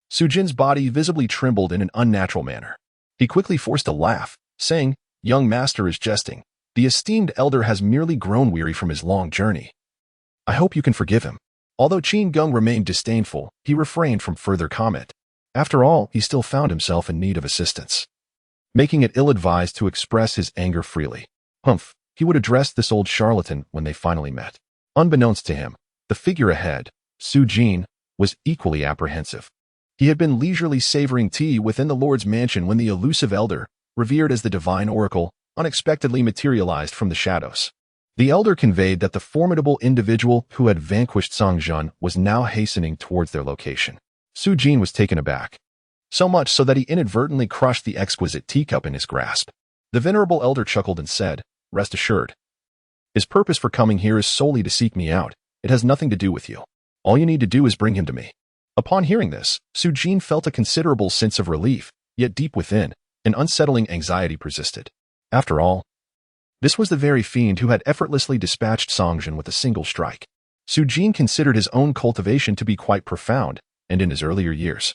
Su Jin's body visibly trembled in an unnatural manner. He quickly forced a laugh, saying, "Young master is jesting. The esteemed elder has merely grown weary from his long journey." I hope you can forgive him. Although Qin Geng remained disdainful, he refrained from further comment. After all, he still found himself in need of assistance, making it ill-advised to express his anger freely. Humph, he would address this old charlatan when they finally met. Unbeknownst to him, the figure ahead, Su Jin, was equally apprehensive. He had been leisurely savoring tea within the Lord's mansion when the elusive elder, revered as the divine oracle, unexpectedly materialized from the shadows. The elder conveyed that the formidable individual who had vanquished Song Jun was now hastening towards their location. Su Jin was taken aback, so much so that he inadvertently crushed the exquisite teacup in his grasp. The venerable elder chuckled and said, "Rest assured. His purpose for coming here is solely to seek me out. It has nothing to do with you. All you need to do is bring him to me." Upon hearing this, Su Jin felt a considerable sense of relief, yet deep within, an unsettling anxiety persisted. After all, this was the very fiend who had effortlessly dispatched Song Jun with a single strike. Su Jin considered his own cultivation to be quite profound, and in his earlier years,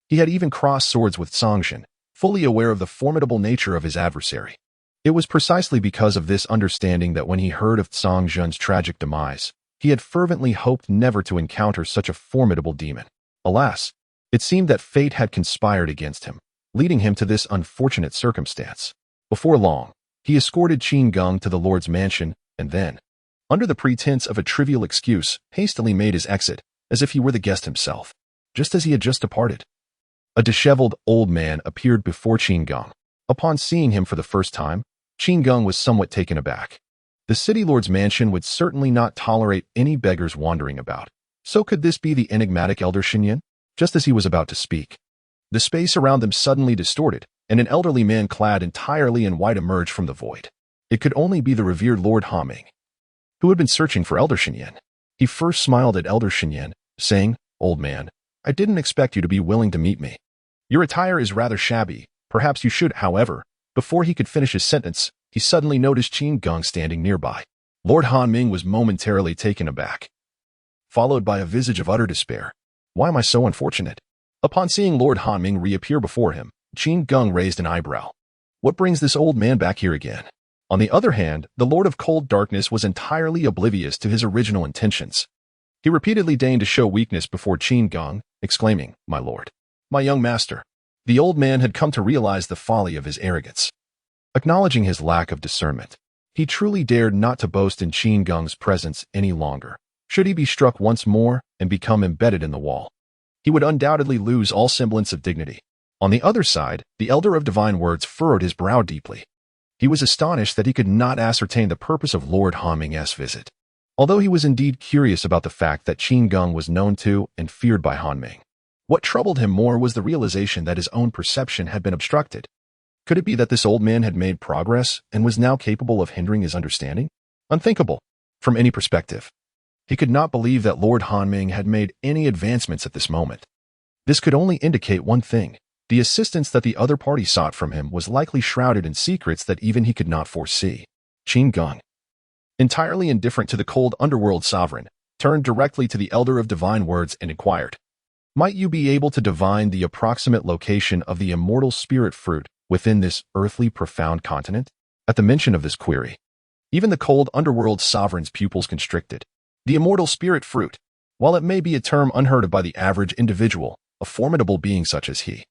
he had even crossed swords with Song Jun, fully aware of the formidable nature of his adversary. It was precisely because of this understanding that when he heard of Song Jun's tragic demise, he had fervently hoped never to encounter such a formidable demon. Alas, it seemed that fate had conspired against him, leading him to this unfortunate circumstance. Before long, he escorted Qin Geng to the Lord's mansion, and then, under the pretense of a trivial excuse, hastily made his exit, as if he were the guest himself. Just as he had just departed, a disheveled old man appeared before Qin Geng. Upon seeing him for the first time, Qin Geng was somewhat taken aback. The city lord's mansion would certainly not tolerate any beggars wandering about. So could this be the enigmatic Elder Xinyan? Just as he was about to speak, the space around them suddenly distorted, and an elderly man clad entirely in white emerged from the void. It could only be the revered Lord Haming, who had been searching for Elder Xinyan. He first smiled at Elder Xinyan, saying, "Old man, I didn't expect you to be willing to meet me. Your attire is rather shabby. Perhaps you should, however." Before he could finish his sentence, he suddenly noticed Qin Geng standing nearby. Lord Hanming was momentarily taken aback, followed by a visage of utter despair. "Why am I so unfortunate?" Upon seeing Lord Hanming reappear before him, Qin Geng raised an eyebrow. What brings this old man back here again? On the other hand, the Lord of Cold Darkness was entirely oblivious to his original intentions. He repeatedly deigned to show weakness before Qin Geng, exclaiming, "My lord, my young master." The old man had come to realize the folly of his arrogance. Acknowledging his lack of discernment, he truly dared not to boast in Qin Geng's presence any longer. Should he be struck once more and become embedded in the wall, he would undoubtedly lose all semblance of dignity. On the other side, the Elder of Divine Words furrowed his brow deeply. He was astonished that he could not ascertain the purpose of Lord Hanming's visit, although he was indeed curious about the fact that Qin Geng was known to and feared by Hanming. What troubled him more was the realization that his own perception had been obstructed. Could it be that this old man had made progress and was now capable of hindering his understanding? Unthinkable, from any perspective. He could not believe that Lord Hanming had made any advancements at this moment. This could only indicate one thing. The assistance that the other party sought from him was likely shrouded in secrets that even he could not foresee. Qin Geng, entirely indifferent to the cold underworld sovereign, turned directly to the Elder of Divine Words and inquired, "Might you be able to divine the approximate location of the immortal spirit fruit within this earthly profound continent?" At the mention of this query, even the cold underworld sovereign's pupils constricted. The immortal spirit fruit, while it may be a term unheard of by the average individual, a formidable being such as he,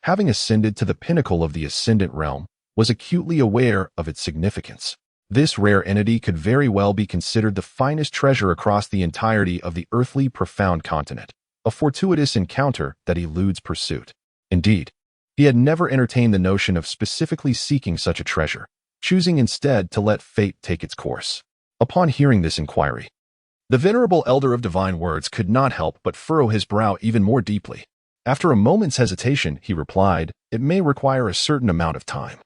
having ascended to the pinnacle of the ascendant realm, was acutely aware of its significance. This rare entity could very well be considered the finest treasure across the entirety of the earthly profound continent, a fortuitous encounter that eludes pursuit. Indeed, he had never entertained the notion of specifically seeking such a treasure, choosing instead to let fate take its course. Upon hearing this inquiry, the venerable Elder of Divine Words could not help but furrow his brow even more deeply. After a moment's hesitation, he replied, "It may require a certain amount of time.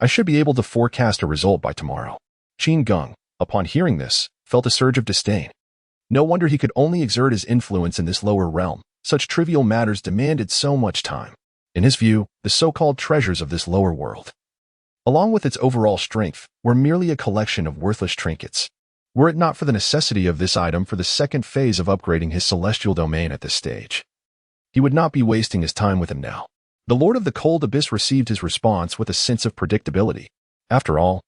I should be able to forecast a result by tomorrow." Qin Geng, upon hearing this, felt a surge of disdain. No wonder he could only exert his influence in this lower realm. Such trivial matters demanded so much time. In his view, the so-called treasures of this lower world, along with its overall strength, were merely a collection of worthless trinkets. Were it not for the necessity of this item for the second phase of upgrading his celestial domain at this stage, he would not be wasting his time with him now. The Lord of the Cold Abyss received his response with a sense of predictability. After all,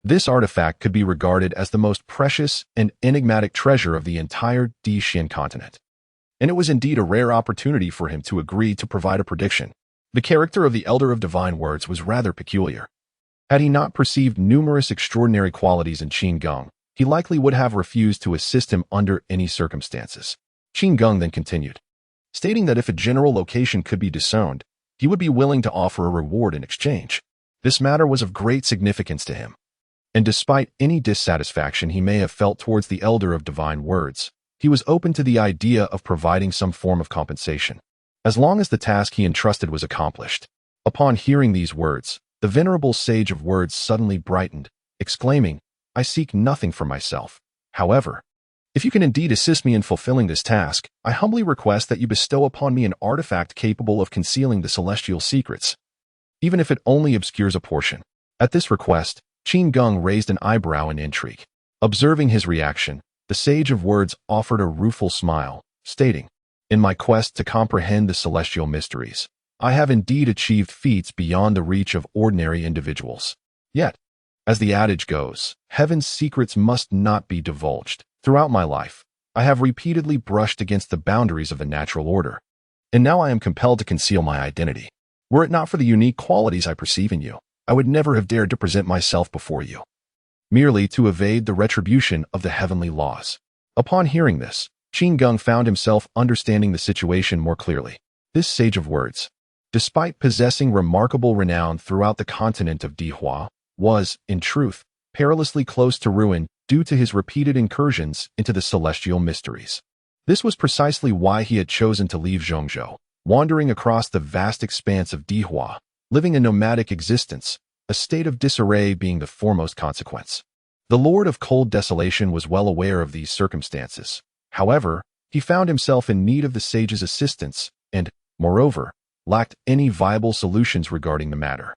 This artifact could be regarded as the most precious and enigmatic treasure of the entire Destined continent. And it was indeed a rare opportunity for him to agree to provide a prediction. The character of the Elder of Divine Words was rather peculiar. Had he not perceived numerous extraordinary qualities in Qin Geng, he likely would have refused to assist him under any circumstances. Qin Geng then continued, stating that if a general location could be disowned, he would be willing to offer a reward in exchange. This matter was of great significance to him. And despite any dissatisfaction he may have felt towards the Elder of Divine Words, he was open to the idea of providing some form of compensation, as long as the task he entrusted was accomplished. Upon hearing these words, the venerable sage of words suddenly brightened, exclaiming, "I seek nothing for myself. However, if you can indeed assist me in fulfilling this task, I humbly request that you bestow upon me an artifact capable of concealing the celestial secrets, even if it only obscures a portion." At this request, Qin Geng raised an eyebrow in intrigue. Observing his reaction, the sage of words offered a rueful smile, stating, "In my quest to comprehend the celestial mysteries, I have indeed achieved feats beyond the reach of ordinary individuals. Yet, as the adage goes, heaven's secrets must not be divulged. Throughout my life, I have repeatedly brushed against the boundaries of the natural order, and now I am compelled to conceal my identity. Were it not for the unique qualities I perceive in you, I would never have dared to present myself before you, merely to evade the retribution of the heavenly laws." Upon hearing this, Qin Geng found himself understanding the situation more clearly. This sage of words, despite possessing remarkable renown throughout the continent of Dihua, was, in truth, perilously close to ruin due to his repeated incursions into the celestial mysteries. This was precisely why he had chosen to leave Zhongzhou, wandering across the vast expanse of Dihua, living a nomadic existence, a state of disarray being the foremost consequence. The Lord of Cold Desolation was well aware of these circumstances. However, he found himself in need of the sage's assistance and, moreover, lacked any viable solutions regarding the matter.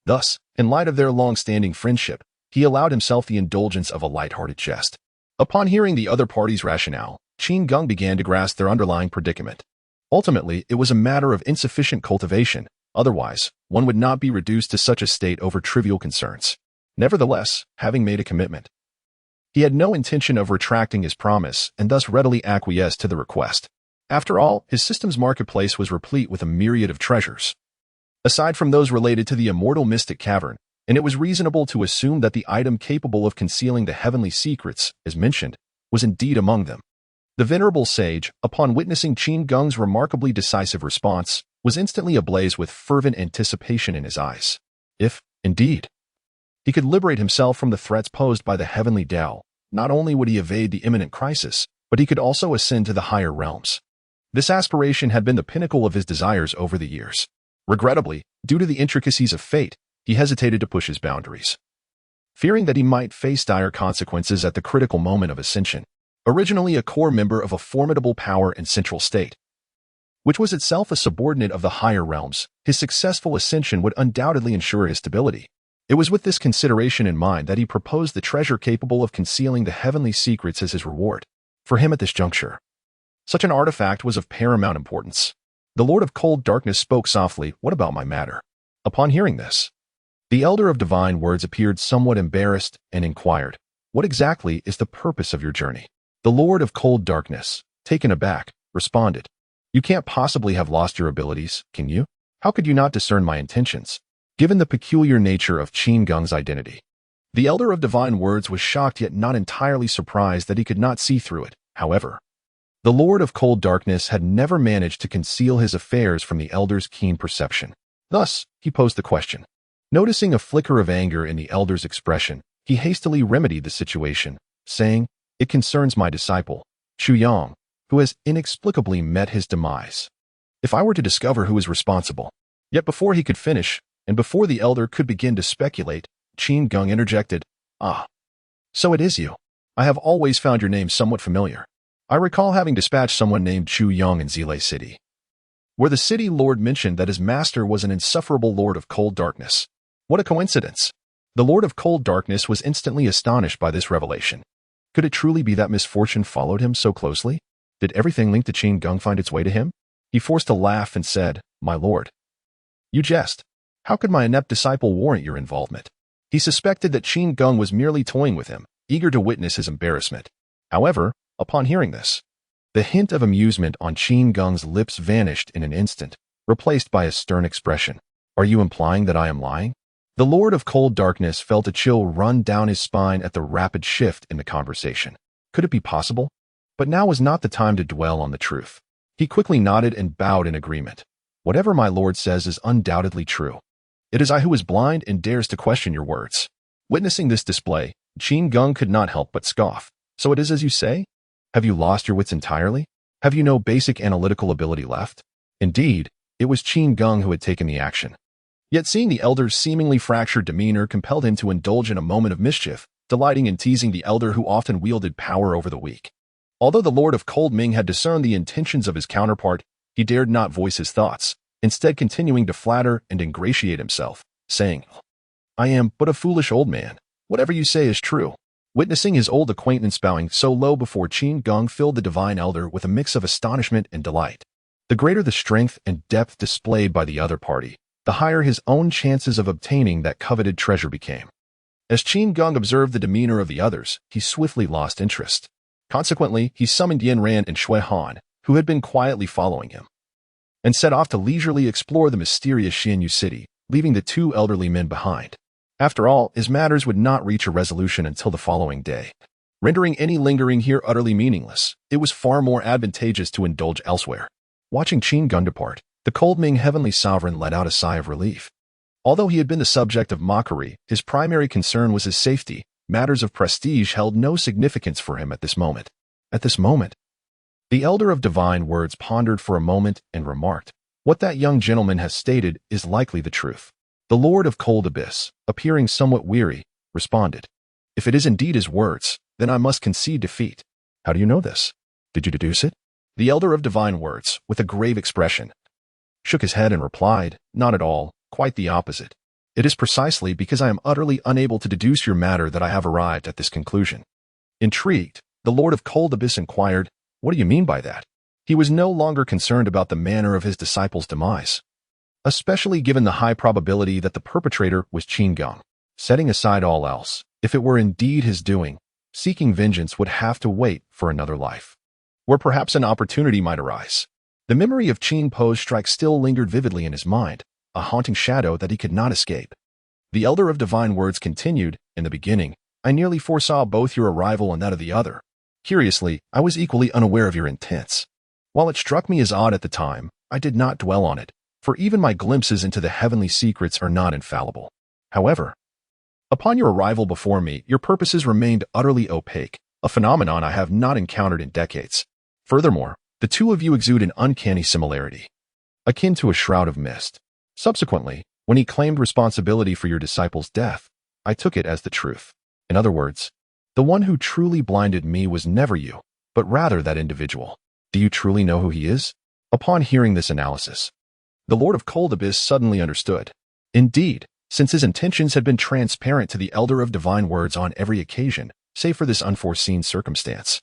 Thus, in light of their long-standing friendship, he allowed himself the indulgence of a light-hearted jest. Upon hearing the other party's rationale, Qin Geng began to grasp their underlying predicament. Ultimately, it was a matter of insufficient cultivation. Otherwise, one would not be reduced to such a state over trivial concerns. Nevertheless, having made a commitment, he had no intention of retracting his promise and thus readily acquiesced to the request. After all, his system's marketplace was replete with a myriad of treasures, aside from those related to the immortal mystic cavern, and it was reasonable to assume that the item capable of concealing the heavenly secrets, as mentioned, was indeed among them. The venerable sage, upon witnessing Qin Geng's remarkably decisive response, was instantly ablaze with fervent anticipation in his eyes. If, indeed, he could liberate himself from the threats posed by the heavenly Tao, not only would he evade the imminent crisis, but he could also ascend to the higher realms. This aspiration had been the pinnacle of his desires over the years. Regrettably, due to the intricacies of fate, he hesitated to push his boundaries, fearing that he might face dire consequences at the critical moment of ascension. Originally a core member of a formidable power and central state, which was itself a subordinate of the higher realms, his successful ascension would undoubtedly ensure his stability. It was with this consideration in mind that he proposed the treasure capable of concealing the heavenly secrets as his reward. For him at this juncture, such an artifact was of paramount importance. The Lord of Cold Darkness spoke softly, "What about my matter?" Upon hearing this, the Elder of Divine Words appeared somewhat embarrassed and inquired, "What exactly is the purpose of your journey?" The Lord of Cold Darkness, taken aback, responded, "You can't possibly have lost your abilities, can you? How could you not discern my intentions?" Given the peculiar nature of Qin Geng's identity, the Elder of Divine Words was shocked yet not entirely surprised that he could not see through it. However, the Lord of Cold Darkness had never managed to conceal his affairs from the Elder's keen perception. Thus, he posed the question. Noticing a flicker of anger in the Elder's expression, he hastily remedied the situation, saying, "It concerns my disciple, Chu Yang, who has inexplicably met his demise. If I were to discover who is responsible..." Yet before he could finish, and before the Elder could begin to speculate, Qin Geng interjected, "Ah, so it is you. I have always found your name somewhat familiar. I recall having dispatched someone named Chu Yang in Zile City, where the city lord mentioned that his master was an insufferable Lord of Cold Darkness. What a coincidence!" The Lord of Cold Darkness was instantly astonished by this revelation. Could it truly be that misfortune followed him so closely? Did everything linked to Qin Geng find its way to him? He forced a laugh and said, "My lord, you jest. How could my inept disciple warrant your involvement? He suspected that Qin Geng was merely toying with him, eager to witness his embarrassment. However, upon hearing this, the hint of amusement on Qin Geng's lips vanished in an instant, replaced by a stern expression. Are you implying that I am lying? The Lord of Cold Darkness felt a chill run down his spine at the rapid shift in the conversation. Could it be possible? But now was not the time to dwell on the truth. He quickly nodded and bowed in agreement. Whatever my lord says is undoubtedly true. It is I who is blind and dares to question your words. Witnessing this display, Qin Geng could not help but scoff. So it is as you say? Have you lost your wits entirely? Have you no basic analytical ability left? Indeed, it was Qin Geng who had taken the action. Yet seeing the elder's seemingly fractured demeanor compelled him to indulge in a moment of mischief, delighting in teasing the elder who often wielded power over the weak. Although the Lord of Cold Ming had discerned the intentions of his counterpart, he dared not voice his thoughts, instead continuing to flatter and ingratiate himself, saying, I am but a foolish old man. Whatever you say is true. Witnessing his old acquaintance bowing so low before Qin Geng filled the divine elder with a mix of astonishment and delight. The greater the strength and depth displayed by the other party, the higher his own chances of obtaining that coveted treasure became. As Qin Geng observed the demeanor of the others, he swiftly lost interest. Consequently, he summoned Yin Ran and Shui Han, who had been quietly following him, and set off to leisurely explore the mysterious Xianyu city, leaving the two elderly men behind. After all, his matters would not reach a resolution until the following day. Rendering any lingering here utterly meaningless, it was far more advantageous to indulge elsewhere. Watching Qin Geng depart, the Cold Ming heavenly sovereign let out a sigh of relief. Although he had been the subject of mockery, his primary concern was his safety. Matters of prestige held no significance for him at this moment. The elder of divine words pondered for a moment and remarked, what that young gentleman has stated is likely the truth. The Lord of Cold Abyss, appearing somewhat weary, responded, if it is indeed his words, then I must concede defeat. How do you know this? Did you deduce it? The elder of divine words, with a grave expression, shook his head and replied, not at all, quite the opposite. It is precisely because I am utterly unable to deduce your matter that I have arrived at this conclusion. Intrigued, the Lord of Cold Abyss inquired, what do you mean by that? He was no longer concerned about the manner of his disciple's demise, especially given the high probability that the perpetrator was Qin Geng. Setting aside all else, if it were indeed his doing, seeking vengeance would have to wait for another life, where perhaps an opportunity might arise. The memory of Qin Po's strike still lingered vividly in his mind, a haunting shadow that he could not escape. The elder of divine words continued, in the beginning, I nearly foresaw both your arrival and that of the other. Curiously, I was equally unaware of your intents. While it struck me as odd at the time, I did not dwell on it, for even my glimpses into the heavenly secrets are not infallible. However, upon your arrival before me, your purposes remained utterly opaque, a phenomenon I have not encountered in decades. Furthermore, the two of you exude an uncanny similarity, akin to a shroud of mist. Subsequently, when he claimed responsibility for your disciple's death, I took it as the truth. In other words, the one who truly blinded me was never you, but rather that individual. Do you truly know who he is? Upon hearing this analysis, the Lord of Cold Abyss suddenly understood. Indeed, since his intentions had been transparent to the elder of divine words on every occasion, save for this unforeseen circumstance,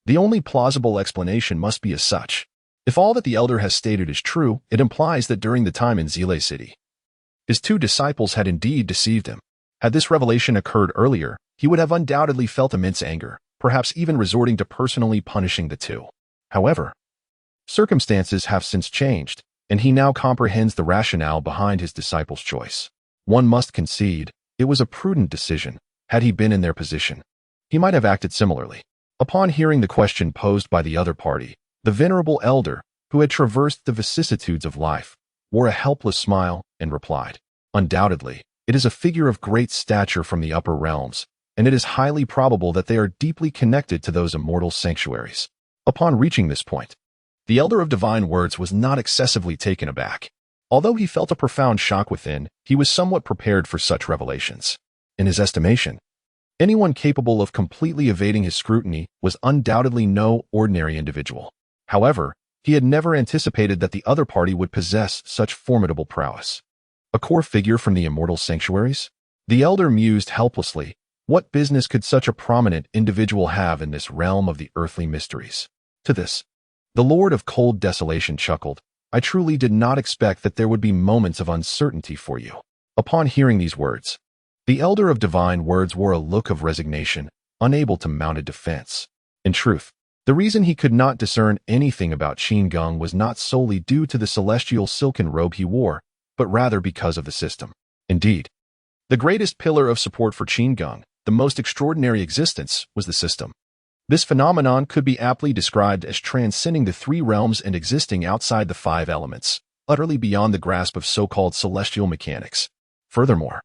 the only plausible explanation must be as such. If all that the elder has stated is true, it implies that during the time in Zile City, his two disciples had indeed deceived him. Had this revelation occurred earlier, he would have undoubtedly felt immense anger, perhaps even resorting to personally punishing the two. However, circumstances have since changed, and he now comprehends the rationale behind his disciples' choice. One must concede, it was a prudent decision. Had he been in their position, he might have acted similarly. Upon hearing the question posed by the other party, the venerable elder, who had traversed the vicissitudes of life, wore a helpless smile and replied, undoubtedly, it is a figure of great stature from the upper realms, and it is highly probable that they are deeply connected to those immortal sanctuaries. Upon reaching this point, the elder of divine words was not excessively taken aback. Although he felt a profound shock within, he was somewhat prepared for such revelations. In his estimation, anyone capable of completely evading his scrutiny was undoubtedly no ordinary individual. However, he had never anticipated that the other party would possess such formidable prowess. A core figure from the immortal sanctuaries? The elder mused helplessly. What business could such a prominent individual have in this realm of the earthly mysteries? To this, the Lord of Cold Desolation chuckled. I truly did not expect that there would be moments of uncertainty for you. Upon hearing these words, The Elder of Divine Words wore a look of resignation, unable to mount a defense. In truth, the reason he could not discern anything about Qin Geng was not solely due to the celestial silken robe he wore, but rather because of the system. Indeed, the greatest pillar of support for Qin Geng, the most extraordinary existence, was the system. This phenomenon could be aptly described as transcending the three realms and existing outside the five elements, utterly beyond the grasp of so-called celestial mechanics. Furthermore,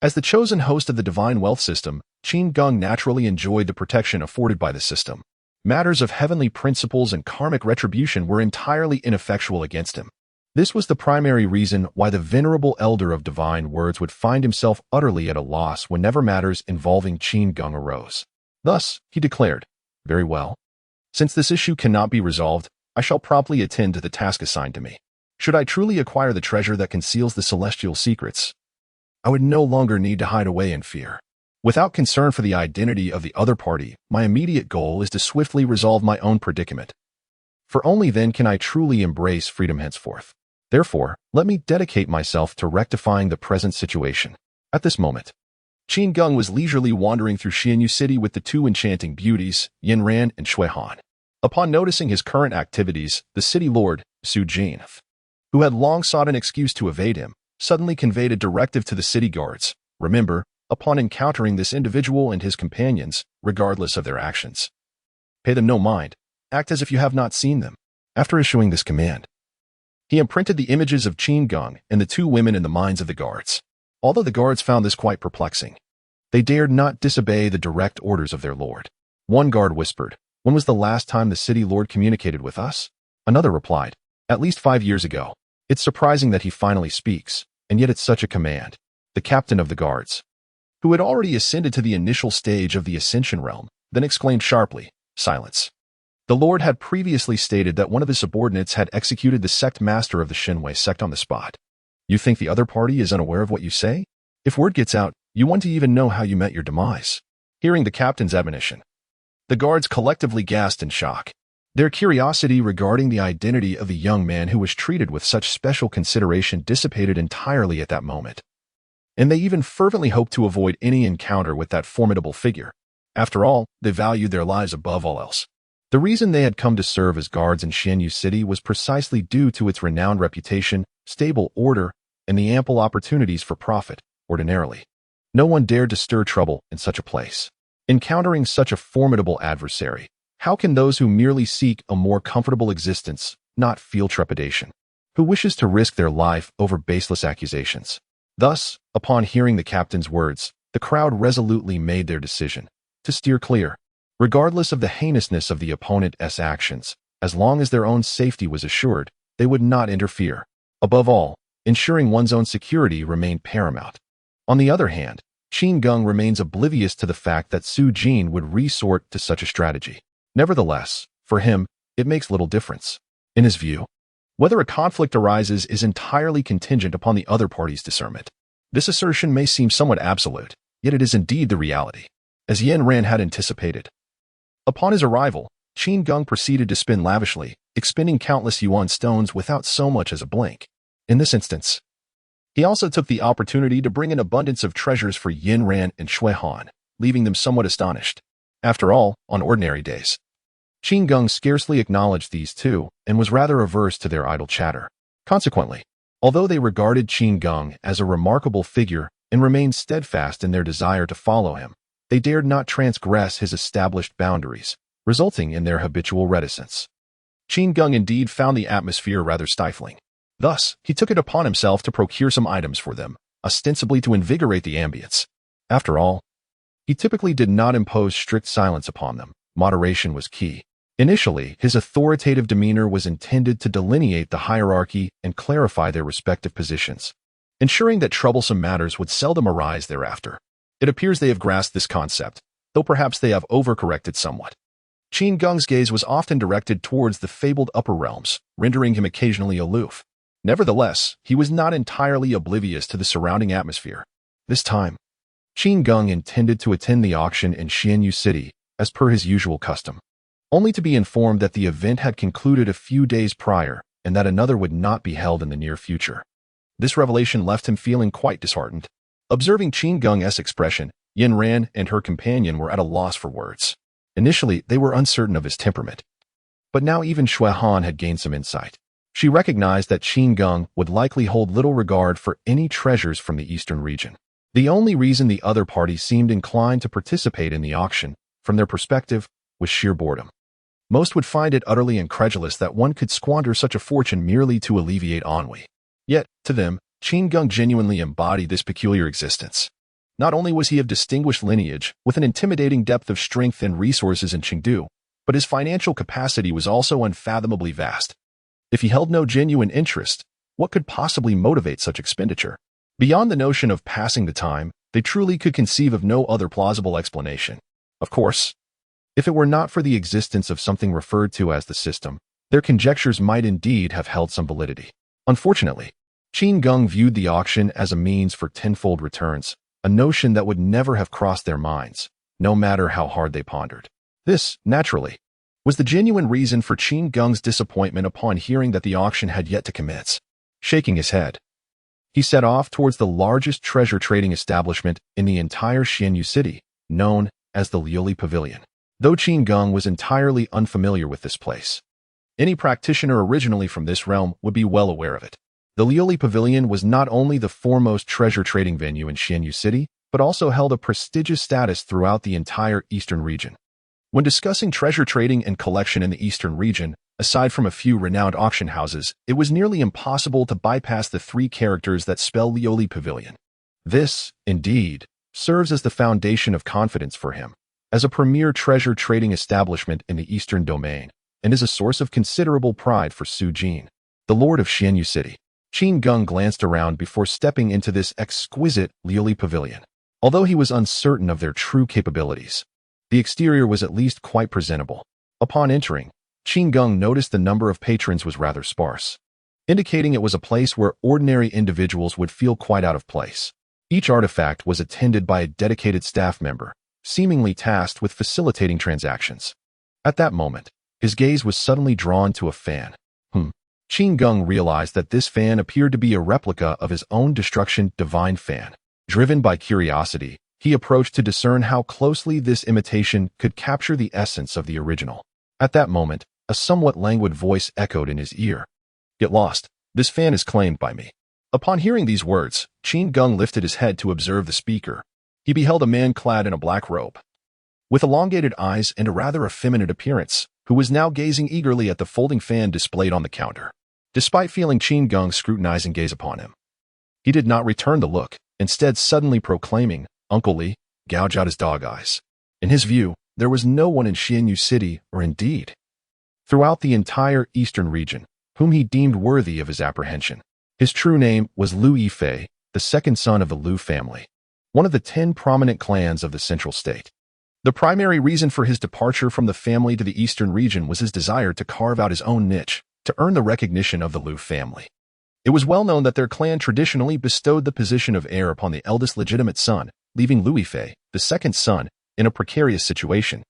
as the chosen host of the divine wealth system, Qin Geng naturally enjoyed the protection afforded by the system. Matters of heavenly principles and karmic retribution were entirely ineffectual against him. This was the primary reason why the venerable Elder of Divine Words would find himself utterly at a loss whenever matters involving Qin Geng arose. Thus, he declared, "Very well. Since this issue cannot be resolved, I shall promptly attend to the task assigned to me. Should I truly acquire the treasure that conceals the celestial secrets, I would no longer need to hide away in fear. Without concern for the identity of the other party, my immediate goal is to swiftly resolve my own predicament. For only then can I truly embrace freedom henceforth. Therefore, let me dedicate myself to rectifying the present situation." At this moment, Qin Geng was leisurely wandering through Xianyu City with the two enchanting beauties, Yin Ran and Shui Han. Upon noticing his current activities, the city lord, Su Jin, who had long sought an excuse to evade him, suddenly conveyed a directive to the city guards. Remember, upon encountering this individual and his companions, regardless of their actions, pay them no mind, act as if you have not seen them. After issuing this command, he imprinted the images of Qin Geng and the two women in the minds of the guards. Although the guards found this quite perplexing, they dared not disobey the direct orders of their lord. One guard whispered, "When was the last time the city lord communicated with us?" Another replied, "At least 5 years ago. It's surprising that he finally speaks, and yet it's such a command." The captain of the guards, who had already ascended to the initial stage of the ascension realm, then exclaimed sharply, "Silence." The lord had previously stated that one of his subordinates had executed the sect master of the Shinwei sect on the spot. You think the other party is unaware of what you say? If word gets out, you want to even know how you met your demise. Hearing the captain's admonition, the guards collectively gasped in shock. Their curiosity regarding the identity of the young man who was treated with such special consideration dissipated entirely at that moment, and they even fervently hoped to avoid any encounter with that formidable figure. After all, they valued their lives above all else. The reason they had come to serve as guards in Xianyu City was precisely due to its renowned reputation, stable order, and the ample opportunities for profit. Ordinarily, no one dared to stir trouble in such a place. Encountering such a formidable adversary, how can those who merely seek a more comfortable existence not feel trepidation? Who wishes to risk their life over baseless accusations? Thus, upon hearing the captain's words, the crowd resolutely made their decision to steer clear, regardless of the heinousness of the opponent's actions. As long as their own safety was assured, they would not interfere. Above all, ensuring one's own security remained paramount. On the other hand, Qin Geng remains oblivious to the fact that Su Jin would resort to such a strategy. Nevertheless, for him, it makes little difference. In his view, whether a conflict arises is entirely contingent upon the other party's discernment. This assertion may seem somewhat absolute, yet it is indeed the reality. As Yin Ran had anticipated, upon his arrival, Qin Geng proceeded to spin lavishly, expending countless yuan stones without so much as a blink. In this instance, he also took the opportunity to bring an abundance of treasures for Yin Ran and Shui Han, leaving them somewhat astonished. After all, on ordinary days, Qin Geng scarcely acknowledged these two and was rather averse to their idle chatter. Consequently, although they regarded Qin Geng as a remarkable figure and remained steadfast in their desire to follow him, they dared not transgress his established boundaries, resulting in their habitual reticence. Qin Geng indeed found the atmosphere rather stifling. Thus, he took it upon himself to procure some items for them, ostensibly to invigorate the ambience. After all, he typically did not impose strict silence upon them. Moderation was key. Initially, his authoritative demeanor was intended to delineate the hierarchy and clarify their respective positions, ensuring that troublesome matters would seldom arise thereafter. It appears they have grasped this concept, though perhaps they have overcorrected somewhat. Qin Geng's gaze was often directed towards the fabled upper realms, rendering him occasionally aloof. Nevertheless, he was not entirely oblivious to the surrounding atmosphere. This time, Qin Geng intended to attend the auction in Xianyu City, as per his usual custom, only to be informed that the event had concluded a few days prior and that another would not be held in the near future. This revelation left him feeling quite disheartened. Observing Qin Geng's expression, Yin Ran and her companion were at a loss for words. Initially, they were uncertain of his temperament. But now even Shui Han had gained some insight. She recognized that Qin Geng would likely hold little regard for any treasures from the eastern region. The only reason the other party seemed inclined to participate in the auction, from their perspective, was sheer boredom. Most would find it utterly incredulous that one could squander such a fortune merely to alleviate ennui. Yet, to them, Qin Geng genuinely embodied this peculiar existence. Not only was he of distinguished lineage, with an intimidating depth of strength and resources in Chengdu, but his financial capacity was also unfathomably vast. If he held no genuine interest, what could possibly motivate such expenditure? Beyond the notion of passing the time, they truly could conceive of no other plausible explanation. Of course, if it were not for the existence of something referred to as the system, their conjectures might indeed have held some validity. Unfortunately, Qin Geng viewed the auction as a means for tenfold returns, a notion that would never have crossed their minds, no matter how hard they pondered. This, naturally, was the genuine reason for Qin Geng's disappointment upon hearing that the auction had yet to commence. Shaking his head, he set off towards the largest treasure trading establishment in the entire Xianyu city, known as the Liuli Pavilion. Though Qin Geng was entirely unfamiliar with this place, any practitioner originally from this realm would be well aware of it. The Liuli Pavilion was not only the foremost treasure trading venue in Xianyu City, but also held a prestigious status throughout the entire eastern region. When discussing treasure trading and collection in the eastern region, aside from a few renowned auction houses, it was nearly impossible to bypass the three characters that spell Liuli Pavilion. This, indeed, serves as the foundation of confidence for him, as a premier treasure trading establishment in the eastern domain, and is a source of considerable pride for Su Jin, the lord of Xianyu City. Qin Geng glanced around before stepping into this exquisite Liuli Pavilion. Although he was uncertain of their true capabilities, the exterior was at least quite presentable. Upon entering, Qin Geng noticed the number of patrons was rather sparse, indicating it was a place where ordinary individuals would feel quite out of place. Each artifact was attended by a dedicated staff member, seemingly tasked with facilitating transactions. At that moment, his gaze was suddenly drawn to a fan. Qin Geng realized that this fan appeared to be a replica of his own destruction divine fan. Driven by curiosity, he approached to discern how closely this imitation could capture the essence of the original. At that moment, a somewhat languid voice echoed in his ear. "Get lost. This fan is claimed by me." Upon hearing these words, Qin Geng lifted his head to observe the speaker. He beheld a man clad in a black robe, with elongated eyes and a rather effeminate appearance, who was now gazing eagerly at the folding fan displayed on the counter. Despite feeling Qin Geng's scrutinizing gaze upon him, he did not return the look, instead suddenly proclaiming, "Uncle Li, gouge out his dog eyes." In his view, there was no one in Xianyu City, or indeed, throughout the entire eastern region, whom he deemed worthy of his apprehension. His true name was Lu Yifei, the second son of the Lu family, one of the 10 prominent clans of the central state. The primary reason for his departure from the family to the eastern region was his desire to carve out his own niche, to earn the recognition of the Lu family. It was well known that their clan traditionally bestowed the position of heir upon the eldest legitimate son, leaving Lu Yifei, the second son, in a precarious situation.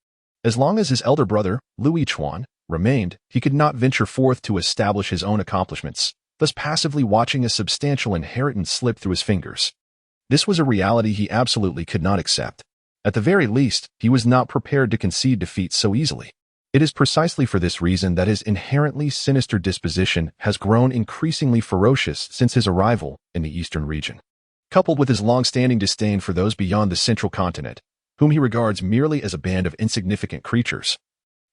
As long as his elder brother, Lu Yichuan, remained, he could not venture forth to establish his own accomplishments, thus passively watching a substantial inheritance slip through his fingers. This was a reality he absolutely could not accept. At the very least, he was not prepared to concede defeat so easily. It is precisely for this reason that his inherently sinister disposition has grown increasingly ferocious since his arrival in the eastern region. Coupled with his long-standing disdain for those beyond the central continent, whom he regards merely as a band of insignificant creatures,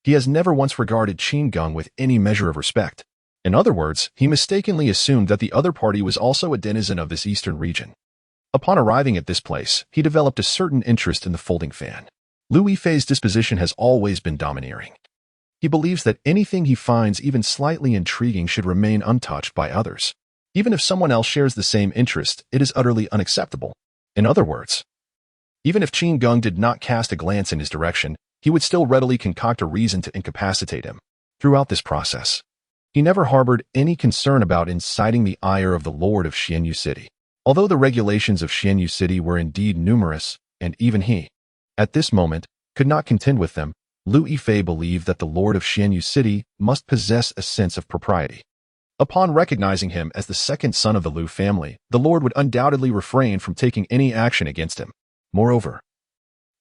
he has never once regarded Qin Geng with any measure of respect. In other words, he mistakenly assumed that the other party was also a denizen of this eastern region. Upon arriving at this place, he developed a certain interest in the folding fan. Lu Yifei's disposition has always been domineering. He believes that anything he finds even slightly intriguing should remain untouched by others. Even if someone else shares the same interest, it is utterly unacceptable. In other words, even if Qin Geng did not cast a glance in his direction, he would still readily concoct a reason to incapacitate him. Throughout this process, he never harbored any concern about inciting the ire of the lord of Xianyu City. Although the regulations of Xianyu City were indeed numerous, and even he, at this moment, could not contend with them, Lu Yifei believed that the lord of Xianyu City must possess a sense of propriety. Upon recognizing him as the second son of the Liu family, the Lord would undoubtedly refrain from taking any action against him. Moreover,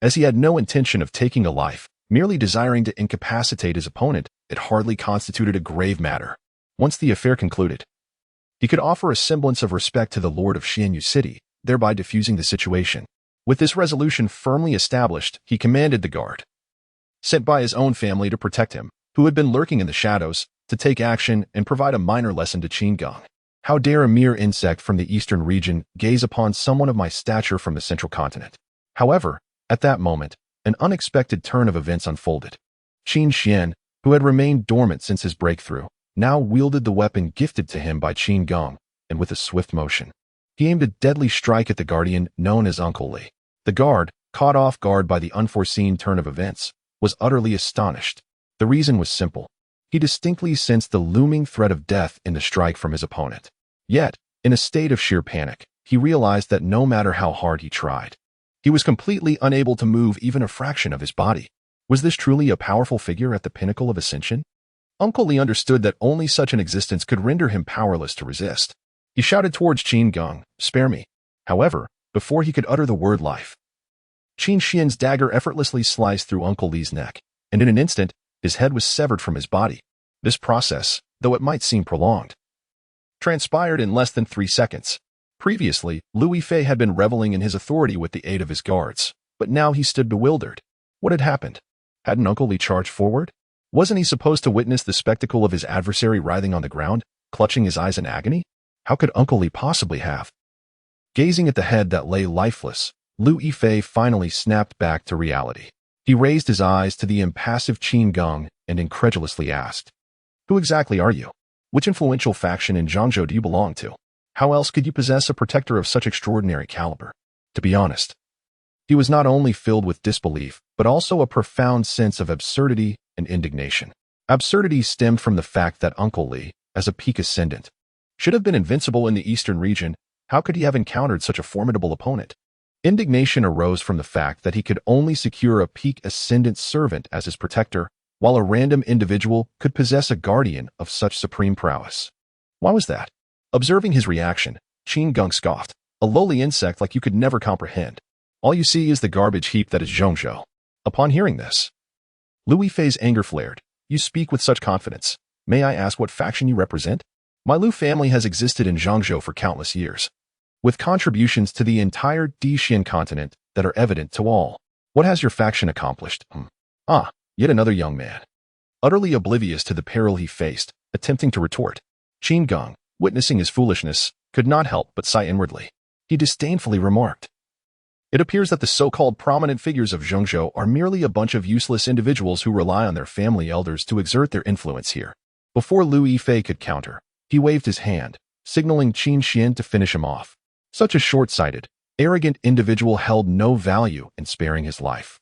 as he had no intention of taking a life, merely desiring to incapacitate his opponent, it hardly constituted a grave matter. Once the affair concluded, he could offer a semblance of respect to the Lord of Xianyu City, thereby diffusing the situation. With this resolution firmly established, he commanded the guard, sent by his own family to protect him, who had been lurking in the shadows, to take action and provide a minor lesson to Qin Geng. How dare a mere insect from the eastern region gaze upon someone of my stature from the central continent? However, at that moment, an unexpected turn of events unfolded. Qin Xian, who had remained dormant since his breakthrough, now wielded the weapon gifted to him by Qin Geng, and with a swift motion, he aimed a deadly strike at the guardian known as Uncle Li. The guard, caught off guard by the unforeseen turn of events, was utterly astonished. The reason was simple. He distinctly sensed the looming threat of death in the strike from his opponent. Yet, in a state of sheer panic, he realized that no matter how hard he tried, he was completely unable to move even a fraction of his body. Was this truly a powerful figure at the pinnacle of ascension? Uncle Li understood that only such an existence could render him powerless to resist. He shouted towards Qin Geng, "Spare me." However, before he could utter the word life, Qin Xian's dagger effortlessly sliced through Uncle Li's neck, and in an instant, his head was severed from his body. This process, though it might seem prolonged, transpired in less than 3 seconds. Previously, Liu Yifei had been reveling in his authority with the aid of his guards, but now he stood bewildered. What had happened? Hadn't Uncle Li charged forward? Wasn't he supposed to witness the spectacle of his adversary writhing on the ground, clutching his eyes in agony? How could Uncle Li possibly have? Gazing at the head that lay lifeless, Liu Yifei finally snapped back to reality. He raised his eyes to the impassive Qin Geng and incredulously asked, "Who exactly are you? Which influential faction in Zhangzhou do you belong to? How else could you possess a protector of such extraordinary caliber?" To be honest, he was not only filled with disbelief, but also a profound sense of absurdity and indignation. Absurdity stemmed from the fact that Uncle Li, as a peak ascendant, should have been invincible in the eastern region. How could he have encountered such a formidable opponent? Indignation arose from the fact that he could only secure a peak ascendant servant as his protector, while a random individual could possess a guardian of such supreme prowess. Why was that? Observing his reaction, Qin Geng scoffed, "A lowly insect like you could never comprehend. All you see is the garbage heap that is Zhongzhou." Upon hearing this, Liu Yifei's anger flared. "You speak with such confidence. May I ask what faction you represent?" "My Liu family has existed in Zhongzhou for countless years, with contributions to the entire Dixin continent that are evident to all. What has your faction accomplished?" Yet another young man, utterly oblivious to the peril he faced, attempting to retort. Qin Geng, witnessing his foolishness, could not help but sigh inwardly. He disdainfully remarked, "It appears that the so-called prominent figures of Zhongzhou are merely a bunch of useless individuals who rely on their family elders to exert their influence here." Before Liu Yifei could counter, he waved his hand, signaling Qin Xian to finish him off. Such a short-sighted, arrogant individual held no value in sparing his life.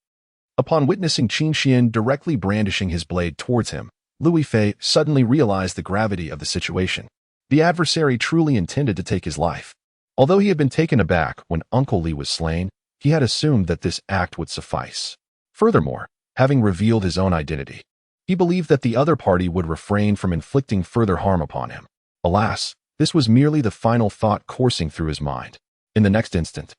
Upon witnessing Qin Xian directly brandishing his blade towards him, Liu Yifei suddenly realized the gravity of the situation. The adversary truly intended to take his life. Although he had been taken aback when Uncle Li was slain, he had assumed that this act would suffice. Furthermore, having revealed his own identity, he believed that the other party would refrain from inflicting further harm upon him. Alas, this was merely the final thought coursing through his mind. In the next instant,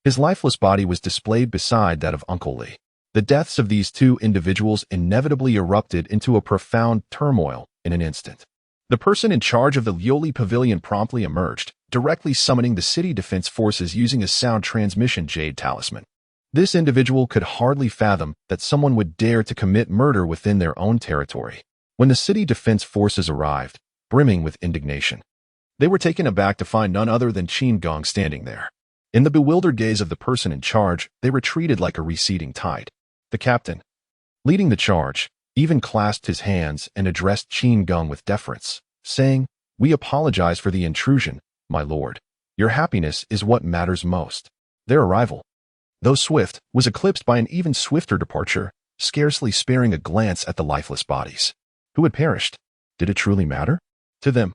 his lifeless body was displayed beside that of Uncle Li. The deaths of these two individuals inevitably erupted into a profound turmoil in an instant. The person in charge of the Lioli Pavilion promptly emerged, directly summoning the city defense forces using a sound transmission jade talisman. This individual could hardly fathom that someone would dare to commit murder within their own territory. When the city defense forces arrived, brimming with indignation, they were taken aback to find none other than Qin Geng standing there. In the bewildered gaze of the person in charge, they retreated like a receding tide. The captain, leading the charge, even clasped his hands and addressed Qin Geng with deference, saying, "We apologize for the intrusion, my lord. Your happiness is what matters most." Their arrival, though swift, was eclipsed by an even swifter departure, scarcely sparing a glance at the lifeless bodies. Who had perished? Did it truly matter? To them,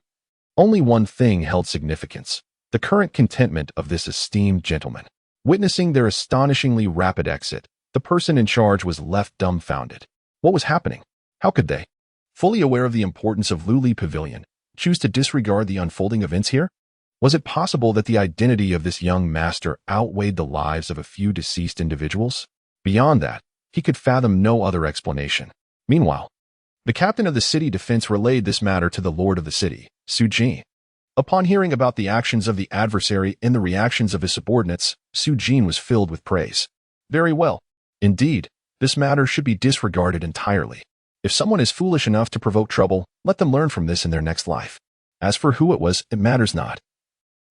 only one thing held significance: the current contentment of this esteemed gentleman. Witnessing their astonishingly rapid exit, the person in charge was left dumbfounded. What was happening? How could they? Fully aware of the importance of Liuli Pavilion, choose to disregard the unfolding events here? Was it possible that the identity of this young master outweighed the lives of a few deceased individuals? Beyond that, he could fathom no other explanation. Meanwhile, the captain of the city defense relayed this matter to the lord of the city, Su Jin. Upon hearing about the actions of the adversary and the reactions of his subordinates, Su Jin was filled with praise. Very well. Indeed, this matter should be disregarded entirely. If someone is foolish enough to provoke trouble, let them learn from this in their next life. As for who it was, it matters not.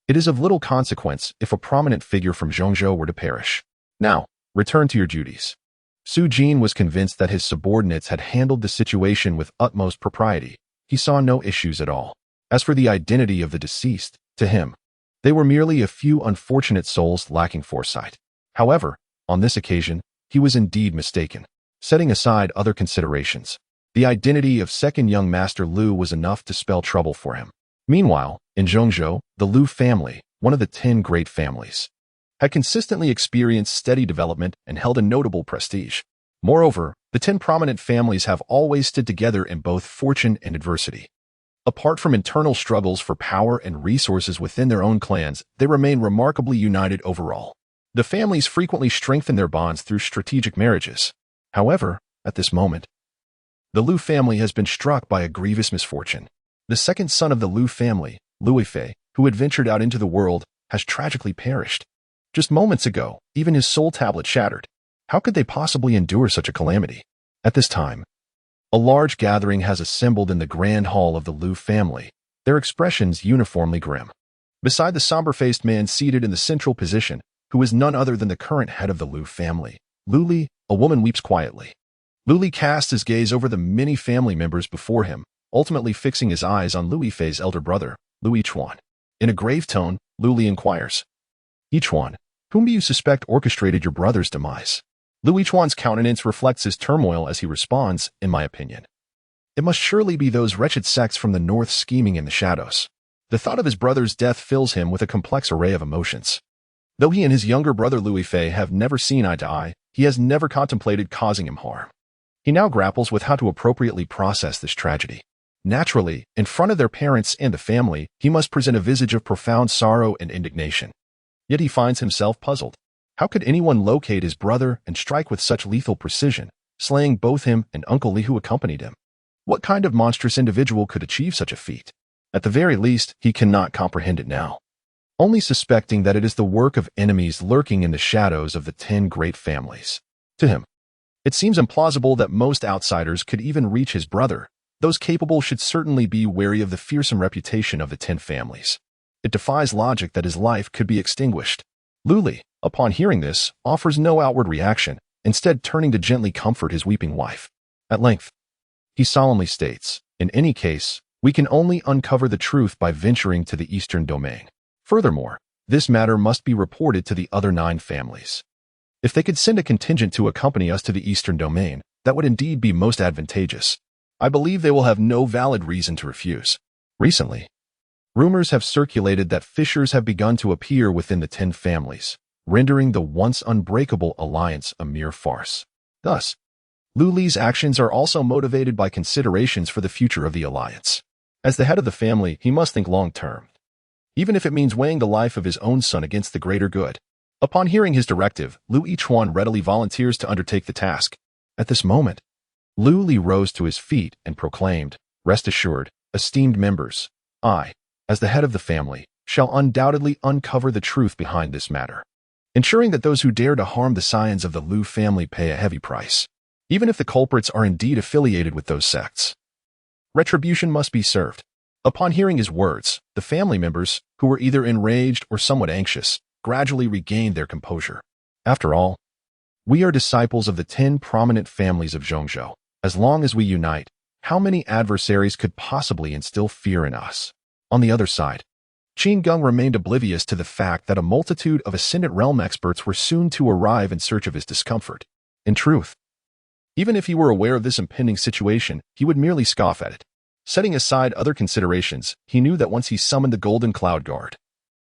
It is of little consequence if a prominent figure from Zhongzhou were to perish. Now, return to your duties. Su Jin was convinced that his subordinates had handled the situation with utmost propriety. He saw no issues at all. As for the identity of the deceased, to him, they were merely a few unfortunate souls lacking foresight. However, on this occasion, he was indeed mistaken. Setting aside other considerations, the identity of second young master Lu was enough to spell trouble for him. Meanwhile, in Zhongzhou, the Lu family, one of the 10 great families, had consistently experienced steady development and held a notable prestige. Moreover, the 10 prominent families have always stood together in both fortune and adversity. Apart from internal struggles for power and resources within their own clans, they remain remarkably united overall. The families frequently strengthen their bonds through strategic marriages. However, at this moment, the Lu family has been struck by a grievous misfortune. The second son of the Lu family, Lui Fei, who had ventured out into the world, has tragically perished. Just moments ago, even his soul tablet shattered. How could they possibly endure such a calamity? At this time, a large gathering has assembled in the grand hall of the Lu family, their expressions uniformly grim. Beside the somber-faced man seated in the central position, who is none other than the current head of the Lu family, Luli, a woman weeps quietly. Luli casts his gaze over the many family members before him, ultimately fixing his eyes on Lui Fei's elder brother, Lu Yichuan. In a grave tone, Luli inquires, Yichuan, whom do you suspect orchestrated your brother's demise? Lu Yichuan's countenance reflects his turmoil as he responds, in my opinion. It must surely be those wretched sects from the north scheming in the shadows. The thought of his brother's death fills him with a complex array of emotions. Though he and his younger brother Lui Fei have never seen eye to eye, he has never contemplated causing him harm. He now grapples with how to appropriately process this tragedy. Naturally, in front of their parents and the family, he must present a visage of profound sorrow and indignation. Yet he finds himself puzzled. How could anyone locate his brother and strike with such lethal precision, slaying both him and Uncle Li who accompanied him? What kind of monstrous individual could achieve such a feat? At the very least, he cannot comprehend it now, only suspecting that it is the work of enemies lurking in the shadows of the 10 great families. To him, it seems implausible that most outsiders could even reach his brother. Those capable should certainly be wary of the fearsome reputation of the 10 families. It defies logic that his life could be extinguished. Luli, upon hearing this, offers no outward reaction, instead turning to gently comfort his weeping wife. At length, he solemnly states, in any case, we can only uncover the truth by venturing to the eastern domain. Furthermore, this matter must be reported to the other 9 families. If they could send a contingent to accompany us to the eastern domain, that would indeed be most advantageous. I believe they will have no valid reason to refuse. Recently, rumors have circulated that fissures have begun to appear within the 10 families, rendering the once unbreakable alliance a mere farce. Thus, Luli's actions are also motivated by considerations for the future of the alliance. As the head of the family, he must think long-term, even if it means weighing the life of his own son against the greater good. Upon hearing his directive, Lu Yichuan readily volunteers to undertake the task. At this moment, Lu Li rose to his feet and proclaimed, "Rest assured, esteemed members, I, as the head of the family, shall undoubtedly uncover the truth behind this matter, ensuring that those who dare to harm the scions of the Lu family pay a heavy price, even if the culprits are indeed affiliated with those sects. Retribution must be served." Upon hearing his words, the family members, who were either enraged or somewhat anxious, gradually regained their composure. After all, we are disciples of the 10 prominent families of Zhongzhou. As long as we unite, how many adversaries could possibly instill fear in us? On the other side, Qin Geng remained oblivious to the fact that a multitude of Ascendant Realm experts were soon to arrive in search of his discomfort. In truth, even if he were aware of this impending situation, he would merely scoff at it. Setting aside other considerations, he knew that once he summoned the Golden Cloud Guard,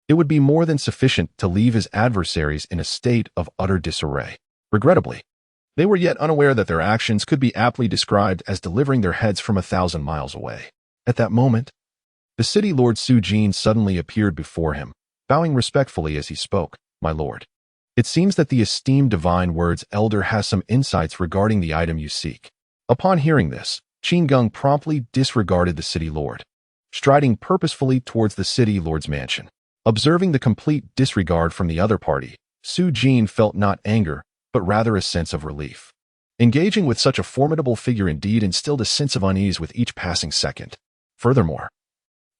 it would be more than sufficient to leave his adversaries in a state of utter disarray. Regrettably, they were yet unaware that their actions could be aptly described as delivering their heads from 1,000 miles away. At that moment, The city lord Su Jin suddenly appeared before him, bowing respectfully as he spoke. "My lord, it seems that the esteemed divine words elder has some insights regarding the item you seek." Upon hearing this, Qin Geng promptly disregarded the city lord, striding purposefully towards the city lord's mansion. Observing the complete disregard from the other party, Su Jin felt not anger, but rather a sense of relief. Engaging with such a formidable figure indeed instilled a sense of unease with each passing second. Furthermore,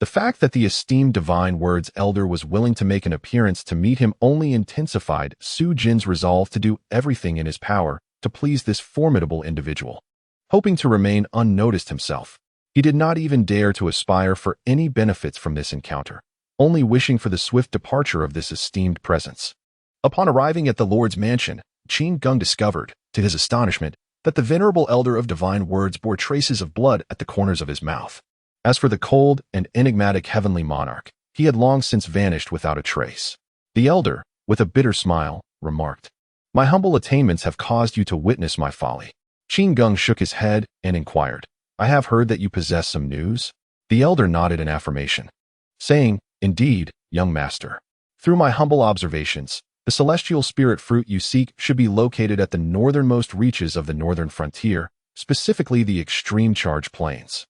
the fact that the esteemed divine words elder was willing to make an appearance to meet him only intensified Su Jin's resolve to do everything in his power to please this formidable individual. Hoping to remain unnoticed himself, he did not even dare to aspire for any benefits from this encounter, only wishing for the swift departure of this esteemed presence. Upon arriving at the Lord's mansion, Qin Geng discovered, to his astonishment, that the venerable elder of divine words bore traces of blood at the corners of his mouth. As for the cold and enigmatic heavenly monarch, he had long since vanished without a trace. The elder, with a bitter smile, remarked, "My humble attainments have caused you to witness my folly." Qin Geng shook his head and inquired, "I have heard that you possess some news?" The elder nodded in affirmation, saying, "Indeed, young master. Through my humble observations, the celestial spirit fruit you seek should be located at the northernmost reaches of the northern frontier, specifically the extreme charge plains."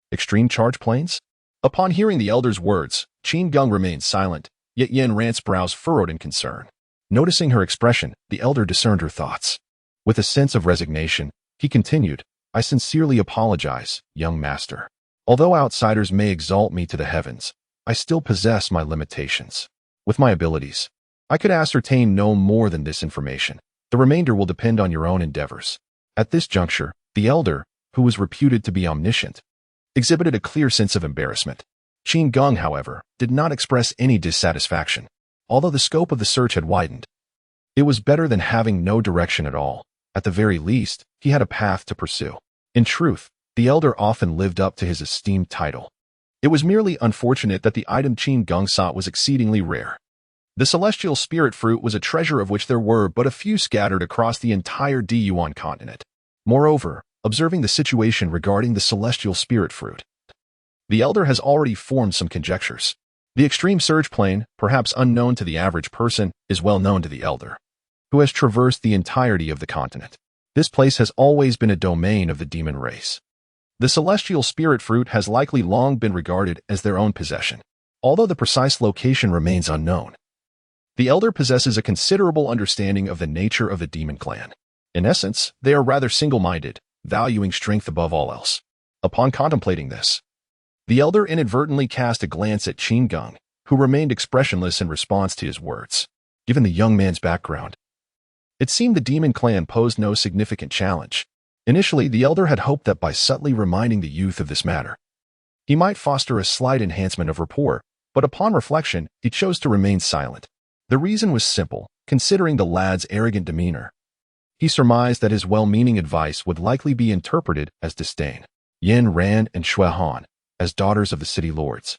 Extreme charge plains? Upon hearing the elder's words, Qin Geng remained silent, yet Yen Rant's brows furrowed in concern. Noticing her expression, the elder discerned her thoughts. With a sense of resignation, he continued, "I sincerely apologize, young master. Although outsiders may exalt me to the heavens, I still possess my limitations. With my abilities, I could ascertain no more than this information. The remainder will depend on your own endeavors." At this juncture, the elder, who was reputed to be omniscient, exhibited a clear sense of embarrassment. Qin Geng, however, did not express any dissatisfaction. Although the scope of the search had widened, it was better than having no direction at all. At the very least, he had a path to pursue. In truth, the elder often lived up to his esteemed title. It was merely unfortunate that the item Qin Geng sought was exceedingly rare. The celestial spirit fruit was a treasure of which there were but a few scattered across the entire Diyuan continent. Moreover, observing the situation regarding the celestial spirit fruit, the elder has already formed some conjectures. The extreme surge plane, perhaps unknown to the average person, is well known to the elder, who has traversed the entirety of the continent. This place has always been a domain of the demon race. The celestial spirit fruit has likely long been regarded as their own possession, although the precise location remains unknown. The elder possesses a considerable understanding of the nature of the demon clan. In essence, they are rather single-minded, valuing strength above all else. Upon contemplating this, the elder inadvertently cast a glance at Qin Geng, who remained expressionless in response to his words. Given the young man's background, it seemed the demon clan posed no significant challenge. Initially, the elder had hoped that by subtly reminding the youth of this matter, he might foster a slight enhancement of rapport, but upon reflection, he chose to remain silent. The reason was simple, considering the lad's arrogant demeanor. He surmised that his well-meaning advice would likely be interpreted as disdain. Yen Ran and Shui Han, as daughters of the city lords,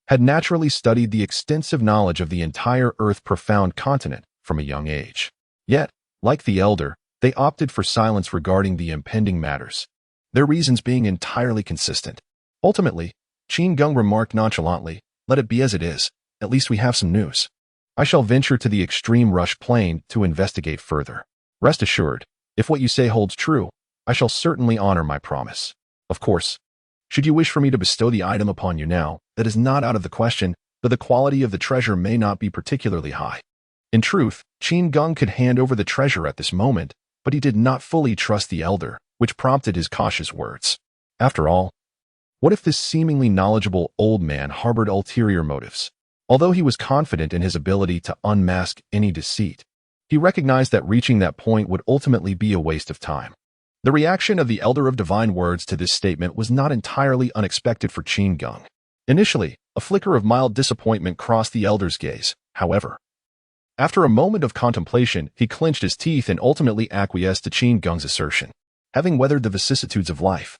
had naturally studied the extensive knowledge of the entire Earth-profound continent from a young age. Yet, like the elder, they opted for silence regarding the impending matters, their reasons being entirely consistent. Ultimately, Qin Geng remarked nonchalantly, "Let it be as it is, at least we have some news. I shall venture to the extreme rush plain to investigate further. Rest assured, if what you say holds true, I shall certainly honor my promise. Of course, should you wish for me to bestow the item upon you now, that is not out of the question, though the quality of the treasure may not be particularly high." In truth, Qin Geng could hand over the treasure at this moment, but he did not fully trust the elder, which prompted his cautious words. After all, what if this seemingly knowledgeable old man harbored ulterior motives? Although he was confident in his ability to unmask any deceit, he recognized that reaching that point would ultimately be a waste of time. The reaction of the elder of divine words to this statement was not entirely unexpected for Qin Geng. Initially, a flicker of mild disappointment crossed the elder's gaze. However, after a moment of contemplation, he clenched his teeth and ultimately acquiesced to Qin Geng's assertion. Having weathered the vicissitudes of life,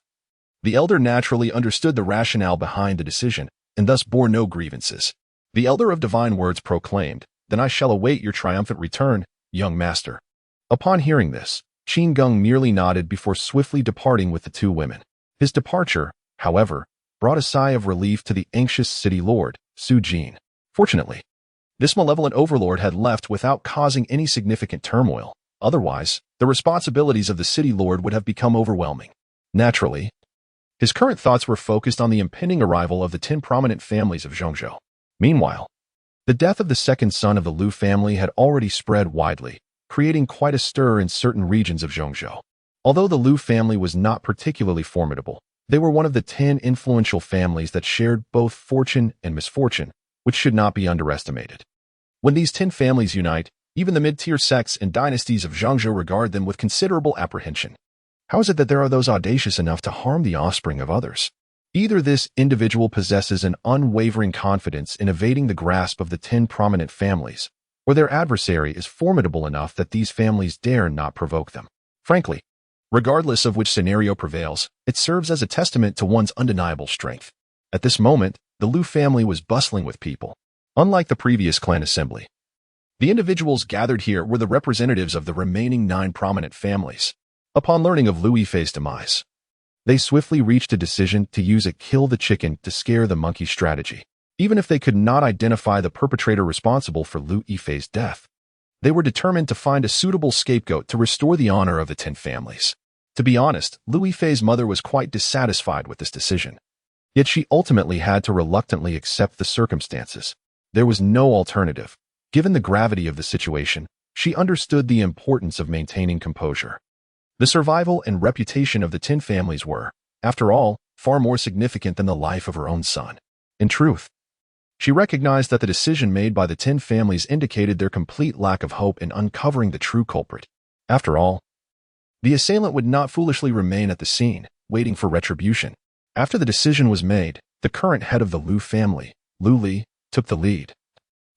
the elder naturally understood the rationale behind the decision, and thus bore no grievances. The elder of divine words proclaimed, "Then I shall await your triumphant return, young master." Upon hearing this, Qin Geng merely nodded before swiftly departing with the two women. His departure, however, brought a sigh of relief to the anxious city lord, Su Jin. Fortunately, this malevolent overlord had left without causing any significant turmoil. Otherwise, the responsibilities of the city lord would have become overwhelming. Naturally, his current thoughts were focused on the impending arrival of the 10 prominent families of Zhongzhou. Meanwhile, the death of the second son of the Lu family had already spread widely, creating quite a stir in certain regions of Zhongzhou. Although the Lu family was not particularly formidable, they were one of the 10 influential families that shared both fortune and misfortune, which should not be underestimated. When these 10 families unite, even the mid-tier sects and dynasties of Zhongzhou regard them with considerable apprehension. How is it that there are those audacious enough to harm the offspring of others? Either this individual possesses an unwavering confidence in evading the grasp of the 10 prominent families, or their adversary is formidable enough that these families dare not provoke them. Frankly, regardless of which scenario prevails, it serves as a testament to one's undeniable strength. At this moment, the Lu family was bustling with people. Unlike the previous clan assembly, the individuals gathered here were the representatives of the remaining 9 prominent families. Upon learning of Lu Yifei's demise, they swiftly reached a decision to use a kill the chicken to scare the monkey strategy. Even if they could not identify the perpetrator responsible for Lu Yifei's death, they were determined to find a suitable scapegoat to restore the honor of the 10 families. To be honest, Lu Yifei's mother was quite dissatisfied with this decision. Yet she ultimately had to reluctantly accept the circumstances. There was no alternative. Given the gravity of the situation, she understood the importance of maintaining composure. The survival and reputation of the 10 families were, after all, far more significant than the life of her own son. In truth, she recognized that the decision made by the 10 families indicated their complete lack of hope in uncovering the true culprit. After all, the assailant would not foolishly remain at the scene, waiting for retribution. After the decision was made, the current head of the Lu family, Lu Li, took the lead,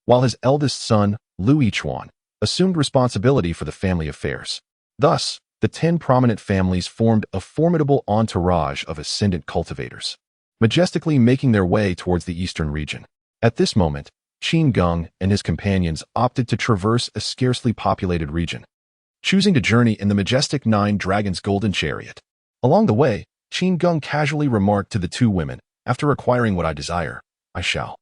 while his eldest son, Lu Yichuan, assumed responsibility for the family affairs. Thus, the 10 prominent families formed a formidable entourage of ascendant cultivators, majestically making their way towards the eastern region. At this moment, Qin Geng and his companions opted to traverse a scarcely populated region, choosing to journey in the majestic 9 Dragons Golden Chariot. Along the way, Qin Geng casually remarked to the 2 women, "After acquiring what I desire, I shall,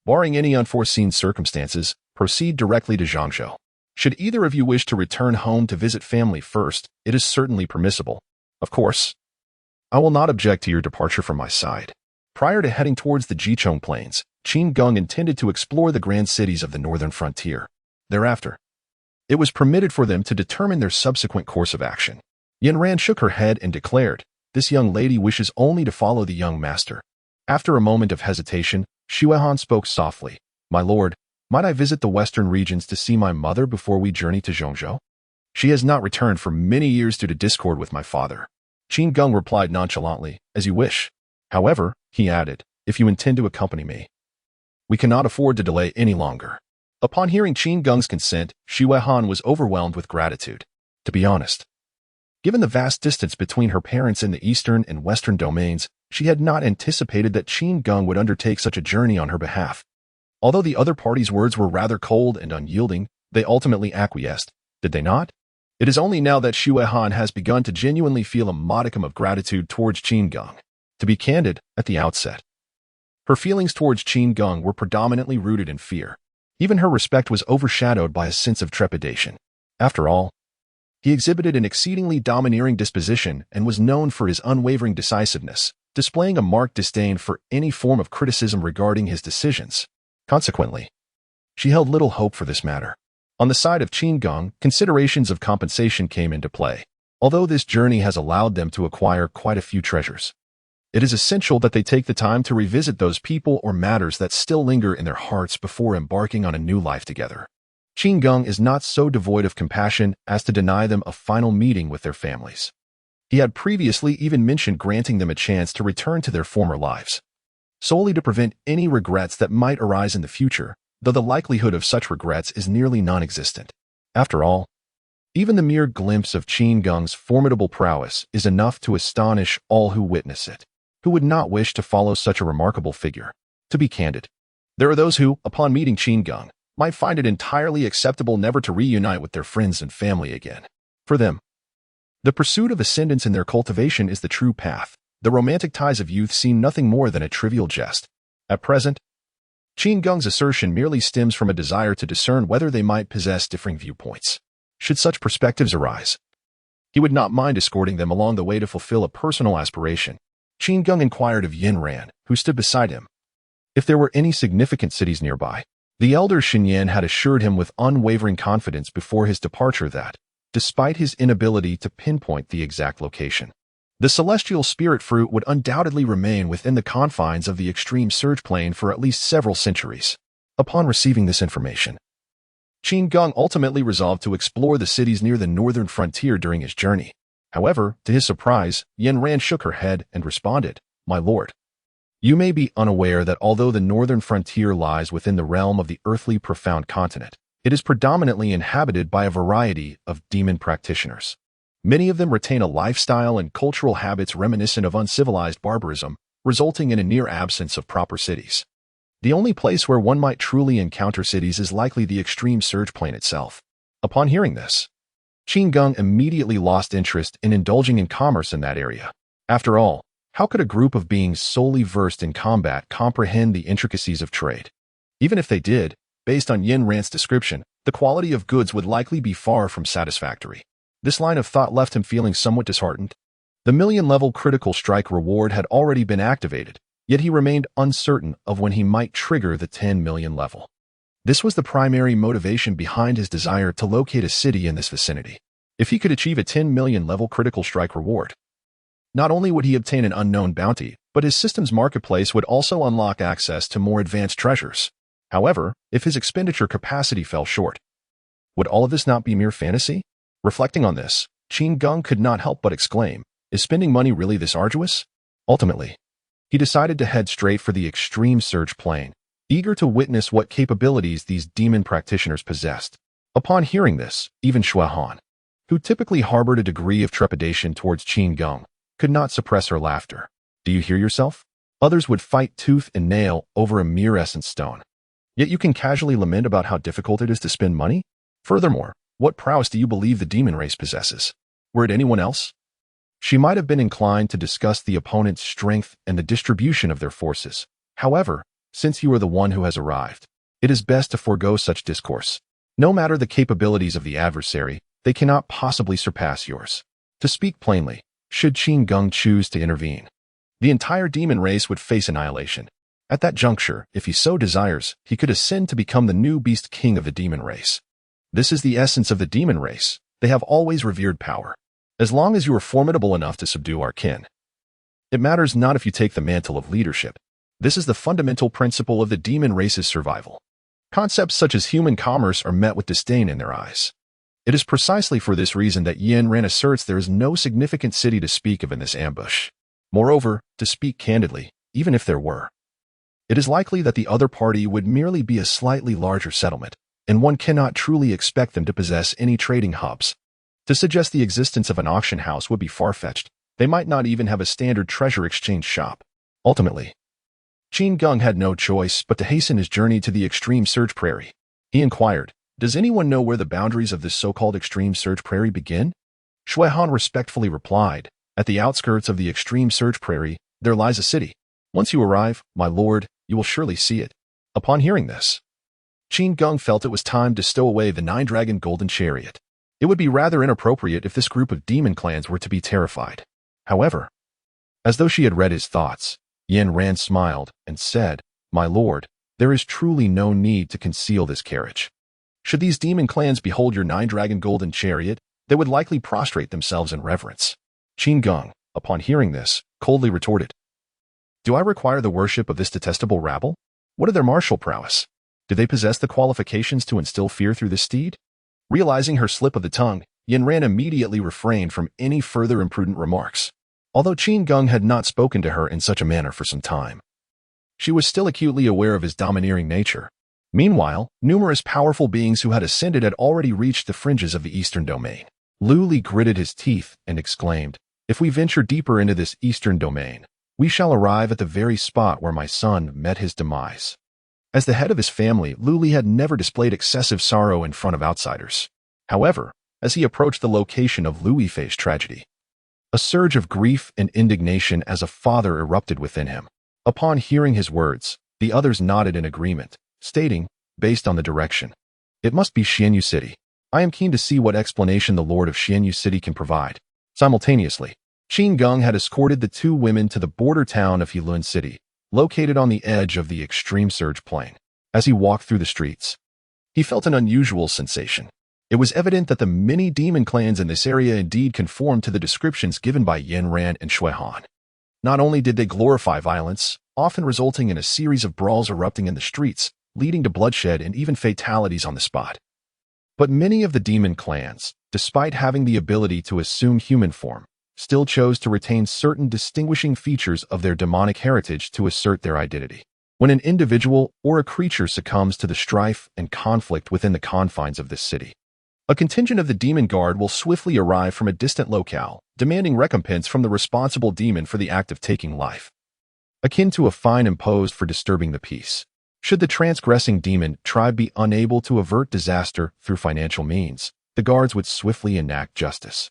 barring any unforeseen circumstances, proceed directly to Zhongzhou. Should either of you wish to return home to visit family first, it is certainly permissible. Of course, I will not object to your departure from my side." Prior to heading towards the Jichong Plains, Qin Geng intended to explore the grand cities of the northern frontier. Thereafter, it was permitted for them to determine their subsequent course of action. Yan Ran shook her head and declared, "This young lady wishes only to follow the young master." After a moment of hesitation, Xuehan spoke softly, "My lord, might I visit the western regions to see my mother before we journey to Zhongzhou? She has not returned for many years due to discord with my father." Qin Geng replied nonchalantly, "As you wish. However," he added, "if you intend to accompany me, we cannot afford to delay any longer." Upon hearing Qin Geng's consent, Xuehan was overwhelmed with gratitude. To be honest, given the vast distance between her parents in the eastern and western domains, she had not anticipated that Qin Geng would undertake such a journey on her behalf. Although the other party's words were rather cold and unyielding, they ultimately acquiesced, did they not? It is only now that Xuehan has begun to genuinely feel a modicum of gratitude towards Qin Geng. To be candid, at the outset, her feelings towards Qin Geng were predominantly rooted in fear. Even her respect was overshadowed by a sense of trepidation. After all, he exhibited an exceedingly domineering disposition and was known for his unwavering decisiveness, displaying a marked disdain for any form of criticism regarding his decisions. Consequently, she held little hope for this matter. On the side of Qin Geng, considerations of compensation came into play. Although this journey has allowed them to acquire quite a few treasures, it is essential that they take the time to revisit those people or matters that still linger in their hearts before embarking on a new life together. Qin Geng is not so devoid of compassion as to deny them a final meeting with their families. He had previously even mentioned granting them a chance to return to their former lives, solely to prevent any regrets that might arise in the future, though the likelihood of such regrets is nearly non-existent. After all, even the mere glimpse of Qin Geng's formidable prowess is enough to astonish all who witness it. Who would not wish to follow such a remarkable figure? To be candid, there are those who, upon meeting Qin Geng, might find it entirely acceptable never to reunite with their friends and family again. For them, the pursuit of ascendance in their cultivation is the true path, the romantic ties of youth seem nothing more than a trivial jest. At present, Qin Geng's assertion merely stems from a desire to discern whether they might possess differing viewpoints. Should such perspectives arise, he would not mind escorting them along the way to fulfill a personal aspiration. Qin Geng inquired of Yin Ran, who stood beside him, if there were any significant cities nearby. The elder Xinyan had assured him with unwavering confidence before his departure that, despite his inability to pinpoint the exact location, the celestial spirit fruit would undoubtedly remain within the confines of the extreme surge plane for at least several centuries. Upon receiving this information, Qin Geng ultimately resolved to explore the cities near the northern frontier during his journey. However, to his surprise, Yin Ran shook her head and responded, "My lord, you may be unaware that although the northern frontier lies within the realm of the earthly profound continent, it is predominantly inhabited by a variety of demon practitioners. Many of them retain a lifestyle and cultural habits reminiscent of uncivilized barbarism, resulting in a near absence of proper cities. The only place where one might truly encounter cities is likely the extreme surge plane itself." Upon hearing this, Qin Geng immediately lost interest in indulging in commerce in that area. After all, how could a group of beings solely versed in combat comprehend the intricacies of trade? Even if they did, based on Yin Ran's description, the quality of goods would likely be far from satisfactory. This line of thought left him feeling somewhat disheartened. The million-level critical strike reward had already been activated, yet he remained uncertain of when he might trigger the 10 million level. This was the primary motivation behind his desire to locate a city in this vicinity. If he could achieve a 10 million level critical strike reward, not only would he obtain an unknown bounty, but his system's marketplace would also unlock access to more advanced treasures. However, if his expenditure capacity fell short, would all of this not be mere fantasy? Reflecting on this, Qin Geng could not help but exclaim, "Is spending money really this arduous?" Ultimately, he decided to head straight for the extreme surge plane, eager to witness what capabilities these demon practitioners possessed. Upon hearing this, even Xuehan, who typically harbored a degree of trepidation towards Qin Geng, could not suppress her laughter. "Do you hear yourself? Others would fight tooth and nail over a mere essence stone. Yet you can casually lament about how difficult it is to spend money? Furthermore, what prowess do you believe the demon race possesses? Were it anyone else, she might have been inclined to discuss the opponent's strength and the distribution of their forces. However, since you are the one who has arrived, it is best to forego such discourse. No matter the capabilities of the adversary, they cannot possibly surpass yours." To speak plainly, should Qin Geng choose to intervene, the entire demon race would face annihilation. At that juncture, if he so desires, he could ascend to become the new beast king of the demon race. This is the essence of the demon race. They have always revered power. As long as you are formidable enough to subdue our kin, it matters not if you take the mantle of leadership. This is the fundamental principle of the demon race's survival. Concepts such as human commerce are met with disdain in their eyes. It is precisely for this reason that Yin Ran asserts there is no significant city to speak of in this ambush. Moreover, to speak candidly, even if there were, it is likely that the other party would merely be a slightly larger settlement, and one cannot truly expect them to possess any trading hubs. To suggest the existence of an auction house would be far-fetched. They might not even have a standard treasure exchange shop. Ultimately, Qin Geng had no choice but to hasten his journey to the extreme surge prairie. He inquired, "Does anyone know where the boundaries of this so-called extreme surge prairie begin?" Xuehan respectfully replied, "At the outskirts of the extreme surge prairie, there lies a city. Once you arrive, my lord, you will surely see it." Upon hearing this, Qin Geng felt it was time to stow away the nine-dragon golden chariot. It would be rather inappropriate if this group of demon clans were to be terrified. However, as though she had read his thoughts, Yin Ran smiled and said, "My lord, there is truly no need to conceal this carriage. Should these demon clans behold your nine-dragon golden chariot, they would likely prostrate themselves in reverence." Qin Geng, upon hearing this, coldly retorted, "Do I require the worship of this detestable rabble? What are their martial prowess? Do they possess the qualifications to instill fear through this steed?" Realizing her slip of the tongue, Yin Ran immediately refrained from any further imprudent remarks. Although Qin Geng had not spoken to her in such a manner for some time, she was still acutely aware of his domineering nature. Meanwhile, numerous powerful beings who had ascended had already reached the fringes of the eastern domain. Lu Li gritted his teeth and exclaimed, "If we venture deeper into this eastern domain, we shall arrive at the very spot where my son met his demise." As the head of his family, Lu Li had never displayed excessive sorrow in front of outsiders. However, as he approached the location of Lu Yifei's tragedy, A surge of grief and indignation as a father erupted within him. Upon hearing his words, the others nodded in agreement, stating, based on the direction, "It must be Xianyu City. I am keen to see what explanation the Lord of Xianyu City can provide." Simultaneously, Qin Geng had escorted the two women to the border town of Heilun City, located on the edge of the extreme surge plain. As he walked through the streets, he felt an unusual sensation. It was evident that the many demon clans in this area indeed conformed to the descriptions given by Yin Ran and Shui Han. Not only did they glorify violence, often resulting in a series of brawls erupting in the streets, leading to bloodshed and even fatalities on the spot, but many of the demon clans, despite having the ability to assume human form, still chose to retain certain distinguishing features of their demonic heritage to assert their identity. When an individual or a creature succumbs to the strife and conflict within the confines of this city, a contingent of the demon guard will swiftly arrive from a distant locale, demanding recompense from the responsible demon for the act of taking life, akin to a fine imposed for disturbing the peace. Should the transgressing demon tribe be unable to avert disaster through financial means, the guards would swiftly enact justice,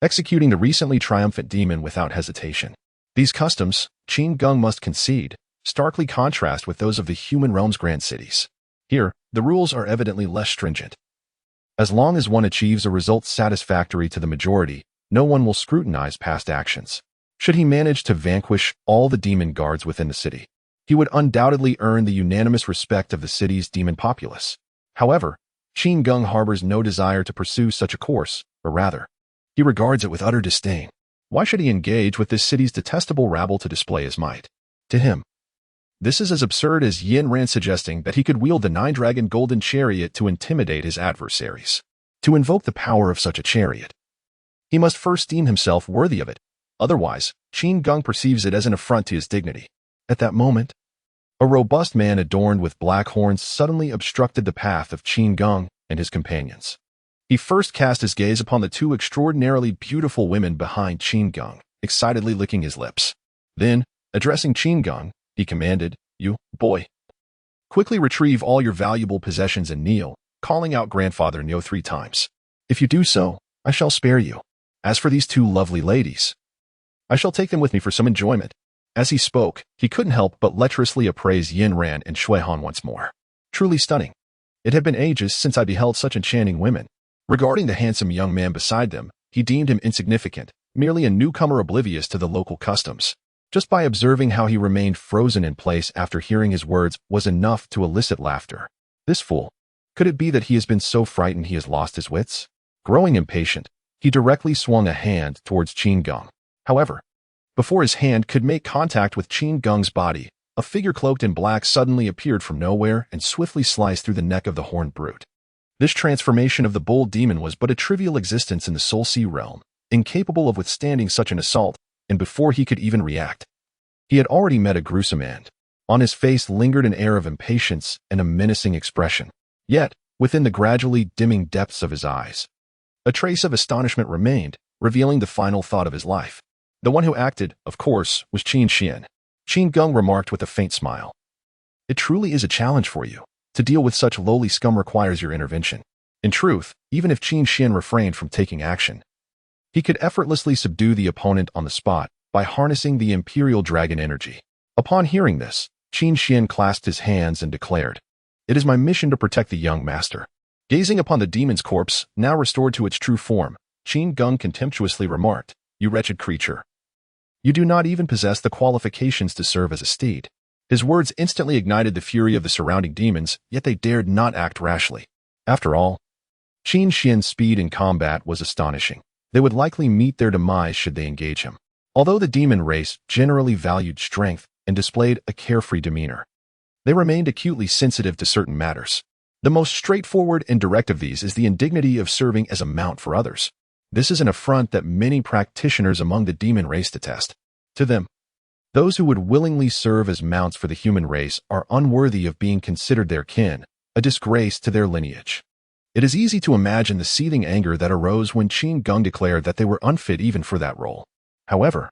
executing the recently triumphant demon without hesitation. These customs, Qin Geng must concede, starkly contrast with those of the human realm's grand cities. Here, the rules are evidently less stringent. As long as one achieves a result satisfactory to the majority, no one will scrutinize past actions. Should he manage to vanquish all the demon guards within the city, he would undoubtedly earn the unanimous respect of the city's demon populace. However, Qin Geng harbors no desire to pursue such a course, or rather, he regards it with utter disdain. Why should he engage with this city's detestable rabble to display his might? To him, this is as absurd as Yin Ran suggesting that he could wield the nine-dragon golden chariot to intimidate his adversaries. To invoke the power of such a chariot, he must first deem himself worthy of it. Otherwise, Qin Geng perceives it as an affront to his dignity. At that moment, a robust man adorned with black horns suddenly obstructed the path of Qin Geng and his companions. He first cast his gaze upon the two extraordinarily beautiful women behind Qin Geng, excitedly licking his lips. Then, addressing Qin Geng, he commanded, "You, boy, quickly retrieve all your valuable possessions and kneel," calling out Grandfather Neo 3 times. "If you do so, I shall spare you. As for these two lovely ladies, I shall take them with me for some enjoyment." As he spoke, he couldn't help but lecherously appraise Yin Ran and Shui Han once more. Truly stunning. It had been ages since I beheld such enchanting women. Regarding the handsome young man beside them, he deemed him insignificant, merely a newcomer oblivious to the local customs. Just by observing how he remained frozen in place after hearing his words was enough to elicit laughter. This fool. Could it be that he has been so frightened he has lost his wits? Growing impatient, he directly swung a hand towards Qin Geng. However, before his hand could make contact with Qin Geng's body, a figure cloaked in black suddenly appeared from nowhere and swiftly sliced through the neck of the horned brute. This transformation of the bold demon was but a trivial existence in the Soul Sea realm, incapable of withstanding such an assault, and before he could even react, he had already met a gruesome end. On his face lingered an air of impatience and a menacing expression. Yet, within the gradually dimming depths of his eyes, a trace of astonishment remained, revealing the final thought of his life. The one who acted, of course, was Qin Xian. Qin Geng remarked with a faint smile. "It truly is a challenge for you. To deal with such lowly scum requires your intervention." In truth, even if Qin Xian refrained from taking action, he could effortlessly subdue the opponent on the spot by harnessing the Imperial Dragon energy. Upon hearing this, Qin Xian clasped his hands and declared, "It is my mission to protect the young master." Gazing upon the demon's corpse, now restored to its true form, Qin Geng contemptuously remarked, "You wretched creature. You do not even possess the qualifications to serve as a steed." His words instantly ignited the fury of the surrounding demons, yet they dared not act rashly. After all, Qin Xian's speed in combat was astonishing. They would likely meet their demise should they engage him. Although the demon race generally valued strength and displayed a carefree demeanor, they remained acutely sensitive to certain matters. The most straightforward and direct of these is the indignity of serving as a mount for others. This is an affront that many practitioners among the demon race detest. To them, those who would willingly serve as mounts for the human race are unworthy of being considered their kin, a disgrace to their lineage. It is easy to imagine the seething anger that arose when Qin Geng declared that they were unfit even for that role. However,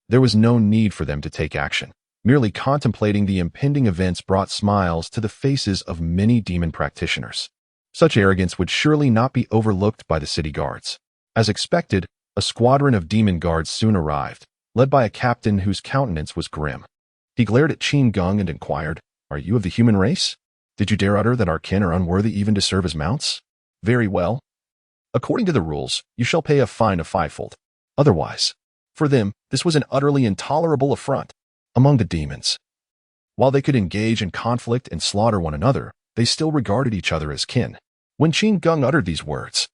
there was no need for them to take action. Merely contemplating the impending events brought smiles to the faces of many demon practitioners. Such arrogance would surely not be overlooked by the city guards. As expected, A squadron of demon guards soon arrived, led by a captain whose countenance was grim. He glared at Qin Geng and inquired, "Are you of the human race? Did you dare utter that our kin are unworthy even to serve as mounts? Very well. According to the rules, you shall pay a fine of fivefold. Otherwise, for them, this was an utterly intolerable affront. Among the demons, while they could engage in conflict and slaughter one another, they still regarded each other as kin. When Qin Geng uttered these words,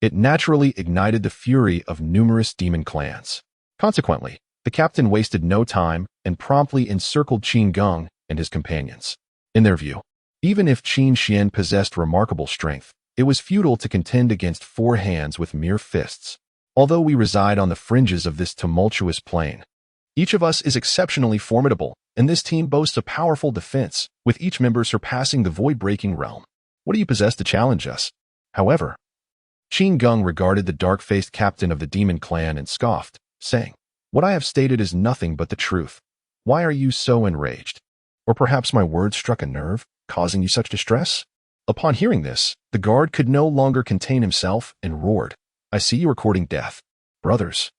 it naturally ignited the fury of numerous demon clans. Consequently, the captain wasted no time and promptly encircled Qin Geng and his companions. In their view, even if Qin Xian possessed remarkable strength, it was futile to contend against four hands with mere fists. Although we reside on the fringes of this tumultuous plain, each of us is exceptionally formidable, and this team boasts a powerful defense, with each member surpassing the void-breaking realm. What do you possess to challenge us? However, Qin Geng regarded the dark-faced captain of the demon clan and scoffed, saying, "What I have stated is nothing but the truth. Why are you so enraged? Or perhaps my words struck a nerve, causing you such distress?" Upon hearing this, the guard could no longer contain himself and roared, "I see you are courting death. Brothers,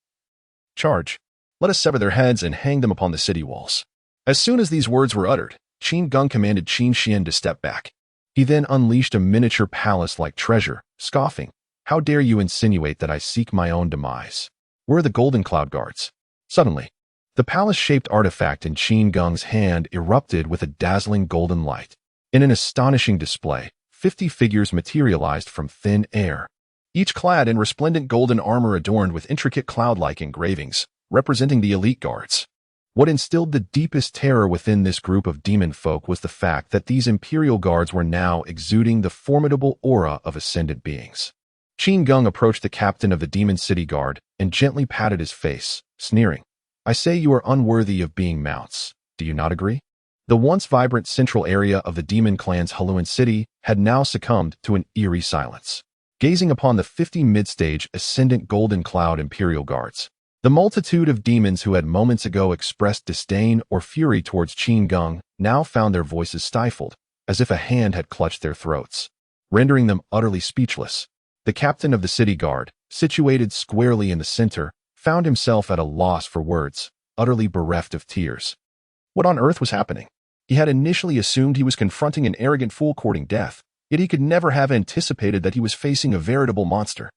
charge. Let us sever their heads and hang them upon the city walls." As soon as these words were uttered, Qin Geng commanded Qin Xian to step back. He then unleashed a miniature palace-like treasure, scoffing, "How dare you insinuate that I seek my own demise? Where are the golden cloud guards?" Suddenly, the palace-shaped artifact in Qin Geng's hand erupted with a dazzling golden light. In an astonishing display, 50 figures materialized from thin air, each clad in resplendent golden armor adorned with intricate cloud-like engravings, representing the elite guards. What instilled the deepest terror within this group of demon folk was the fact that these imperial guards were now exuding the formidable aura of ascended beings. Qin Geng approached the captain of the demon city guard and gently patted his face, sneering, "I say you are unworthy of being mounts. Do you not agree?" The once vibrant central area of the demon clan's Heluan city had now succumbed to an eerie silence. Gazing upon the 50 mid-stage ascendant golden cloud imperial guards, the multitude of demons who had moments ago expressed disdain or fury towards Qin Geng now found their voices stifled, as if a hand had clutched their throats, rendering them utterly speechless. The captain of the city guard, situated squarely in the center, found himself at a loss for words, utterly bereft of tears. What on earth was happening? He had initially assumed he was confronting an arrogant fool courting death, yet he could never have anticipated that he was facing a veritable monster.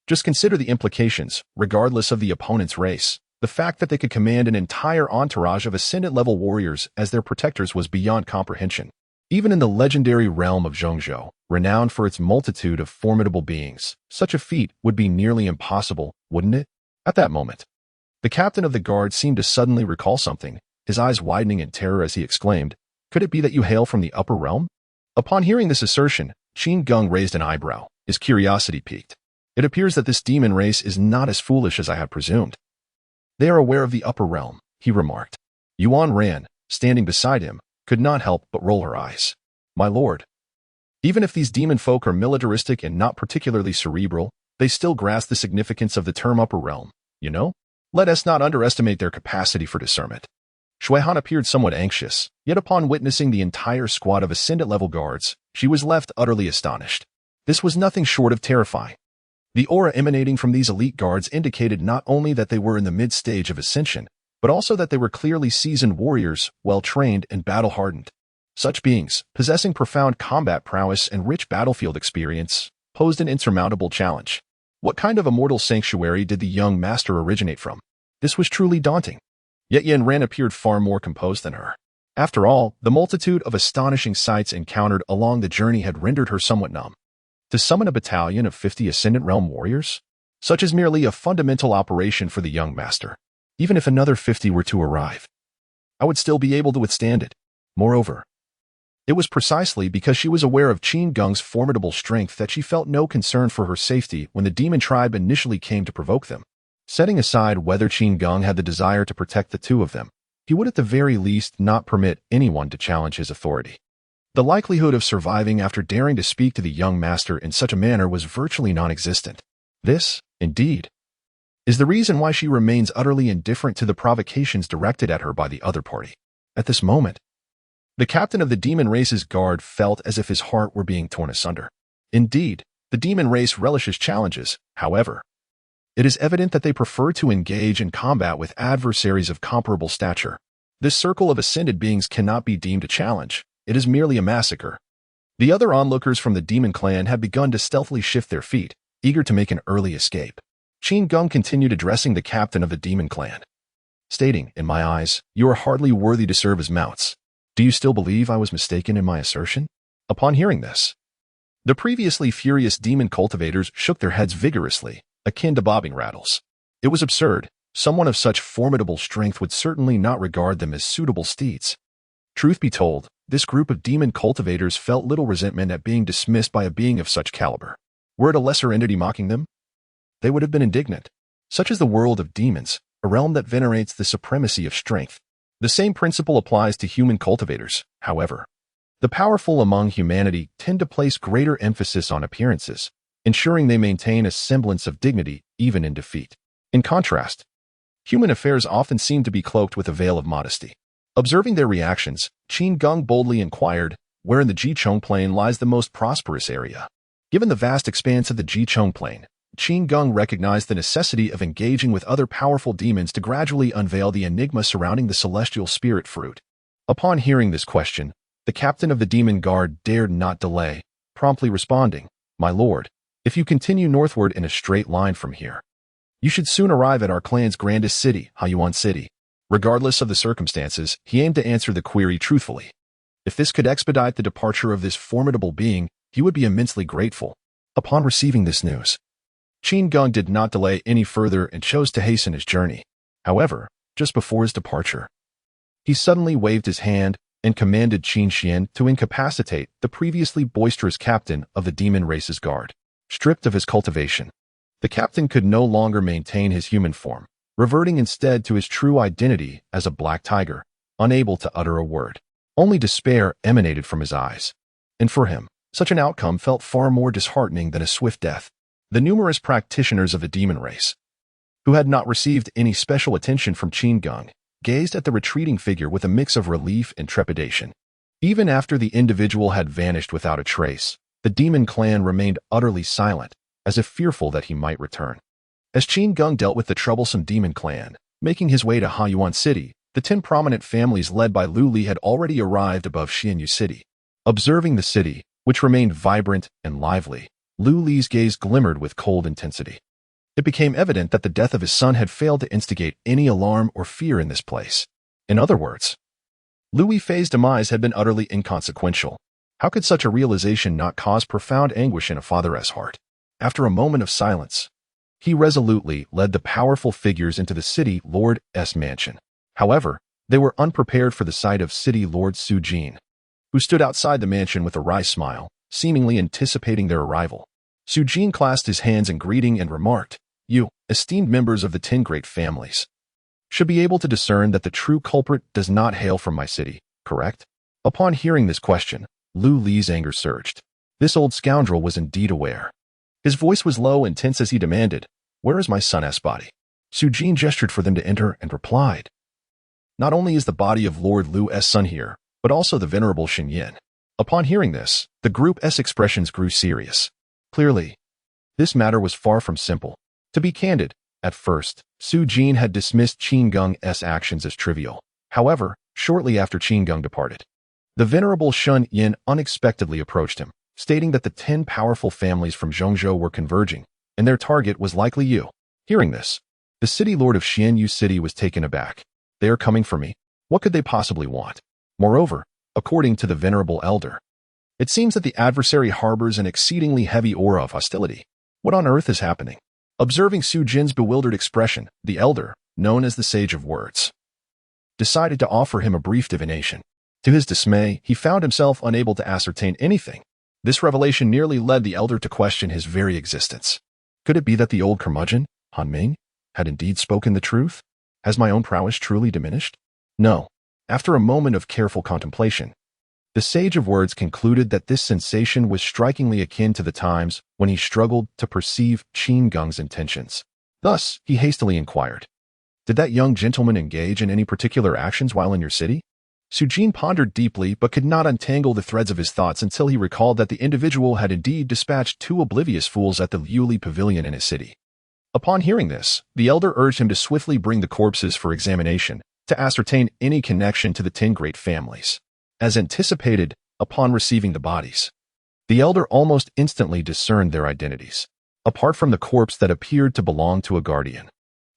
Just consider the implications, regardless of the opponent's race. The fact that they could command an entire entourage of ascendant-level warriors as their protectors was beyond comprehension. Even in the legendary realm of Zhongzhou, renowned for its multitude of formidable beings, such a feat would be nearly impossible, wouldn't it? At that moment, the captain of the guard seemed to suddenly recall something, his eyes widening in terror as he exclaimed, "Could it be that you hail from the upper realm?" Upon hearing this assertion, Qin Geng raised an eyebrow, his curiosity piqued. "It appears that this demon race is not as foolish as I had presumed. They are aware of the upper realm," he remarked. Yuan Ran, standing beside him, could not help but roll her eyes. "My lord, even if these demon folk are militaristic and not particularly cerebral, they still grasp the significance of the term upper realm, you know? Let us not underestimate their capacity for discernment." Shuihan appeared somewhat anxious, yet upon witnessing the entire squad of ascendant-level guards, she was left utterly astonished. This was nothing short of terrifying. The aura emanating from these elite guards indicated not only that they were in the mid-stage of ascension, but also that they were clearly seasoned warriors, well-trained and battle-hardened. Such beings, possessing profound combat prowess and rich battlefield experience, posed an insurmountable challenge. What kind of immortal sanctuary did the young master originate from? This was truly daunting. Yet Yan Ran appeared far more composed than her. After all, the multitude of astonishing sights encountered along the journey had rendered her somewhat numb. To summon a battalion of 50 Ascendant Realm warriors? Such is merely a fundamental operation for the young master. Even if another 50 were to arrive, I would still be able to withstand it. Moreover, it was precisely because she was aware of Qin Geng's formidable strength that she felt no concern for her safety when the demon tribe initially came to provoke them. Setting aside whether Qin Geng had the desire to protect the two of them, he would at the very least not permit anyone to challenge his authority. The likelihood of surviving after daring to speak to the young master in such a manner was virtually non-existent. This, indeed, is the reason why she remains utterly indifferent to the provocations directed at her by the other party. At this moment, the captain of the demon race's guard felt as if his heart were being torn asunder. Indeed, the demon race relishes challenges, however. It is evident that they prefer to engage in combat with adversaries of comparable stature. This circle of ascended beings cannot be deemed a challenge. It is merely a massacre. The other onlookers from the demon clan had begun to stealthily shift their feet, eager to make an early escape. Qin Geng continued addressing the captain of the demon clan, stating, "In my eyes, you are hardly worthy to serve as mounts. Do you still believe I was mistaken in my assertion?" Upon hearing this, the previously furious demon cultivators shook their heads vigorously, akin to bobbing rattles. It was absurd. Someone of such formidable strength would certainly not regard them as suitable steeds. Truth be told, this group of demon cultivators felt little resentment at being dismissed by a being of such caliber. Were it a lesser entity mocking them, they would have been indignant. Such is the world of demons, a realm that venerates the supremacy of strength. The same principle applies to human cultivators, however. The powerful among humanity tend to place greater emphasis on appearances, ensuring they maintain a semblance of dignity even in defeat. In contrast, human affairs often seem to be cloaked with a veil of modesty. Observing their reactions, Qin Geng boldly inquired, "Where in the Jichong Plain lies the most prosperous area?" Given the vast expanse of the Jichong Plain, Qin Geng recognized the necessity of engaging with other powerful demons to gradually unveil the enigma surrounding the celestial spirit fruit. Upon hearing this question, the captain of the demon guard dared not delay, promptly responding, "My lord, if you continue northward in a straight line from here, you should soon arrive at our clan's grandest city, Haiyuan City." Regardless of the circumstances, he aimed to answer the query truthfully. If this could expedite the departure of this formidable being, he would be immensely grateful. Upon receiving this news, Qin Geng did not delay any further and chose to hasten his journey. However, just before his departure, he suddenly waved his hand and commanded Qin Xian to incapacitate the previously boisterous captain of the demon race's guard. Stripped of his cultivation, the captain could no longer maintain his human form, reverting instead to his true identity as a black tiger, unable to utter a word. Only despair emanated from his eyes. And for him, such an outcome felt far more disheartening than a swift death. The numerous practitioners of the demon race, who had not received any special attention from Qin Geng, gazed at the retreating figure with a mix of relief and trepidation. Even after the individual had vanished without a trace, the demon clan remained utterly silent, as if fearful that he might return. As Qin Geng dealt with the troublesome demon clan, making his way to Haiyuan City, the 10 prominent families led by Lu Li had already arrived above Xianyu City. Observing the city, which remained vibrant and lively, Lu Li's gaze glimmered with cold intensity. It became evident that the death of his son had failed to instigate any alarm or fear in this place. In other words, Lu Yifei's demise had been utterly inconsequential. How could such a realization not cause profound anguish in a father's heart? After a moment of silence, he resolutely led the powerful figures into the city lord's mansion. However, they were unprepared for the sight of city lord Su Jin, who stood outside the mansion with a wry smile, seemingly anticipating their arrival. Su Jin clasped his hands in greeting and remarked, "You, esteemed members of the 10 great families, should be able to discern that the true culprit does not hail from my city, correct?" Upon hearing this question, Lu Li's anger surged. This old scoundrel was indeed aware. His voice was low and tense as he demanded, "Where is my son's body?" Su Jin gestured for them to enter and replied, "Not only is the body of Lord Lu's son here, but also the venerable Shen Yin." Upon hearing this, the group's expressions grew serious. Clearly, this matter was far from simple. To be candid, at first, Su Jin had dismissed Qin Geng's actions as trivial. However, shortly after Qin Geng departed, the venerable Shen Yin unexpectedly approached him, stating that the 10 powerful families from Zhongzhou were converging, and their target was likely you. Hearing this, the city lord of Xianyu City was taken aback. "They are coming for me. What could they possibly want?" Moreover, according to the venerable elder, it seems that the adversary harbors an exceedingly heavy aura of hostility. What on earth is happening? Observing Su Jin's bewildered expression, the elder, known as the Sage of Words, decided to offer him a brief divination. To his dismay, he found himself unable to ascertain anything. This revelation nearly led the elder to question his very existence. Could it be that the old curmudgeon, Han Ming, had indeed spoken the truth? Has my own prowess truly diminished? No. After a moment of careful contemplation, the Sage of Words concluded that this sensation was strikingly akin to the times when he struggled to perceive Qin Geng's intentions. Thus, he hastily inquired, "Did that young gentleman engage in any particular actions while in your city?" Su Jin pondered deeply but could not untangle the threads of his thoughts until he recalled that the individual had indeed dispatched 2 oblivious fools at the Yuli Pavilion in his city. Upon hearing this, the elder urged him to swiftly bring the corpses for examination to ascertain any connection to the 10 great families. As anticipated, upon receiving the bodies, the elder almost instantly discerned their identities, apart from the corpse that appeared to belong to a guardian.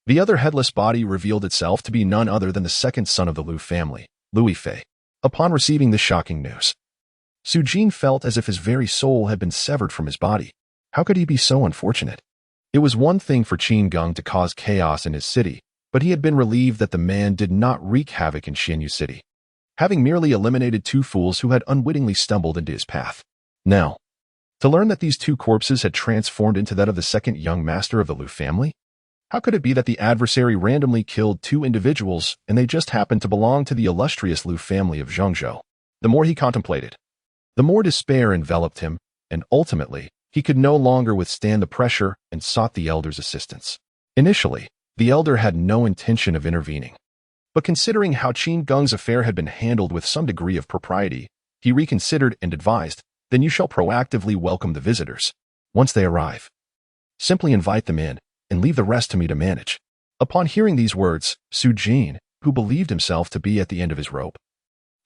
The other headless body revealed itself to be none other than the second son of the Liu family, Louis Fei. Upon receiving this shocking news, Su Jin felt as if his very soul had been severed from his body. How could he be so unfortunate? It was one thing for Qin Geng to cause chaos in his city, but he had been relieved that the man did not wreak havoc in Xianyu City, having merely eliminated 2 fools who had unwittingly stumbled into his path. Now, to learn that these 2 corpses had transformed into that of the second young master of the Liu family? How could it be that the adversary randomly killed 2 individuals and they just happened to belong to the illustrious Liu family of Zhengzhou? The more he contemplated, the more despair enveloped him, and ultimately, he could no longer withstand the pressure and sought the elder's assistance. Initially, the elder had no intention of intervening. But considering how Qin Geng's affair had been handled with some degree of propriety, he reconsidered and advised, "Then you shall proactively welcome the visitors. Once they arrive, simply invite them in and leave the rest to me to manage." Upon hearing these words, Su Jin, who believed himself to be at the end of his rope,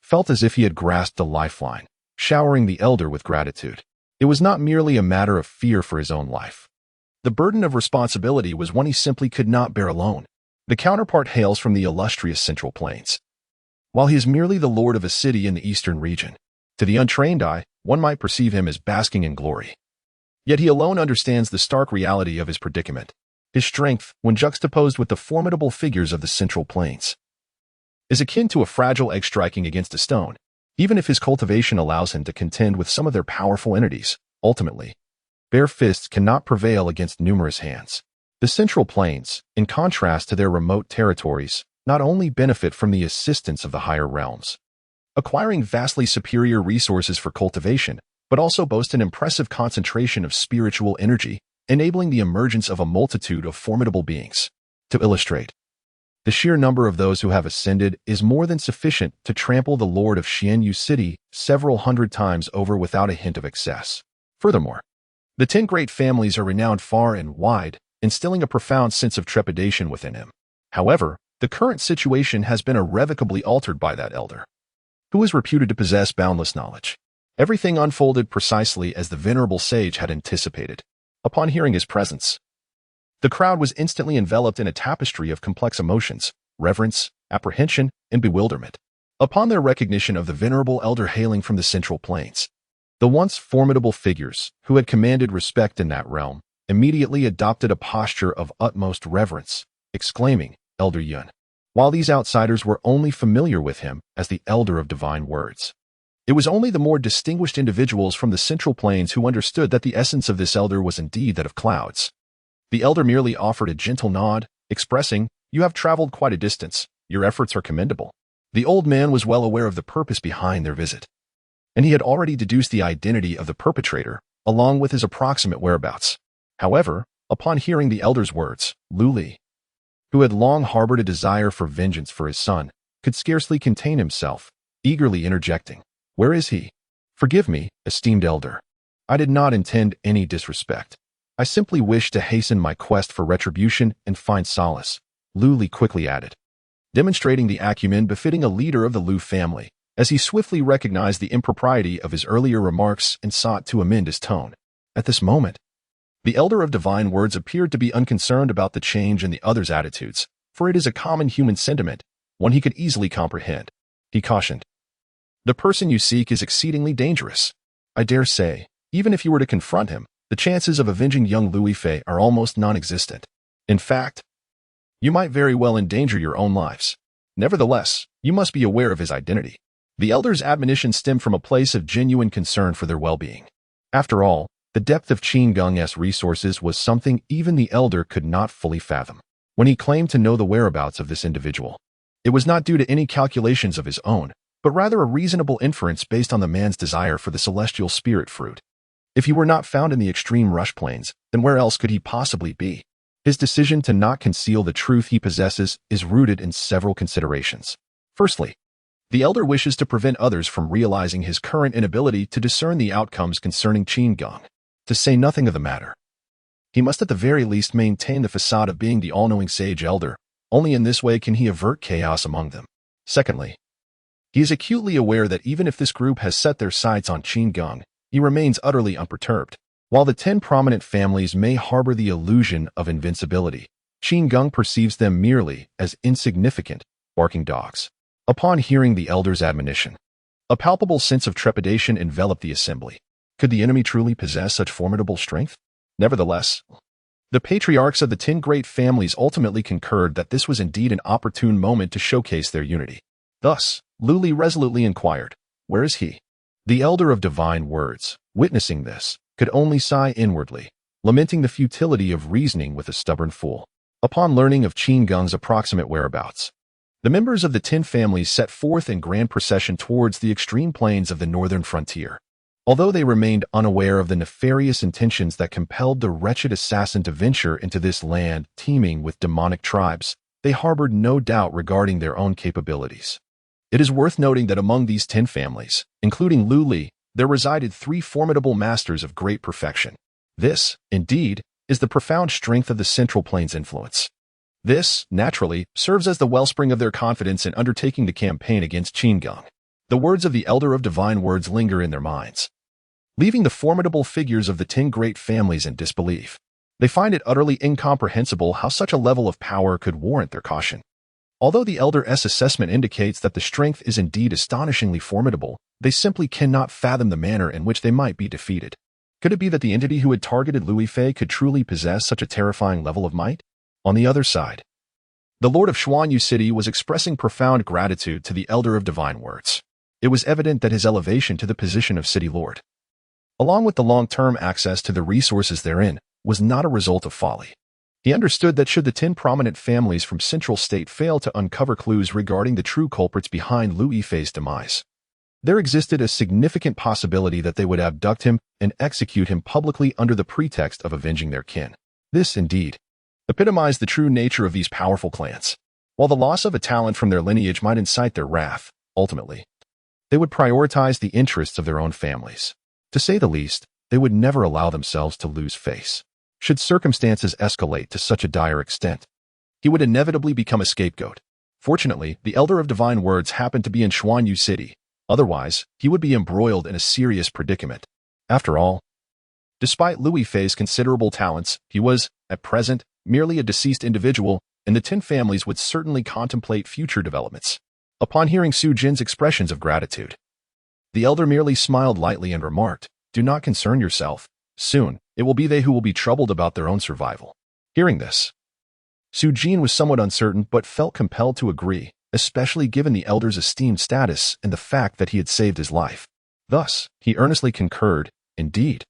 felt as if he had grasped the lifeline, showering the elder with gratitude. It was not merely a matter of fear for his own life. The burden of responsibility was one he simply could not bear alone. The counterpart hails from the illustrious Central Plains. While he is merely the lord of a city in the eastern region, to the untrained eye, one might perceive him as basking in glory. Yet he alone understands the stark reality of his predicament. His strength, when juxtaposed with the formidable figures of the Central Plains, is akin to a fragile egg striking against a stone. Even if his cultivation allows him to contend with some of their powerful entities, ultimately, bare fists cannot prevail against numerous hands. The Central Plains, in contrast to their remote territories, not only benefit from the assistance of the higher realms, acquiring vastly superior resources for cultivation, but also boast an impressive concentration of spiritual energy, enabling the emergence of a multitude of formidable beings. To illustrate, the sheer number of those who have ascended is more than sufficient to trample the lord of Xianyu City several hundred times over without a hint of excess. Furthermore, the 10 great families are renowned far and wide, instilling a profound sense of trepidation within him. However, the current situation has been irrevocably altered by that elder, who is reputed to possess boundless knowledge. Everything unfolded precisely as the venerable sage had anticipated. Upon hearing his presence, the crowd was instantly enveloped in a tapestry of complex emotions, reverence, apprehension, and bewilderment. Upon their recognition of the venerable elder hailing from the Central Plains, the once formidable figures, who had commanded respect in that realm, immediately adopted a posture of utmost reverence, exclaiming, "Elder Yun," while these outsiders were only familiar with him as the elder of divine words. It was only the more distinguished individuals from the Central Plains who understood that the essence of this elder was indeed that of clouds. The elder merely offered a gentle nod, expressing, "You have traveled quite a distance. Your efforts are commendable." The old man was well aware of the purpose behind their visit, and he had already deduced the identity of the perpetrator, along with his approximate whereabouts. However, upon hearing the elder's words, Lu Li, who had long harbored a desire for vengeance for his son, could scarcely contain himself, eagerly interjecting, "Where is he? Forgive me, esteemed elder. I did not intend any disrespect. I simply wish to hasten my quest for retribution and find solace," Lu Li quickly added, demonstrating the acumen befitting a leader of the Liu family, as he swiftly recognized the impropriety of his earlier remarks and sought to amend his tone. At this moment, the elder of divine words appeared to be unconcerned about the change in the other's attitudes, for it is a common human sentiment, one he could easily comprehend. He cautioned, "The person you seek is exceedingly dangerous. I dare say, even if you were to confront him, the chances of avenging young Louis Fei are almost non-existent. In fact, you might very well endanger your own lives. Nevertheless, you must be aware of his identity." The elder's admonition stemmed from a place of genuine concern for their well-being. After all, the depth of Qin Geng's resources was something even the elder could not fully fathom. When he claimed to know the whereabouts of this individual, it was not due to any calculations of his own, but rather a reasonable inference based on the man's desire for the celestial spirit fruit. If he were not found in the extreme rush plains, then where else could he possibly be? His decision to not conceal the truth he possesses is rooted in several considerations. Firstly, the elder wishes to prevent others from realizing his current inability to discern the outcomes concerning Qin Geng, to say nothing of the matter. He must at the very least maintain the facade of being the all-knowing sage elder. Only in this way can he avert chaos among them. Secondly, he is acutely aware that even if this group has set their sights on Qin Geng, he remains utterly unperturbed. While the 10 prominent families may harbor the illusion of invincibility, Qin Geng perceives them merely as insignificant, barking dogs. Upon hearing the elder's admonition, a palpable sense of trepidation enveloped the assembly. Could the enemy truly possess such formidable strength? Nevertheless, the patriarchs of the 10 great families ultimately concurred that this was indeed an opportune moment to showcase their unity. Thus, Luli resolutely inquired, "Where is he?" The elder of divine words, witnessing this, could only sigh inwardly, lamenting the futility of reasoning with a stubborn fool. Upon learning of Qin Geng's approximate whereabouts, the members of the 10 families set forth in grand procession towards the extreme plains of the northern frontier. Although they remained unaware of the nefarious intentions that compelled the wretched assassin to venture into this land teeming with demonic tribes, they harbored no doubt regarding their own capabilities. It is worth noting that among these 10 families, including Luli, there resided 3 formidable masters of great perfection. This, indeed, is the profound strength of the Central Plains influence. This, naturally, serves as the wellspring of their confidence in undertaking the campaign against Qin Geng. The words of the Elder of Divine Words linger in their minds, leaving the formidable figures of the 10 great families in disbelief. They find it utterly incomprehensible how such a level of power could warrant their caution. Although the Elder's assessment indicates that the strength is indeed astonishingly formidable, they simply cannot fathom the manner in which they might be defeated. Could it be that the entity who had targeted Lui Fei could truly possess such a terrifying level of might? On the other side, the Lord of Xuanyu City was expressing profound gratitude to the Elder of Divine Words. It was evident that his elevation to the position of City Lord, along with the long-term access to the resources therein, was not a result of folly. He understood that should the 10 prominent families from Central State fail to uncover clues regarding the true culprits behind Lui Fei's demise, there existed a significant possibility that they would abduct him and execute him publicly under the pretext of avenging their kin. This, indeed, epitomized the true nature of these powerful clans. While the loss of a talent from their lineage might incite their wrath, ultimately, they would prioritize the interests of their own families. To say the least, they would never allow themselves to lose face. Should circumstances escalate to such a dire extent, he would inevitably become a scapegoat. Fortunately, the Elder of Divine Words happened to be in Xuanyu City. Otherwise, he would be embroiled in a serious predicament. After all, despite Lui Fei's considerable talents, he was, at present, merely a deceased individual, and the 10 families would certainly contemplate future developments. Upon hearing Su Jin's expressions of gratitude, the elder merely smiled lightly and remarked, "Do not concern yourself. Soon, it will be they who will be troubled about their own survival." Hearing this, Su Jin was somewhat uncertain but felt compelled to agree, especially given the elder's esteemed status and the fact that he had saved his life. Thus, he earnestly concurred, "Indeed,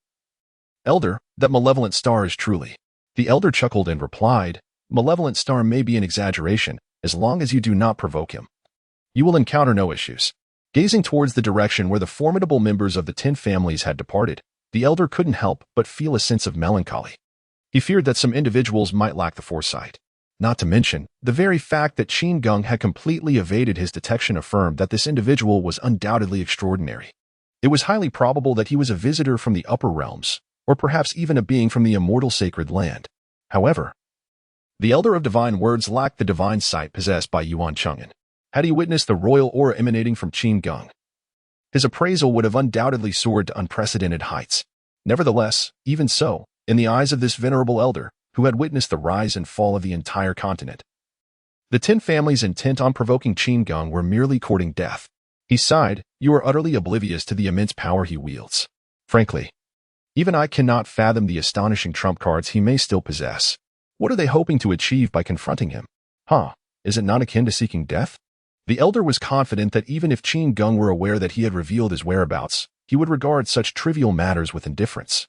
Elder, that malevolent star is truly." The elder chuckled and replied, "Malevolent star may be an exaggeration, as long as you do not provoke him. You will encounter no issues." Gazing towards the direction where the formidable members of the 10 families had departed, the elder couldn't help but feel a sense of melancholy. He feared that some individuals might lack the foresight. Not to mention, the very fact that Qin Geng had completely evaded his detection affirmed that this individual was undoubtedly extraordinary. It was highly probable that he was a visitor from the upper realms, or perhaps even a being from the immortal sacred land. However, the Elder of Divine Words lacked the divine sight possessed by Yuan Cheng'an. Had he witnessed the royal aura emanating from Qin Geng, his appraisal would have undoubtedly soared to unprecedented heights. Nevertheless, even so, in the eyes of this venerable elder, who had witnessed the rise and fall of the entire continent, the 10 families intent on provoking Qin Geng were merely courting death. He sighed, "You are utterly oblivious to the immense power he wields. Frankly, even I cannot fathom the astonishing trump cards he may still possess. What are they hoping to achieve by confronting him? Is it not akin to seeking death?" The elder was confident that even if Qin Geng were aware that he had revealed his whereabouts, he would regard such trivial matters with indifference,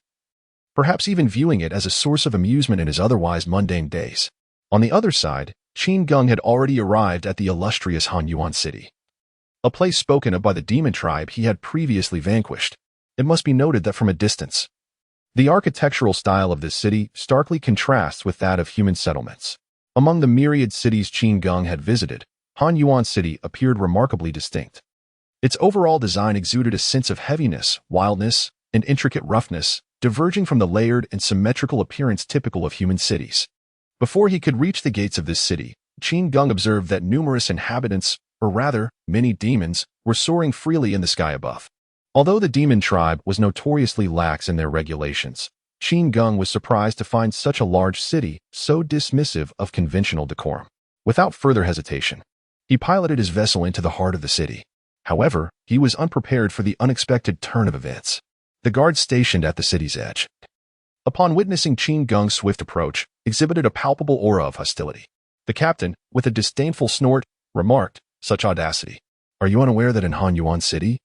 perhaps even viewing it as a source of amusement in his otherwise mundane days. On the other side, Qin Geng had already arrived at the illustrious Hanyuan City, a place spoken of by the demon tribe he had previously vanquished. It must be noted that from a distance, the architectural style of this city starkly contrasts with that of human settlements. Among the myriad cities Qin Geng had visited, Hanyuan City appeared remarkably distinct. Its overall design exuded a sense of heaviness, wildness, and intricate roughness, diverging from the layered and symmetrical appearance typical of human cities. Before he could reach the gates of this city, Qin Geng observed that numerous inhabitants, or rather, many demons, were soaring freely in the sky above. Although the demon tribe was notoriously lax in their regulations, Qin Geng was surprised to find such a large city so dismissive of conventional decorum. Without further hesitation, he piloted his vessel into the heart of the city. However, he was unprepared for the unexpected turn of events. The guards stationed at the city's edge, upon witnessing Qin Geng's swift approach, exhibited a palpable aura of hostility. The captain, with a disdainful snort, remarked, "Such audacity. Are you unaware that in Han Yuan City,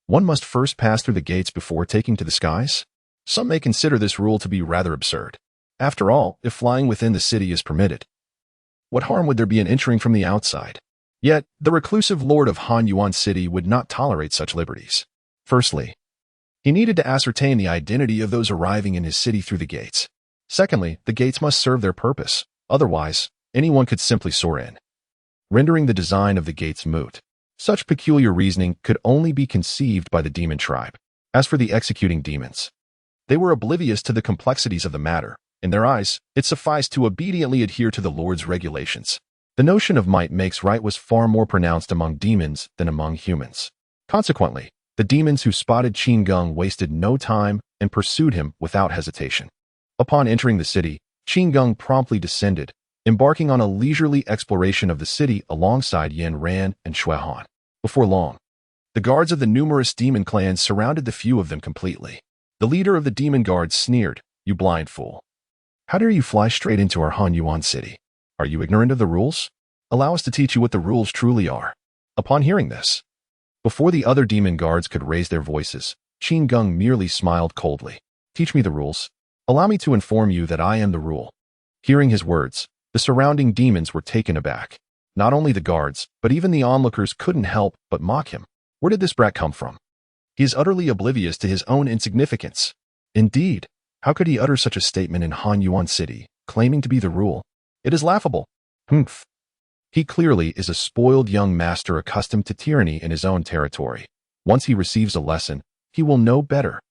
one must first pass through the gates before taking to the skies? Some may consider this rule to be rather absurd. After all, if flying within the city is permitted, what harm would there be in entering from the outside?" Yet, the reclusive lord of Han Yuan City would not tolerate such liberties. Firstly, he needed to ascertain the identity of those arriving in his city through the gates. Secondly, the gates must serve their purpose. Otherwise, anyone could simply soar in, rendering the design of the gates moot. Such peculiar reasoning could only be conceived by the demon tribe. As for the executing demons, they were oblivious to the complexities of the matter. In their eyes, it sufficed to obediently adhere to the Lord's regulations. The notion of might makes right was far more pronounced among demons than among humans. Consequently, the demons who spotted Qin Geng wasted no time and pursued him without hesitation. Upon entering the city, Qin Geng promptly descended, embarking on a leisurely exploration of the city alongside Yan Ran and Shui Han. Before long, the guards of the numerous demon clans surrounded the few of them completely. The leader of the demon guards sneered, "You blind fool. How dare you fly straight into our Han Yuan city? Are you ignorant of the rules? Allow us to teach you what the rules truly are." Upon hearing this, before the other demon guards could raise their voices, Qin Geng merely smiled coldly. "Teach me the rules. Allow me to inform you that I am the rule." Hearing his words, the surrounding demons were taken aback. Not only the guards, but even the onlookers couldn't help but mock him. Where did this brat come from? He is utterly oblivious to his own insignificance. Indeed, how could he utter such a statement in Han Yuan City, claiming to be the rule? It is laughable. Humph. He clearly is a spoiled young master accustomed to tyranny in his own territory. Once he receives a lesson, he will know better.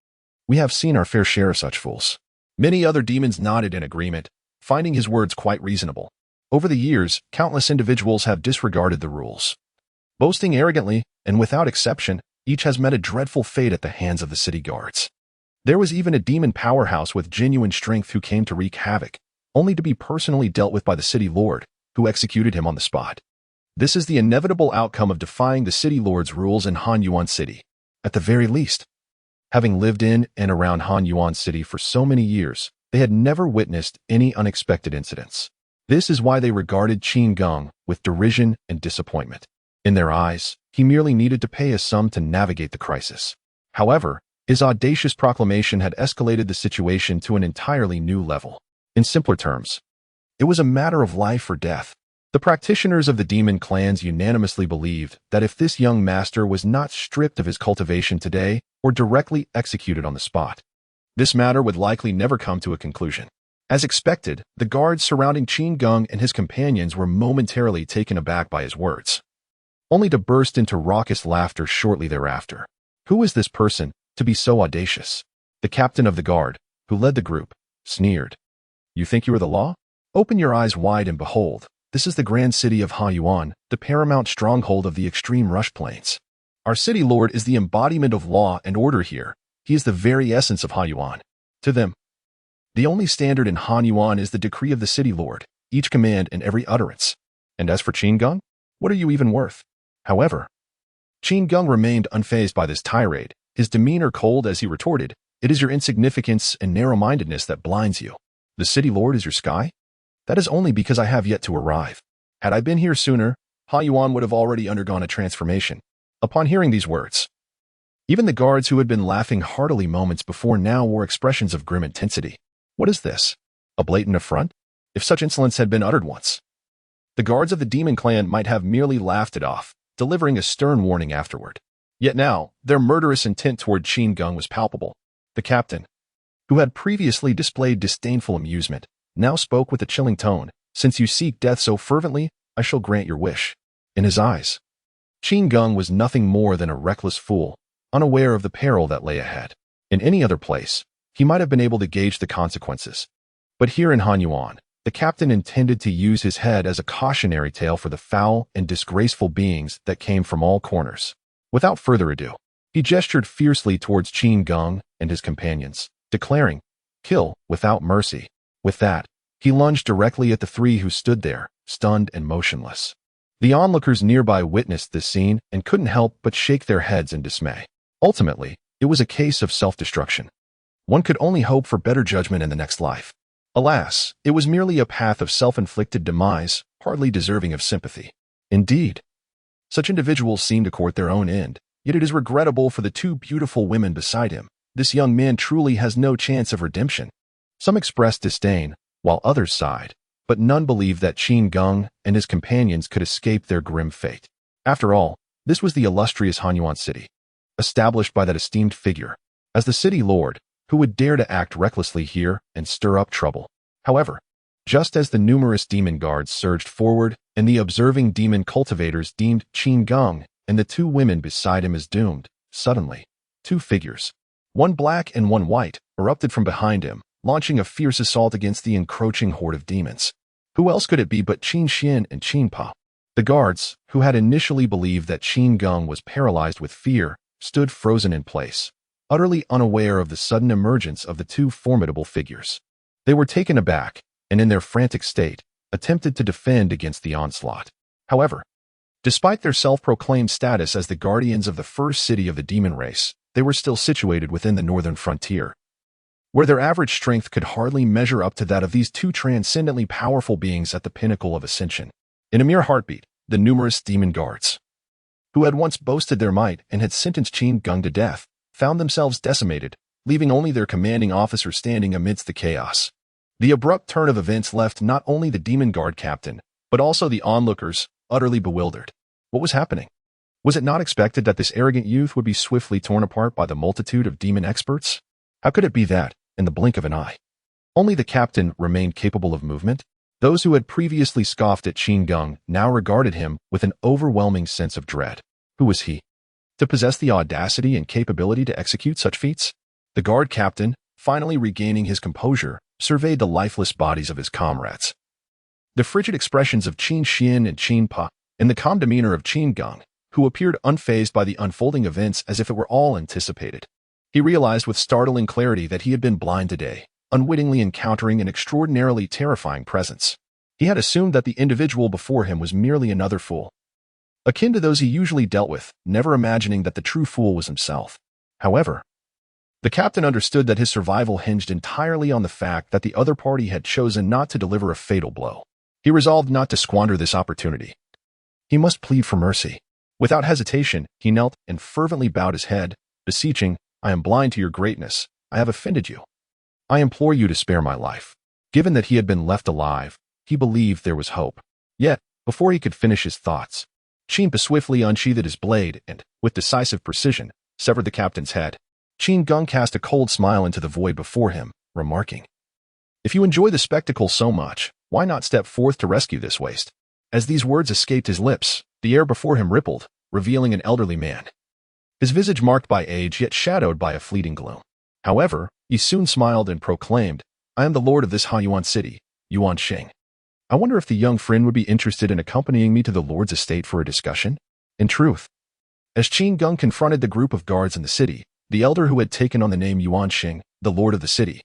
We have seen our fair share of such fools. Many other demons nodded in agreement, finding his words quite reasonable. Over the years, countless individuals have disregarded the rules. Boasting arrogantly, and without exception, each has met a dreadful fate at the hands of the city guards. There was even a demon powerhouse with genuine strength who came to wreak havoc, only to be personally dealt with by the city lord, who executed him on the spot. This is the inevitable outcome of defying the city lord's rules in Han Yuan City. At the very least, having lived in and around Han Yuan City for so many years, they had never witnessed any unexpected incidents. This is why they regarded Qin Geng with derision and disappointment. In their eyes, he merely needed to pay a sum to navigate the crisis. However, his audacious proclamation had escalated the situation to an entirely new level. In simpler terms, it was a matter of life or death. The practitioners of the demon clans unanimously believed that if this young master was not stripped of his cultivation today or directly executed on the spot, this matter would likely never come to a conclusion. As expected, the guards surrounding Qin Geng and his companions were momentarily taken aback by his words, only to burst into raucous laughter shortly thereafter. Who is this person to be so audacious? The captain of the guard, who led the group, sneered. You think you are the law? Open your eyes wide and behold, this is the grand city of Haiyuan, the paramount stronghold of the extreme rush plains. Our city lord is the embodiment of law and order here. He is the very essence of Haiyuan. To them, the only standard in Haiyuan is the decree of the city lord, each command and every utterance. And as for Qin Geng, what are you even worth? However, Qin Geng remained unfazed by this tirade, his demeanor cold as he retorted, "It is your insignificance and narrow-mindedness that blinds you. The city lord is your sky? That is only because I have yet to arrive. Had I been here sooner, Haiyuan would have already undergone a transformation." Upon hearing these words, even the guards who had been laughing heartily moments before now wore expressions of grim intensity. What is this? A blatant affront? If such insolence had been uttered once, the guards of the demon clan might have merely laughed it off, delivering a stern warning afterward. Yet now, their murderous intent toward Qin Geng was palpable. The captain, who had previously displayed disdainful amusement, now spoke with a chilling tone. "Since you seek death so fervently, I shall grant your wish." In his eyes, Qin Geng was nothing more than a reckless fool, unaware of the peril that lay ahead. In any other place, he might have been able to gauge the consequences. But here in Hanyuan, the captain intended to use his head as a cautionary tale for the foul and disgraceful beings that came from all corners. Without further ado, he gestured fiercely towards Qin Geng and his companions, declaring, "Kill without mercy." With that, he lunged directly at the three who stood there, stunned and motionless. The onlookers nearby witnessed this scene and couldn't help but shake their heads in dismay. Ultimately, it was a case of self-destruction. One could only hope for better judgment in the next life. Alas, it was merely a path of self-inflicted demise, hardly deserving of sympathy. Indeed, such individuals seem to court their own end, yet it is regrettable for the two beautiful women beside him. This young man truly has no chance of redemption. Some expressed disdain, while others sighed, but none believed that Qin Geng and his companions could escape their grim fate. After all, this was the illustrious Hanyuan city, established by that esteemed figure as the city lord, who would dare to act recklessly here and stir up trouble. However, just as the numerous demon guards surged forward and the observing demon cultivators deemed Qin Geng and the two women beside him as doomed, suddenly, two figures, one black and one white, erupted from behind him, launching a fierce assault against the encroaching horde of demons. Who else could it be but Qin Xian and Qin Pa? The guards, who had initially believed that Qin Geng was paralyzed with fear, stood frozen in place, utterly unaware of the sudden emergence of the two formidable figures. They were taken aback, and in their frantic state, attempted to defend against the onslaught. However, despite their self-proclaimed status as the guardians of the first city of the demon race, they were still situated within the northern frontier, where their average strength could hardly measure up to that of these two transcendently powerful beings at the pinnacle of ascension. In a mere heartbeat, the numerous demon guards, who had once boasted their might and had sentenced Qin Geng to death, found themselves decimated, leaving only their commanding officer standing amidst the chaos. The abrupt turn of events left not only the demon guard captain, but also the onlookers, utterly bewildered. What was happening? Was it not expected that this arrogant youth would be swiftly torn apart by the multitude of demon experts? How could it be that, in the blink of an eye, only the captain remained capable of movement? Those who had previously scoffed at Qin Geng now regarded him with an overwhelming sense of dread. Who was he, to possess the audacity and capability to execute such feats? The guard captain, finally regaining his composure, surveyed the lifeless bodies of his comrades. The frigid expressions of Qin Xian and Qin Pa, and the calm demeanor of Qin Geng, who appeared unfazed by the unfolding events as if it were all anticipated. He realized with startling clarity that he had been blind today, unwittingly encountering an extraordinarily terrifying presence. He had assumed that the individual before him was merely another fool, akin to those he usually dealt with, never imagining that the true fool was himself. However, the captain understood that his survival hinged entirely on the fact that the other party had chosen not to deliver a fatal blow. He resolved not to squander this opportunity. He must plead for mercy. Without hesitation, he knelt and fervently bowed his head, beseeching, "I am blind to your greatness. I have offended you. I implore you to spare my life." Given that he had been left alive, he believed there was hope. Yet, before he could finish his thoughts, Qin Pa swiftly unsheathed his blade and, with decisive precision, severed the captain's head. Qin Geng cast a cold smile into the void before him, remarking, "If you enjoy the spectacle so much, why not step forth to rescue this waste?" As these words escaped his lips, the air before him rippled, revealing an elderly man, his visage marked by age yet shadowed by a fleeting gloom. However, he soon smiled and proclaimed, "I am the lord of this Hanyuan city, Yuan Sheng. I wonder if the young friend would be interested in accompanying me to the lord's estate for a discussion?" In truth, as Qin Geng confronted the group of guards in the city, the elder who had taken on the name Yuan Sheng, the lord of the city,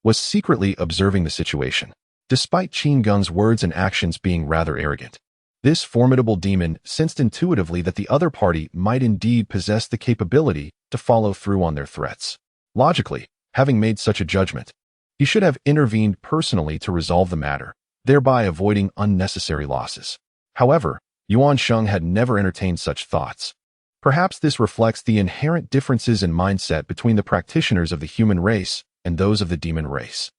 was secretly observing the situation. Despite Qin Geng's words and actions being rather arrogant, this formidable demon sensed intuitively that the other party might indeed possess the capability to follow through on their threats. Logically, having made such a judgment, he should have intervened personally to resolve the matter, thereby avoiding unnecessary losses. However, Yuan Sheng had never entertained such thoughts. Perhaps this reflects the inherent differences in mindset between the practitioners of the human race and those of the demon race.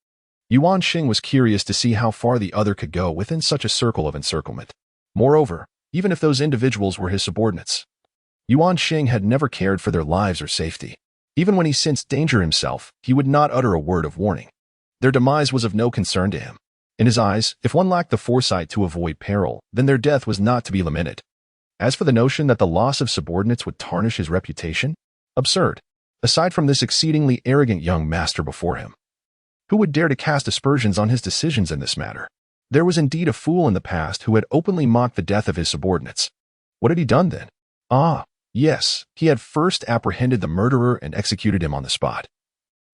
Yuan Sheng was curious to see how far the other could go within such a circle of encirclement. Moreover, even if those individuals were his subordinates, Yuan Sheng had never cared for their lives or safety. Even when he sensed danger himself, he would not utter a word of warning. Their demise was of no concern to him. In his eyes, if one lacked the foresight to avoid peril, then their death was not to be lamented. As for the notion that the loss of subordinates would tarnish his reputation, absurd. Aside from this exceedingly arrogant young master before him, who would dare to cast aspersions on his decisions in this matter? There was indeed a fool in the past who had openly mocked the death of his subordinates. What had he done then? Ah, yes, he had first apprehended the murderer and executed him on the spot,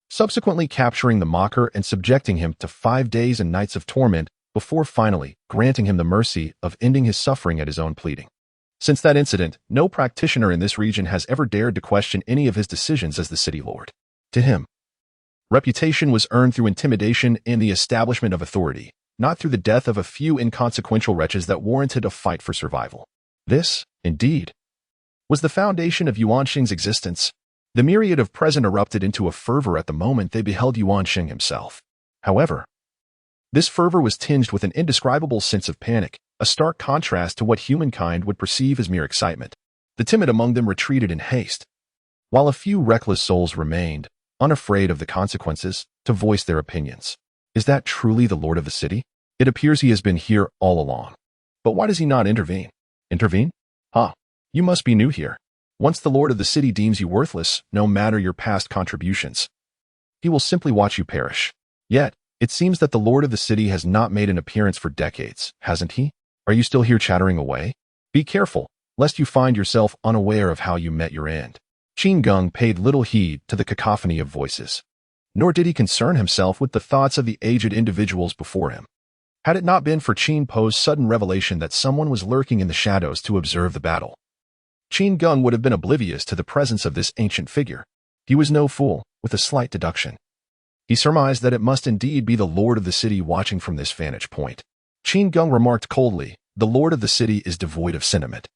subsequently capturing the mocker and subjecting him to 5 days and nights of torment before finally granting him the mercy of ending his suffering at his own pleading. Since that incident, no practitioner in this region has ever dared to question any of his decisions as the city lord. To him, reputation was earned through intimidation and the establishment of authority, not through the death of a few inconsequential wretches that warranted a fight for survival. This, indeed, was the foundation of Yuanxing's existence. The myriad of present erupted into a fervor at the moment they beheld Yuanxing himself. However, this fervor was tinged with an indescribable sense of panic, a stark contrast to what humankind would perceive as mere excitement. The timid among them retreated in haste, while a few reckless souls remained, unafraid of the consequences, to voice their opinions. Is that truly the lord of the city? It appears he has been here all along. But why does he not intervene? Intervene? You must be new here. Once the lord of the city deems you worthless, no matter your past contributions, he will simply watch you perish. Yet, it seems that the lord of the city has not made an appearance for decades, hasn't he? Are you still here chattering away? Be careful, lest you find yourself unaware of how you met your end. Qin Geng paid little heed to the cacophony of voices, nor did he concern himself with the thoughts of the aged individuals before him. Had it not been for Qin Po's sudden revelation that someone was lurking in the shadows to observe the battle, Qin Geng would have been oblivious to the presence of this ancient figure. He was no fool, with a slight deduction. He surmised that it must indeed be the lord of the city watching from this vantage point. Qin Geng remarked coldly, "The lord of the city is devoid of sentiment,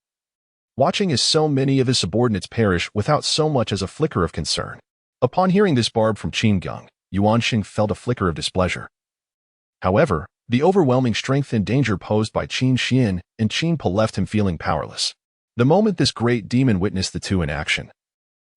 watching as so many of his subordinates perish without so much as a flicker of concern." Upon hearing this barb from Qin Geng, Yuanxing felt a flicker of displeasure. However, the overwhelming strength and danger posed by Qin Xian and Qin Po left him feeling powerless. The moment this great demon witnessed the two in action,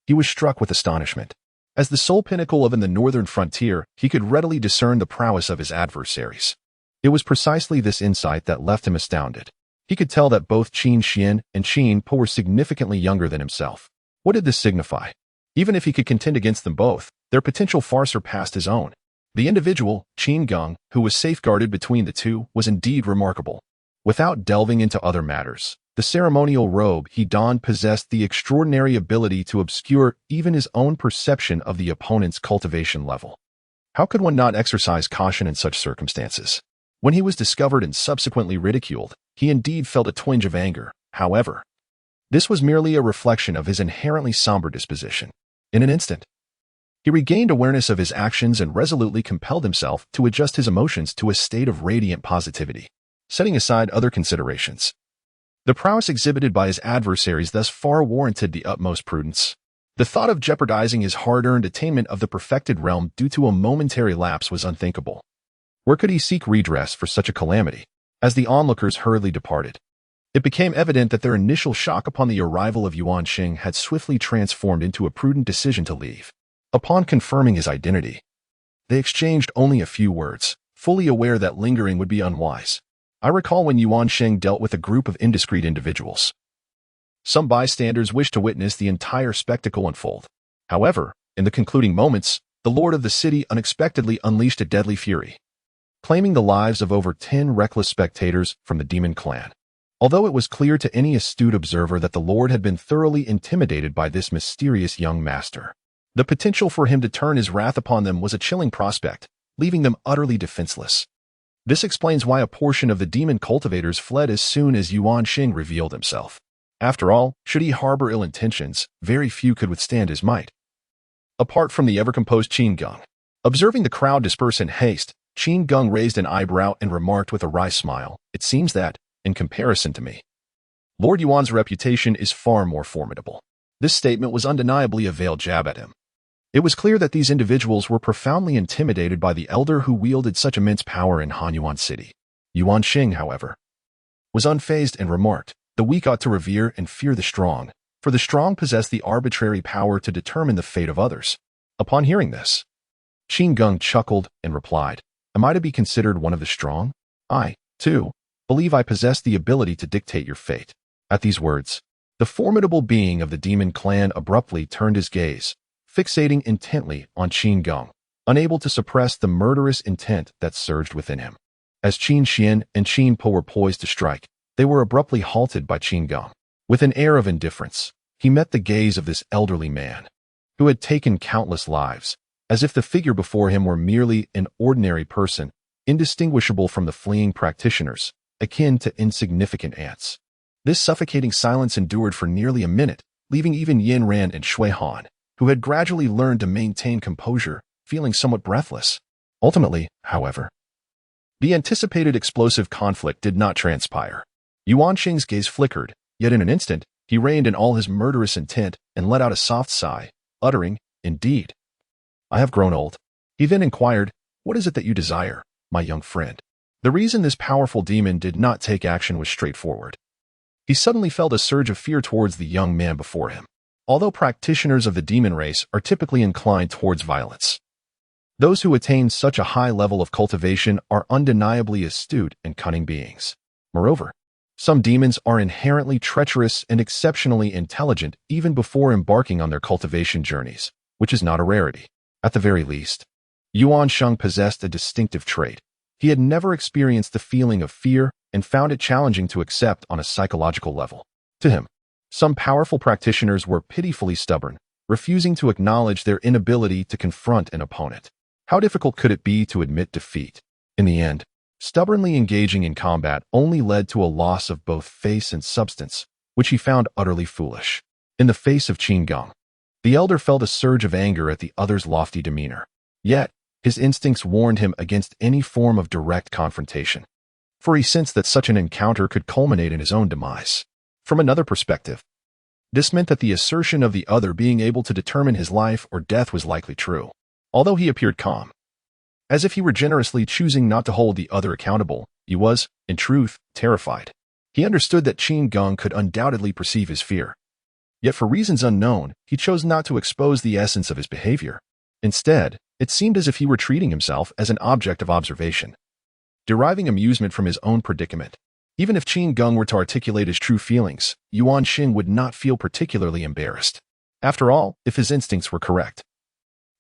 he was struck with astonishment. As the sole pinnacle of the northern frontier, he could readily discern the prowess of his adversaries. It was precisely this insight that left him astounded. He could tell that both Qin Xian and Qin Po were significantly younger than himself. What did this signify? Even if he could contend against them both, their potential far surpassed his own. The individual, Qin Geng, who was safeguarded between the two, was indeed remarkable. Without delving into other matters, the ceremonial robe he donned possessed the extraordinary ability to obscure even his own perception of the opponent's cultivation level. How could one not exercise caution in such circumstances? When he was discovered and subsequently ridiculed, he indeed felt a twinge of anger. However, this was merely a reflection of his inherently somber disposition. In an instant, he regained awareness of his actions and resolutely compelled himself to adjust his emotions to a state of radiant positivity, setting aside other considerations. The prowess exhibited by his adversaries thus far warranted the utmost prudence. The thought of jeopardizing his hard-earned attainment of the perfected realm due to a momentary lapse was unthinkable. Where could he seek redress for such a calamity? As the onlookers hurriedly departed, it became evident that their initial shock upon the arrival of Yuanxing had swiftly transformed into a prudent decision to leave. Upon confirming his identity, they exchanged only a few words, fully aware that lingering would be unwise. I recall when Yuanxing dealt with a group of indiscreet individuals. Some bystanders wished to witness the entire spectacle unfold. However, in the concluding moments, the lord of the city unexpectedly unleashed a deadly fury, claiming the lives of over 10 reckless spectators from the demon clan. Although it was clear to any astute observer that the lord had been thoroughly intimidated by this mysterious young master, the potential for him to turn his wrath upon them was a chilling prospect, leaving them utterly defenseless. This explains why a portion of the demon cultivators fled as soon as Yuanxing revealed himself. After all, should he harbor ill intentions, very few could withstand his might. Apart from the ever-composed Qin Geng, observing the crowd disperse in haste, Qin Geng raised an eyebrow and remarked with a wry smile, "It seems that, in comparison to me, Lord Yuan's reputation is far more formidable." This statement was undeniably a veiled jab at him. It was clear that these individuals were profoundly intimidated by the elder who wielded such immense power in Hanyuan City. Yuanxing, however, was unfazed and remarked, "The weak ought to revere and fear the strong, for the strong possess the arbitrary power to determine the fate of others." Upon hearing this, Qin Geng chuckled and replied, "Am I to be considered one of the strong? I, too, believe I possess the ability to dictate your fate." At these words, the formidable being of the demon clan abruptly turned his gaze, fixating intently on Qin Geng, unable to suppress the murderous intent that surged within him. As Qin Xian and Qin Po were poised to strike, they were abruptly halted by Qin Geng. With an air of indifference, he met the gaze of this elderly man, who had taken countless lives, as if the figure before him were merely an ordinary person, indistinguishable from the fleeing practitioners, akin to insignificant ants. This suffocating silence endured for nearly a minute, leaving even Yin Ran and Shui Han, who had gradually learned to maintain composure, feeling somewhat breathless. Ultimately, however, the anticipated explosive conflict did not transpire. Yuan Xing's gaze flickered, yet in an instant, he reined in all his murderous intent and let out a soft sigh, uttering, "Indeed, I have grown old." He then inquired, "What is it that you desire, my young friend?" The reason this powerful demon did not take action was straightforward. He suddenly felt a surge of fear towards the young man before him. Although practitioners of the demon race are typically inclined towards violence, those who attain such a high level of cultivation are undeniably astute and cunning beings. Moreover, some demons are inherently treacherous and exceptionally intelligent even before embarking on their cultivation journeys, which is not a rarity. At the very least, Yuan Sheng possessed a distinctive trait. He had never experienced the feeling of fear and found it challenging to accept on a psychological level. To him, some powerful practitioners were pitifully stubborn, refusing to acknowledge their inability to confront an opponent. How difficult could it be to admit defeat? In the end, stubbornly engaging in combat only led to a loss of both face and substance, which he found utterly foolish. In the face of Qin Geng, the elder felt a surge of anger at the other's lofty demeanor. Yet, his instincts warned him against any form of direct confrontation, for he sensed that such an encounter could culminate in his own demise. From another perspective, this meant that the assertion of the other being able to determine his life or death was likely true. Although he appeared calm, as if he were generously choosing not to hold the other accountable, he was, in truth, terrified. He understood that Qin Geng could undoubtedly perceive his fear. Yet for reasons unknown, he chose not to expose the essence of his behavior. Instead, it seemed as if he were treating himself as an object of observation, deriving amusement from his own predicament. Even if Qin Geng were to articulate his true feelings, Yuan Xing would not feel particularly embarrassed. After all, if his instincts were correct,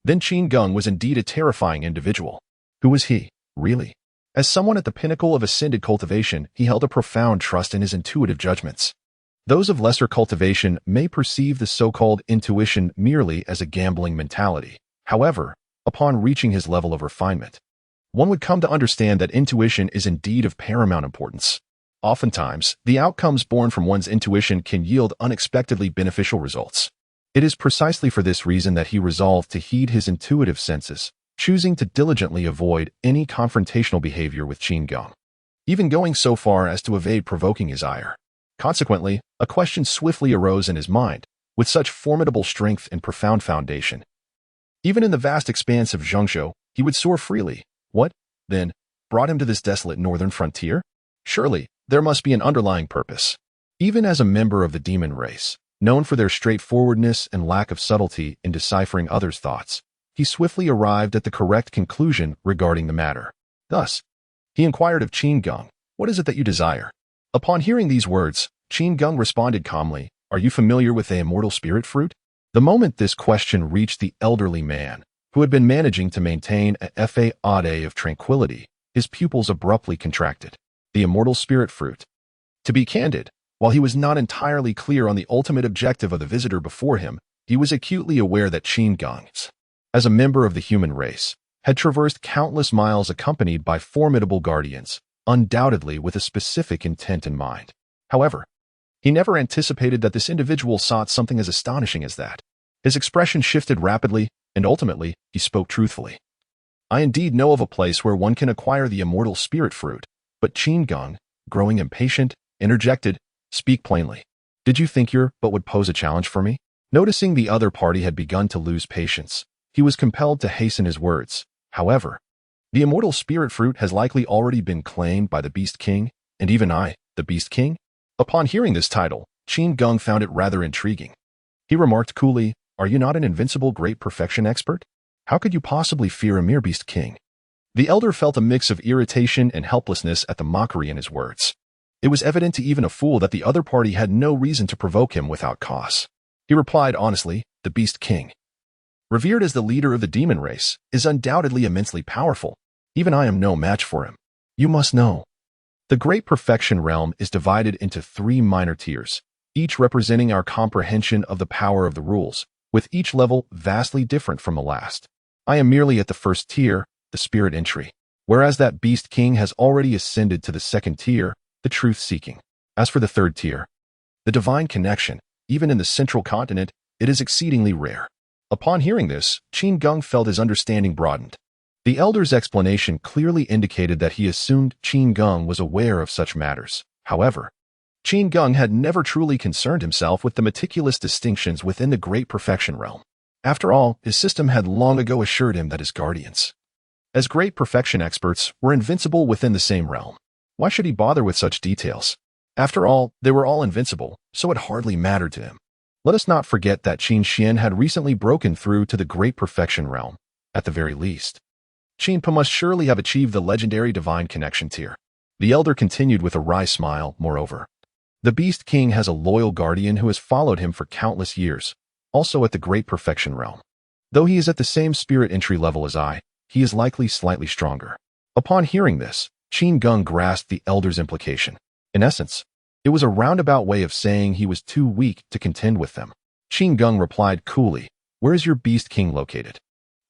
then Qin Geng was indeed a terrifying individual. Who was he, really? As someone at the pinnacle of ascended cultivation, he held a profound trust in his intuitive judgments. Those of lesser cultivation may perceive the so-called intuition merely as a gambling mentality. However, upon reaching his level of refinement, one would come to understand that intuition is indeed of paramount importance. Oftentimes, the outcomes born from one's intuition can yield unexpectedly beneficial results. It is precisely for this reason that he resolved to heed his intuitive senses, choosing to diligently avoid any confrontational behavior with Qin Geng, even going so far as to evade provoking his ire. Consequently, a question swiftly arose in his mind, with such formidable strength and profound foundation. Even in the vast expanse of Zhengzhou, he would soar freely. What, then, brought him to this desolate northern frontier? Surely, there must be an underlying purpose. Even as a member of the demon race, known for their straightforwardness and lack of subtlety in deciphering others' thoughts, he swiftly arrived at the correct conclusion regarding the matter. Thus, he inquired of Qin Geng, "What is it that you desire?" Upon hearing these words, Qin Geng responded calmly, "Are you familiar with the immortal spirit fruit?" The moment this question reached the elderly man, who had been managing to maintain a facade of tranquility, his pupils abruptly contracted. The immortal spirit fruit. To be candid, while he was not entirely clear on the ultimate objective of the visitor before him, he was acutely aware that Qin Geng, as a member of the human race, had traversed countless miles accompanied by formidable guardians, undoubtedly with a specific intent in mind. However, he never anticipated that this individual sought something as astonishing as that. His expression shifted rapidly, and ultimately, he spoke truthfully. "I indeed know of a place where one can acquire the immortal spirit fruit," but Qin Geng, growing impatient, interjected, "Speak plainly. Did you think your but would pose a challenge for me?" Noticing the other party had begun to lose patience, he was compelled to hasten his words. "However, the immortal spirit fruit has likely already been claimed by the Beast King, and even I, the Beast King." Upon hearing this title, Qin Geng found it rather intriguing. He remarked coolly, "Are you not an invincible great perfection expert? How could you possibly fear a mere Beast King?" The elder felt a mix of irritation and helplessness at the mockery in his words. It was evident to even a fool that the other party had no reason to provoke him without cause. He replied honestly, "The Beast King. revered as the leader of the demon race, is undoubtedly immensely powerful. Even I am no match for him. You must know. The Great Perfection Realm is divided into 3 minor tiers, each representing our comprehension of the power of the rules, with each level vastly different from the last. I am merely at the first tier, the spirit entry, whereas that beast king has already ascended to the second tier, the truth-seeking. As for the third tier, the divine connection, even in the central continent, it is exceedingly rare. Upon hearing this, Qin Geng felt his understanding broadened. The elder's explanation clearly indicated that he assumed Qin Geng was aware of such matters. However, Qin Geng had never truly concerned himself with the meticulous distinctions within the Great Perfection Realm. After all, his system had long ago assured him that his guardians, as Great Perfection experts, were invincible within the same realm. Why should he bother with such details? After all, they were all invincible, so it hardly mattered to him. Let us not forget that Qin Xian had recently broken through to the Great Perfection Realm, at the very least. Qin Pa must surely have achieved the legendary divine connection tier. The elder continued with a wry smile. Moreover, the Beast King has a loyal guardian who has followed him for countless years, also at the Great Perfection Realm. Though he is at the same spirit entry level as I, he is likely slightly stronger. Upon hearing this, Qin Geng grasped the elder's implication. In essence, it was a roundabout way of saying he was too weak to contend with them. Qin Geng replied coolly, "Where is your Beast King located?"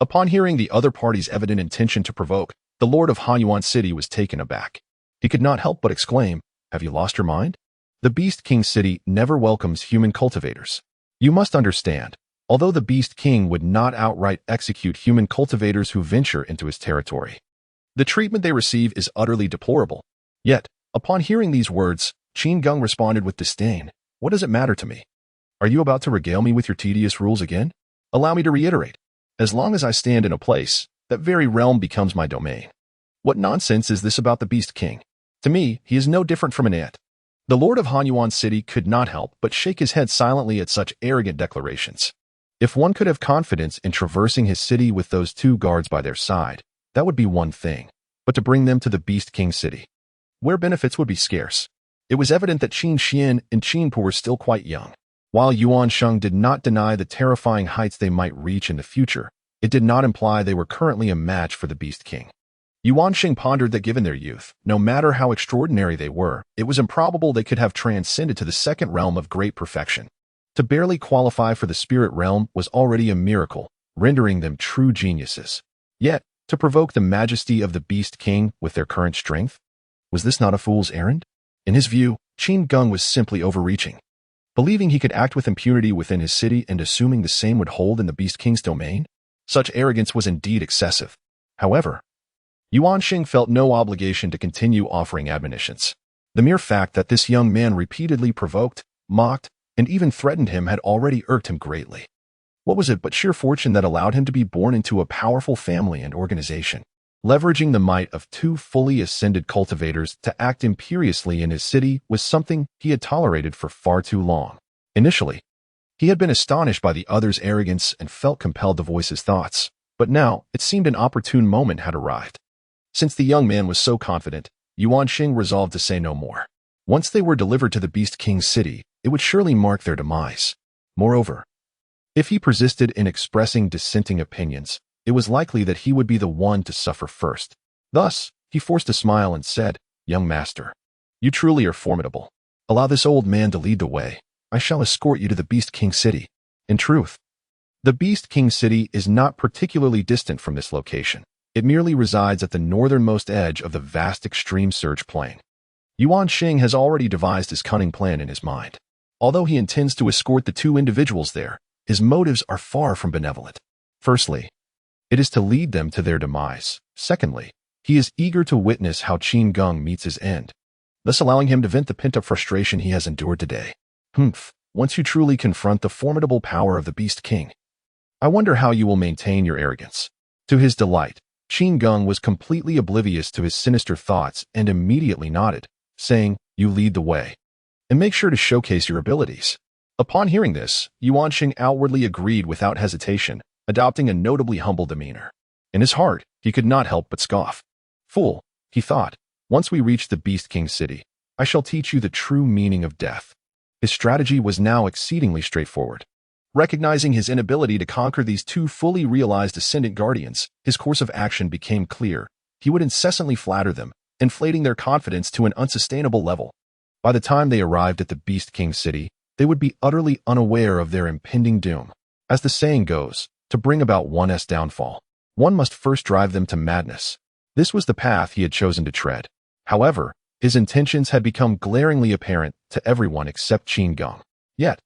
Upon hearing the other party's evident intention to provoke, the Lord of Hanyuan City was taken aback. He could not help but exclaim, "Have you lost your mind? The Beast King City never welcomes human cultivators. You must understand, although the Beast King would not outright execute human cultivators who venture into his territory, the treatment they receive is utterly deplorable." Yet, upon hearing these words, Qin Geng responded with disdain, "What does it matter to me? Are you about to regale me with your tedious rules again? Allow me to reiterate. As long as I stand in a place, that very realm becomes my domain. What nonsense is this about the Beast King? To me, he is no different from an ant." The Lord of Hanyuan City could not help but shake his head silently at such arrogant declarations. If one could have confidence in traversing his city with those 2 guards by their side, that would be one thing, but to bring them to the Beast King City, where benefits would be scarce. It was evident that Qin Xian and Qin Pa were still quite young. While Yuan Sheng did not deny the terrifying heights they might reach in the future, it did not imply they were currently a match for the Beast King. Yuan Sheng pondered that given their youth, no matter how extraordinary they were, it was improbable they could have transcended to the second realm of great perfection. To barely qualify for the spirit realm was already a miracle, rendering them true geniuses. Yet, to provoke the majesty of the Beast King with their current strength? Was this not a fool's errand? In his view, Qin Geng was simply overreaching. Believing he could act with impunity within his city and assuming the same would hold in the Beast King's domain? Such arrogance was indeed excessive. However, Yuan Sheng felt no obligation to continue offering admonitions. The mere fact that this young man repeatedly provoked, mocked, and even threatened him had already irked him greatly. What was it but sheer fortune that allowed him to be born into a powerful family and organization? Leveraging the might of 2 fully ascended cultivators to act imperiously in his city was something he had tolerated for far too long. Initially, he had been astonished by the other's arrogance and felt compelled to voice his thoughts, but now it seemed an opportune moment had arrived. Since the young man was so confident, Yuan Sheng resolved to say no more. Once they were delivered to the Beast King's city, it would surely mark their demise. Moreover, if he persisted in expressing dissenting opinions, it was likely that he would be the one to suffer first. Thus, he forced a smile and said, "Young master, you truly are formidable. Allow this old man to lead the way. I shall escort you to the Beast King City." In truth, the Beast King City is not particularly distant from this location. It merely resides at the northernmost edge of the vast extreme surge plain. Yuan Sheng has already devised his cunning plan in his mind. Although he intends to escort the 2 individuals there, his motives are far from benevolent. Firstly, it is to lead them to their demise. Secondly, he is eager to witness how Qin Geng meets his end, thus allowing him to vent the pent-up frustration he has endured today. Once you truly confront the formidable power of the Beast King, I wonder how you will maintain your arrogance. To his delight, Qin Geng was completely oblivious to his sinister thoughts and immediately nodded, saying, "You lead the way. And make sure to showcase your abilities." Upon hearing this, Yuan Sheng outwardly agreed without hesitation, adopting a notably humble demeanor. In his heart, he could not help but scoff. "Fool," he thought, "once we reach the Beast King City, I shall teach you the true meaning of death." His strategy was now exceedingly straightforward. Recognizing his inability to conquer these two fully realized ascendant guardians, his course of action became clear. He would incessantly flatter them, inflating their confidence to an unsustainable level. By the time they arrived at the Beast King city, they would be utterly unaware of their impending doom. As the saying goes, to bring about one's downfall, one must first drive them to madness. This was the path he had chosen to tread. However, his intentions had become glaringly apparent to everyone except Qin Geng. Yet,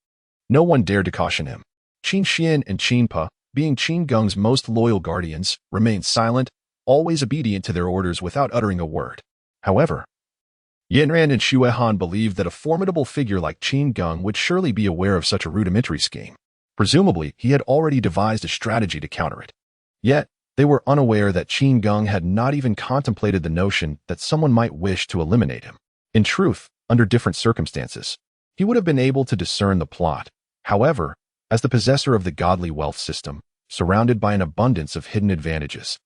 no one dared to caution him. Qin Xian and Qin Pa, being Qin Geng's most loyal guardians, remained silent, always obedient to their orders without uttering a word. However, Yanran and Xuehan believed that a formidable figure like Qin Geng would surely be aware of such a rudimentary scheme. Presumably, he had already devised a strategy to counter it. Yet, they were unaware that Qin Geng had not even contemplated the notion that someone might wish to eliminate him. In truth, under different circumstances, he would have been able to discern the plot. However, as the possessor of the godly wealth system, surrounded by an abundance of hidden advantages,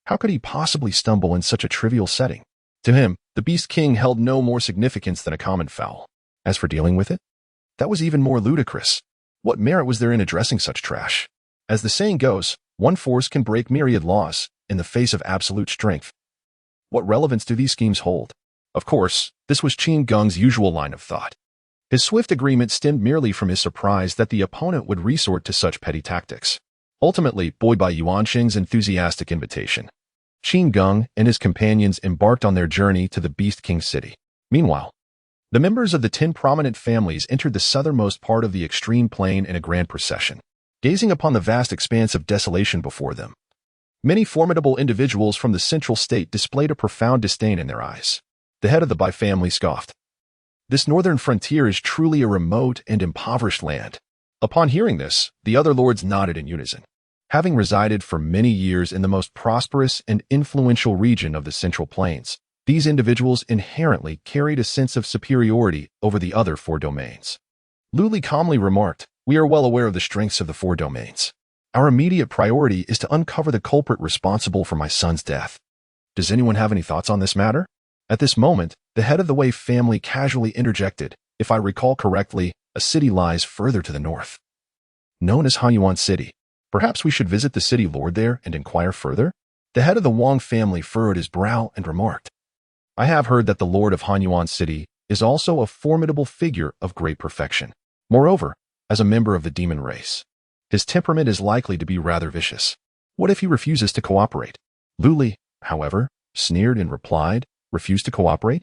how could he possibly stumble in such a trivial setting? To him, the Beast King held no more significance than a common fowl. As for dealing with it, that was even more ludicrous. What merit was there in addressing such trash? As the saying goes, one force can break myriad laws in the face of absolute strength. What relevance do these schemes hold? Of course, this was Qin Geng's usual line of thought. His swift agreement stemmed merely from his surprise that the opponent would resort to such petty tactics. Ultimately, buoyed by Yuan Sheng's enthusiastic invitation, Qin Geng and his companions embarked on their journey to the Beast King city. Meanwhile, the members of the 10 prominent families entered the southernmost part of the extreme plain in a grand procession, gazing upon the vast expanse of desolation before them. Many formidable individuals from the central state displayed a profound disdain in their eyes. The head of the Bai family scoffed. This northern frontier is truly a remote and impoverished land. Upon hearing this, the other lords nodded in unison. Having resided for many years in the most prosperous and influential region of the Central Plains, these individuals inherently carried a sense of superiority over the other 4 domains. Luli calmly remarked, "We are well aware of the strengths of the 4 domains. Our immediate priority is to uncover the culprit responsible for my son's death. Does anyone have any thoughts on this matter?" At this moment, the head of the Wei family casually interjected, "If I recall correctly, a city lies further to the north, known as Hanyuan City. Perhaps we should visit the city lord there and inquire further?" The head of the Wang family furrowed his brow and remarked, "I have heard that the lord of Hanyuan City is also a formidable figure of great perfection. Moreover, as a member of the demon race, his temperament is likely to be rather vicious. What if he refuses to cooperate?" Luli, however, sneered and replied, "Refuse to cooperate?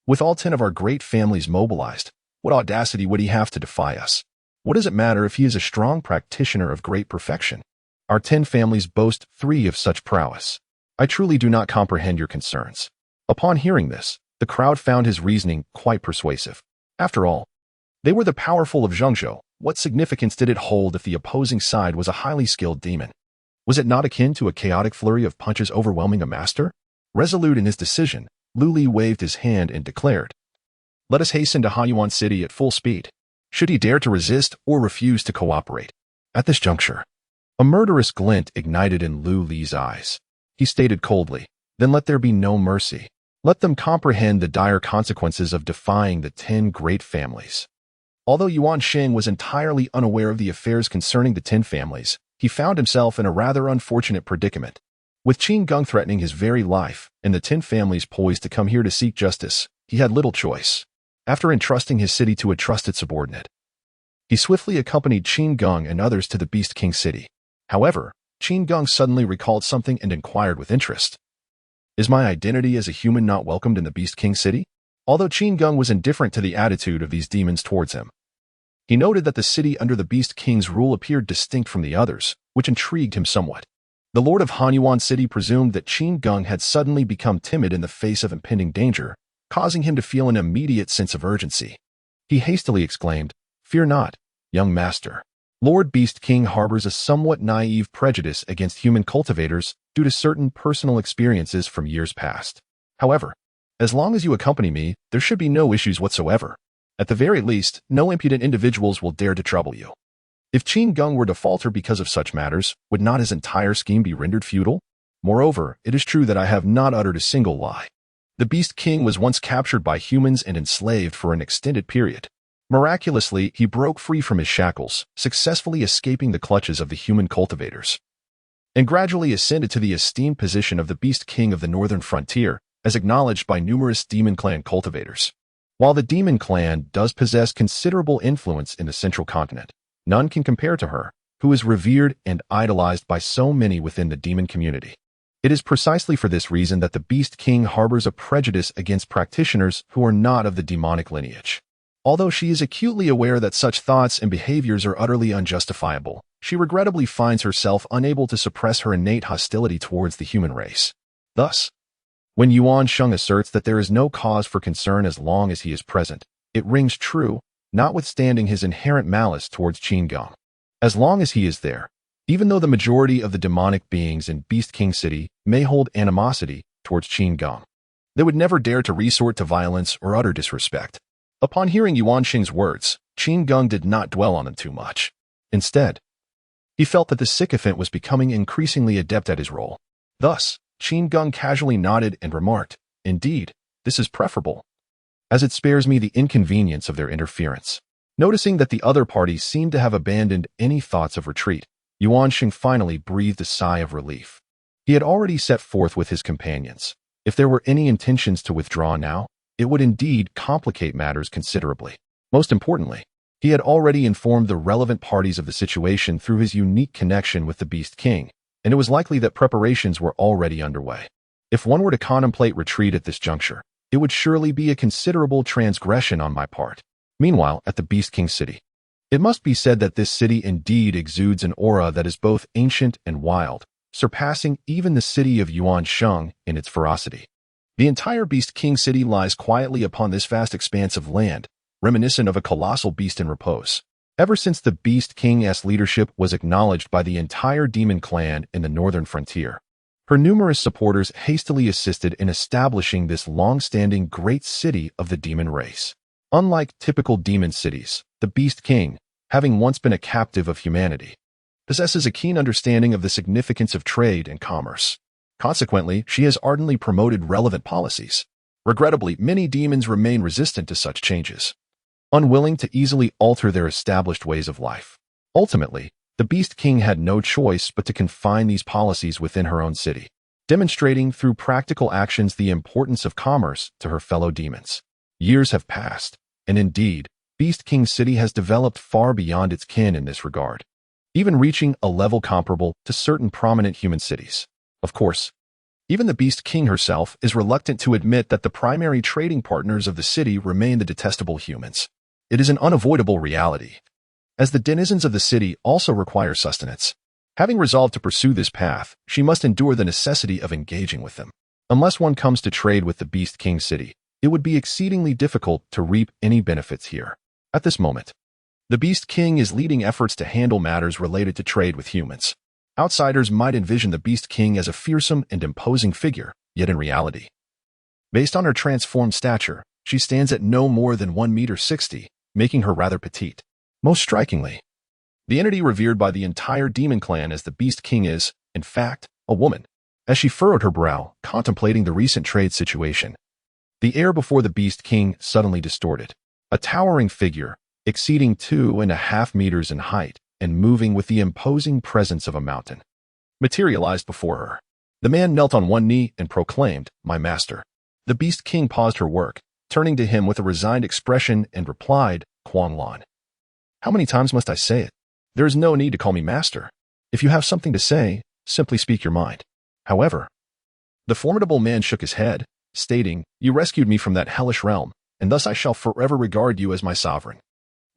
With all 10 of our great families mobilized, what audacity would he have to defy us? What does it matter if he is a strong practitioner of great perfection? Our 10 families boast 3 of such prowess. I truly do not comprehend your concerns." Upon hearing this, the crowd found his reasoning quite persuasive. After all, they were the powerful of Zhengzhou. What significance did it hold if the opposing side was a highly skilled demon? Was it not akin to a chaotic flurry of punches overwhelming a master? Resolute in his decision, Luli waved his hand and declared, "Let us hasten to Hanyuan City at full speed. Should he dare to resist or refuse to cooperate?" At this juncture, a murderous glint ignited in Lu Li's eyes. He stated coldly, "Then let there be no mercy. Let them comprehend the dire consequences of defying the 10 great families." Although Yuan Sheng was entirely unaware of the affairs concerning the 10 families, he found himself in a rather unfortunate predicament. With Qin Geng threatening his very life and the 10 families poised to come here to seek justice, he had little choice. After entrusting his city to a trusted subordinate, he swiftly accompanied Qin Geng and others to the Beast King city. However, Qin Geng suddenly recalled something and inquired with interest, "Is my identity as a human not welcomed in the Beast King city?" Although Qin Geng was indifferent to the attitude of these demons towards him, he noted that the city under the Beast King's rule appeared distinct from the others, which intrigued him somewhat. The lord of Hanyuan City presumed that Qin Geng had suddenly become timid in the face of impending danger, causing him to feel an immediate sense of urgency. He hastily exclaimed, "Fear not, young master. Lord Beast King harbors a somewhat naive prejudice against human cultivators due to certain personal experiences from years past. However, as long as you accompany me, there should be no issues whatsoever. At the very least, no impudent individuals will dare to trouble you." If Qin Geng were to falter because of such matters, would not his entire scheme be rendered futile? Moreover, it is true that I have not uttered a single lie. The Beast King was once captured by humans and enslaved for an extended period. Miraculously, he broke free from his shackles, successfully escaping the clutches of the human cultivators, and gradually ascended to the esteemed position of the Beast King of the northern frontier, as acknowledged by numerous Demon Clan cultivators. While the Demon Clan does possess considerable influence in the central continent, none can compare to her, who is revered and idolized by so many within the demon community. It is precisely for this reason that the Beast King harbors a prejudice against practitioners who are not of the demonic lineage. Although she is acutely aware that such thoughts and behaviors are utterly unjustifiable, she regrettably finds herself unable to suppress her innate hostility towards the human race. Thus, when Yuan Sheng asserts that there is no cause for concern as long as he is present, it rings true, notwithstanding his inherent malice towards Qin Geng. As long as he is there, even though the majority of the demonic beings in Beast King City may hold animosity towards Qin Geng, they would never dare to resort to violence or utter disrespect. Upon hearing Yuan Sheng's words, Qin Geng did not dwell on them too much. Instead, he felt that the sycophant was becoming increasingly adept at his role. Thus, Qin Geng casually nodded and remarked, "Indeed, this is preferable, as it spares me the inconvenience of their interference." Noticing that the other parties seemed to have abandoned any thoughts of retreat, Yuan Sheng finally breathed a sigh of relief. He had already set forth with his companions. If there were any intentions to withdraw now, it would indeed complicate matters considerably. Most importantly, he had already informed the relevant parties of the situation through his unique connection with the Beast King, and it was likely that preparations were already underway. If one were to contemplate retreat at this juncture, it would surely be a considerable transgression on my part. Meanwhile, at the Beast King City, it must be said that this city indeed exudes an aura that is both ancient and wild, surpassing even the city of Yuan Sheng in its ferocity. The entire Beast King City lies quietly upon this vast expanse of land, reminiscent of a colossal beast in repose. Ever since the Beast King's leadership was acknowledged by the entire Demon Clan in the northern frontier, her numerous supporters hastily assisted in establishing this long-standing great city of the demon race. Unlike typical demon cities, the Beast King, having once been a captive of humanity, possesses a keen understanding of the significance of trade and commerce. Consequently, she has ardently promoted relevant policies. Regrettably, many demons remain resistant to such changes, unwilling to easily alter their established ways of life. Ultimately, the Beast King had no choice but to confine these policies within her own city, demonstrating through practical actions the importance of commerce to her fellow demons. Years have passed, and indeed, Beast King City has developed far beyond its kin in this regard, even reaching a level comparable to certain prominent human cities. Of course, even the Beast King herself is reluctant to admit that the primary trading partners of the city remain the detestable humans. It is an unavoidable reality, as the denizens of the city also require sustenance. Having resolved to pursue this path, she must endure the necessity of engaging with them. Unless one comes to trade with the Beast King City, it would be exceedingly difficult to reap any benefits here. At this moment, the Beast King is leading efforts to handle matters related to trade with humans. Outsiders might envision the Beast King as a fearsome and imposing figure, yet in reality, based on her transformed stature, she stands at no more than 1.60 meters, making her rather petite. Most strikingly, the entity revered by the entire Demon Clan as the Beast King is, in fact, a woman. As she furrowed her brow, contemplating the recent trade situation, the air before the Beast King suddenly distorted. A towering figure, exceeding 2.5 meters in height, and moving with the imposing presence of a mountain, materialized before her. The man knelt on one knee and proclaimed, "My master." The Beast King paused her work, turning to him with a resigned expression and replied, "Kuang Lan. How many times must I say it? There is no need to call me master. If you have something to say, simply speak your mind." However, the formidable man shook his head, stating, "You rescued me from that hellish realm, and thus I shall forever regard you as my sovereign."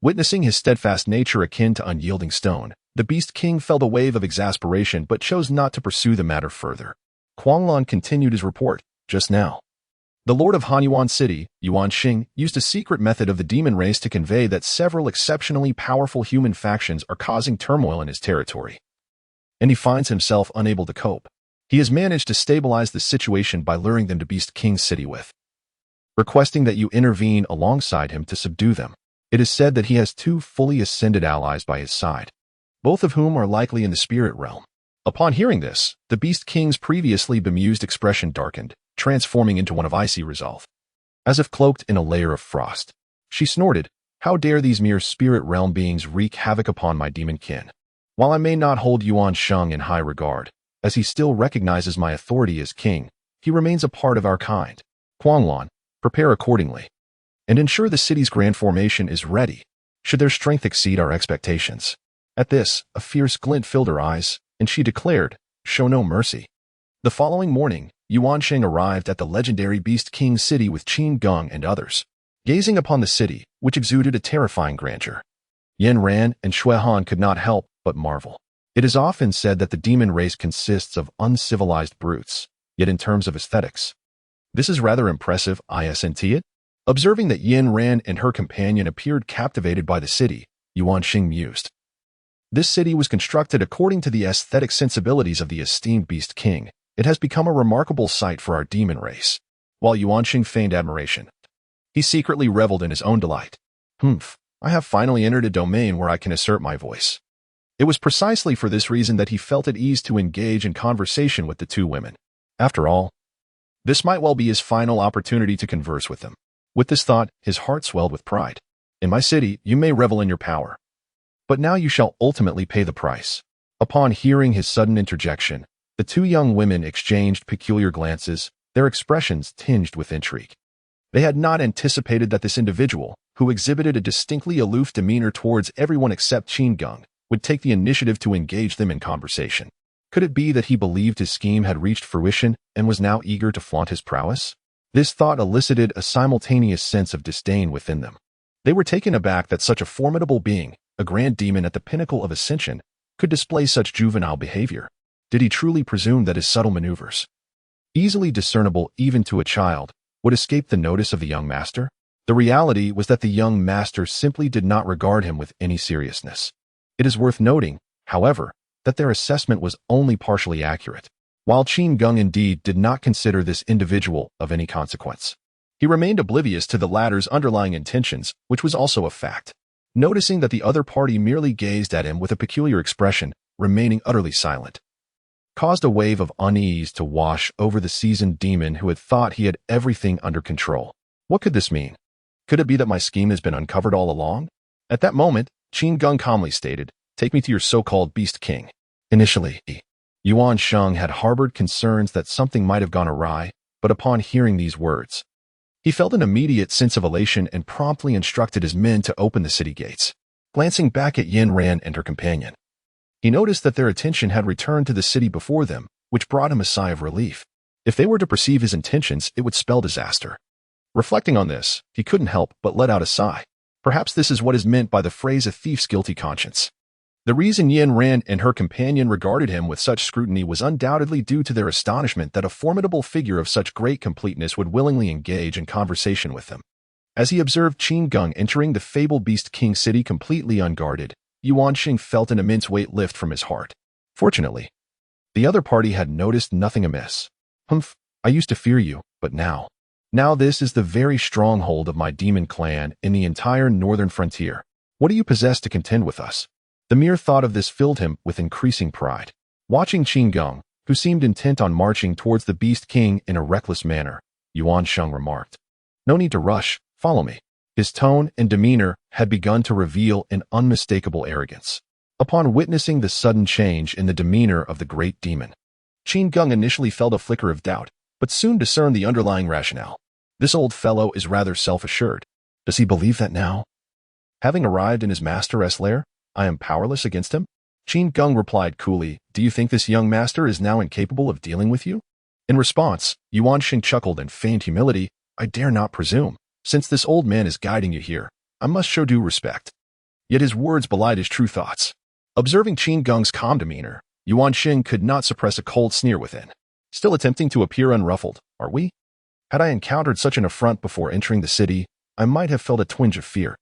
Witnessing his steadfast nature akin to unyielding stone, the Beast King felt a wave of exasperation but chose not to pursue the matter further. Kuang Lan continued his report. "Just now, the Lord of Hanyuan City, Yuan Sheng, used a secret method of the demon race to convey that several exceptionally powerful human factions are causing turmoil in his territory, and he finds himself unable to cope. He has managed to stabilize the situation by luring them to Beast King City with, requesting that you intervene alongside him to subdue them. It is said that he has 2 fully ascended allies by his side, both of whom are likely in the spirit realm." Upon hearing this, the Beast King's previously bemused expression darkened, transforming into one of icy resolve. As if cloaked in a layer of frost, she snorted, How dare these mere spirit realm beings wreak havoc upon my demon kin? While I may not hold Yuan Sheng in high regard, as he still recognizes my authority as king, he remains a part of our kind. Huanglan, prepare accordingly, and ensure the city's grand formation is ready, should their strength exceed our expectations. At this, a fierce glint filled her eyes, and she declared, show no mercy. The following morning, Yuan Sheng arrived at the legendary Beast King city with Qin Geng and others. Gazing upon the city, which exuded a terrifying grandeur, Yan Ran and Shui Han could not help but marvel. It is often said that the demon race consists of uncivilized brutes, yet in terms of aesthetics, this is rather impressive, isn't it? Observing that Yan Ran and her companion appeared captivated by the city, Yuan Sheng mused. This city was constructed according to the aesthetic sensibilities of the esteemed Beast King. It has become a remarkable sight for our demon race. While Yuan Sheng feigned admiration, he secretly reveled in his own delight. I have finally entered a domain where I can assert my voice. It was precisely for this reason that he felt at ease to engage in conversation with the two women. After all, this might well be his final opportunity to converse with them. With this thought, his heart swelled with pride. In my city, you may revel in your power, but now you shall ultimately pay the price. Upon hearing his sudden interjection, the two young women exchanged peculiar glances, their expressions tinged with intrigue. They had not anticipated that this individual, who exhibited a distinctly aloof demeanor towards everyone except Qin Geng, would take the initiative to engage them in conversation. Could it be that he believed his scheme had reached fruition and was now eager to flaunt his prowess? This thought elicited a simultaneous sense of disdain within them. They were taken aback that such a formidable being, a grand demon at the pinnacle of ascension, could display such juvenile behavior. Did he truly presume that his subtle maneuvers, easily discernible even to a child, would escape the notice of the young master? The reality was that the young master simply did not regard him with any seriousness. It is worth noting, however, that their assessment was only partially accurate. While Qin Geng indeed did not consider this individual of any consequence, he remained oblivious to the latter's underlying intentions, which was also a fact. Noticing that the other party merely gazed at him with a peculiar expression, remaining utterly silent, caused a wave of unease to wash over the seasoned demon who had thought he had everything under control. What could this mean? Could it be that my scheme has been uncovered all along? At that moment, Qin Geng calmly stated, take me to your so-called Beast King. Initially, Yuan Sheng had harbored concerns that something might have gone awry, but upon hearing these words, he felt an immediate sense of elation and promptly instructed his men to open the city gates. Glancing back at Yan Ran and her companion, he noticed that their attention had returned to the city before them, which brought him a sigh of relief. If they were to perceive his intentions, it would spell disaster. Reflecting on this, he couldn't help but let out a sigh. Perhaps this is what is meant by the phrase a thief's guilty conscience. The reason Yan Ran and her companion regarded him with such scrutiny was undoubtedly due to their astonishment that a formidable figure of such great completeness would willingly engage in conversation with them. As he observed Qin Geng entering the fabled Beast King city completely unguarded, Yuan Sheng felt an immense weight lift from his heart. Fortunately, the other party had noticed nothing amiss. I used to fear you, but now this is the very stronghold of my demon clan in the entire northern frontier. What do you possess to contend with us? The mere thought of this filled him with increasing pride. Watching Qin Geng, who seemed intent on marching towards the Beast King in a reckless manner, Yuan Sheng remarked, no need to rush, follow me. His tone and demeanor had begun to reveal an unmistakable arrogance. Upon witnessing the sudden change in the demeanor of the great demon, Qin Geng initially felt a flicker of doubt, but soon discerned the underlying rationale. This old fellow is rather self-assured. Does he believe that now, having arrived in his master's lair, I am powerless against him? Qin Geng replied coolly, do you think this young master is now incapable of dealing with you? In response, Yuan Sheng chuckled and feigned humility, I dare not presume. Since this old man is guiding you here, I must show due respect. Yet his words belied his true thoughts. Observing Qin Geng's calm demeanor, Yuan Sheng could not suppress a cold sneer within. Still attempting to appear unruffled, are we? Had I encountered such an affront before entering the city, I might have felt a twinge of fear.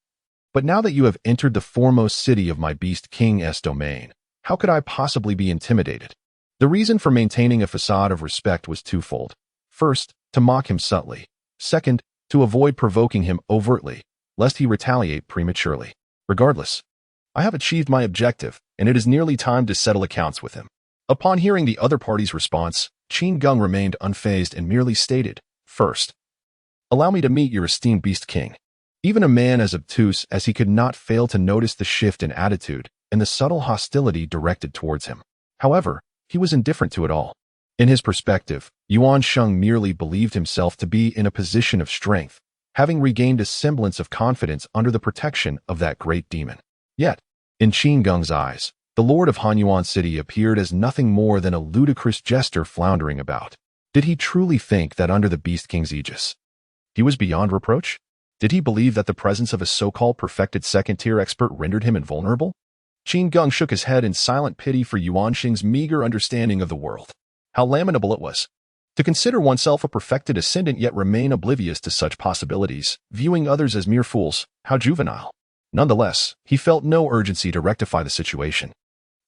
But now that you have entered the foremost city of my Beast King's domain, how could I possibly be intimidated? The reason for maintaining a facade of respect was twofold. First, to mock him subtly. Second, to avoid provoking him overtly, lest he retaliate prematurely. Regardless, I have achieved my objective, and it is nearly time to settle accounts with him. Upon hearing the other party's response, Qin Geng remained unfazed and merely stated, first, allow me to meet your esteemed Beast King. Even a man as obtuse as he could not fail to notice the shift in attitude and the subtle hostility directed towards him. However, he was indifferent to it all. In his perspective, Yuan Sheng merely believed himself to be in a position of strength, having regained a semblance of confidence under the protection of that great demon. Yet, in Qin Geng's eyes, the lord of Hanyuan City appeared as nothing more than a ludicrous jester floundering about. Did he truly think that under the Beast King's aegis, he was beyond reproach? Did he believe that the presence of a so-called perfected second-tier expert rendered him invulnerable? Qin Geng shook his head in silent pity for Yuan Sheng's meager understanding of the world. How lamentable it was to consider oneself a perfected ascendant yet remain oblivious to such possibilities, viewing others as mere fools. How juvenile. Nonetheless, he felt no urgency to rectify the situation.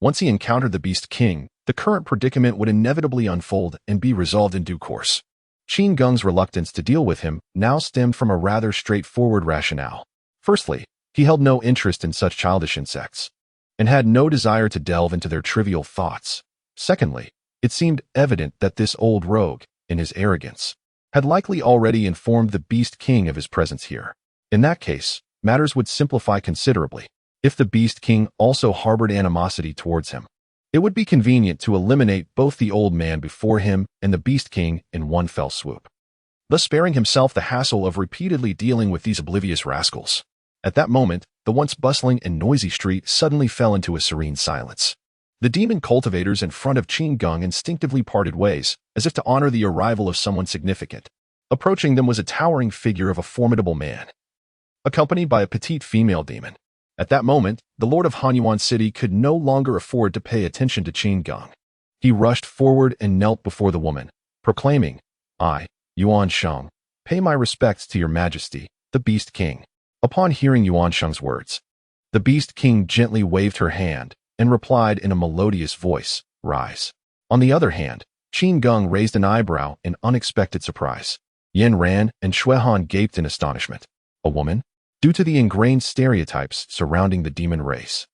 Once he encountered the Beast King, the current predicament would inevitably unfold and be resolved in due course. Qin Geng's reluctance to deal with him now stemmed from a rather straightforward rationale. Firstly, he held no interest in such childish insects, and had no desire to delve into their trivial thoughts. Secondly, it seemed evident that this old rogue, in his arrogance, had likely already informed the Beast King of his presence here. In that case, matters would simplify considerably. If the Beast King also harbored animosity towards him, it would be convenient to eliminate both the old man before him and the Beast King in one fell swoop, thus sparing himself the hassle of repeatedly dealing with these oblivious rascals. At that moment, the once bustling and noisy street suddenly fell into a serene silence. The demon cultivators in front of Qin Geng instinctively parted ways, as if to honor the arrival of someone significant. Approaching them was a towering figure of a formidable man, accompanied by a petite female demon. At that moment, the lord of Hanyuan City could no longer afford to pay attention to Qin Geng. He rushed forward and knelt before the woman, proclaiming, "I, Yuan Sheng, pay my respects to your majesty, the Beast King." Upon hearing Yuan Sheng's words, the Beast King gently waved her hand and replied in a melodious voice, "Rise." On the other hand, Qin Geng raised an eyebrow in unexpected surprise. Yen Ran and Xuehan gaped in astonishment. A woman? Due to the ingrained stereotypes surrounding the demon race,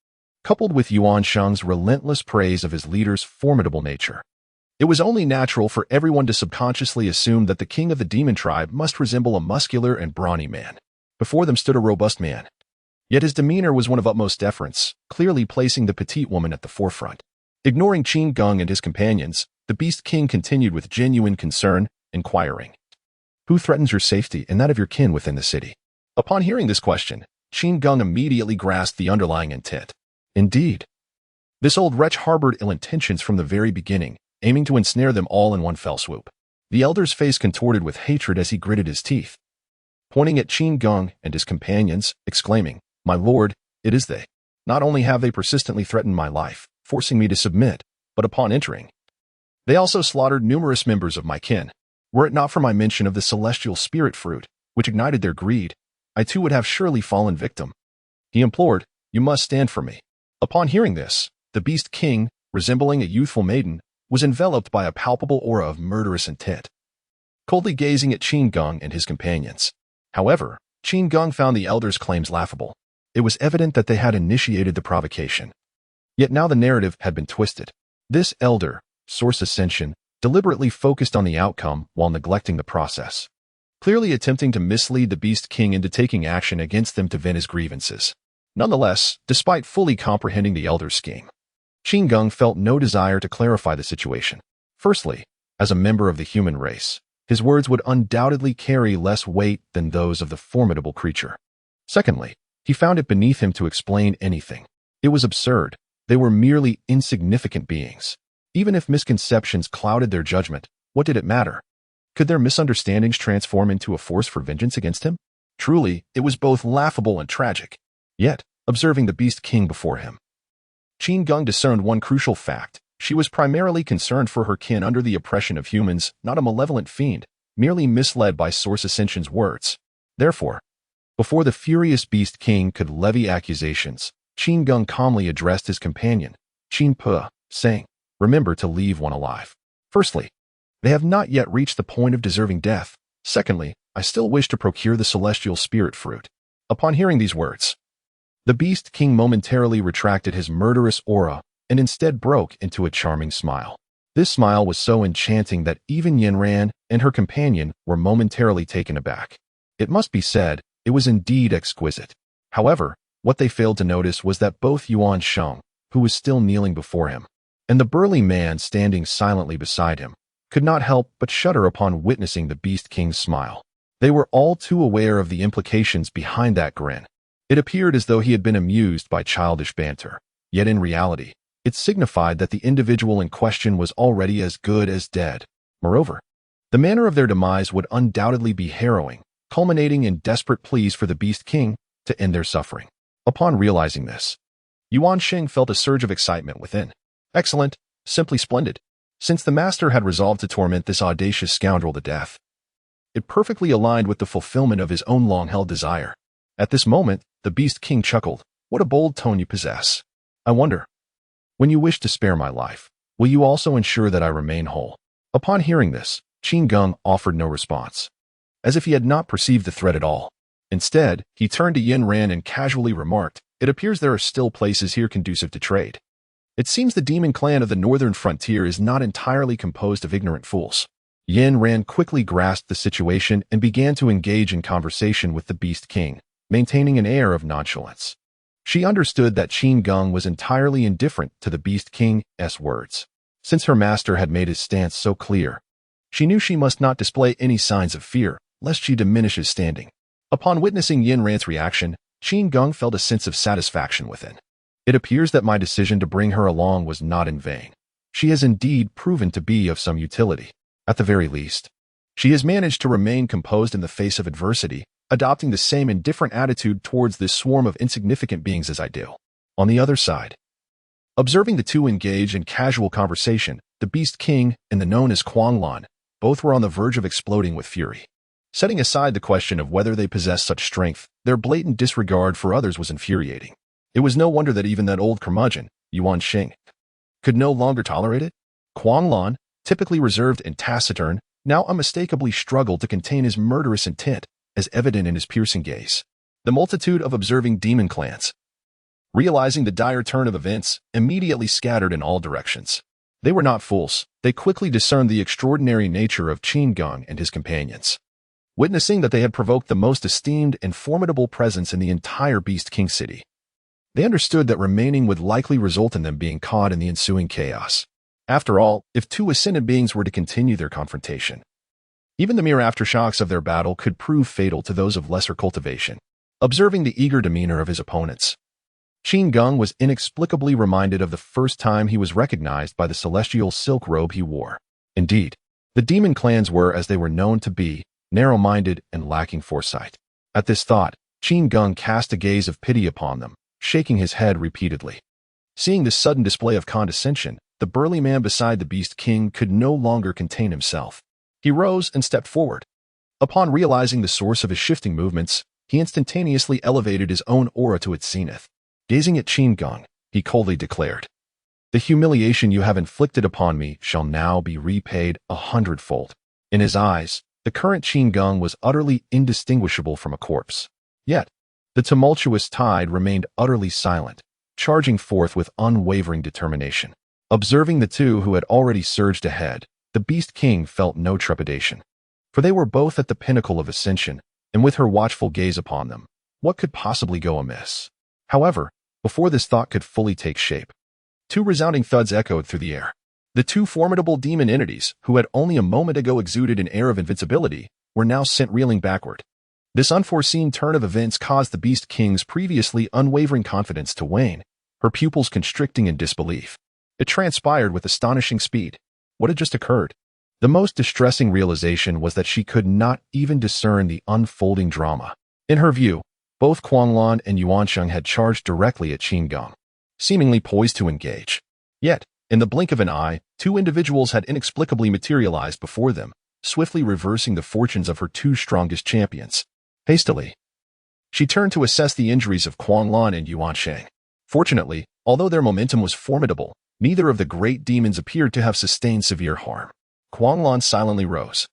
coupled with Yuan Sheng's relentless praise of his leader's formidable nature, it was only natural for everyone to subconsciously assume that the king of the demon tribe must resemble a muscular and brawny man. Before them stood a robust man. Yet his demeanor was one of utmost deference, clearly placing the petite woman at the forefront. Ignoring Qin Geng and his companions, the Beast King continued with genuine concern, inquiring, "Who threatens your safety and that of your kin within the city?" Upon hearing this question, Qin Geng immediately grasped the underlying intent. Indeed, this old wretch harbored ill intentions from the very beginning, aiming to ensnare them all in one fell swoop. The elder's face contorted with hatred as he gritted his teeth, pointing at Qin Geng and his companions, exclaiming, "My lord, it is they. Not only have they persistently threatened my life, forcing me to submit, but upon entering, they also slaughtered numerous members of my kin. Were it not for my mention of the celestial spirit fruit, which ignited their greed, I too would have surely fallen victim." He implored, "You must stand for me." Upon hearing this, the Beast King, resembling a youthful maiden, was enveloped by a palpable aura of murderous intent, coldly gazing at Qin Geng and his companions. However, Qin Geng found the elder's claims laughable. It was evident that they had initiated the provocation. Yet now the narrative had been twisted. This elder, Source Ascension, deliberately focused on the outcome while neglecting the process, clearly attempting to mislead the Beast King into taking action against them to vent his grievances. Nonetheless, despite fully comprehending the elder's scheme, Qin Geng felt no desire to clarify the situation. Firstly, as a member of the human race, his words would undoubtedly carry less weight than those of the formidable creature. Secondly, he found it beneath him to explain anything. It was absurd. They were merely insignificant beings. Even if misconceptions clouded their judgment, what did it matter? Could their misunderstandings transform into a force for vengeance against him? Truly, it was both laughable and tragic. Yet, observing the Beast King before him, Qin Geng discerned one crucial fact. She was primarily concerned for her kin under the oppression of humans, not a malevolent fiend, merely misled by Source Ascension's words. Therefore, before the furious Beast King could levy accusations, Qin Geng calmly addressed his companion, Qin Pe, saying, "Remember to leave one alive. Firstly, they have not yet reached the point of deserving death. Secondly, I still wish to procure the celestial spirit fruit." Upon hearing these words, the Beast King momentarily retracted his murderous aura and instead broke into a charming smile. This smile was so enchanting that even Yen Ran and her companion were momentarily taken aback. It must be said, It was indeed exquisite. However, what they failed to notice was that both Yuan Sheng, who was still kneeling before him, and the burly man standing silently beside him, could not help but shudder upon witnessing the Beast King's smile. They were all too aware of the implications behind that grin. It appeared as though he had been amused by childish banter, yet in reality, it signified that the individual in question was already as good as dead. Moreover, the manner of their demise would undoubtedly be harrowing, culminating in desperate pleas for the Beast King to end their suffering. Upon realizing this, Yuan Sheng felt a surge of excitement within. Excellent, simply splendid. Since the master had resolved to torment this audacious scoundrel to death, it perfectly aligned with the fulfillment of his own long-held desire. At this moment, the Beast King chuckled. What a bold tone you possess. I wonder, when you wish to spare my life, will you also ensure that I remain whole? Upon hearing this, Qin Geng offered no response, as if he had not perceived the threat at all. Instead, he turned to Yin Ran and casually remarked, it appears there are still places here conducive to trade. It seems the demon clan of the northern frontier is not entirely composed of ignorant fools. Yin Ran quickly grasped the situation and began to engage in conversation with the Beast King, maintaining an air of nonchalance. She understood that Qin Geng was entirely indifferent to the Beast King's words. Since her master had made his stance so clear, she knew she must not display any signs of fear, lest she diminish his standing. Upon witnessing Yin Ran's reaction, Qin Geng felt a sense of satisfaction within. It appears that my decision to bring her along was not in vain. She has indeed proven to be of some utility. At the very least, she has managed to remain composed in the face of adversity, adopting the same indifferent attitude towards this swarm of insignificant beings as I do. On the other side, observing the two engage in casual conversation, the Beast King and the known as Quang Lan, both were on the verge of exploding with fury. Setting aside the question of whether they possessed such strength, their blatant disregard for others was infuriating. It was no wonder that even that old curmudgeon, Yuan Sheng, could no longer tolerate it. Quang Lan, typically reserved and taciturn, now unmistakably struggled to contain his murderous intent, as evident in his piercing gaze. The multitude of observing demon clans, realizing the dire turn of events, immediately scattered in all directions. They were not fools. They quickly discerned the extraordinary nature of Qin Geng and his companions. Witnessing that they had provoked the most esteemed and formidable presence in the entire Beast King city, they understood that remaining would likely result in them being caught in the ensuing chaos. After all, if two ascended beings were to continue their confrontation, even the mere aftershocks of their battle could prove fatal to those of lesser cultivation. Observing the eager demeanor of his opponents, Qin Geng was inexplicably reminded of the first time he was recognized by the celestial silk robe he wore. Indeed, the demon clans were, as they were known to be, narrow-minded and lacking foresight. At this thought, Qin Geng cast a gaze of pity upon them, shaking his head repeatedly. Seeing this sudden display of condescension, the burly man beside the Beast King could no longer contain himself. He rose and stepped forward. Upon realizing the source of his shifting movements, he instantaneously elevated his own aura to its zenith. Gazing at Qin Geng, he coldly declared, "The humiliation you have inflicted upon me shall now be repaid 100-fold." In his eyes, the current Qin Geng was utterly indistinguishable from a corpse. Yet, the tumultuous tide remained utterly silent, charging forth with unwavering determination. Observing the two who had already surged ahead, the Beast King felt no trepidation. For they were both at the pinnacle of ascension, and with her watchful gaze upon them, what could possibly go amiss? However, before this thought could fully take shape, two resounding thuds echoed through the air. The two formidable demon entities, who had only a moment ago exuded an air of invincibility, were now sent reeling backward. This unforeseen turn of events caused the Beast King's previously unwavering confidence to wane, her pupils constricting in disbelief. It transpired with astonishing speed. What had just occurred? The most distressing realization was that she could not even discern the unfolding drama. In her view, both Quang Lan and Yuan Sheng had charged directly at Qin Geng, seemingly poised to engage. Yet, in the blink of an eye, two individuals had inexplicably materialized before them, swiftly reversing the fortunes of her two strongest champions. Hastily, she turned to assess the injuries of Quang Lan and Yuan Sheng. Fortunately, although their momentum was formidable, neither of the great demons appeared to have sustained severe harm. Quang Lan silently rose,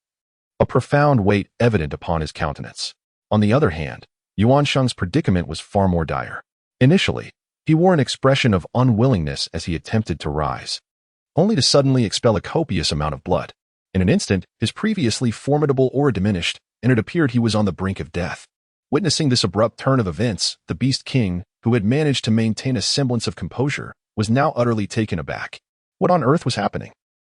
a profound weight evident upon his countenance. On the other hand, Yuan Sheng's predicament was far more dire. Initially, he wore an expression of unwillingness as he attempted to rise, only to suddenly expel a copious amount of blood. In an instant, his previously formidable aura diminished, and it appeared he was on the brink of death. Witnessing this abrupt turn of events, the Beast King, who had managed to maintain a semblance of composure, was now utterly taken aback. What on earth was happening?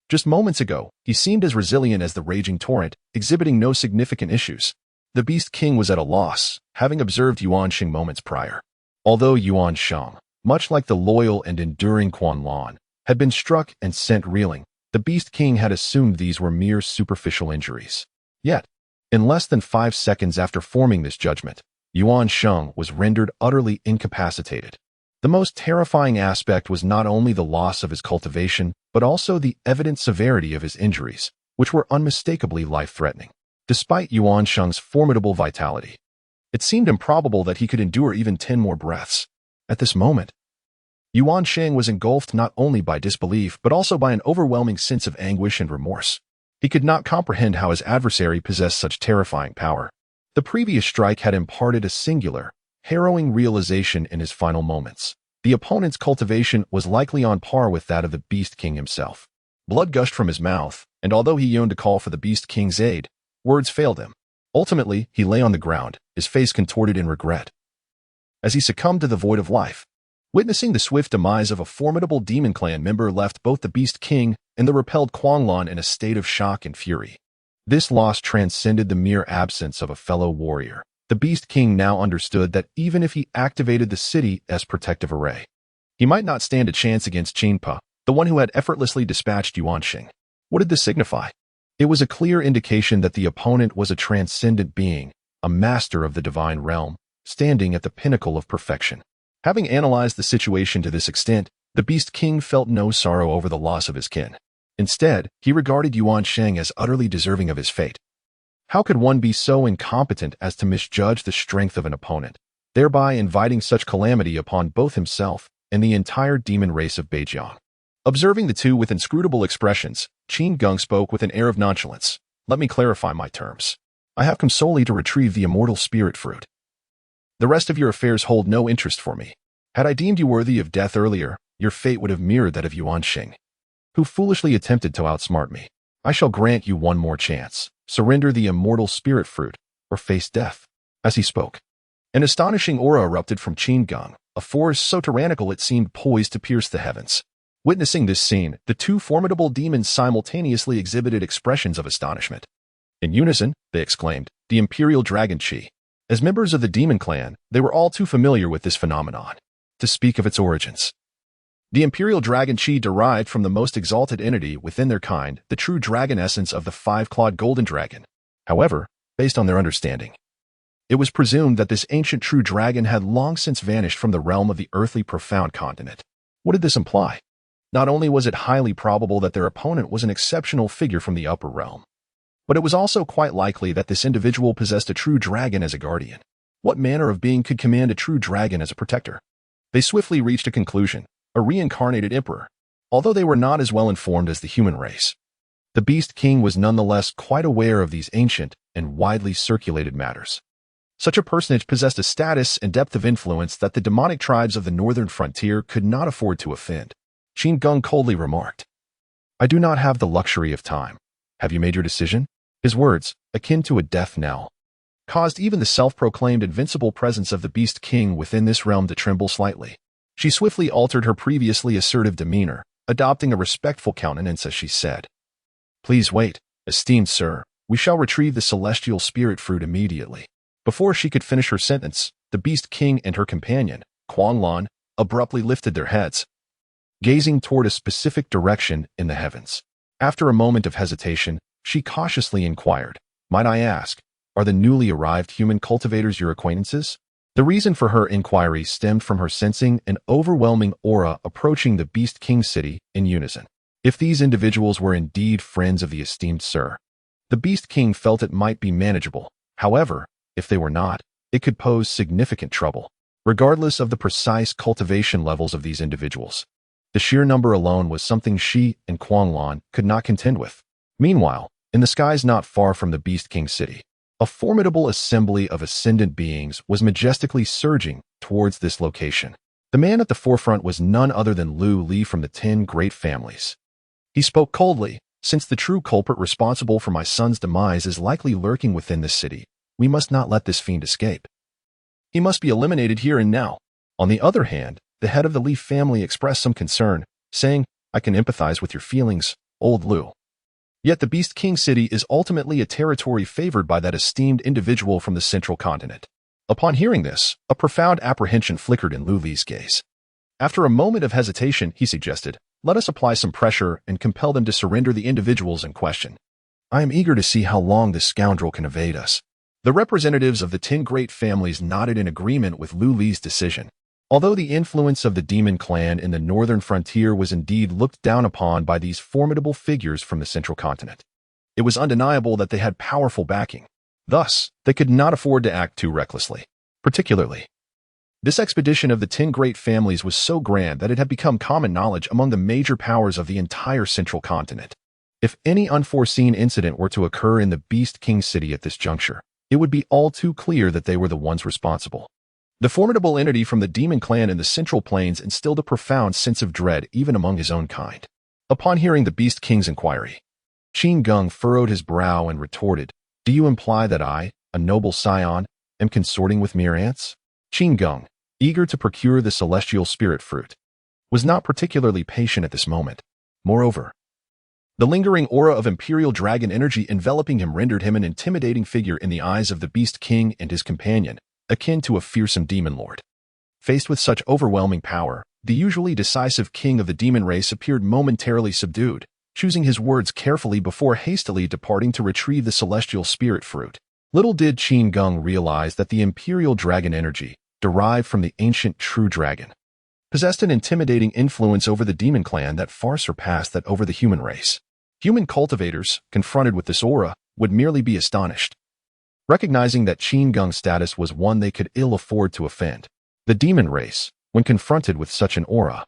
Just moments ago, he seemed as resilient as the raging torrent, exhibiting no significant issues. The Beast King was at a loss, having observed Yuan Sheng moments prior. Although Yuan Sheng, much like the loyal and enduring Quan Lan, had been struck and sent reeling, the Beast King had assumed these were mere superficial injuries. Yet, in less than 5 seconds after forming this judgment, Yuan Sheng was rendered utterly incapacitated. The most terrifying aspect was not only the loss of his cultivation, but also the evident severity of his injuries, which were unmistakably life-threatening. Despite Yuan Sheng's formidable vitality, it seemed improbable that he could endure even 10 more breaths. At this moment, Yuan Sheng was engulfed not only by disbelief but also by an overwhelming sense of anguish and remorse. He could not comprehend how his adversary possessed such terrifying power. The previous strike had imparted a singular, harrowing realization in his final moments. The opponent's cultivation was likely on par with that of the Beast King himself. Blood gushed from his mouth, and although he yearned to call for the Beast King's aid, words failed him. Ultimately, he lay on the ground, his face contorted in regret, as he succumbed to the void of life. Witnessing the swift demise of a formidable demon clan member left both the Beast King and the repelled Quan Lan in a state of shock and fury. This loss transcended the mere absence of a fellow warrior. The Beast King now understood that even if he activated the city as protective array, he might not stand a chance against Qin, the one who had effortlessly dispatched Yuan Sheng. What did this signify? It was a clear indication that the opponent was a transcendent being, a master of the divine realm, standing at the pinnacle of perfection. Having analyzed the situation to this extent, the Beast King felt no sorrow over the loss of his kin. Instead, he regarded Yuan Sheng as utterly deserving of his fate. How could one be so incompetent as to misjudge the strength of an opponent, thereby inviting such calamity upon both himself and the entire demon race of Beijiang? Observing the two with inscrutable expressions, Qin Geng spoke with an air of nonchalance. Let me clarify my terms. I have come solely to retrieve the immortal spirit fruit. The rest of your affairs hold no interest for me. Had I deemed you worthy of death earlier, your fate would have mirrored that of Yuan Sheng, who foolishly attempted to outsmart me. I shall grant you one more chance. Surrender the immortal spirit fruit, or face death. As he spoke, an astonishing aura erupted from Qin Geng, a force so tyrannical it seemed poised to pierce the heavens. Witnessing this scene, the two formidable demons simultaneously exhibited expressions of astonishment. In unison, they exclaimed, "The Imperial Dragon Chi." As members of the demon clan, they were all too familiar with this phenomenon to speak of its origins. The Imperial Dragon Chi derived from the most exalted entity within their kind, the true dragon essence of the five-clawed golden dragon. However, based on their understanding, it was presumed that this ancient true dragon had long since vanished from the realm of the earthly profound continent. What did this imply? Not only was it highly probable that their opponent was an exceptional figure from the upper realm, but it was also quite likely that this individual possessed a true dragon as a guardian. What manner of being could command a true dragon as a protector? They swiftly reached a conclusion: a reincarnated emperor. Although they were not as well informed as the human race, the Beast King was nonetheless quite aware of these ancient and widely circulated matters. Such a personage possessed a status and depth of influence that the demonic tribes of the northern frontier could not afford to offend. Qin Geng coldly remarked, "I do not have the luxury of time. Have you made your decision?" His words, akin to a death knell, caused even the self-proclaimed invincible presence of the Beast King within this realm to tremble slightly. She swiftly altered her previously assertive demeanor, adopting a respectful countenance as she said, "Please wait, esteemed sir. We shall retrieve the celestial spirit fruit immediately." Before she could finish her sentence, the Beast King and her companion, Quan Lan, abruptly lifted their heads, gazing toward a specific direction in the heavens. After a moment of hesitation, she cautiously inquired, "Might I ask, are the newly arrived human cultivators your acquaintances?" The reason for her inquiry stemmed from her sensing an overwhelming aura approaching the Beast King city in unison. If these individuals were indeed friends of the esteemed sir, the Beast King felt it might be manageable. However, if they were not, it could pose significant trouble. Regardless of the precise cultivation levels of these individuals, the sheer number alone was something she and Quan Lan could not contend with. Meanwhile, in the skies not far from the Beast King city, a formidable assembly of ascendant beings was majestically surging towards this location. The man at the forefront was none other than Lu Li from the 10 Great Families. He spoke coldly, "Since the true culprit responsible for my son's demise is likely lurking within this city, we must not let this fiend escape." He must be eliminated here and now. On the other hand, the head of the Li family expressed some concern, saying, I can empathize with your feelings, old Lu. Yet the Beast King city is ultimately a territory favored by that esteemed individual from the central continent. Upon hearing this, a profound apprehension flickered in Lu Li's gaze. After a moment of hesitation, he suggested, let us apply some pressure and compel them to surrender the individuals in question. I am eager to see how long this scoundrel can evade us. The representatives of the 10 great families nodded in agreement with Lu Li's decision. Although the influence of the demon clan in the northern frontier was indeed looked down upon by these formidable figures from the central continent, it was undeniable that they had powerful backing. Thus, they could not afford to act too recklessly. Particularly, this expedition of the 10 great families was so grand that it had become common knowledge among the major powers of the entire central continent. If any unforeseen incident were to occur in the Beast King city at this juncture, it would be all too clear that they were the ones responsible. The formidable entity from the demon clan in the Central Plains instilled a profound sense of dread even among his own kind. Upon hearing the Beast King's inquiry, Qin Geng furrowed his brow and retorted, do you imply that I, a noble scion, am consorting with mere ants? Qin Geng, eager to procure the celestial spirit fruit, was not particularly patient at this moment. Moreover, the lingering aura of imperial dragon energy enveloping him rendered him an intimidating figure in the eyes of the Beast King and his companion, akin to a fearsome demon lord. Faced with such overwhelming power, the usually decisive king of the demon race appeared momentarily subdued, choosing his words carefully before hastily departing to retrieve the celestial spirit fruit. Little did Qin Geng realize that the imperial dragon energy, derived from the ancient true dragon, possessed an intimidating influence over the demon clan that far surpassed that over the human race. Human cultivators, confronted with this aura, would merely be astonished. Recognizing that Qin Geng's status was one they could ill afford to offend, the demon race, when confronted with such an aura,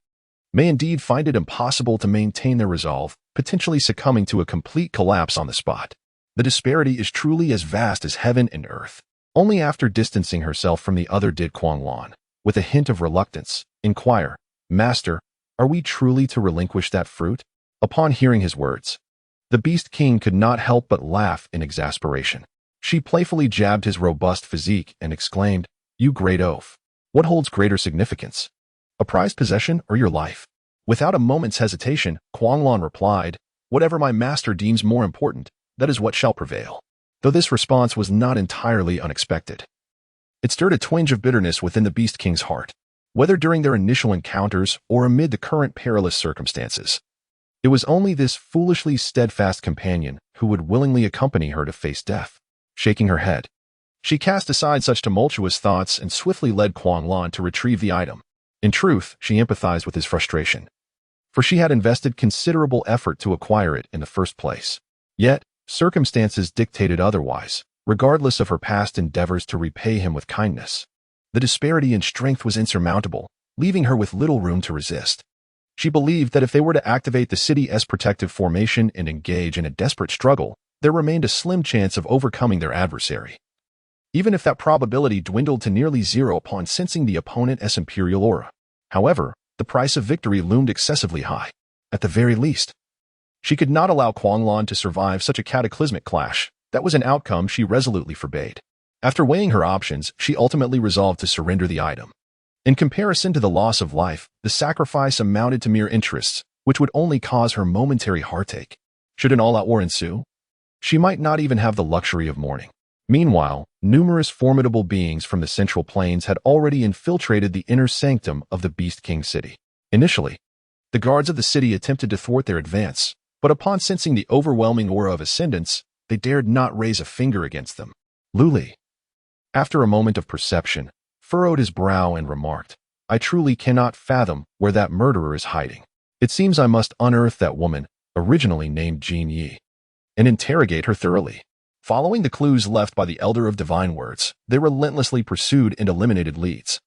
may indeed find it impossible to maintain their resolve, potentially succumbing to a complete collapse on the spot. The disparity is truly as vast as heaven and earth. Only after distancing herself from the other did Quanglan, with a hint of reluctance, inquire, Master, are we truly to relinquish that fruit? Upon hearing his words, the Beast King could not help but laugh in exasperation. She playfully jabbed his robust physique and exclaimed, you great oaf, what holds greater significance? A prized possession or your life? Without a moment's hesitation, Quanglan replied, whatever my master deems more important, that is what shall prevail. Though this response was not entirely unexpected, it stirred a twinge of bitterness within the Beast King's heart. Whether during their initial encounters or amid the current perilous circumstances, it was only this foolishly steadfast companion who would willingly accompany her to face death. Shaking her head, she cast aside such tumultuous thoughts and swiftly led Quanglan to retrieve the item. In truth, she empathized with his frustration, for she had invested considerable effort to acquire it in the first place. Yet, circumstances dictated otherwise, regardless of her past endeavors to repay him with kindness. The disparity in strength was insurmountable, leaving her with little room to resist. She believed that if they were to activate the city's protective formation and engage in a desperate struggle, there remained a slim chance of overcoming their adversary. Even if that probability dwindled to nearly zero upon sensing the opponent's imperial aura. However, the price of victory loomed excessively high. At the very least, she could not allow Quanglan to survive such a cataclysmic clash. That was an outcome she resolutely forbade. After weighing her options, she ultimately resolved to surrender the item. In comparison to the loss of life, the sacrifice amounted to mere interests, which would only cause her momentary heartache. Should an all-out war ensue, she might not even have the luxury of mourning. Meanwhile, numerous formidable beings from the Central Plains had already infiltrated the inner sanctum of the Beast King city. Initially, the guards of the city attempted to thwart their advance, but upon sensing the overwhelming aura of ascendants, they dared not raise a finger against them. Lu Li, after a moment of perception, furrowed his brow and remarked, I truly cannot fathom where that murderer is hiding. It seems I must unearth that woman, originally named Jin Yi, and interrogate her thoroughly. Following the clues left by the Elder of Divine Words, they relentlessly pursued and eliminated leads,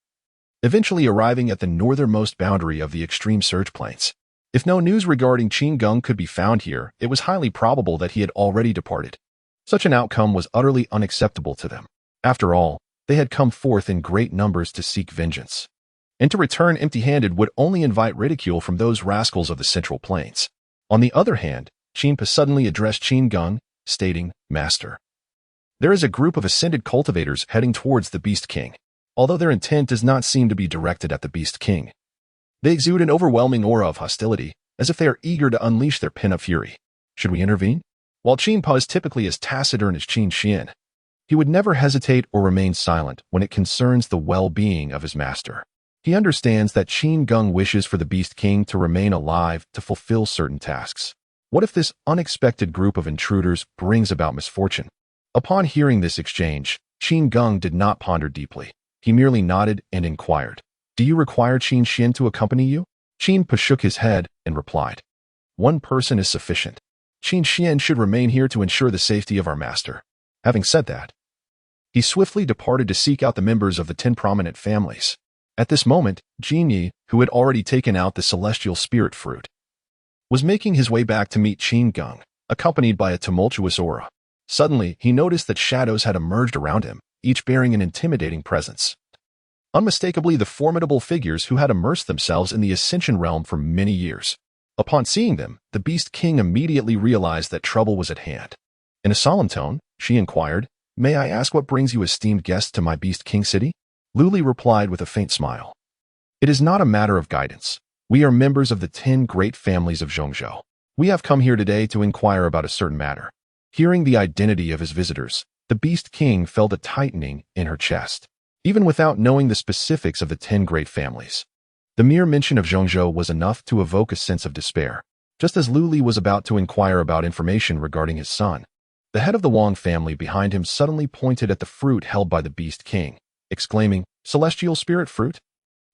eventually arriving at the northernmost boundary of the extreme surge plains. If no news regarding Qin Geng could be found here, it was highly probable that he had already departed. Such an outcome was utterly unacceptable to them. After all, they had come forth in great numbers to seek vengeance, and to return empty-handed would only invite ridicule from those rascals of the Central Plains. On the other hand, Qin suddenly addressed Qin Geng, stating, Master, there is a group of ascended cultivators heading towards the Beast King. although their intent does not seem to be directed at the Beast King. They exude an overwhelming aura of hostility, as if they are eager to unleash their pin of fury. Should we intervene? While Qin Pa is typically as taciturn as Qin Xian, he would never hesitate or remain silent when it concerns the well-being of his master. He understands that Qin Geng wishes for the Beast King to remain alive to fulfill certain tasks. What if this unexpected group of intruders brings about misfortune? Upon hearing this exchange, Qin Geng did not ponder deeply. He merely nodded and inquired, "Do you require Qin Xian to accompany you?" Qin Pa shook his head and replied, "One person is sufficient. Qin Xian should remain here to ensure the safety of our master." Having said that, he swiftly departed to seek out the members of the 10 prominent families. At this moment, Jin Yi, who had already taken out the celestial spirit fruit, was making his way back to meet Qin Geng, accompanied by a tumultuous aura. Suddenly, he noticed that shadows had emerged around him, each bearing an intimidating presence. Unmistakably the formidable figures who had immersed themselves in the Ascension realm for many years. Upon seeing them, the Beast King immediately realized that trouble was at hand. In a solemn tone, she inquired, "May I ask what brings you esteemed guests to my Beast King city?" Lu Li replied with a faint smile. "It is not a matter of guidance. We are members of the 10 great families of Zhongzhou. We have come here today to inquire about a certain matter." Hearing the identity of his visitors, the Beast King felt a tightening in her chest. Even without knowing the specifics of the 10 great families, the mere mention of Zhongzhou was enough to evoke a sense of despair. Just as Lu Li was about to inquire about information regarding his son, the head of the Wang family behind him suddenly pointed at the fruit held by the Beast King, exclaiming, "Celestial spirit fruit?"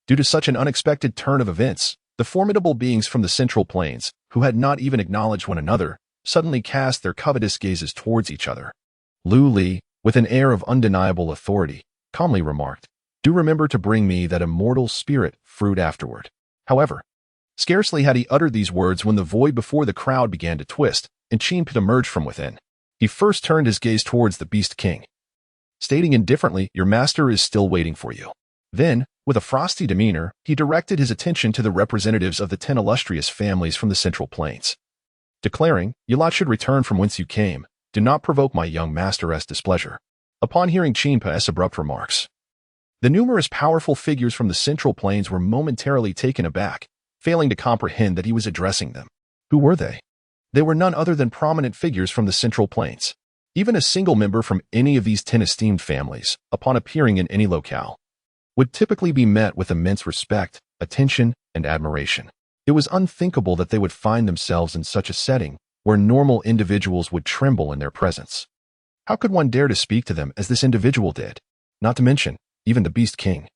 Due to such an unexpected turn of events, the formidable beings from the Central Plains, who had not even acknowledged one another, suddenly cast their covetous gazes towards each other. Lu Li, with an air of undeniable authority, calmly remarked, "Do remember to bring me that immortal spirit fruit afterward." However, scarcely had he uttered these words when the void before the crowd began to twist, and Qin Pa emerged from within. He first turned his gaze towards the Beast King, stating indifferently, "Your master is still waiting for you." Then, with a frosty demeanor, he directed his attention to the representatives of the 10 illustrious families from the Central Plains, declaring, "You lot should return from whence you came. Do not provoke my young master's displeasure." Upon hearing Qin Pa's abrupt remarks, the numerous powerful figures from the Central Plains were momentarily taken aback, failing to comprehend that he was addressing them. Who were they? They were none other than prominent figures from the Central Plains. Even a single member from any of these 10 esteemed families, upon appearing in any locale, would typically be met with immense respect, attention, and admiration. It was unthinkable that they would find themselves in such a setting where normal individuals would tremble in their presence. How could one dare to speak to them as this individual did? Not to mention, even the Beast King,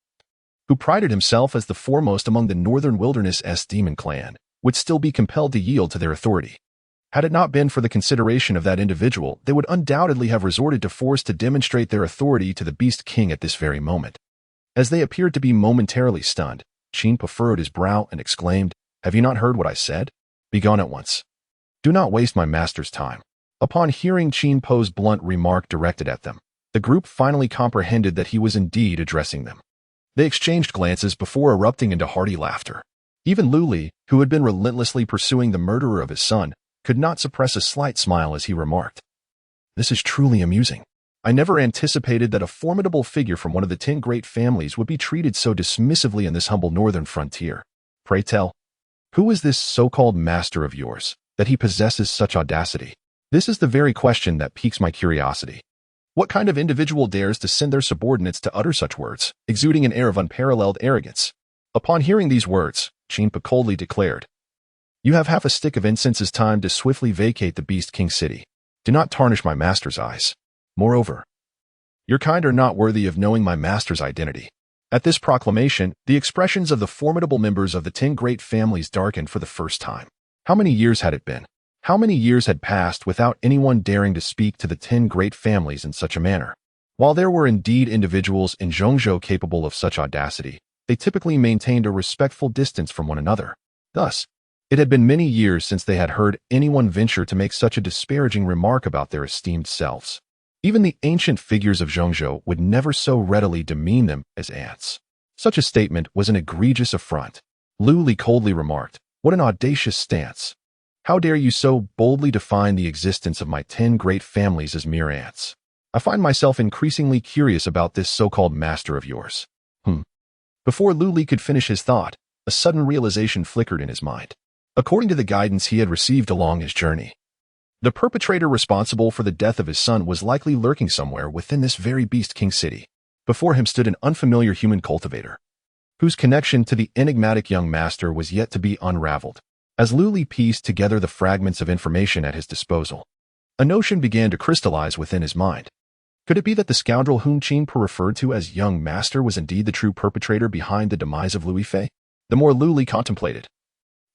who prided himself as the foremost among the Northern Wilderness' demon clan, would still be compelled to yield to their authority. Had it not been for the consideration of that individual, they would undoubtedly have resorted to force to demonstrate their authority to the Beast King at this very moment. As they appeared to be momentarily stunned, Qin Pa furrowed his brow and exclaimed, "Have you not heard what I said? Begone at once. Do not waste my master's time." Upon hearing Qin Pa's blunt remark directed at them, the group finally comprehended that he was indeed addressing them. They exchanged glances before erupting into hearty laughter. Even Lu Li, who had been relentlessly pursuing the murderer of his son, could not suppress a slight smile as he remarked, "This is truly amusing. I never anticipated that a formidable figure from one of the 10 great families would be treated so dismissively in this humble northern frontier. Pray tell, who is this so-called master of yours, that he possesses such audacity? This is the very question that piques my curiosity. What kind of individual dares to send their subordinates to utter such words, exuding an air of unparalleled arrogance?" Upon hearing these words, Qin Pa coldly declared, "You have half a stick of incense's time to swiftly vacate the Beast King city. Do not tarnish my master's eyes. Moreover, your kind are not worthy of knowing my master's identity." At this proclamation, the expressions of the formidable members of the 10 great families darkened for the first time. How many years had it been? How many years had passed without anyone daring to speak to the 10 great families in such a manner? While there were indeed individuals in Zhongzhou capable of such audacity, they typically maintained a respectful distance from one another. Thus, it had been many years since they had heard anyone venture to make such a disparaging remark about their esteemed selves. Even the ancient figures of Zhongzhou would never so readily demean them as ants. Such a statement was an egregious affront. Lu Li coldly remarked, "What an audacious stance! How dare you so boldly define the existence of my 10 great families as mere ants? I find myself increasingly curious about this so-called master of yours. Before Lu Li could finish his thought, a sudden realization flickered in his mind. According to the guidance he had received along his journey, the perpetrator responsible for the death of his son was likely lurking somewhere within this very Beast King city. Before him stood an unfamiliar human cultivator, whose connection to the enigmatic young master was yet to be unraveled. As Lu Li pieced together the fragments of information at his disposal, a notion began to crystallize within his mind. Could it be that the scoundrel whom Qin Geng referred to as young master was indeed the true perpetrator behind the demise of Lu Fei? The more Lu Li contemplated,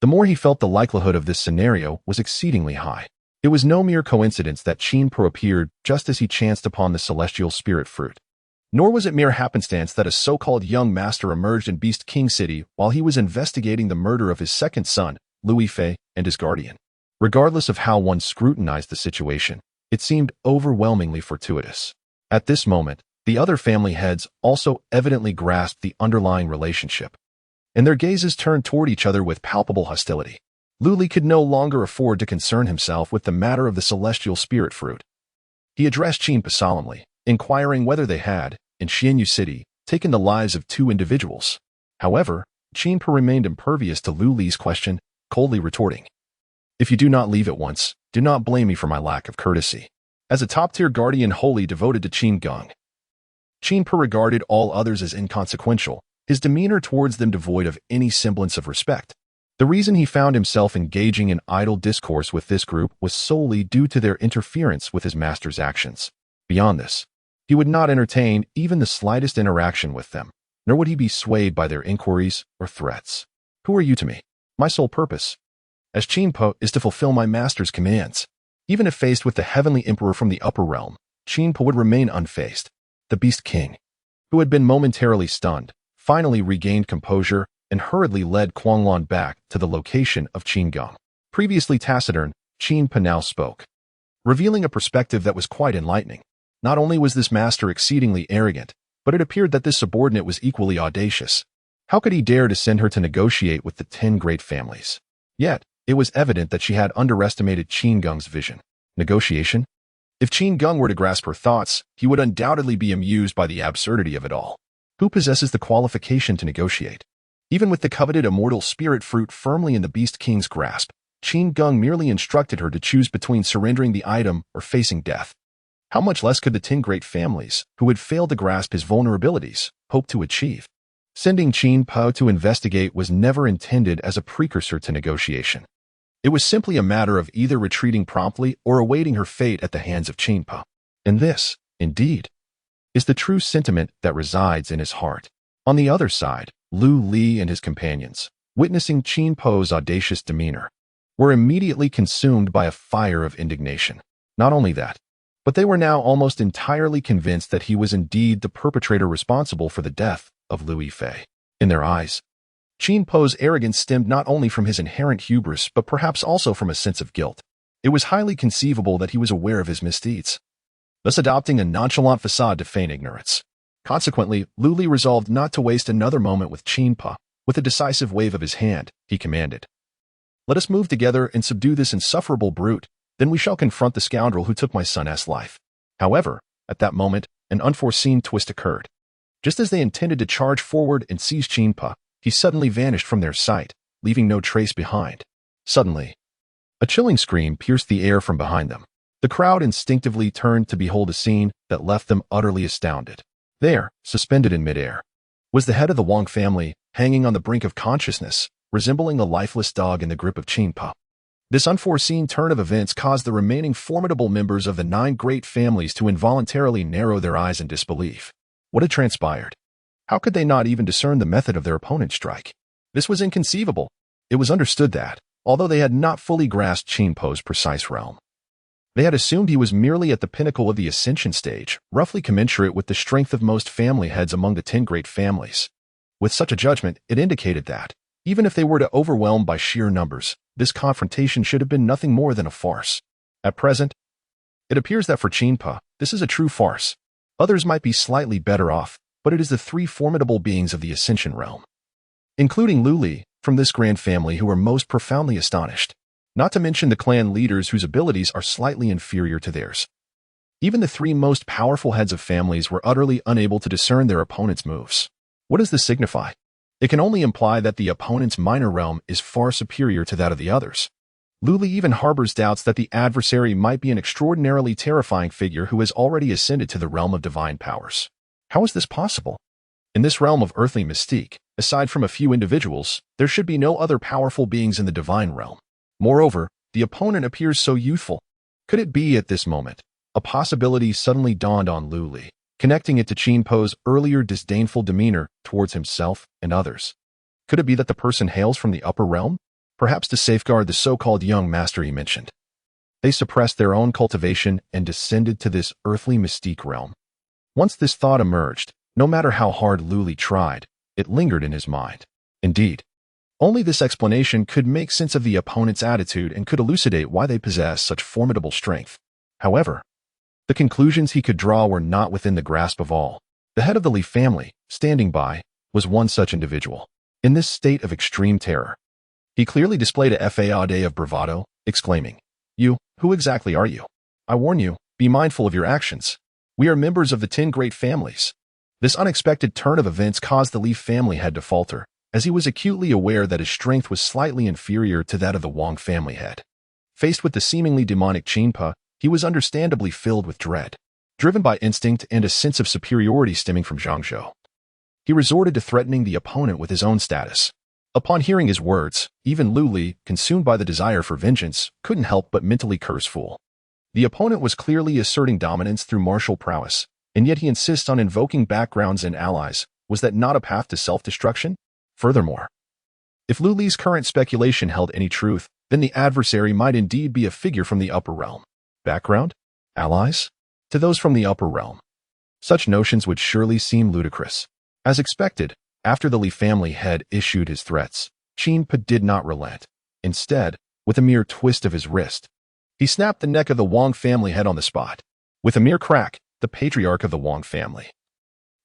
the more he felt the likelihood of this scenario was exceedingly high. It was no mere coincidence that Qin Geng appeared just as he chanced upon the celestial spirit fruit. Nor was it mere happenstance that a so-called young master emerged in Beast King City while he was investigating the murder of his second son, Lu Fei, and his guardian. Regardless of how one scrutinized the situation, it seemed overwhelmingly fortuitous. At this moment, the other family heads also evidently grasped the underlying relationship, and their gazes turned toward each other with palpable hostility. Lu Li could no longer afford to concern himself with the matter of the celestial spirit fruit. He addressed Qin Geng solemnly, inquiring whether they had, in Xianyu City, taken the lives of two individuals. However, Qin Geng remained impervious to Lu Li's question, coldly retorting, "If you do not leave at once, do not blame me for my lack of courtesy." As a top-tier guardian wholly devoted to Qin Geng, Qin Geng regarded all others as inconsequential, his demeanor towards them devoid of any semblance of respect. The reason he found himself engaging in idle discourse with this group was solely due to their interference with his master's actions. Beyond this, he would not entertain even the slightest interaction with them, nor would he be swayed by their inquiries or threats. Who are you to me? My sole purpose, as Qin Geng, is to fulfill my master's commands. Even if faced with the heavenly emperor from the upper realm, Qin Geng would remain unfazed. The Beast King, who had been momentarily stunned, finally regained composure and hurriedly led Guanglan back to the location of Qin Geng. Previously taciturn, Qin Geng now spoke, revealing a perspective that was quite enlightening. Not only was this master exceedingly arrogant, but it appeared that this subordinate was equally audacious. How could he dare to send her to negotiate with the 10 great families? Yet, it was evident that she had underestimated Qin Geng's vision. Negotiation? If Qin Geng were to grasp her thoughts, he would undoubtedly be amused by the absurdity of it all. Who possesses the qualification to negotiate? Even with the coveted immortal spirit fruit firmly in the Beast King's grasp, Qin Geng merely instructed her to choose between surrendering the item or facing death. How much less could the 10 great families, who had failed to grasp his vulnerabilities, hope to achieve? Sending Qin Geng to investigate was never intended as a precursor to negotiation. It was simply a matter of either retreating promptly or awaiting her fate at the hands of Qin Geng. And this, indeed, is the true sentiment that resides in his heart. On the other side, Lu Li and his companions, witnessing Qin Geng's audacious demeanor, were immediately consumed by a fire of indignation. Not only that, but they were now almost entirely convinced that he was indeed the perpetrator responsible for the death of Lu Fei. In their eyes, Qin Geng's arrogance stemmed not only from his inherent hubris but perhaps also from a sense of guilt. It was highly conceivable that he was aware of his misdeeds, thus adopting a nonchalant facade to feign ignorance. Consequently, Lu Li resolved not to waste another moment with Qin Geng. With a decisive wave of his hand, he commanded, "Let us move together and subdue this insufferable brute, then we shall confront the scoundrel who took my son's life." However, at that moment, an unforeseen twist occurred. Just as they intended to charge forward and seize Qin Geng, he suddenly vanished from their sight, leaving no trace behind. Suddenly, a chilling scream pierced the air from behind them. The crowd instinctively turned to behold a scene that left them utterly astounded. There, suspended in midair, was the head of the Wang family, hanging on the brink of consciousness, resembling a lifeless dog in the grip of Qin Geng. This unforeseen turn of events caused the remaining formidable members of the 9 great families to involuntarily narrow their eyes in disbelief. What had transpired? How could they not even discern the method of their opponent's strike? This was inconceivable. It was understood that, although they had not fully grasped Qin Geng's precise realm, they had assumed he was merely at the pinnacle of the ascension stage, roughly commensurate with the strength of most family heads among the 10 great families. With such a judgment, it indicated that, even if they were to overwhelm by sheer numbers, this confrontation should have been nothing more than a farce. At present, it appears that for Qin Geng, this is a true farce. Others might be slightly better off, but it is the 3 formidable beings of the ascension realm, including Lu Li, from this grand family who are most profoundly astonished. Not to mention the clan leaders whose abilities are slightly inferior to theirs. Even the 3 most powerful heads of families were utterly unable to discern their opponent's moves. What does this signify? It can only imply that the opponent's minor realm is far superior to that of the others. Lu Li even harbors doubts that the adversary might be an extraordinarily terrifying figure who has already ascended to the realm of divine powers. How is this possible? In this realm of earthly mystique, aside from a few individuals, there should be no other powerful beings in the divine realm. Moreover, the opponent appears so youthful. Could it be at this moment? A possibility suddenly dawned on Lu Li, connecting it to Qin Po's earlier disdainful demeanor towards himself and others. Could it be that the person hails from the upper realm? Perhaps to safeguard the so-called young master he mentioned. They suppressed their own cultivation and descended to this earthly mystique realm. Once this thought emerged, no matter how hard Lu Li tried, it lingered in his mind. Indeed, only this explanation could make sense of the opponent's attitude and could elucidate why they possess such formidable strength. However, the conclusions he could draw were not within the grasp of all. The head of the Li family, standing by, was one such individual. In this state of extreme terror, he clearly displayed a facade of bravado, exclaiming, "You, who exactly are you? I warn you, be mindful of your actions. We are members of the 10 great families." This unexpected turn of events caused the Li family head to falter, as he was acutely aware that his strength was slightly inferior to that of the Wang family head. Faced with the seemingly demonic Qin Po, he was understandably filled with dread, driven by instinct and a sense of superiority stemming from Zhangzhou. He resorted to threatening the opponent with his own status. Upon hearing his words, even Lu Li, consumed by the desire for vengeance, couldn't help but mentally curse fool. The opponent was clearly asserting dominance through martial prowess, and yet he insists on invoking backgrounds and allies. Was that not a path to self-destruction? Furthermore, if Lu Li's current speculation held any truth, then the adversary might indeed be a figure from the upper realm. Background? Allies? To those from the upper realm. Such notions would surely seem ludicrous. As expected, after the Li family head issued his threats, Qin Po did not relent. Instead, with a mere twist of his wrist, he snapped the neck of the Wang family head on the spot. With a mere crack, the patriarch of the Wang family,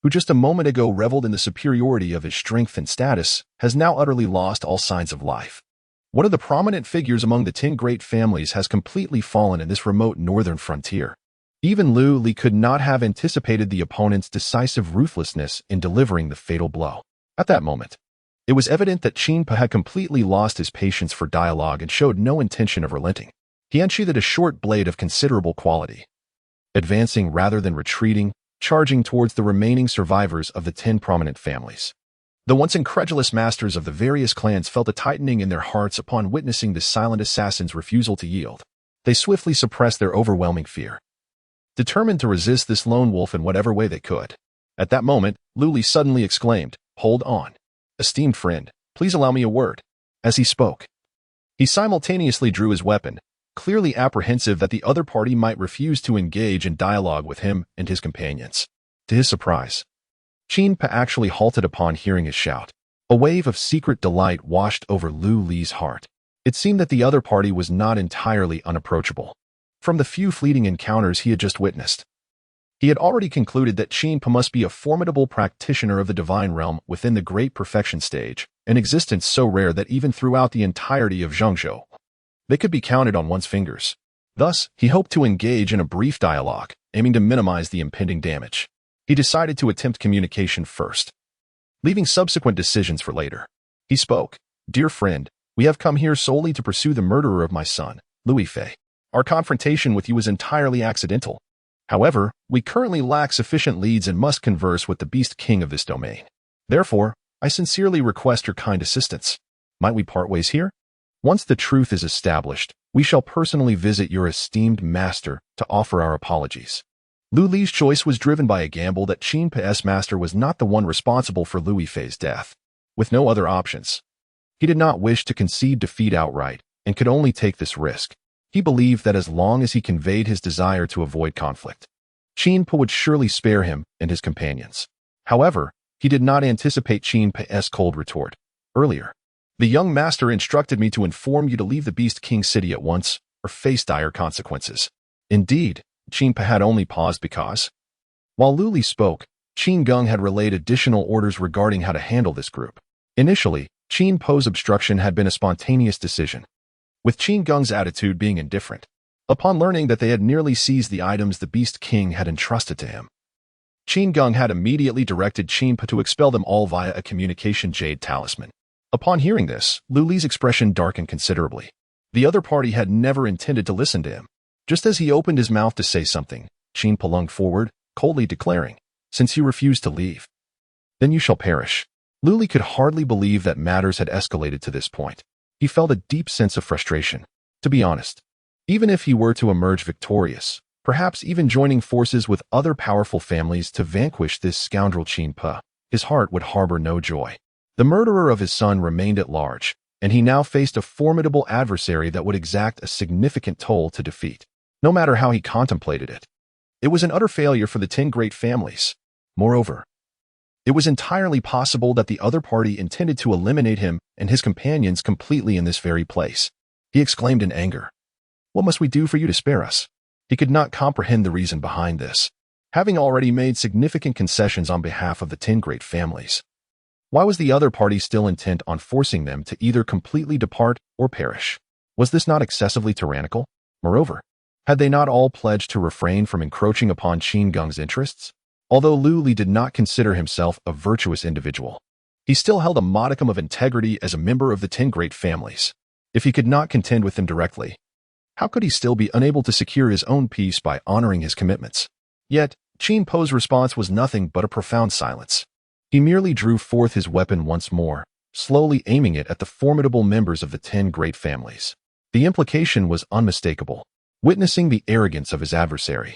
who just a moment ago reveled in the superiority of his strength and status, has now utterly lost all signs of life. One of the prominent figures among the 10 great families has completely fallen in this remote northern frontier. Even Lu Li could not have anticipated the opponent's decisive ruthlessness in delivering the fatal blow. At that moment, it was evident that Qin Po had completely lost his patience for dialogue and showed no intention of relenting. He unsheathed a short blade of considerable quality, advancing rather than retreating, charging towards the remaining survivors of the 10 prominent families. The once incredulous masters of the various clans felt a tightening in their hearts upon witnessing the silent assassin's refusal to yield. They swiftly suppressed their overwhelming fear, determined to resist this lone wolf in whatever way they could. At that moment, Lu Li suddenly exclaimed, "Hold on. Esteemed friend, please allow me a word." As he spoke, he simultaneously drew his weapon, clearly apprehensive that the other party might refuse to engage in dialogue with him and his companions. To his surprise, Qin Po actually halted upon hearing his shout. A wave of secret delight washed over Lu Li's heart. It seemed that the other party was not entirely unapproachable. From the few fleeting encounters he had just witnessed, he had already concluded that Qin Po must be a formidable practitioner of the divine realm within the great perfection stage, an existence so rare that even throughout the entirety of Zhangzhou, they could be counted on one's fingers. Thus, he hoped to engage in a brief dialogue, aiming to minimize the impending damage. He decided to attempt communication first, leaving subsequent decisions for later. He spoke, "Dear friend, we have come here solely to pursue the murderer of my son, Louis Fei. Our confrontation with you is entirely accidental. However, we currently lack sufficient leads and must converse with the beast king of this domain. Therefore, I sincerely request your kind assistance. Might we part ways here? Once the truth is established, we shall personally visit your esteemed master to offer our apologies." Lu Li's choice was driven by a gamble that Qin Po's master was not the one responsible for Louis Fei's death. With no other options, he did not wish to concede defeat outright and could only take this risk. He believed that as long as he conveyed his desire to avoid conflict, Qin Po would surely spare him and his companions. However, he did not anticipate Qin Po's cold retort. "Earlier, the young master instructed me to inform you to leave the Beast King city at once or face dire consequences." Indeed, Qin Po had only paused because, while Lu Li spoke, Qin Geng had relayed additional orders regarding how to handle this group. Initially, Qin Po's obstruction had been a spontaneous decision, with Qin Geng's attitude being indifferent. Upon learning that they had nearly seized the items the Beast King had entrusted to him, Qin Geng had immediately directed Qin Pa to expel them all via a communication jade talisman. Upon hearing this, Lu Li's expression darkened considerably. The other party had never intended to listen to him. Just as he opened his mouth to say something, Qin Pa lunged forward, coldly declaring, "Since you refuse to leave, then you shall perish." Lu Li could hardly believe that matters had escalated to this point. He felt a deep sense of frustration. To be honest, even if he were to emerge victorious, perhaps even joining forces with other powerful families to vanquish this scoundrel Qin Pa, his heart would harbor no joy. The murderer of his son remained at large, and he now faced a formidable adversary that would exact a significant toll to defeat, no matter how he contemplated it. It was an utter failure for the 10 great families. Moreover, it was entirely possible that the other party intended to eliminate him and his companions completely in this very place. He exclaimed in anger, "What must we do for you to spare us?" He could not comprehend the reason behind this. Having already made significant concessions on behalf of the 10 great families, why was the other party still intent on forcing them to either completely depart or perish? Was this not excessively tyrannical? Moreover, had they not all pledged to refrain from encroaching upon Qin Geng's interests? Although Lu Li did not consider himself a virtuous individual, he still held a modicum of integrity as a member of the 10 great families. If he could not contend with them directly, how could he still be unable to secure his own peace by honoring his commitments? Yet, Qin Po's response was nothing but a profound silence. He merely drew forth his weapon once more, slowly aiming it at the formidable members of the 10 great families. The implication was unmistakable. Witnessing the arrogance of his adversary,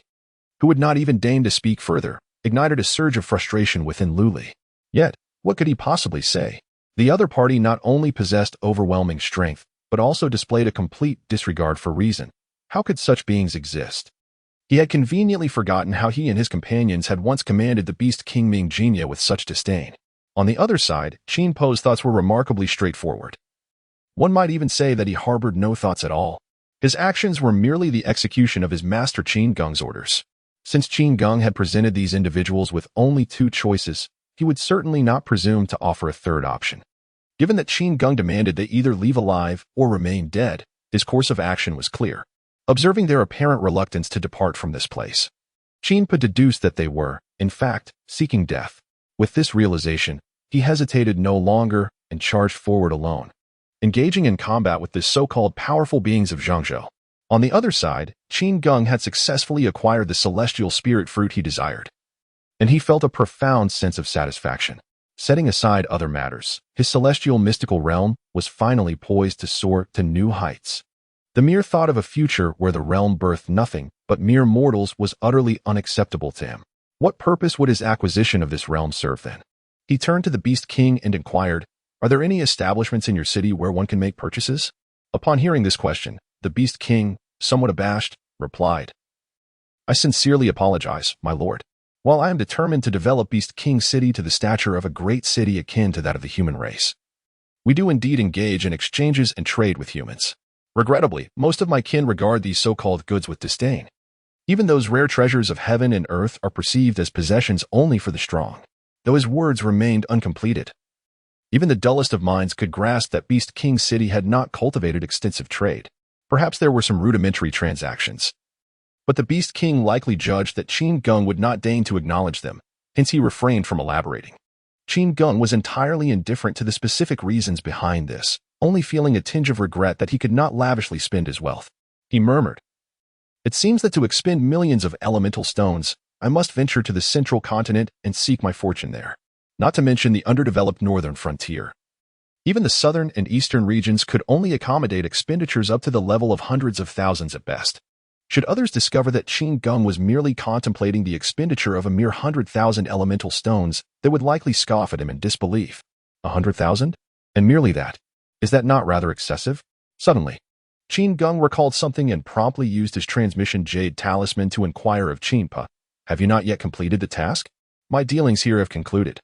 who would not even deign to speak further, ignited a surge of frustration within Lu Li. Yet, what could he possibly say? The other party not only possessed overwhelming strength, but also displayed a complete disregard for reason. How could such beings exist? He had conveniently forgotten how he and his companions had once commanded the beast King Ming Jinya with such disdain. On the other side, Qin Po's thoughts were remarkably straightforward. One might even say that he harbored no thoughts at all. His actions were merely the execution of his master Qin Geng's orders. Since Qin Geng had presented these individuals with only 2 choices, he would certainly not presume to offer a third option. Given that Qin Geng demanded they either leave alive or remain dead, his course of action was clear. Observing their apparent reluctance to depart from this place, Qin Pa deduced that they were, in fact, seeking death. With this realization, he hesitated no longer and charged forward alone, engaging in combat with the so-called powerful beings of Zhangzhou. On the other side, Qin Geng had successfully acquired the celestial spirit fruit he desired, and he felt a profound sense of satisfaction. Setting aside other matters, his celestial mystical realm was finally poised to soar to new heights. The mere thought of a future where the realm birthed nothing but mere mortals was utterly unacceptable to him. What purpose would his acquisition of this realm serve then? He turned to the Beast King and inquired, "Are there any establishments in your city where one can make purchases?" Upon hearing this question, the Beast King, somewhat abashed, replied, "I sincerely apologize, my lord. While I am determined to develop Beast King's city to the stature of a great city akin to that of the human race, we do indeed engage in exchanges and trade with humans. Regrettably, most of my kin regard these so-called goods with disdain. Even those rare treasures of heaven and earth are perceived as possessions only for the strong." Though his words remained uncompleted, even the dullest of minds could grasp that Beast King's city had not cultivated extensive trade. Perhaps there were some rudimentary transactions, but the Beast King likely judged that Qin Geng would not deign to acknowledge them, hence he refrained from elaborating. Qin Geng was entirely indifferent to the specific reasons behind this, only feeling a tinge of regret that he could not lavishly spend his wealth. He murmured, "It seems that to expend millions of elemental stones, I must venture to the central continent and seek my fortune there, not to mention the underdeveloped northern frontier. Even the southern and eastern regions could only accommodate expenditures up to the level of hundreds of thousands at best. Should others discover that Qin Geng was merely contemplating the expenditure of a mere 100,000 elemental stones, they would likely scoff at him in disbelief. 100,000? And merely that? Is that not rather excessive?" Suddenly, Qin Geng recalled something and promptly used his transmission jade talisman to inquire of Qin Pa, "Have you not yet completed the task? My dealings here have concluded.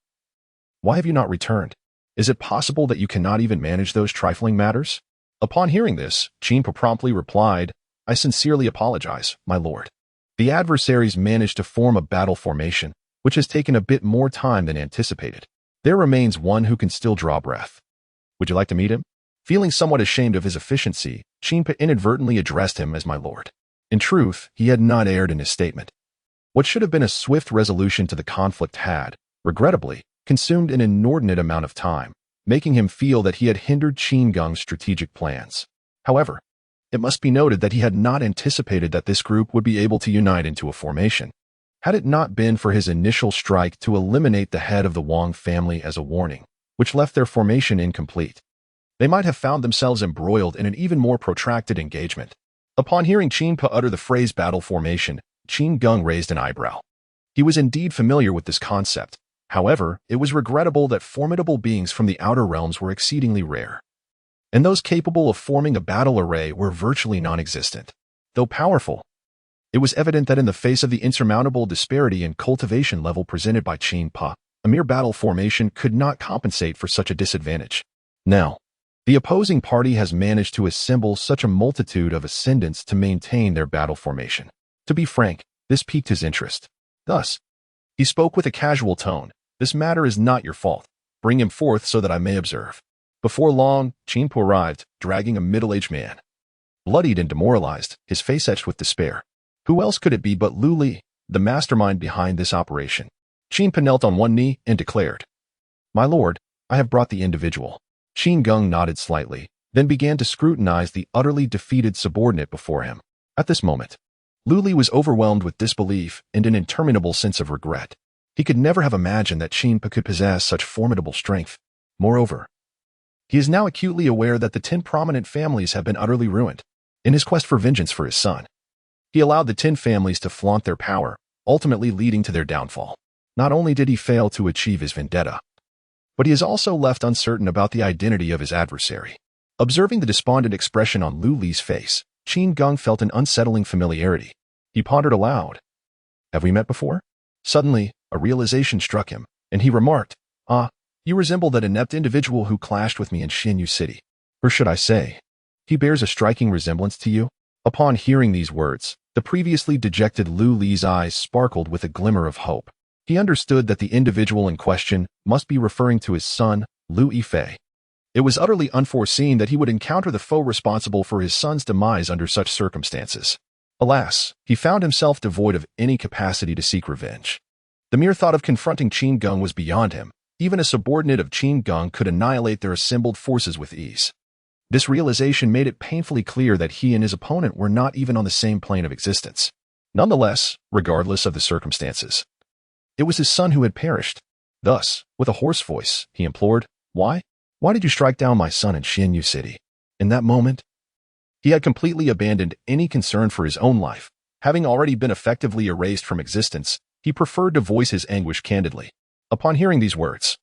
Why have you not returned? Is it possible that you cannot even manage those trifling matters?" Upon hearing this, Qin Pa promptly replied, "I sincerely apologize, my lord. The adversaries managed to form a battle formation, which has taken a bit more time than anticipated. There remains one who can still draw breath. Would you like to meet him?" Feeling somewhat ashamed of his efficiency, Qin Pa inadvertently addressed him as my lord. In truth, he had not erred in his statement. What should have been a swift resolution to the conflict had, regrettably, consumed an inordinate amount of time, making him feel that he had hindered Qin Geng's strategic plans. However, it must be noted that he had not anticipated that this group would be able to unite into a formation. Had it not been for his initial strike to eliminate the head of the Wang family as a warning, which left their formation incomplete, they might have found themselves embroiled in an even more protracted engagement. Upon hearing Qin Pa utter the phrase battle formation, Qin Geng raised an eyebrow. He was indeed familiar with this concept. However, it was regrettable that formidable beings from the outer realms were exceedingly rare, and those capable of forming a battle array were virtually non-existent. Though powerful, it was evident that in the face of the insurmountable disparity in cultivation level presented by Qin Pa, a mere battle formation could not compensate for such a disadvantage. Now, the opposing party has managed to assemble such a multitude of ascendants to maintain their battle formation. To be frank, this piqued his interest. Thus, he spoke with a casual tone. This matter is not your fault. Bring him forth so that I may observe. Before long, Qin Pa arrived, dragging a middle-aged man. Bloodied and demoralized, his face etched with despair. Who else could it be but Lu Li, the mastermind behind this operation? Qin Pa knelt on one knee and declared, "My lord, I have brought the individual." Qin Geng nodded slightly, then began to scrutinize the utterly defeated subordinate before him. At this moment, Lu Li was overwhelmed with disbelief and an interminable sense of regret. He could never have imagined that Qin Pa could possess such formidable strength. Moreover, he is now acutely aware that the 10 prominent families have been utterly ruined. In his quest for vengeance for his son, he allowed the 10 families to flaunt their power, ultimately leading to their downfall. Not only did he fail to achieve his vendetta, but he is also left uncertain about the identity of his adversary. Observing the despondent expression on Lu Li's face, Qin Geng felt an unsettling familiarity. He pondered aloud. Have we met before? Suddenly, a realization struck him, and he remarked, you resemble that inept individual who clashed with me in Xinyu City. Or should I say, he bears a striking resemblance to you? Upon hearing these words, the previously dejected Lu Li's eyes sparkled with a glimmer of hope. He understood that the individual in question must be referring to his son, Lu Yifei. It was utterly unforeseen that he would encounter the foe responsible for his son's demise under such circumstances. Alas, he found himself devoid of any capacity to seek revenge. The mere thought of confronting Qin Geng was beyond him. Even a subordinate of Qin Geng could annihilate their assembled forces with ease. This realization made it painfully clear that he and his opponent were not even on the same plane of existence. Nonetheless, regardless of the circumstances, it was his son who had perished. Thus, with a hoarse voice, he implored, Why? Why did you strike down my son in Xinyu City? In that moment, he had completely abandoned any concern for his own life. Having already been effectively erased from existence, he preferred to voice his anguish candidly. Upon hearing these words,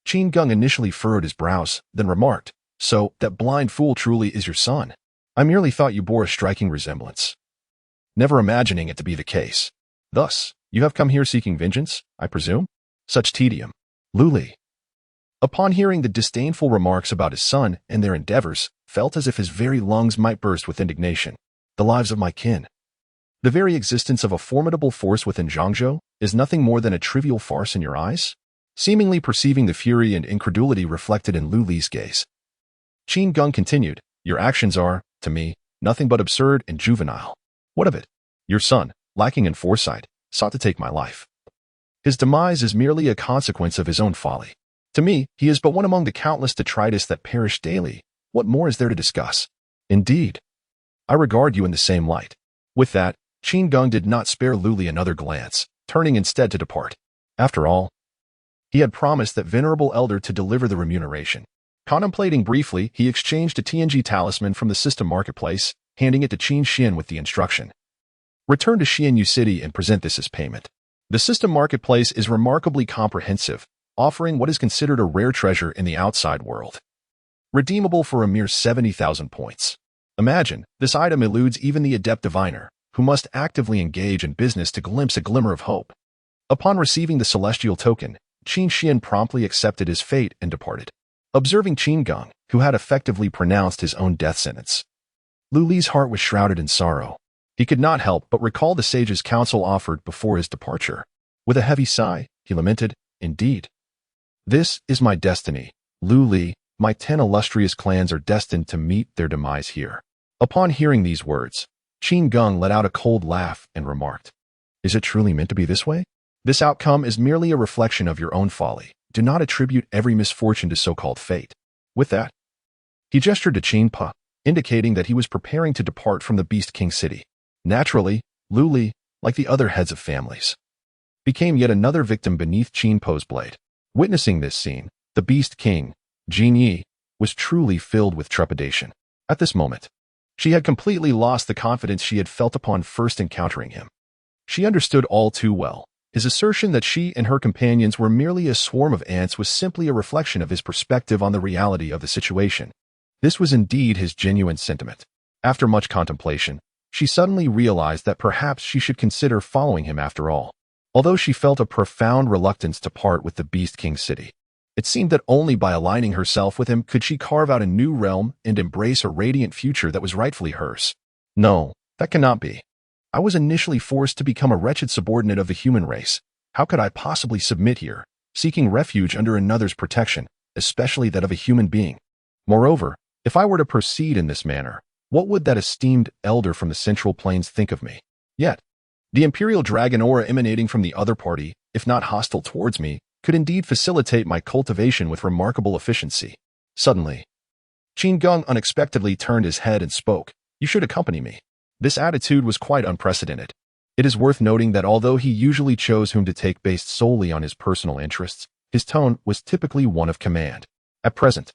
Qin Geng initially furrowed his brows, then remarked, So, that blind fool truly is your son. I merely thought you bore a striking resemblance, never imagining it to be the case. Thus, you have come here seeking vengeance, I presume? Such tedium. Lu Li, upon hearing the disdainful remarks about his son and their endeavors, felt as if his very lungs might burst with indignation. The lives of my kin. The very existence of a formidable force within Zhangzhou is nothing more than a trivial farce in your eyes? Seemingly perceiving the fury and incredulity reflected in Lu Li's gaze, Qin Geng continued, Your actions are, to me, nothing but absurd and juvenile. What of it? Your son, lacking in foresight, sought to take my life. His demise is merely a consequence of his own folly. To me, he is but one among the countless detritus that perish daily. What more is there to discuss? Indeed, I regard you in the same light. With that, Qin Geng did not spare Lu Li another glance, turning instead to depart. After all, he had promised that venerable elder to deliver the remuneration. Contemplating briefly, he exchanged a TNG talisman from the system marketplace, handing it to Qin Xin with the instruction, Return to Xinyu City and present this as payment. The system marketplace is remarkably comprehensive, offering what is considered a rare treasure in the outside world, redeemable for a mere 70,000 points. Imagine, this item eludes even the adept diviner, who must actively engage in business to glimpse a glimmer of hope. Upon receiving the celestial token, Qin Xin promptly accepted his fate and departed. Observing Qin Geng, who had effectively pronounced his own death sentence, Lu Li's heart was shrouded in sorrow. He could not help but recall the sage's counsel offered before his departure. With a heavy sigh, he lamented, Indeed, this is my destiny. Lu Li, my 10 illustrious clans are destined to meet their demise here. Upon hearing these words, Qin Geng let out a cold laugh and remarked, Is it truly meant to be this way? This outcome is merely a reflection of your own folly. Do not attribute every misfortune to so-called fate. With that, he gestured to Qin Pa, indicating that he was preparing to depart from the Beast King city. Naturally, Lu Li, like the other heads of families, became yet another victim beneath Qin Po's blade. Witnessing this scene, the Beast King, Jin Yi, was truly filled with trepidation. At this moment, she had completely lost the confidence she had felt upon first encountering him. She understood all too well. His assertion that she and her companions were merely a swarm of ants was simply a reflection of his perspective on the reality of the situation. This was indeed his genuine sentiment. After much contemplation, she suddenly realized that perhaps she should consider following him after all. Although she felt a profound reluctance to part with the Beast King city, it seemed that only by aligning herself with him could she carve out a new realm and embrace a radiant future that was rightfully hers. No, that cannot be. I was initially forced to become a wretched subordinate of the human race. How could I possibly submit here, seeking refuge under another's protection, especially that of a human being? Moreover, if I were to proceed in this manner, what would that esteemed elder from the Central Plains think of me? Yet, the imperial dragon aura emanating from the other party, if not hostile towards me, could indeed facilitate my cultivation with remarkable efficiency. Suddenly, Qin Geng unexpectedly turned his head and spoke. You should accompany me. This attitude was quite unprecedented. It is worth noting that although he usually chose whom to take based solely on his personal interests, his tone was typically one of command. At present,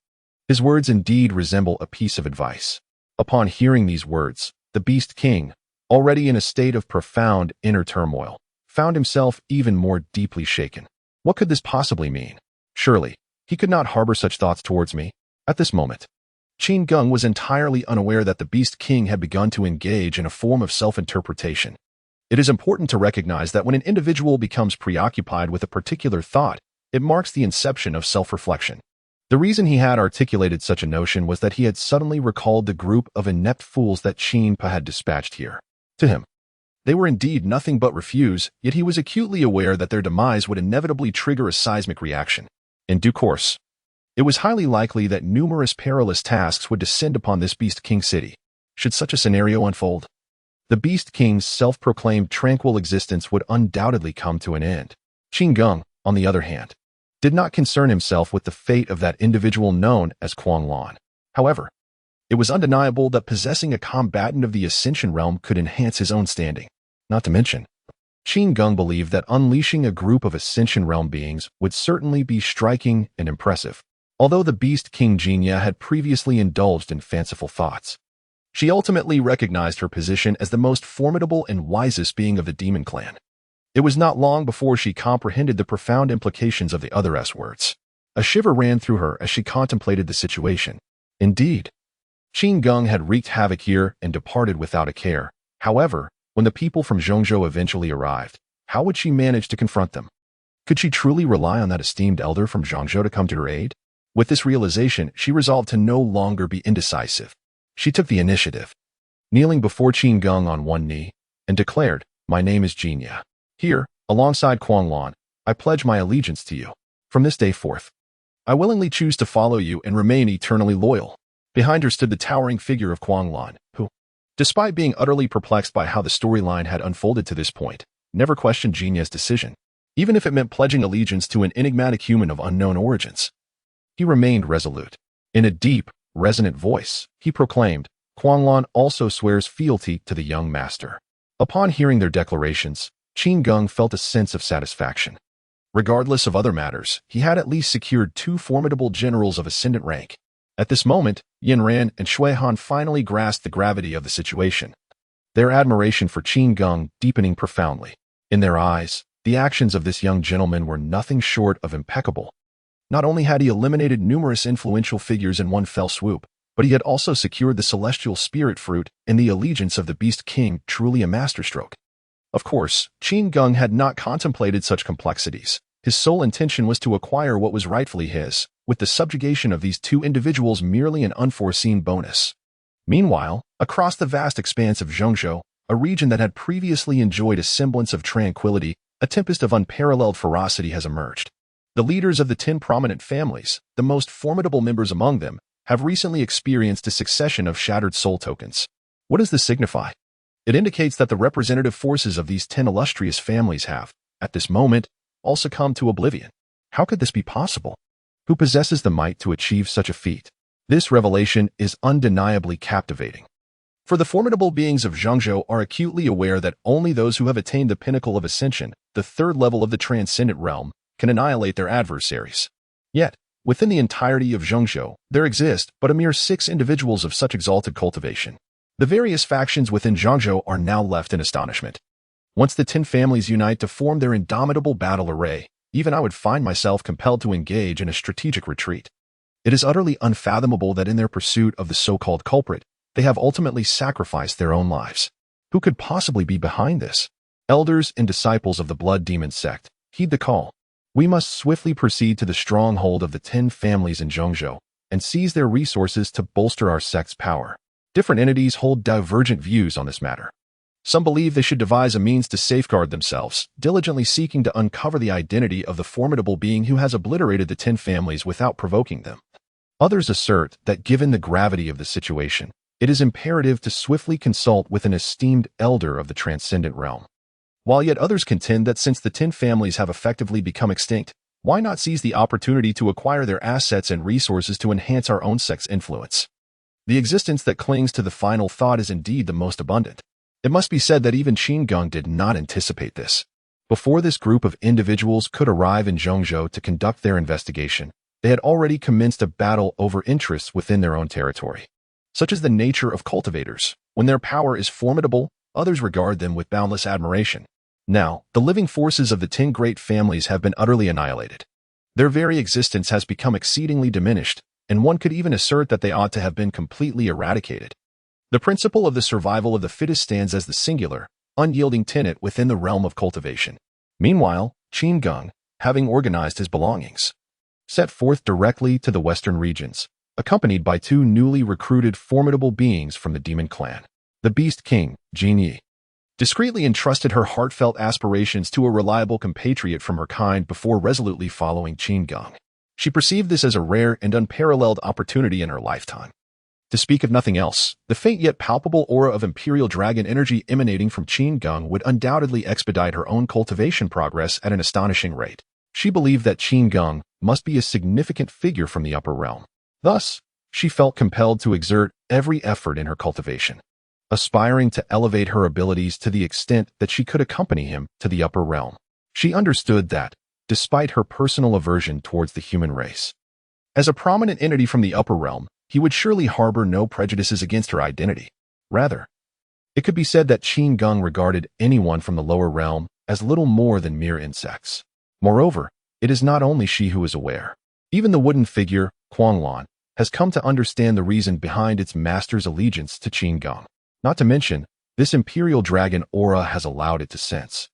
his words indeed resemble a piece of advice. Upon hearing these words, the Beast King, already in a state of profound inner turmoil, found himself even more deeply shaken. What could this possibly mean? Surely, he could not harbor such thoughts towards me. At this moment, Qin Geng was entirely unaware that the Beast King had begun to engage in a form of self-interpretation. It is important to recognize that when an individual becomes preoccupied with a particular thought, it marks the inception of self-reflection. The reason he had articulated such a notion was that he had suddenly recalled the group of inept fools that Qin Pa had dispatched here. To him, they were indeed nothing but refuse, yet he was acutely aware that their demise would inevitably trigger a seismic reaction. In due course, it was highly likely that numerous perilous tasks would descend upon this Beast King city. Should such a scenario unfold, the Beast King's self-proclaimed tranquil existence would undoubtedly come to an end. Qin Geng, on the other hand, did not concern himself with the fate of that individual known as Kuang Lan. However, it was undeniable that possessing a combatant of the Ascension realm could enhance his own standing. Not to mention, Qin Geng believed that unleashing a group of Ascension realm beings would certainly be striking and impressive. Although the Beast King Jinya had previously indulged in fanciful thoughts, she ultimately recognized her position as the most formidable and wisest being of the demon clan. It was not long before she comprehended the profound implications of the other S words. A shiver ran through her as she contemplated the situation. Indeed, Qin Geng had wreaked havoc here and departed without a care. However, when the people from Zhongzhou eventually arrived, how would she manage to confront them? Could she truly rely on that esteemed elder from Zhongzhou to come to her aid? With this realization, she resolved to no longer be indecisive. She took the initiative, kneeling before Qin Geng on one knee, and declared, "My name is Jinya. Here, alongside Kuang Lan, I pledge my allegiance to you. From this day forth, I willingly choose to follow you and remain eternally loyal." Behind her stood the towering figure of Kuang Lan, who, despite being utterly perplexed by how the storyline had unfolded to this point, never questioned Jinya's decision, even if it meant pledging allegiance to an enigmatic human of unknown origins. He remained resolute. In a deep, resonant voice, he proclaimed, "Kuang Lan also swears fealty to the young master." Upon hearing their declarations, Qin Geng felt a sense of satisfaction. Regardless of other matters, he had at least secured two formidable generals of ascendant rank. At this moment, Yin Ran and Shui Han finally grasped the gravity of the situation, their admiration for Qin Geng deepening profoundly. In their eyes, the actions of this young gentleman were nothing short of impeccable. Not only had he eliminated numerous influential figures in one fell swoop, but he had also secured the celestial spirit fruit and the allegiance of the Beast King, truly a masterstroke. Of course, Qin Geng had not contemplated such complexities. His sole intention was to acquire what was rightfully his, with the subjugation of these two individuals merely an unforeseen bonus. Meanwhile, across the vast expanse of Zhongzhou, a region that had previously enjoyed a semblance of tranquility, a tempest of unparalleled ferocity has emerged. The leaders of the 10 prominent families, the most formidable members among them, have recently experienced a succession of shattered soul tokens. What does this signify? It indicates that the representative forces of these 10 illustrious families have, at this moment, all succumbed to oblivion. How could this be possible? Who possesses the might to achieve such a feat? This revelation is undeniably captivating. For the formidable beings of Zhengzhou are acutely aware that only those who have attained the pinnacle of ascension, the third level of the transcendent realm, can annihilate their adversaries. Yet, within the entirety of Zhengzhou, there exist but a mere 6 individuals of such exalted cultivation. The various factions within Zhengzhou are now left in astonishment. Once the 10 families unite to form their indomitable battle array, even I would find myself compelled to engage in a strategic retreat. It is utterly unfathomable that in their pursuit of the so-called culprit, they have ultimately sacrificed their own lives. Who could possibly be behind this? Elders and disciples of the Blood Demon sect, heed the call. We must swiftly proceed to the stronghold of the 10 families in Zhengzhou and seize their resources to bolster our sect's power. Different entities hold divergent views on this matter. Some believe they should devise a means to safeguard themselves, diligently seeking to uncover the identity of the formidable being who has obliterated the 10 families without provoking them. Others assert that given the gravity of the situation, it is imperative to swiftly consult with an esteemed elder of the transcendent realm. While yet others contend that since the 10 families have effectively become extinct, why not seize the opportunity to acquire their assets and resources to enhance our own sect's influence? The existence that clings to the final thought is indeed the most abundant. It must be said that even Qin Geng did not anticipate this. Before this group of individuals could arrive in Zhengzhou to conduct their investigation, they had already commenced a battle over interests within their own territory. Such is the nature of cultivators. When their power is formidable, others regard them with boundless admiration. Now, the living forces of the 10 great families have been utterly annihilated. Their very existence has become exceedingly diminished, and one could even assert that they ought to have been completely eradicated. The principle of the survival of the fittest stands as the singular, unyielding tenet within the realm of cultivation. Meanwhile, Qin Geng, having organized his belongings, set forth directly to the western regions, accompanied by 2 newly recruited formidable beings from the demon clan. The Beast King, Jin Yi, discreetly entrusted her heartfelt aspirations to a reliable compatriot from her kind before resolutely following Qin Geng. She perceived this as a rare and unparalleled opportunity in her lifetime. To speak of nothing else, the faint yet palpable aura of imperial dragon energy emanating from Qin Geng would undoubtedly expedite her own cultivation progress at an astonishing rate. She believed that Qin Geng must be a significant figure from the upper realm. Thus, she felt compelled to exert every effort in her cultivation, aspiring to elevate her abilities to the extent that she could accompany him to the upper realm. She understood that, despite her personal aversion towards the human race, as a prominent entity from the upper realm, he would surely harbor no prejudices against her identity. Rather, it could be said that Qin Geng regarded anyone from the lower realm as little more than mere insects. Moreover, it is not only she who is aware. Even the wooden figure, Quanglan, has come to understand the reason behind its master's allegiance to Qin Geng. Not to mention, this imperial dragon aura has allowed it to sense,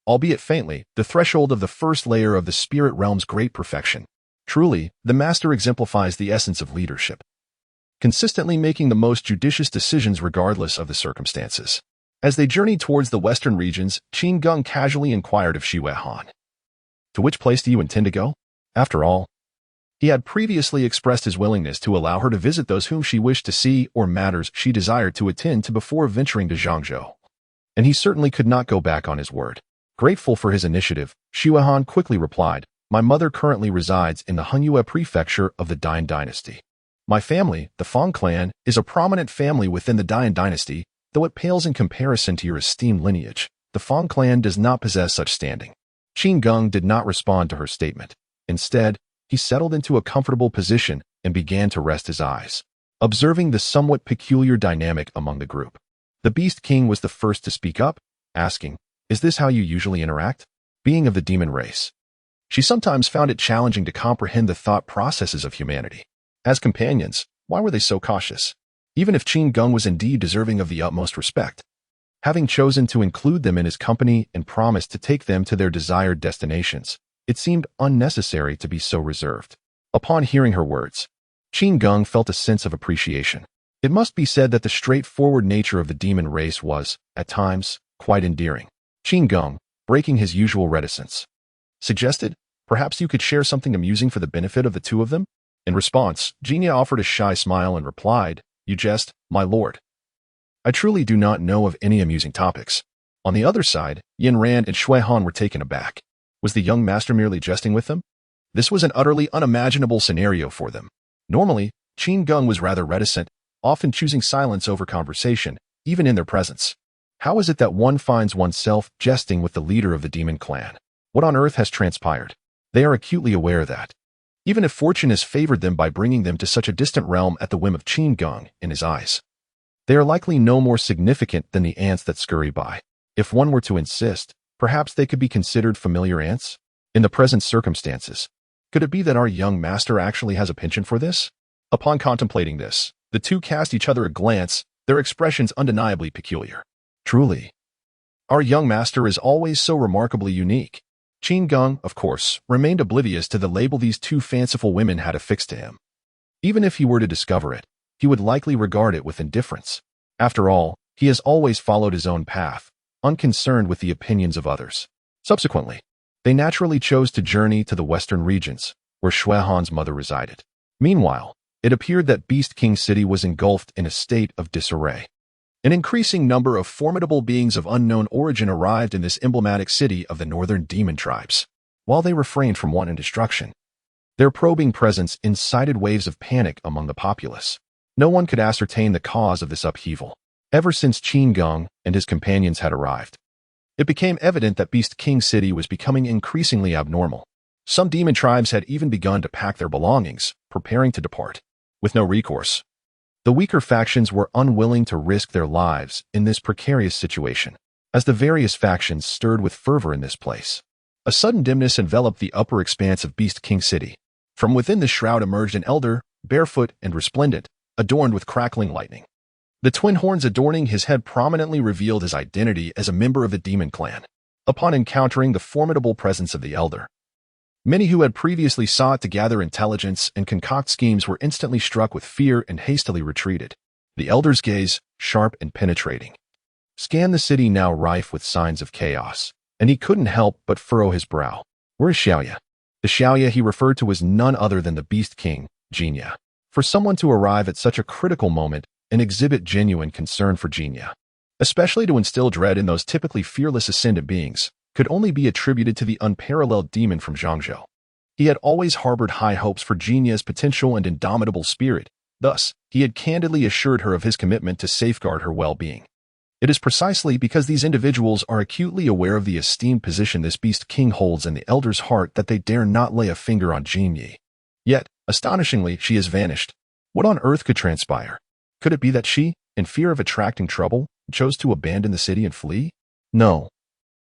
albeit faintly, the threshold of the first layer of the spirit realm's great perfection. Truly, the master exemplifies the essence of leadership, consistently making the most judicious decisions regardless of the circumstances. As they journeyed towards the western regions, Qin Geng casually inquired of Xue Han, "To which place do you intend to go?" After all, he had previously expressed his willingness to allow her to visit those whom she wished to see or matters she desired to attend to before venturing to Zhengzhou. And he certainly could not go back on his word. Grateful for his initiative, Xue Han quickly replied, "My mother currently resides in the Hunyue prefecture of the Dian dynasty. My family, the Fang clan, is a prominent family within the Dian dynasty, though it pales in comparison to your esteemed lineage. The Fang clan does not possess such standing." Qin Geng did not respond to her statement. Instead, he settled into a comfortable position and began to rest his eyes, observing the somewhat peculiar dynamic among the group. The Beast King was the first to speak up, asking, "Is this how you usually interact?" Being of the demon race, she sometimes found it challenging to comprehend the thought processes of humanity. As companions, why were they so cautious? Even if Qin Geng was indeed deserving of the utmost respect, having chosen to include them in his company and promised to take them to their desired destinations, it seemed unnecessary to be so reserved. Upon hearing her words, Qin Geng felt a sense of appreciation. It must be said that the straightforward nature of the demon race was, at times, quite endearing. Qin Geng, breaking his usual reticence, suggested, "Perhaps you could share something amusing for the benefit of the 2 of them?" In response, Jinya offered a shy smile and replied, "You jest, my lord." I truly do not know of any amusing topics. On the other side, Yin Ran and Shui Han were taken aback. Was the young master merely jesting with them? This was an utterly unimaginable scenario for them. Normally, Qin Geng was rather reticent, often choosing silence over conversation, even in their presence. How is it that one finds oneself jesting with the leader of the demon clan? What on earth has transpired? They are acutely aware that, even if fortune has favored them by bringing them to such a distant realm at the whim of Qin Geng in his eyes, they are likely no more significant than the ants that scurry by. If one were to insist, perhaps they could be considered familiar ants? In the present circumstances, could it be that our young master actually has a penchant for this? Upon contemplating this, the two cast each other a glance, their expressions undeniably peculiar. Truly, our young master is always so remarkably unique. Qin Geng, of course, remained oblivious to the label these two fanciful women had affixed to him. Even if he were to discover it, he would likely regard it with indifference. After all, he has always followed his own path, unconcerned with the opinions of others. Subsequently, they naturally chose to journey to the western regions, where Shui Han's mother resided. Meanwhile, it appeared that Beast King City was engulfed in a state of disarray. An increasing number of formidable beings of unknown origin arrived in this emblematic city of the northern demon tribes. While they refrained from wanton destruction, their probing presence incited waves of panic among the populace. No one could ascertain the cause of this upheaval. Ever since Qin Geng and his companions had arrived, it became evident that Beast King City was becoming increasingly abnormal. Some demon tribes had even begun to pack their belongings, preparing to depart. With no recourse, the weaker factions were unwilling to risk their lives in this precarious situation. As the various factions stirred with fervor in this place, a sudden dimness enveloped the upper expanse of Beast King City. From within the shroud emerged an elder, barefoot and resplendent, adorned with crackling lightning. The twin horns adorning his head prominently revealed his identity as a member of the demon clan. Upon encountering the formidable presence of the elder, many who had previously sought to gather intelligence and concoct schemes were instantly struck with fear and hastily retreated. The elder's gaze, sharp and penetrating, scanned the city now rife with signs of chaos, and he couldn't help but furrow his brow. Where is Xiaoya? The Xiaoya he referred to was none other than the Beast King, Jinya. For someone to arrive at such a critical moment and exhibit genuine concern for Jinya, especially to instill dread in those typically fearless ascendant beings, could only be attributed to the unparalleled demon from Zhangzhou. He had always harbored high hopes for Jinya's potential and indomitable spirit. Thus, he had candidly assured her of his commitment to safeguard her well-being. It is precisely because these individuals are acutely aware of the esteemed position this Beast King holds in the elder's heart that they dare not lay a finger on Jinyi. Yet, astonishingly, she has vanished. What on earth could transpire? Could it be that she, in fear of attracting trouble, chose to abandon the city and flee? No.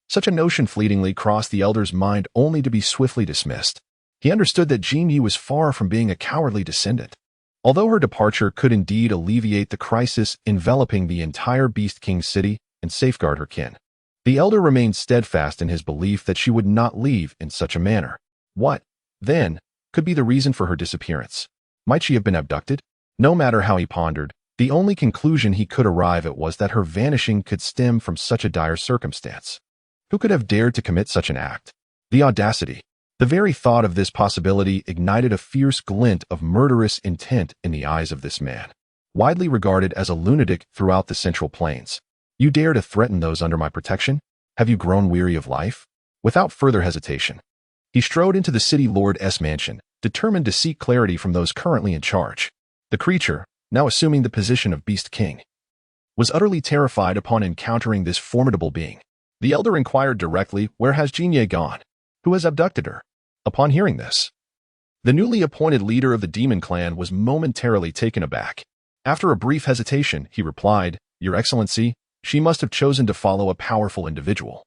Such a notion fleetingly crossed the elder's mind only to be swiftly dismissed. He understood that Jinyi was far from being a cowardly descendant. Although her departure could indeed alleviate the crisis enveloping the entire Beast King city and safeguard her kin, the elder remained steadfast in his belief that she would not leave in such a manner. What, then, could be the reason for her disappearance? Might she have been abducted? No matter how he pondered, the only conclusion he could arrive at was that her vanishing could stem from such a dire circumstance. Who could have dared to commit such an act? The audacity. The very thought of this possibility ignited a fierce glint of murderous intent in the eyes of this man, widely regarded as a lunatic throughout the Central Plains. You dare to threaten those under my protection? Have you grown weary of life? Without further hesitation, he strode into the city lord's mansion, determined to seek clarity from those currently in charge. The creature, now assuming the position of Beast King, was utterly terrified upon encountering this formidable being. The elder inquired directly, "Where has Jinye gone? Who has abducted her?" Upon hearing this, the newly appointed leader of the demon clan was momentarily taken aback. After a brief hesitation, he replied, "Your Excellency, she must have chosen to follow a powerful individual,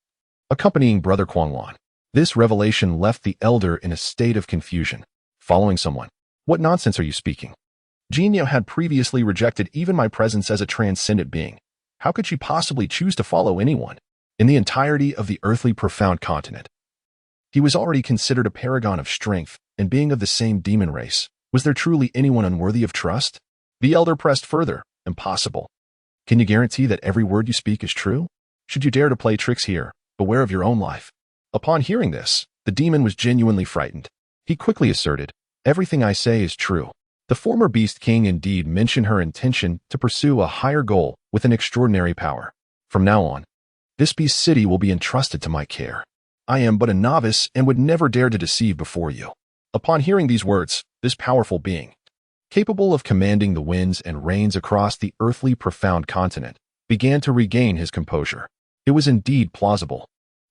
accompanying Brother Quanglan." This revelation left the elder in a state of confusion. Following someone? What nonsense are you speaking? Jinye had previously rejected even my presence as a transcendent being. How could she possibly choose to follow anyone? In the entirety of the earthly profound continent, he was already considered a paragon of strength, and being of the same demon race, was there truly anyone unworthy of trust? The elder pressed further. Impossible. Can you guarantee that every word you speak is true? Should you dare to play tricks here, beware of your own life. Upon hearing this, the demon was genuinely frightened. He quickly asserted, "Everything I say is true." The former Beast King indeed mentioned her intention to pursue a higher goal with an extraordinary power. From now on, this beast city will be entrusted to my care. I am but a novice and would never dare to deceive before you." Upon hearing these words, this powerful being, capable of commanding the winds and rains across the earthly profound continent, began to regain his composure. It was indeed plausible.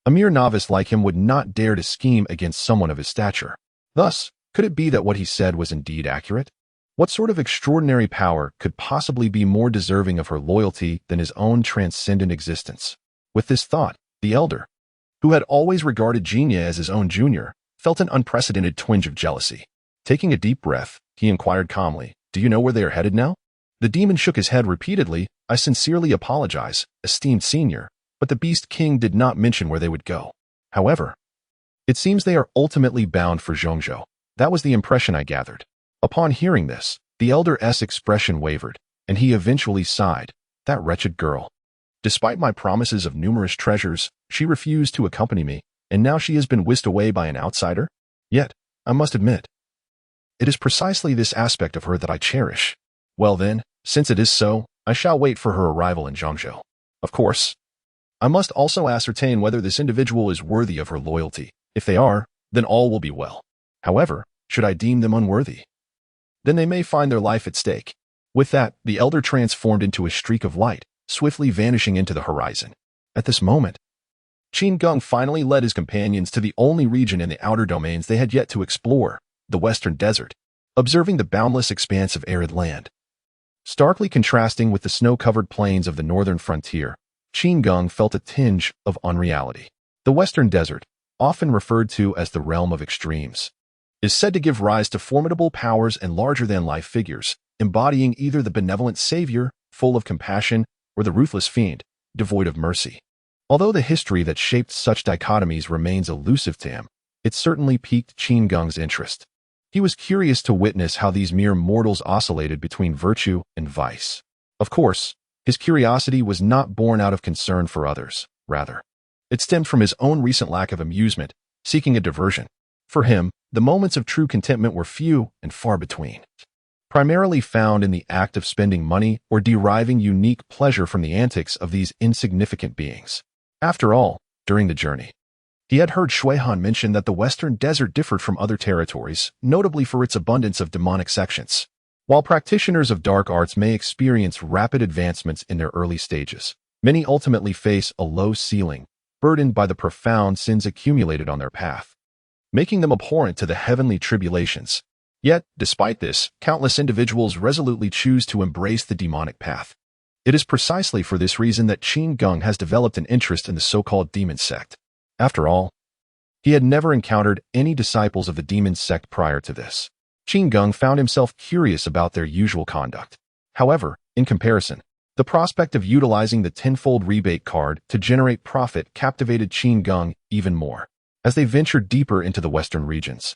A mere novice like him would not dare to scheme against someone of his stature. Thus, could it be that what he said was indeed accurate? What sort of extraordinary power could possibly be more deserving of her loyalty than his own transcendent existence? With this thought, the elder, who had always regarded Jinya as his own junior, felt an unprecedented twinge of jealousy. Taking a deep breath, he inquired calmly, "Do you know where they are headed now?" The demon shook his head repeatedly. "I sincerely apologize, esteemed senior, but the Beast King did not mention where they would go. However, it seems they are ultimately bound for Zhongzhou. That was the impression I gathered." Upon hearing this, the elder's expression wavered, and he eventually sighed. "That wretched girl. Despite my promises of numerous treasures, she refused to accompany me, and now she has been whisked away by an outsider? Yet, I must admit, it is precisely this aspect of her that I cherish. Well then, since it is so, I shall wait for her arrival in Zhongzhou. Of course, I must also ascertain whether this individual is worthy of her loyalty. If they are, then all will be well. However, should I deem them unworthy, then they may find their life at stake." With that, the elder transformed into a streak of light, swiftly vanishing into the horizon. At this moment, Qin Geng finally led his companions to the only region in the outer domains they had yet to explore, the Western Desert, observing the boundless expanse of arid land. Starkly contrasting with the snow-covered plains of the northern frontier, Qin Geng felt a tinge of unreality. The Western Desert, often referred to as the realm of extremes, is said to give rise to formidable powers and larger-than-life figures, embodying either the benevolent savior, full of compassion, or the ruthless fiend, devoid of mercy. Although the history that shaped such dichotomies remains elusive to him, it certainly piqued Qin Geng's interest. He was curious to witness how these mere mortals oscillated between virtue and vice. Of course, his curiosity was not born out of concern for others. Rather, it stemmed from his own recent lack of amusement, seeking a diversion. For him, the moments of true contentment were few and far between, primarily found in the act of spending money or deriving unique pleasure from the antics of these insignificant beings. After all, during the journey, he had heard Shuihan mention that the Western Desert differed from other territories, notably for its abundance of demonic sections. While practitioners of dark arts may experience rapid advancements in their early stages, many ultimately face a low ceiling, burdened by the profound sins accumulated on their path, making them abhorrent to the heavenly tribulations. Yet, despite this, countless individuals resolutely choose to embrace the demonic path. It is precisely for this reason that Qin Geng has developed an interest in the so-called demon sect. After all, he had never encountered any disciples of the demon sect prior to this. Qin Geng found himself curious about their usual conduct. However, in comparison, the prospect of utilizing the tenfold rebate card to generate profit captivated Qin Geng even more. As they ventured deeper into the western regions,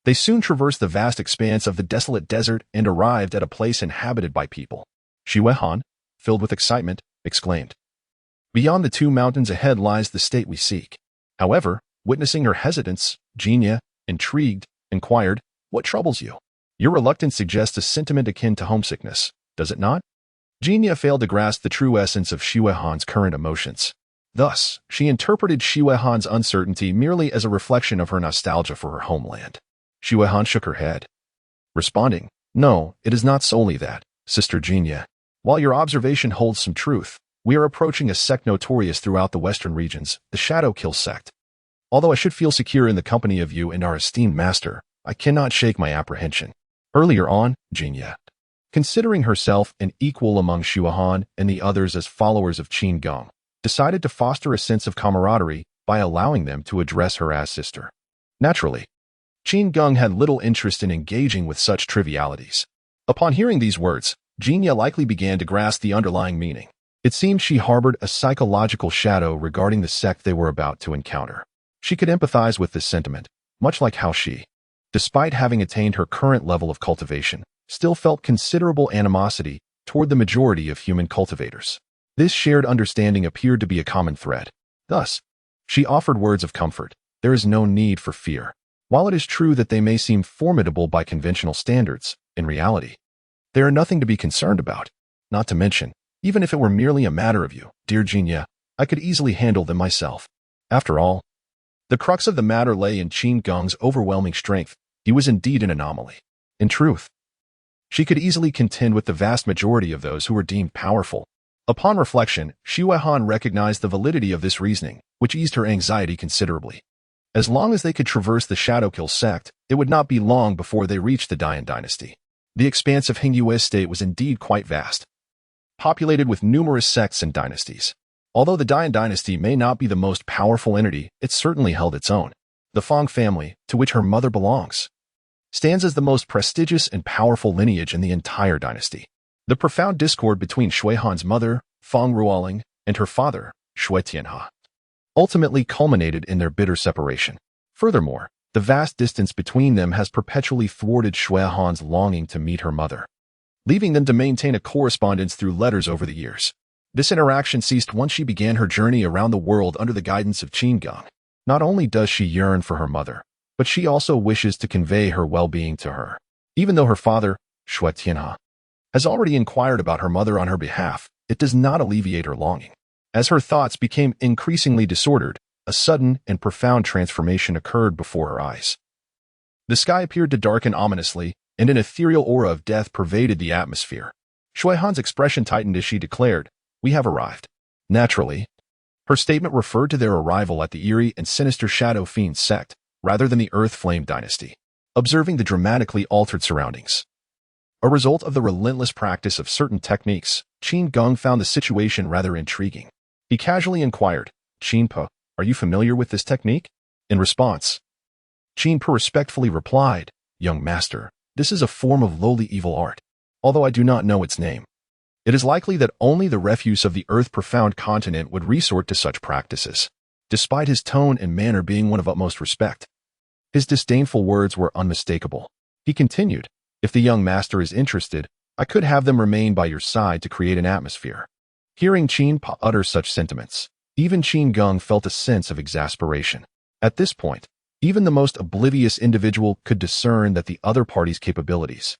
they soon traversed the vast expanse of the desolate desert and arrived at a place inhabited by people. Shuihan, filled with excitement, exclaimed, "Beyond the two mountains ahead lies the state we seek." However, witnessing her hesitance, Jinya, intrigued, inquired, "What troubles you? Your reluctance suggests a sentiment akin to homesickness, does it not?" Jinya failed to grasp the true essence of Shuihan's current emotions. Thus, she interpreted Shuihan's uncertainty merely as a reflection of her nostalgia for her homeland. Shuihan shook her head, responding, "No, it is not solely that, Sister Jinya. While your observation holds some truth, we are approaching a sect notorious throughout the western regions, the Shadow Kill sect. Although I should feel secure in the company of you and our esteemed master, I cannot shake my apprehension." Earlier on, Jinya, considering herself an equal among Shuihan and the others as followers of Qin Geng, decided to foster a sense of camaraderie by allowing them to address her as sister. Naturally, Qin Geng had little interest in engaging with such trivialities. Upon hearing these words, Jinya likely began to grasp the underlying meaning. It seemed she harbored a psychological shadow regarding the sect they were about to encounter. She could empathize with this sentiment, much like how she, despite having attained her current level of cultivation, still felt considerable animosity toward the majority of human cultivators. This shared understanding appeared to be a common thread. Thus, she offered words of comfort. There is no need for fear. While it is true that they may seem formidable by conventional standards, in reality, they are nothing to be concerned about. Not to mention, Even if it were merely a matter of you, dear Jinya, I could easily handle them myself. After all, the crux of the matter lay in Qin Geng's overwhelming strength. He was indeed an anomaly. In truth, she could easily contend with the vast majority of those who were deemed powerful. Upon reflection, Xue Han recognized the validity of this reasoning, which eased her anxiety considerably. As long as they could traverse the Shadowkill sect, it would not be long before they reached the Dian dynasty. The expanse of Hingyue state was indeed quite vast, populated with numerous sects and dynasties. Although the Dian dynasty may not be the most powerful entity, it certainly held its own. The Fang family, to which her mother belongs, stands as the most prestigious and powerful lineage in the entire dynasty. The profound discord between Xue Han's mother, Fang Ruoling, and her father, Xue Tianhe, ultimately culminated in their bitter separation. Furthermore, the vast distance between them has perpetually thwarted Xue Han's longing to meet her mother, leaving them to maintain a correspondence through letters over the years. This interaction ceased once she began her journey around the world under the guidance of Qin Geng. Not only does she yearn for her mother, but she also wishes to convey her well-being to her. Even though her father, Xue Tianhe, has already inquired about her mother on her behalf, it does not alleviate her longing. As her thoughts became increasingly disordered, a sudden and profound transformation occurred before her eyes. The sky appeared to darken ominously, and an ethereal aura of death pervaded the atmosphere. Xue Han's expression tightened as she declared, "We have arrived." Naturally, her statement referred to their arrival at the eerie and sinister Shadow Fiend sect, rather than the Earth Flame dynasty. Observing the dramatically altered surroundings, a result of the relentless practice of certain techniques, Qin Geng found the situation rather intriguing. He casually inquired, "Qin Po, are you familiar with this technique?" In response, Qin Po respectfully replied, "Young master, this is a form of lowly evil art. Although I do not know its name, it is likely that only the refuse of the Earth-profound continent would resort to such practices." Despite his tone and manner being one of utmost respect, his disdainful words were unmistakable. He continued, "If the young master is interested, I could have them remain by your side to create an atmosphere." Hearing Qin Po utter such sentiments, even Qin Geng felt a sense of exasperation. At this point, even the most oblivious individual could discern that the other party's capabilities,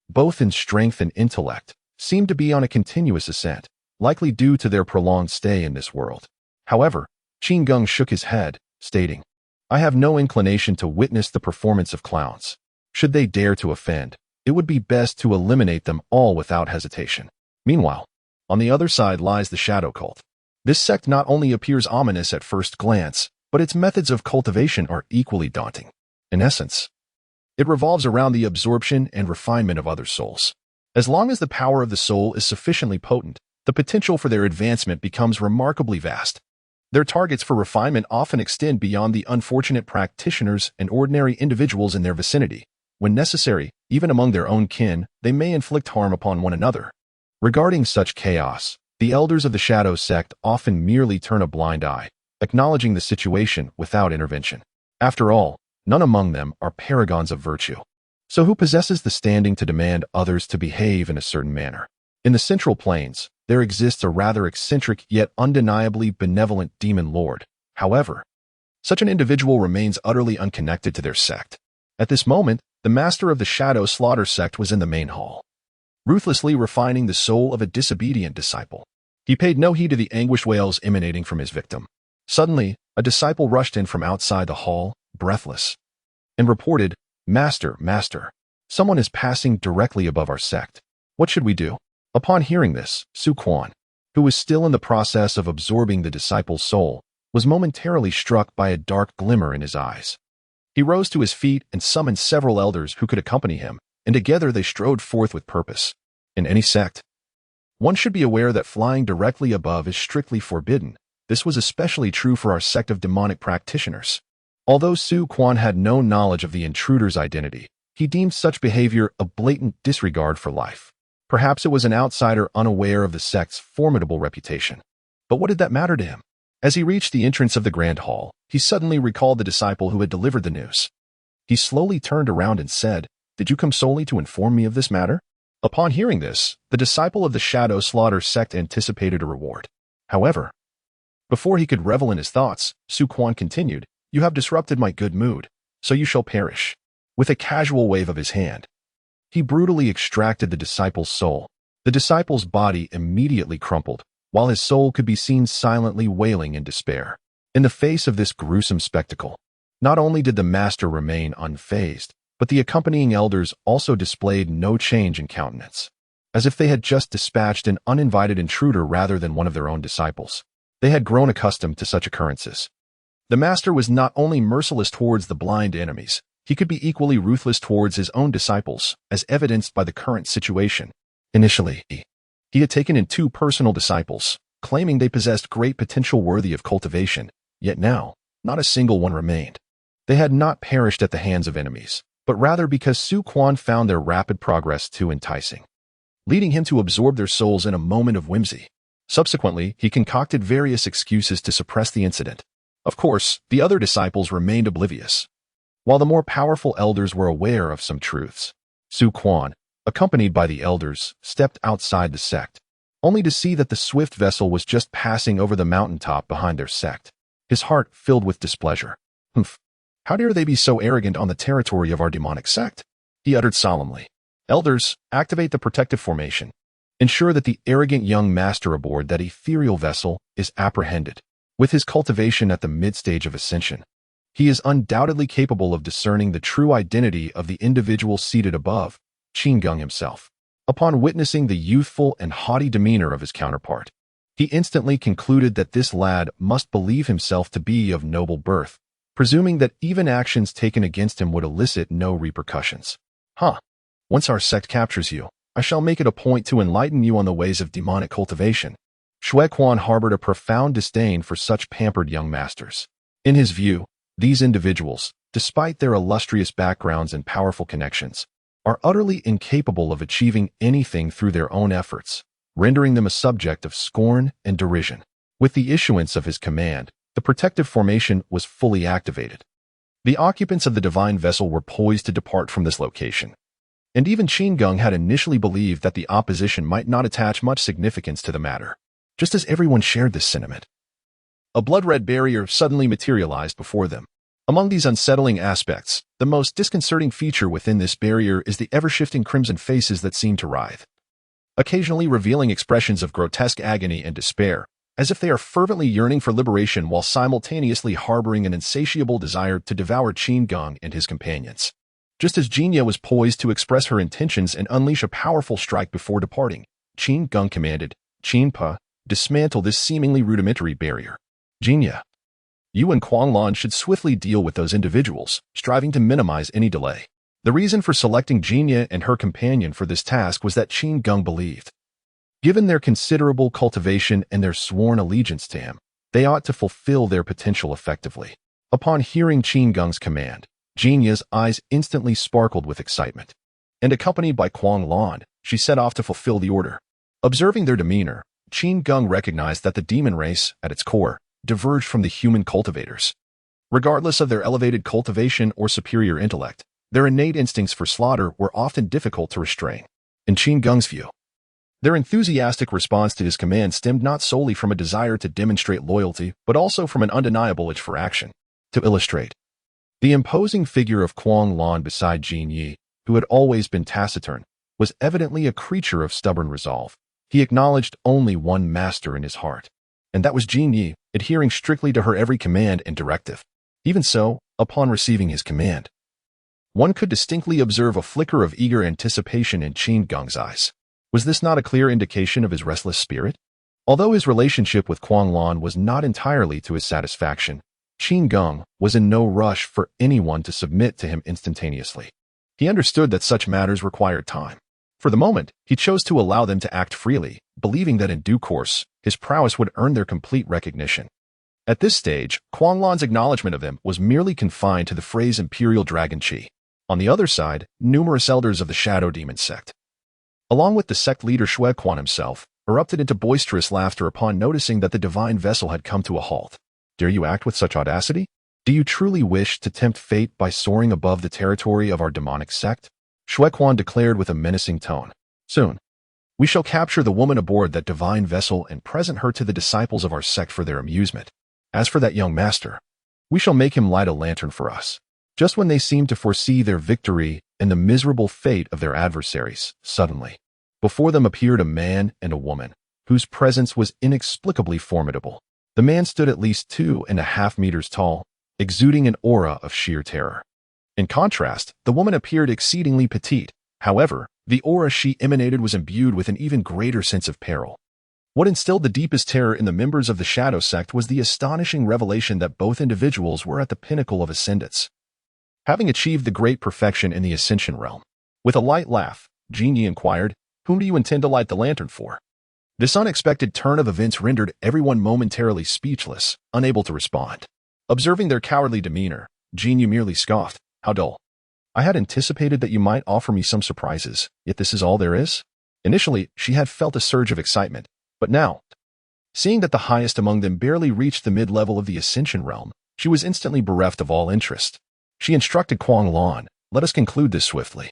both in strength and intellect, seemed to be on a continuous ascent, likely due to their prolonged stay in this world. However, Qin Geng shook his head, stating, "I have no inclination to witness the performance of clowns. Should they dare to offend, it would be best to eliminate them all without hesitation." Meanwhile, on the other side lies the Shadow Cult. This sect not only appears ominous at first glance, but its methods of cultivation are equally daunting. In essence, it revolves around the absorption and refinement of other souls. As long as the power of the soul is sufficiently potent, the potential for their advancement becomes remarkably vast. Their targets for refinement often extend beyond the unfortunate practitioners and ordinary individuals in their vicinity. When necessary, even among their own kin, they may inflict harm upon one another. Regarding such chaos, the elders of the Shadow sect often merely turn a blind eye, acknowledging the situation without intervention. After all, none among them are paragons of virtue. So who possesses the standing to demand others to behave in a certain manner? In the Central Plains, there exists a rather eccentric yet undeniably benevolent demon lord. However, such an individual remains utterly unconnected to their sect. At this moment, the master of the Shadow Slaughter sect was in the main hall, ruthlessly refining the soul of a disobedient disciple. He paid no heed to the anguished wails emanating from his victim. Suddenly, a disciple rushed in from outside the hall, breathless, and reported, "Master, master, someone is passing directly above our sect. What should we do?" Upon hearing this, Su Quan, who was still in the process of absorbing the disciple's soul, was momentarily struck by a dark glimmer in his eyes. He rose to his feet and summoned several elders who could accompany him, and together they strode forth with purpose. In any sect, one should be aware that flying directly above is strictly forbidden. This was especially true for our sect of demonic practitioners. Although Su Quan had no knowledge of the intruder's identity, he deemed such behavior a blatant disregard for life. Perhaps it was an outsider unaware of the sect's formidable reputation. But what did that matter to him? As he reached the entrance of the grand hall, he suddenly recalled the disciple who had delivered the news. He slowly turned around and said, "Did you come solely to inform me of this matter?" Upon hearing this, the disciple of the Shadow Slaughter sect anticipated a reward. However, before he could revel in his thoughts, Su Quan continued, "You have disrupted my good mood, so you shall perish." With a casual wave of his hand, he brutally extracted the disciple's soul, The disciple's body immediately crumpled, while his soul could be seen silently wailing in despair. In the face of this gruesome spectacle, not only did the master remain unfazed, but the accompanying elders also displayed no change in countenance, as if they had just dispatched an uninvited intruder rather than one of their own disciples. They had grown accustomed to such occurrences. The master was not only merciless towards the blind enemies, he could be equally ruthless towards his own disciples, as evidenced by the current situation. Initially, he had taken in 2 personal disciples, claiming they possessed great potential worthy of cultivation, yet now, not a single one remained. They had not perished at the hands of enemies, but rather because Su Quan found their rapid progress too enticing, leading him to absorb their souls in a moment of whimsy. Subsequently, he concocted various excuses to suppress the incident. Of course, the other disciples remained oblivious, while the more powerful elders were aware of some truths. Su Quan, accompanied by the elders, stepped outside the sect, only to see that the swift vessel was just passing over the mountaintop behind their sect. His heart filled with displeasure. "Humph! How dare they be so arrogant on the territory of our demonic sect?" he uttered solemnly. "Elders, activate the protective formation. Ensure that the arrogant young master aboard that ethereal vessel is apprehended. With his cultivation at the mid-stage of ascension, he is undoubtedly capable of discerning the true identity of the individual seated above, Qin Geng himself." Upon witnessing the youthful and haughty demeanor of his counterpart, he instantly concluded that this lad must believe himself to be of noble birth, presuming that even actions taken against him would elicit no repercussions. Once our sect captures you, I shall make it a point to enlighten you on the ways of demonic cultivation." Shui Quan harbored a profound disdain for such pampered young masters. In his view, these individuals, despite their illustrious backgrounds and powerful connections, are utterly incapable of achieving anything through their own efforts, rendering them a subject of scorn and derision. With the issuance of his command, the protective formation was fully activated. The occupants of the divine vessel were poised to depart from this location, and even Qin Geng had initially believed that the opposition might not attach much significance to the matter. Just as everyone shared this sentiment, a blood-red barrier suddenly materialized before them. Among these unsettling aspects, the most disconcerting feature within this barrier is the ever-shifting crimson faces that seem to writhe, occasionally revealing expressions of grotesque agony and despair, as if they are fervently yearning for liberation while simultaneously harboring an insatiable desire to devour Qin Geng and his companions. Just as Jinya was poised to express her intentions and unleash a powerful strike before departing, Qin Geng commanded, "Qin Pa, dismantle this seemingly rudimentary barrier. Jinya, you and Kuang Lan should swiftly deal with those individuals, striving to minimize any delay." The reason for selecting Jinya and her companion for this task was that Qin Geng believed, given their considerable cultivation and their sworn allegiance to him, they ought to fulfill their potential effectively. Upon hearing Qin Geng's command, Jinya's eyes instantly sparkled with excitement, and accompanied by Kuang Lan, she set off to fulfill the order. Observing their demeanor, Qin Geng recognized that the demon race, at its core, diverged from the human cultivators. Regardless of their elevated cultivation or superior intellect, their innate instincts for slaughter were often difficult to restrain. In Qin Geng's view, their enthusiastic response to his command stemmed not solely from a desire to demonstrate loyalty, but also from an undeniable itch for action. To illustrate, the imposing figure of Kuang Lan beside Jin Yi, who had always been taciturn, was evidently a creature of stubborn resolve. He acknowledged only one master in his heart, and that was Jin Yi, adhering strictly to her every command and directive. Even so, upon receiving his command, one could distinctly observe a flicker of eager anticipation in Qin Geng's eyes. Was this not a clear indication of his restless spirit? Although his relationship with Kuang Lan was not entirely to his satisfaction, Qin Geng was in no rush for anyone to submit to him instantaneously. He understood that such matters required time. For the moment, he chose to allow them to act freely, believing that in due course, his prowess would earn their complete recognition. At this stage, Kuang Lan's acknowledgement of him was merely confined to the phrase Imperial Dragon Qi. On the other side, numerous elders of the Shadow Demon sect, along with the sect leader Shui Quan himself, erupted into boisterous laughter upon noticing that the divine vessel had come to a halt. Dare you act with such audacity? Do you truly wish to tempt fate by soaring above the territory of our demonic sect? Shui Quan declared with a menacing tone. Soon, we shall capture the woman aboard that divine vessel and present her to the disciples of our sect for their amusement. As for that young master, we shall make him light a lantern for us. Just when they seemed to foresee their victory and the miserable fate of their adversaries, suddenly, Before them appeared a man and a woman, whose presence was inexplicably formidable. The man stood at least 2.5 meters tall, exuding an aura of sheer terror. In contrast, the woman appeared exceedingly petite. However, the aura she emanated was imbued with an even greater sense of peril. What instilled the deepest terror in the members of the Shadow Sect was the astonishing revelation that both individuals were at the pinnacle of ascendance, having achieved the great perfection in the Ascension realm. With a light laugh, Qin inquired, "Whom do you intend to light the lantern for?" This unexpected turn of events rendered everyone momentarily speechless, unable to respond. Observing their cowardly demeanor, Qin merely scoffed, "How dull. I had anticipated that you might offer me some surprises, yet this is all there is?" Initially, she had felt a surge of excitement, but now, seeing that the highest among them barely reached the mid-level of the Ascension realm, she was instantly bereft of all interest. She instructed Quang Lan, "Let us conclude this swiftly.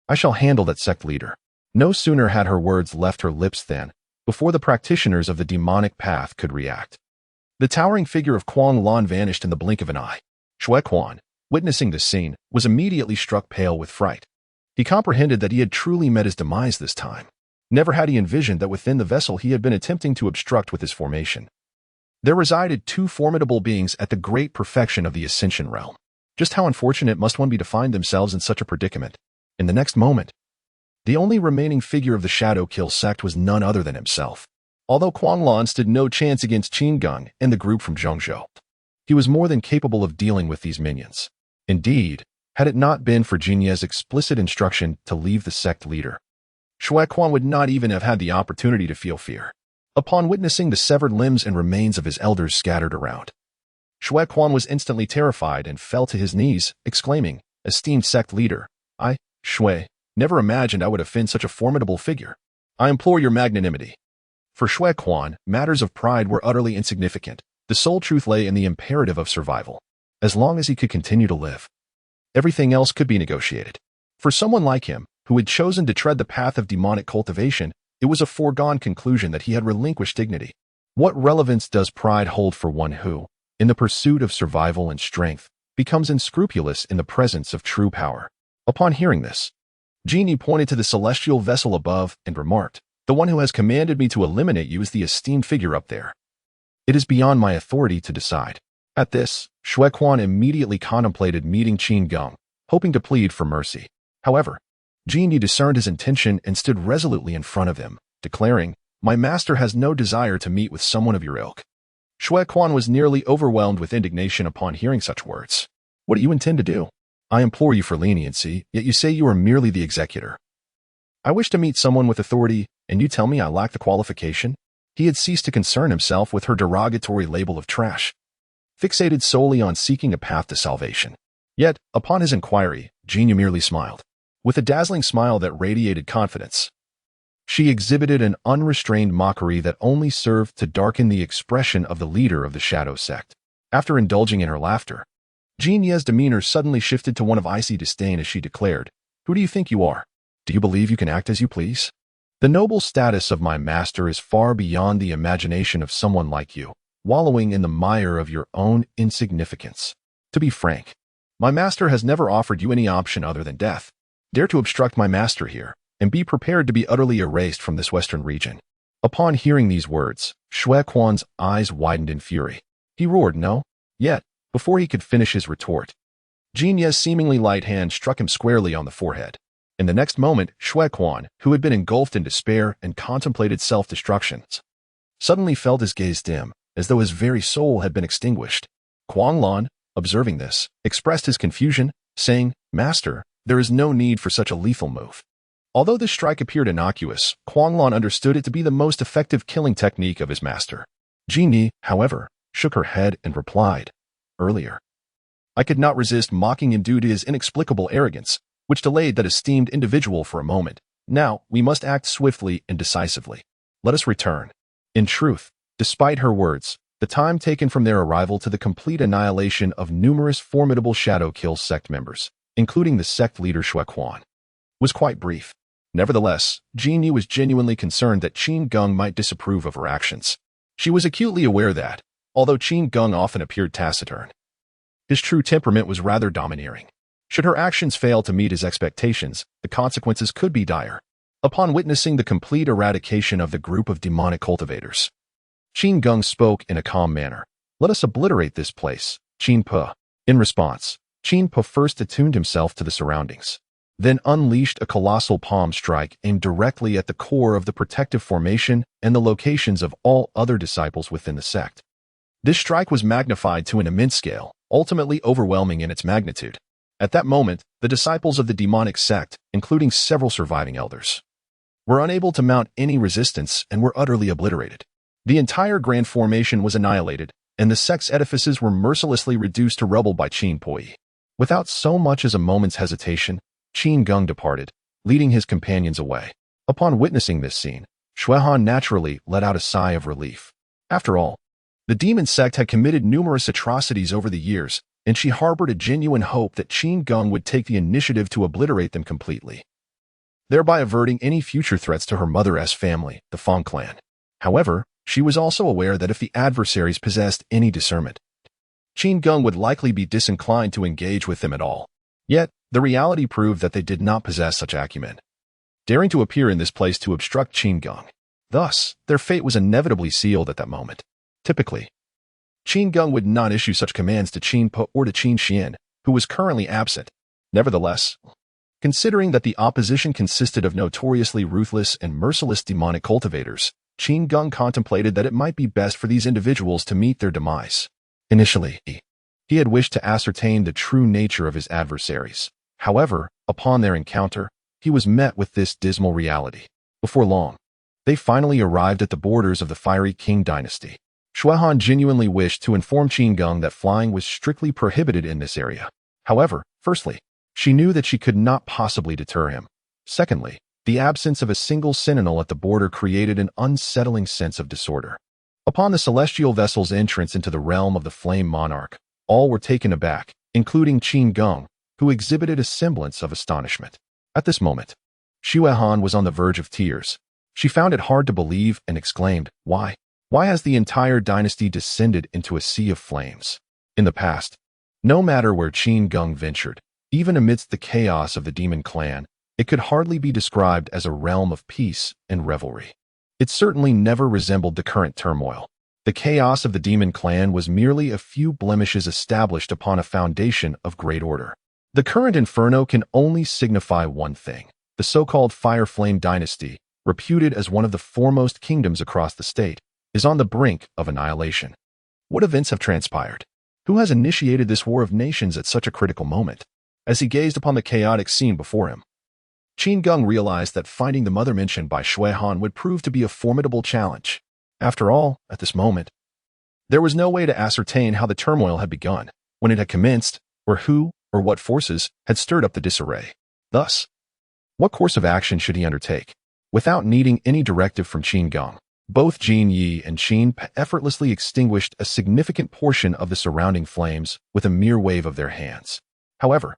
I shall handle that sect leader." No sooner had her words left her lips than, before the practitioners of the demonic path could react, the towering figure of Quang Lan vanished in the blink of an eye. Shui Quan, witnessing this scene, was immediately struck pale with fright. He comprehended that he had truly met his demise this time. Never had he envisioned that within the vessel he had been attempting to obstruct with his formation, there resided two formidable beings at the great perfection of the Ascension realm. Just how unfortunate must one be to find themselves in such a predicament? In the next moment, the only remaining figure of the Shadow Kill sect was none other than himself. Although Quang Lan stood no chance against Qin Geng and the group from Zhongzhou, he was more than capable of dealing with these minions. Indeed, had it not been for Jinye's explicit instruction to leave the sect leader, Shui Quan would not even have had the opportunity to feel fear. Upon witnessing the severed limbs and remains of his elders scattered around, Shui Quan was instantly terrified and fell to his knees, exclaiming, "Esteemed sect leader, I, Shui, never imagined I would offend such a formidable figure. I implore your magnanimity." For Shui Quan, matters of pride were utterly insignificant. The sole truth lay in the imperative of survival. As long as he could continue to live, everything else could be negotiated. For someone like him, who had chosen to tread the path of demonic cultivation, it was a foregone conclusion that he had relinquished dignity. What relevance does pride hold for one who, in the pursuit of survival and strength, becomes unscrupulous in the presence of true power? Upon hearing this, Qin pointed to the celestial vessel above and remarked, "The one who has commanded me to eliminate you is the esteemed figure up there. It is beyond my authority to decide." At this, Shui Quan immediately contemplated meeting Qin Geng, hoping to plead for mercy. However, Qin discerned his intention and stood resolutely in front of him, declaring, "My master has no desire to meet with someone of your ilk." Shui Quan was nearly overwhelmed with indignation upon hearing such words. "What do you intend to do? I implore you for leniency, yet you say you are merely the executor. I wish to meet someone with authority, and you tell me I lack the qualification?" He had ceased to concern himself with her derogatory label of trash, fixated solely on seeking a path to salvation. Yet, upon his inquiry, Qin merely smiled. With a dazzling smile that radiated confidence, she exhibited an unrestrained mockery that only served to darken the expression of the leader of the Shadow Sect. After indulging in her laughter, Jinye's demeanor suddenly shifted to one of icy disdain as she declared, "Who do you think you are? Do you believe you can act as you please? The noble status of my master is far beyond the imagination of someone like you, wallowing in the mire of your own insignificance. To be frank, my master has never offered you any option other than death. Dare to obstruct my master here, and be prepared to be utterly erased from this western region." Upon hearing these words, Shui Quan's eyes widened in fury. He roared, "No!" Yet, before he could finish his retort, Jinye's seemingly light hand struck him squarely on the forehead. In the next moment, Shui Quan, who had been engulfed in despair and contemplated self-destruction, suddenly felt his gaze dim, as though his very soul had been extinguished. Quang Lan, observing this, expressed his confusion, saying, "Master, there is no need for such a lethal move." Although this strike appeared innocuous, Quang Lan understood it to be the most effective killing technique of his master. Qin, however, shook her head and replied, "Earlier, I could not resist mocking him due to his inexplicable arrogance, which delayed that esteemed individual for a moment. Now, we must act swiftly and decisively. Let us return." In truth, despite her words, the time taken from their arrival to the complete annihilation of numerous formidable Shadow Kill sect members, including the sect leader Shui Quan, was quite brief. Nevertheless, Qin was genuinely concerned that Qin Geng might disapprove of her actions. She was acutely aware that, although Qin Geng often appeared taciturn, his true temperament was rather domineering. Should her actions fail to meet his expectations, the consequences could be dire. Upon witnessing the complete eradication of the group of demonic cultivators, Qin Geng spoke in a calm manner. "Let us obliterate this place, Qin Pe." In response, Qin Pe first attuned himself to the surroundings, then unleashed a colossal palm strike aimed directly at the core of the protective formation and the locations of all other disciples within the sect. This strike was magnified to an immense scale, ultimately overwhelming in its magnitude. At that moment, the disciples of the demonic sect, including several surviving elders, were unable to mount any resistance and were utterly obliterated. The entire grand formation was annihilated, and the sect's edifices were mercilessly reduced to rubble by Qin Pui. Without so much as a moment's hesitation, Qin Geng departed, leading his companions away. Upon witnessing this scene, Xuehan naturally let out a sigh of relief. After all, the demon sect had committed numerous atrocities over the years, and she harbored a genuine hope that Qin Geng would take the initiative to obliterate them completely, thereby averting any future threats to her mother's family, the Fang clan. However, she was also aware that if the adversaries possessed any discernment, Qin Geng would likely be disinclined to engage with them at all. Yet, the reality proved that they did not possess such acumen, daring to appear in this place to obstruct Qin Geng. Thus, their fate was inevitably sealed at that moment. Typically, Qin Geng would not issue such commands to Qin Pe or to Qin Xian, who was currently absent. Nevertheless, considering that the opposition consisted of notoriously ruthless and merciless demonic cultivators, Qin Geng contemplated that it might be best for these individuals to meet their demise. Initially, he had wished to ascertain the true nature of his adversaries. However, upon their encounter, he was met with this dismal reality. Before long, they finally arrived at the borders of the fiery Qing dynasty. Xuehan genuinely wished to inform Qin Geng that flying was strictly prohibited in this area. However, firstly, she knew that she could not possibly deter him. Secondly, the absence of a single sentinel at the border created an unsettling sense of disorder. Upon the celestial vessel's entrance into the realm of the Flame Monarch, all were taken aback, including Qin Geng, who exhibited a semblance of astonishment. At this moment, Xuehan was on the verge of tears. She found it hard to believe and exclaimed, "Why? Why has the entire dynasty descended into a sea of flames?" In the past, no matter where Qin Geng ventured, even amidst the chaos of the demon clan, it could hardly be described as a realm of peace and revelry. It certainly never resembled the current turmoil. The chaos of the demon clan was merely a few blemishes established upon a foundation of great order. The current inferno can only signify one thing: the so-called Fire Flame dynasty, reputed as one of the foremost kingdoms across the state, is on the brink of annihilation. What events have transpired? Who has initiated this war of nations at such a critical moment? As he gazed upon the chaotic scene before him, Qin Geng realized that finding the mother mentioned by Xuehan would prove to be a formidable challenge. After all, at this moment, there was no way to ascertain how the turmoil had begun, when it had commenced, or who or what forces had stirred up the disarray. Thus, what course of action should he undertake? Without needing any directive from Qin Geng, both Jin Yi and Qin Pe effortlessly extinguished a significant portion of the surrounding flames with a mere wave of their hands. However,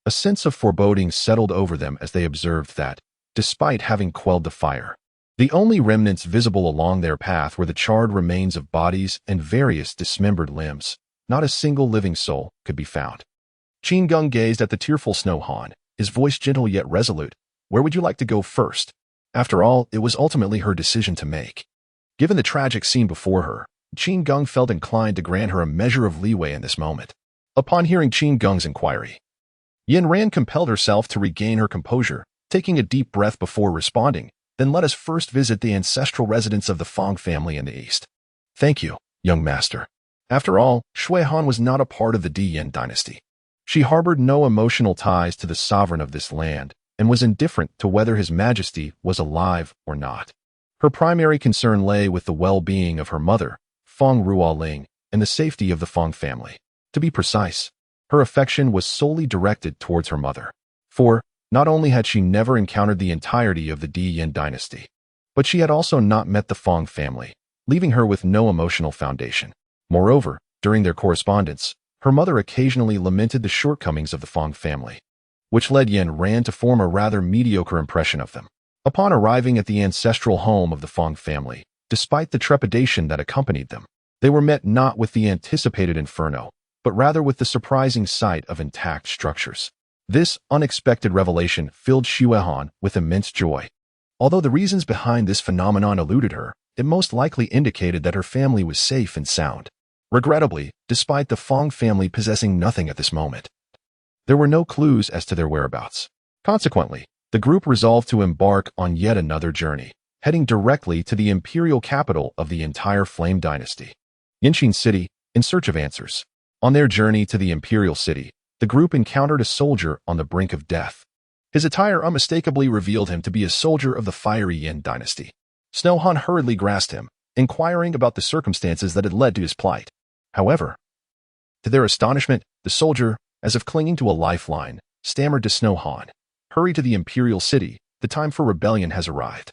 a sense of foreboding settled over them as they observed that, despite having quelled the fire, the only remnants visible along their path were the charred remains of bodies and various dismembered limbs. Not a single living soul could be found. Qin Geng gazed at the tearful Xuehan, his voice gentle yet resolute. "Where would you like to go first?" After all, it was ultimately her decision to make. Given the tragic scene before her, Qin Geng felt inclined to grant her a measure of leeway in this moment. Upon hearing Qin Geng's inquiry, Yin Ran compelled herself to regain her composure, taking a deep breath before responding. "Then let us first visit the ancestral residence of the Fang family in the east." "Thank you, young master." After all, Xuehan was not a part of the Diyan dynasty. She harbored no emotional ties to the sovereign of this land and was indifferent to whether his majesty was alive or not. Her primary concern lay with the well-being of her mother, Fang Ruoling, and the safety of the Fang family. To be precise, her affection was solely directed towards her mother. For, not only had she never encountered the entirety of the Diyan dynasty, but she had also not met the Fang family, leaving her with no emotional foundation. Moreover, during their correspondence, her mother occasionally lamented the shortcomings of the Fang family, which led Yin Ran to form a rather mediocre impression of them. Upon arriving at the ancestral home of the Fang family, despite the trepidation that accompanied them, they were met not with the anticipated inferno, but rather with the surprising sight of intact structures. This unexpected revelation filled Xuehan with immense joy. Although the reasons behind this phenomenon eluded her, it most likely indicated that her family was safe and sound. Regrettably, despite the Fong family possessing nothing at this moment, there were no clues as to their whereabouts. Consequently, the group resolved to embark on yet another journey, heading directly to the imperial capital of the entire Flame Dynasty, Yinqin City, in search of answers. On their journey to the imperial city, the group encountered a soldier on the brink of death. His attire unmistakably revealed him to be a soldier of the fiery Yin dynasty. Snow Han hurriedly grasped him, inquiring about the circumstances that had led to his plight. However, to their astonishment, the soldier, as if clinging to a lifeline, stammered to Snow Han, "Hurry to the imperial city, the time for rebellion has arrived."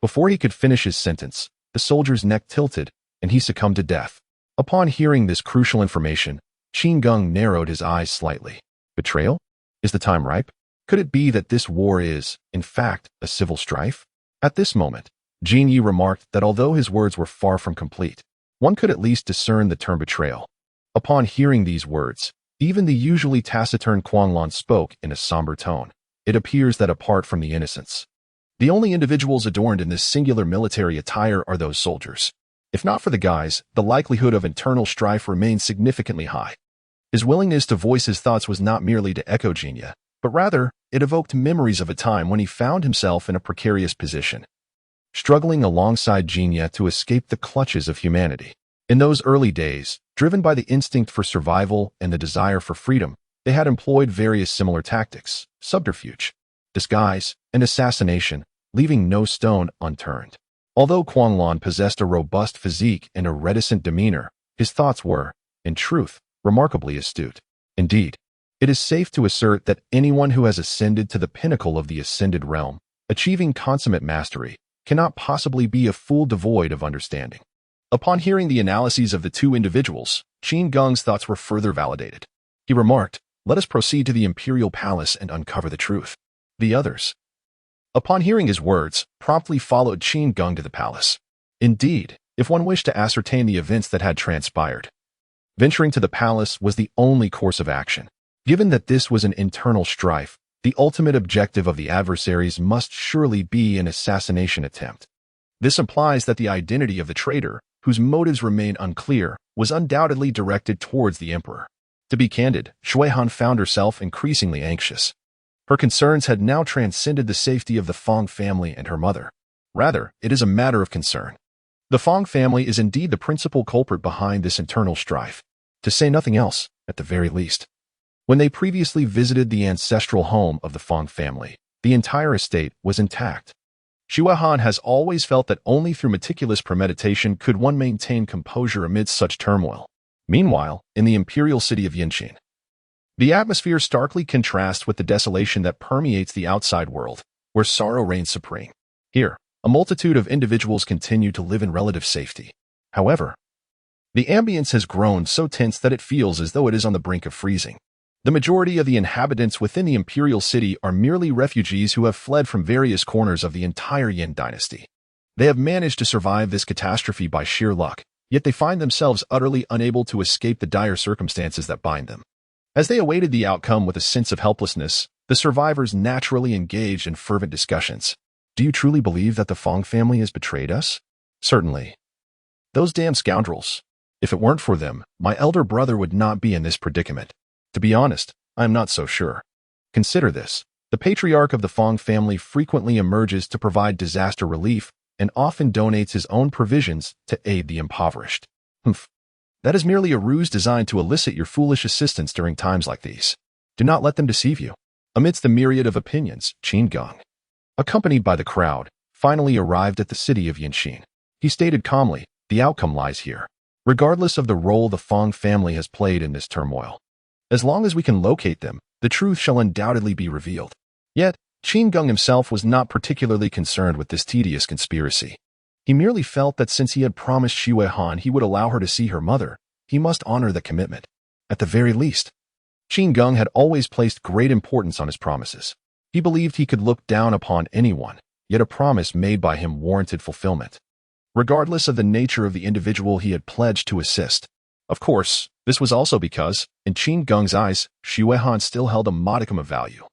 Before he could finish his sentence, the soldier's neck tilted, and he succumbed to death. Upon hearing this crucial information, Qin Geng narrowed his eyes slightly. Betrayal? Is the time ripe? Could it be that this war is, in fact, a civil strife? At this moment, Jin Yi remarked that although his words were far from complete, one could at least discern the term betrayal. Upon hearing these words, even the usually taciturn Quanglong spoke in a somber tone. It appears that apart from the innocents, the only individuals adorned in this singular military attire are those soldiers. If not for the guise, the likelihood of internal strife remains significantly high. His willingness to voice his thoughts was not merely to echo Jinya, but rather, it evoked memories of a time when he found himself in a precarious position, struggling alongside Jinya to escape the clutches of humanity. In those early days, driven by the instinct for survival and the desire for freedom, they had employed various similar tactics: subterfuge, disguise, and assassination, leaving no stone unturned. Although Quanglong possessed a robust physique and a reticent demeanor, his thoughts were, in truth, remarkably astute. Indeed, it is safe to assert that anyone who has ascended to the pinnacle of the ascended realm, achieving consummate mastery, cannot possibly be a fool devoid of understanding. Upon hearing the analyses of the two individuals, Qin Geng's thoughts were further validated. He remarked, "Let us proceed to the imperial palace and uncover the truth." The others, upon hearing his words, promptly followed Qin Geng to the palace. Indeed, if one wished to ascertain the events that had transpired, venturing to the palace was the only course of action. Given that this was an internal strife, the ultimate objective of the adversaries must surely be an assassination attempt. This implies that the identity of the traitor, whose motives remain unclear, was undoubtedly directed towards the emperor. To be candid, Shui Han found herself increasingly anxious. Her concerns had now transcended the safety of the Fong family and her mother. Rather, it is a matter of concern. The Fong family is indeed the principal culprit behind this internal strife, to say nothing else, at the very least. When they previously visited the ancestral home of the Fong family, the entire estate was intact. Shui Han has always felt that only through meticulous premeditation could one maintain composure amidst such turmoil. Meanwhile, in the imperial city of Yinqin, the atmosphere starkly contrasts with the desolation that permeates the outside world, where sorrow reigns supreme. Here, a multitude of individuals continue to live in relative safety. However, the ambience has grown so tense that it feels as though it is on the brink of freezing. The majority of the inhabitants within the imperial city are merely refugees who have fled from various corners of the entire Yin dynasty. They have managed to survive this catastrophe by sheer luck, yet they find themselves utterly unable to escape the dire circumstances that bind them. As they awaited the outcome with a sense of helplessness, the survivors naturally engaged in fervent discussions. "Do you truly believe that the Fong family has betrayed us?" "Certainly. Those damn scoundrels. If it weren't for them, my elder brother would not be in this predicament. To be honest, I am not so sure. Consider this. The patriarch of the Fong family frequently emerges to provide disaster relief and often donates his own provisions to aid the impoverished. Humph. That is merely a ruse designed to elicit your foolish assistance during times like these. Do not let them deceive you." Amidst the myriad of opinions, Qin Geng, accompanied by the crowd, finally arrived at the city of Yinqin. He stated calmly, "The outcome lies here. Regardless of the role the Fong family has played in this turmoil, as long as we can locate them, the truth shall undoubtedly be revealed." Yet, Qin Geng himself was not particularly concerned with this tedious conspiracy. He merely felt that since he had promised Shui Han he would allow her to see her mother, he must honor the commitment. At the very least, Qin Geng had always placed great importance on his promises. He believed he could look down upon anyone, yet a promise made by him warranted fulfillment, regardless of the nature of the individual he had pledged to assist. Of course, this was also because, in Qin Geng's eyes, Shui Han still held a modicum of value,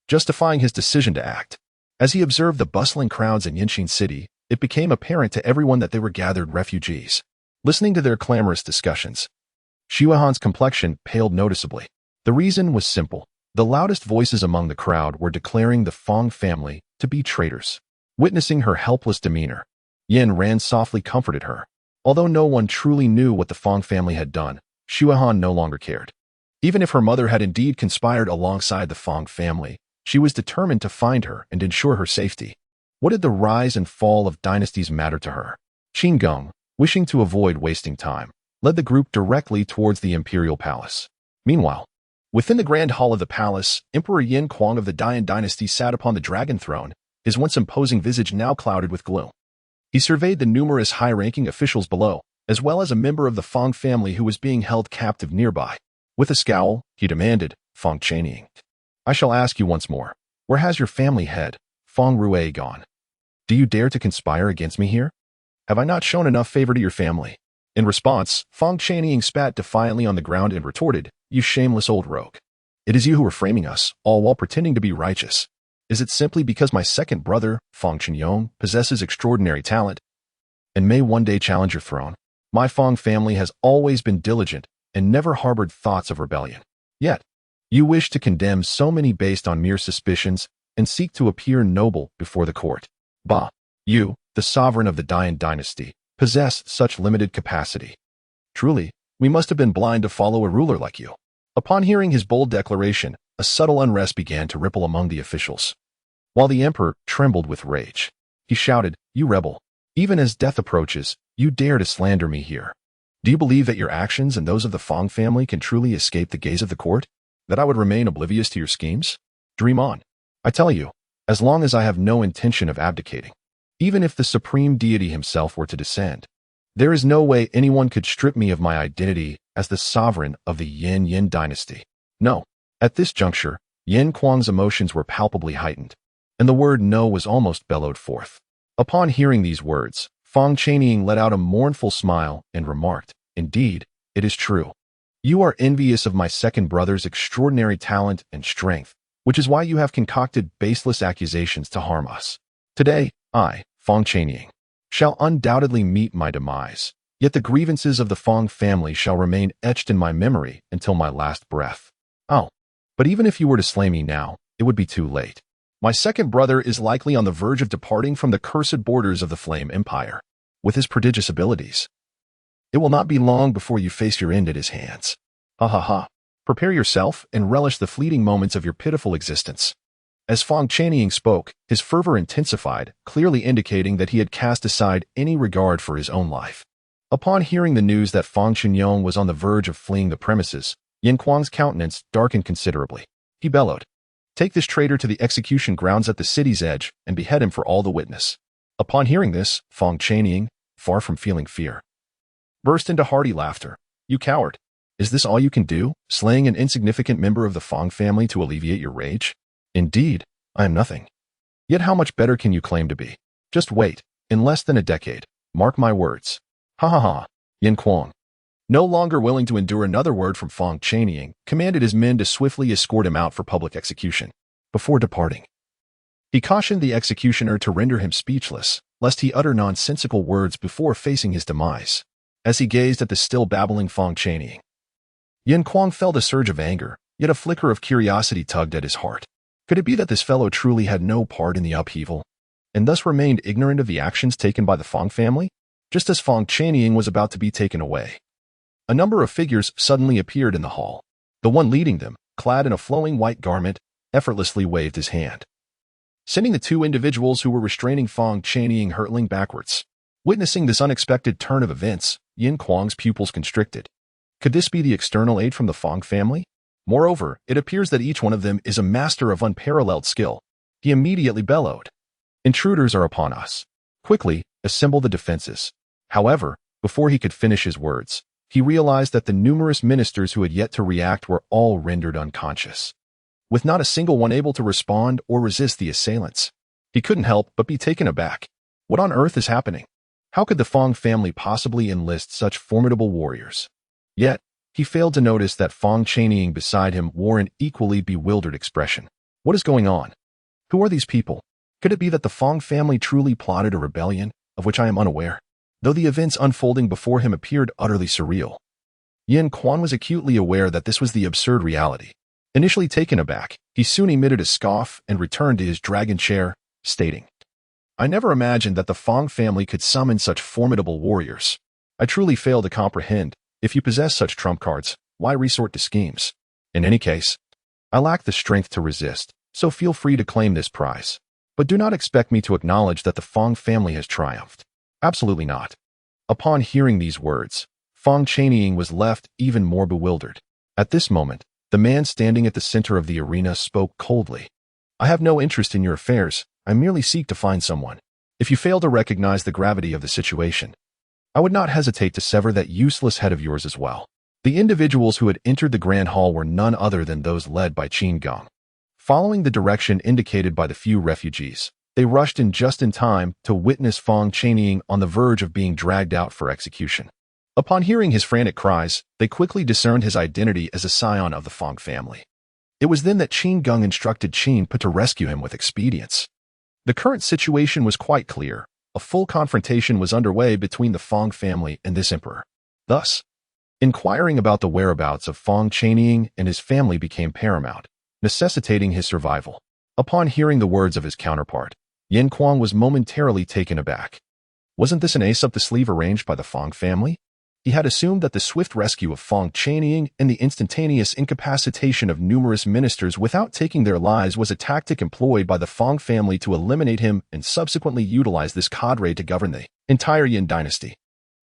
justifying his decision to act. As he observed the bustling crowds in Yinqin City, it became apparent to everyone that they were gathered refugees. Listening to their clamorous discussions, Xiaohan's complexion paled noticeably. The reason was simple. The loudest voices among the crowd were declaring the Fong family to be traitors. Witnessing her helpless demeanor, Yin Ran softly comforted her. Although no one truly knew what the Fong family had done, Xiaohan no longer cared. Even if her mother had indeed conspired alongside the Fong family, she was determined to find her and ensure her safety. What did the rise and fall of dynasties matter to her? Qin Geng, wishing to avoid wasting time, led the group directly towards the imperial palace. Meanwhile, within the grand hall of the palace, Emperor Yin Kuang of the Dian dynasty sat upon the dragon throne, his once imposing visage now clouded with gloom. He surveyed the numerous high-ranking officials below, as well as a member of the Fong family who was being held captive nearby. With a scowl, he demanded, "Fong Qianying, I shall ask you once more, where has your family head, Fong Rui, gone? Do you dare to conspire against me here? Have I not shown enough favor to your family?" In response, Fong Qianying spat defiantly on the ground and retorted, "You shameless old rogue. It is you who are framing us, all while pretending to be righteous. Is it simply because my second brother, Fong Qianyong, possesses extraordinary talent and may one day challenge your throne? My Fong family has always been diligent and never harbored thoughts of rebellion. Yet, you wish to condemn so many based on mere suspicions and seek to appear noble before the court. Bah, you, the sovereign of the Dian dynasty, possess such limited capacity. Truly, we must have been blind to follow a ruler like you." Upon hearing his bold declaration, a subtle unrest began to ripple among the officials. While the emperor trembled with rage, he shouted, "You rebel! Even as death approaches, you dare to slander me here. Do you believe that your actions and those of the Fong family can truly escape the gaze of the court? That I would remain oblivious to your schemes? Dream on. I tell you, as long as I have no intention of abdicating, even if the supreme deity himself were to descend, there is no way anyone could strip me of my identity as the sovereign of the Yin dynasty. No." At this juncture, Yin Kuang's emotions were palpably heightened, and the word no was almost bellowed forth. Upon hearing these words, Fong Qianying let out a mournful smile and remarked, "Indeed, it is true. You are envious of my second brother's extraordinary talent and strength, which is why you have concocted baseless accusations to harm us. Today, I, Fong Qianying, shall undoubtedly meet my demise, yet the grievances of the Fong family shall remain etched in my memory until my last breath. Oh, but even if you were to slay me now, it would be too late. My second brother is likely on the verge of departing from the cursed borders of the Flame Empire, with his prodigious abilities. It will not be long before you face your end at his hands. Ha ha ha. Prepare yourself and relish the fleeting moments of your pitiful existence." As Fong Qianying spoke, his fervor intensified, clearly indicating that he had cast aside any regard for his own life. Upon hearing the news that Fong Qianyong was on the verge of fleeing the premises, Yin Kuang's countenance darkened considerably. He bellowed, "Take this traitor to the execution grounds at the city's edge and behead him for all the witness." Upon hearing this, Fong Qianying, far from feeling fear, burst into hearty laughter. "You coward! Is this all you can do, slaying an insignificant member of the Fong family to alleviate your rage? Indeed, I am nothing. Yet how much better can you claim to be? Just wait, in less than a decade, mark my words." Ha ha ha. Yin Kuang, no longer willing to endure another word from Fong Qianying, commanded his men to swiftly escort him out for public execution. Before departing, he cautioned the executioner to render him speechless, lest he utter nonsensical words before facing his demise. As he gazed at the still babbling Fong Qianying, Yin Kuang felt a surge of anger, yet a flicker of curiosity tugged at his heart. Could it be that this fellow truly had no part in the upheaval, and thus remained ignorant of the actions taken by the Fong family? Just as Fong Qianying was about to be taken away, a number of figures suddenly appeared in the hall. The one leading them, clad in a flowing white garment, effortlessly waved his hand, sending the two individuals who were restraining Fong Qianying hurtling backwards. Witnessing this unexpected turn of events, Yin Kuang's pupils constricted. Could this be the external aid from the Fong family? Moreover, it appears that each one of them is a master of unparalleled skill. He immediately bellowed, "Intruders are upon us. Quickly, assemble the defenses." However, before he could finish his words, he realized that the numerous ministers who had yet to react were all rendered unconscious, with not a single one able to respond or resist the assailants. He couldn't help but be taken aback. What on earth is happening? How could the Fong family possibly enlist such formidable warriors? Yet, he failed to notice that Fong Qianying beside him wore an equally bewildered expression. What is going on? Who are these people? Could it be that the Fong family truly plotted a rebellion, of which I am unaware? Though the events unfolding before him appeared utterly surreal, Yin Quan was acutely aware that this was the absurd reality. Initially taken aback, he soon emitted a scoff and returned to his dragon chair, stating, "I never imagined that the Fong family could summon such formidable warriors. I truly fail to comprehend. If you possess such trump cards, why resort to schemes? In any case, I lack the strength to resist, so feel free to claim this prize. But do not expect me to acknowledge that the Fong family has triumphed. Absolutely not." Upon hearing these words, Fong Chaniying was left even more bewildered. At this moment, the man standing at the center of the arena spoke coldly. "I have no interest in your affairs. I merely seek to find someone. If you fail to recognize the gravity of the situation, I would not hesitate to sever that useless head of yours as well." The individuals who had entered the grand hall were none other than those led by Qin Geng. Following the direction indicated by the few refugees, they rushed in just in time to witness Fong Chaniying on the verge of being dragged out for execution. Upon hearing his frantic cries, they quickly discerned his identity as a scion of the Fong family. It was then that Qin Geng instructed Qin Pe to rescue him with expedience. The current situation was quite clear. A full confrontation was underway between the Fong family and this emperor. Thus, inquiring about the whereabouts of Fong Chaniying and his family became paramount, necessitating his survival. Upon hearing the words of his counterpart, Yin Quan was momentarily taken aback. Wasn't this an ace up the sleeve arranged by the Fong family? He had assumed that the swift rescue of Fong Chaniying and the instantaneous incapacitation of numerous ministers without taking their lives was a tactic employed by the Fong family to eliminate him and subsequently utilize this cadre to govern the entire Yin dynasty.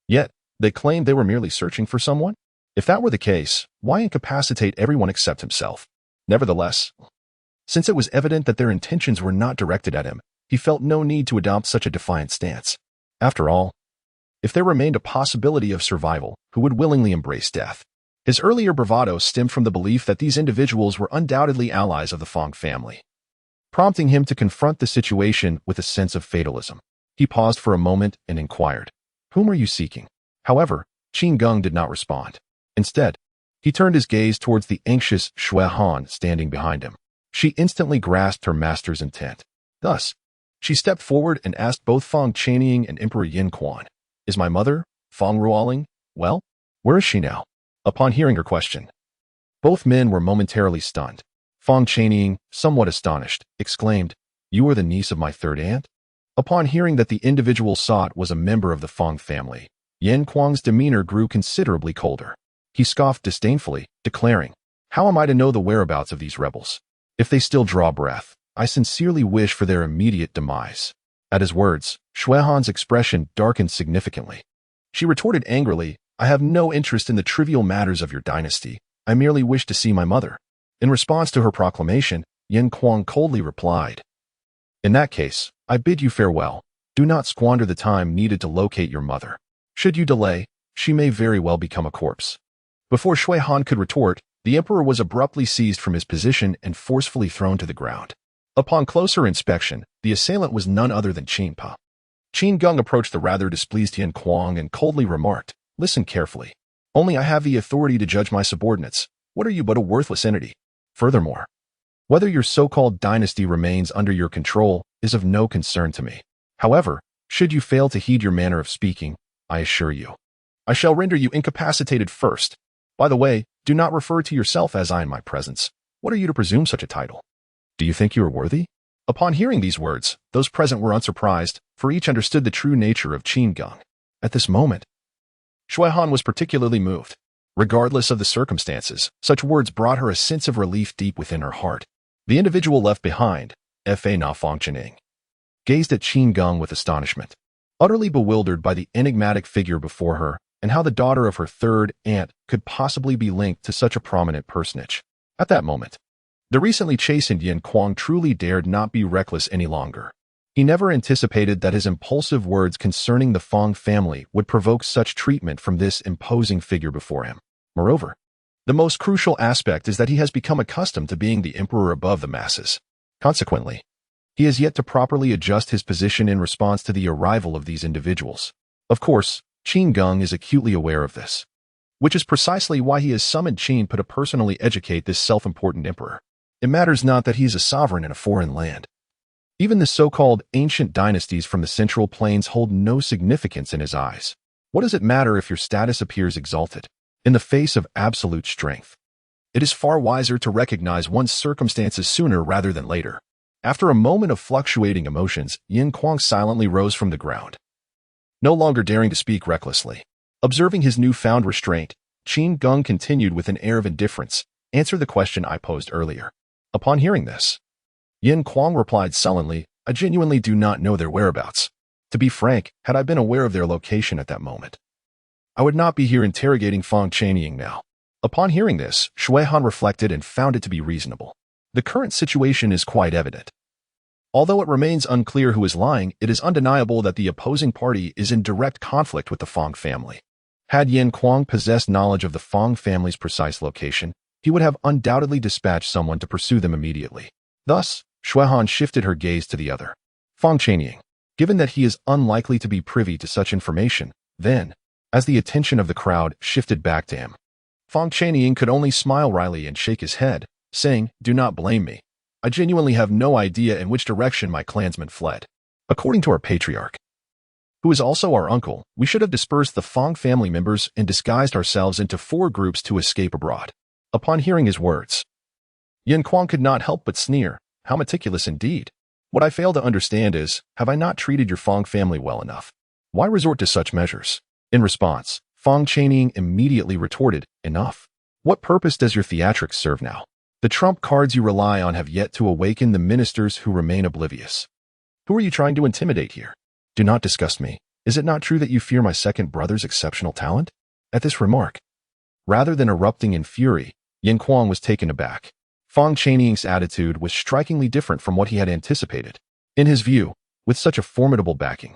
Yet, they claimed they were merely searching for someone? If that were the case, why incapacitate everyone except himself? Nevertheless, since it was evident that their intentions were not directed at him, he felt no need to adopt such a defiant stance. After all, if there remained a possibility of survival, who would willingly embrace death? His earlier bravado stemmed from the belief that these individuals were undoubtedly allies of the Fong family, prompting him to confront the situation with a sense of fatalism. He paused for a moment and inquired, "Whom are you seeking?" However, Qin Geng did not respond. Instead, he turned his gaze towards the anxious Shui Han standing behind him. She instantly grasped her master's intent. Thus, she stepped forward and asked both Fong Chaniying and Emperor Yin Quan, "Is my mother, Fong Ruoling, well? Where is she now?" Upon hearing her question, both men were momentarily stunned. Fong Chaniying, somewhat astonished, exclaimed, "You are the niece of my third aunt?" Upon hearing that the individual sought was a member of the Fong family, Yin Quan's demeanor grew considerably colder. He scoffed disdainfully, declaring, "How am I to know the whereabouts of these rebels? If they still draw breath, I sincerely wish for their immediate demise." At his words, Shui Han's expression darkened significantly. She retorted angrily, "I have no interest in the trivial matters of your dynasty. I merely wish to see my mother." In response to her proclamation, Yin Quan coldly replied, "In that case, I bid you farewell. Do not squander the time needed to locate your mother. Should you delay, she may very well become a corpse." Before Shui Han could retort, the emperor was abruptly seized from his position and forcefully thrown to the ground. Upon closer inspection, the assailant was none other than Qin Pe. Qin Geng approached the rather displeased Yin Quan and coldly remarked, "Listen carefully. Only I have the authority to judge my subordinates. What are you but a worthless entity? Furthermore, whether your so-called dynasty remains under your control is of no concern to me. However, should you fail to heed your manner of speaking, I assure you, I shall render you incapacitated first. By the way, do not refer to yourself as I in my presence. What are you to presume such a title? Do you think you are worthy?" Upon hearing these words, those present were unsurprised, for each understood the true nature of Qin Geng. At this moment, Shui Han was particularly moved. Regardless of the circumstances, such words brought her a sense of relief deep within her heart. The individual left behind, Fa Na Fong Chaniying, gazed at Qin Geng with astonishment, utterly bewildered by the enigmatic figure before her and how the daughter of her third aunt could possibly be linked to such a prominent personage. At that moment, the recently chastened Yin Quan truly dared not be reckless any longer. He never anticipated that his impulsive words concerning the Fong family would provoke such treatment from this imposing figure before him. Moreover, the most crucial aspect is that he has become accustomed to being the emperor above the masses. Consequently, he has yet to properly adjust his position in response to the arrival of these individuals. Of course, Qin Geng is acutely aware of this, which is precisely why he has summoned Qin Pe to personally educate this self-important emperor. It matters not that he is a sovereign in a foreign land. Even the so-called ancient dynasties from the Central Plains hold no significance in his eyes. What does it matter if your status appears exalted in the face of absolute strength? It is far wiser to recognize one's circumstances sooner rather than later. After a moment of fluctuating emotions, Yin Kuang silently rose from the ground, no longer daring to speak recklessly. Observing his newfound restraint, Qin Geng continued with an air of indifference, "Answer the question I posed earlier." Upon hearing this, Yin Kuang replied sullenly, "I genuinely do not know their whereabouts. To be frank, had I been aware of their location at that moment, I would not be here interrogating Fang Qianying now." Upon hearing this, Shui Han reflected and found it to be reasonable. The current situation is quite evident. Although it remains unclear who is lying, it is undeniable that the opposing party is in direct conflict with the Fang family. Had Yin Kuang possessed knowledge of the Fang family's precise location, he would have undoubtedly dispatched someone to pursue them immediately. Thus, Shui Han shifted her gaze to the other, Fang Qianying. Given that he is unlikely to be privy to such information, then, as the attention of the crowd shifted back to him, Fang Qianying could only smile wryly and shake his head, saying, "Do not blame me. I genuinely have no idea in which direction my clansmen fled. According to our patriarch, who is also our uncle, we should have dispersed the Fang family members and disguised ourselves into 4 groups to escape abroad." Upon hearing his words, Yin Kuang could not help but sneer. How meticulous indeed. What I fail to understand is, have I not treated your Fang family well enough? Why resort to such measures? In response, Fang Qianying immediately retorted, "Enough. What purpose does your theatrics serve now? The trump cards you rely on have yet to awaken the ministers who remain oblivious. Who are you trying to intimidate here? Do not disgust me. Is it not true that you fear my second brother's exceptional talent?" At this remark, rather than erupting in fury, Yin Kuang was taken aback. Fang Qianying's attitude was strikingly different from what he had anticipated. In his view, with such a formidable backing,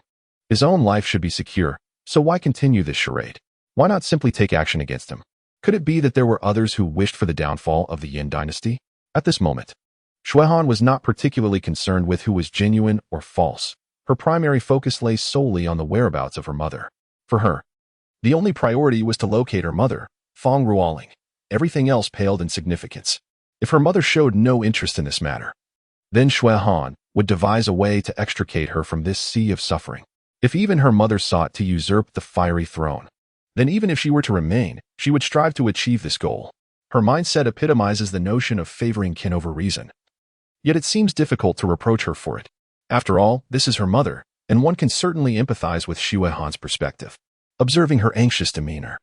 his own life should be secure, so why continue this charade? Why not simply take action against him? Could it be that there were others who wished for the downfall of the Yin dynasty? At this moment, Shui Han was not particularly concerned with who was genuine or false. Her primary focus lay solely on the whereabouts of her mother. For her, the only priority was to locate her mother, Fang Ruoling. Everything else paled in significance. If her mother showed no interest in this matter, then Shui Han would devise a way to extricate her from this sea of suffering. If even her mother sought to usurp the fiery throne, then even if she were to remain, she would strive to achieve this goal. Her mindset epitomizes the notion of favoring kin over reason. Yet it seems difficult to reproach her for it. After all, this is her mother, and one can certainly empathize with Shui Han's perspective. Observing her anxious demeanor,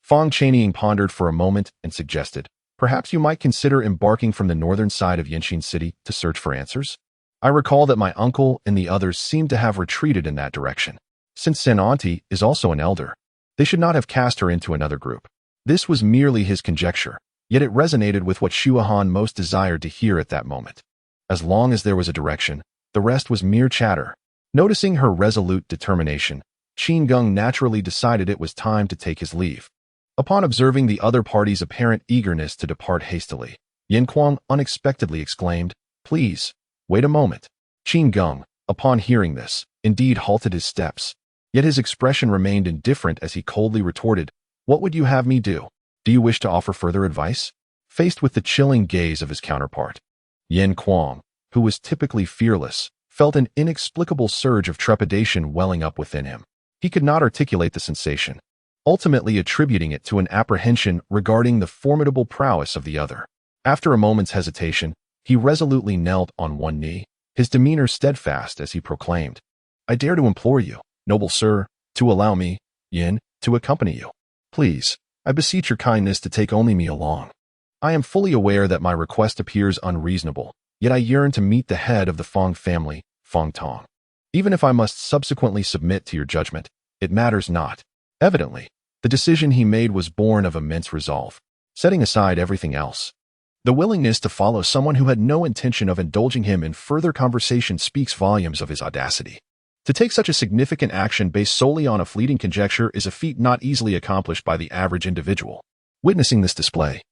Fang Qianying pondered for a moment and suggested, "Perhaps you might consider embarking from the northern side of Yanqin City to search for answers. I recall that my uncle and the others seem to have retreated in that direction. Since Sen Auntie is also an elder, they should not have cast her into another group." This was merely his conjecture, yet it resonated with what Shui Han most desired to hear at that moment. As long as there was a direction, the rest was mere chatter. Noticing her resolute determination, Qin Geng naturally decided it was time to take his leave. Upon observing the other party's apparent eagerness to depart hastily, Yin Kuang unexpectedly exclaimed, "Please, wait a moment." Qin Geng, upon hearing this, indeed halted his steps, yet his expression remained indifferent as he coldly retorted, "What would you have me do? Do you wish to offer further advice?" Faced with the chilling gaze of his counterpart, Yin Kuang, who was typically fearless, felt an inexplicable surge of trepidation welling up within him. He could not articulate the sensation, ultimately attributing it to an apprehension regarding the formidable prowess of the other. After a moment's hesitation, he resolutely knelt on one knee, his demeanor steadfast as he proclaimed, "I dare to implore you, noble sir, to allow me, Yin, to accompany you. Please, I beseech your kindness to take only me along. I am fully aware that my request appears unreasonable, yet I yearn to meet the head of the Fang family, Fang Tong. Even if I must subsequently submit to your judgment, it matters not." Evidently, the decision he made was born of immense resolve, setting aside everything else. The willingness to follow someone who had no intention of indulging him in further conversation speaks volumes of his audacity. To take such a significant action based solely on a fleeting conjecture is a feat not easily accomplished by the average individual. Witnessing this display,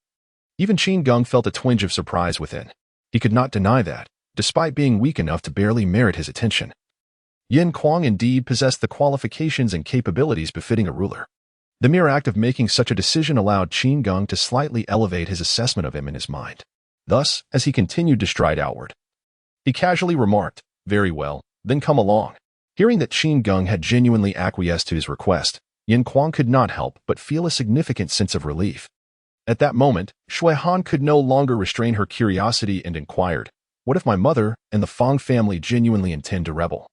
even Qin Geng felt a twinge of surprise within. He could not deny that, despite being weak enough to barely merit his attention, Yin Kuang indeed possessed the qualifications and capabilities befitting a ruler. The mere act of making such a decision allowed Qin Geng to slightly elevate his assessment of him in his mind. Thus, as he continued to stride outward, he casually remarked, Very well, then come along. Hearing that Qin Geng had genuinely acquiesced to his request, Yin Kuang could not help but feel a significant sense of relief. At that moment, Shui Han could no longer restrain her curiosity and inquired, "What if my mother and the Fang family genuinely intend to rebel?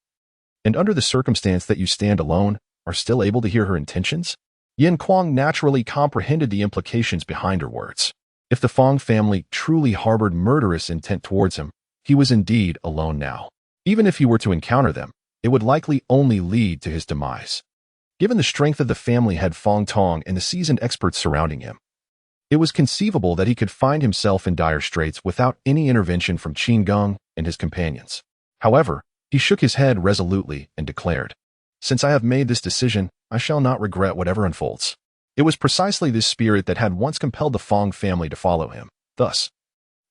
And under the circumstance that you stand alone, are still able to hear her intentions?" Yin Kuang naturally comprehended the implications behind her words. If the Fang family truly harbored murderous intent towards him, he was indeed alone now. Even if he were to encounter them, it would likely only lead to his demise. Given the strength of the family head Fang Tong and the seasoned experts surrounding him, it was conceivable that he could find himself in dire straits without any intervention from Qin Geng and his companions. However, he shook his head resolutely and declared, "Since I have made this decision, I shall not regret whatever unfolds." It was precisely this spirit that had once compelled the Fang family to follow him. Thus,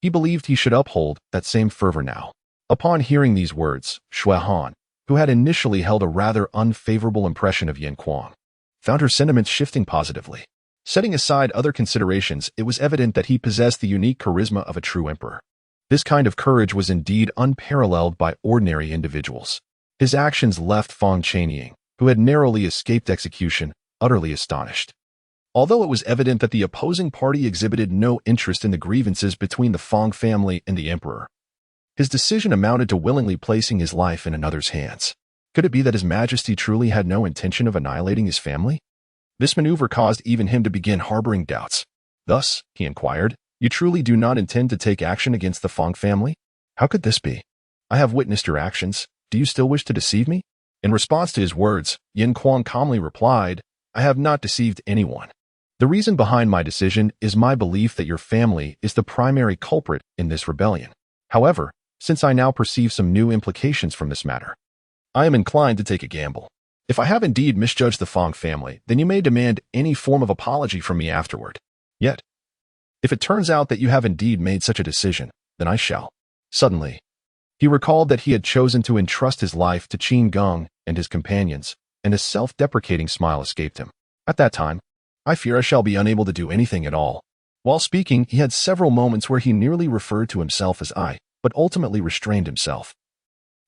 he believed he should uphold that same fervor now. Upon hearing these words, Shui Han, who had initially held a rather unfavorable impression of Yin Kuang, found her sentiments shifting positively. Setting aside other considerations, it was evident that he possessed the unique charisma of a true emperor. This kind of courage was indeed unparalleled by ordinary individuals. His actions left Fang Qianying, who had narrowly escaped execution, utterly astonished. Although it was evident that the opposing party exhibited no interest in the grievances between the Fang family and the emperor, his decision amounted to willingly placing his life in another's hands. Could it be that His Majesty truly had no intention of annihilating his family? This maneuver caused even him to begin harboring doubts. Thus, he inquired, "You truly do not intend to take action against the Fang family? How could this be? I have witnessed your actions. Do you still wish to deceive me?" In response to his words, Yin Kuang calmly replied, "I have not deceived anyone. The reason behind my decision is my belief that your family is the primary culprit in this rebellion. However, since I now perceive some new implications from this matter, I am inclined to take a gamble. If I have indeed misjudged the Fang family, then you may demand any form of apology from me afterward. Yet, if it turns out that you have indeed made such a decision, then I shall." Suddenly, he recalled that he had chosen to entrust his life to Qin Geng and his companions, and a self-deprecating smile escaped him. At that time, "I fear I shall be unable to do anything at all." While speaking, he had several moments where he nearly referred to himself as I, but ultimately restrained himself.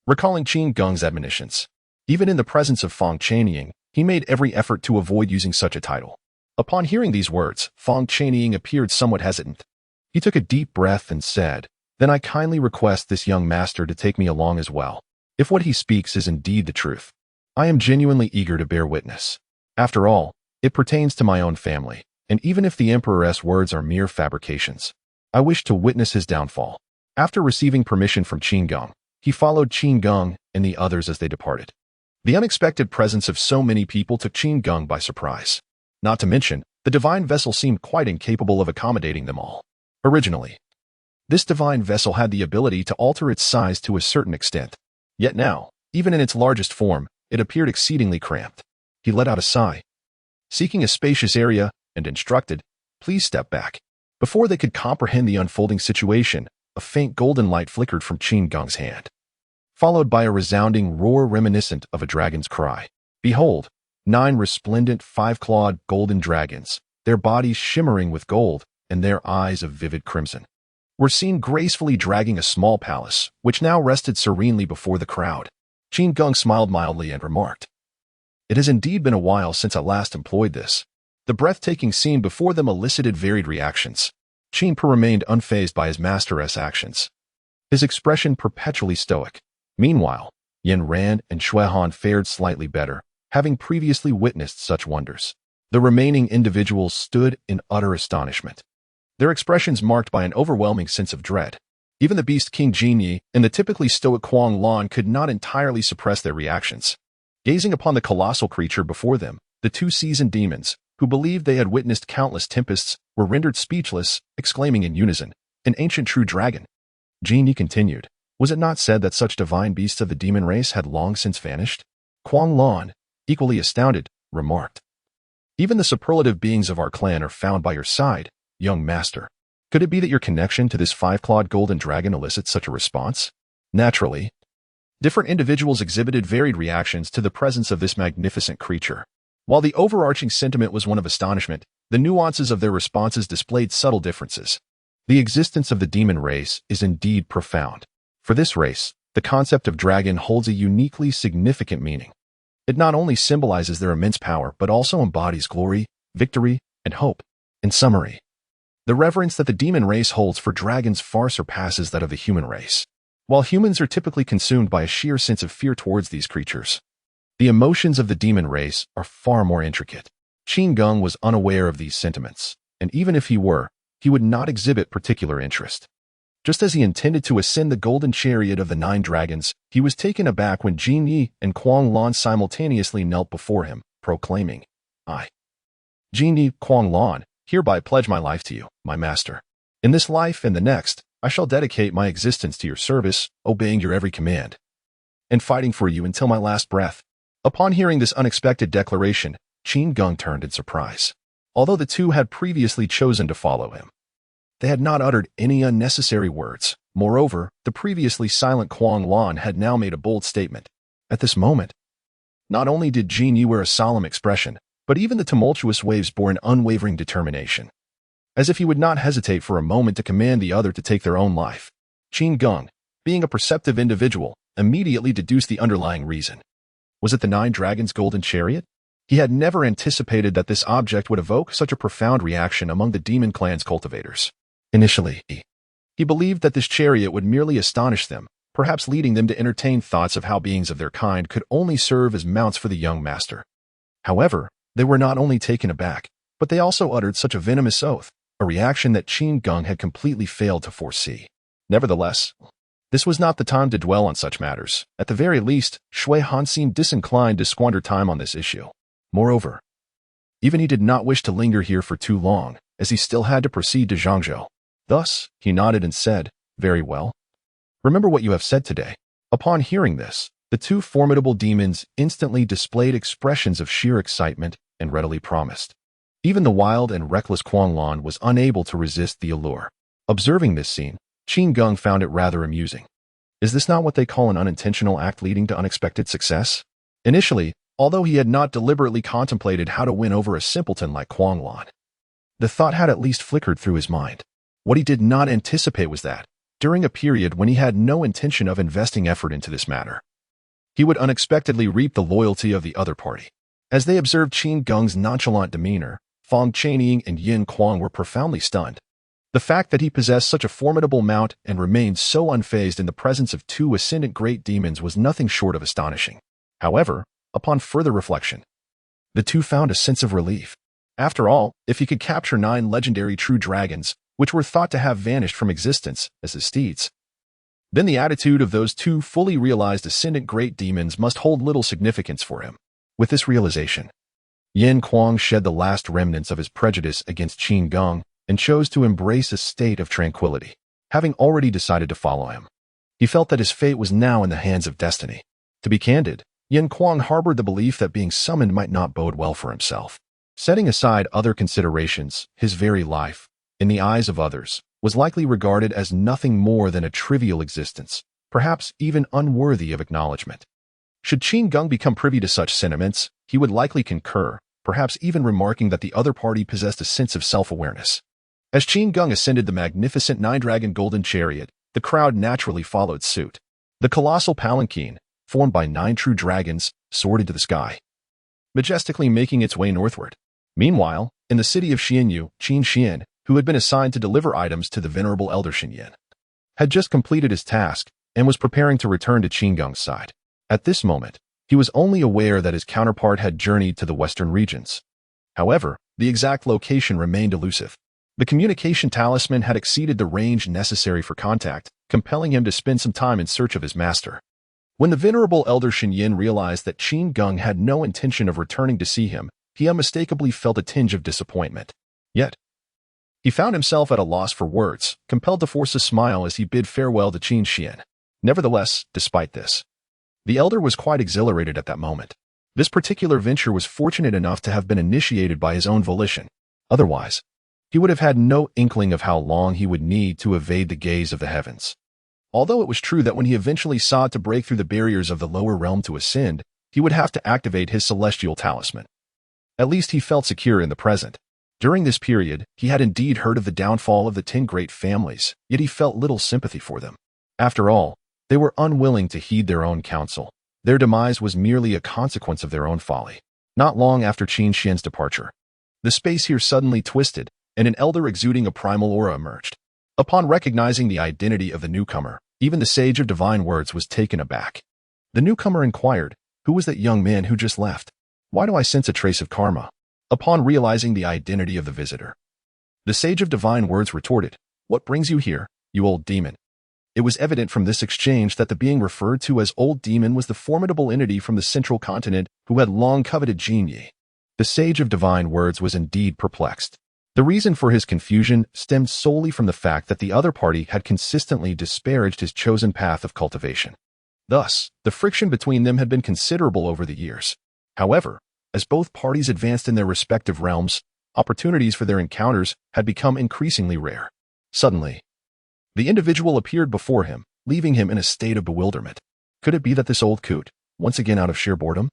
Recalling Qin Geng's admonitions, even in the presence of Fang Qianying, he made every effort to avoid using such a title. Upon hearing these words, Fang Qianying appeared somewhat hesitant. He took a deep breath and said, "Then I kindly request this young master to take me along as well. If what he speaks is indeed the truth, I am genuinely eager to bear witness. After all, it pertains to my own family, and even if the Emperor's words are mere fabrications, I wish to witness his downfall." After receiving permission from Qin Geng, he followed Qin Geng and the others as they departed. The unexpected presence of so many people took Qin Geng by surprise. Not to mention, the divine vessel seemed quite incapable of accommodating them all. Originally, this divine vessel had the ability to alter its size to a certain extent. Yet now, even in its largest form, it appeared exceedingly cramped. He let out a sigh, seeking a spacious area, and instructed, "Please step back." Before they could comprehend the unfolding situation, a faint golden light flickered from Qin Geng's hand, followed by a resounding roar reminiscent of a dragon's cry. Behold, 9 resplendent 5-clawed golden dragons, their bodies shimmering with gold and their eyes of vivid crimson, were seen gracefully dragging a small palace, which now rested serenely before the crowd. Qin Geng smiled mildly and remarked, "It has indeed been a while since I last employed this." The breathtaking scene before them elicited varied reactions. Qin Per remained unfazed by his master's actions, his expression perpetually stoic. Meanwhile, Yin Ran and Shui Han fared slightly better, having previously witnessed such wonders. The remaining individuals stood in utter astonishment, their expressions marked by an overwhelming sense of dread. Even the beast King Jinyi and the typically stoic Kuang Lan could not entirely suppress their reactions. Gazing upon the colossal creature before them, the 2 seasoned demons, who believed they had witnessed countless tempests, were rendered speechless, exclaiming in unison, "An ancient true dragon." Jinyi continued, "Was it not said that such divine beasts of the demon race had long since vanished?" Kuang Lan, equally astounded, remarked, "Even the superlative beings of our clan are found by your side, young master. Could it be that your connection to this 5-clawed golden dragon elicits such a response?" Naturally, different individuals exhibited varied reactions to the presence of this magnificent creature. While the overarching sentiment was one of astonishment, the nuances of their responses displayed subtle differences. The existence of the demon race is indeed profound. For this race, The concept of dragon holds a uniquely significant meaning. It not only symbolizes their immense power, but also embodies glory, victory, and hope. In summary, the reverence that the demon race holds for dragons far surpasses that of the human race. While humans are typically consumed by a sheer sense of fear towards these creatures, the emotions of the demon race are far more intricate. Qin Geng was unaware of these sentiments, and even if he were, he would not exhibit particular interest. Just as he intended to ascend the golden chariot of the 9 dragons, he was taken aback when Jin Yi and Kuang Lan simultaneously knelt before him, proclaiming, "I, Jin Yi, Kuang Lan, hereby pledge my life to you, my master. In this life and the next, I shall dedicate my existence to your service, obeying your every command, and fighting for you until my last breath." Upon hearing this unexpected declaration, Qin Geng turned in surprise. Although the two had previously chosen to follow him, they had not uttered any unnecessary words. Moreover, the previously silent Kuang Lan had now made a bold statement. At this moment, not only did Jin Yi wear a solemn expression, but even the tumultuous waves bore an unwavering determination. As if he would not hesitate for a moment to command the other to take their own life. Qin Geng, being a perceptive individual, immediately deduced the underlying reason. Was it the 9 dragons' golden chariot? He had never anticipated that this object would evoke such a profound reaction among the demon clan's cultivators. Initially, he believed that this chariot would merely astonish them, perhaps leading them to entertain thoughts of how beings of their kind could only serve as mounts for the young master. However, they were not only taken aback, but they also uttered such a venomous oath, a reaction that Qin Geng had completely failed to foresee. Nevertheless, this was not the time to dwell on such matters. At the very least, Shui Han seemed disinclined to squander time on this issue. Moreover, even he did not wish to linger here for too long, as he still had to proceed to Zhangzhou. Thus, he nodded and said, "Very well. Remember what you have said today." Upon hearing this, the 2 formidable demons instantly displayed expressions of sheer excitement and readily promised. Even the wild and reckless Kuang Lan was unable to resist the allure. Observing this scene, Qin Geng found it rather amusing. Is this not what they call an unintentional act leading to unexpected success? Initially, although he had not deliberately contemplated how to win over a simpleton like Kuang Lan, the thought had at least flickered through his mind. What he did not anticipate was that, during a period when he had no intention of investing effort into this matter, he would unexpectedly reap the loyalty of the other party. As they observed Qin Geng's nonchalant demeanor, Fang Chanying and Yin Kuang were profoundly stunned. The fact that he possessed such a formidable mount and remained so unfazed in the presence of 2 ascendant great demons was nothing short of astonishing. However, upon further reflection, the 2 found a sense of relief. After all, if he could capture 9 legendary true dragons, which were thought to have vanished from existence as his steeds, then the attitude of those 2 fully realized ascendant great demons must hold little significance for him. With this realization, Yin Kuang shed the last remnants of his prejudice against Qin Geng and chose to embrace a state of tranquility. Having already decided to follow him, he felt that his fate was now in the hands of destiny. To be candid, Yin Kuang harbored the belief that being summoned might not bode well for himself. Setting aside other considerations, his very life, in the eyes of others, was likely regarded as nothing more than a trivial existence, perhaps even unworthy of acknowledgement. Should Qin Geng become privy to such sentiments, he would likely concur, perhaps even remarking that the other party possessed a sense of self-awareness. As Qin Geng ascended the magnificent 9-dragon golden chariot, the crowd naturally followed suit. The colossal palanquin, formed by 9 true dragons, soared into the sky, majestically making its way northward. Meanwhile, in the city of Xianyu, Qin Xian, who had been assigned to deliver items to the venerable elder Xinyan, had just completed his task and was preparing to return to Qin Geng's side. At this moment, he was only aware that his counterpart had journeyed to the western regions. However, the exact location remained elusive. The communication talisman had exceeded the range necessary for contact, compelling him to spend some time in search of his master. When the venerable elder Xinyan realized that Qin Geng had no intention of returning to see him, he unmistakably felt a tinge of disappointment. Yet, he found himself at a loss for words, compelled to force a smile as he bid farewell to Qin Xian. Nevertheless, despite this, the elder was quite exhilarated at that moment. This particular venture was fortunate enough to have been initiated by his own volition. Otherwise, he would have had no inkling of how long he would need to evade the gaze of the heavens. Although it was true that when he eventually sought to break through the barriers of the lower realm to ascend, he would have to activate his celestial talisman. At least he felt secure in the present. During this period, he had indeed heard of the downfall of the 10 great families, yet he felt little sympathy for them. After all, They were unwilling to heed their own counsel. Their demise was merely a consequence of their own folly. Not long after Qin Xian's departure, the space here suddenly twisted, and an elder exuding a primal aura emerged. Upon recognizing the identity of the newcomer, even the sage of divine words was taken aback. The newcomer inquired, "Who was that young man who just left? Why do I sense a trace of karma?" Upon realizing the identity of the visitor, the sage of divine words retorted, "What brings you here, you old demon?" It was evident from this exchange that the being referred to as Old Demon was the formidable entity from the central continent who had long coveted Jin Yi. The sage of divine words was indeed perplexed. The reason for his confusion stemmed solely from the fact that the other party had consistently disparaged his chosen path of cultivation. Thus, the friction between them had been considerable over the years. However, as both parties advanced in their respective realms, opportunities for their encounters had become increasingly rare. Suddenly, the individual appeared before him, leaving him in a state of bewilderment. Could it be that this old coot, once again out of sheer boredom,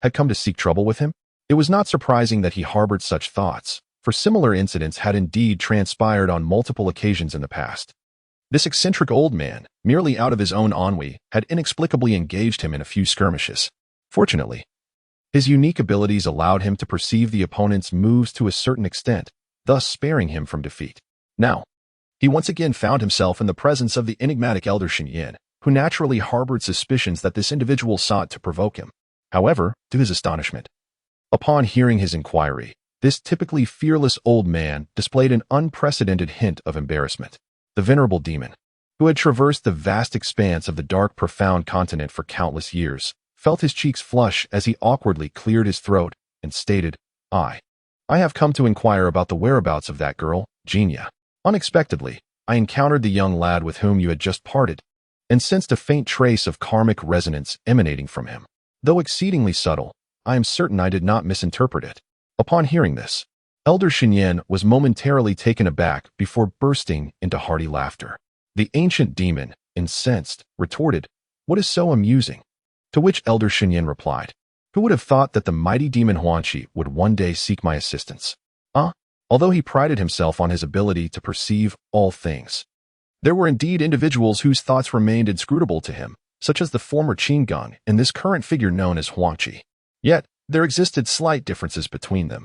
had come to seek trouble with him? It was not surprising that he harbored such thoughts, for similar incidents had indeed transpired on multiple occasions in the past. This eccentric old man, merely out of his own ennui, had inexplicably engaged him in a few skirmishes. Fortunately, his unique abilities allowed him to perceive the opponent's moves to a certain extent, thus sparing him from defeat. Now, he once again found himself in the presence of the enigmatic elder Xinyan, who naturally harbored suspicions that this individual sought to provoke him. However, to his astonishment, upon hearing his inquiry, this typically fearless old man displayed an unprecedented hint of embarrassment. The venerable demon, who had traversed the vast expanse of the dark, profound continent for countless years, felt his cheeks flush as he awkwardly cleared his throat and stated, I have come to inquire about the whereabouts of that girl, Jinya. Unexpectedly, I encountered the young lad with whom you had just parted, and sensed a faint trace of karmic resonance emanating from him. Though exceedingly subtle, I am certain I did not misinterpret it." Upon hearing this, Elder Xinyan was momentarily taken aback before bursting into hearty laughter. The ancient demon, incensed, retorted, "What is so amusing?" To which Elder Xinyan replied, "Who would have thought that the mighty demon Huangqi would one day seek my assistance?" Although he prided himself on his ability to perceive all things, there were indeed individuals whose thoughts remained inscrutable to him, such as the former Qin Geng and this current figure known as Huangqi. Yet, there existed slight differences between them.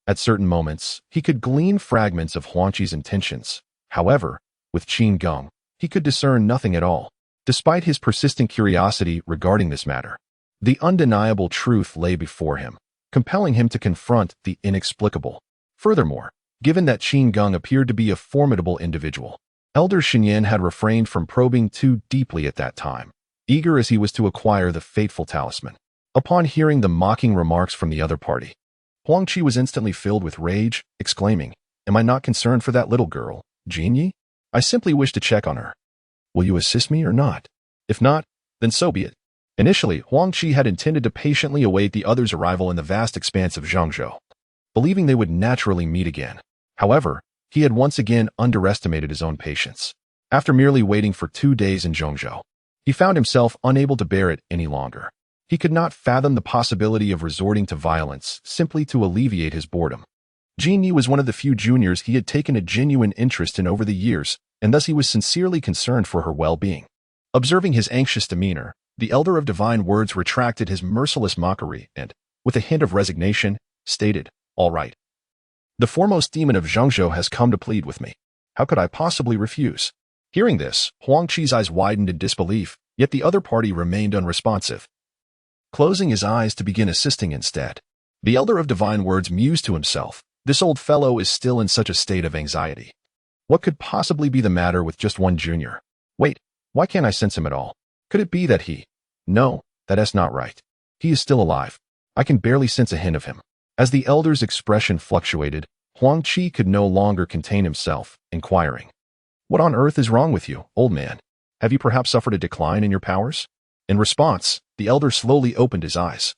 At certain moments, he could glean fragments of Huangqi's intentions. However, with Qin Geng, he could discern nothing at all. Despite his persistent curiosity regarding this matter, the undeniable truth lay before him, compelling him to confront the inexplicable. Furthermore, given that Qin Geng appeared to be a formidable individual, Elder Xinyan had refrained from probing too deeply at that time, eager as he was to acquire the fateful talisman. Upon hearing the mocking remarks from the other party, Huangqi was instantly filled with rage, exclaiming, "Am I not concerned for that little girl, Jinyi? I simply wish to check on her. Will you assist me or not? If not, then so be it." Initially, Huangqi had intended to patiently await the other's arrival in the vast expanse of Zhangzhou, believing they would naturally meet again. However, he had once again underestimated his own patience. After merely waiting for 2 days in Zhangzhou, he found himself unable to bear it any longer. He could not fathom the possibility of resorting to violence simply to alleviate his boredom. Jin Yi was one of the few juniors he had taken a genuine interest in over the years, and thus he was sincerely concerned for her well-being. Observing his anxious demeanor, the Elder of Divine Words retracted his merciless mockery and, with a hint of resignation, stated, "All right. The foremost demon of Zhangzhou has come to plead with me. How could I possibly refuse?" Hearing this, Huangqi's eyes widened in disbelief, yet the other party remained unresponsive, closing his eyes to begin assisting instead. The Elder of Divine Words mused to himself, "This old fellow is still in such a state of anxiety. What could possibly be the matter with just one junior? Wait, why can't I sense him at all? Could it be that he... No, that's not right. He is still alive. I can barely sense a hint of him." As the elder's expression fluctuated, Huangqi could no longer contain himself, inquiring, "What on earth is wrong with you, old man? Have you perhaps suffered a decline in your powers?" In response, the elder slowly opened his eyes,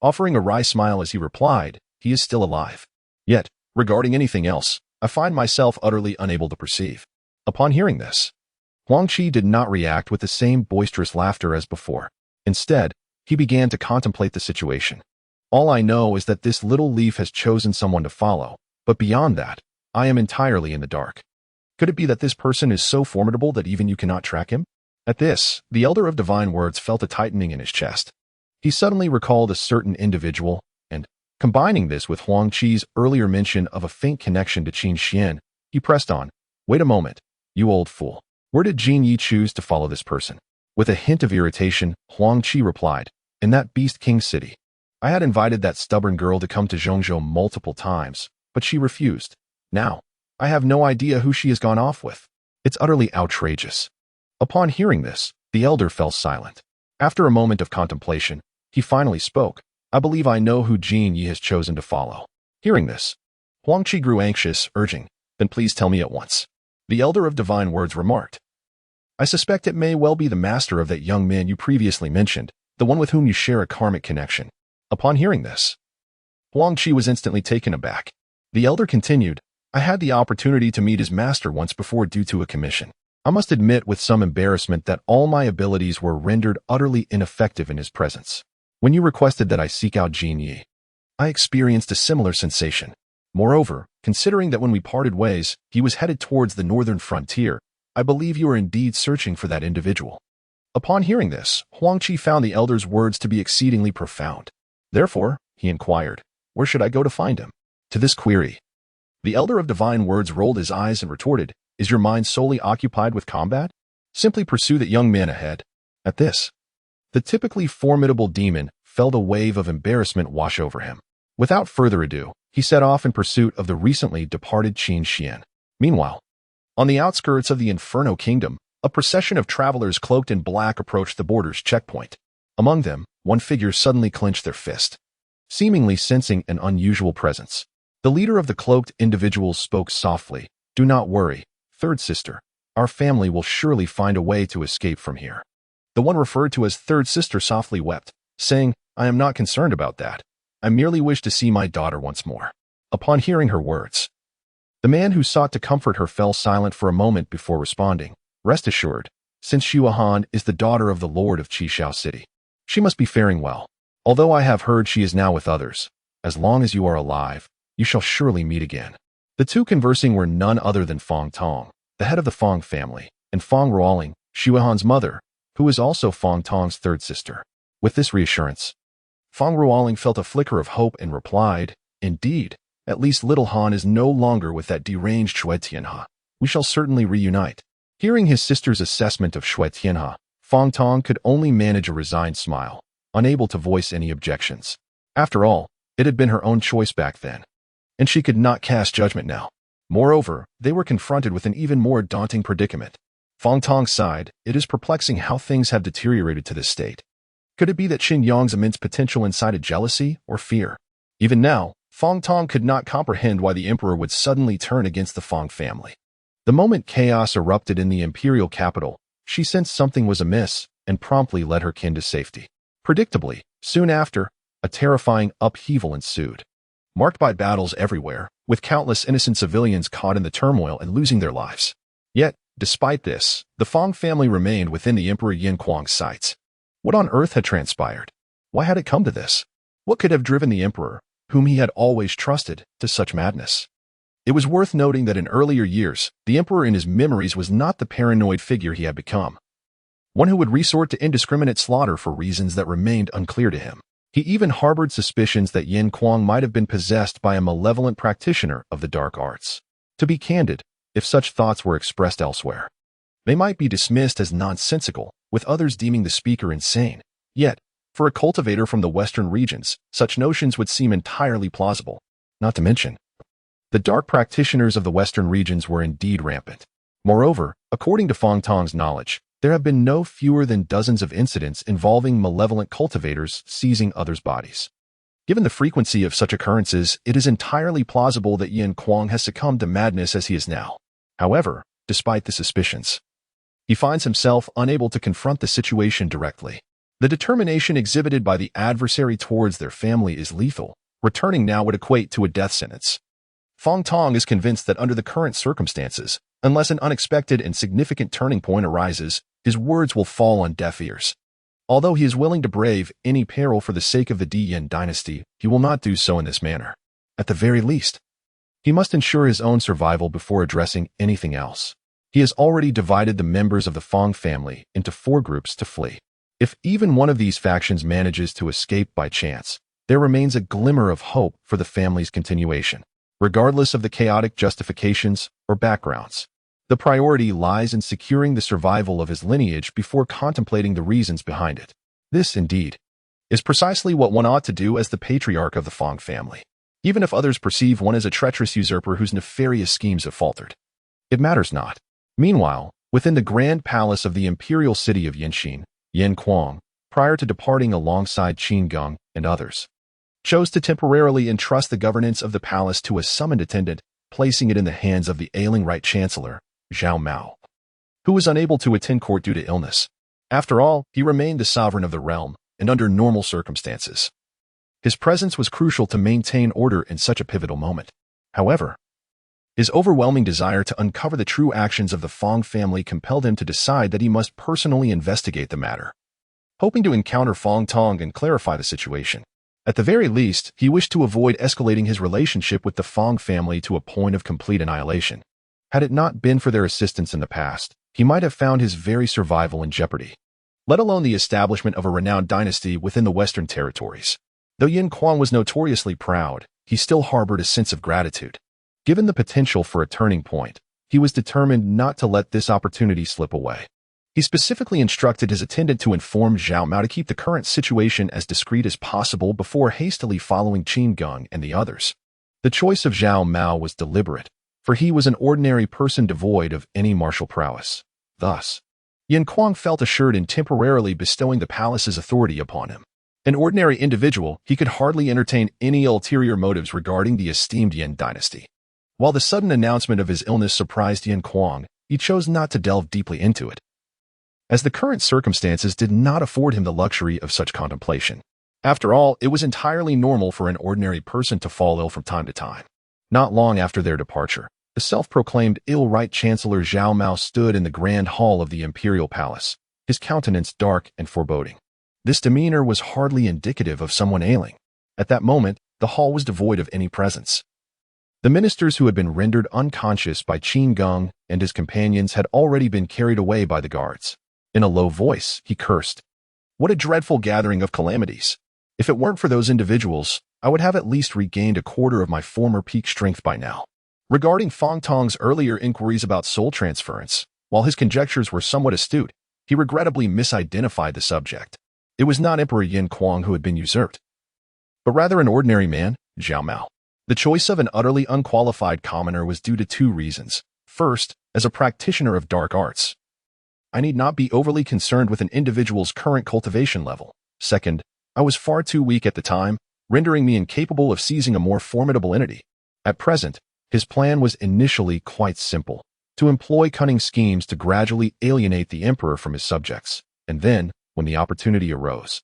offering a wry smile as he replied, "He is still alive. Yet, regarding anything else, I find myself utterly unable to perceive." Upon hearing this, Huangqi did not react with the same boisterous laughter as before. Instead, he began to contemplate the situation. "All I know is that this little leaf has chosen someone to follow, but beyond that, I am entirely in the dark. Could it be that this person is so formidable that even you cannot track him?" At this, the Elder of Divine Words felt a tightening in his chest. He suddenly recalled a certain individual, and, combining this with Huang Qi's earlier mention of a faint connection to Qin Xian, he pressed on. Wait a moment, you old fool. Where did Jin Yi choose to follow this person? With a hint of irritation, Huang Qi replied, in that Beast King city. I had invited that stubborn girl to come to Zhongzhou multiple times, but she refused. Now, I have no idea who she has gone off with. It's utterly outrageous. Upon hearing this, the elder fell silent. After a moment of contemplation, he finally spoke. I believe I know who Jin Yi has chosen to follow. Hearing this, Huang Qi grew anxious, urging, then please tell me at once. The Elder of Divine Words remarked, I suspect it may well be the master of that young man you previously mentioned, the one with whom you share a karmic connection. Upon hearing this, Huang Qi was instantly taken aback. The elder continued, I had the opportunity to meet his master once before due to a commission. I must admit with some embarrassment that all my abilities were rendered utterly ineffective in his presence. When you requested that I seek out Jin Yi, I experienced a similar sensation. Moreover, considering that when we parted ways, he was headed towards the northern frontier, I believe you are indeed searching for that individual. Upon hearing this, Huang Qi found the elder's words to be exceedingly profound. Therefore, he inquired, where should I go to find him? To this query, the Elder of Divine Words rolled his eyes and retorted, is your mind solely occupied with combat? Simply pursue that young man ahead. At this, the typically formidable demon felt a wave of embarrassment wash over him. Without further ado, he set off in pursuit of the recently departed Qin Xian. Meanwhile, on the outskirts of the Inferno Kingdom, a procession of travelers cloaked in black approached the border's checkpoint. Among them, one figure suddenly clenched their fist, seemingly sensing an unusual presence. The leader of the cloaked individuals spoke softly, do not worry, third sister. Our family will surely find a way to escape from here. The one referred to as third sister softly wept, saying, I am not concerned about that. I merely wish to see my daughter once more. Upon hearing her words, the man who sought to comfort her fell silent for a moment before responding. Rest assured, since Xuahan is the daughter of the Lord of Qishao City, she must be faring well. Although I have heard she is now with others, as long as you are alive, you shall surely meet again. The two conversing were none other than Fong Tong, the head of the Fong family, and Fong Ruoling, Xuahan's mother, who is also Fong Tong's third sister. With this reassurance, Fong Ruoling felt a flicker of hope and replied, indeed, at least little Han is no longer with that deranged Shui Tianhe. We shall certainly reunite. Hearing his sister's assessment of Shui Tianhe, Fong Tong could only manage a resigned smile, unable to voice any objections. After all, it had been her own choice back then, and she could not cast judgment now. Moreover, they were confronted with an even more daunting predicament. Fong Tong sighed, it is perplexing how things have deteriorated to this state. Could it be that Qin Yang's immense potential incited jealousy or fear? Even now, Fong Tong could not comprehend why the emperor would suddenly turn against the Fong family. The moment chaos erupted in the imperial capital, she sensed something was amiss and promptly led her kin to safety. Predictably, soon after, a terrifying upheaval ensued, marked by battles everywhere, with countless innocent civilians caught in the turmoil and losing their lives. Yet, despite this, the Fong family remained within the Emperor Yin Kuang's sights. What on earth had transpired? Why had it come to this? What could have driven the emperor, whom he had always trusted, to such madness? It was worth noting that in earlier years, the emperor in his memories was not the paranoid figure he had become, one who would resort to indiscriminate slaughter for reasons that remained unclear to him. He even harbored suspicions that Yin Kuang might have been possessed by a malevolent practitioner of the dark arts. To be candid, if such thoughts were expressed elsewhere, they might be dismissed as nonsensical, with others deeming the speaker insane. Yet, for a cultivator from the western regions, such notions would seem entirely plausible. Not to mention, the dark practitioners of the western regions were indeed rampant. Moreover, according to Fong Tong's knowledge, there have been no fewer than dozens of incidents involving malevolent cultivators seizing others' bodies. Given the frequency of such occurrences, it is entirely plausible that Yin Kuang has succumbed to madness as he is now. However, despite the suspicions, he finds himself unable to confront the situation directly. The determination exhibited by the adversary towards their family is lethal. Returning now would equate to a death sentence. Fong Tong is convinced that under the current circumstances, unless an unexpected and significant turning point arises, his words will fall on deaf ears. Although he is willing to brave any peril for the sake of the Di Yin dynasty, he will not do so in this manner. At the very least, he must ensure his own survival before addressing anything else. He has already divided the members of the Fong family into 4 groups to flee. If even one of these factions manages to escape by chance, there remains a glimmer of hope for the family's continuation, regardless of the chaotic justifications or backgrounds. The priority lies in securing the survival of his lineage before contemplating the reasons behind it. This, indeed, is precisely what one ought to do as the patriarch of the Fong family, even if others perceive one as a treacherous usurper whose nefarious schemes have faltered. It matters not. Meanwhile, within the grand palace of the imperial city of Yinxin, Yin Kuang, prior to departing alongside Qin Geng and others, chose to temporarily entrust the governance of the palace to a summoned attendant, placing it in the hands of the ailing Right Chancellor, Zhao Mao, who was unable to attend court due to illness. After all, he remained the sovereign of the realm, and under normal circumstances, his presence was crucial to maintain order in such a pivotal moment. However, his overwhelming desire to uncover the true actions of the Fong family compelled him to decide that he must personally investigate the matter, hoping to encounter Fong Tong and clarify the situation. At the very least, he wished to avoid escalating his relationship with the Fong family to a point of complete annihilation. Had it not been for their assistance in the past, he might have found his very survival in jeopardy, let alone the establishment of a renowned dynasty within the Western territories. Though Yin Kuang was notoriously proud, he still harbored a sense of gratitude. Given the potential for a turning point, he was determined not to let this opportunity slip away. He specifically instructed his attendant to inform Zhao Mao to keep the current situation as discreet as possible before hastily following Qin Geng and the others. The choice of Zhao Mao was deliberate, for he was an ordinary person devoid of any martial prowess. Thus, Yin Kuang felt assured in temporarily bestowing the palace's authority upon him. An ordinary individual, he could hardly entertain any ulterior motives regarding the esteemed Yin dynasty. While the sudden announcement of his illness surprised Yin Kuang, he chose not to delve deeply into it, as the current circumstances did not afford him the luxury of such contemplation. After all, it was entirely normal for an ordinary person to fall ill from time to time. Not long after their departure, the self-proclaimed ill Right Chancellor Zhao Mao stood in the grand hall of the imperial palace, his countenance dark and foreboding. This demeanor was hardly indicative of someone ailing. At that moment, the hall was devoid of any presence. The ministers who had been rendered unconscious by Qin Geng and his companions had already been carried away by the guards. In a low voice, he cursed. What a dreadful gathering of calamities! If it weren't for those individuals, I would have at least regained a quarter of my former peak strength by now. Regarding Fong Tong's earlier inquiries about soul transference, while his conjectures were somewhat astute, he regrettably misidentified the subject. It was not Emperor Yin Kuang who had been usurped, but rather an ordinary man, Zhao Mao. The choice of an utterly unqualified commoner was due to 2 reasons. First, as a practitioner of dark arts, I need not be overly concerned with an individual's current cultivation level. Second, I was far too weak at the time, rendering me incapable of seizing a more formidable entity. At present, his plan was initially quite simple: to employ cunning schemes to gradually alienate the emperor from his subjects, and then, when the opportunity arose,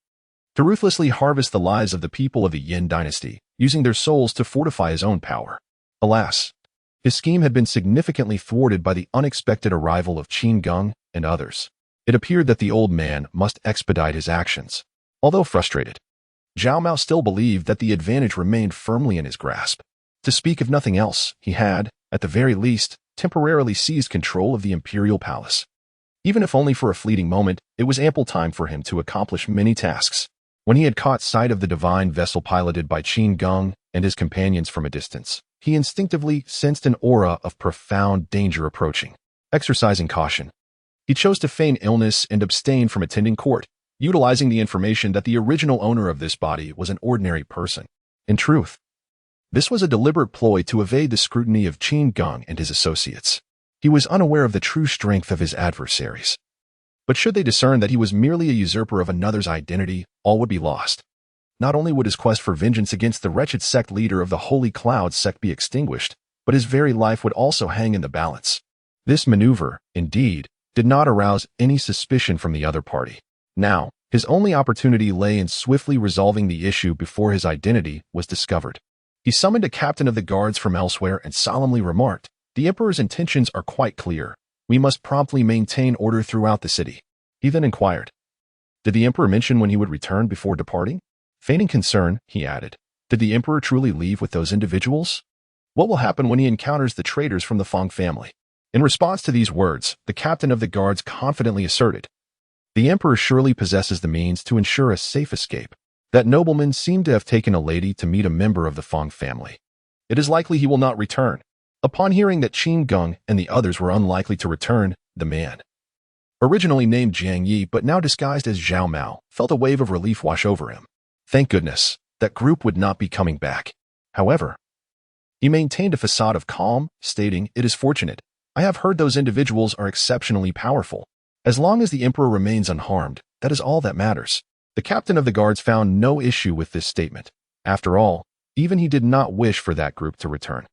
to ruthlessly harvest the lives of the people of the Yin dynasty, using their souls to fortify his own power. Alas, his scheme had been significantly thwarted by the unexpected arrival of Qin Geng and others. It appeared that the old man must expedite his actions. Although frustrated, Zhao Mao still believed that the advantage remained firmly in his grasp. To speak of nothing else, he had, at the very least, temporarily seized control of the imperial palace. Even if only for a fleeting moment, it was ample time for him to accomplish many tasks. When he had caught sight of the divine vessel piloted by Qin Geng and his companions from a distance, he instinctively sensed an aura of profound danger approaching. Exercising caution, he chose to feign illness and abstain from attending court, utilizing the information that the original owner of this body was an ordinary person. In truth, this was a deliberate ploy to evade the scrutiny of Qin Geng and his associates. He was unaware of the true strength of his adversaries. But should they discern that he was merely a usurper of another's identity, all would be lost. Not only would his quest for vengeance against the wretched sect leader of the Holy Cloud sect be extinguished, but his very life would also hang in the balance. This maneuver, indeed, did not arouse any suspicion from the other party. Now, his only opportunity lay in swiftly resolving the issue before his identity was discovered. He summoned a captain of the guards from elsewhere and solemnly remarked, "The Emperor's intentions are quite clear. We must promptly maintain order throughout the city." He then inquired, "Did the Emperor mention when he would return before departing?" Feigning concern, he added, "Did the Emperor truly leave with those individuals? What will happen when he encounters the traitors from the Fong family?" In response to these words, the captain of the guards confidently asserted, "The emperor surely possesses the means to ensure a safe escape. That nobleman seemed to have taken a lady to meet a member of the Fong family. It is likely he will not return." Upon hearing that Qin Geng and the others were unlikely to return, the man, originally named Jiang Yi but now disguised as Zhao Mao, felt a wave of relief wash over him. Thank goodness, that group would not be coming back. However, he maintained a facade of calm, stating, "It is fortunate. I have heard those individuals are exceptionally powerful. As long as the emperor remains unharmed, that is all that matters." The captain of the guards found no issue with this statement. After all, even he did not wish for that group to return.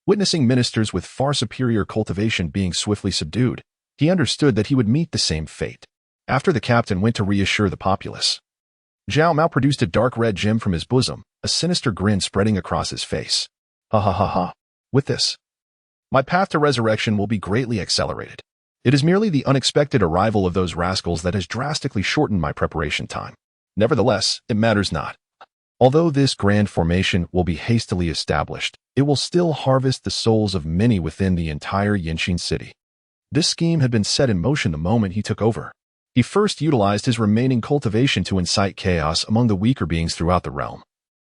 Witnessing ministers with far superior cultivation being swiftly subdued, he understood that he would meet the same fate. After the captain went to reassure the populace, Zhao Mao produced a dark red gem from his bosom, a sinister grin spreading across his face. "Ha ha ha ha. With this, my path to resurrection will be greatly accelerated. It is merely the unexpected arrival of those rascals that has drastically shortened my preparation time. Nevertheless, it matters not. Although this grand formation will be hastily established, it will still harvest the souls of many within the entire Yanqing city." This scheme had been set in motion the moment he took over. He first utilized his remaining cultivation to incite chaos among the weaker beings throughout the realm,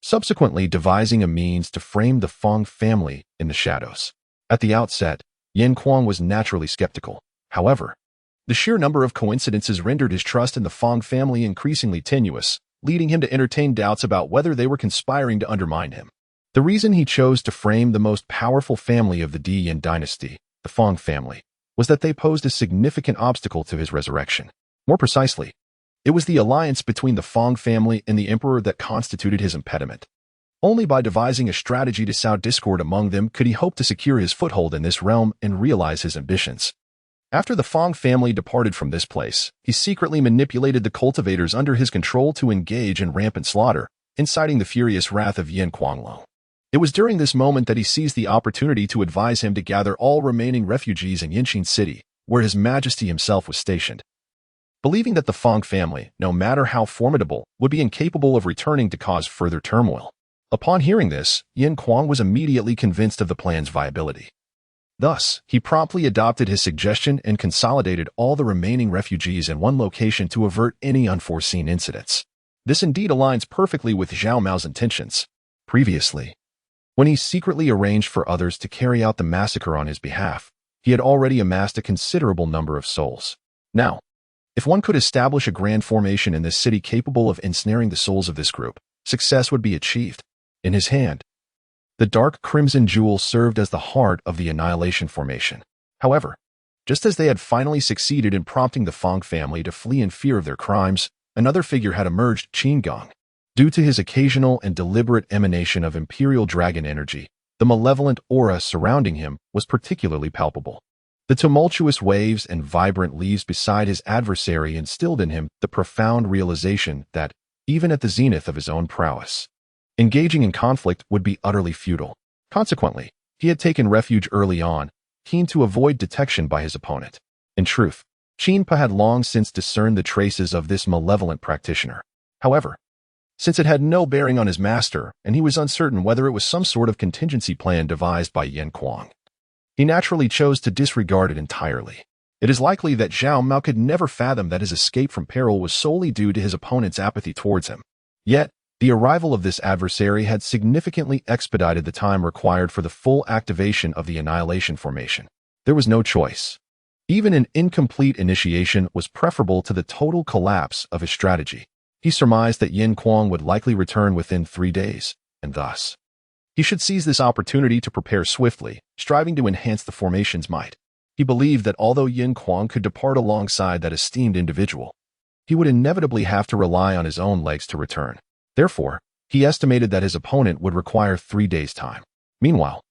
subsequently devising a means to frame the Fong family in the shadows. At the outset, Yin Kuang was naturally skeptical. However, the sheer number of coincidences rendered his trust in the Fong family increasingly tenuous, leading him to entertain doubts about whether they were conspiring to undermine him. The reason he chose to frame the most powerful family of the Yin dynasty, the Fong family, was that they posed a significant obstacle to his resurrection. More precisely, it was the alliance between the Fong family and the emperor that constituted his impediment. Only by devising a strategy to sow discord among them could he hope to secure his foothold in this realm and realize his ambitions. After the Fong family departed from this place, he secretly manipulated the cultivators under his control to engage in rampant slaughter, inciting the furious wrath of Yin Kuanglong. It was during this moment that he seized the opportunity to advise him to gather all remaining refugees in Yanqing City, where His Majesty himself was stationed. Believing that the Fong family, no matter how formidable, would be incapable of returning to cause further turmoil. Upon hearing this, Yin Kuang was immediately convinced of the plan's viability. Thus, he promptly adopted his suggestion and consolidated all the remaining refugees in one location to avert any unforeseen incidents. This indeed aligns perfectly with Zhao Mao's intentions. Previously, when he secretly arranged for others to carry out the massacre on his behalf, he had already amassed a considerable number of souls. Now, if one could establish a grand formation in this city capable of ensnaring the souls of this group, success would be achieved. In his hand, the dark crimson jewel served as the heart of the annihilation formation. However, just as they had finally succeeded in prompting the Fong family to flee in fear of their crimes, another figure had emerged, Qin Geng. Due to his occasional and deliberate emanation of imperial dragon energy, the malevolent aura surrounding him was particularly palpable. The tumultuous waves and vibrant leaves beside his adversary instilled in him the profound realization that, even at the zenith of his own prowess, engaging in conflict would be utterly futile. Consequently, he had taken refuge early on, keen to avoid detection by his opponent. In truth, Qin Pa had long since discerned the traces of this malevolent practitioner. However, since it had no bearing on his master, and he was uncertain whether it was some sort of contingency plan devised by Yin Kuang, he naturally chose to disregard it entirely. It is likely that Zhao Mao could never fathom that his escape from peril was solely due to his opponent's apathy towards him. Yet, the arrival of this adversary had significantly expedited the time required for the full activation of the annihilation formation. There was no choice. Even an incomplete initiation was preferable to the total collapse of his strategy. He surmised that Yin Kuang would likely return within 3 days, and thus, he should seize this opportunity to prepare swiftly, striving to enhance the formation's might. He believed that although Yin Kuang could depart alongside that esteemed individual, he would inevitably have to rely on his own legs to return. Therefore, he estimated that his opponent would require 3 days' time. Meanwhile,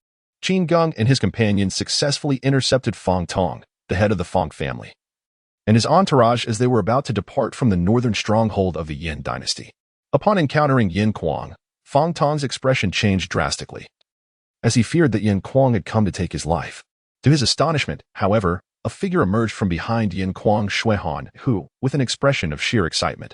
Qin Geng and his companions successfully intercepted Fong Tong, the head of the Fong family, and his entourage as they were about to depart from the northern stronghold of the Yin dynasty. Upon encountering Yin Kuang, Fong Tong's expression changed drastically, as he feared that Yin Kuang had come to take his life. To his astonishment, however, a figure emerged from behind Yin Kuang Shuihan, who, with an expression of sheer excitement,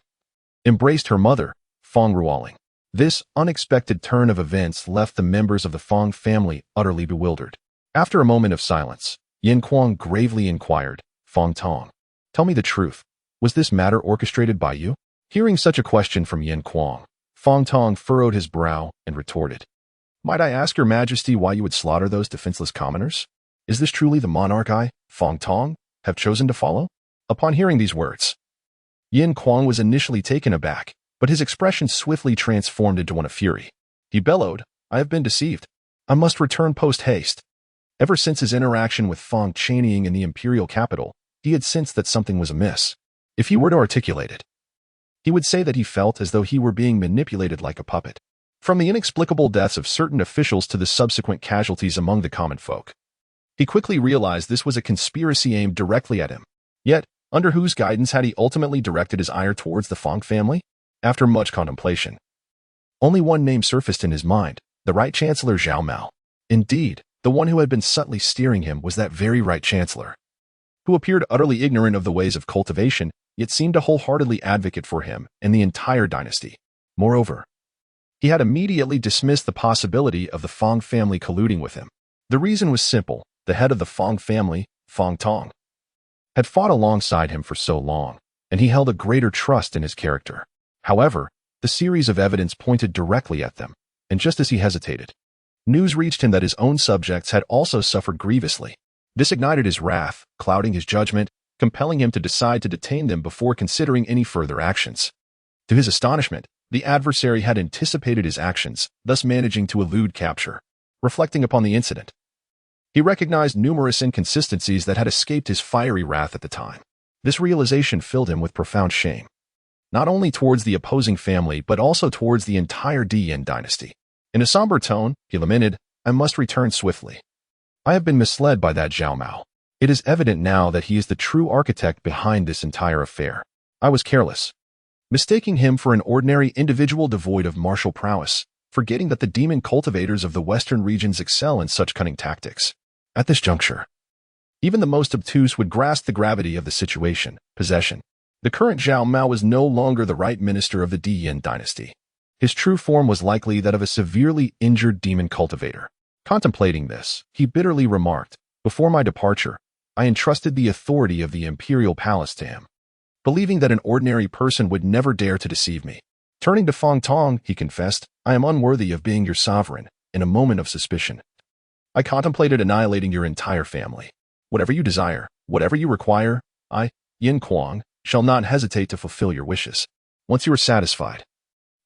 embraced her mother, Fong Ruoling. This unexpected turn of events left the members of the Fong family utterly bewildered. After a moment of silence, Yin Kuang gravely inquired. Fong Tong, tell me the truth. Was this matter orchestrated by you? Hearing such a question from Yin Kuang, Fong Tong furrowed his brow and retorted. Might I ask your majesty why you would slaughter those defenseless commoners? Is this truly the monarch I, Fong Tong, have chosen to follow? Upon hearing these words, Yin Kuang was initially taken aback, but his expression swiftly transformed into one of fury. He bellowed, I have been deceived. I must return post-haste. Ever since his interaction with Fong Chaneying in the imperial capital, he had sensed that something was amiss. If he were to articulate it, he would say that he felt as though he were being manipulated like a puppet. From the inexplicable deaths of certain officials to the subsequent casualties among the common folk, he quickly realized this was a conspiracy aimed directly at him. Yet, under whose guidance had he ultimately directed his ire towards the Fong family? After much contemplation, only one name surfaced in his mind, the Right Chancellor Zhao Mao. Indeed, the one who had been subtly steering him was that very Right Chancellor, who appeared utterly ignorant of the ways of cultivation, yet seemed to wholeheartedly advocate for him and the entire dynasty. Moreover, he had immediately dismissed the possibility of the Fong family colluding with him. The reason was simple. The head of the Fong family, Fong Tong, had fought alongside him for so long, and he held a greater trust in his character. However, the series of evidence pointed directly at them, and just as he hesitated, news reached him that his own subjects had also suffered grievously. This ignited his wrath, clouding his judgment, compelling him to decide to detain them before considering any further actions. To his astonishment, the adversary had anticipated his actions, thus managing to elude capture. Reflecting upon the incident, he recognized numerous inconsistencies that had escaped his fiery wrath at the time. This realization filled him with profound shame, not only towards the opposing family but also towards the entire Yin dynasty. In a somber tone, he lamented, I must return swiftly. I have been misled by that Zhao Mao. It is evident now that he is the true architect behind this entire affair. I was careless, mistaking him for an ordinary individual devoid of martial prowess, forgetting that the demon cultivators of the western regions excel in such cunning tactics. At this juncture, even the most obtuse would grasp the gravity of the situation. Possession. The current Zhao Mao was no longer the right minister of the Yin dynasty. His true form was likely that of a severely injured demon cultivator. Contemplating this, he bitterly remarked, before my departure, I entrusted the authority of the imperial palace to him, believing that an ordinary person would never dare to deceive me. Turning to Fong Tong, he confessed, I am unworthy of being your sovereign. In a moment of suspicion, I contemplated annihilating your entire family. Whatever you desire, whatever you require, I, Yin Kuang, shall not hesitate to fulfill your wishes. Once you are satisfied,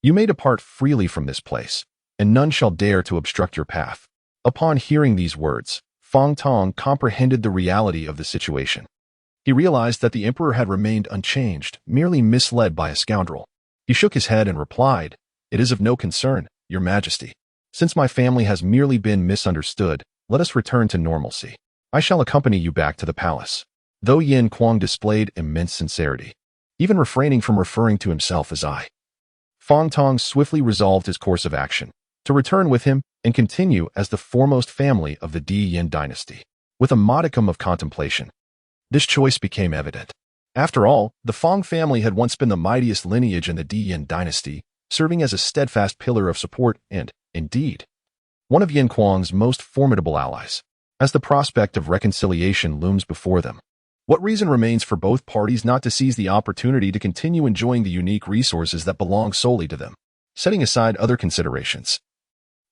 you may depart freely from this place, and none shall dare to obstruct your path. Upon hearing these words, Fong Tong comprehended the reality of the situation. He realized that the emperor had remained unchanged, merely misled by a scoundrel. He shook his head and replied, It is of no concern, your majesty. Since my family has merely been misunderstood, let us return to normalcy. I shall accompany you back to the palace. Though Yin Kuang displayed immense sincerity, even refraining from referring to himself as I, Fong Tong swiftly resolved his course of action, to return with him and continue as the foremost family of the Yin dynasty. With a modicum of contemplation, this choice became evident. After all, the Fong family had once been the mightiest lineage in the Yin dynasty, serving as a steadfast pillar of support and, indeed, one of Yin Kuang's most formidable allies. As the prospect of reconciliation looms before them, what reason remains for both parties not to seize the opportunity to continue enjoying the unique resources that belong solely to them? Setting aside other considerations,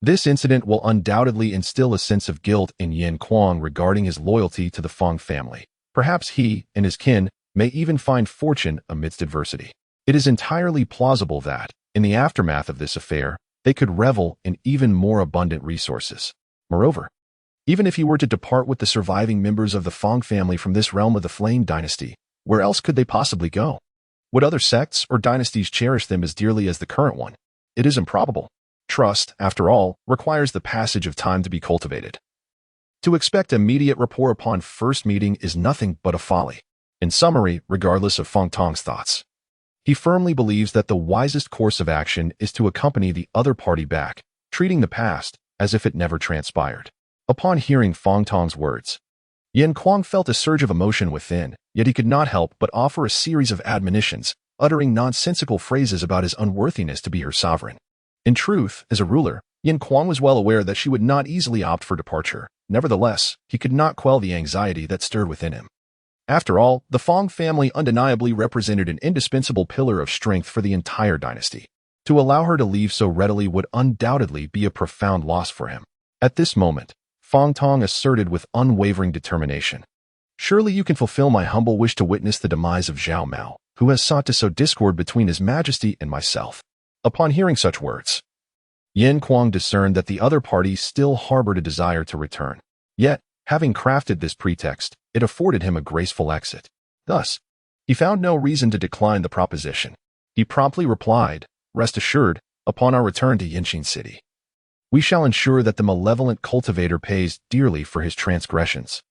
this incident will undoubtedly instill a sense of guilt in Yin Kuang regarding his loyalty to the Fong family. Perhaps he and his kin may even find fortune amidst adversity. It is entirely plausible that, in the aftermath of this affair, they could revel in even more abundant resources. Moreover, even if he were to depart with the surviving members of the Fong family from this realm of the Flame dynasty, where else could they possibly go? Would other sects or dynasties cherish them as dearly as the current one? It is improbable. Trust, after all, requires the passage of time to be cultivated. To expect immediate rapport upon first meeting is nothing but a folly. In summary, regardless of Fong Tong's thoughts, he firmly believes that the wisest course of action is to accompany the other party back, treating the past as if it never transpired. Upon hearing Fong Tong's words, Yin Kuang felt a surge of emotion within, yet he could not help but offer a series of admonitions, uttering nonsensical phrases about his unworthiness to be her sovereign. In truth, as a ruler, Yin Kuang was well aware that she would not easily opt for departure, Nevertheless, he could not quell the anxiety that stirred within him. After all, the Fong family undeniably represented an indispensable pillar of strength for the entire dynasty. To allow her to leave so readily would undoubtedly be a profound loss for him. At this moment, Fong Tong asserted with unwavering determination, "Surely you can fulfill my humble wish to witness the demise of Zhao Mao, who has sought to sow discord between His Majesty and myself." Upon hearing such words, Yin Kuang discerned that the other party still harbored a desire to return. Yet, having crafted this pretext, it afforded him a graceful exit. Thus, he found no reason to decline the proposition. He promptly replied, "Rest assured, upon our return to Yinqin City, we shall ensure that the malevolent cultivator pays dearly for his transgressions.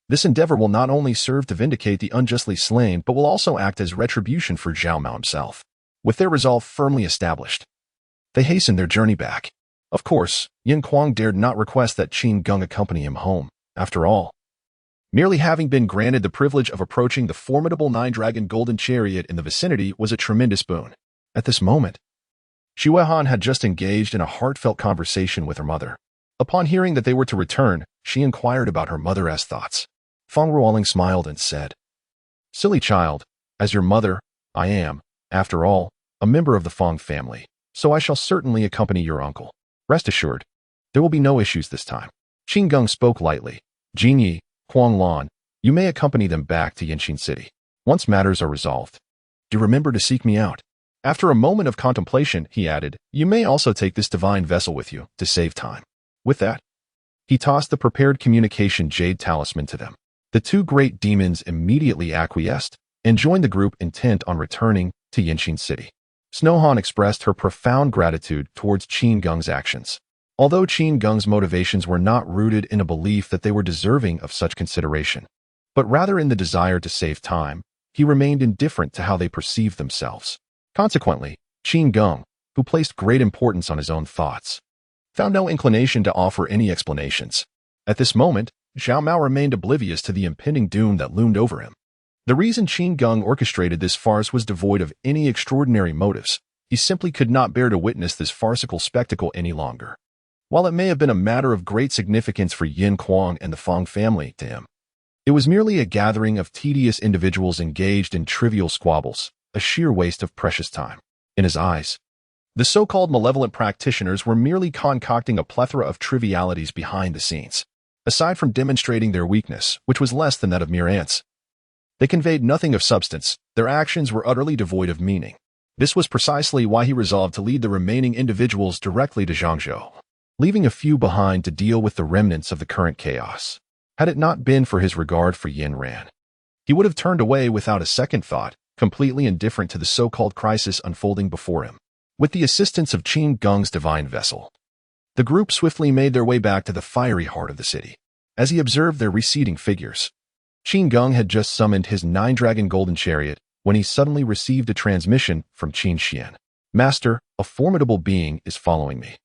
This endeavor will not only serve to vindicate the unjustly slain, but will also act as retribution for Zhao Mao himself." With their resolve firmly established, they hastened their journey back. Of course, Yin Kuang dared not request that Qin Geng accompany him home. After all, merely having been granted the privilege of approaching the formidable nine-dragon golden chariot in the vicinity was a tremendous boon. At this moment, Xue Han had just engaged in a heartfelt conversation with her mother. Upon hearing that they were to return, she inquired about her mother's thoughts. Feng Ruoling smiled and said, "Silly child, as your mother, I am, after all, a member of the Fong family, so I shall certainly accompany your uncle. Rest assured, there will be no issues this time." Qin Geng spoke lightly. "Jinyi, Huang Lan, you may accompany them back to Yinqin City. Once matters are resolved, do remember to seek me out." After a moment of contemplation, he added, "You may also take this divine vessel with you, to save time." With that, he tossed the prepared communication jade talisman to them. The two great demons immediately acquiesced and joined the group intent on returning to Yinqin City. Snowhan expressed her profound gratitude towards Qin Geng's actions. Although Qin Geng's motivations were not rooted in a belief that they were deserving of such consideration, but rather in the desire to save time, he remained indifferent to how they perceived themselves. Consequently, Qin Geng, who placed great importance on his own thoughts, found no inclination to offer any explanations. At this moment, Zhao Mao remained oblivious to the impending doom that loomed over him. The reason Qin Geng orchestrated this farce was devoid of any extraordinary motives. He simply could not bear to witness this farcical spectacle any longer. While it may have been a matter of great significance for Yin Kuang and the Fong family to him, it was merely a gathering of tedious individuals engaged in trivial squabbles, a sheer waste of precious time. In his eyes, the so-called malevolent practitioners were merely concocting a plethora of trivialities behind the scenes. Aside from demonstrating their weakness, which was less than that of mere ants, they conveyed nothing of substance. Their actions were utterly devoid of meaning. This was precisely why he resolved to lead the remaining individuals directly to Zhangzhou, leaving a few behind to deal with the remnants of the current chaos. Had it not been for his regard for Yin Ran, he would have turned away without a second thought, completely indifferent to the so-called crisis unfolding before him. With the assistance of Qin Geng's divine vessel, the group swiftly made their way back to the fiery heart of the city. As he observed their receding figures, Qin Geng had just summoned his nine-dragon golden chariot when he suddenly received a transmission from Qin Xian. "Master, a formidable being is following me.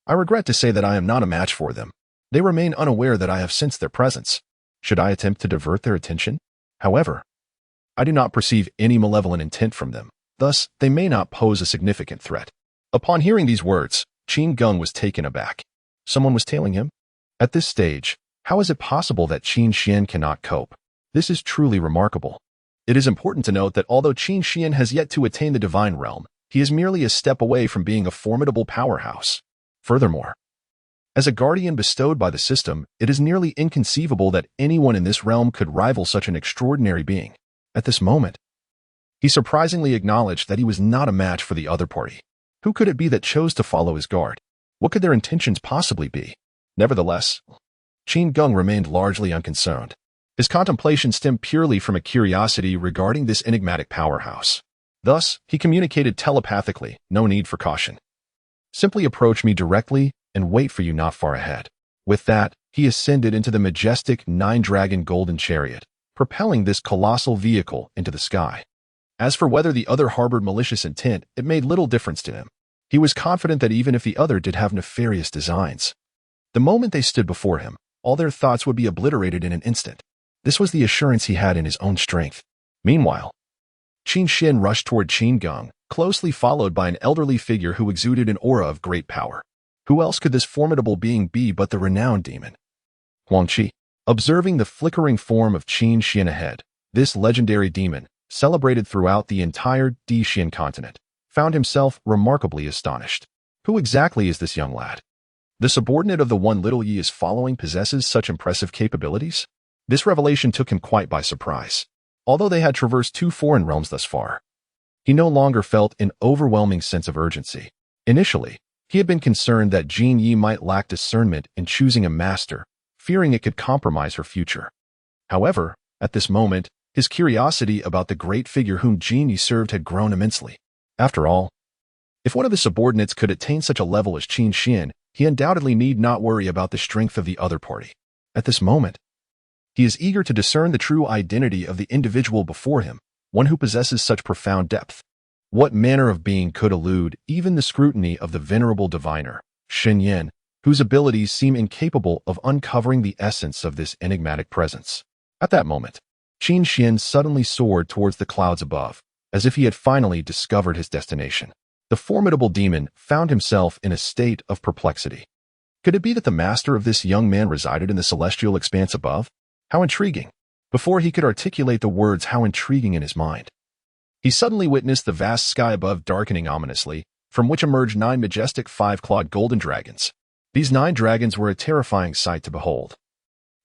I regret to say that I am not a match for them. They remain unaware that I have sensed their presence. Should I attempt to divert their attention? However, I do not perceive any malevolent intent from them. Thus, they may not pose a significant threat." Upon hearing these words, Qin Geng was taken aback. Someone was tailing him? At this stage, how is it possible that Qin Xian cannot cope? This is truly remarkable. It is important to note that although Qin Xian has yet to attain the divine realm, he is merely a step away from being a formidable powerhouse. Furthermore, as a guardian bestowed by the system, it is nearly inconceivable that anyone in this realm could rival such an extraordinary being. At this moment, he surprisingly acknowledged that he was not a match for the other party. Who could it be that chose to follow his guard? What could their intentions possibly be? Nevertheless, Qin Geng remained largely unconcerned. His contemplation stemmed purely from a curiosity regarding this enigmatic powerhouse. Thus, he communicated telepathically, no need for caution. "Simply approach me directly and wait for you not far ahead." With that, he ascended into the majestic nine-dragon golden chariot, propelling this colossal vehicle into the sky. As for whether the other harbored malicious intent, it made little difference to him. He was confident that even if the other did have nefarious designs, the moment they stood before him, all their thoughts would be obliterated in an instant. This was the assurance he had in his own strength. Meanwhile, Qin Xian rushed toward Qin Geng, closely followed by an elderly figure who exuded an aura of great power. Who else could this formidable being be but the renowned demon? Huangqi. Observing the flickering form of Qin Xian ahead, this legendary demon, celebrated throughout the entire Dixian continent, found himself remarkably astonished. Who exactly is this young lad? The subordinate of the one little Yi is following possesses such impressive capabilities? This revelation took him quite by surprise. Although they had traversed 2 foreign realms thus far, he no longer felt an overwhelming sense of urgency. Initially, he had been concerned that Jin Yi might lack discernment in choosing a master, fearing it could compromise her future. However, at this moment, his curiosity about the great figure whom Jin Yi served had grown immensely. After all, if one of the subordinates could attain such a level as Qin Xian, he undoubtedly need not worry about the strength of the other party. At this moment, he is eager to discern the true identity of the individual before him, one who possesses such profound depth. What manner of being could elude even the scrutiny of the venerable diviner, Shen Yan, whose abilities seem incapable of uncovering the essence of this enigmatic presence? At that moment, Qin Xian suddenly soared towards the clouds above, as if he had finally discovered his destination. The formidable demon found himself in a state of perplexity. Could it be that the master of this young man resided in the celestial expanse above? How intriguing! Before he could articulate the words "how intriguing" in his mind, he suddenly witnessed the vast sky above darkening ominously, from which emerged 9 majestic 5-clawed golden dragons. These 9 dragons were a terrifying sight to behold.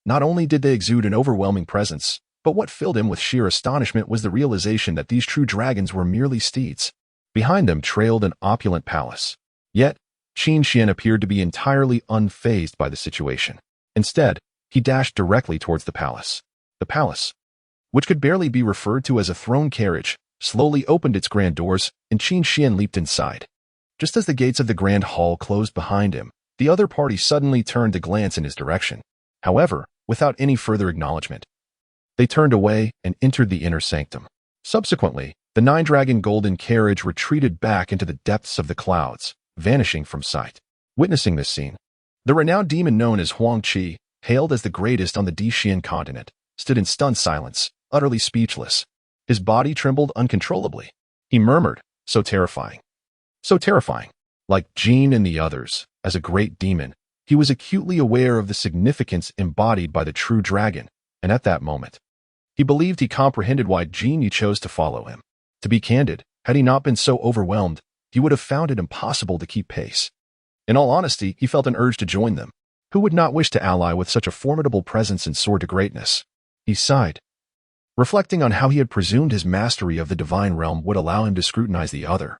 Not only did they exude an overwhelming presence, but what filled him with sheer astonishment was the realization that these true dragons were merely steeds. Behind them trailed an opulent palace. Yet, Qin Xian appeared to be entirely unfazed by the situation. Instead, he dashed directly towards the palace. The palace, which could barely be referred to as a throne carriage, slowly opened its grand doors, and Qin Xian leaped inside. Just as the gates of the grand hall closed behind him, the other party suddenly turned to glance in his direction. However, without any further acknowledgement, they turned away and entered the inner sanctum. Subsequently, the 9-dragon golden carriage retreated back into the depths of the clouds, vanishing from sight. Witnessing this scene, the renowned demon known as Huangqi, hailed as the greatest on the Dixian continent, stood in stunned silence, utterly speechless. His body trembled uncontrollably. He murmured, "So terrifying. So terrifying." Like Jin and the others, as a great demon, he was acutely aware of the significance embodied by the true dragon, and at that moment, he believed he comprehended why Jin Yi chose to follow him. To be candid, had he not been so overwhelmed, he would have found it impossible to keep pace. In all honesty, he felt an urge to join them. Who would not wish to ally with such a formidable presence and soar to greatness? He sighed, reflecting on how he had presumed his mastery of the divine realm would allow him to scrutinize the other,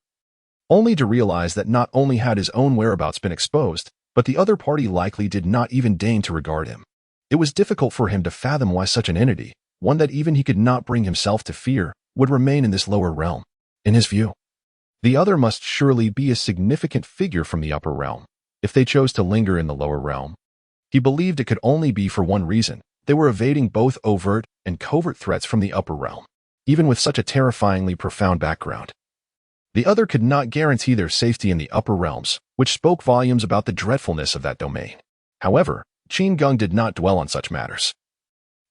only to realize that not only had his own whereabouts been exposed, but the other party likely did not even deign to regard him. It was difficult for him to fathom why such an entity, one that even he could not bring himself to fear, would remain in this lower realm. In his view, the other must surely be a significant figure from the upper realm. If they chose to linger in the lower realm, he believed it could only be for one reason: they were evading both overt and covert threats from the upper realm. Even with such a terrifyingly profound background, the other could not guarantee their safety in the upper realms, which spoke volumes about the dreadfulness of that domain. However, Qin Geng did not dwell on such matters.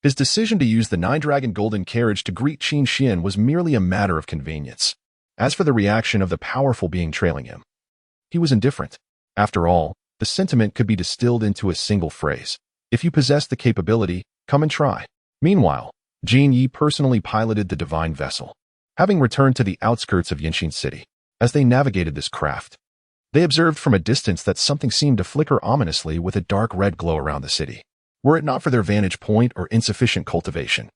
His decision to use the 9-dragon golden carriage to greet Qin Xian was merely a matter of convenience. As for the reaction of the powerful being trailing him, he was indifferent. After all, the sentiment could be distilled into a single phrase: if you possess the capability, come and try. Meanwhile, Jin Yi personally piloted the divine vessel. Having returned to the outskirts of Yanqing City, as they navigated this craft, they observed from a distance that something seemed to flicker ominously with a dark red glow around the city. Were it not for their vantage point or insufficient cultivation,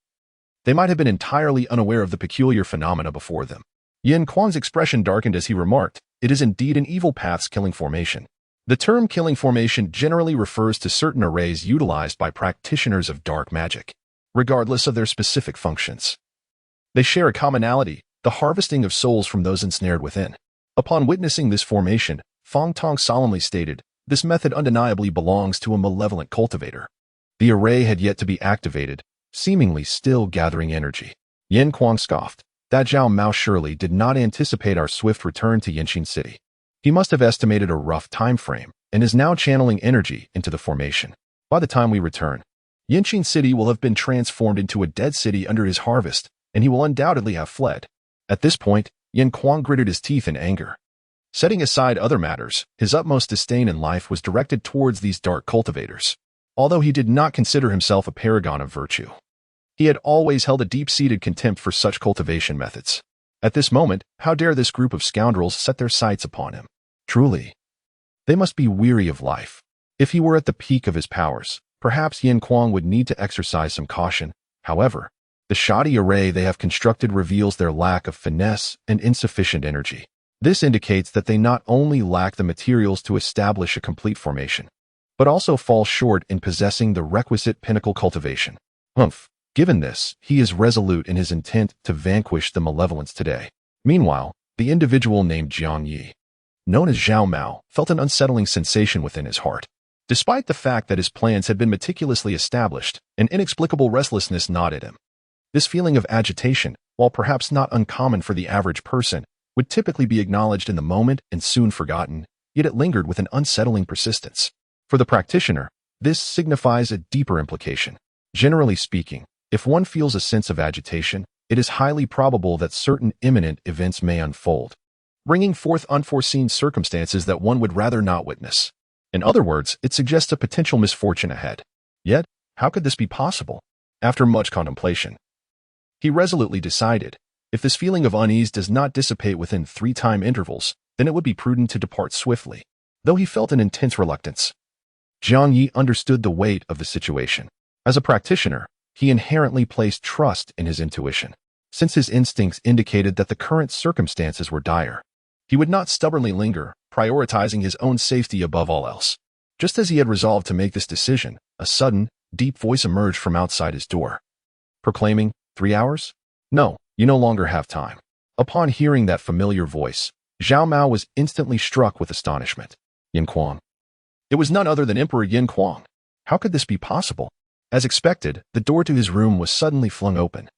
they might have been entirely unaware of the peculiar phenomena before them. Yin Quan's expression darkened as he remarked, "It is indeed an evil path's killing formation." The term killing formation generally refers to certain arrays utilized by practitioners of dark magic, regardless of their specific functions. They share a commonality: the harvesting of souls from those ensnared within. Upon witnessing this formation, Fong Tong solemnly stated, "This method undeniably belongs to a malevolent cultivator." The array had yet to be activated, seemingly still gathering energy. Yin Quang scoffed. "That Zhao Mao surely did not anticipate our swift return to Yanqing City. He must have estimated a rough time frame and is now channeling energy into the formation. By the time we return, Yanqing City will have been transformed into a dead city under his harvest, and he will undoubtedly have fled." At this point, Yin Quang gritted his teeth in anger. Setting aside other matters, his utmost disdain in life was directed towards these dark cultivators. although he did not consider himself a paragon of virtue. He had always held a deep-seated contempt for such cultivation methods. At this moment, how dare this group of scoundrels set their sights upon him? Truly, they must be weary of life. If he were at the peak of his powers, perhaps Yin Kuang would need to exercise some caution. However, the shoddy array they have constructed reveals their lack of finesse and insufficient energy. This indicates that they not only lack the materials to establish a complete formation, but also fall short in possessing the requisite pinnacle cultivation. Given this, he is resolute in his intent to vanquish the malevolence today. Meanwhile, the individual named Jiang Yi, known as Zhao Mao, felt an unsettling sensation within his heart. Despite the fact that his plans had been meticulously established, an inexplicable restlessness gnawed at him. This feeling of agitation, while perhaps not uncommon for the average person, would typically be acknowledged in the moment and soon forgotten, yet it lingered with an unsettling persistence. For the practitioner, this signifies a deeper implication. Generally speaking, if one feels a sense of agitation, it is highly probable that certain imminent events may unfold, bringing forth unforeseen circumstances that one would rather not witness. In other words, it suggests a potential misfortune ahead. Yet, how could this be possible? After much contemplation, he resolutely decided, if this feeling of unease does not dissipate within 3 time intervals, then it would be prudent to depart swiftly. Though he felt an intense reluctance, Jiang Yi understood the weight of the situation. As a practitioner, he inherently placed trust in his intuition. Since his instincts indicated that the current circumstances were dire, he would not stubbornly linger, prioritizing his own safety above all else. Just as he had resolved to make this decision, a sudden, deep voice emerged from outside his door, proclaiming, 3 hours? No, you no longer have time. Upon hearing that familiar voice, Zhao Mao was instantly struck with astonishment. Yin Kuang. It was none other than Emperor Yin Kuang. How could this be possible? As expected, the door to his room was suddenly flung open,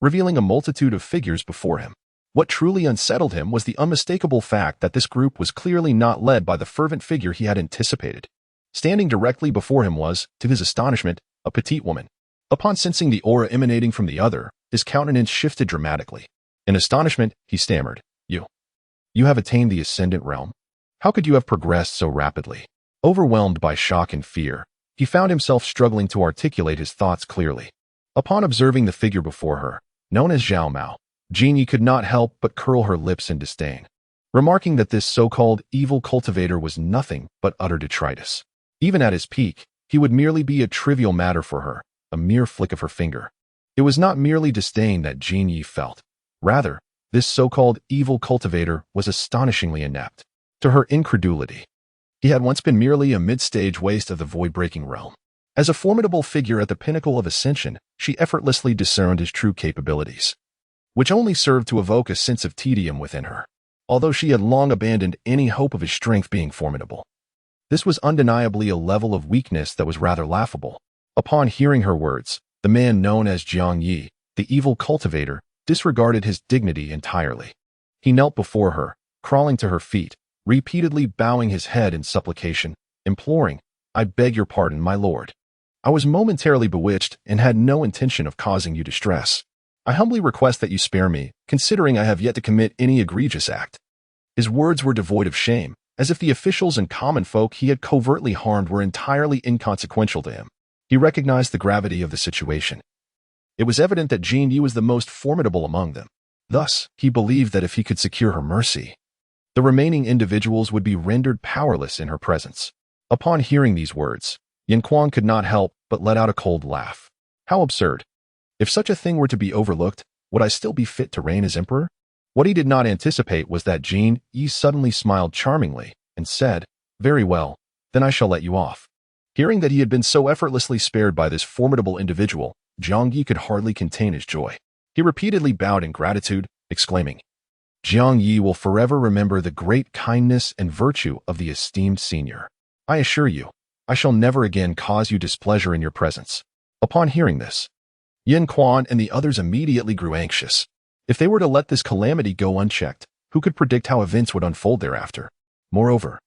revealing a multitude of figures before him. What truly unsettled him was the unmistakable fact that this group was clearly not led by the fervent figure he had anticipated. Standing directly before him was, to his astonishment, a petite woman. Upon sensing the aura emanating from the other, his countenance shifted dramatically. In astonishment, he stammered, You have attained the ascendant realm? How could you have progressed so rapidly? Overwhelmed by shock and fear, he found himself struggling to articulate his thoughts clearly. Upon observing the figure before her, known as Zhao Mao, Jiang Yi could not help but curl her lips in disdain, remarking that this so-called evil cultivator was nothing but utter detritus. Even at his peak, he would merely be a trivial matter for her, a mere flick of her finger. It was not merely disdain that Jiang Yi felt. Rather, this so-called evil cultivator was astonishingly inept. To her incredulity, he had once been merely a mid-stage waste of the void-breaking realm. As a formidable figure at the pinnacle of ascension, she effortlessly discerned his true capabilities, which only served to evoke a sense of tedium within her, although she had long abandoned any hope of his strength being formidable. This was undeniably a level of weakness that was rather laughable. Upon hearing her words, the man known as Jiang Yi, the evil cultivator, disregarded his dignity entirely. He knelt before her, crawling to her feet, repeatedly bowing his head in supplication, imploring, I beg your pardon, my lord. I was momentarily bewitched and had no intention of causing you distress. I humbly request that you spare me, considering I have yet to commit any egregious act. His words were devoid of shame, as if the officials and common folk he had covertly harmed were entirely inconsequential to him. He recognized the gravity of the situation. It was evident that Jiang Yi was the most formidable among them. Thus, he believed that if he could secure her mercy, the remaining individuals would be rendered powerless in her presence. Upon hearing these words, Yin Kuang could not help but let out a cold laugh. How absurd. If such a thing were to be overlooked, would I still be fit to reign as emperor? What he did not anticipate was that Jiang Yi suddenly smiled charmingly and said, Very well, then I shall let you off. Hearing that he had been so effortlessly spared by this formidable individual, Jiang Yi could hardly contain his joy. He repeatedly bowed in gratitude, exclaiming, Jiang Yi will forever remember the great kindness and virtue of the esteemed senior. I assure you, I shall never again cause you displeasure in your presence. Upon hearing this, Yin Kuang and the others immediately grew anxious. If they were to let this calamity go unchecked, who could predict how events would unfold thereafter? Moreover,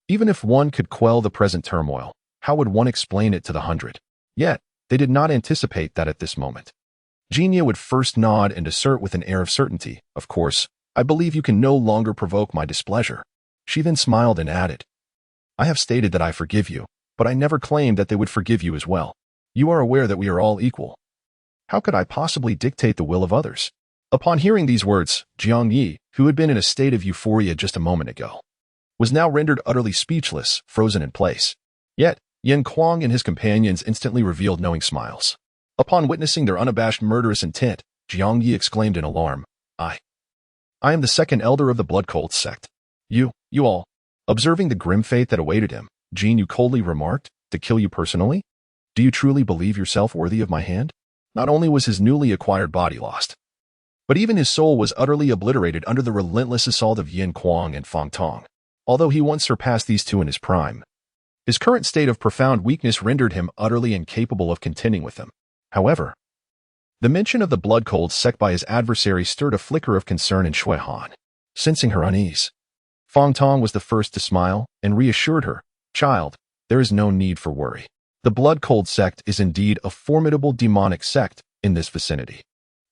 even if one could quell the present turmoil, how would one explain it to the 100? Yet, they did not anticipate that at this moment. Jiang Yi would first nod and assert with an air of certainty, Of course, I believe you can no longer provoke my displeasure. She then smiled and added, I have stated that I forgive you, but I never claimed that they would forgive you as well. You are aware that we are all equal. How could I possibly dictate the will of others? Upon hearing these words, Jiang Yi, who had been in a state of euphoria just a moment ago, was now rendered utterly speechless, frozen in place. Yet, Yin Kuang and his companions instantly revealed knowing smiles. Upon witnessing their unabashed murderous intent, Jiang Yi exclaimed in alarm, I am the second elder of the blood cult sect. You all. Observing the grim fate that awaited him, Jin Yu coldly remarked, to kill you personally? Do you truly believe yourself worthy of my hand? Not only was his newly acquired body lost, but even his soul was utterly obliterated under the relentless assault of Yin Kuang and Fang Tong. Although he once surpassed these two in his prime, his current state of profound weakness rendered him utterly incapable of contending with them. However, the mention of the blood cult sect by his adversary stirred a flicker of concern in Shui Han. Sensing her unease, Fang Tong was the first to smile and reassured her, Child, there is no need for worry. The blood cult sect is indeed a formidable demonic sect in this vicinity.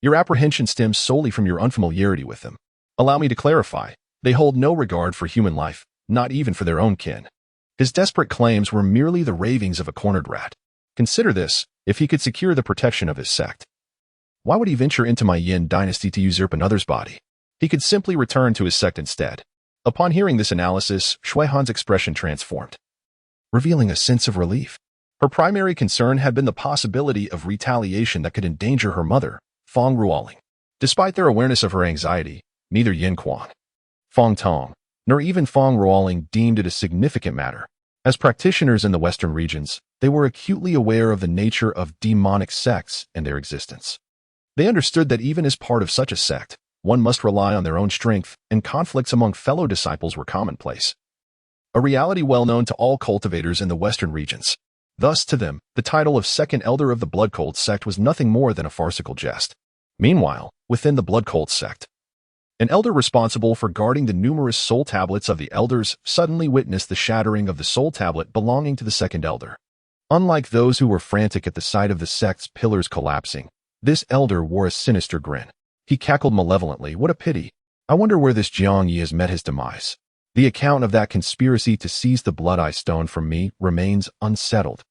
Your apprehension stems solely from your unfamiliarity with them. Allow me to clarify, they hold no regard for human life, not even for their own kin. His desperate claims were merely the ravings of a cornered rat. Consider this, if he could secure the protection of his sect, why would he venture into my Yin dynasty to usurp another's body? He could simply return to his sect instead. Upon hearing this analysis, Shui Han's expression transformed, revealing a sense of relief. Her primary concern had been the possibility of retaliation that could endanger her mother, Fang Ruoling. Despite their awareness of her anxiety, neither Yin Kuang, Fang Tong, nor even Fang Ruoling deemed it a significant matter. As practitioners in the Western regions, they were acutely aware of the nature of demonic sects and their existence. They understood that even as part of such a sect, one must rely on their own strength, and conflicts among fellow disciples were commonplace, a reality well known to all cultivators in the Western regions. Thus, to them, the title of second elder of the blood cult sect was nothing more than a farcical jest. Meanwhile, within the blood cult sect, an elder responsible for guarding the numerous soul tablets of the elders suddenly witnessed the shattering of the soul tablet belonging to the second elder. Unlike those who were frantic at the sight of the sect's pillars collapsing, this elder wore a sinister grin. He cackled malevolently, What a pity. I wonder where this Jiang Yi has met his demise. The account of that conspiracy to seize the Blood Eye Stone from me remains unsettled.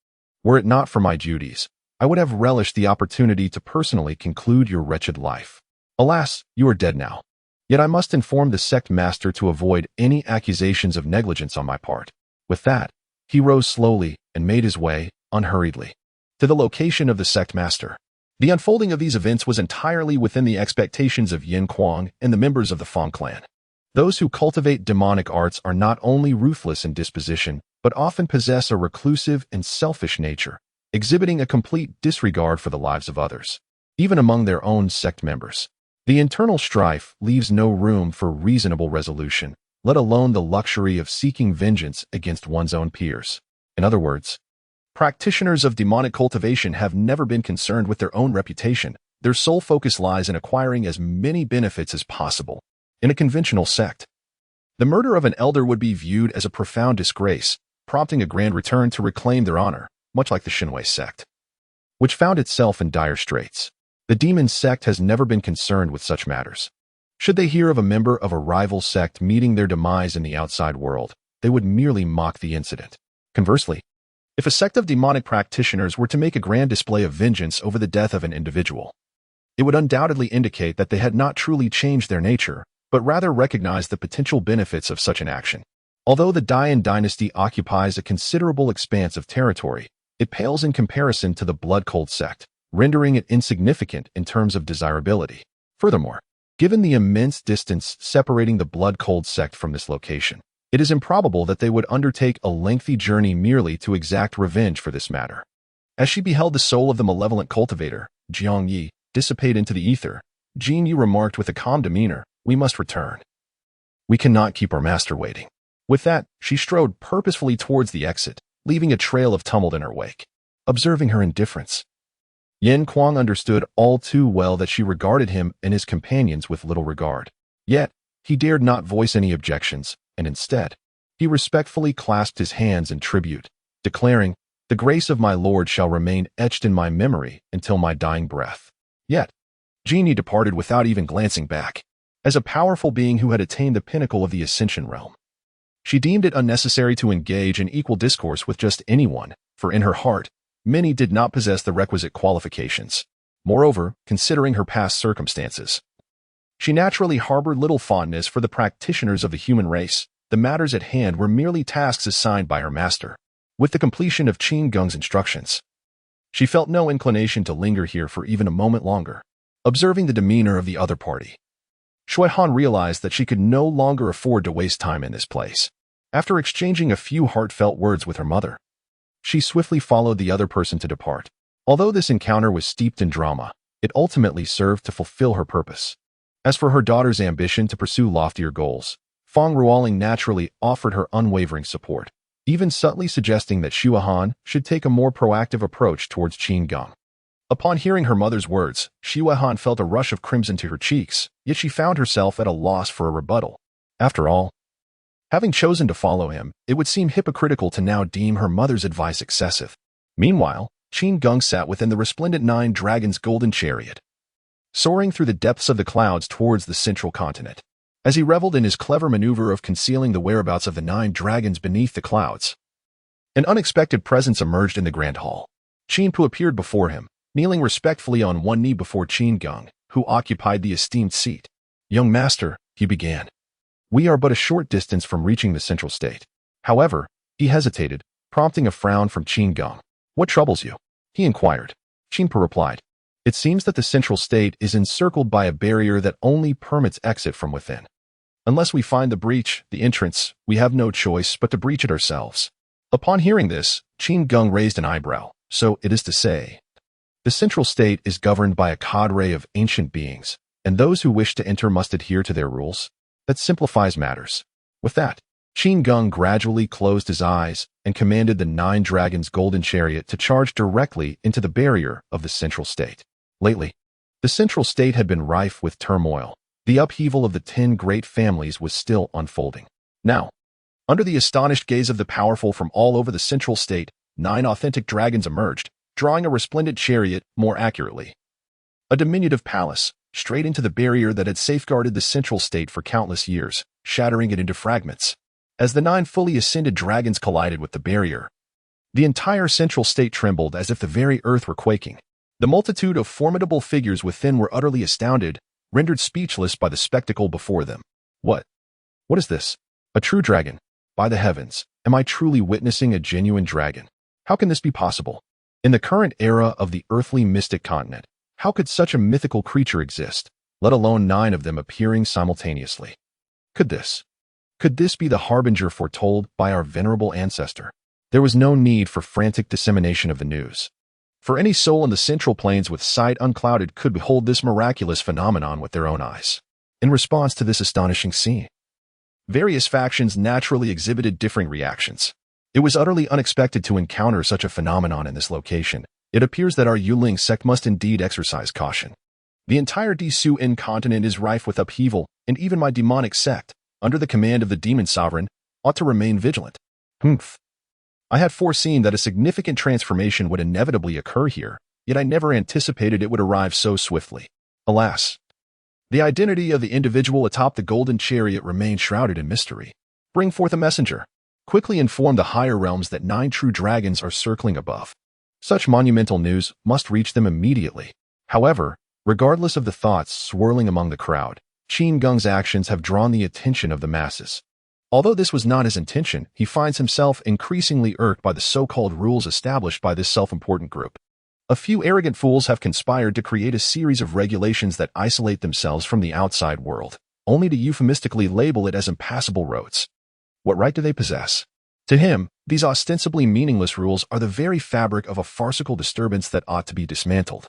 Were it not for my duties, I would have relished the opportunity to personally conclude your wretched life. Alas, you are dead now. Yet I must inform the sect master to avoid any accusations of negligence on my part. With that, he rose slowly and made his way, unhurriedly, to the location of the sect master. The unfolding of these events was entirely within the expectations of Yin Kuang and the members of the Fang clan. Those who cultivate demonic arts are not only ruthless in disposition, but often possess a reclusive and selfish nature, exhibiting a complete disregard for the lives of others, even among their own sect members. The internal strife leaves no room for reasonable resolution, let alone the luxury of seeking vengeance against one's own peers. In other words, practitioners of demonic cultivation have never been concerned with their own reputation. Their sole focus lies in acquiring as many benefits as possible. In a conventional sect, the murder of an elder would be viewed as a profound disgrace, prompting a grand return to reclaim their honor, much like the Shinwei sect, which found itself in dire straits. The demon sect has never been concerned with such matters. Should they hear of a member of a rival sect meeting their demise in the outside world, they would merely mock the incident. Conversely, if a sect of demonic practitioners were to make a grand display of vengeance over the death of an individual, it would undoubtedly indicate that they had not truly changed their nature, but rather recognized the potential benefits of such an action. Although the Dayan dynasty occupies a considerable expanse of territory, it pales in comparison to the blood cult sect, rendering it insignificant in terms of desirability. Furthermore, given the immense distance separating the blood cult sect from this location, it is improbable that they would undertake a lengthy journey merely to exact revenge for this matter. As she beheld the soul of the malevolent cultivator, Jiang Yi, dissipate into the ether, Jin Yu remarked with a calm demeanor, We must return. We cannot keep our master waiting. With that, she strode purposefully towards the exit, leaving a trail of tumult in her wake. Observing her indifference, Yin Kuang understood all too well that she regarded him and his companions with little regard. Yet, he dared not voice any objections, and instead, he respectfully clasped his hands in tribute, declaring, The grace of my Lord shall remain etched in my memory until my dying breath. Yet, Genie departed without even glancing back. As a powerful being who had attained the pinnacle of the Ascension realm, She deemed it unnecessary to engage in equal discourse with just anyone, for in her heart, many did not possess the requisite qualifications. Moreover, considering her past circumstances, she naturally harbored little fondness for the practitioners of the human race. The matters at hand were merely tasks assigned by her master. With the completion of Qin Geng's instructions, she felt no inclination to linger here for even a moment longer. Observing the demeanor of the other party, Shui Han realized that she could no longer afford to waste time in this place. After exchanging a few heartfelt words with her mother, she swiftly followed the other person to depart. Although this encounter was steeped in drama, it ultimately served to fulfill her purpose. As for her daughter's ambition to pursue loftier goals, Feng Ruoling naturally offered her unwavering support, even subtly suggesting that Shui Han should take a more proactive approach towards Qin Geng. Upon hearing her mother's words, Shui Han felt a rush of crimson to her cheeks, yet she found herself at a loss for a rebuttal. After all, having chosen to follow him, it would seem hypocritical to now deem her mother's advice excessive. Meanwhile, Qin Geng sat within the resplendent Nine Dragons' golden chariot, soaring through the depths of the clouds towards the central continent. As he reveled in his clever maneuver of concealing the whereabouts of the 9 dragons beneath the clouds, an unexpected presence emerged in the grand hall. Qin Pu appeared before him, kneeling respectfully on one knee before Qin Geng, who occupied the esteemed seat. "Young master," he began, "we are but a short distance from reaching the central state." However, he hesitated, prompting a frown from Qin Geng. "What troubles you?" he inquired. Qin Pu replied, "It seems that the central state is encircled by a barrier that only permits exit from within. Unless we find the breach, the entrance, we have no choice but to breach it ourselves." Upon hearing this, Qin Geng raised an eyebrow. "So it is to say, the central state is governed by a cadre of ancient beings, and those who wish to enter must adhere to their rules? That simplifies matters." With that, Qin Geng gradually closed his eyes and commanded the 9 dragons' golden chariot to charge directly into the barrier of the central state. Lately, the central state had been rife with turmoil. The upheaval of the 10 great families was still unfolding. Now, under the astonished gaze of the powerful from all over the central state, 9 authentic dragons emerged, drawing a resplendent chariot, more accurately, a diminutive palace, straight into the barrier that had safeguarded the central state for countless years, shattering it into fragments. As the 9 fully ascended dragons collided with the barrier, the entire central state trembled as if the very earth were quaking. The multitude of formidable figures within were utterly astounded, rendered speechless by the spectacle before them. What is this? A true dragon? By the heavens, am I truly witnessing a genuine dragon? How can this be possible? In the current era of the earthly mystic continent, how could such a mythical creature exist, let alone 9 of them appearing simultaneously? Could this be the harbinger foretold by our venerable ancestor? There was no need for frantic dissemination of the news, for any soul in the central plains with sight unclouded could behold this miraculous phenomenon with their own eyes. In response to this astonishing scene, various factions naturally exhibited differing reactions. It was utterly unexpected to encounter such a phenomenon in this location. It appears that our Yuling sect must indeed exercise caution. The entire Destin continent is rife with upheaval, and even my demonic sect, under the command of the demon sovereign, ought to remain vigilant. I had foreseen that a significant transformation would inevitably occur here, yet I never anticipated it would arrive so swiftly. Alas, the identity of the individual atop the golden chariot remained shrouded in mystery. Bring forth a messenger. Quickly inform the higher realms that 9 true dragons are circling above. Such monumental news must reach them immediately. However, regardless of the thoughts swirling among the crowd, Qin Geng's actions have drawn the attention of the masses. Although this was not his intention, he finds himself increasingly irked by the so-called rules established by this self-important group. A few arrogant fools have conspired to create a series of regulations that isolate themselves from the outside world, only to euphemistically label it as impassable roads. What right do they possess? To him, these ostensibly meaningless rules are the very fabric of a farcical disturbance that ought to be dismantled.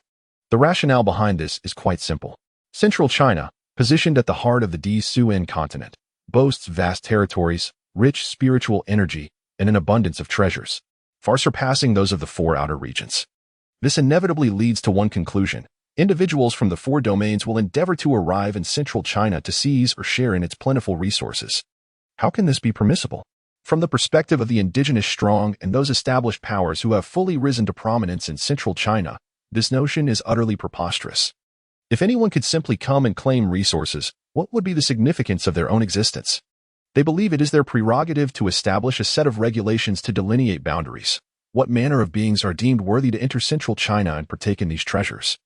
The rationale behind this is quite simple. Central China, positioned at the heart of the Destin continent, boasts vast territories, rich spiritual energy, and an abundance of treasures, far surpassing those of the 4 outer regions. This inevitably leads to one conclusion. Individuals from the 4 domains will endeavor to arrive in central China to seize or share in its plentiful resources. How can this be permissible? From the perspective of the indigenous strong and those established powers who have fully risen to prominence in central China, this notion is utterly preposterous. If anyone could simply come and claim resources, what would be the significance of their own existence? They believe it is their prerogative to establish a set of regulations to delineate boundaries. What manner of beings are deemed worthy to enter central China and partake in these treasures?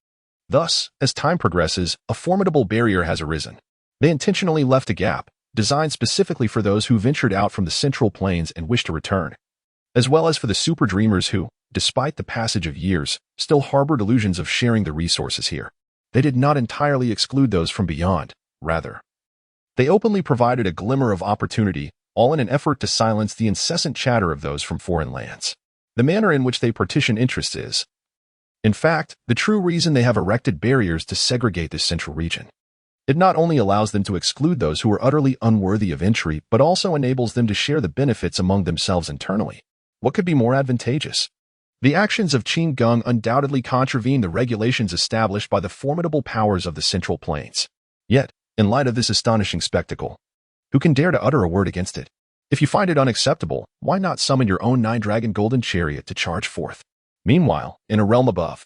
Thus, as time progresses, a formidable barrier has arisen. They intentionally left a gap, designed specifically for those who ventured out from the central plains and wish to return, as well as for the super dreamers who, despite the passage of years, still harbored illusions of sharing the resources here. They did not entirely exclude those from beyond, rather. They openly provided a glimmer of opportunity, all in an effort to silence the incessant chatter of those from foreign lands. The manner in which they partition interests is, in fact, the true reason they have erected barriers to segregate this central region. It not only allows them to exclude those who are utterly unworthy of entry, but also enables them to share the benefits among themselves internally. What could be more advantageous? The actions of Qin Geng undoubtedly contravene the regulations established by the formidable powers of the Central Plains. Yet, in light of this astonishing spectacle, who can dare to utter a word against it? If you find it unacceptable, why not summon your own nine-dragon golden chariot to charge forth? Meanwhile, in a realm above,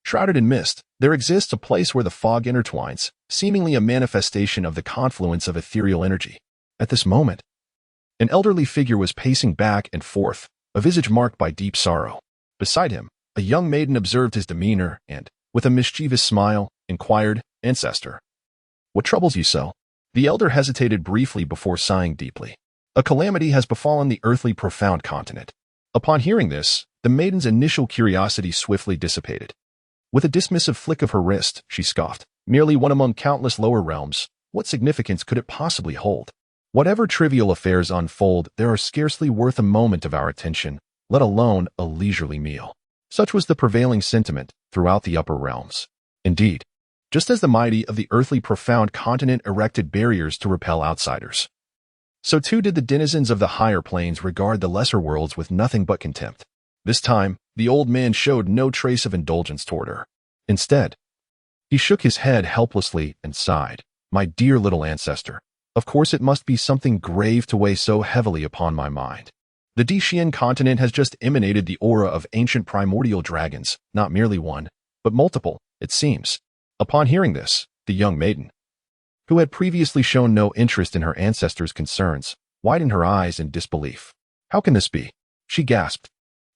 shrouded in mist, there exists a place where the fog intertwines, seemingly a manifestation of the confluence of ethereal energy. At this moment, an elderly figure was pacing back and forth, a visage marked by deep sorrow. Beside him, a young maiden observed his demeanor and, with a mischievous smile, inquired, "Ancestor, what troubles you so?" The elder hesitated briefly before sighing deeply. A calamity has befallen the earthly profound continent. Upon hearing this, the maiden's initial curiosity swiftly dissipated. With a dismissive flick of her wrist, she scoffed, "Merely one among countless lower realms. What significance could it possibly hold? Whatever trivial affairs unfold, they are scarcely worth a moment of our attention, let alone a leisurely meal." Such was the prevailing sentiment throughout the upper realms. Indeed, just as the mighty of the earthly profound continent erected barriers to repel outsiders, so too did the denizens of the higher planes regard the lesser worlds with nothing but contempt. This time, the old man showed no trace of indulgence toward her. Instead, he shook his head helplessly and sighed, "My dear little ancestor, of course it must be something grave to weigh so heavily upon my mind. The Destined continent has just emanated the aura of ancient primordial dragons, not merely one, but multiple, it seems." Upon hearing this, the young maiden, who had previously shown no interest in her ancestors' concerns, widened her eyes in disbelief. "How can this be?" she gasped.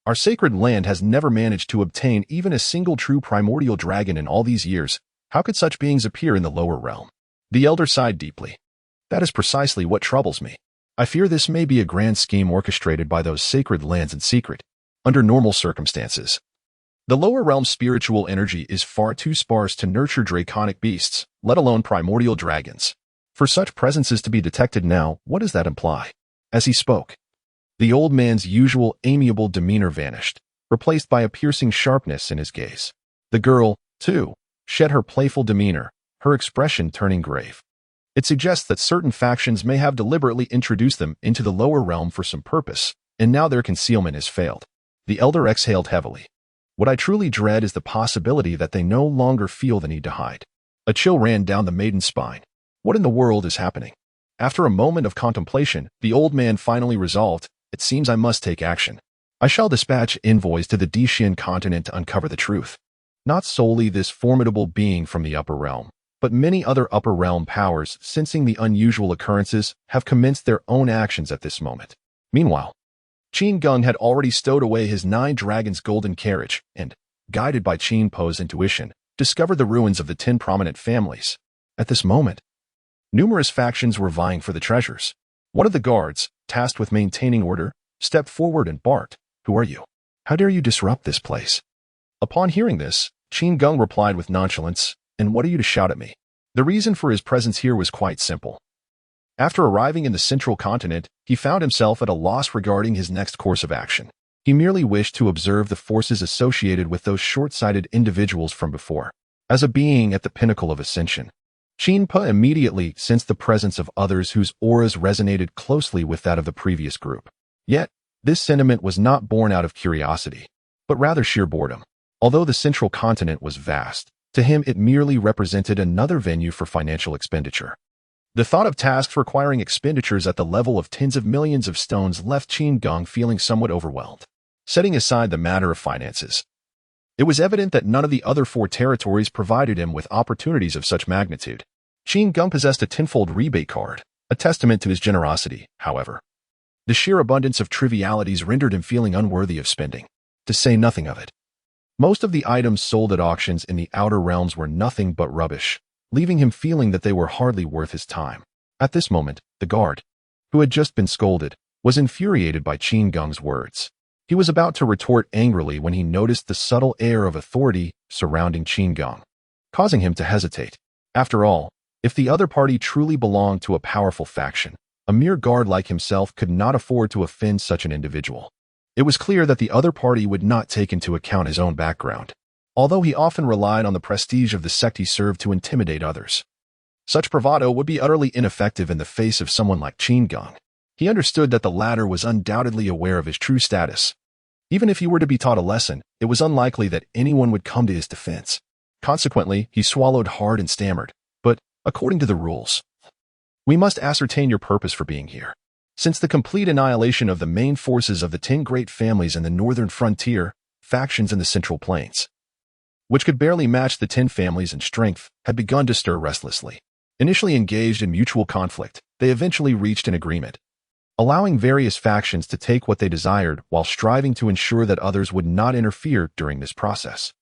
"Our sacred land has never managed to obtain even a single true primordial dragon in all these years. How could such beings appear in the lower realm?" The elder sighed deeply. "That is precisely what troubles me. I fear this may be a grand scheme orchestrated by those sacred lands in secret. Under normal circumstances, the lower realm's spiritual energy is far too sparse to nurture draconic beasts, let alone primordial dragons. For such presences to be detected now, what does that imply?" As he spoke, the old man's usual amiable demeanor vanished, replaced by a piercing sharpness in his gaze. The girl, too, shed her playful demeanor, her expression turning grave. It suggests that certain factions may have deliberately introduced them into the lower realm for some purpose, and now their concealment has failed. The elder exhaled heavily. "What I truly dread is the possibility that they no longer feel the need to hide." A chill ran down the maiden's spine. What in the world is happening? After a moment of contemplation, the old man finally resolved, "It seems I must take action. I shall dispatch envoys to the Destined continent to uncover the truth. Not solely this formidable being from the upper realm, but many other upper realm powers, sensing the unusual occurrences, have commenced their own actions at this moment." Meanwhile, Qin Geng had already stowed away his 9 dragons' golden carriage and, guided by Qin Po's intuition, discovered the ruins of the 10 prominent families. At this moment, numerous factions were vying for the treasures. One of the guards, tasked with maintaining order, stepped forward and barked, "Who are you? How dare you disrupt this place?" Upon hearing this, Qin Geng replied with nonchalance, "And what are you to shout at me?" The reason for his presence here was quite simple. After arriving in the central continent, he found himself at a loss regarding his next course of action. He merely wished to observe the forces associated with those short-sighted individuals from before. As a being at the pinnacle of ascension, Qin Po immediately sensed the presence of others whose auras resonated closely with that of the previous group. Yet, this sentiment was not born out of curiosity, but rather sheer boredom. Although the central continent was vast, to him it merely represented another venue for financial expenditure. The thought of tasks requiring expenditures at the level of tens of millions of stones left Qin Geng feeling somewhat overwhelmed. Setting aside the matter of finances, it was evident that none of the other 4 territories provided him with opportunities of such magnitude. Qin Geng possessed a tenfold rebate card, a testament to his generosity, however. The sheer abundance of trivialities rendered him feeling unworthy of spending, to say nothing of it. Most of the items sold at auctions in the outer realms were nothing but rubbish, leaving him feeling that they were hardly worth his time. At this moment, the guard, who had just been scolded, was infuriated by Qin Geng's words. He was about to retort angrily when he noticed the subtle air of authority surrounding Qin Geng, causing him to hesitate. After all, if the other party truly belonged to a powerful faction, a mere guard like himself could not afford to offend such an individual. It was clear that the other party would not take into account his own background, although he often relied on the prestige of the sect he served to intimidate others. Such bravado would be utterly ineffective in the face of someone like Qin Geng. He understood that the latter was undoubtedly aware of his true status. Even if he were to be taught a lesson, it was unlikely that anyone would come to his defense. Consequently, he swallowed hard and stammered, "But, according to the rules, we must ascertain your purpose for being here. Since the complete annihilation of the main forces of the 10 great families in the northern frontier, factions in the Central Plains, which could barely match the 10 families in strength, had begun to stir restlessly. Initially engaged in mutual conflict, they eventually reached an agreement, allowing various factions to take what they desired while striving to ensure that others would not interfere during this process.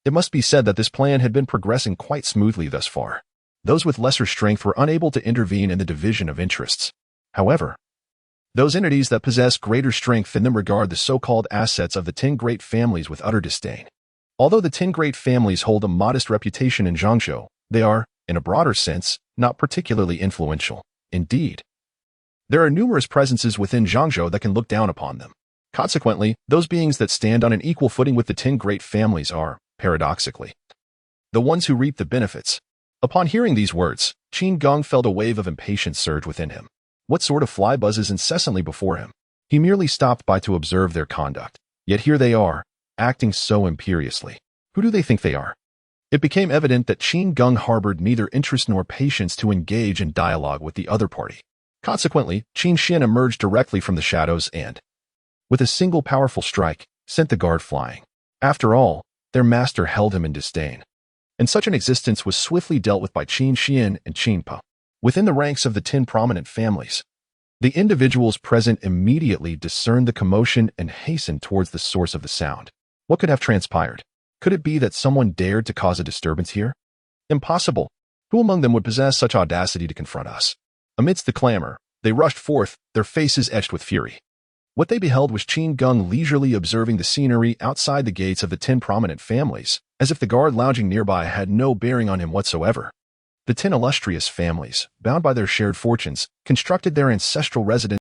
It must be said that this plan had been progressing quite smoothly thus far. Those with lesser strength were unable to intervene in the division of interests. However, those entities that possess greater strength in them regard the so-called assets of the 10 great families with utter disdain. Although the 10 great families hold a modest reputation in Zhangzhou, they are, in a broader sense, not particularly influential. Indeed, there are numerous presences within Zhangzhou that can look down upon them. Consequently, those beings that stand on an equal footing with the 10 great families are, paradoxically, the ones who reap the benefits. Upon hearing these words, Qin Geng felt a wave of impatience surge within him. What sort of fly buzzes incessantly before him? He merely stopped by to observe their conduct. Yet here they are, acting so imperiously. Who do they think they are? It became evident that Qin Geng harbored neither interest nor patience to engage in dialogue with the other party. Consequently, Qin Xin emerged directly from the shadows and, with a single powerful strike, sent the guard flying. After all, their master held him in disdain. And such an existence was swiftly dealt with by Qin Xian and Qin Po. Within the ranks of the 10 prominent families, the individuals present immediately discerned the commotion and hastened towards the source of the sound. What could have transpired? Could it be that someone dared to cause a disturbance here? Impossible. Who among them would possess such audacity to confront us? Amidst the clamor, they rushed forth, their faces etched with fury. What they beheld was Qin Geng leisurely observing the scenery outside the gates of the 10 prominent families, as if the guard lounging nearby had no bearing on him whatsoever. The 10 illustrious families, bound by their shared fortunes, constructed their ancestral residence